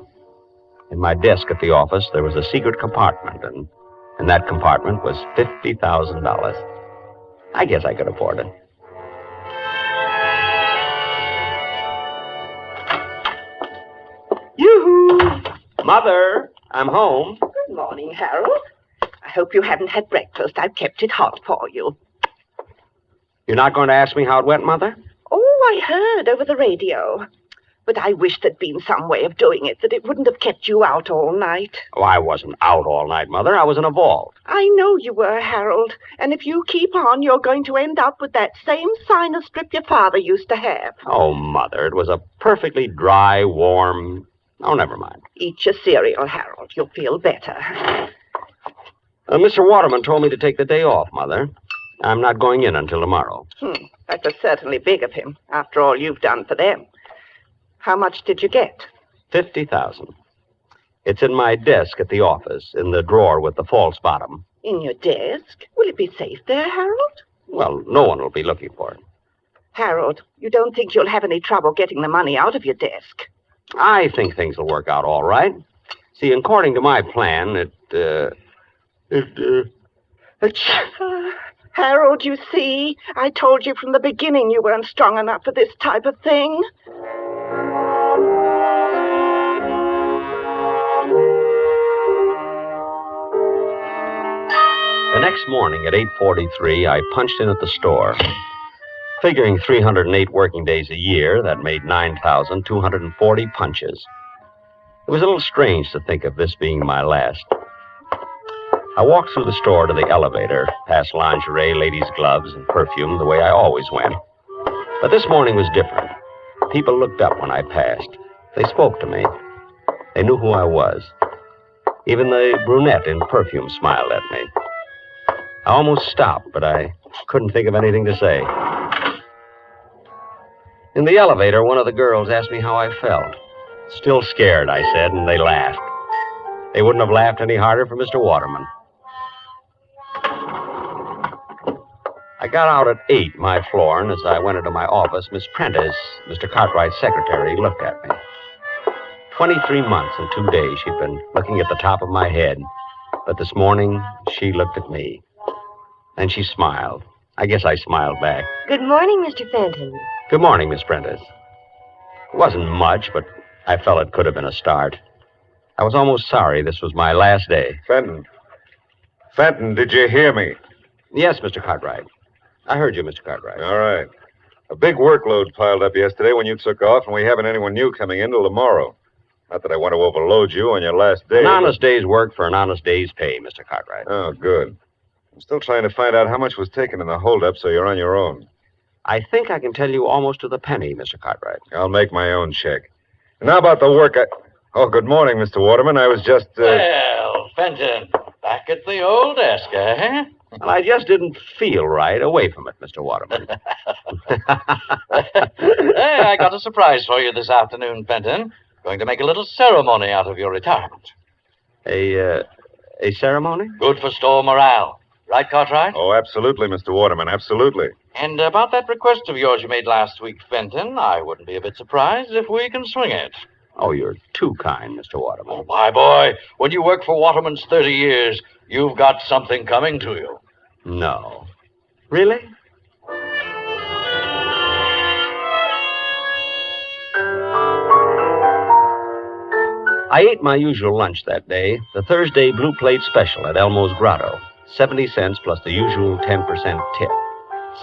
In my desk at the office, there was a secret compartment, and in that compartment was $50,000. I guess I could afford it. Yoo-hoo! Mother, I'm home. Good morning, Harold. I hope you haven't had breakfast. I've kept it hot for you. You're not going to ask me how it went, Mother? Oh, I heard over the radio. But I wish there'd been some way of doing it that it wouldn't have kept you out all night. Oh, I wasn't out all night, Mother. I was in a vault. I know you were, Harold. And if you keep on, you're going to end up with that same sinus strip your father used to have. Oh, Mother, it was a perfectly dry, warm... Oh, never mind. Eat your cereal, Harold. You'll feel better. Mr. Waterman told me to take the day off, Mother. I'm not going in until tomorrow. That was certainly big of him, after all you've done for them. How much did you get? $50,000. It's in my desk at the office, in the drawer with the false bottom. In your desk? Will it be safe there, Harold? Well, no one will be looking for it. Harold, you don't think you'll have any trouble getting the money out of your desk? I think things will work out all right. See, according to my plan, Harold, you see, I told you from the beginning you weren't strong enough for this type of thing. The next morning at 8:43, I punched in at the store. Figuring 308 working days a year, that made 9,240 punches. It was a little strange to think of this being my last. I walked through the store to the elevator, past lingerie, ladies' gloves, and perfume the way I always went. But this morning was different. People looked up when I passed. They spoke to me. They knew who I was. Even the brunette in perfume smiled at me. I almost stopped, but I couldn't think of anything to say. In the elevator, one of the girls asked me how I felt. Still scared, I said, and they laughed. They wouldn't have laughed any harder for Mr. Waterman. I got out at 8, my floor, and as I went into my office, Miss Prentice, Mr. Cartwright's secretary, looked at me. 23 months and 2 days she'd been looking at the top of my head. But this morning, she looked at me. And she smiled. I guess I smiled back. Good morning, Mr. Fenton. Good morning, Miss Prentice. It wasn't much, but I felt it could have been a start. I was almost sorry this was my last day. Fenton, did you hear me? Yes, Mr. Cartwright. I heard you, Mr. Cartwright. All right. A big workload piled up yesterday when you took off, and we haven't anyone new coming in till tomorrow. Not that I want to overload you on your last day. An honest day's work for an honest day's pay, Mr. Cartwright. Oh, good. I'm still trying to find out how much was taken in the holdup, so you're on your own. I think I can tell you almost to the penny, Mr. Cartwright. I'll make my own check. And how about the work Oh, good morning, Mr. Waterman. I was just, Well, Fenton, back at the old desk, eh? Well, I just didn't feel right away from it, Mr. Waterman. Hey, I got a surprise for you this afternoon, Fenton. Going to make a little ceremony out of your retirement. A ceremony? Good for store morale. Right, Cartwright? Oh, absolutely, Mr. Waterman, absolutely. And about that request of yours you made last week, Fenton, I wouldn't be a bit surprised if we can swing it. Oh, you're too kind, Mr. Waterman. Oh, my boy, when you work for Waterman's 30 years, you've got something coming to you. No. Really? I ate my usual lunch that day, the Thursday Blue Plate Special at Elmo's Grotto. 70 cents plus the usual 10% tip.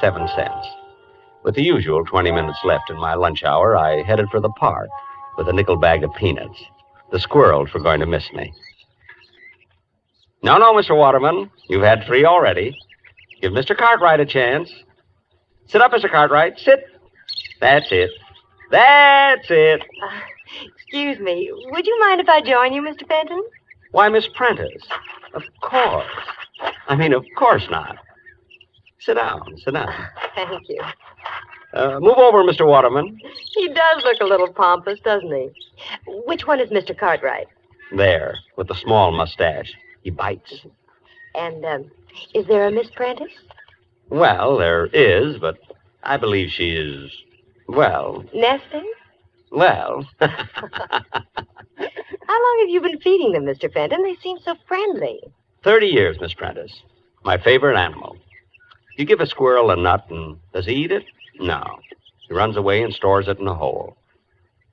7 cents. With the usual 20 minutes left in my lunch hour, I headed for the park with a nickel bag of peanuts. The squirrels were going to miss me. No, Mr. Waterman. You've had 3 already. Give Mr. Cartwright a chance. Sit up, Mr. Cartwright. Sit. That's it. That's it. Excuse me. Would you mind if I join you, Mr. Fenton? Why, Miss Prentice. Of course. Of course not. Sit down. Thank you. Move over, Mr. Waterman. He does look a little pompous, doesn't he? Which one is Mr. Cartwright? There, with the small mustache. He bites. And, is there a Miss Prentice? Well, there is, but I believe she is, well... Nesting? Well... How long have you been feeding them, Mr. Fenton? They seem so friendly. 30 years, Miss Prentice. My favorite animal. You give a squirrel a nut, and does he eat it? No. He runs away and stores it in a hole.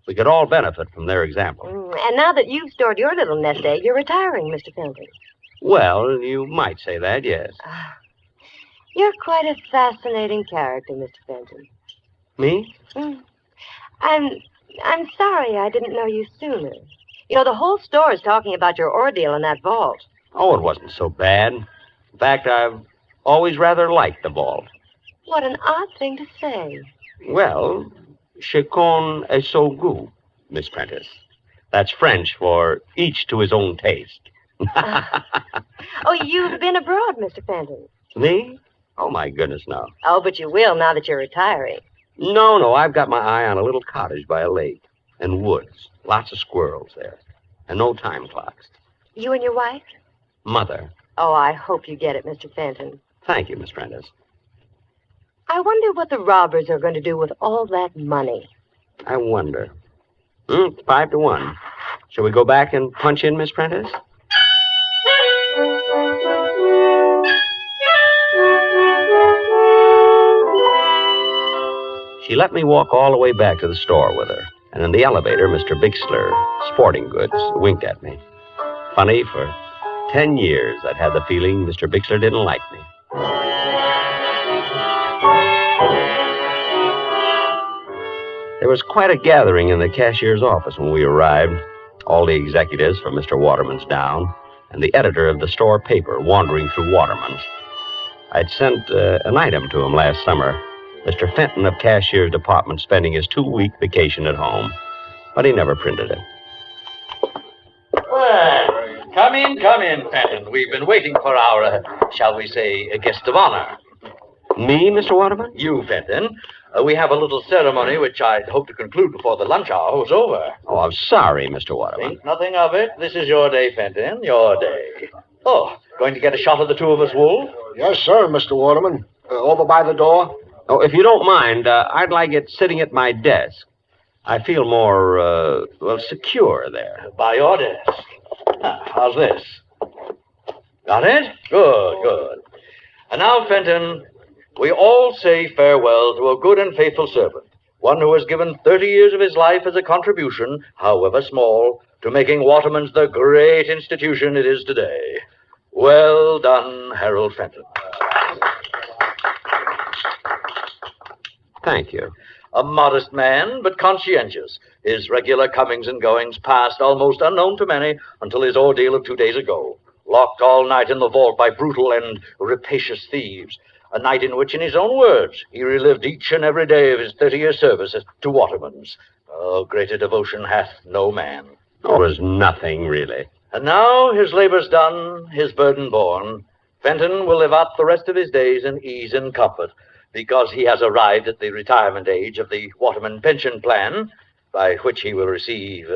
We could all benefit from their example. And now that you've stored your little nest egg, you're retiring, Mr. Fenton. Well, you might say that, yes. You're quite a fascinating character, Mr. Fenton. Me? I'm sorry I didn't know you sooner. You know, the whole store is talking about your ordeal in that vault. Oh, it wasn't so bad. In fact, I've always rather liked the vault. What an odd thing to say. Well, chacun est son goût, Miss Prentice. That's French for each to his own taste. Oh, you've been abroad, Mr. Fenton. Me? Oh, my goodness, no. Oh, but you will now that you're retiring. No, I've got my eye on a little cottage by a lake. And woods. Lots of squirrels there. And no time clocks. You and your wife? Mother. Oh, I hope you get it, Mr. Fenton. Thank you, Miss Prentice. I wonder what the robbers are going to do with all that money. I wonder. 5 to 1. Shall we go back and punch in, Miss Prentice? She let me walk all the way back to the store with her. And in the elevator, Mr. Bixler, Sporting Goods, winked at me. Funny, for 10 years I'd had the feeling Mr. Bixler didn't like me. There was quite a gathering in the cashier's office when we arrived. All the executives from Mr. Waterman's down. and the editor of the store paper wandering through Waterman's. I'd sent an item to him last summer. Mr. Fenton of Cashier's Department spending his 2-week vacation at home. But he never printed it. Well, come in, Fenton. We've been waiting for our, shall we say, guest of honor. Me, Mr. Waterman? You, Fenton. We have a little ceremony which I'd hope to conclude before the lunch hour was over. Oh, I'm sorry, Mr. Waterman. Think nothing of it. This is your day, Fenton. Your day. Oh, going to get a shot of the two of us, Wolf? Yes, sir, Mr. Waterman. Over by the door. Oh, if you don't mind, I'd like it sitting at my desk. I feel more, secure there. By your desk. How's this? Got it? Good. And now, Fenton, we all say farewell to a good and faithful servant, one who has given 30 years of his life as a contribution, however small, to making Waterman's the great institution it is today. Well done, Harold Fenton. Thank you. A modest man, but conscientious. His regular comings and goings passed almost unknown to many until his ordeal of 2 days ago. Locked all night in the vault by brutal and rapacious thieves. A night in which, in his own words, he relived each and every day of his 30-year service to Waterman's. Oh, greater devotion hath no man. Oh, it was nothing, really. And now, his labor's done, his burden borne, Fenton will live out the rest of his days in ease and comfort, because he has arrived at the retirement age of the Waterman pension plan, by which he will receive...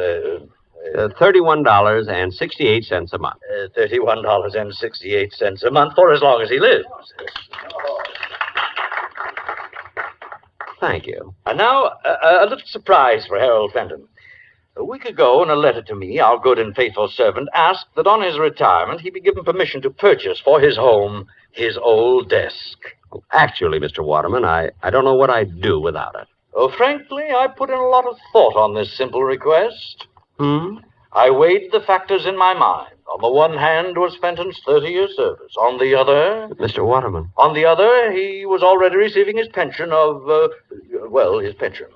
$31.68 a month. $31.68 a month for as long as he lives. Thank you. And now, a little surprise for Harold Fenton. A week ago, in a letter to me, our good and faithful servant asked that on his retirement he be given permission to purchase for his home his old desk. Actually, Mr. Waterman, I don't know what I'd do without it. Oh, frankly, I put in a lot of thought on this simple request. I weighed the factors in my mind. On the one hand was Fenton's 30-year service. On the other... Mr. Waterman. On the other, he was already receiving his pension of, his pension.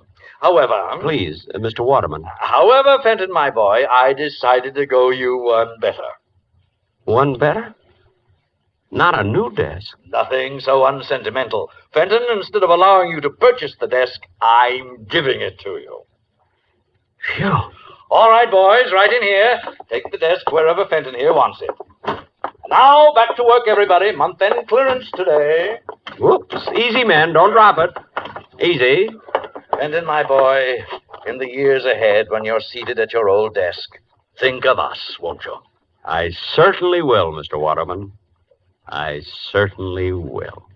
However... Please, Mr. Waterman. However, Fenton, my boy, I decided to go you one better. One better? Not a new desk. Nothing so unsentimental. Fenton, instead of allowing you to purchase the desk, I'm giving it to you. Phew. All right, boys, right in here. Take the desk wherever Fenton here wants it. Now, back to work, everybody. Month-end clearance today. Whoops. Easy, men. Don't drop it. Easy. Fenton, my boy, in the years ahead, when you're seated at your old desk, think of us, won't you? I certainly will, Mr. Waterman. I certainly will.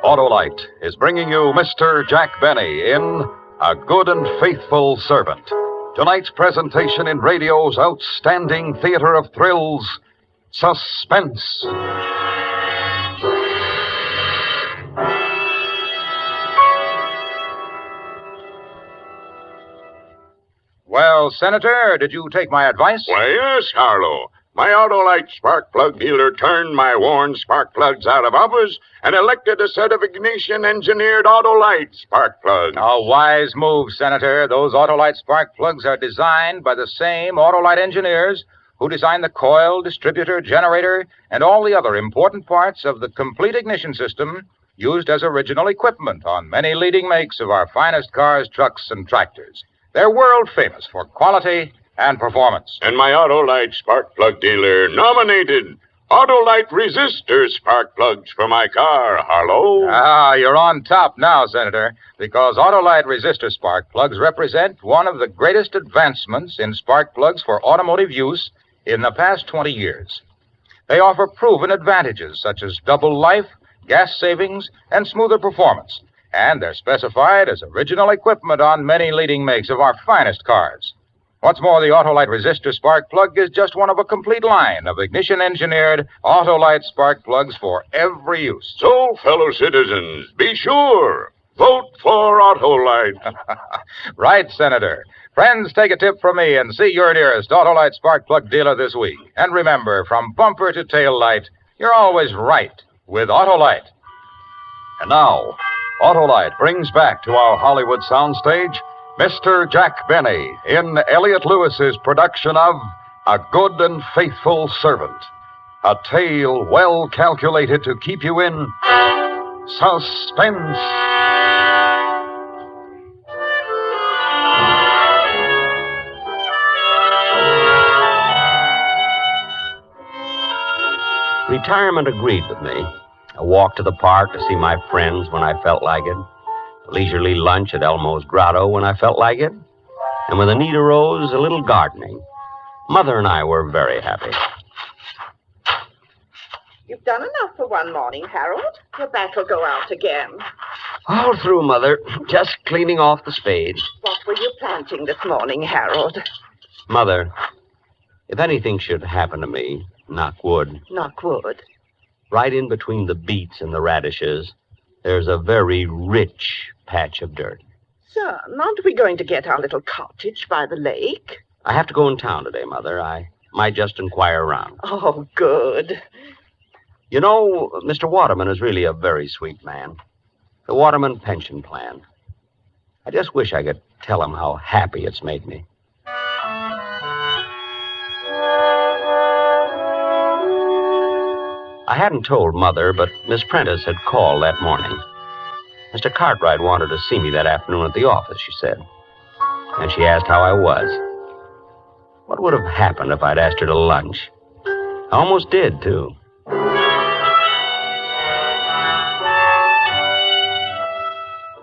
Autolite is bringing you Mr. Jack Benny in A Good and Faithful Servant. Tonight's presentation in radio's outstanding theater of thrills, Suspense. Well, Senator, did you take my advice? Why, yes, Harlow. My Autolite spark plug dealer turned my worn spark plugs out of office and elected a set of ignition-engineered Autolite spark plugs. A wise move, Senator. Those Autolite spark plugs are designed by the same Autolite engineers who designed the coil, distributor, generator, and all the other important parts of the complete ignition system used as original equipment on many leading makes of our finest cars, trucks, and tractors. They're world famous for quality and performance. And my Autolite spark plug dealer nominated Autolite resistor spark plugs for my car, Harlow. Ah, you're on top now, Senator, because Autolite resistor spark plugs represent one of the greatest advancements in spark plugs for automotive use in the past 20 years. They offer proven advantages such as double life, gas savings, and smoother performance. And they're specified as original equipment on many leading makes of our finest cars. What's more, the Autolite resistor spark plug is just one of a complete line of ignition-engineered Autolite spark plugs for every use. So, fellow citizens, be sure, vote for Autolite. Right, Senator. Friends, take a tip from me and see your nearest Autolite spark plug dealer this week. And remember, from bumper to tail light, you're always right with Autolite. And now, Autolite brings back to our Hollywood soundstage Mr. Jack Benny in Elliot Lewis's production of A Good and Faithful Servant, a tale well calculated to keep you in suspense. Retirement agreed with me. A walk to the park to see my friends when I felt like it. A leisurely lunch at Elmo's Grotto when I felt like it. And when the need arose, a little gardening. Mother and I were very happy. You've done enough for one morning, Harold. Your back will go out again. All through, Mother. Just cleaning off the spade. What were you planting this morning, Harold? Mother, if anything should happen to me, knock wood, Knock wood. right in between the beets and the radishes, there's a very rich patch of dirt. Son, aren't we going to get our little cottage by the lake? I have to go in town today, Mother. I might just inquire around. Oh, good. You know, Mr. Waterman is really a very sweet man. The Waterman pension plan. I just wish I could tell him how happy it's made me. I hadn't told Mother, but Miss Prentice had called that morning. Mr. Cartwright wanted to see me that afternoon at the office, she said. And she asked how I was. What would have happened if I'd asked her to lunch? I almost did, too.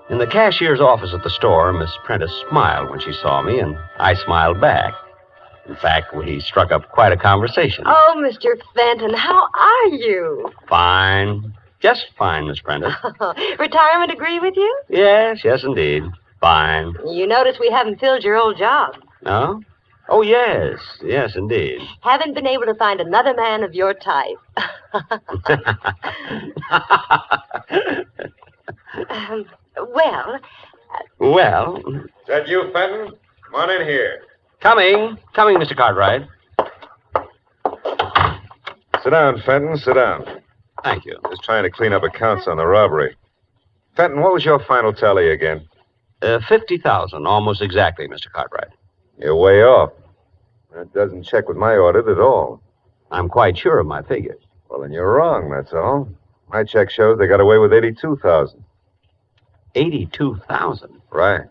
In the cashier's office at the store, Miss Prentice smiled when she saw me, and I smiled back. In fact, we struck up quite a conversation. Oh, Mr. Fenton, how are you? Fine. Just fine, Miss Prentice. Retirement agree with you? Yes, indeed. Fine. You notice we haven't filled your old job. No? Oh, yes, indeed. Haven't been able to find another man of your type. Well... Well... Is that you, Fenton? Come on in here. Coming, Mr. Cartwright. Sit down, Fenton, sit down. Thank you. Just trying to clean up accounts on the robbery. Fenton, what was your final tally again? 50,000, almost exactly, Mr. Cartwright. You're way off. That doesn't check with my audit at all. I'm quite sure of my figures. Well, then you're wrong, that's all. My check shows they got away with 82,000. 82,000? Right.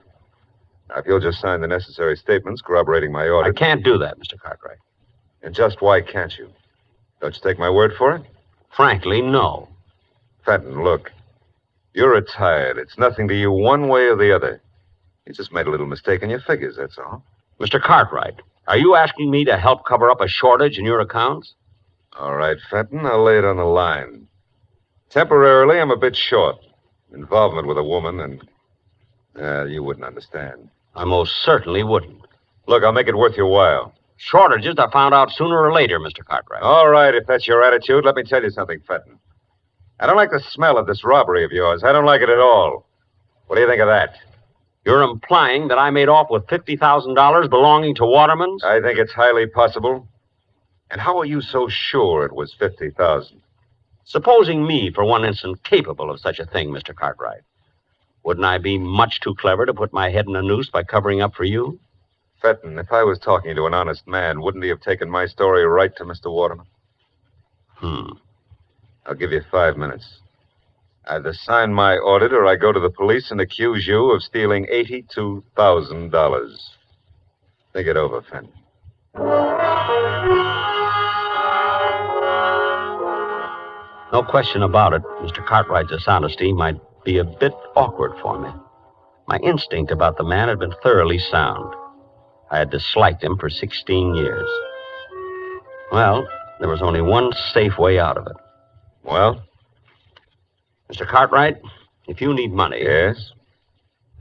Now, if you'll just sign the necessary statements corroborating my audit... I can't do that, Mr. Cartwright. And just why can't you? Don't you take my word for it? Frankly, no. Fenton, look. You're retired. It's nothing to you one way or the other. You just made a little mistake in your figures, that's all. Mr. Cartwright, are you asking me to help cover up a shortage in your accounts? All right, Fenton, I'll lay it on the line. Temporarily, I'm a bit short. Involvement with a woman, and you wouldn't understand. I most certainly wouldn't. Look, I'll make it worth your while. Shortages are found out sooner or later, Mr. Cartwright. All right, if that's your attitude, let me tell you something, Fenton. I don't like the smell of this robbery of yours. I don't like it at all. What do you think of that? You're implying that I made off with $50,000 belonging to Waterman's? I think it's highly possible. And how are you so sure it was 50,000? Supposing me, for one instant, capable of such a thing, Mr. Cartwright, wouldn't I be much too clever to put my head in a noose by covering up for you? Fenton, if I was talking to an honest man, wouldn't he have taken my story right to Mr. Waterman? I'll give you 5 minutes. Either sign my audit or I go to the police and accuse you of stealing $82,000. Think it over, Fenton. No question about it, Mr. Cartwright's dishonesty might be a bit awkward for me. My instinct about the man had been thoroughly sound. I had disliked him for 16 years. Well, there was only one safe way out of it. Well? Mr. Cartwright, if you need money... Yes?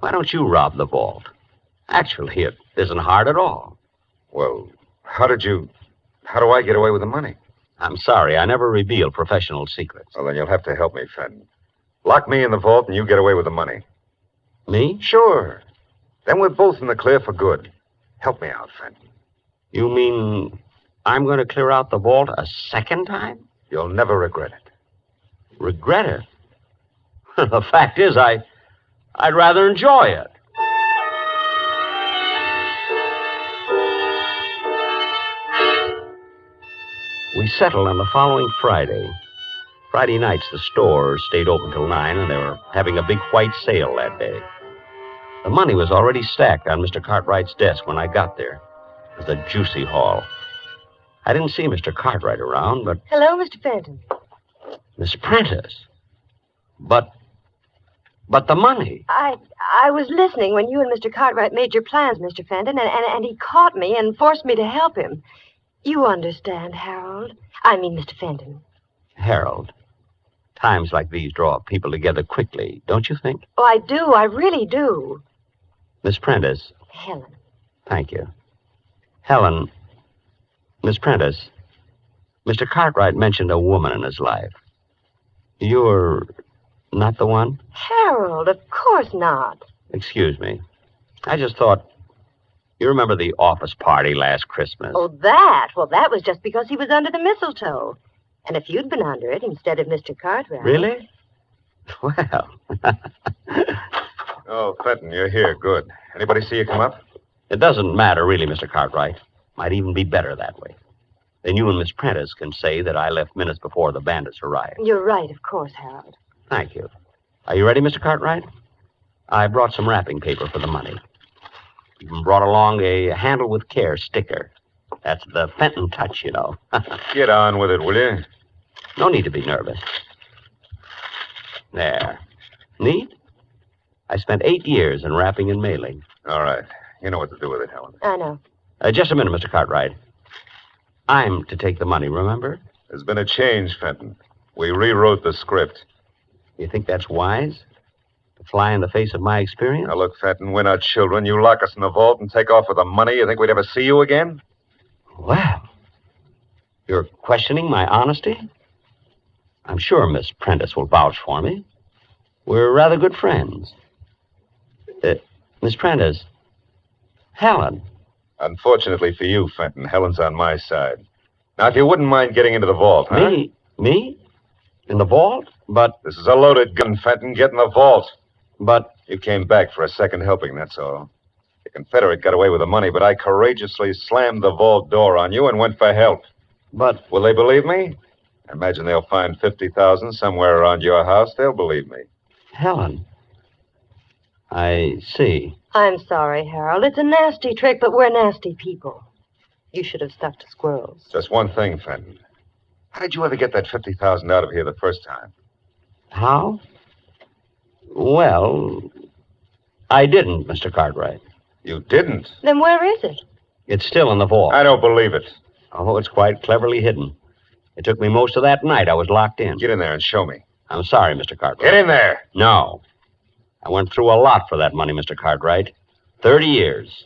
Why don't you rob the vault? Actually, it isn't hard at all. Well, how do I get away with the money? I'm sorry, I never reveal professional secrets. Well, then you'll have to help me, Fenton. Lock me in the vault and you get away with the money. Me? Sure. Then we're both in the clear for good. Help me out, Fenton. You mean I'm going to clear out the vault a second time? You'll never regret it. Regret it? The fact is, I'd rather enjoy it. We settled on the following Friday. Friday nights, the store stayed open till 9, and they were having a big white sale that day. The money was already stacked on Mr. Cartwright's desk when I got there. It was a juicy haul. I didn't see Mr. Cartwright around, but... Hello, Mr. Fenton. Miss Prentice. But the money. I was listening when you and Mr. Cartwright made your plans, Mr. Fenton, and he caught me and forced me to help him. You understand, Harold. I mean, Mr. Fenton. Harold, times like these draw people together quickly, don't you think? Oh, I do. I really do. Miss Prentice. Helen. Thank you. Helen, Miss Prentice, Mr. Cartwright mentioned a woman in his life. You're not the one? Harold, of course not. Excuse me. I just thought... You remember the office party last Christmas? Oh, that? Well, that was just because he was under the mistletoe. And if you'd been under it instead of Mr. Cartwright... Really? Well... Oh, Fenton, you're here. Good. Anybody see you come up? It doesn't matter, really, Mr. Cartwright. Might even be better that way. Then you and Miss Prentice can say that I left minutes before the bandits arrived. You're right, of course, Harold. Thank you. Are you ready, Mr. Cartwright? I brought some wrapping paper for the money. Even brought along a handle with care sticker. That's the Fenton touch, you know. Get on with it, will you? No need to be nervous. There. Neat? I spent 8 years in wrapping and mailing. All right. You know what to do with it, Helen. I know. Just a minute, Mr. Cartwright. I'm to take the money, remember? There's been a change, Fenton. We rewrote the script. You think that's wise? To fly in the face of my experience? Now, look, Fenton, we're not children. You lock us in the vault and take off with the money. You think we'd ever see you again? Well, you're questioning my honesty? I'm sure Miss Prentice will vouch for me. We're rather good friends. Miss Prentice, Helen. Unfortunately for you, Fenton, Helen's on my side. Now, if you wouldn't mind getting into the vault, huh? Me? In the vault? But... This is a loaded gun, Fenton. Get in the vault. But... You came back for a second helping, that's all. The Confederate got away with the money, but I courageously slammed the vault door on you and went for help. But... Will they believe me? I imagine they'll find 50,000 somewhere around your house. They'll believe me. Helen. I see. I'm sorry, Harold. It's a nasty trick, but we're nasty people. You should have stuck to squirrels. Just one thing, Fenton. How did you ever get that 50,000 out of here the first time? How? Well, I didn't, Mr. Cartwright. You didn't? Then where is it? It's still in the vault. I don't believe it. Oh, it's quite cleverly hidden. It took me most of that night. I was locked in. Get in there and show me. I'm sorry, Mr. Cartwright. Get in there. No. I went through a lot for that money, Mr. Cartwright. 30 years.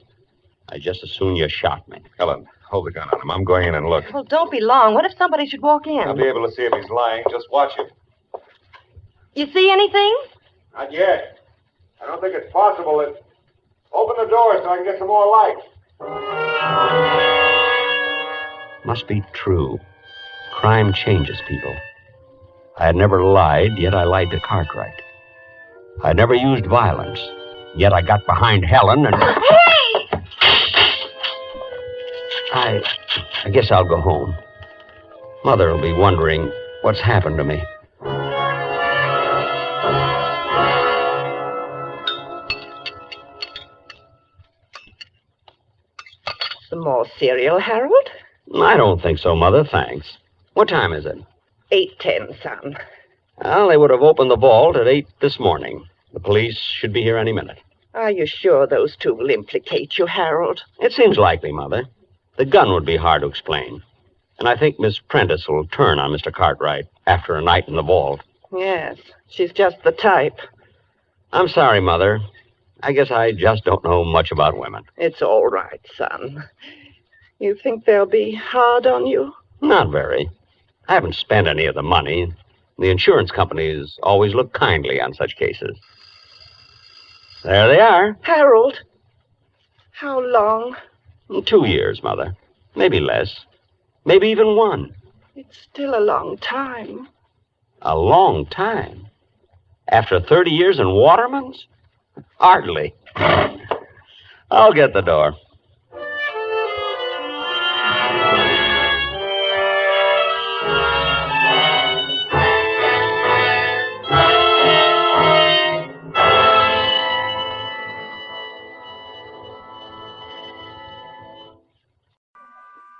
I just as soon you shot me. Helen, hold the gun on him. I'm going in and look. Well, don't be long. What if somebody should walk in? I'll be able to see if he's lying. Just watch him. You see anything? Not yet. I don't think it's possible that... Open the door so I can get some more light. Must be true. Crime changes people. I had never lied, yet I lied to Cartwright. I never used violence, yet I got behind Helen and... Hey! I guess I'll go home. Mother will be wondering what's happened to me. Some more cereal, Harold? I don't think so, Mother, thanks. What time is it? 8:10, son. Well, they would have opened the vault at 8 this morning. The police should be here any minute. Are you sure those two will implicate you, Harold? It seems likely, Mother. The gun would be hard to explain. And I think Miss Prentice will turn on Mr. Cartwright after a night in the vault. Yes, she's just the type. I'm sorry, Mother. I guess I just don't know much about women. It's all right, son. You think they'll be hard on you? Not very. I haven't spent any of the money. The insurance companies always look kindly on such cases. There they are. Harold, how long? 2 years, Mother. Maybe less. Maybe even 1. It's still a long time. A long time. After 30 years in Waterman's? Hardly. I'll get the door.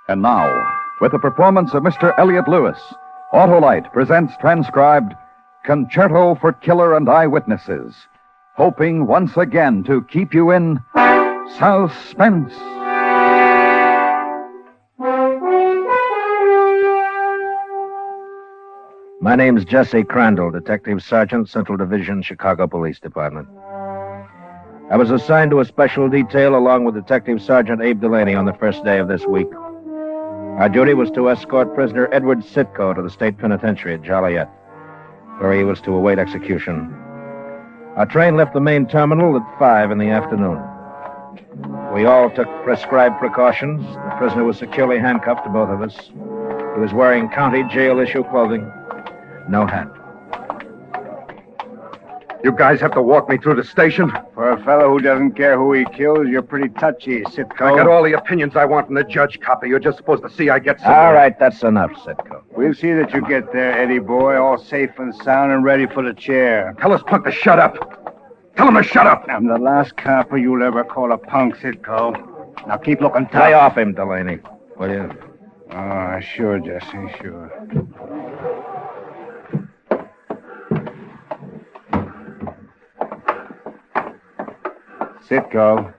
And now, with the performance of Mr. Elliot Lewis, Autolite presents transcribed Concerto for Killer and Eyewitnesses, hoping once again to keep you in suspense. My name's Jesse Crandall, Detective Sergeant, Central Division, Chicago Police Department. I was assigned to a special detail along with Detective Sergeant Abe Delaney on the first day of this week. Our duty was to escort prisoner Edward Sitko to the state penitentiary at Joliet, where he was to await execution. Our train left the main terminal at 5 in the afternoon. We all took prescribed precautions. The prisoner was securely handcuffed to both of us. He was wearing county jail-issue clothing, no hat. You guys have to walk me through the station? For a fellow who doesn't care who he kills, you're pretty touchy, Sitko. I got all the opinions I want in the judge copy. You're just supposed to see I get somewhere. All right, that's enough, Sitko. We'll see that you get there, Eddie boy, all safe and sound and ready for the chair. Tell this punk to shut up. Tell him to shut up. I'm the last copper you'll ever call a punk, Sitko. Now keep looking tough. Lay off him, Delaney. Will you? Oh, sure, Jesse, sure. Sitko.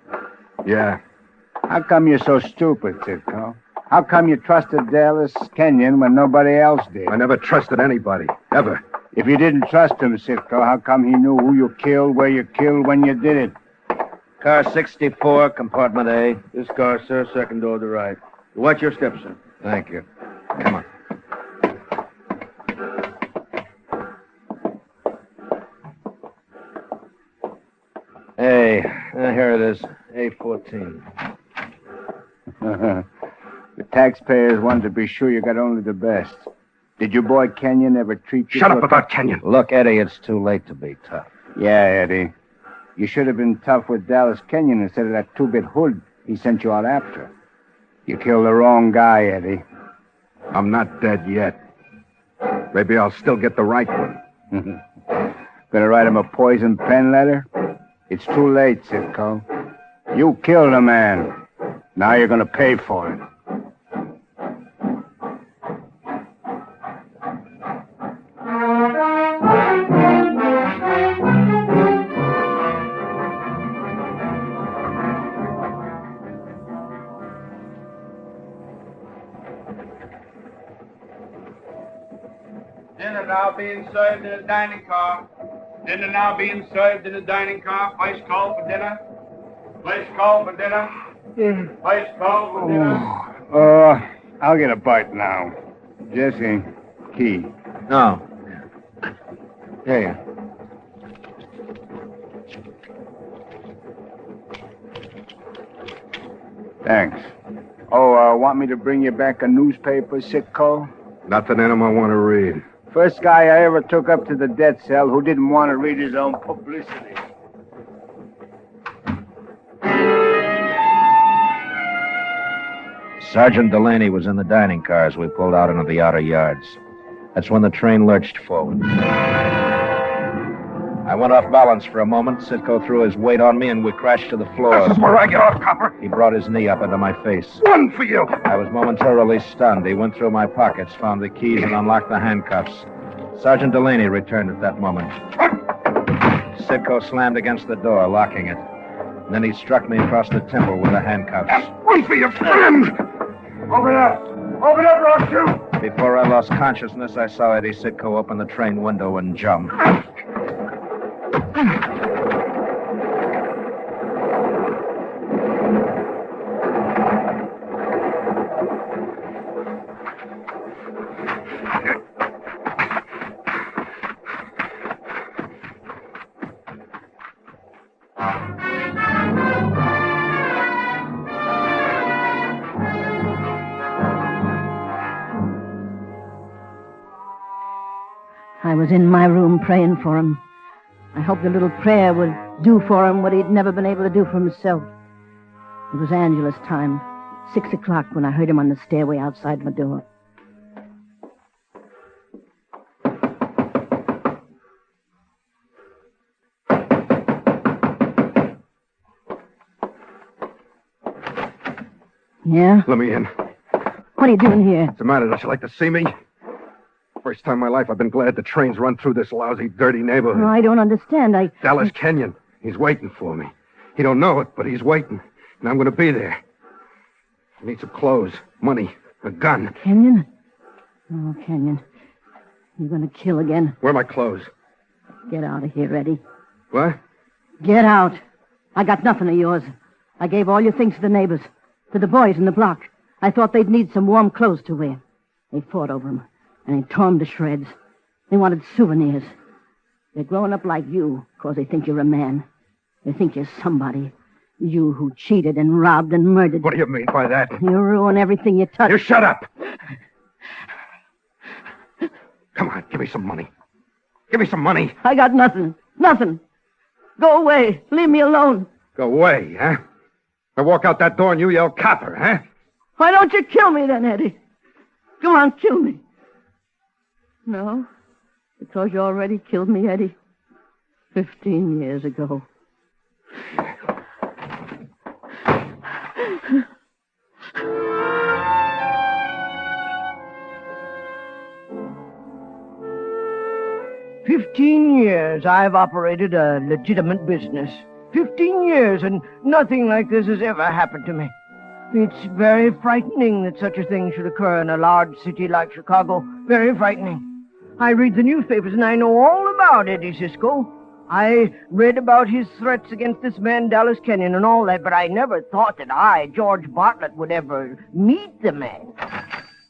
Yeah. How come you're so stupid, Sitko? How come you trusted Dallas Kenyon when nobody else did? I never trusted anybody, ever. If you didn't trust him, Sitko, how come he knew who you killed, where you killed, when you did it? Car 64, compartment A. This car, sir, second door to the right. Watch your steps, sir. Thank you. Come on. Hey, here it is. A14. The taxpayers want to be sure you got only the best. Did your boy Kenyon ever treat you... Shut up about Kenyon. Look, Eddie, it's too late to be tough. Yeah, Eddie. You should have been tough with Dallas Kenyon instead of that two-bit hood he sent you out after. You killed the wrong guy, Eddie. I'm not dead yet. Maybe I'll still get the right one. Gonna write him a poison pen letter? It's too late, Sitko. You killed a man. Now you're gonna pay for it. Dinner now being served in a dining car. Dinner now being served in a dining car. First call for dinner. First call for dinner. First call for dinner. I'll get a bite now. Jesse, key. No. Here. Thanks. Oh, want me to bring you back a newspaper, Sitko? Nothing in them I want to read. First guy I ever took up to the death cell who didn't want to read his own publicity. Sergeant Delaney was in the dining car as we pulled out into the outer yards. That's when the train lurched forward. I went off balance for a moment. Sitko threw his weight on me, and we crashed to the floor. This is where I get off, copper. He brought his knee up into my face. One for you. I was momentarily stunned. He went through my pockets, found the keys, and unlocked the handcuffs. Sergeant Delaney returned at that moment. Sitko slammed against the door, locking it. And then he struck me across the temple with the handcuffs. One for your friend. Open up. Open up, or I'll shoot. Before I lost consciousness, I saw Eddie Sitko open the train window and jump. I was in my room praying for him. I hoped a little prayer would do for him what he'd never been able to do for himself. It was Angela's time, 6 o'clock, when I heard him on the stairway outside my door. Yeah? Let me in. What are you doing here? What's the matter? Don't you like to see me? First time in my life I've been glad the trains run through this lousy, dirty neighborhood. Oh, I don't understand. Dallas Kenyon. He's waiting for me. He don't know it, but he's waiting. And I'm going to be there. I need some clothes, money, a gun. Kenyon? Oh, Kenyon. You're going to kill again. Where are my clothes? Get out of here, Eddie. What? Get out. I got nothing of yours. I gave all your things to the neighbors, to the boys in the block. I thought they'd need some warm clothes to wear. They fought over them, and they tore them to shreds. They wanted souvenirs. They're growing up like you because they think you're a man. They think you're somebody. You who cheated and robbed and murdered. What do you mean by that? You ruin everything you touch. You shut up! Come on, give me some money. Give me some money. I got nothing. Nothing. Go away. Leave me alone. Go away, huh? I walk out that door and you yell copper, huh? Why don't you kill me then, Eddie? Come on, kill me. No, because you already killed me, Eddie. 15 years ago. "15 years I've operated a legitimate business. 15 years, and nothing like this has ever happened to me. It's very frightening that such a thing should occur in a large city like Chicago. Very frightening. I read the newspapers, and I know all about Eddie Cisco. I read about his threats against this man, Dallas Kenyon, and all that, but I never thought that I, George Bartlett, would ever meet the man.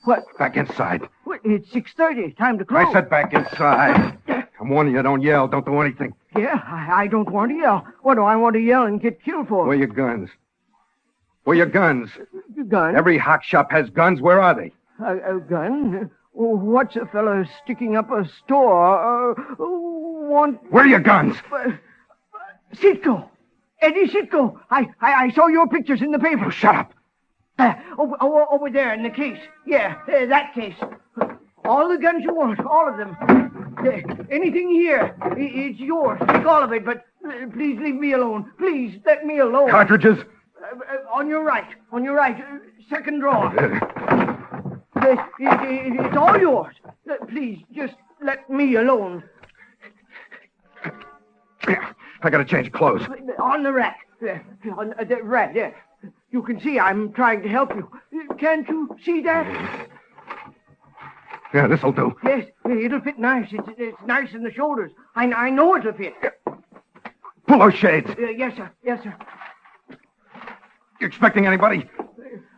What? Back inside. What? It's 6:30. Time to close. I said back inside. I'm warning you, don't yell. Don't do anything. Yeah, I don't want to yell. What do I want to yell and get killed for? Where are your guns? Where are your guns? Gun? Every hock shop has guns. Where are they? A gun? What's a fellow sticking up a store? Where are your guns? Sitko. Eddie Sitko. I saw your pictures in the paper. Oh, shut up. Over there in the case. Yeah, that case. All the guns you want. All of them. Anything here. It's yours. Take all of it, but please leave me alone. Please, let me alone. Cartridges? On your right. On your right. Second drawer. It's all yours. Please, just let me alone. I gotta change clothes. On the rack. On the rack, there. You can see I'm trying to help you. Can't you see that? Yeah, this'll do. Yes, it'll fit nice. It's nice in the shoulders. I know it'll fit. Pull those shades. Yes, sir. Yes, sir. You expecting anybody?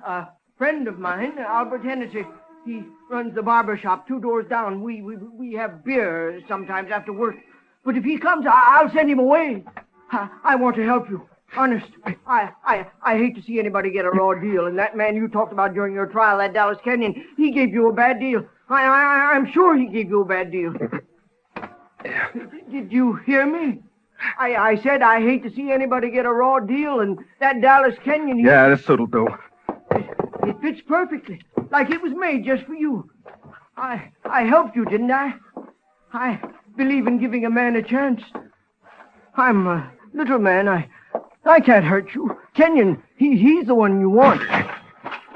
A friend of mine, Albert Hennessy. He runs the barber shop 2 doors down. We have beer sometimes after work. But if he comes, I'll send him away. I want to help you. Honest. I hate to see anybody get a raw deal. And that man you talked about during your trial, that Dallas Kenyon, he gave you a bad deal. I'm sure he gave you a bad deal. Did you hear me? I said I hate to see anybody get a raw deal, and that Dallas Kenyon... Yeah, this'll do. It fits perfectly, like it was made just for you. I helped you, didn't I? I believe in giving a man a chance. I'm a little man. I can't hurt you. Kenyon, he's the one you want.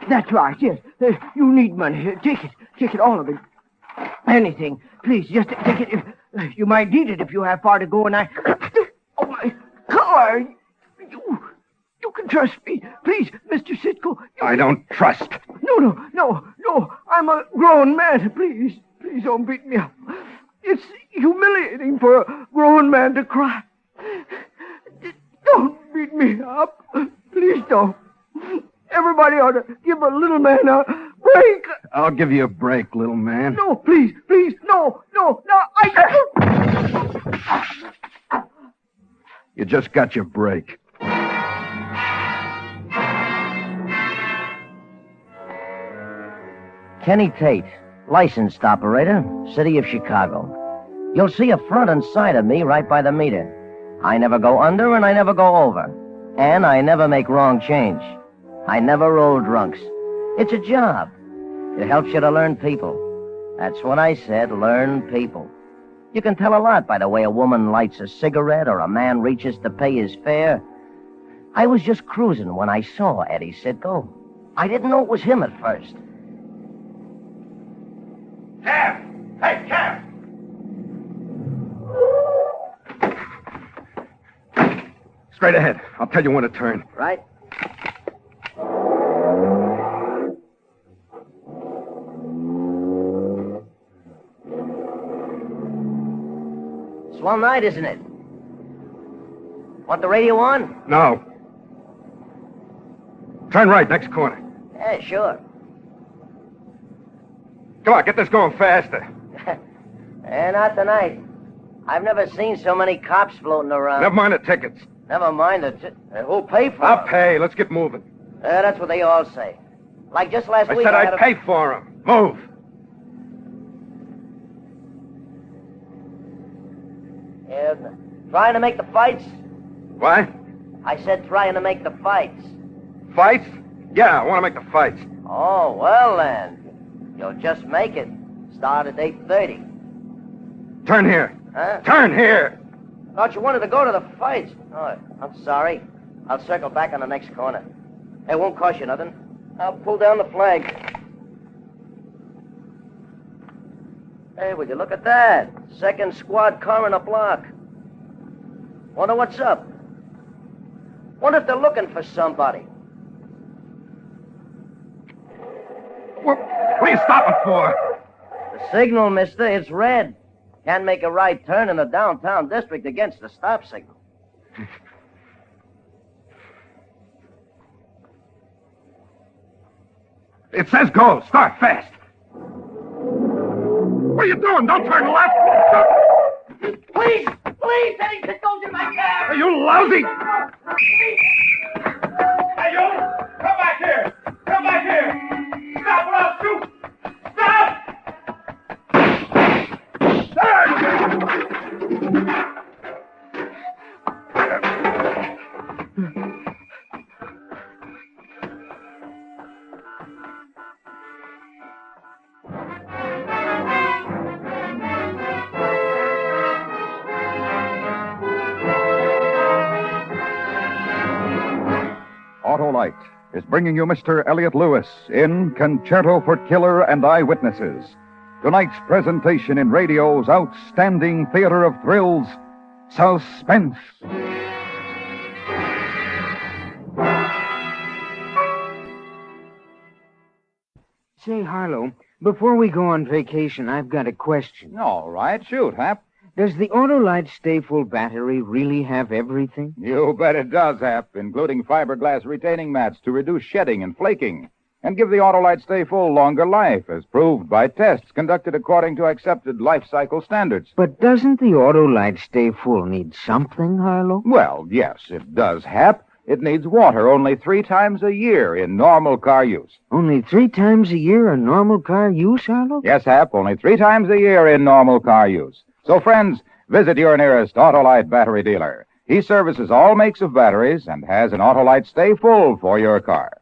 That's right, yes. You need money. Take it, all of it. Anything. Please, just take it. You might need it if you have far to go, and Oh, my car! You can trust me. Please, Mr. Sitko. I don't trust. No. I'm a grown man. Please don't beat me up. It's humiliating for a grown man to cry. Don't beat me up. Please don't. Everybody ought to give a little man a break. I'll give you a break, little man. No, please, no. You just got your break. Kenny Tate, licensed operator, City of Chicago. You'll see a front and side of me right by the meter. I never go under and I never go over. And I never make wrong change. I never roll drunks. It's a job. It helps you to learn people. That's what I said, learn people. You can tell a lot by the way a woman lights a cigarette or a man reaches to pay his fare. I was just cruising when I saw Eddie Sitko. I didn't know it was him at first. Cab! Hey, cab! Straight ahead. I'll tell you when to turn. Right? Swell night, isn't it? Want the radio on? No. Turn right, next corner. Yeah, sure. Come on, get this going faster. Not tonight. I've never seen so many cops floating around. Never mind the tickets. Never mind who'll pay for I'll them? pay. Let's get moving. That's what they all say. Like just last I week. said I I'd had a... pay for them. Move. Yeah, trying to make the fights? What? I said trying to make the fights. Fights? Yeah, I want to make the fights. Oh, well then. You'll just make it. Start at 8:30. Turn here. Huh? Turn here. Thought you wanted to go to the fights. Oh, I'm sorry. I'll circle back on the next corner. It won't cost you nothing. I'll pull down the flag. Hey, would you look at that? Second squad car in a block. Wonder what's up. Wonder if they're looking for somebody. What are you stopping for? The signal, mister. It's red. Can't make a right turn in the downtown district against the stop signal. It says go. Start fast. What are you doing? Don't turn left. Please! Please! Eddie Sitko's in my cab! Are you lousy? Hey, you! Come back here! Come back here! Stop or I'll shoot! Stop! Autolite is bringing you Mr. Elliot Lewis in Concerto for Killer and Eyewitnesses. Tonight's presentation in radio's outstanding theater of thrills, Suspense. Say, Harlow, before we go on vacation, I've got a question. All right, shoot, Hap. Does the Autolite Stay Full battery really have everything? You bet it does, Hap, including fiberglass retaining mats to reduce shedding and flaking, and give the Autolite Stay Full longer life, as proved by tests conducted according to accepted life cycle standards. But doesn't the Autolite Stay Full need something, Harlow? Well, yes, it does, Hap. It needs water only 3 times a year in normal car use. Only 3 times a year in normal car use, Harlow? Yes, Hap, only 3 times a year in normal car use. So, friends, visit your nearest Autolite battery dealer. He services all makes of batteries and has an Autolite Stay Full for your car.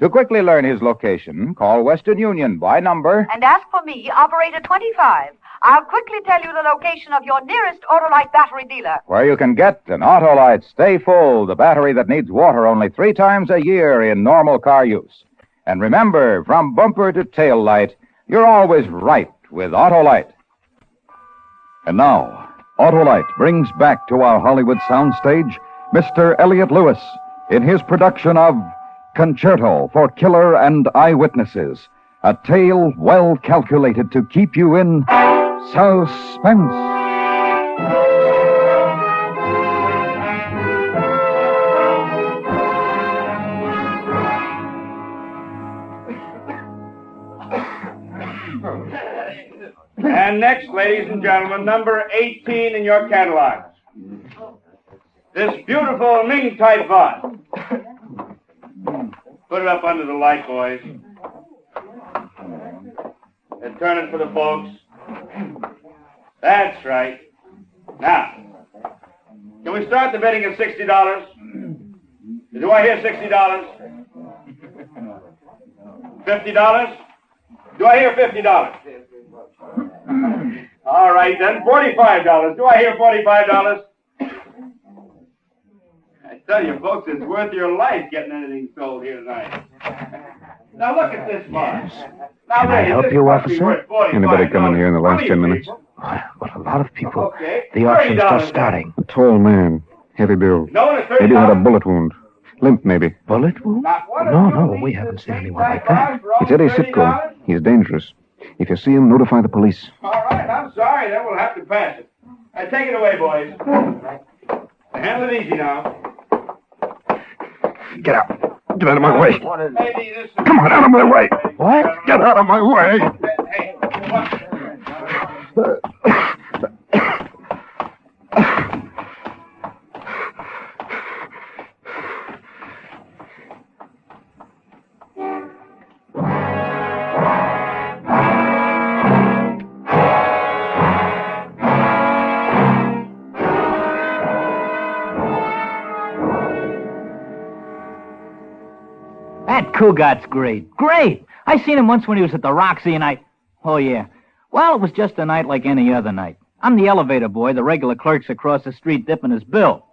To quickly learn his location, call Western Union by number and ask for me, Operator 25. I'll quickly tell you the location of your nearest Autolite battery dealer. where you can get an Autolite Stay Full, the battery that needs water only 3 times a year in normal car use. And remember, from bumper to tail light, you're always right with Autolite. And now, Autolite brings back to our Hollywood soundstage Mr. Elliot Lewis in his production of Concerto for Killer and Eyewitnesses, a tale well calculated to keep you in suspense. And next, ladies and gentlemen, number 18 in your catalogs. This beautiful Ming-type vase. Put it up under the light, boys. And turn it for the folks. That's right. Now, can we start the bidding at $60? Do I hear $60? $50? Do I hear $50? All right, then, $45. Do I hear $45? I tell you, folks, it's worth your life getting anything sold here tonight. Now, look at this box. Now, Can I ladies, help this you, must be officer? worth $45. Anybody come in here in the last Come 10 here, minutes? people. But a lot of people. Okay, The auction's $30 just starting. A tall man. Heavy build. No one at $30? Maybe had a bullet wound. Limp, maybe. Bullet wound? Not one No, of you no, needs we to haven't seen take anyone that like that. box for It's only Eddie Sitko. $30? He's dangerous. If you see him, notify the police. All right, I'm sorry. Then we'll have to pass it. Take it away, boys. Handle it easy now. Get out. Get out of my way. Maybe this is... Come on, out of my way. What? Get out of my way. Hey, That Cougat's great. Great! I seen him once when he was at the Roxy, and I... Oh, yeah. Well, it was just a night like any other night. I'm the elevator boy. The regular clerk's across the street dipping his bill.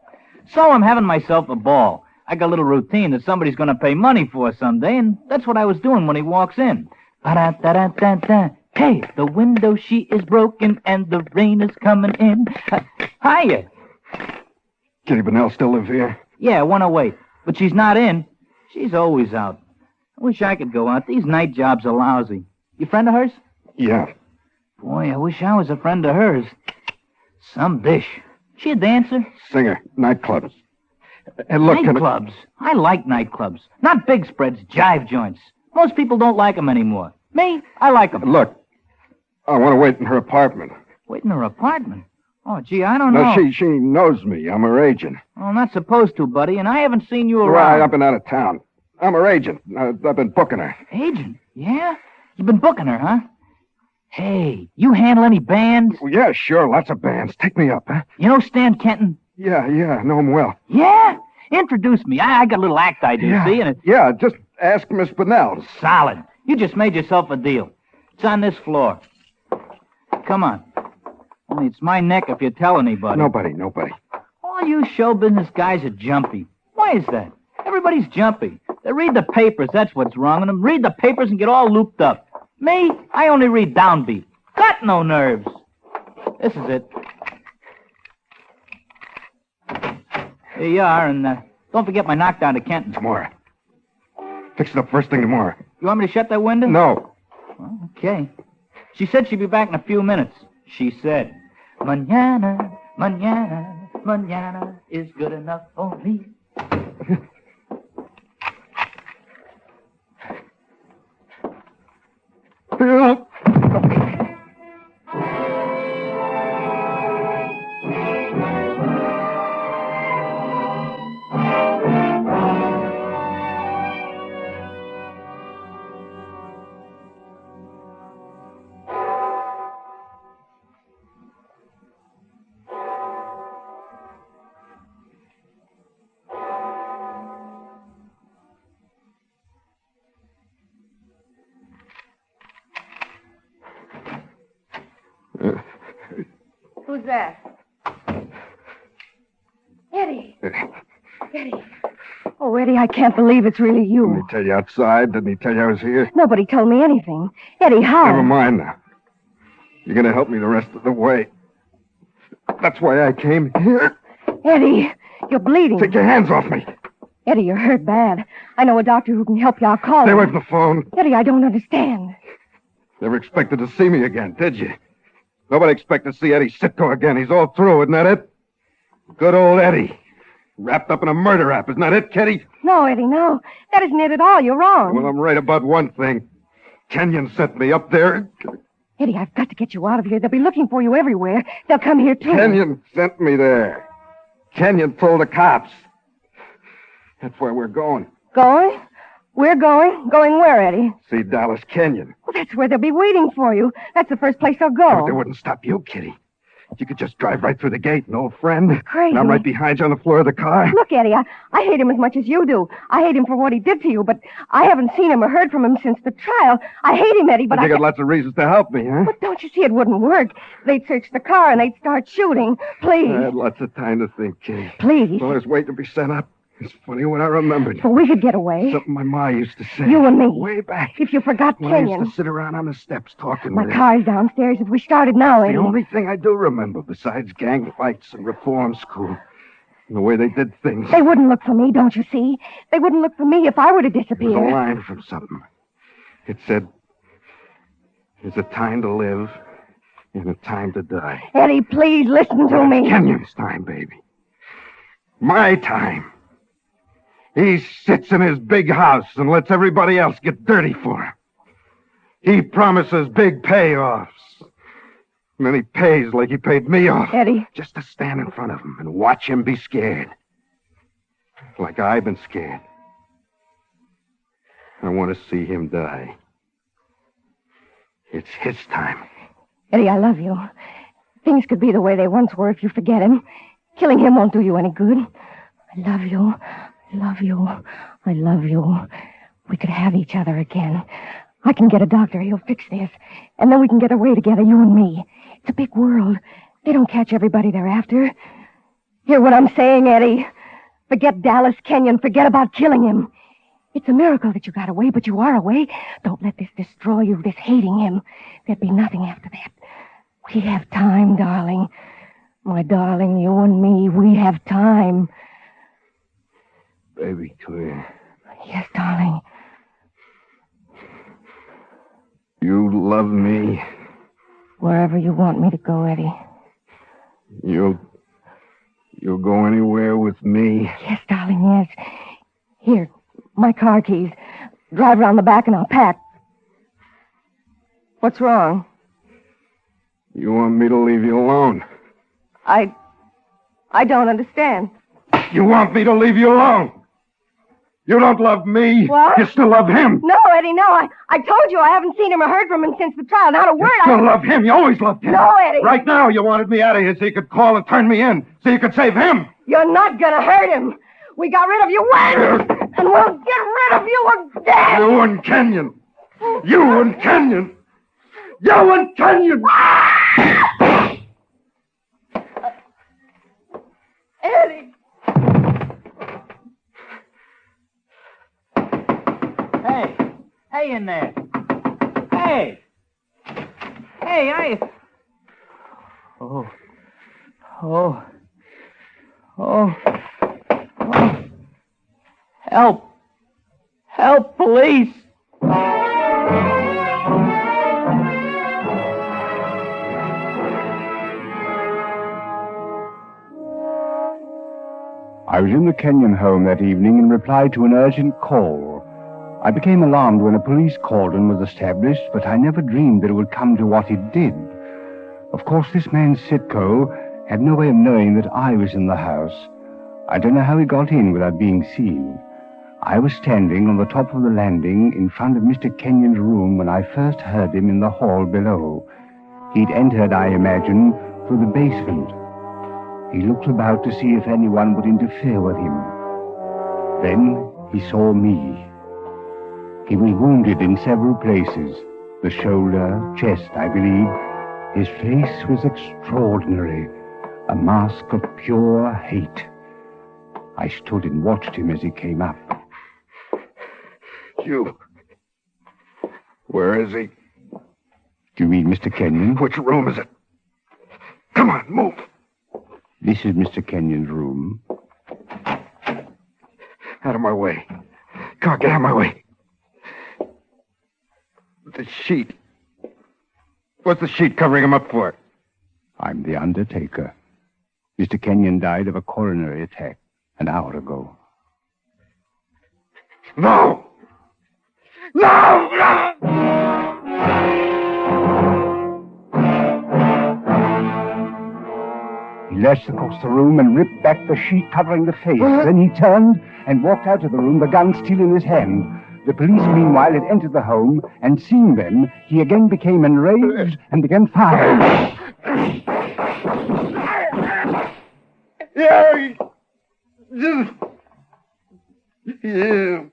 So I'm having myself a ball. I got a little routine that somebody's going to pay money for someday, and that's what I was doing when he walks in. Ba-da-da-da-da-da. Hey, the window sheet is broken, and the rain is coming in. Hiya. Kitty Bennell still live here? Yeah, 108. But she's not in. She's always out. I wish I could go out. These night jobs are lousy. You friend of hers? Yeah. Boy, I wish I was a friend of hers. Some bish. She a dancer? Singer. Nightclubs. And look... Nightclubs? I like nightclubs. Not big spreads, jive joints. Most people don't like them anymore. Me, I like them. Look, I want to wait in her apartment. Wait in her apartment? Oh, gee, I don't know. No, she knows me. I'm her agent. Well, I'm not supposed to, buddy, and I haven't seen you around. Right, I've been out of town. I'm her agent. I've been booking her. Agent? Yeah? You've been booking her, huh? Hey, you handle any bands? Well, yeah, sure. Lots of bands. Take me up, huh? You know Stan Kenton? Yeah, I know him well. Yeah? Introduce me. I got a little act I do, see? And Yeah, just ask Miss Bennell. Solid. You just made yourself a deal. It's on this floor. Come on. Only it's my neck if you tell anybody. Nobody. All you show business guys are jumpy. Why is that? Everybody's jumpy. They read the papers, that's what's wrong with them. Read the papers and get all looped up. Me, I only read downbeat. Got no nerves. This is it. Here you are, and don't forget my knockdown to Kenton. Tomorrow. Fix it up first thing tomorrow. You want me to shut that window? No. Well, okay. She said she'd be back in a few minutes. She said, Mañana, mañana, mañana is good enough for me. Who's that? Eddie. Eddie. Oh, Eddie, I can't believe it's really you. Didn't he tell you outside? Didn't he tell you I was here? Nobody told me anything. Eddie, how? Never mind now. You're going to help me the rest of the way. That's why I came here. Eddie, you're bleeding. Take your hands off me. Eddie, you're hurt bad. I know a doctor who can help you. I'll call Stay him. away from the phone. Eddie, I don't understand. Never expected to see me again, did you? Nobody expected to see Eddie Sitko again. He's all through, isn't that it? Good old Eddie. Wrapped up in a murder rap, isn't that it, Kitty? No, Eddie, no. That isn't it at all. You're wrong. Well, I'm right about one thing. Kenyon sent me up there. Eddie, I've got to get you out of here. They'll be looking for you everywhere. They'll come here, too. Kenyon sent me there. Kenyon told the cops. That's where we're going. Going? We're going? Going where, Eddie? See Dallas Kenyon. Well, that's where they'll be waiting for you. That's the first place they'll But go. they wouldn't stop you, Kitty. You could just drive right through the gate, an old friend. Crazy. And I'm right behind you on the floor of the car. Look, Eddie, I hate him as much as you do. I hate him for what he did to you, but I haven't seen him or heard from him since the trial. I hate him, Eddie, but You got lots of reasons to help me, huh? But don't you see it wouldn't work? They'd search the car and they'd start shooting. Please. I had lots of time to think, Kay. Please. While I was waiting to be sent up. It's funny when I remembered. But we could get away. Something my ma used to say. You and me. Way back. If you forgot When I Kenyon. used to sit around on the steps talking My with her. car's downstairs. If we started now, It's Eddie. the only thing I do remember besides gang fights and reform school. And the way they did things. They wouldn't look for me, don't you see? They wouldn't look for me if I were to It was a disappear. line from something. It said, "There's a time to live and a time to die." Eddie, please listen to me. Kenyon's time, baby. My time. He sits in his big house and lets everybody else get dirty for him. He promises big payoffs. And then he pays like he paid me off. Eddie. Just to stand in front of him and watch him be scared. Like I've been scared. I want to see him die. It's his time. Eddie, I love you. Things could be the way they once were if you forget him. Killing him won't do you any good. I love you. I love you. I love you. We could have each other again. I can get a doctor. He'll fix this. And then we can get away together, you and me. It's a big world. They don't catch everybody they're after. Hear what I'm saying, Eddie. Forget Dallas Kenyon. Forget about killing him. It's a miracle that you got away, but you are away. Don't let this destroy you, this hating him. There'd be nothing after that. We have time, darling. My darling, you and me, we have time. Baby, come here. Yes, darling. You love me. Wherever you want me to go, Eddie. You'll go anywhere with me. Yes, darling, yes. Here, my car keys. Drive around the back and I'll pack. What's wrong? You want me to leave you alone? I don't understand. You want me to leave you alone? You don't love me. What? You still love him. No, Eddie, no. I told you I haven't seen him or heard from him since the trial. Not a word. You still love him. You always loved him. No, Eddie. Right now, you wanted me out of here so you could call and turn me in, so you could save him. You're not gonna hurt him. We got rid of you once, and we'll get rid of you again. You and Kenyon. You and Kenyon. You and Kenyon. Eddie. Hey in there. Hey. Hey, Oh. Help, police. I was in the Kenyon home that evening in reply to an urgent call. I became alarmed when a police cordon was established, but I never dreamed that it would come to what it did. Of course, this man Sitko had no way of knowing that I was in the house. I don't know how he got in without being seen. I was standing on the top of the landing in front of Mr. Kenyon's room when I first heard him in the hall below. He'd entered, I imagine, through the basement. He looked about to see if anyone would interfere with him. Then he saw me. He was wounded in several places, the shoulder, chest, I believe. His face was extraordinary, a mask of pure hate. I stood and watched him as he came up. You. Where is he? Do you mean Mr. Kenyon? Which room is it? Come on, move. This is Mr. Kenyon's room. Out of my way. Come on, get out of my way. The sheet. What's the sheet covering him up for? I'm the undertaker. Mr. Kenyon died of a coronary attack an hour ago. No! No! No! He lurched across the room and ripped back the sheet covering the face. Then he turned and walked out of the room, the gun still in his hand. The police, meanwhile, had entered the home, and seeing them, he again became enraged and began firing. Yeah. Yeah.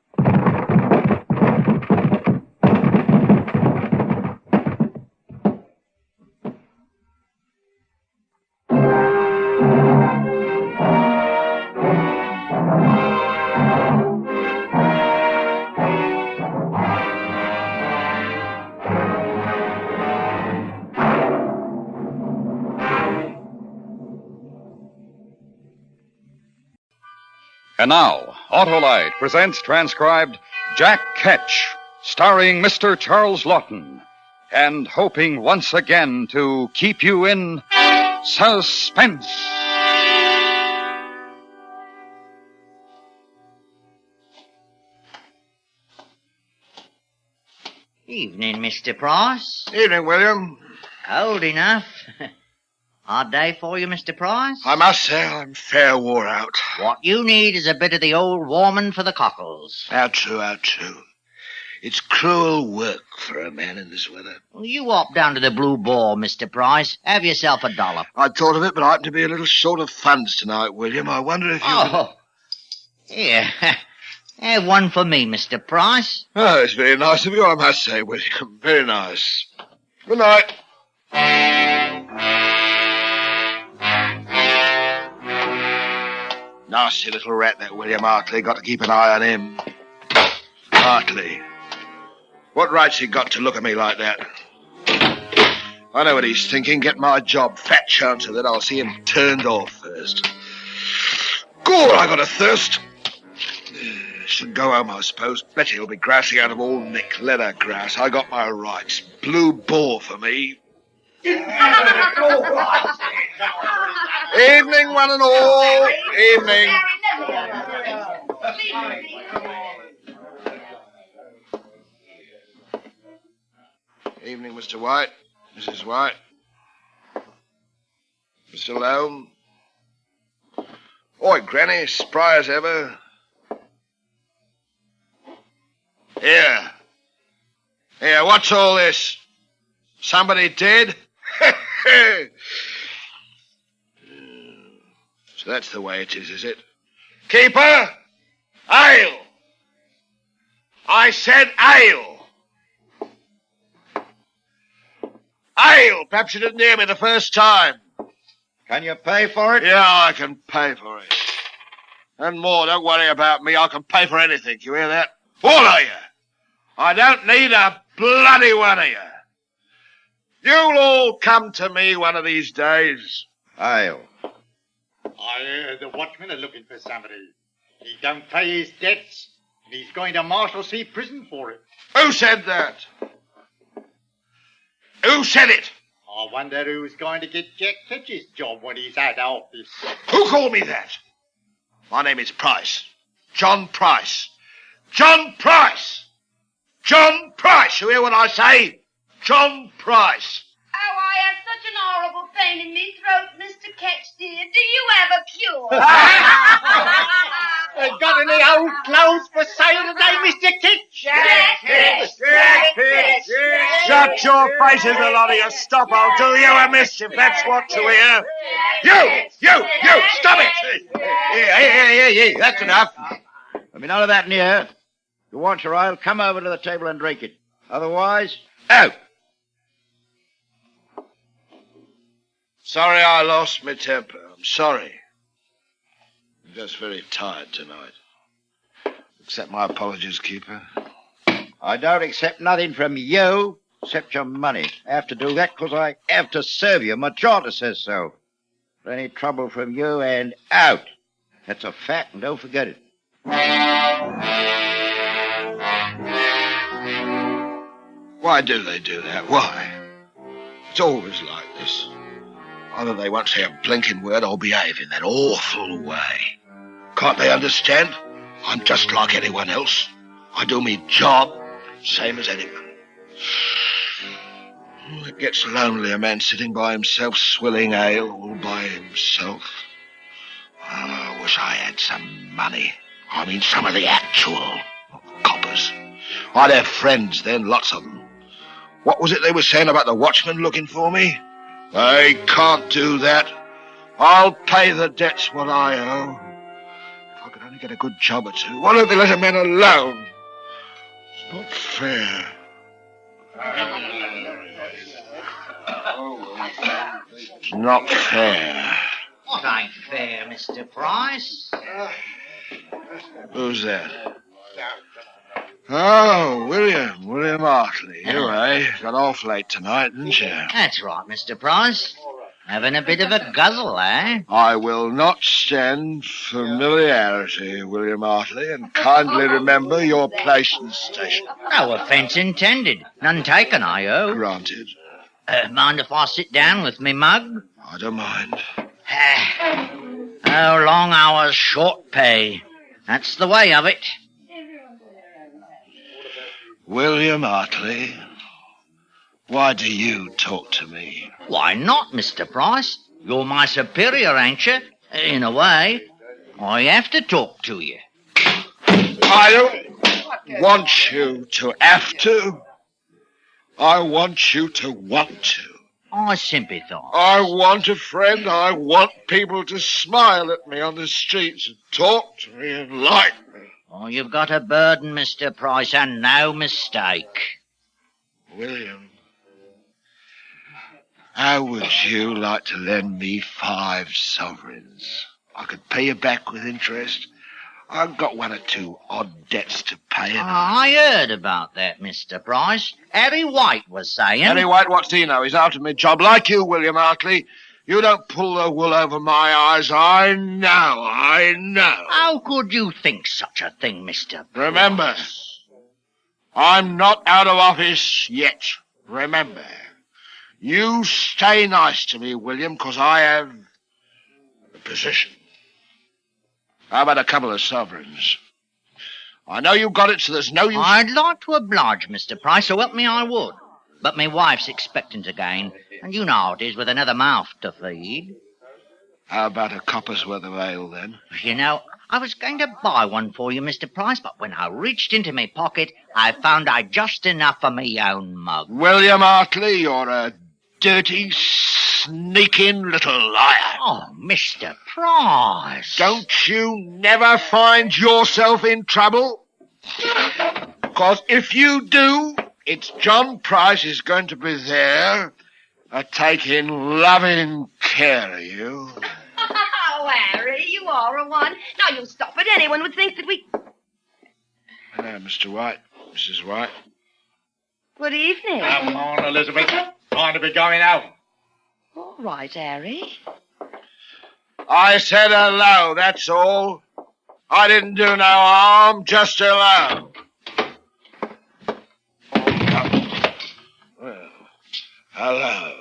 And now, Autolite presents transcribed Jack Ketch, starring Mr. Charles Lawton, and hoping once again to keep you in suspense. Evening, Mr. Price. Evening, William. Cold enough. Hard day for you, Mr. Price? I must say I'm fair wore out. What you need is a bit of the old warming for the cockles. How true, how true. It's cruel work for a man in this weather. Well, you hop down to the Blue Boar, Mr. Price. Have yourself a dollop. I'd thought of it, but I happen to be a little short of funds tonight, William. I wonder if you... Oh, here. Have one for me, Mr. Price. Oh, it's very nice of you, I must say, William. Very nice. Good night. Nasty little rat, that William Hartley. Got to keep an eye on him. Hartley. What right's he got to look at me like that? I know what he's thinking. Get my job. Fat chance of it. I'll see him turned off first. God, I got a thirst. Should go home, I suppose. Bet he'll be grousing out of all Nick leather grass. I got my rights. Blue Boar for me. Evening, one and all. Evening. Evening, Mr. White. Mrs. White. Mr. Loam. Oi, Granny, spry as ever. Here. Here, what's all this? Somebody dead? So that's the way it is it? Keeper! Ale! I said ale! Ale! Perhaps you didn't hear me the first time. Can you pay for it? Yeah, I can pay for it. And more, don't worry about me. I can pay for anything. You hear that? All of you. I don't need a bloody one of you. You'll all come to me one of these days. Ale. The watchmen are looking for somebody. He don't pay his debts, and he's going to Marshalsea prison for it. Who said that? Who said it? I wonder who's going to get Jack Ketch's job when he's out of office. Who called me that? My name is Price. John Price. John Price! John Price! You hear what I say? John Price. Oh, I have such an horrible pain in me throat, Mr. Ketch, dear. Do you have a cure? Got any old clothes for sale today, Mr. Ketch? Jack Ketch! Jack Ketch! Shut your faces, a lot of you. Stop, I'll do you a mischief. That's what you hear. You! Stop it! Here, that's enough. There'll be none of that in here. If you want your ale, come over to the table and drink it. Otherwise, out. Sorry I lost my temper. I'm sorry. I'm just very tired tonight. Accept my apologies, Keeper. I don't accept nothing from you except your money. I have to do that because I have to serve you. My charter says so. Any trouble from you and out. That's a fact, and don't forget it. Why do they do that? Why? It's always like this. Either they won't say a blinking word or behave in that awful way. Can't they understand? I'm just like anyone else. I do me job, same as anyone. It gets lonely, a man sitting by himself, swilling ale all by himself. Oh, I wish I had some money. I mean, some of the actual coppers. I'd have friends then, lots of them. What was it they were saying about the watchman looking for me? They can't do that. I'll pay the debts what I owe. If I could only get a good job or two. Why don't they let a man alone? It's not fair. It's not fair. What ain't fair, Mr. Price? Who's that? Oh, William Hartley. You, got off late tonight, didn't you? That's right, Mr. Price. Having a bit of a guzzle, eh? I will not stand familiarity, William Hartley, and kindly remember your place and station. No offence intended. None taken, I hope. Granted. Mind if I sit down with me mug? I don't mind. Oh, long hours, short pay. That's the way of it. William Hartley, why do you talk to me? Why not, Mr. Price? You're my superior, ain't you? In a way. I have to talk to you. I don't want you to have to. I want you to want to. I sympathise. I want a friend. I want people to smile at me on the streets and talk to me and like me. Oh, you've got a burden, Mr. Price, and no mistake. William, how would you like to lend me 5 sovereigns? I could pay you back with interest. I've got 1 or 2 odd debts to pay. I heard about that, Mr. Price. Harry White was saying... Harry White, what's he know? He's out of my job. Like you, William Hartley. You don't pull the wool over my eyes. I know. How could you think such a thing, Mr. Price? Remember, I'm not out of office yet. Remember. You stay nice to me, William, because I have a position. How about a couple of sovereigns? I know you got it, so there's no use... I'd like to oblige, Mr. Price, so help me I would. But my wife's expectant again, and you know how it is with another mouth to feed. How about a copper's worth of ale, then? You know, I was going to buy one for you, Mr. Price, but when I reached into my pocket, I found I'd just enough for me own mug. William Hartley, you're a dirty, sneaking little liar. Oh, Mr. Price. Don't you never find yourself in trouble? Because if you do, it's John Price is going to be there, taking loving care of you. Oh, Harry, you are a one. Now, you stop it. Anyone would think that we... Hello, Mr. White. Mrs. White. Good evening. Come on, Elizabeth. Time to be going out. All right, Harry. I said hello, that's all. I didn't do no harm, just hello. Well, hello,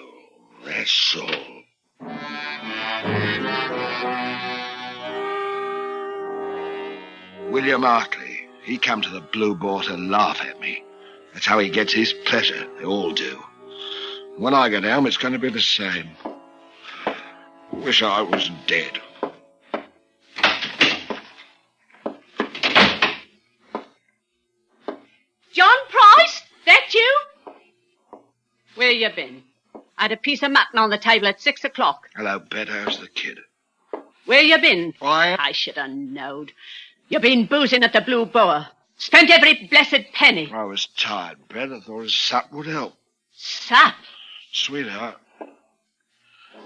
that's all. William Hartley, he come to the Blue Boar to laugh at me. That's how he gets his pleasure. They all do. When I get home, it's going to be the same. Wish I was dead. John Price? That you? Where you been? I had a piece of mutton on the table at 6 o'clock. Hello, Bet. How's the kid? Where you been? Why? I should have knowed. You been boozing at the Blue Boa. Spent every blessed penny. I was tired, Bet. I thought a sup would help. Sup? Sweetheart,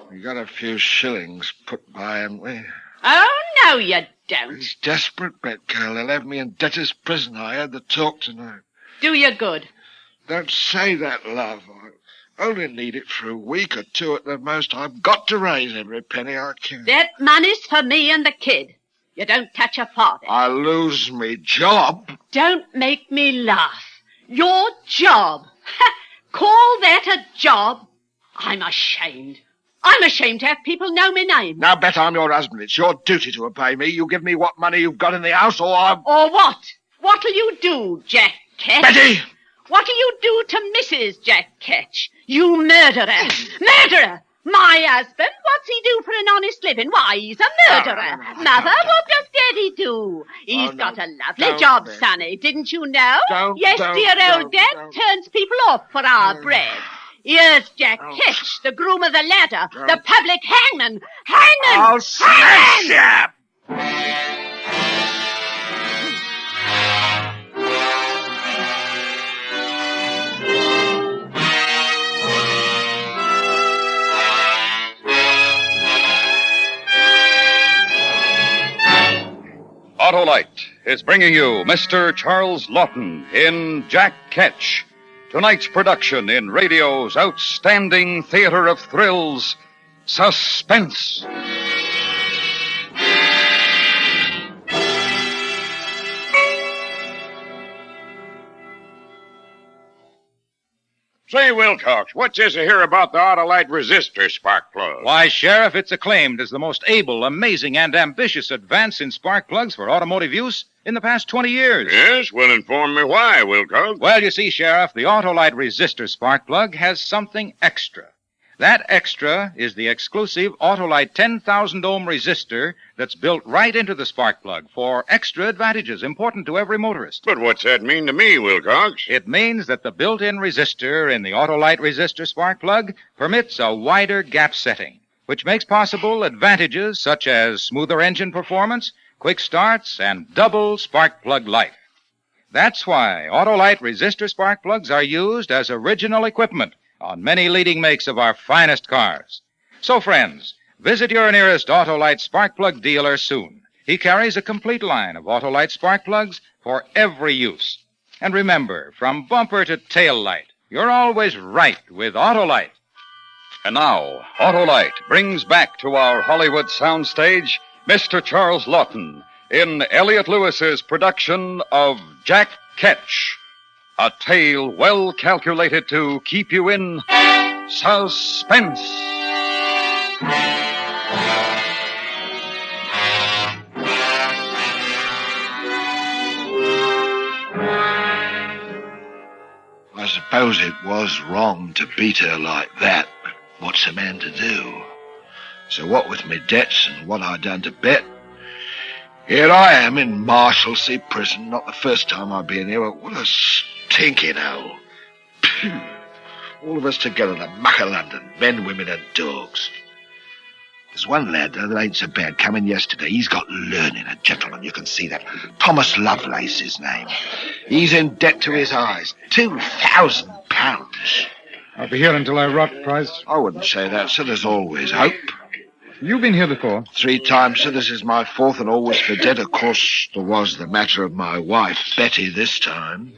we got a few shillings put by, haven't we? Oh, no, you don't. He's desperate, Bet, girl. They'll have me in debtor's prison. I had the talk tonight. Do you good. Don't say that, love. I only need it for a week or 2 at the most. I've got to raise every penny I can. That money's for me and the kid. You don't touch a farthing. I lose me job. Don't make me laugh. Your job. Call that a job? I'm ashamed. I'm ashamed to have people know my name. Now, Bet, I'm your husband. It's your duty to obey me. You give me what money you've got in the house, or I'm... Or what? What'll you do, Jack Ketch? Betty! What'll you do to Mrs. Jack Ketch? You murderer! Murderer! My husband? What's he do for an honest living? Why, he's a murderer. Mother, what does Daddy do? He's got a lovely job, sonny, didn't you know? Yes, dear old Dad turns people off for our bread. Here's Jack Ketch, the groom of the ladder, the public hangman. Hangman! I'll smash Hangman! Autolite is bringing you Mr. Charles Lawton in Jack Ketch, tonight's production in radio's outstanding theater of thrills, Suspense. Say, Wilcox, what's this I hear about the Autolite resistor spark plug? Why, Sheriff, it's acclaimed as the most able, amazing, and ambitious advance in spark plugs for automotive use in the past 20 years. Yes? Well, inform me why, Wilcox. Well, you see, Sheriff, the Autolite resistor spark plug has something extra. That extra is the exclusive Autolite 10,000 ohm resistor that's built right into the spark plug for extra advantages important to every motorist. But what's that mean to me, Wilcox? It means that the built-in resistor in the Autolite resistor spark plug permits a wider gap setting, which makes possible advantages such as smoother engine performance, quick starts, and double spark plug life. That's why Autolite resistor spark plugs are used as original equipment on many leading makes of our finest cars. So, friends, visit your nearest Autolite spark plug dealer soon. He carries a complete line of Autolite spark plugs for every use. And remember, from bumper to tail light, you're always right with Autolite. And now, Autolite brings back to our Hollywood soundstage Mr. Charles Lawton in Elliot Lewis's production of Jack Ketch, a tale well calculated to keep you in suspense. I suppose it was wrong to beat her like that, but what's a man to do? So what with me debts and what I done to Bet, here I am in Marshalsea prison. Not the first time I've been here, but what a stinking hole. Phew. All of us together, the muck of London, men, women and dogs. There's one lad that ain't so bad coming yesterday. He's got learning, a gentleman, you can see that. Thomas Lovelace, his name. He's in debt to his eyes. £2,000. I'll be here until I rot, Price. I wouldn't say that, sir. There's always hope. You've been here before? 3 times, sir. This is my 4th and always for debt. Of course, there was the matter of my wife, Betty, this time.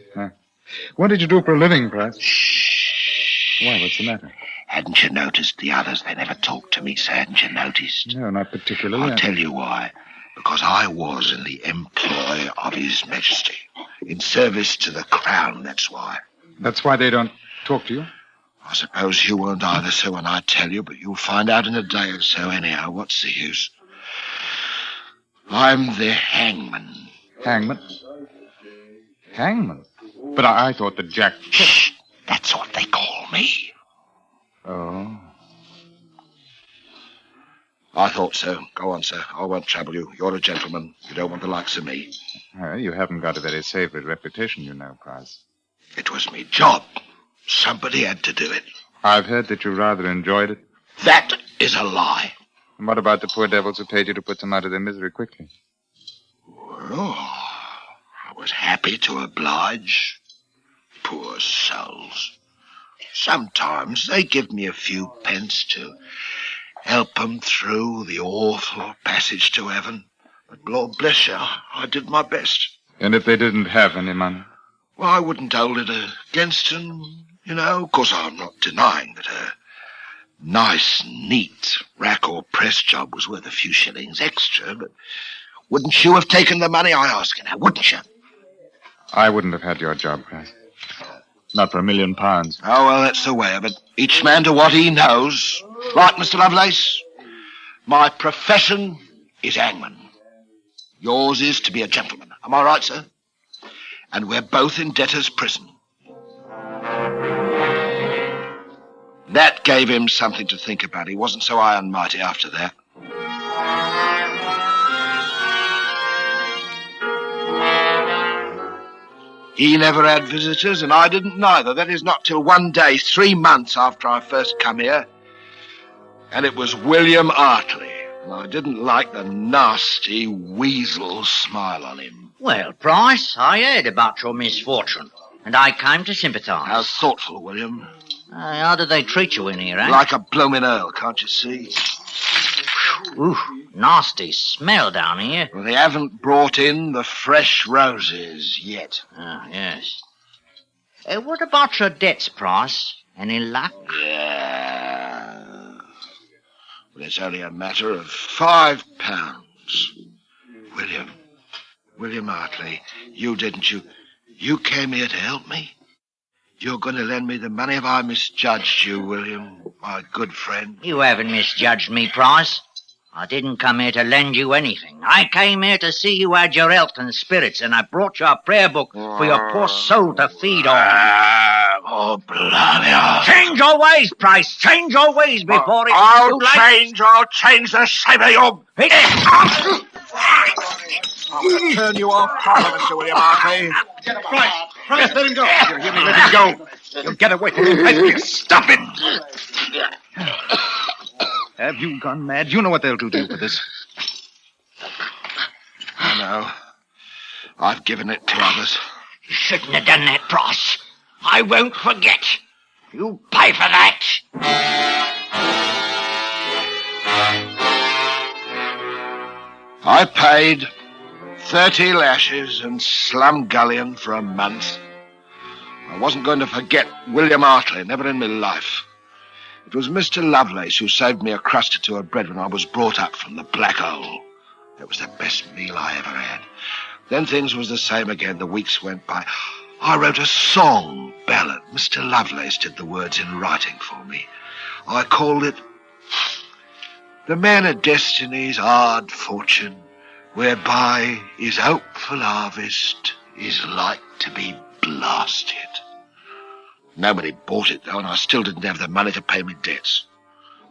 What did you do for a living, Price? Shh. Why, what's the matter? Hadn't you noticed the others? They never talked to me, sir. Hadn't you noticed? No, not particularly. I'll tell you why. Because I was in the employ of His Majesty. In service to the Crown, that's why. That's why they don't talk to you? I suppose you won't either, sir, when I tell you, but you'll find out in a day or so anyhow. What's the use? I'm the hangman. Hangman? Hangman? But I thought that Jack... Shh! That's what they call me. Oh. I thought so. Go on, sir. I won't trouble you. You're a gentleman. You don't want the likes of me. You haven't got a very savory reputation, you know, Price. It was me job. Somebody had to do it. I've heard that you rather enjoyed it. That is a lie. And what about the poor devils who paid you to put them out of their misery quickly? Well, I was happy to oblige. Poor souls. Sometimes they give me a few pence to help them through the awful passage to heaven. But Lord bless you, I did my best. And if they didn't have any money? Well, I wouldn't hold it against them, you know. Of course, I'm not denying that a nice, neat rack or press job was worth a few shillings extra, but wouldn't you have taken the money, I ask you now, wouldn't you? I wouldn't have had your job, Price. Not for £1 million. Oh, well, that's the way of it. Each man to what he knows. Right, Mr. Lovelace? My profession is hangman. Yours is to be a gentleman. Am I right, sir? And we're both in debtor's prison. That gave him something to think about. He wasn't so high and mighty after that. He never had visitors, and I didn't neither. That is not till one day, 3 months after I first come here. And it was William Artley. And I didn't like the nasty weasel smile on him. Well, Price, I heard about your misfortune, and I came to sympathise. How thoughtful, William. How did they treat you in here, eh? Like a bloomin' earl, can't you see? Ooh, nasty smell down here. Well, they haven't brought in the fresh roses yet. Ah, yes. What about your debts, Price? Any luck? Yeah. Well, it's only a matter of £5. William Artley, you didn't you? You came here to help me? You're going to lend me the money? Have I misjudged you, William, my good friend? You haven't misjudged me, Price. I didn't come here to lend you anything. I came here to see you had your health and spirits, and I brought you a prayer book for your poor soul to feed on. Oh, bloody Change your ways, Price. Change your ways before it's too late. I'll change the shape of your... I'm going to turn you off proper, Mr. William Artley. Price, let him go. You hear me? Let him go. You'll get away from him. Stop it! Have you gone mad? You know what they'll do to you for this. I know. I've given it to others. You shouldn't have done that, Price. I won't forget. You'll pay for that. I paid 30 lashes and slumgullion for a month. I wasn't going to forget William Artley, never in my life. It was Mr. Lovelace who saved me a crust or two of bread when I was brought up from the black hole. It was the best meal I ever had. Then things was the same again. The weeks went by. I wrote a song ballad. Mr. Lovelace did the words in writing for me. I called it The Man of Destiny's Hard Fortune, whereby his hopeful harvest is like to be blasted. Nobody bought it, though, and I still didn't have the money to pay me debts.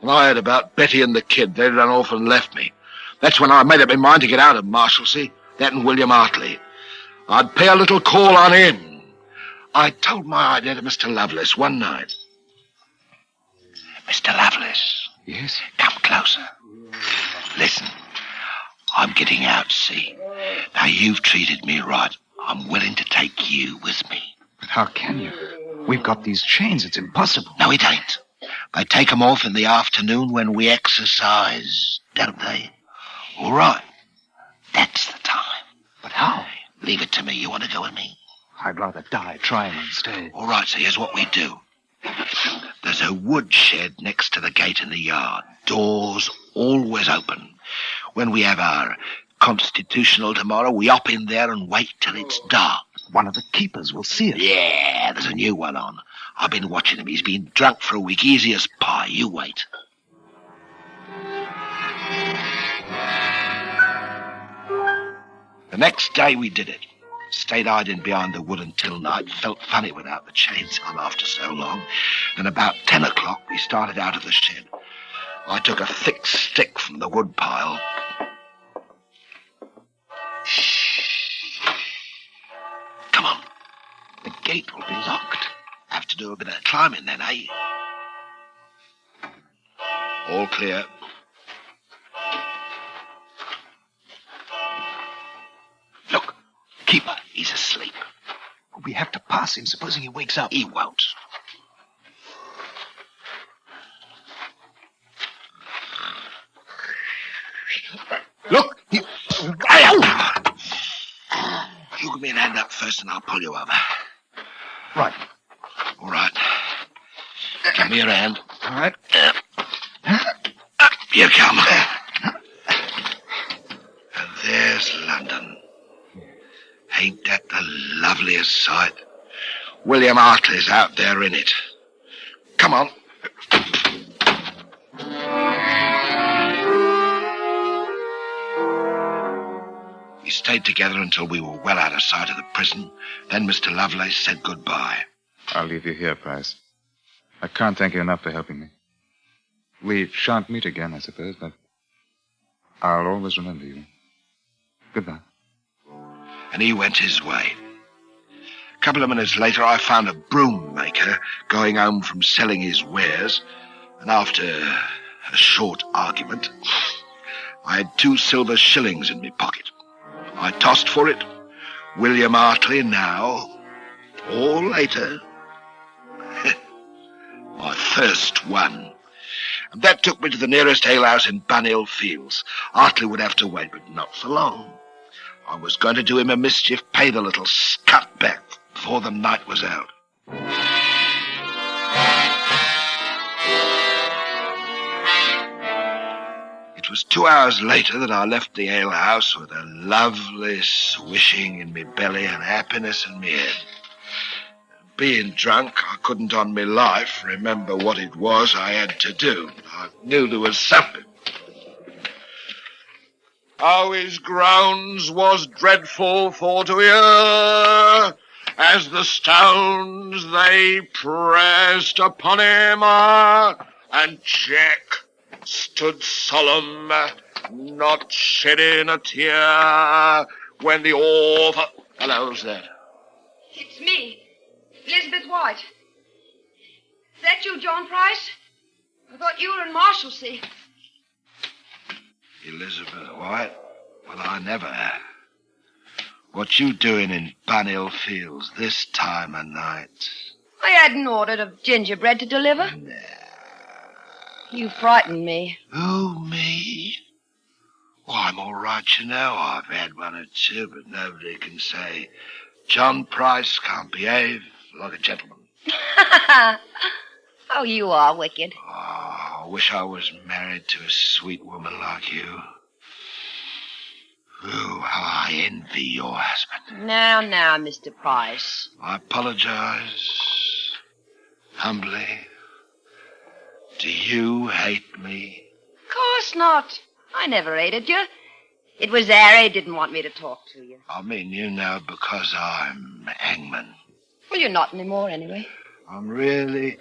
When I heard about Betty and the kid, they'd run off and left me. That's when I made up my mind to get out of Marshalsea, that and William Artley. I'd pay a little call on him. I told my idea to Mr. Lovelace one night. Mr. Lovelace. Yes? Come closer. Listen, I'm getting out, see? Now, you've treated me right. I'm willing to take you with me. But how can you? We've got these chains. It's impossible. No, it ain't. They take 'em off in the afternoon when we exercise, don't they? All right. That's the time. But how? Leave it to me. You want to go with me? I'd rather die trying than stay. All right, so here's what we do. There's a woodshed next to the gate in the yard. Doors always open. When we have our constitutional tomorrow, we hop in there and wait till it's dark. One of the keepers will see us. Yeah, there's a new one on. I've been watching him. He's been drunk for a week, easy as pie. You wait. The next day we did it. Stayed hiding behind the wood until night. Felt funny without the chains on after so long. And about 10 o'clock we started out of the shed. I took a thick stick from the wood pile. Come on. The gate will be locked. Have to do a bit of climbing then, eh? All clear. Look, keeper, he's asleep. We have to pass him, supposing he wakes up. He won't. Look! You give me a hand up first and I'll pull you over. Right. All right. Give me your hand. All right. Up you come. And there's London. Ain't that the loveliest sight? William Artley's out there in it. Come on. We stayed together until we were well out of sight of the prison. Then Mr. Lovelace said goodbye. I'll leave you here, Price. I can't thank you enough for helping me. We shan't meet again, I suppose, but I'll always remember you. Goodbye. And he went his way. couple of minutes later, I found a broom maker going home from selling his wares, and after a short argument, I had 2 silver shillings in my pocket. I tossed for it. William Hartley now, or later. My first one. And that took me to the nearest alehouse in Bunhill Fields. Hartley would have to wait, but not for long. I was going to do him a mischief, pay the little scut back before the night was out. It was 2 hours later that I left the alehouse with a lovely swishing in me belly and happiness in me head. Being drunk, I couldn't on me life remember what it was I had to do. I knew there was something. Oh, his groans was dreadful for to hear, as the stones they pressed upon him, and Jack stood solemn, not shedding a tear, when the awful... Hello, who's that? It's me, Elizabeth White. Is that you, John Price? I thought you were in Marshalsea. Elizabeth White? Well, I never have. What you doing in Bunhill Fields this time of night? I had an order of gingerbread to deliver. You frightened me. Who, me? Well, I'm all right, you know. I've had 1 or 2, but nobody can say John Price can't behave like a gentleman. Oh, you are wicked. Oh, I wish I was married to a sweet woman like you. Ooh, how I envy your husband. Now, Mr. Price. I apologize. Humbly. Do you hate me? Of course not. I never hated you. It was Harry didn't want me to talk to you. I mean, you know, because I'm hangman. Well, you're not anymore, anyway. I'm really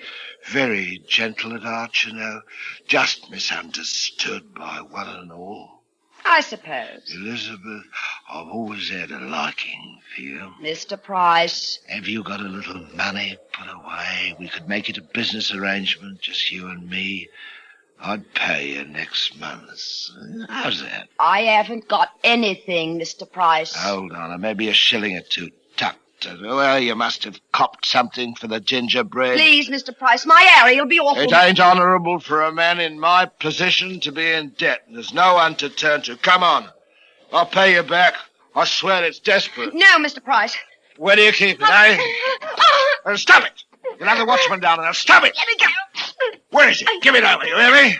very gentle at heart, you know. Just misunderstood by one and all. I suppose. Elizabeth, I've always had a liking for you. Mr. Price. Have you got a little money put away? We could make it a business arrangement, just you and me. I'd pay you next month. How's that? I haven't got anything, Mr. Price. Hold on, maybe a shilling or 2 tucked. Well, you must have copped something for the gingerbread. Please, Mr. Price, my Harry'll be awful. It ain't honourable for a man in my position to be in debt. There's no one to turn to. Come on. I'll pay you back. I swear it's desperate. No, Mr. Price. Where do you keep it, eh? Stop it! You'll have the watchman down there. Stop it! Let me go. Where is it? Give it over, you hear me?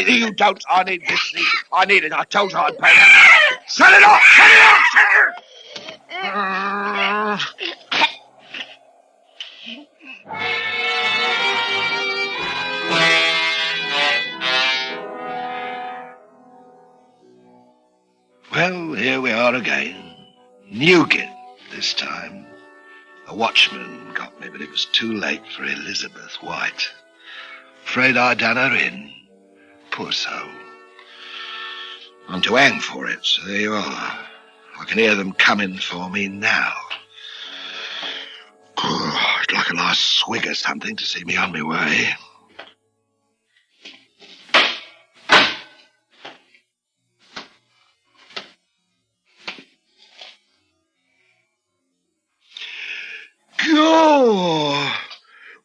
You don't. I need this. I need it. I told you I'd pay it. Shut it off! Shut it off! Shut it off! Well, here we are again. Newgate this time. A watchman got me, but it was too late for Elizabeth White. Afraid I done her in. Poor soul. I'm to hang for it, so there you are. I can hear them coming for me now. I'd like a nice swig or something to see me on my way. Go!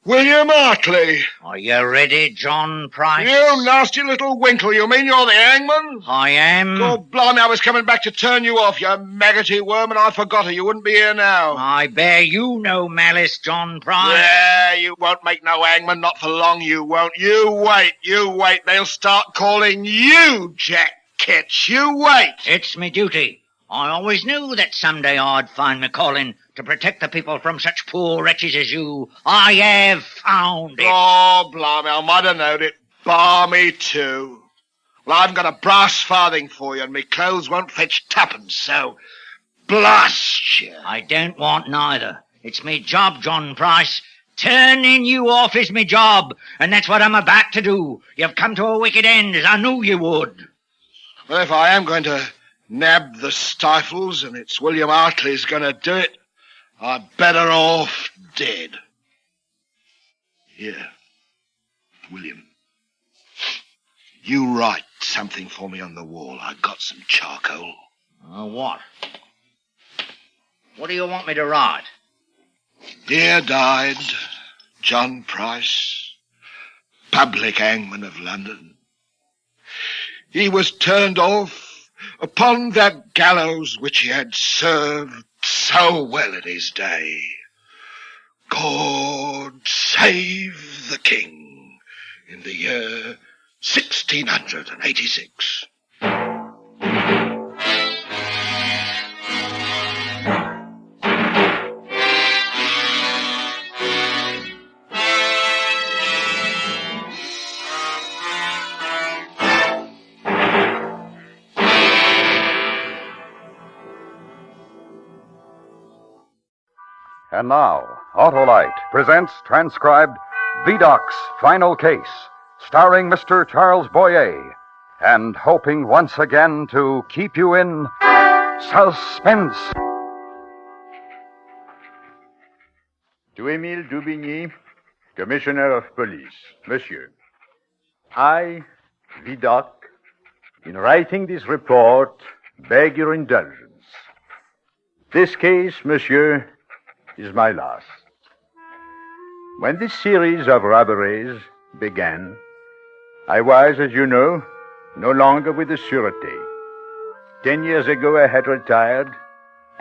William Hartley. Are you ready, John Price? You nasty little winkle. You mean you're the hangman? I am. God blimey, I was coming back to turn you off, you maggoty worm, and I forgot her. You wouldn't be here now. I bear you no malice, John Price. Yeah, you won't make no hangman. Not for long, you won't. You wait. They'll start calling you Jack Ketch. You wait. It's me duty. I always knew that someday I'd find me calling to protect the people from such poor wretches as you. I have found it. Oh, blimey, I might have known it. Bar me too. Well, I haven't got a brass farthing for you, and me clothes won't fetch tuppence, so blast you. I don't want neither. It's me job, John Price. Turning you off is me job, and that's what I'm about to do. You've come to a wicked end, as I knew you would. Well, if I am going to nab the stifles and it's William Hartley's going to do it, I'm better off dead. Here, William. You write something for me on the wall. I got some charcoal. What? What do you want me to write? Here died John Price, public hangman of London. He was turned off upon that gallows which he had served so well in his day. God save the king in the year 1686. And now, Autolite presents transcribed Vidocq's Final Case, starring Mr. Charles Boyer, and hoping once again to keep you in suspense. To Émile Daubigny, Commissioner of Police. Monsieur, I, Vidocq, in writing this report, beg your indulgence. This case, monsieur, is my last. When this series of robberies began, I was, as you know, no longer with the Sûreté. 10 years ago, I had retired,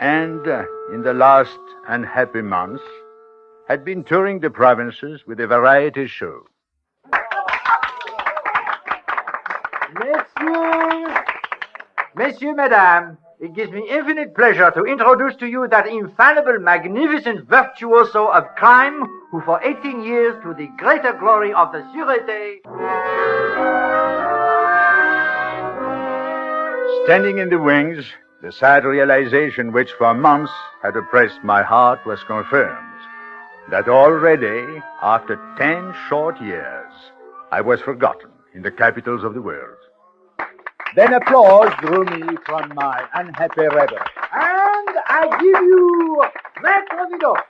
and in the last unhappy months, had been touring the provinces with a variety show. Messieurs, Mesdames, it gives me infinite pleasure to introduce to you that infallible, magnificent virtuoso of crime who for 18 years, to the greater glory of the Sûreté... Standing in the wings, the sad realization which for months had oppressed my heart was confirmed. That already, after 10 short years, I was forgotten in the capitals of the world. Then applause drew me from my unhappy rebel. And I give you Maître Vidocq.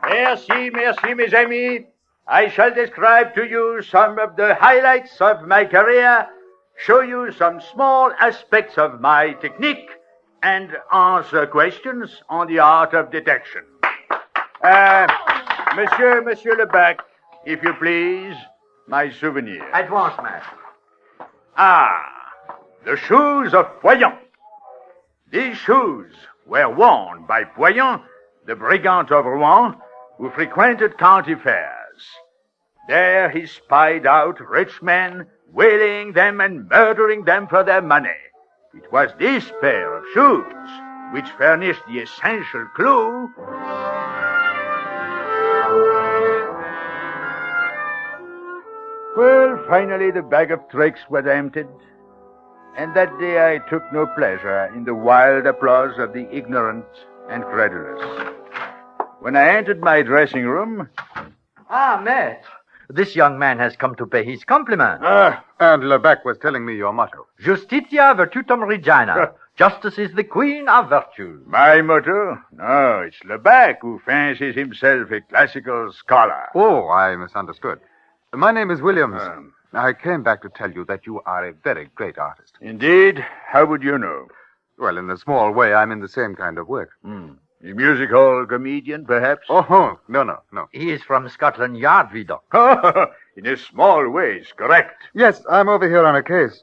Merci, mes amis. I shall describe to you some of the highlights of my career, show you some small aspects of my technique, and answer questions on the art of detection. Monsieur Lebec, if you please, my souvenir. At once, master. The shoes of Poyon. These shoes were worn by Poyon, the brigand of Rouen, who frequented county fairs. There he spied out rich men, wailing them and murdering them for their money. It was this pair of shoes which furnished the essential clue. Well, finally the bag of tricks was emptied, and that day I took no pleasure in the wild applause of the ignorant and credulous. When I entered my dressing room... Maître, this young man has come to pay his compliment. And Lebec was telling me your motto. Justitia virtutum regina. Justice is the queen of virtue. My motto? No, it's Lebec who fancies himself a classical scholar. Oh, I misunderstood. My name is Williams. I came back to tell you that you are a very great artist. Indeed? How would you know? Well, in a small way, I'm in the same kind of work. A music hall comedian, perhaps? Oh, no. He is from Scotland Yard, Vidocq. In a small way, is correct. Yes, I'm over here on a case.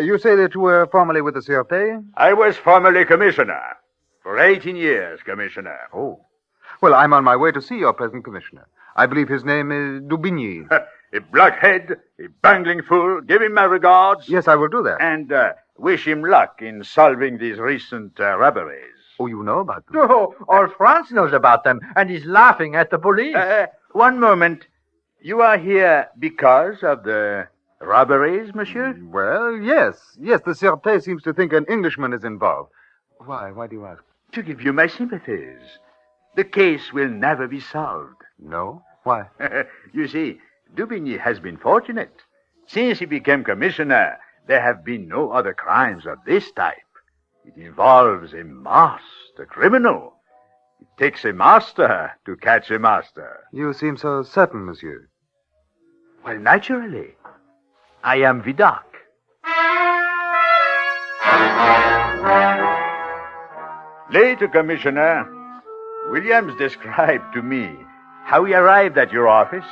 You say that you were formerly with the Sûreté? I was formerly commissioner. For 18 years, commissioner. Oh. Well, I'm on my way to see your present commissioner. I believe his name is Daubigny. A blockhead, a bungling fool. Give him my regards. Yes, I will do that. And wish him luck in solving these recent robberies. Oh, you know about them? Oh, all France knows about them, and is laughing at the police. One moment. You are here because of the robberies, monsieur? Well, yes. Yes, the Sûreté seems to think an Englishman is involved. Why? Why do you ask? To give you my sympathies. The case will never be solved. No? Why? You see, Daubigny has been fortunate. Since he became commissioner, there have been no other crimes of this type. It involves a master criminal. It takes a master to catch a master. You seem so certain, monsieur. Well, naturally. I am Vidocq. Later, Commissioner, Williams described to me how he arrived at your office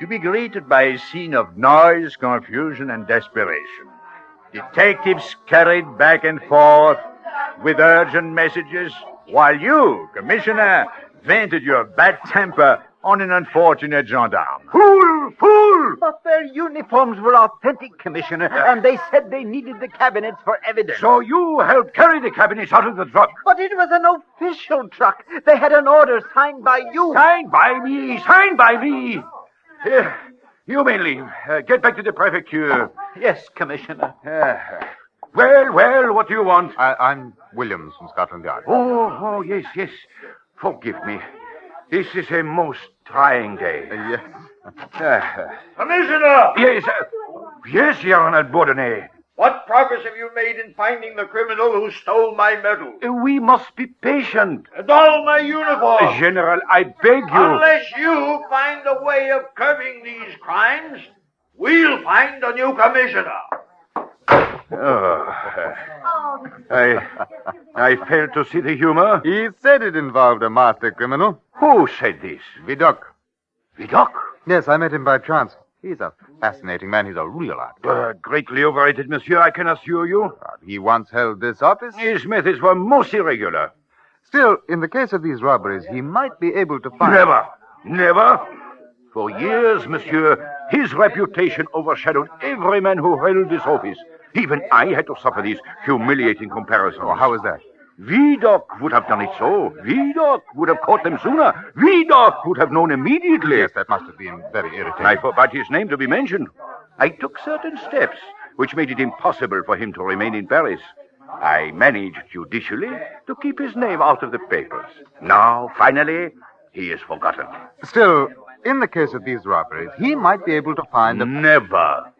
to be greeted by a scene of noise, confusion, and desperation. Detectives scurried back and forth with urgent messages, while you, Commissioner, vented your bad temper on an unfortunate gendarme. Fool! Fool! But their uniforms were authentic, Commissioner, and they said they needed the cabinets for evidence. So you helped carry the cabinets out of the truck? But it was an official truck. They had an order signed by you. Signed by me! Signed by me! You may leave. Get back to the prefecture. Yes, Commissioner. Well, what do you want? I'm Williams from Scotland Yard. Oh, yes. Forgive me. This is a most trying day. Yes. Commissioner! Yes, Colonel Bourdonnais. What progress have you made in finding the criminal who stole my medal? We must be patient. And all my uniform. General, I beg you. Unless you find a way of curbing these crimes, we'll find a new commissioner. I fail to see the humor. He said it involved a master criminal. Who said this? Vidocq. Vidocq? Yes, I met him by chance. He's a fascinating man. He's a real art. Greatly overrated, monsieur, I can assure you. He once held this office. His methods were most irregular. Still, in the case of these robberies, he might be able to find... Never. For years, monsieur, his reputation overshadowed every man who held this office. Even I had to suffer these humiliating comparisons. Oh, how is that? Vidocq would have done it so. Vidocq would have caught them sooner. Vidocq would have known immediately. Yes, that must have been very irritating. I forbade his name to be mentioned. I took certain steps which made it impossible for him to remain in Paris. I managed judicially to keep his name out of the papers. Now, finally, he is forgotten. Still, in the case of these robberies, he might be able to find... Never.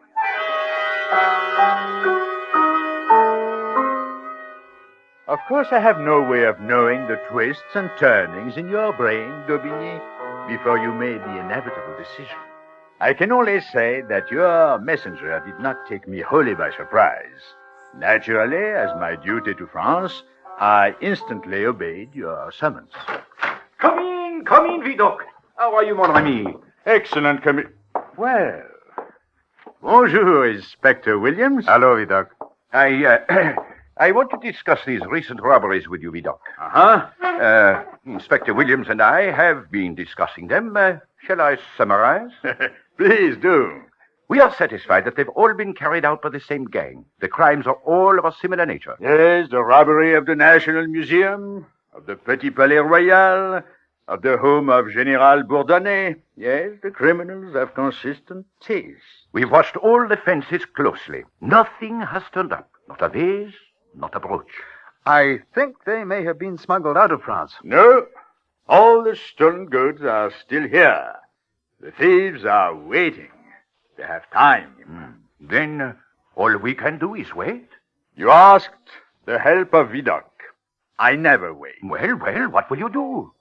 Of course, I have no way of knowing the twists and turnings in your brain, Daubigny, before you made the inevitable decision. I can only say that your messenger did not take me wholly by surprise. Naturally, as my duty to France, I instantly obeyed your summons. Come in, Vidocq. How are you, mon ami? Excellent Well, bonjour, Inspector Williams. Hello, Vidocq. I want to discuss these recent robberies with you, Vidocq. Inspector Williams and I have been discussing them. Shall I summarize? Please do. We are satisfied that they've all been carried out by the same gang. The crimes are all of a similar nature. Yes, the robbery of the National Museum, of the Petit Palais Royal, of the home of General Bourdonnais. Yes, the criminals have consistent taste. We've watched all the fences closely. Nothing has turned up. Not a vase, not a brooch. I think they may have been smuggled out of France. No. All the stolen goods are still here. The thieves are waiting. They have time. Then all we can do is wait. You asked the help of Vidocq. I never wait. Well, what will you do?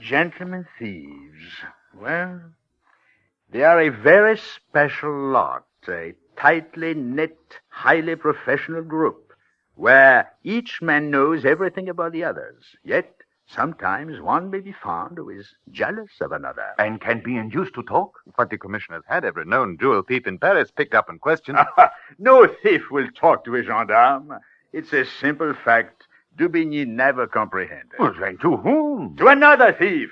Gentlemen thieves. Well, they are a very special lot, a tightly knit, highly professional group, where each man knows everything about the others. Yet, sometimes one may be found who is jealous of another. And can be induced to talk? But the commissioner has had every known jewel thief in Paris picked up and questioned. No thief will talk to a gendarme. It's a simple fact Daubigny never comprehended. Well, then to whom? To another thief.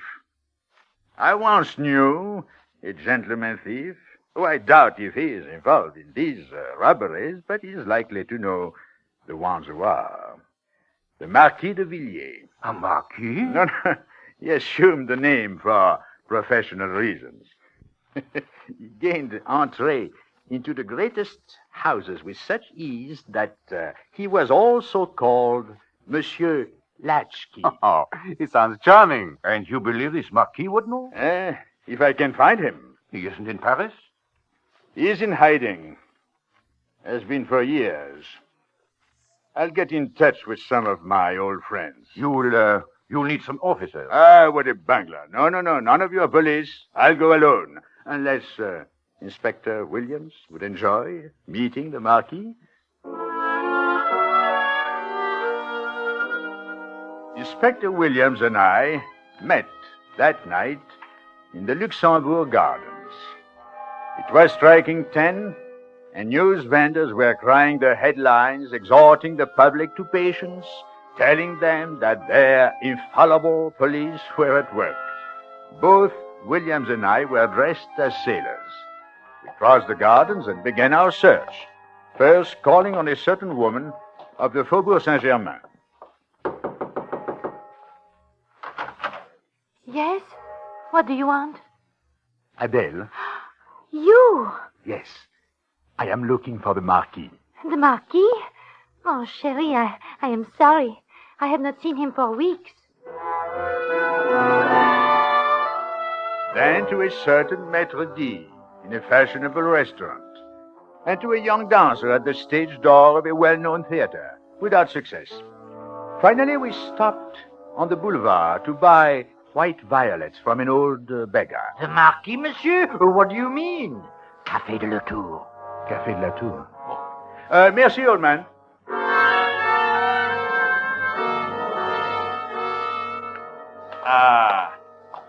I once knew a gentleman thief who I doubt if he is involved in these robberies, but he is likely to know the ones who are. The Marquis de Villiers. A marquis? No. He assumed the name for professional reasons. He gained entree into the greatest houses with such ease that he was also called Monsieur Latchkey. Oh, he sounds charming. And you believe this Marquis would know? If I can find him. He isn't in Paris? He's in hiding. Has been for years. I'll get in touch with some of my old friends. You'll need some officers. What a bungler. No, none of your police. I'll go alone. Unless Inspector Williams would enjoy meeting the Marquis. Inspector Williams and I met that night in the Luxembourg Gardens. It was striking 10, and news vendors were crying their headlines, exhorting the public to patience, telling them that their infallible police were at work. Both Williams and I were dressed as sailors. We crossed the gardens and began our search, first calling on a certain woman of the Faubourg Saint-Germain. Yes? What do you want? Adele? You? Yes. I am looking for the Marquis. The Marquis? Oh, Chérie, I am sorry. I have not seen him for weeks. Then to a certain maître d' in a fashionable restaurant, and to a young dancer at the stage door of a well-known theater, without success. Finally, we stopped on the boulevard to buy white violets from an old beggar. The Marquis, monsieur? What do you mean? Café de la Tour. Café de la Tour. Merci, old man.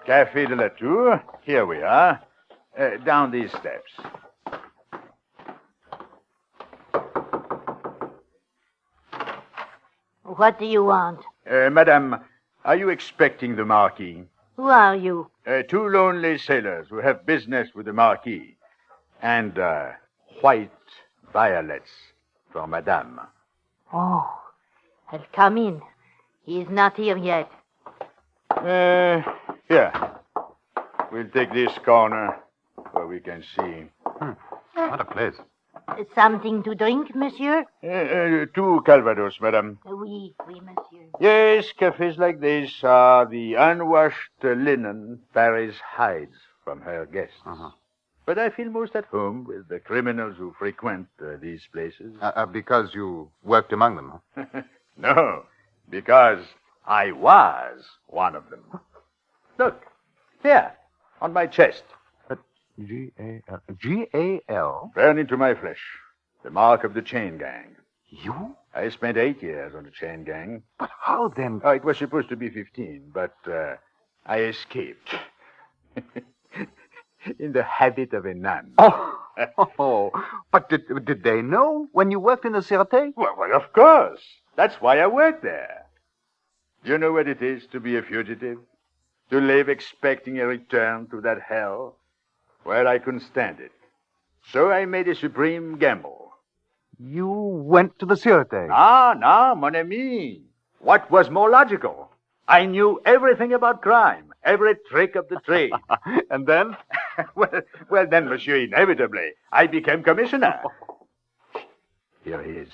Café de la Tour. Here we are. Down these steps. What do you want? Madame, are you expecting the Marquis? Who are you? 2 lonely sailors who have business with the Marquis. And white violets for Madame. Oh, I'll come in. He is not here yet. Here. We'll take this corner where we can see. What a place. Something to drink, monsieur? 2 Calvados, madame. Oui, monsieur. Yes, cafes like this are the unwashed linen Paris hides from her guests. But I feel most at home with the criminals who frequent these places. Because you worked among them, huh? No, because I was one of them. Look, here, on my chest. G-A-L. G-A-L? Burned into my flesh. The mark of the chain gang. You? I spent 8 years on the chain gang. But how then? Oh, it was supposed to be 15, but I escaped. In the habit of a nun. Oh, but did they know when you worked in the Sûreté? Well, of course. That's why I worked there. Do you know what it is to be a fugitive? To live expecting a return to that hell? Well, I couldn't stand it. So I made a supreme gamble. You went to the Sûreté? No, mon ami. What was more logical? I knew everything about crime, every trick of the trade. And then? well, then, monsieur, inevitably, I became commissioner. Here he is,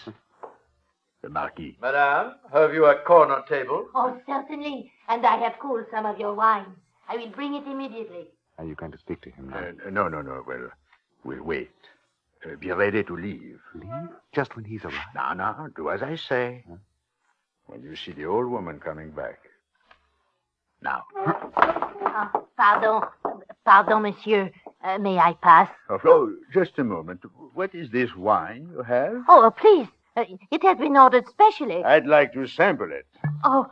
the Marquis. Madame, have you a corner table? Oh, certainly. And I have cooled some of your wine. I will bring it immediately. Are you going to speak to him now? No. Well, we'll wait. Be ready to leave. Leave? Just when he's arrived? No. Do as I say. Huh? When you see the old woman coming back. Now. Pardon, monsieur. May I pass? Oh, just a moment. What is this wine you have? Oh, please. It has been ordered specially. I'd like to sample it. Oh,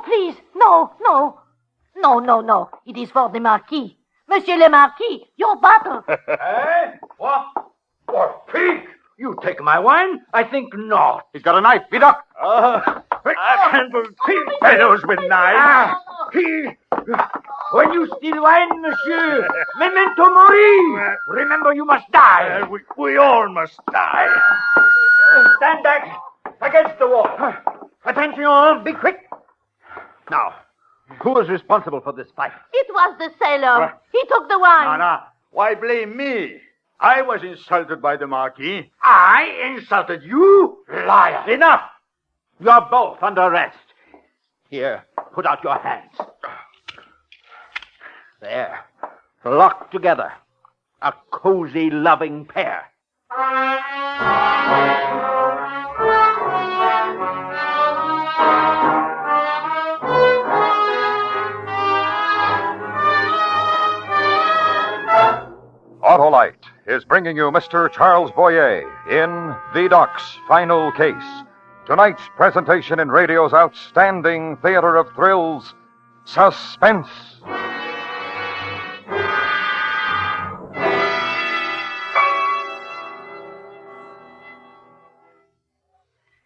please. No. It is for the Marquis. Monsieur le Marquis, your bottle. Eh? What pig? You take my wine? I think not. He's got a knife. Vidocq. I handle pig fellows with knives. When you steal wine, monsieur, memento mori. Remember, you must die. We all must die. Stand back against the wall. Attention, be quick. Now, who is responsible for this fight? It was the sailor. He took the wine. No. Why blame me? I was insulted by the Marquis. I insulted you? Liar. Enough. You're both under arrest. Here, put out your hands. There. Locked together. A cozy, loving pair. Autolite is bringing you Mr. Charles Boyer in Vidocq's Final Case. Tonight's presentation in radio's outstanding theater of thrills, Suspense.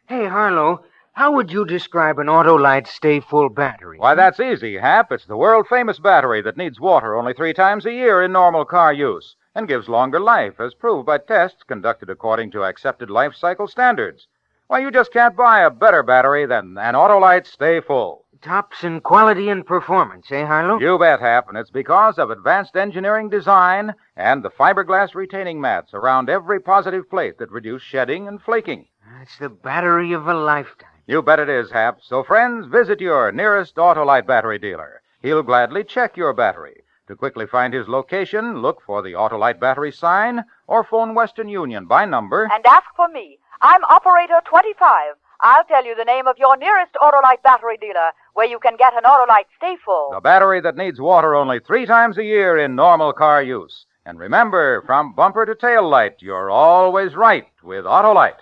Hey, Harlow, how would you describe an Autolite stay-full battery? Why, that's easy, Hap. It's the world-famous battery that needs water only 3 times a year in normal car use and gives longer life, as proved by tests conducted according to accepted life cycle standards. Why, you just can't buy a better battery than an Autolite Stay Full. Tops in quality and performance, eh, Harlow? You bet, Hap, and it's because of advanced engineering design and the fiberglass retaining mats around every positive plate that reduce shedding and flaking. It's the battery of a lifetime. You bet it is, Hap. So, friends, visit your nearest Autolite battery dealer. He'll gladly check your battery. To quickly find his location, look for the Autolite battery sign or phone Western Union by number. And ask for me. I'm Operator 25. I'll tell you the name of your nearest Autolite battery dealer where you can get an Autolite Stay Full. The battery that needs water only 3 times a year in normal car use. And remember, from bumper to tail light, you're always right with Autolite.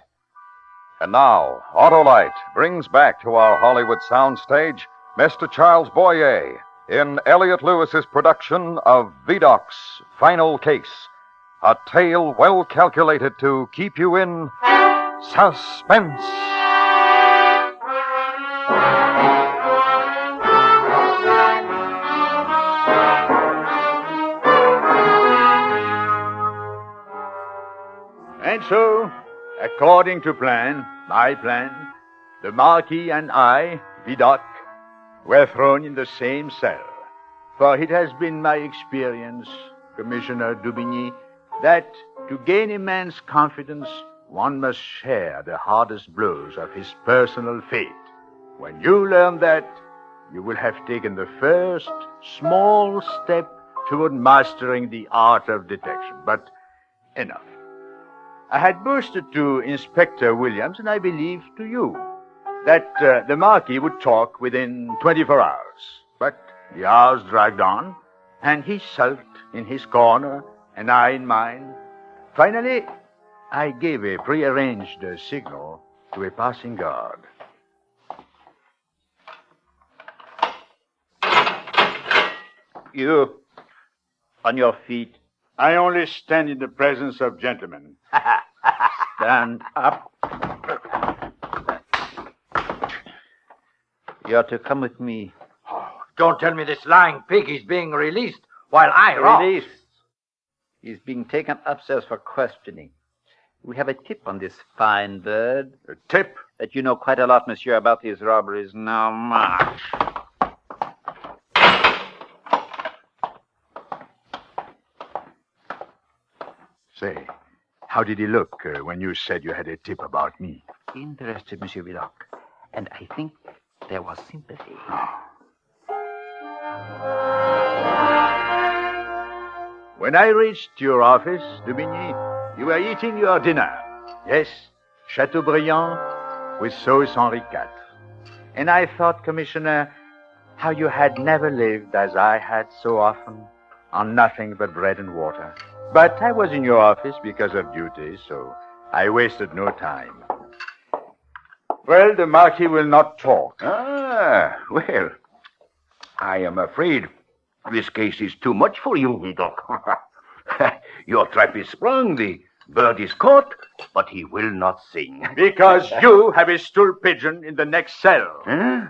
And now, Autolite brings back to our Hollywood soundstage Mr. Charles Boyer in Elliot Lewis's production of Vidocq's Final Case, a tale well calculated to keep you in suspense. And so, according to my plan, the Marquis and I, Vidocq, were thrown in the same cell. For it has been my experience, Commissioner Dubigny, that to gain a man's confidence, one must share the hardest blows of his personal fate. When you learn that, you will have taken the first small step toward mastering the art of detection. But enough. I had boasted to Inspector Williams, and I believe to you, that the Marquis would talk within 24 hours. But the hours dragged on, and he sulked in his corner, and I in mine. Finally, I gave a prearranged signal to a passing guard. You, on your feet. I only stand in the presence of gentlemen. Stand up. You're to come with me. Don't tell me this lying pig is being released while I rot. Released. He's being taken upstairs for questioning. We have a tip on this fine bird. A tip? That you know quite a lot, monsieur, about these robberies. Now, march. Say, how did he look when you said you had a tip about me? Interested, Monsieur Vidocq. And I think there was sympathy. When I reached your office, Dubigny, you were eating your dinner. Yes, Chateaubriand with sauce Henri IV. And I thought, Commissioner, how you had never lived as I had so often, on nothing but bread and water. But I was in your office because of duty, so I wasted no time. Well, the Marquis will not talk. Ah, well, I am afraid this case is too much for you, Vidocq. Your trap is sprung, the bird is caught, but he will not sing. Because you have a stool pigeon in the next cell. Huh?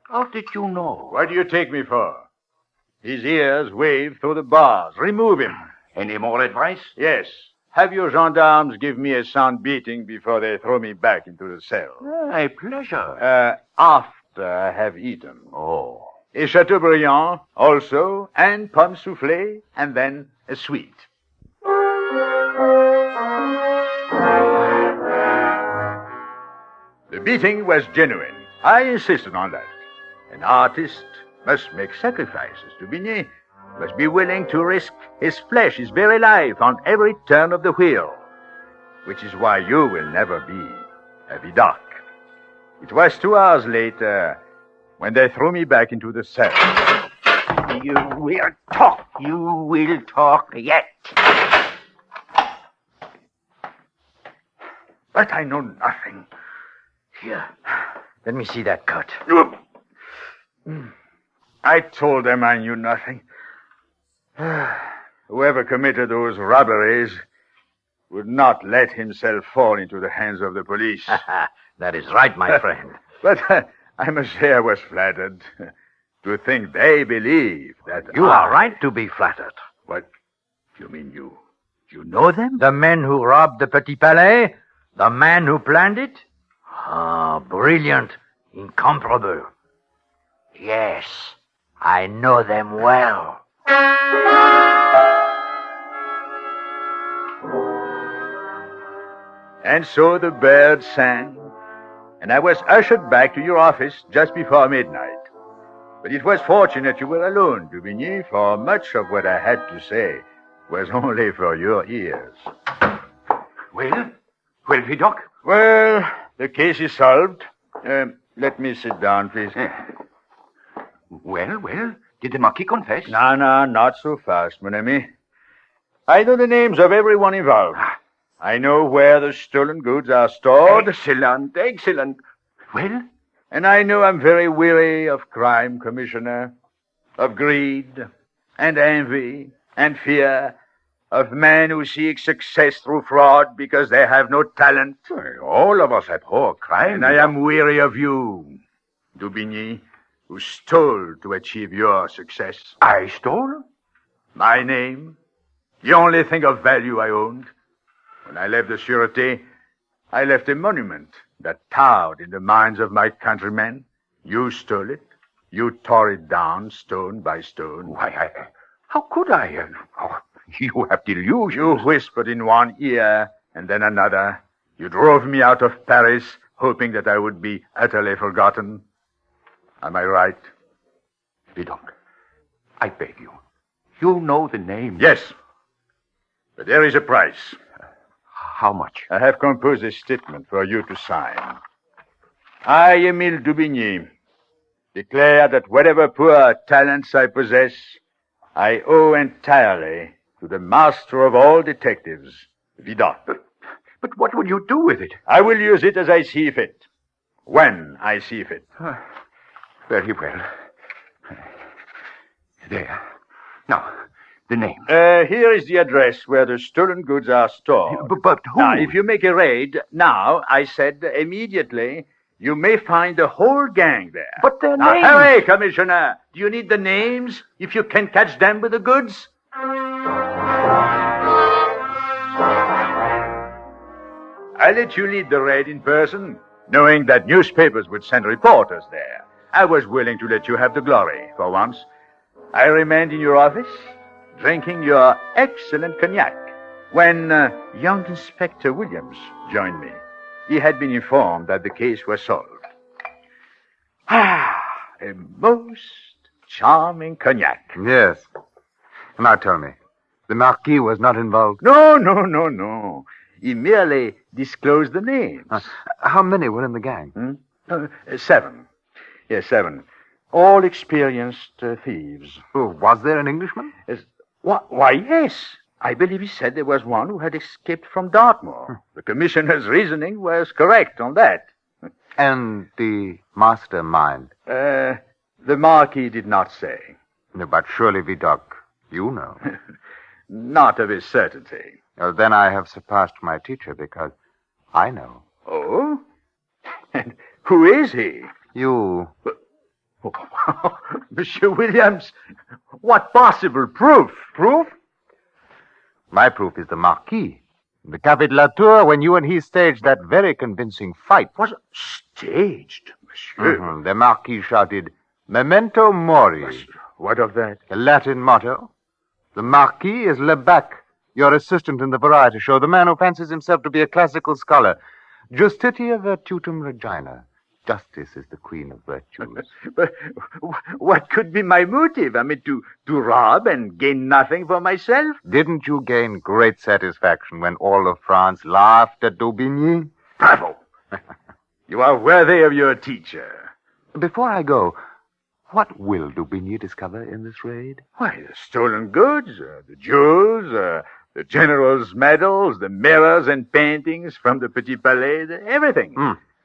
How did you know? What do you take me for? His ears wave through the bars. Remove him. Any more advice? Yes. Have your gendarmes give me a sound beating before they throw me back into the cell. A pleasure. After I have eaten. Oh. A Chateaubriand also, and pomme soufflé, and then a sweet. The beating was genuine. I insisted on that. An artist must make sacrifices, Dubigny. must be willing to risk his flesh, his very life, on every turn of the wheel. Which is why you will never be a Vidocq. It was 2 hours later when they threw me back into the cell. You will talk. You will talk yet. But I know nothing. Here, let me see that cut. I told them I knew nothing. Whoever committed those robberies would not let himself fall into the hands of the police. That is right, my friend. But I must say I was flattered to think they believe that You are right to be flattered. What? You mean you know them? The men who robbed the Petit Palais? The man who planned it? Ah, brilliant, incomparable. Yes, I know them well. And so the birds sang, and I was ushered back to your office just before midnight. But it was fortunate you were alone, Dubigny, for much of what I had to say was only for your ears. Well, Vidocq? Well, the case is solved. Let me sit down, please. Well, did the Marquis confess? No, not so fast, mon ami. I know the names of everyone involved. I know where the stolen goods are stored. Excellent. Well? And I know I'm very weary of crime, Commissioner. Of greed, and envy, and fear. Of men who seek success through fraud because they have no talent. All of us abhor crime. And I am weary of you, Dubigny, who stole to achieve your success. I stole? My name, the only thing of value I owned. When I left the Sûreté, I left a monument that towered in the minds of my countrymen. You stole it. You tore it down, stone by stone. Why, how could I? You have delusions. You whispered in one ear and then another. You drove me out of Paris, hoping that I would be utterly forgotten. Am I right? Vidocq, I beg you. You know the name. Yes. But there is a price. How much? I have composed a statement for you to sign. I, Émile Dubigny, declare that whatever poor talents I possess, I owe entirely to the master of all detectives, Vidocq. But what will you do with it? I will use it as I see fit. When I see fit. Very well. There. Now, the name. Here is the address where the stolen goods are stored. But who? Now, if you make a raid, now, I said, immediately, you may find the whole gang there. But their now, names. Hurry, Commissioner. Do you need the names, if you can catch them with the goods? I let you lead the raid in person, knowing that newspapers would send reporters there. I was willing to let you have the glory, for once. I remained in your office, drinking your excellent cognac, when young Inspector Williams joined me. He had been informed that the case was solved. A most charming cognac. Yes. Now tell me, the Marquis was not involved? No. He merely disclosed the names. How many were in the gang? 7. Yes, 7. All experienced thieves. Oh, was there an Englishman? Why, yes. I believe he said there was one who had escaped from Dartmoor. The commissioner's reasoning was correct on that. And the mastermind? The Marquis did not say. No, but surely, Vidocq, you know. Not of a certainty. Well, then I have surpassed my teacher, because I know. Oh? And who is he? You. Monsieur Williams, what possible proof? Proof? My proof is the Marquis. In the Café de la Tour, when you and he staged that very convincing fight. Was staged, monsieur? Mm-hmm. The Marquis shouted, Memento Mori. What of that? The Latin motto. The Marquis is Lebec, your assistant in the variety show, the man who fancies himself to be a classical scholar. Justitia virtutum regina. Justice is the queen of virtues. But what could be my motive? I mean, to rob and gain nothing for myself? Didn't you gain great satisfaction when all of France laughed at Daubigny? Bravo! You are worthy of your teacher. Before I go, what will Daubigny discover in this raid? Why, the stolen goods, the jewels, the general's medals, the mirrors and paintings from the Petit Palais, everything.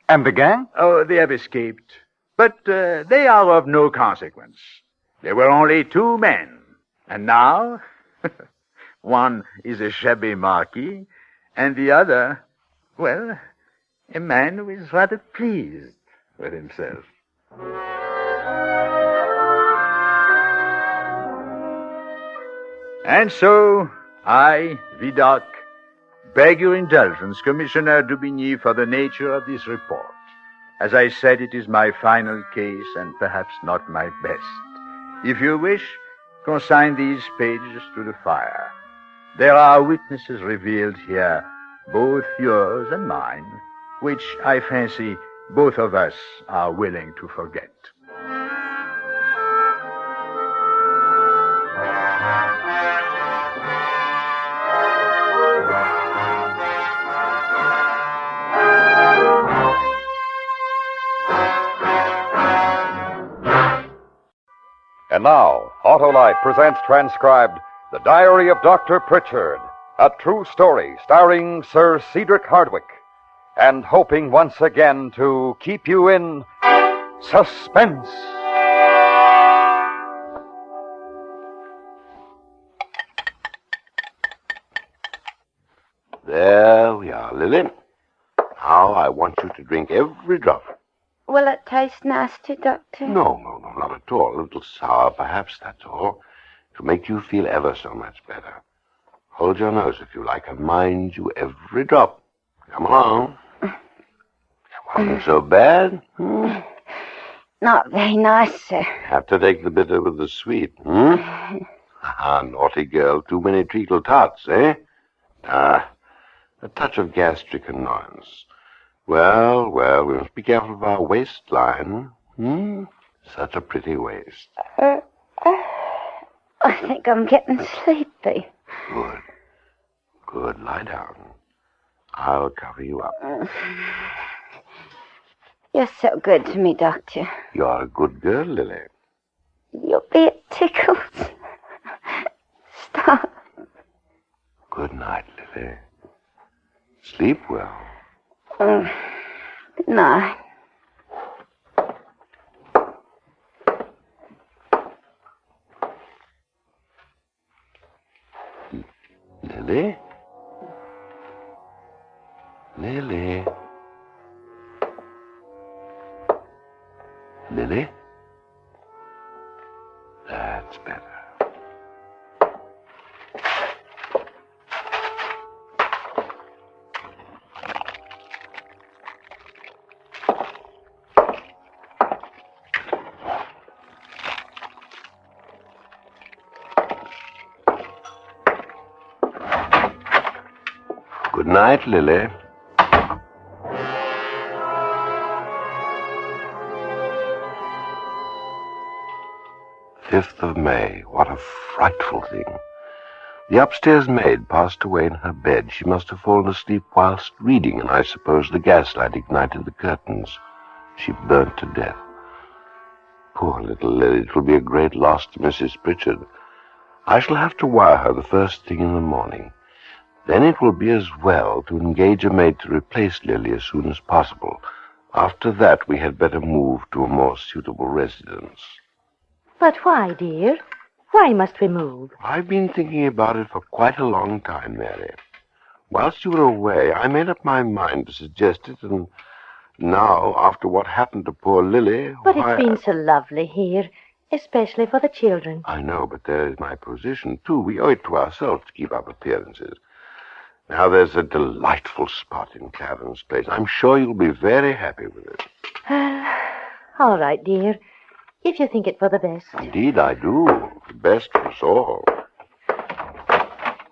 And the gang? Oh, they have escaped. But they are of no consequence. There were only 2 men. And now, one is a shabby marquis, and the other, well, a man who is rather pleased with himself. And so, I, Vidocq, beg your indulgence, Commissioner Daubigny, for the nature of this report. As I said, it is my final case and perhaps not my best. If you wish, consign these pages to the fire. There are witnesses revealed here, both yours and mine, which I fancy both of us are willing to forget. And now, Autolite presents transcribed The Diary of Dr. Pritchard, a true story starring Sir Cedric Hardwicke, and hoping once again to keep you in suspense. There we are, Lily. Now I want you to drink every drop. Will it taste nasty, Doctor? No, not at all. A little sour, perhaps, that's all. To make you feel ever so much better. Hold your nose if you like, and mind you every drop. Come along. It wasn't so bad. Not very nice, sir. Have to take the bitter with the sweet, naughty girl. Too many treacle tarts, eh? A touch of gastric annoyance. Well, we must be careful of our waistline. Such a pretty waist. I think I'm getting sleepy. Good. Lie down. I'll cover you up. You're so good to me, Doctor. You're a good girl, Lily. You'll be at Tickles. Stop. Good night, Lily. Sleep well. Good night. Lily? Lily? Lily? That's better. Good night, Lily. 5th of May. What a frightful thing. The upstairs maid passed away in her bed. She must have fallen asleep whilst reading, and I suppose the gaslight ignited the curtains. She burnt to death. Poor little Lily. It will be a great loss to Mrs. Pritchard. I shall have to wire her the first thing in the morning. Then it will be as well to engage a maid to replace Lily as soon as possible. After that, we had better move to a more suitable residence. But why, dear? Why must we move? I've been thinking about it for quite a long time, Mary. Whilst you were away, I made up my mind to suggest it, and now, after what happened to poor Lily... But it's been so lovely here, especially for the children. I know, but there is my position, too. We owe it to ourselves to keep up appearances. Now, there's a delightful spot in Clarence Place. I'm sure you'll be very happy with it. All right, dear. If you think it for the best. Indeed, I do. The best for us all.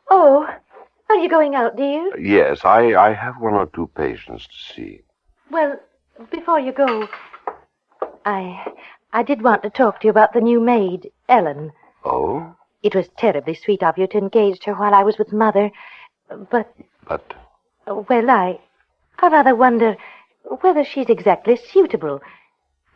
Oh, are you going out, dear? Yes, I have 1 or 2 patients to see. Well, Before you go, I did want to talk to you about the new maid, Ellen. Oh? It was terribly sweet of you to engage her while I was with Mother, but... But? Well, I rather wonder whether she's exactly suitable.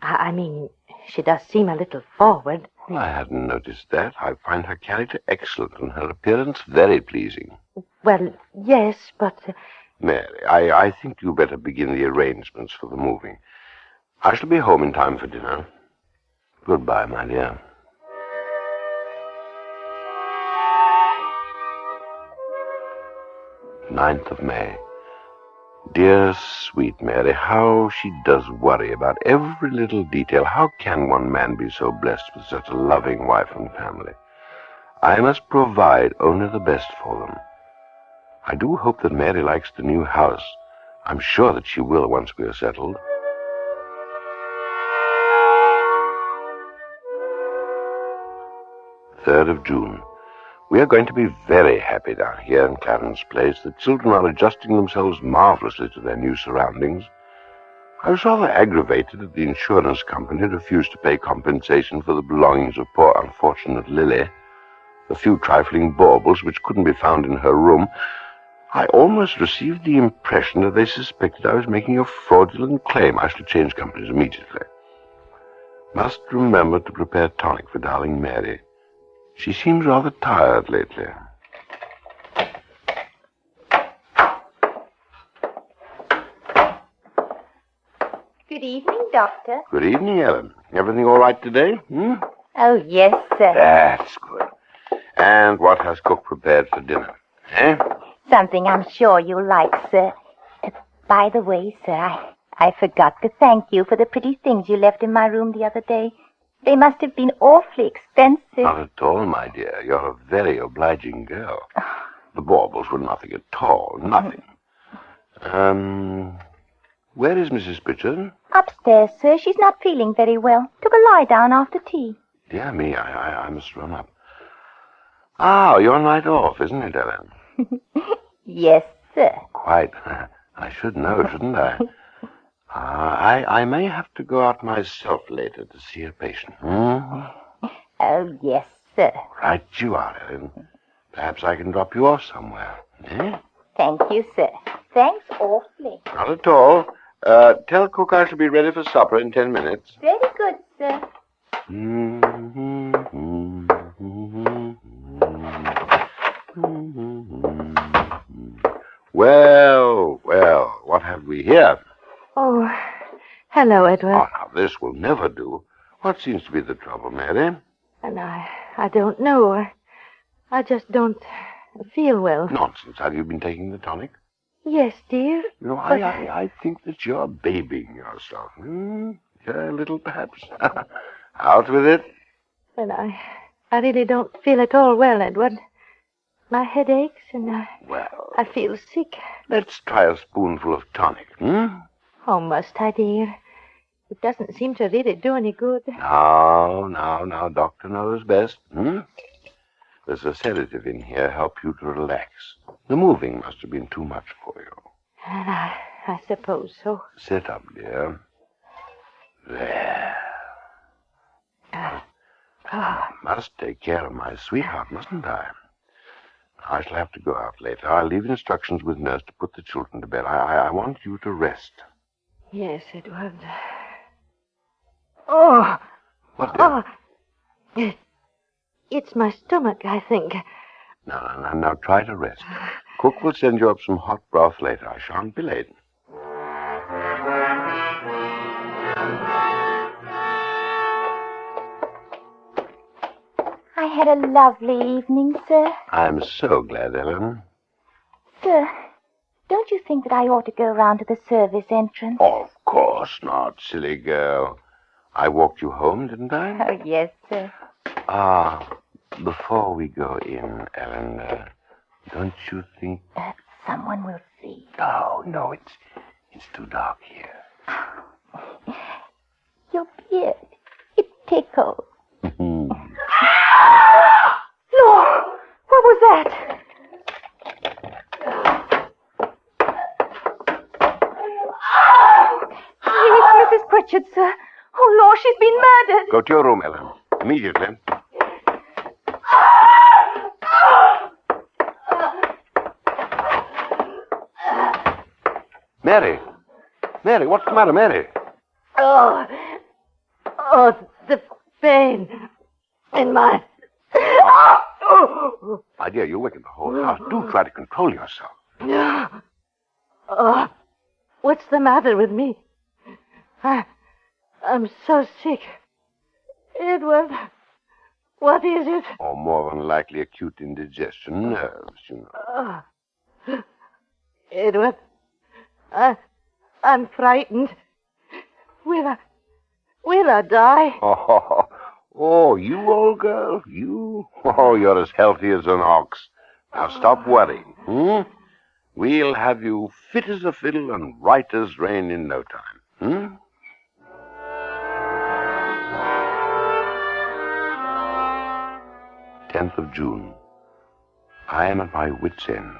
I mean, she does seem a little forward. Well, I hadn't noticed that. I find her character excellent and her appearance very pleasing. Well, yes, but... Mary, I think you better begin the arrangements for the moving. I shall be home in time for dinner. Goodbye, my dear. 9th of May. Dear, sweet Mary, how she does worry about every little detail. How can one man be so blessed with such a loving wife and family? I must provide only the best for them. I do hope that Mary likes the new house. I'm sure that she will once we are settled. Third of June. We are going to be very happy down here in Clarence Place. The children are adjusting themselves marvelously to their new surroundings. I was rather aggravated that the insurance company refused to pay compensation for the belongings of poor unfortunate Lily. The few trifling baubles which couldn't be found in her room. I almost received the impression that they suspected I was making a fraudulent claim. I shall change companies immediately. Must remember to prepare tonic for darling Mary. She seems rather tired lately. Good evening, Doctor. Good evening, Ellen. Everything all right today? Oh, yes, sir. That's good. And what has cook prepared for dinner? Eh? Something I'm sure you'll like, sir. By the way, sir, I forgot to thank you for the pretty things you left in my room the other day. They must have been awfully expensive. Not at all, my dear. You're a very obliging girl. The baubles were nothing at all. Nothing. Where is Mrs. Pritchard? Upstairs, sir. She's not feeling very well. Took a lie down after tea. Dear me, I must run up. Ah, your night off, isn't it, Ellen? Yes, sir. Quite. I should know, shouldn't I? I may have to go out myself later to see a patient. Oh, yes, sir. Right you are, Ellen. Perhaps I can drop you off somewhere. Eh? Thank you, sir. Thanks awfully. Not at all. Tell cook I shall be ready for supper in 10 minutes. Very good, sir. Well, what have we here? Oh, hello, Edward. Oh, now, this will never do. What seems to be the trouble, Mary? And I don't know. I just don't feel well. Nonsense. Have you been taking the tonic? Yes, dear. You know, but... I think that you're babying yourself. Yeah, a little, perhaps. Out with it. Well, I really don't feel at all well, Edward. My head aches and I feel sick. Let's try a spoonful of tonic, Oh, must I, dear? It doesn't seem to really do any good. Now, doctor knows best. There's a sedative in here, help you to relax. The moving must have been too much for you. And I suppose so. Sit up, dear. There. I must take care of my sweetheart, mustn't I? I shall have to go out later. I'll leave instructions with nurse to put the children to bed. I want you to rest. Yes, Edward. Oh! What, dear? Oh! It's my stomach, I think. Now try to rest. Cook will send you up some hot broth later. I shan't be late. I had a lovely evening, sir. I'm so glad, Ellen. Sir, don't you think that I ought to go round to the service entrance? Of course not, silly girl. I walked you home, didn't I? Oh, yes, sir. Before we go in, Ellen, don't you think... Someone will see. No, it's too dark here. Your beard, it tickles. Lord, what was that? murdered, sir. Oh, Lord, she's been murdered. Go to your room, Ellen. Immediately. Mary. Mary, what's the matter, Mary? Oh, the pain in my... My dear, you'll waken the whole house. Do try to control yourself. Oh, what's the matter with me? I'm so sick. Edward, what is it? Or more than likely acute indigestion, nerves, you know. Edward, I'm frightened. Will I die? Oh, you old girl, you? Oh, you're as healthy as an ox. Now stop worrying, We'll have you fit as a fiddle and right as rain in no time, 10th of June. I am at my wit's end.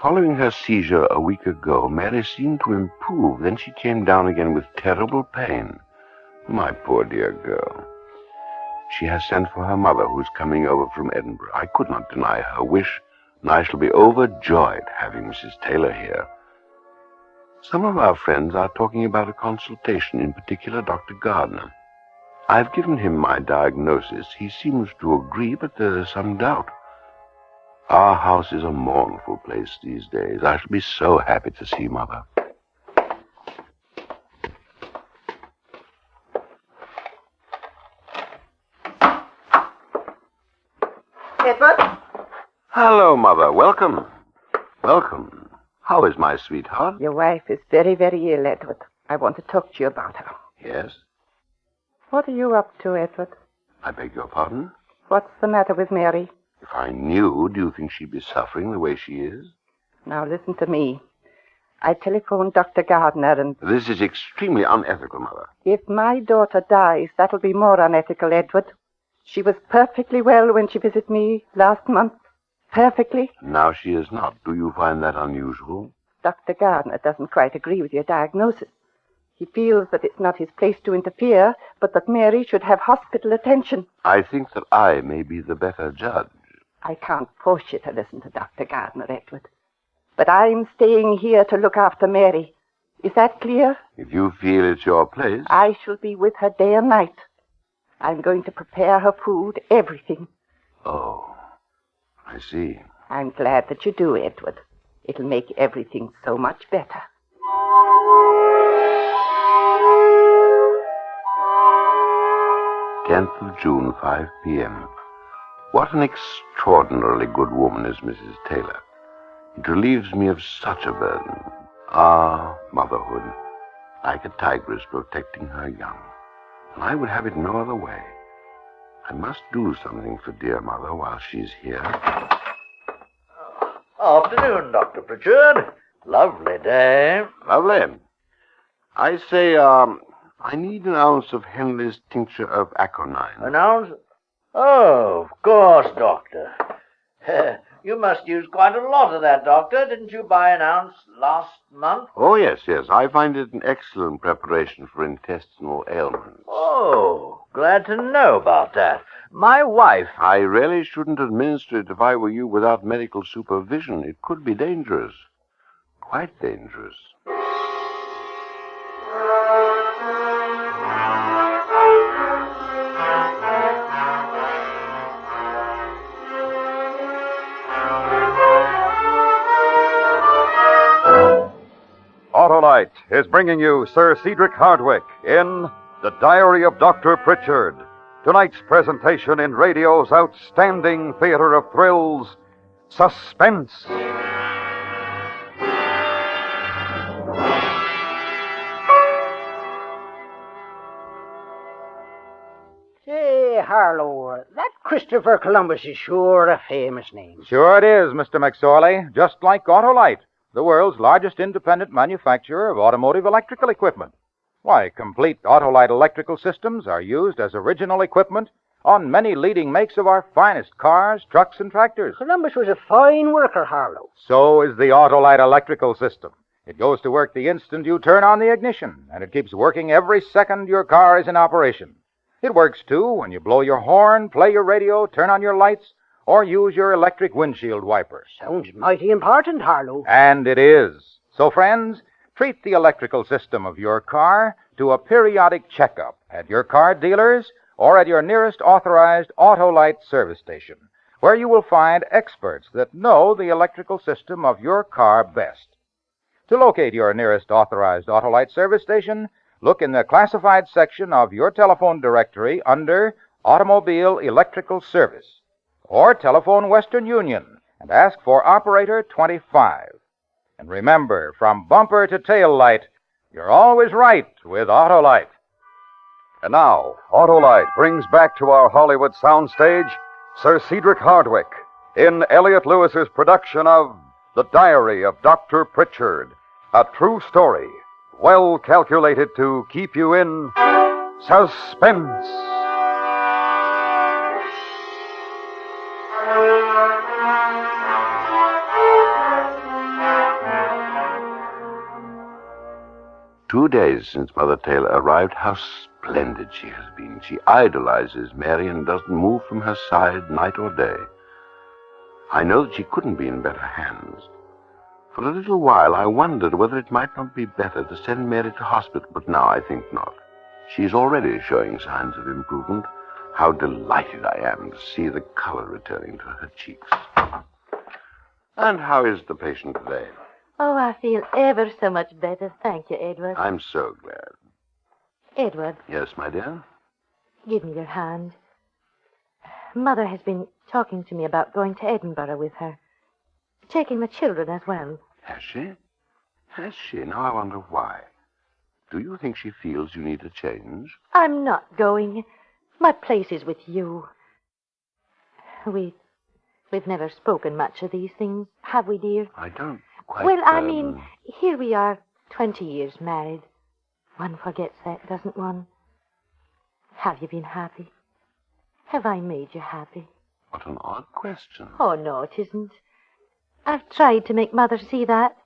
Following her seizure a week ago, Mary seemed to improve. Then she came down again with terrible pain. My poor dear girl. She has sent for her mother, who's coming over from Edinburgh. I could not deny her wish, and I shall be overjoyed having Mrs. Taylor here. Some of our friends are talking about a consultation, in particular Dr. Gardner. I've given him my diagnosis. He seems to agree, but there is some doubt. Our house is a mournful place these days. I shall be so happy to see Mother. Edward? Hello, Mother. Welcome. Welcome. How is my sweetheart? Your wife is very, very ill, Edward. I want to talk to you about her. Yes? What are you up to, Edward? I beg your pardon? What's the matter with Mary? If I knew, do you think she'd be suffering the way she is? Now, listen to me. I telephoned Dr. Gardner and... This is extremely unethical, Mother. If my daughter dies, that'll be more unethical, Edward. She was perfectly well when she visited me last month. Perfectly. Now she is not. Do you find that unusual? Dr. Gardner doesn't quite agree with your diagnosis. He feels that it's not his place to interfere, but that Mary should have hospital attention. I think that I may be the better judge. I can't force you to listen to Dr. Gardner, Edward. But I'm staying here to look after Mary. Is that clear? If you feel it's your place... I shall be with her day and night. I'm going to prepare her food, everything. Oh, I see. I'm glad that you do, Edward. It'll make everything so much better. June, 5 p.m. What an extraordinarily good woman is Mrs. Taylor. It relieves me of such a burden. Ah, motherhood, like a tigress protecting her young. And I would have it no other way. I must do something for dear mother while she's here. Afternoon, Dr. Pritchard. Lovely day. Lovely. I say, I need an ounce of Henley's tincture of aconite. An ounce? Oh, of course, Doctor. You must use quite a lot of that, Doctor. Didn't you buy an ounce last month? Oh, yes. I find it an excellent preparation for intestinal ailments. Oh, glad to know about that. My wife... I really shouldn't administer it if I were you without medical supervision. It could be dangerous. Quite dangerous. Autolite is bringing you Sir Cedric Hardwicke in The Diary of Dr. Pritchard. Tonight's presentation in radio's outstanding theater of thrills, Suspense. Say, Harlow, that Christopher Columbus is sure a famous name. Sure it is, Mr. McSorley. Just like Autolite, the world's largest independent manufacturer of automotive electrical equipment. Why, complete Autolite electrical systems are used as original equipment on many leading makes of our finest cars, trucks, and tractors. Columbus was a fine worker, Harlow. So is the Autolite electrical system. It goes to work the instant you turn on the ignition, and it keeps working every second your car is in operation. It works, too, when you blow your horn, play your radio, turn on your lights, or use your electric windshield wipers. Sounds mighty important, Harlow. And it is. So, friends, treat the electrical system of your car to a periodic checkup at your car dealers or at your nearest authorized Autolite service station, where you will find experts that know the electrical system of your car best. To locate your nearest authorized Autolite service station, look in the classified section of your telephone directory under Automobile Electrical Service, or telephone Western Union and ask for Operator 25. And remember, from bumper to tail light, you're always right with Autolite. And now, Autolite brings back to our Hollywood soundstage Sir Cedric Hardwicke in Elliot Lewis's production of The Diary of Dr. Pritchard, a true story, well calculated to keep you in suspense. "2 days since Mother Taylor arrived. How splendid she has been. She idolizes Mary and doesn't move from her side night or day. I know that she couldn't be in better hands. For a little while I wondered whether it might not be better to send Mary to hospital, but now I think not. She's already showing signs of improvement. How delighted I am to see the color returning to her cheeks. And how is the patient today?" Oh, I feel ever so much better. Thank you, Edward. "I'm so glad." Edward, "Yes, my dear?" give me your hand. Mother has been talking to me about going to Edinburgh with her. Taking the children as well. "Has she? Has she? Now I wonder why. Do you think she feels you need a change?" I'm not going. My place is with you. We've never spoken much of these things, have we, dear? I don't quite... Well, I mean, here we are, 20 years married. One forgets that, doesn't one? Have you been happy? Have I made you happy? What an odd question. Oh, no, it isn't. I've tried to make Mother see that.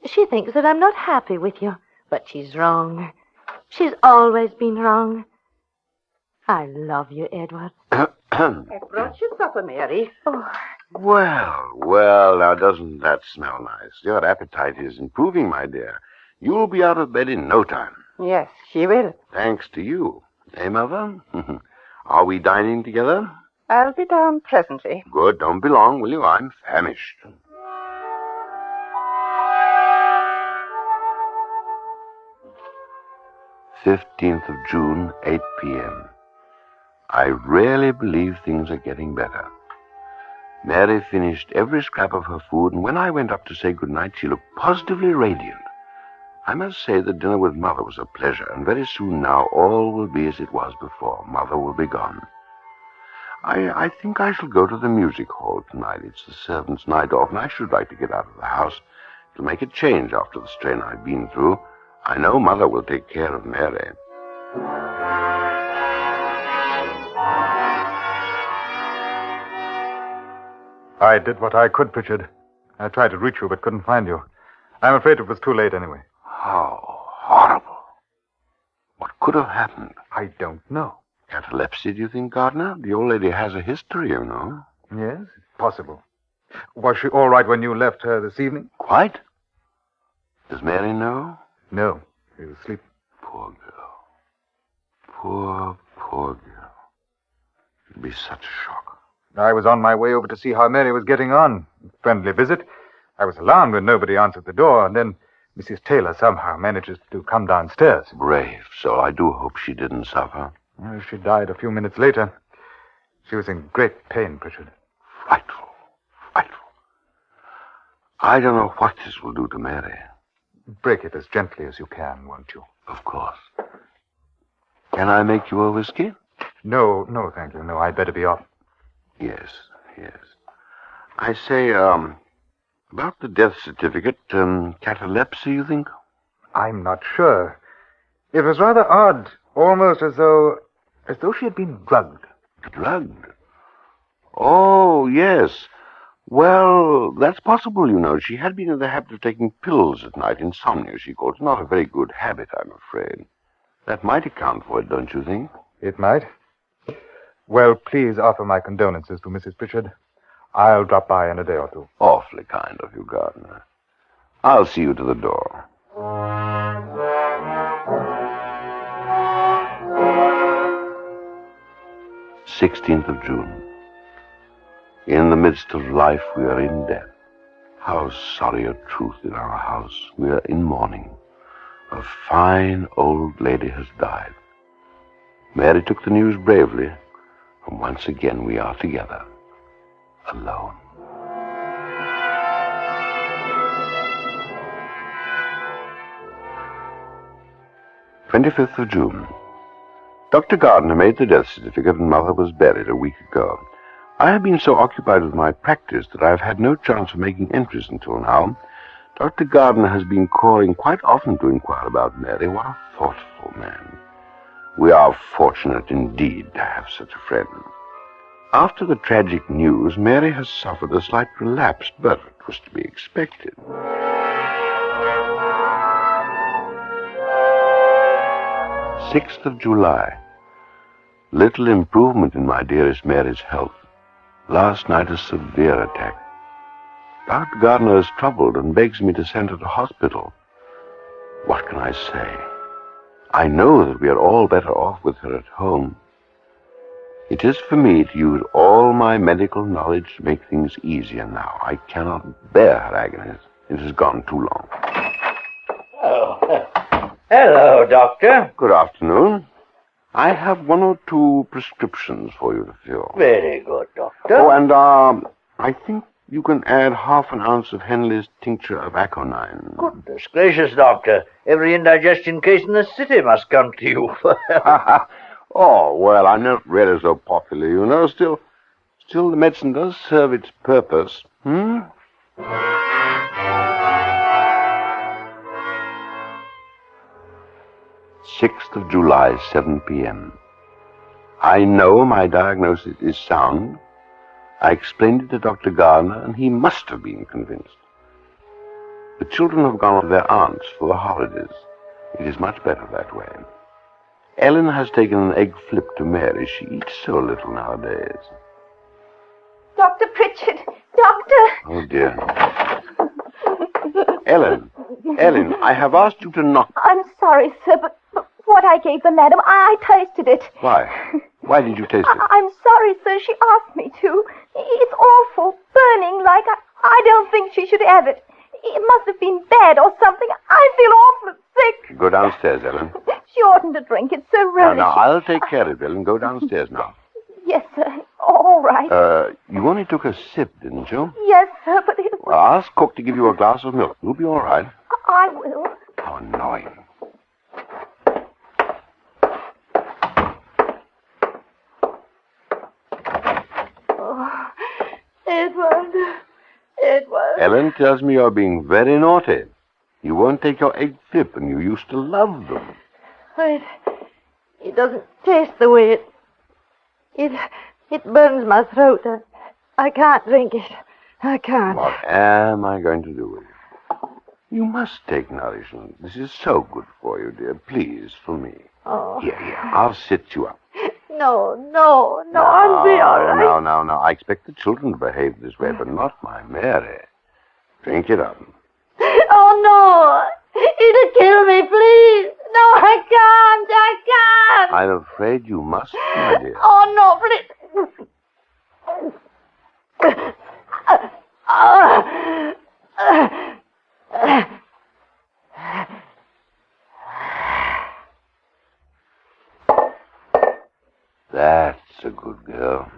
She thinks that I'm not happy with you, but she's wrong. She's always been wrong. I love you, Edward. I brought you supper, Mary. Oh. Well, now doesn't that smell nice? Your appetite is improving, my dear. You'll be out of bed in no time. Yes, she will. Thanks to you. Eh, Mother? Are we dining together? I'll be down presently. Good. Don't be long, will you? I'm famished. "15th of June, 8 p.m. I really believe things are getting better. Mary finished every scrap of her food, and when I went up to say good night, she looked positively radiant. I must say the dinner with Mother was a pleasure, and very soon now all will be as it was before. Mother will be gone. I think I shall go to the music hall tonight. It's the servants' night off, and I should like to get out of the house. It'll make a change after the strain I've been through. I know Mother will take care of Mary." I did what I could, Pritchard. I tried to reach you, but couldn't find you. I'm afraid it was too late anyway. How horrible. What could have happened? I don't know. Catalepsy, do you think, Gardner? The old lady has a history, you know. Yes, it's possible. Was she all right when you left her this evening? Quite. Does Mary know? No, she was asleep. Poor girl. Poor girl. It'd be such a shock. I was on my way over to see how Mary was getting on. Friendly visit. I was alarmed when nobody answered the door, and then Mrs. Taylor somehow manages to come downstairs. Brave soul. I do hope she didn't suffer. Well, she died a few minutes later. She was in great pain, Pritchard. Frightful. I don't know what this will do to Mary. Break it as gently as you can, won't you? Of course. Can I make you a whiskey? No, thank you. No, I'd better be off. Yes. I say, about the death certificate, catalepsy, you think? I'm not sure. It was rather odd, almost as though she had been drugged. Drugged? Oh, yes. Well, that's possible, you know. She had been in the habit of taking pills at night, insomnia, she calls it. Not a very good habit, I'm afraid. That might account for it, don't you think? It might. Well, please offer my condolences to Mrs. Pritchard. I'll drop by in a day or two. Awfully kind of you, Gardner. I'll see you to the door. "16th of June. In the midst of life, we are in death. How sorry a truth in our house. We are in mourning. A fine old lady has died. Mary took the news bravely, and once again we are together, alone. "25th of June. Dr. Gardner made the death certificate and Mother was buried a week ago. I have been so occupied with my practice that I have had no chance of making entries until now. Dr. Gardner has been calling quite often to inquire about Mary. What a thoughtful man. We are fortunate indeed to have such a friend. After the tragic news, Mary has suffered a slight relapse, but it was to be expected. "6th of July. Little improvement in my dearest Mary's health. Last night a severe attack. Dr. Gardner is troubled and begs me to send her to hospital. What can I say? I know that we are all better off with her at home. It is for me to use all my medical knowledge to make things easier now. I cannot bear her agonies. It has gone too long." Oh, hello, Doctor. Good afternoon. I have 1 or 2 prescriptions for you to fill. Very good, Doctor. Oh, and I think you can add half an ounce of Henley's tincture of aconine. Goodness gracious, Doctor. Every indigestion case in the city must come to you. Oh, well, I'm not really so popular, you know. Still the medicine does serve its purpose. 6th of July, 7 p.m. I know my diagnosis is sound. I explained it to Dr. Gardner, and he must have been convinced. The children have gone to their aunts for the holidays. It is much better that way. Ellen has taken an egg flip to Mary. She eats so little nowadays. Dr. Pritchard! Doctor! Oh, dear. Ellen, I have asked you to knock... I'm sorry, sir, but what I gave the madam, I tasted it. Why? Why did you taste it? I'm sorry, sir. She asked me to. It's awful. Burning like I don't think she should have it. It must have been bad or something. I feel awful sick. Go downstairs, Ellen. She oughtn't to drink. It's so relishing. Now, I'll take care of it, Ellen. Go downstairs now. Yes, sir. All right. You only took a sip, didn't you? Yes, sir, but it... Well, ask cook to give you a glass of milk. You'll be all right. I will. How annoying. Edward. Ellen tells me you're being very naughty. You won't take your egg flip, and you used to love them. It doesn't taste the way it burns my throat. I can't drink it. I can't. What am I going to do with you? You must take nourishment. This is so good for you, dear. Please, for me. Oh. Here, I'll sit you up. No, I'll be all right. No. I expect the children to behave this way, but not my Mary. Drink it up. Oh, no. It'll kill me, please. No, I can't. I'm afraid you must, my dear. Oh, no, please. That's a good girl.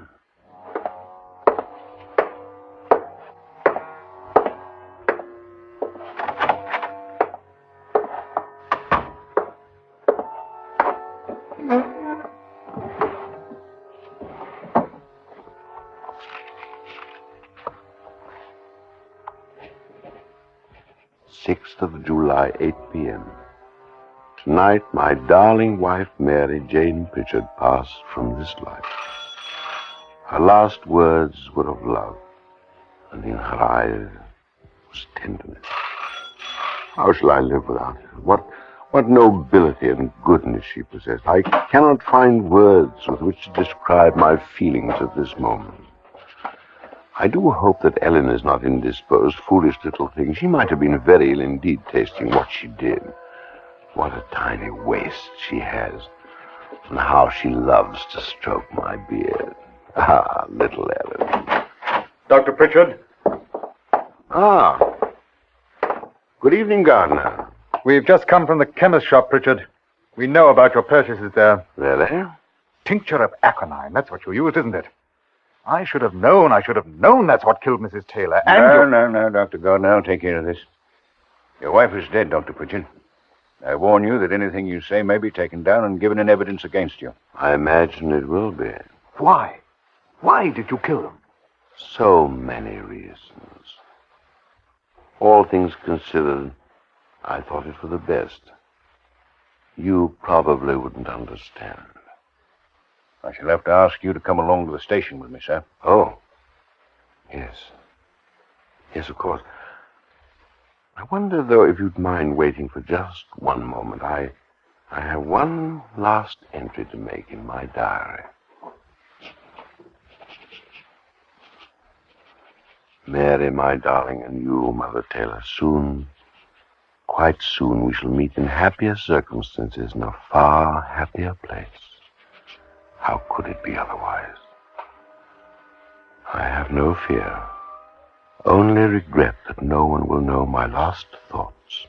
of July, 8 p.m. Tonight, my darling wife, Mary Jane Pritchard, passed from this life. Her last words were of love. and in her eyes was tenderness. How shall I live without her? What nobility and goodness she possessed. I cannot find words with which to describe my feelings at this moment. I do hope that Ellen is not indisposed, foolish little thing. She might have been very ill indeed, tasting what she did. What a tiny waist she has, and how she loves to stroke my beard. Ah, little Ellen. Dr. Pritchard? Ah. Good evening, Gardner. We've just come from the chemist shop, Pritchard. We know about your purchases there. Really? Tincture of aconine. That's what you used, isn't it? I should have known that's what killed Mrs. Taylor. And No, Dr. Gardner, I'll take care of this. Your wife is dead, Dr. Pritchard. I warn you that anything you say may be taken down and given in evidence against you. I imagine it will be. Why? Why did you kill them? So many reasons. All things considered, I thought it for the best. You probably wouldn't understand. I shall have to ask you to come along to the station with me, sir. Oh. Yes. Yes, of course. I wonder, though, if you'd mind waiting for just one moment. I have one last entry to make in my diary. Mary, my darling, and you, Mother Taylor, soon, quite soon, we shall meet in happier circumstances in a far happier place. How could it be otherwise? I have no fear, only regret that no one will know my last thoughts.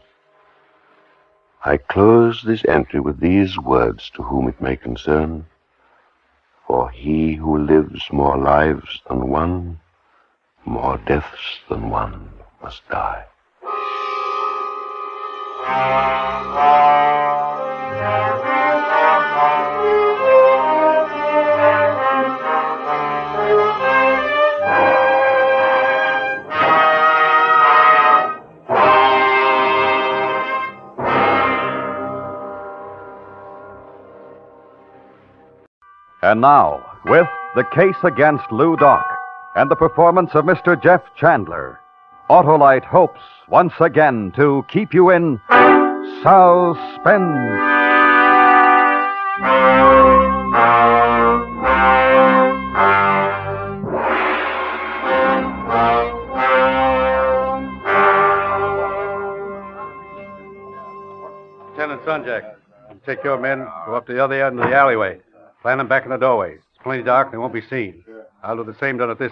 I close this entry with these words to whom it may concern. For he who lives more lives than one, more deaths than one must die. And now, with The Case Against Vidocq and the performance of Mr. Jeff Chandler, Autolite hopes once again to keep you in suspense. Lieutenant Sunjack, you take your men, go up to the other end of the alleyway. Plant them back in the doorway. It's plenty dark, they won't be seen. I'll do the same down at this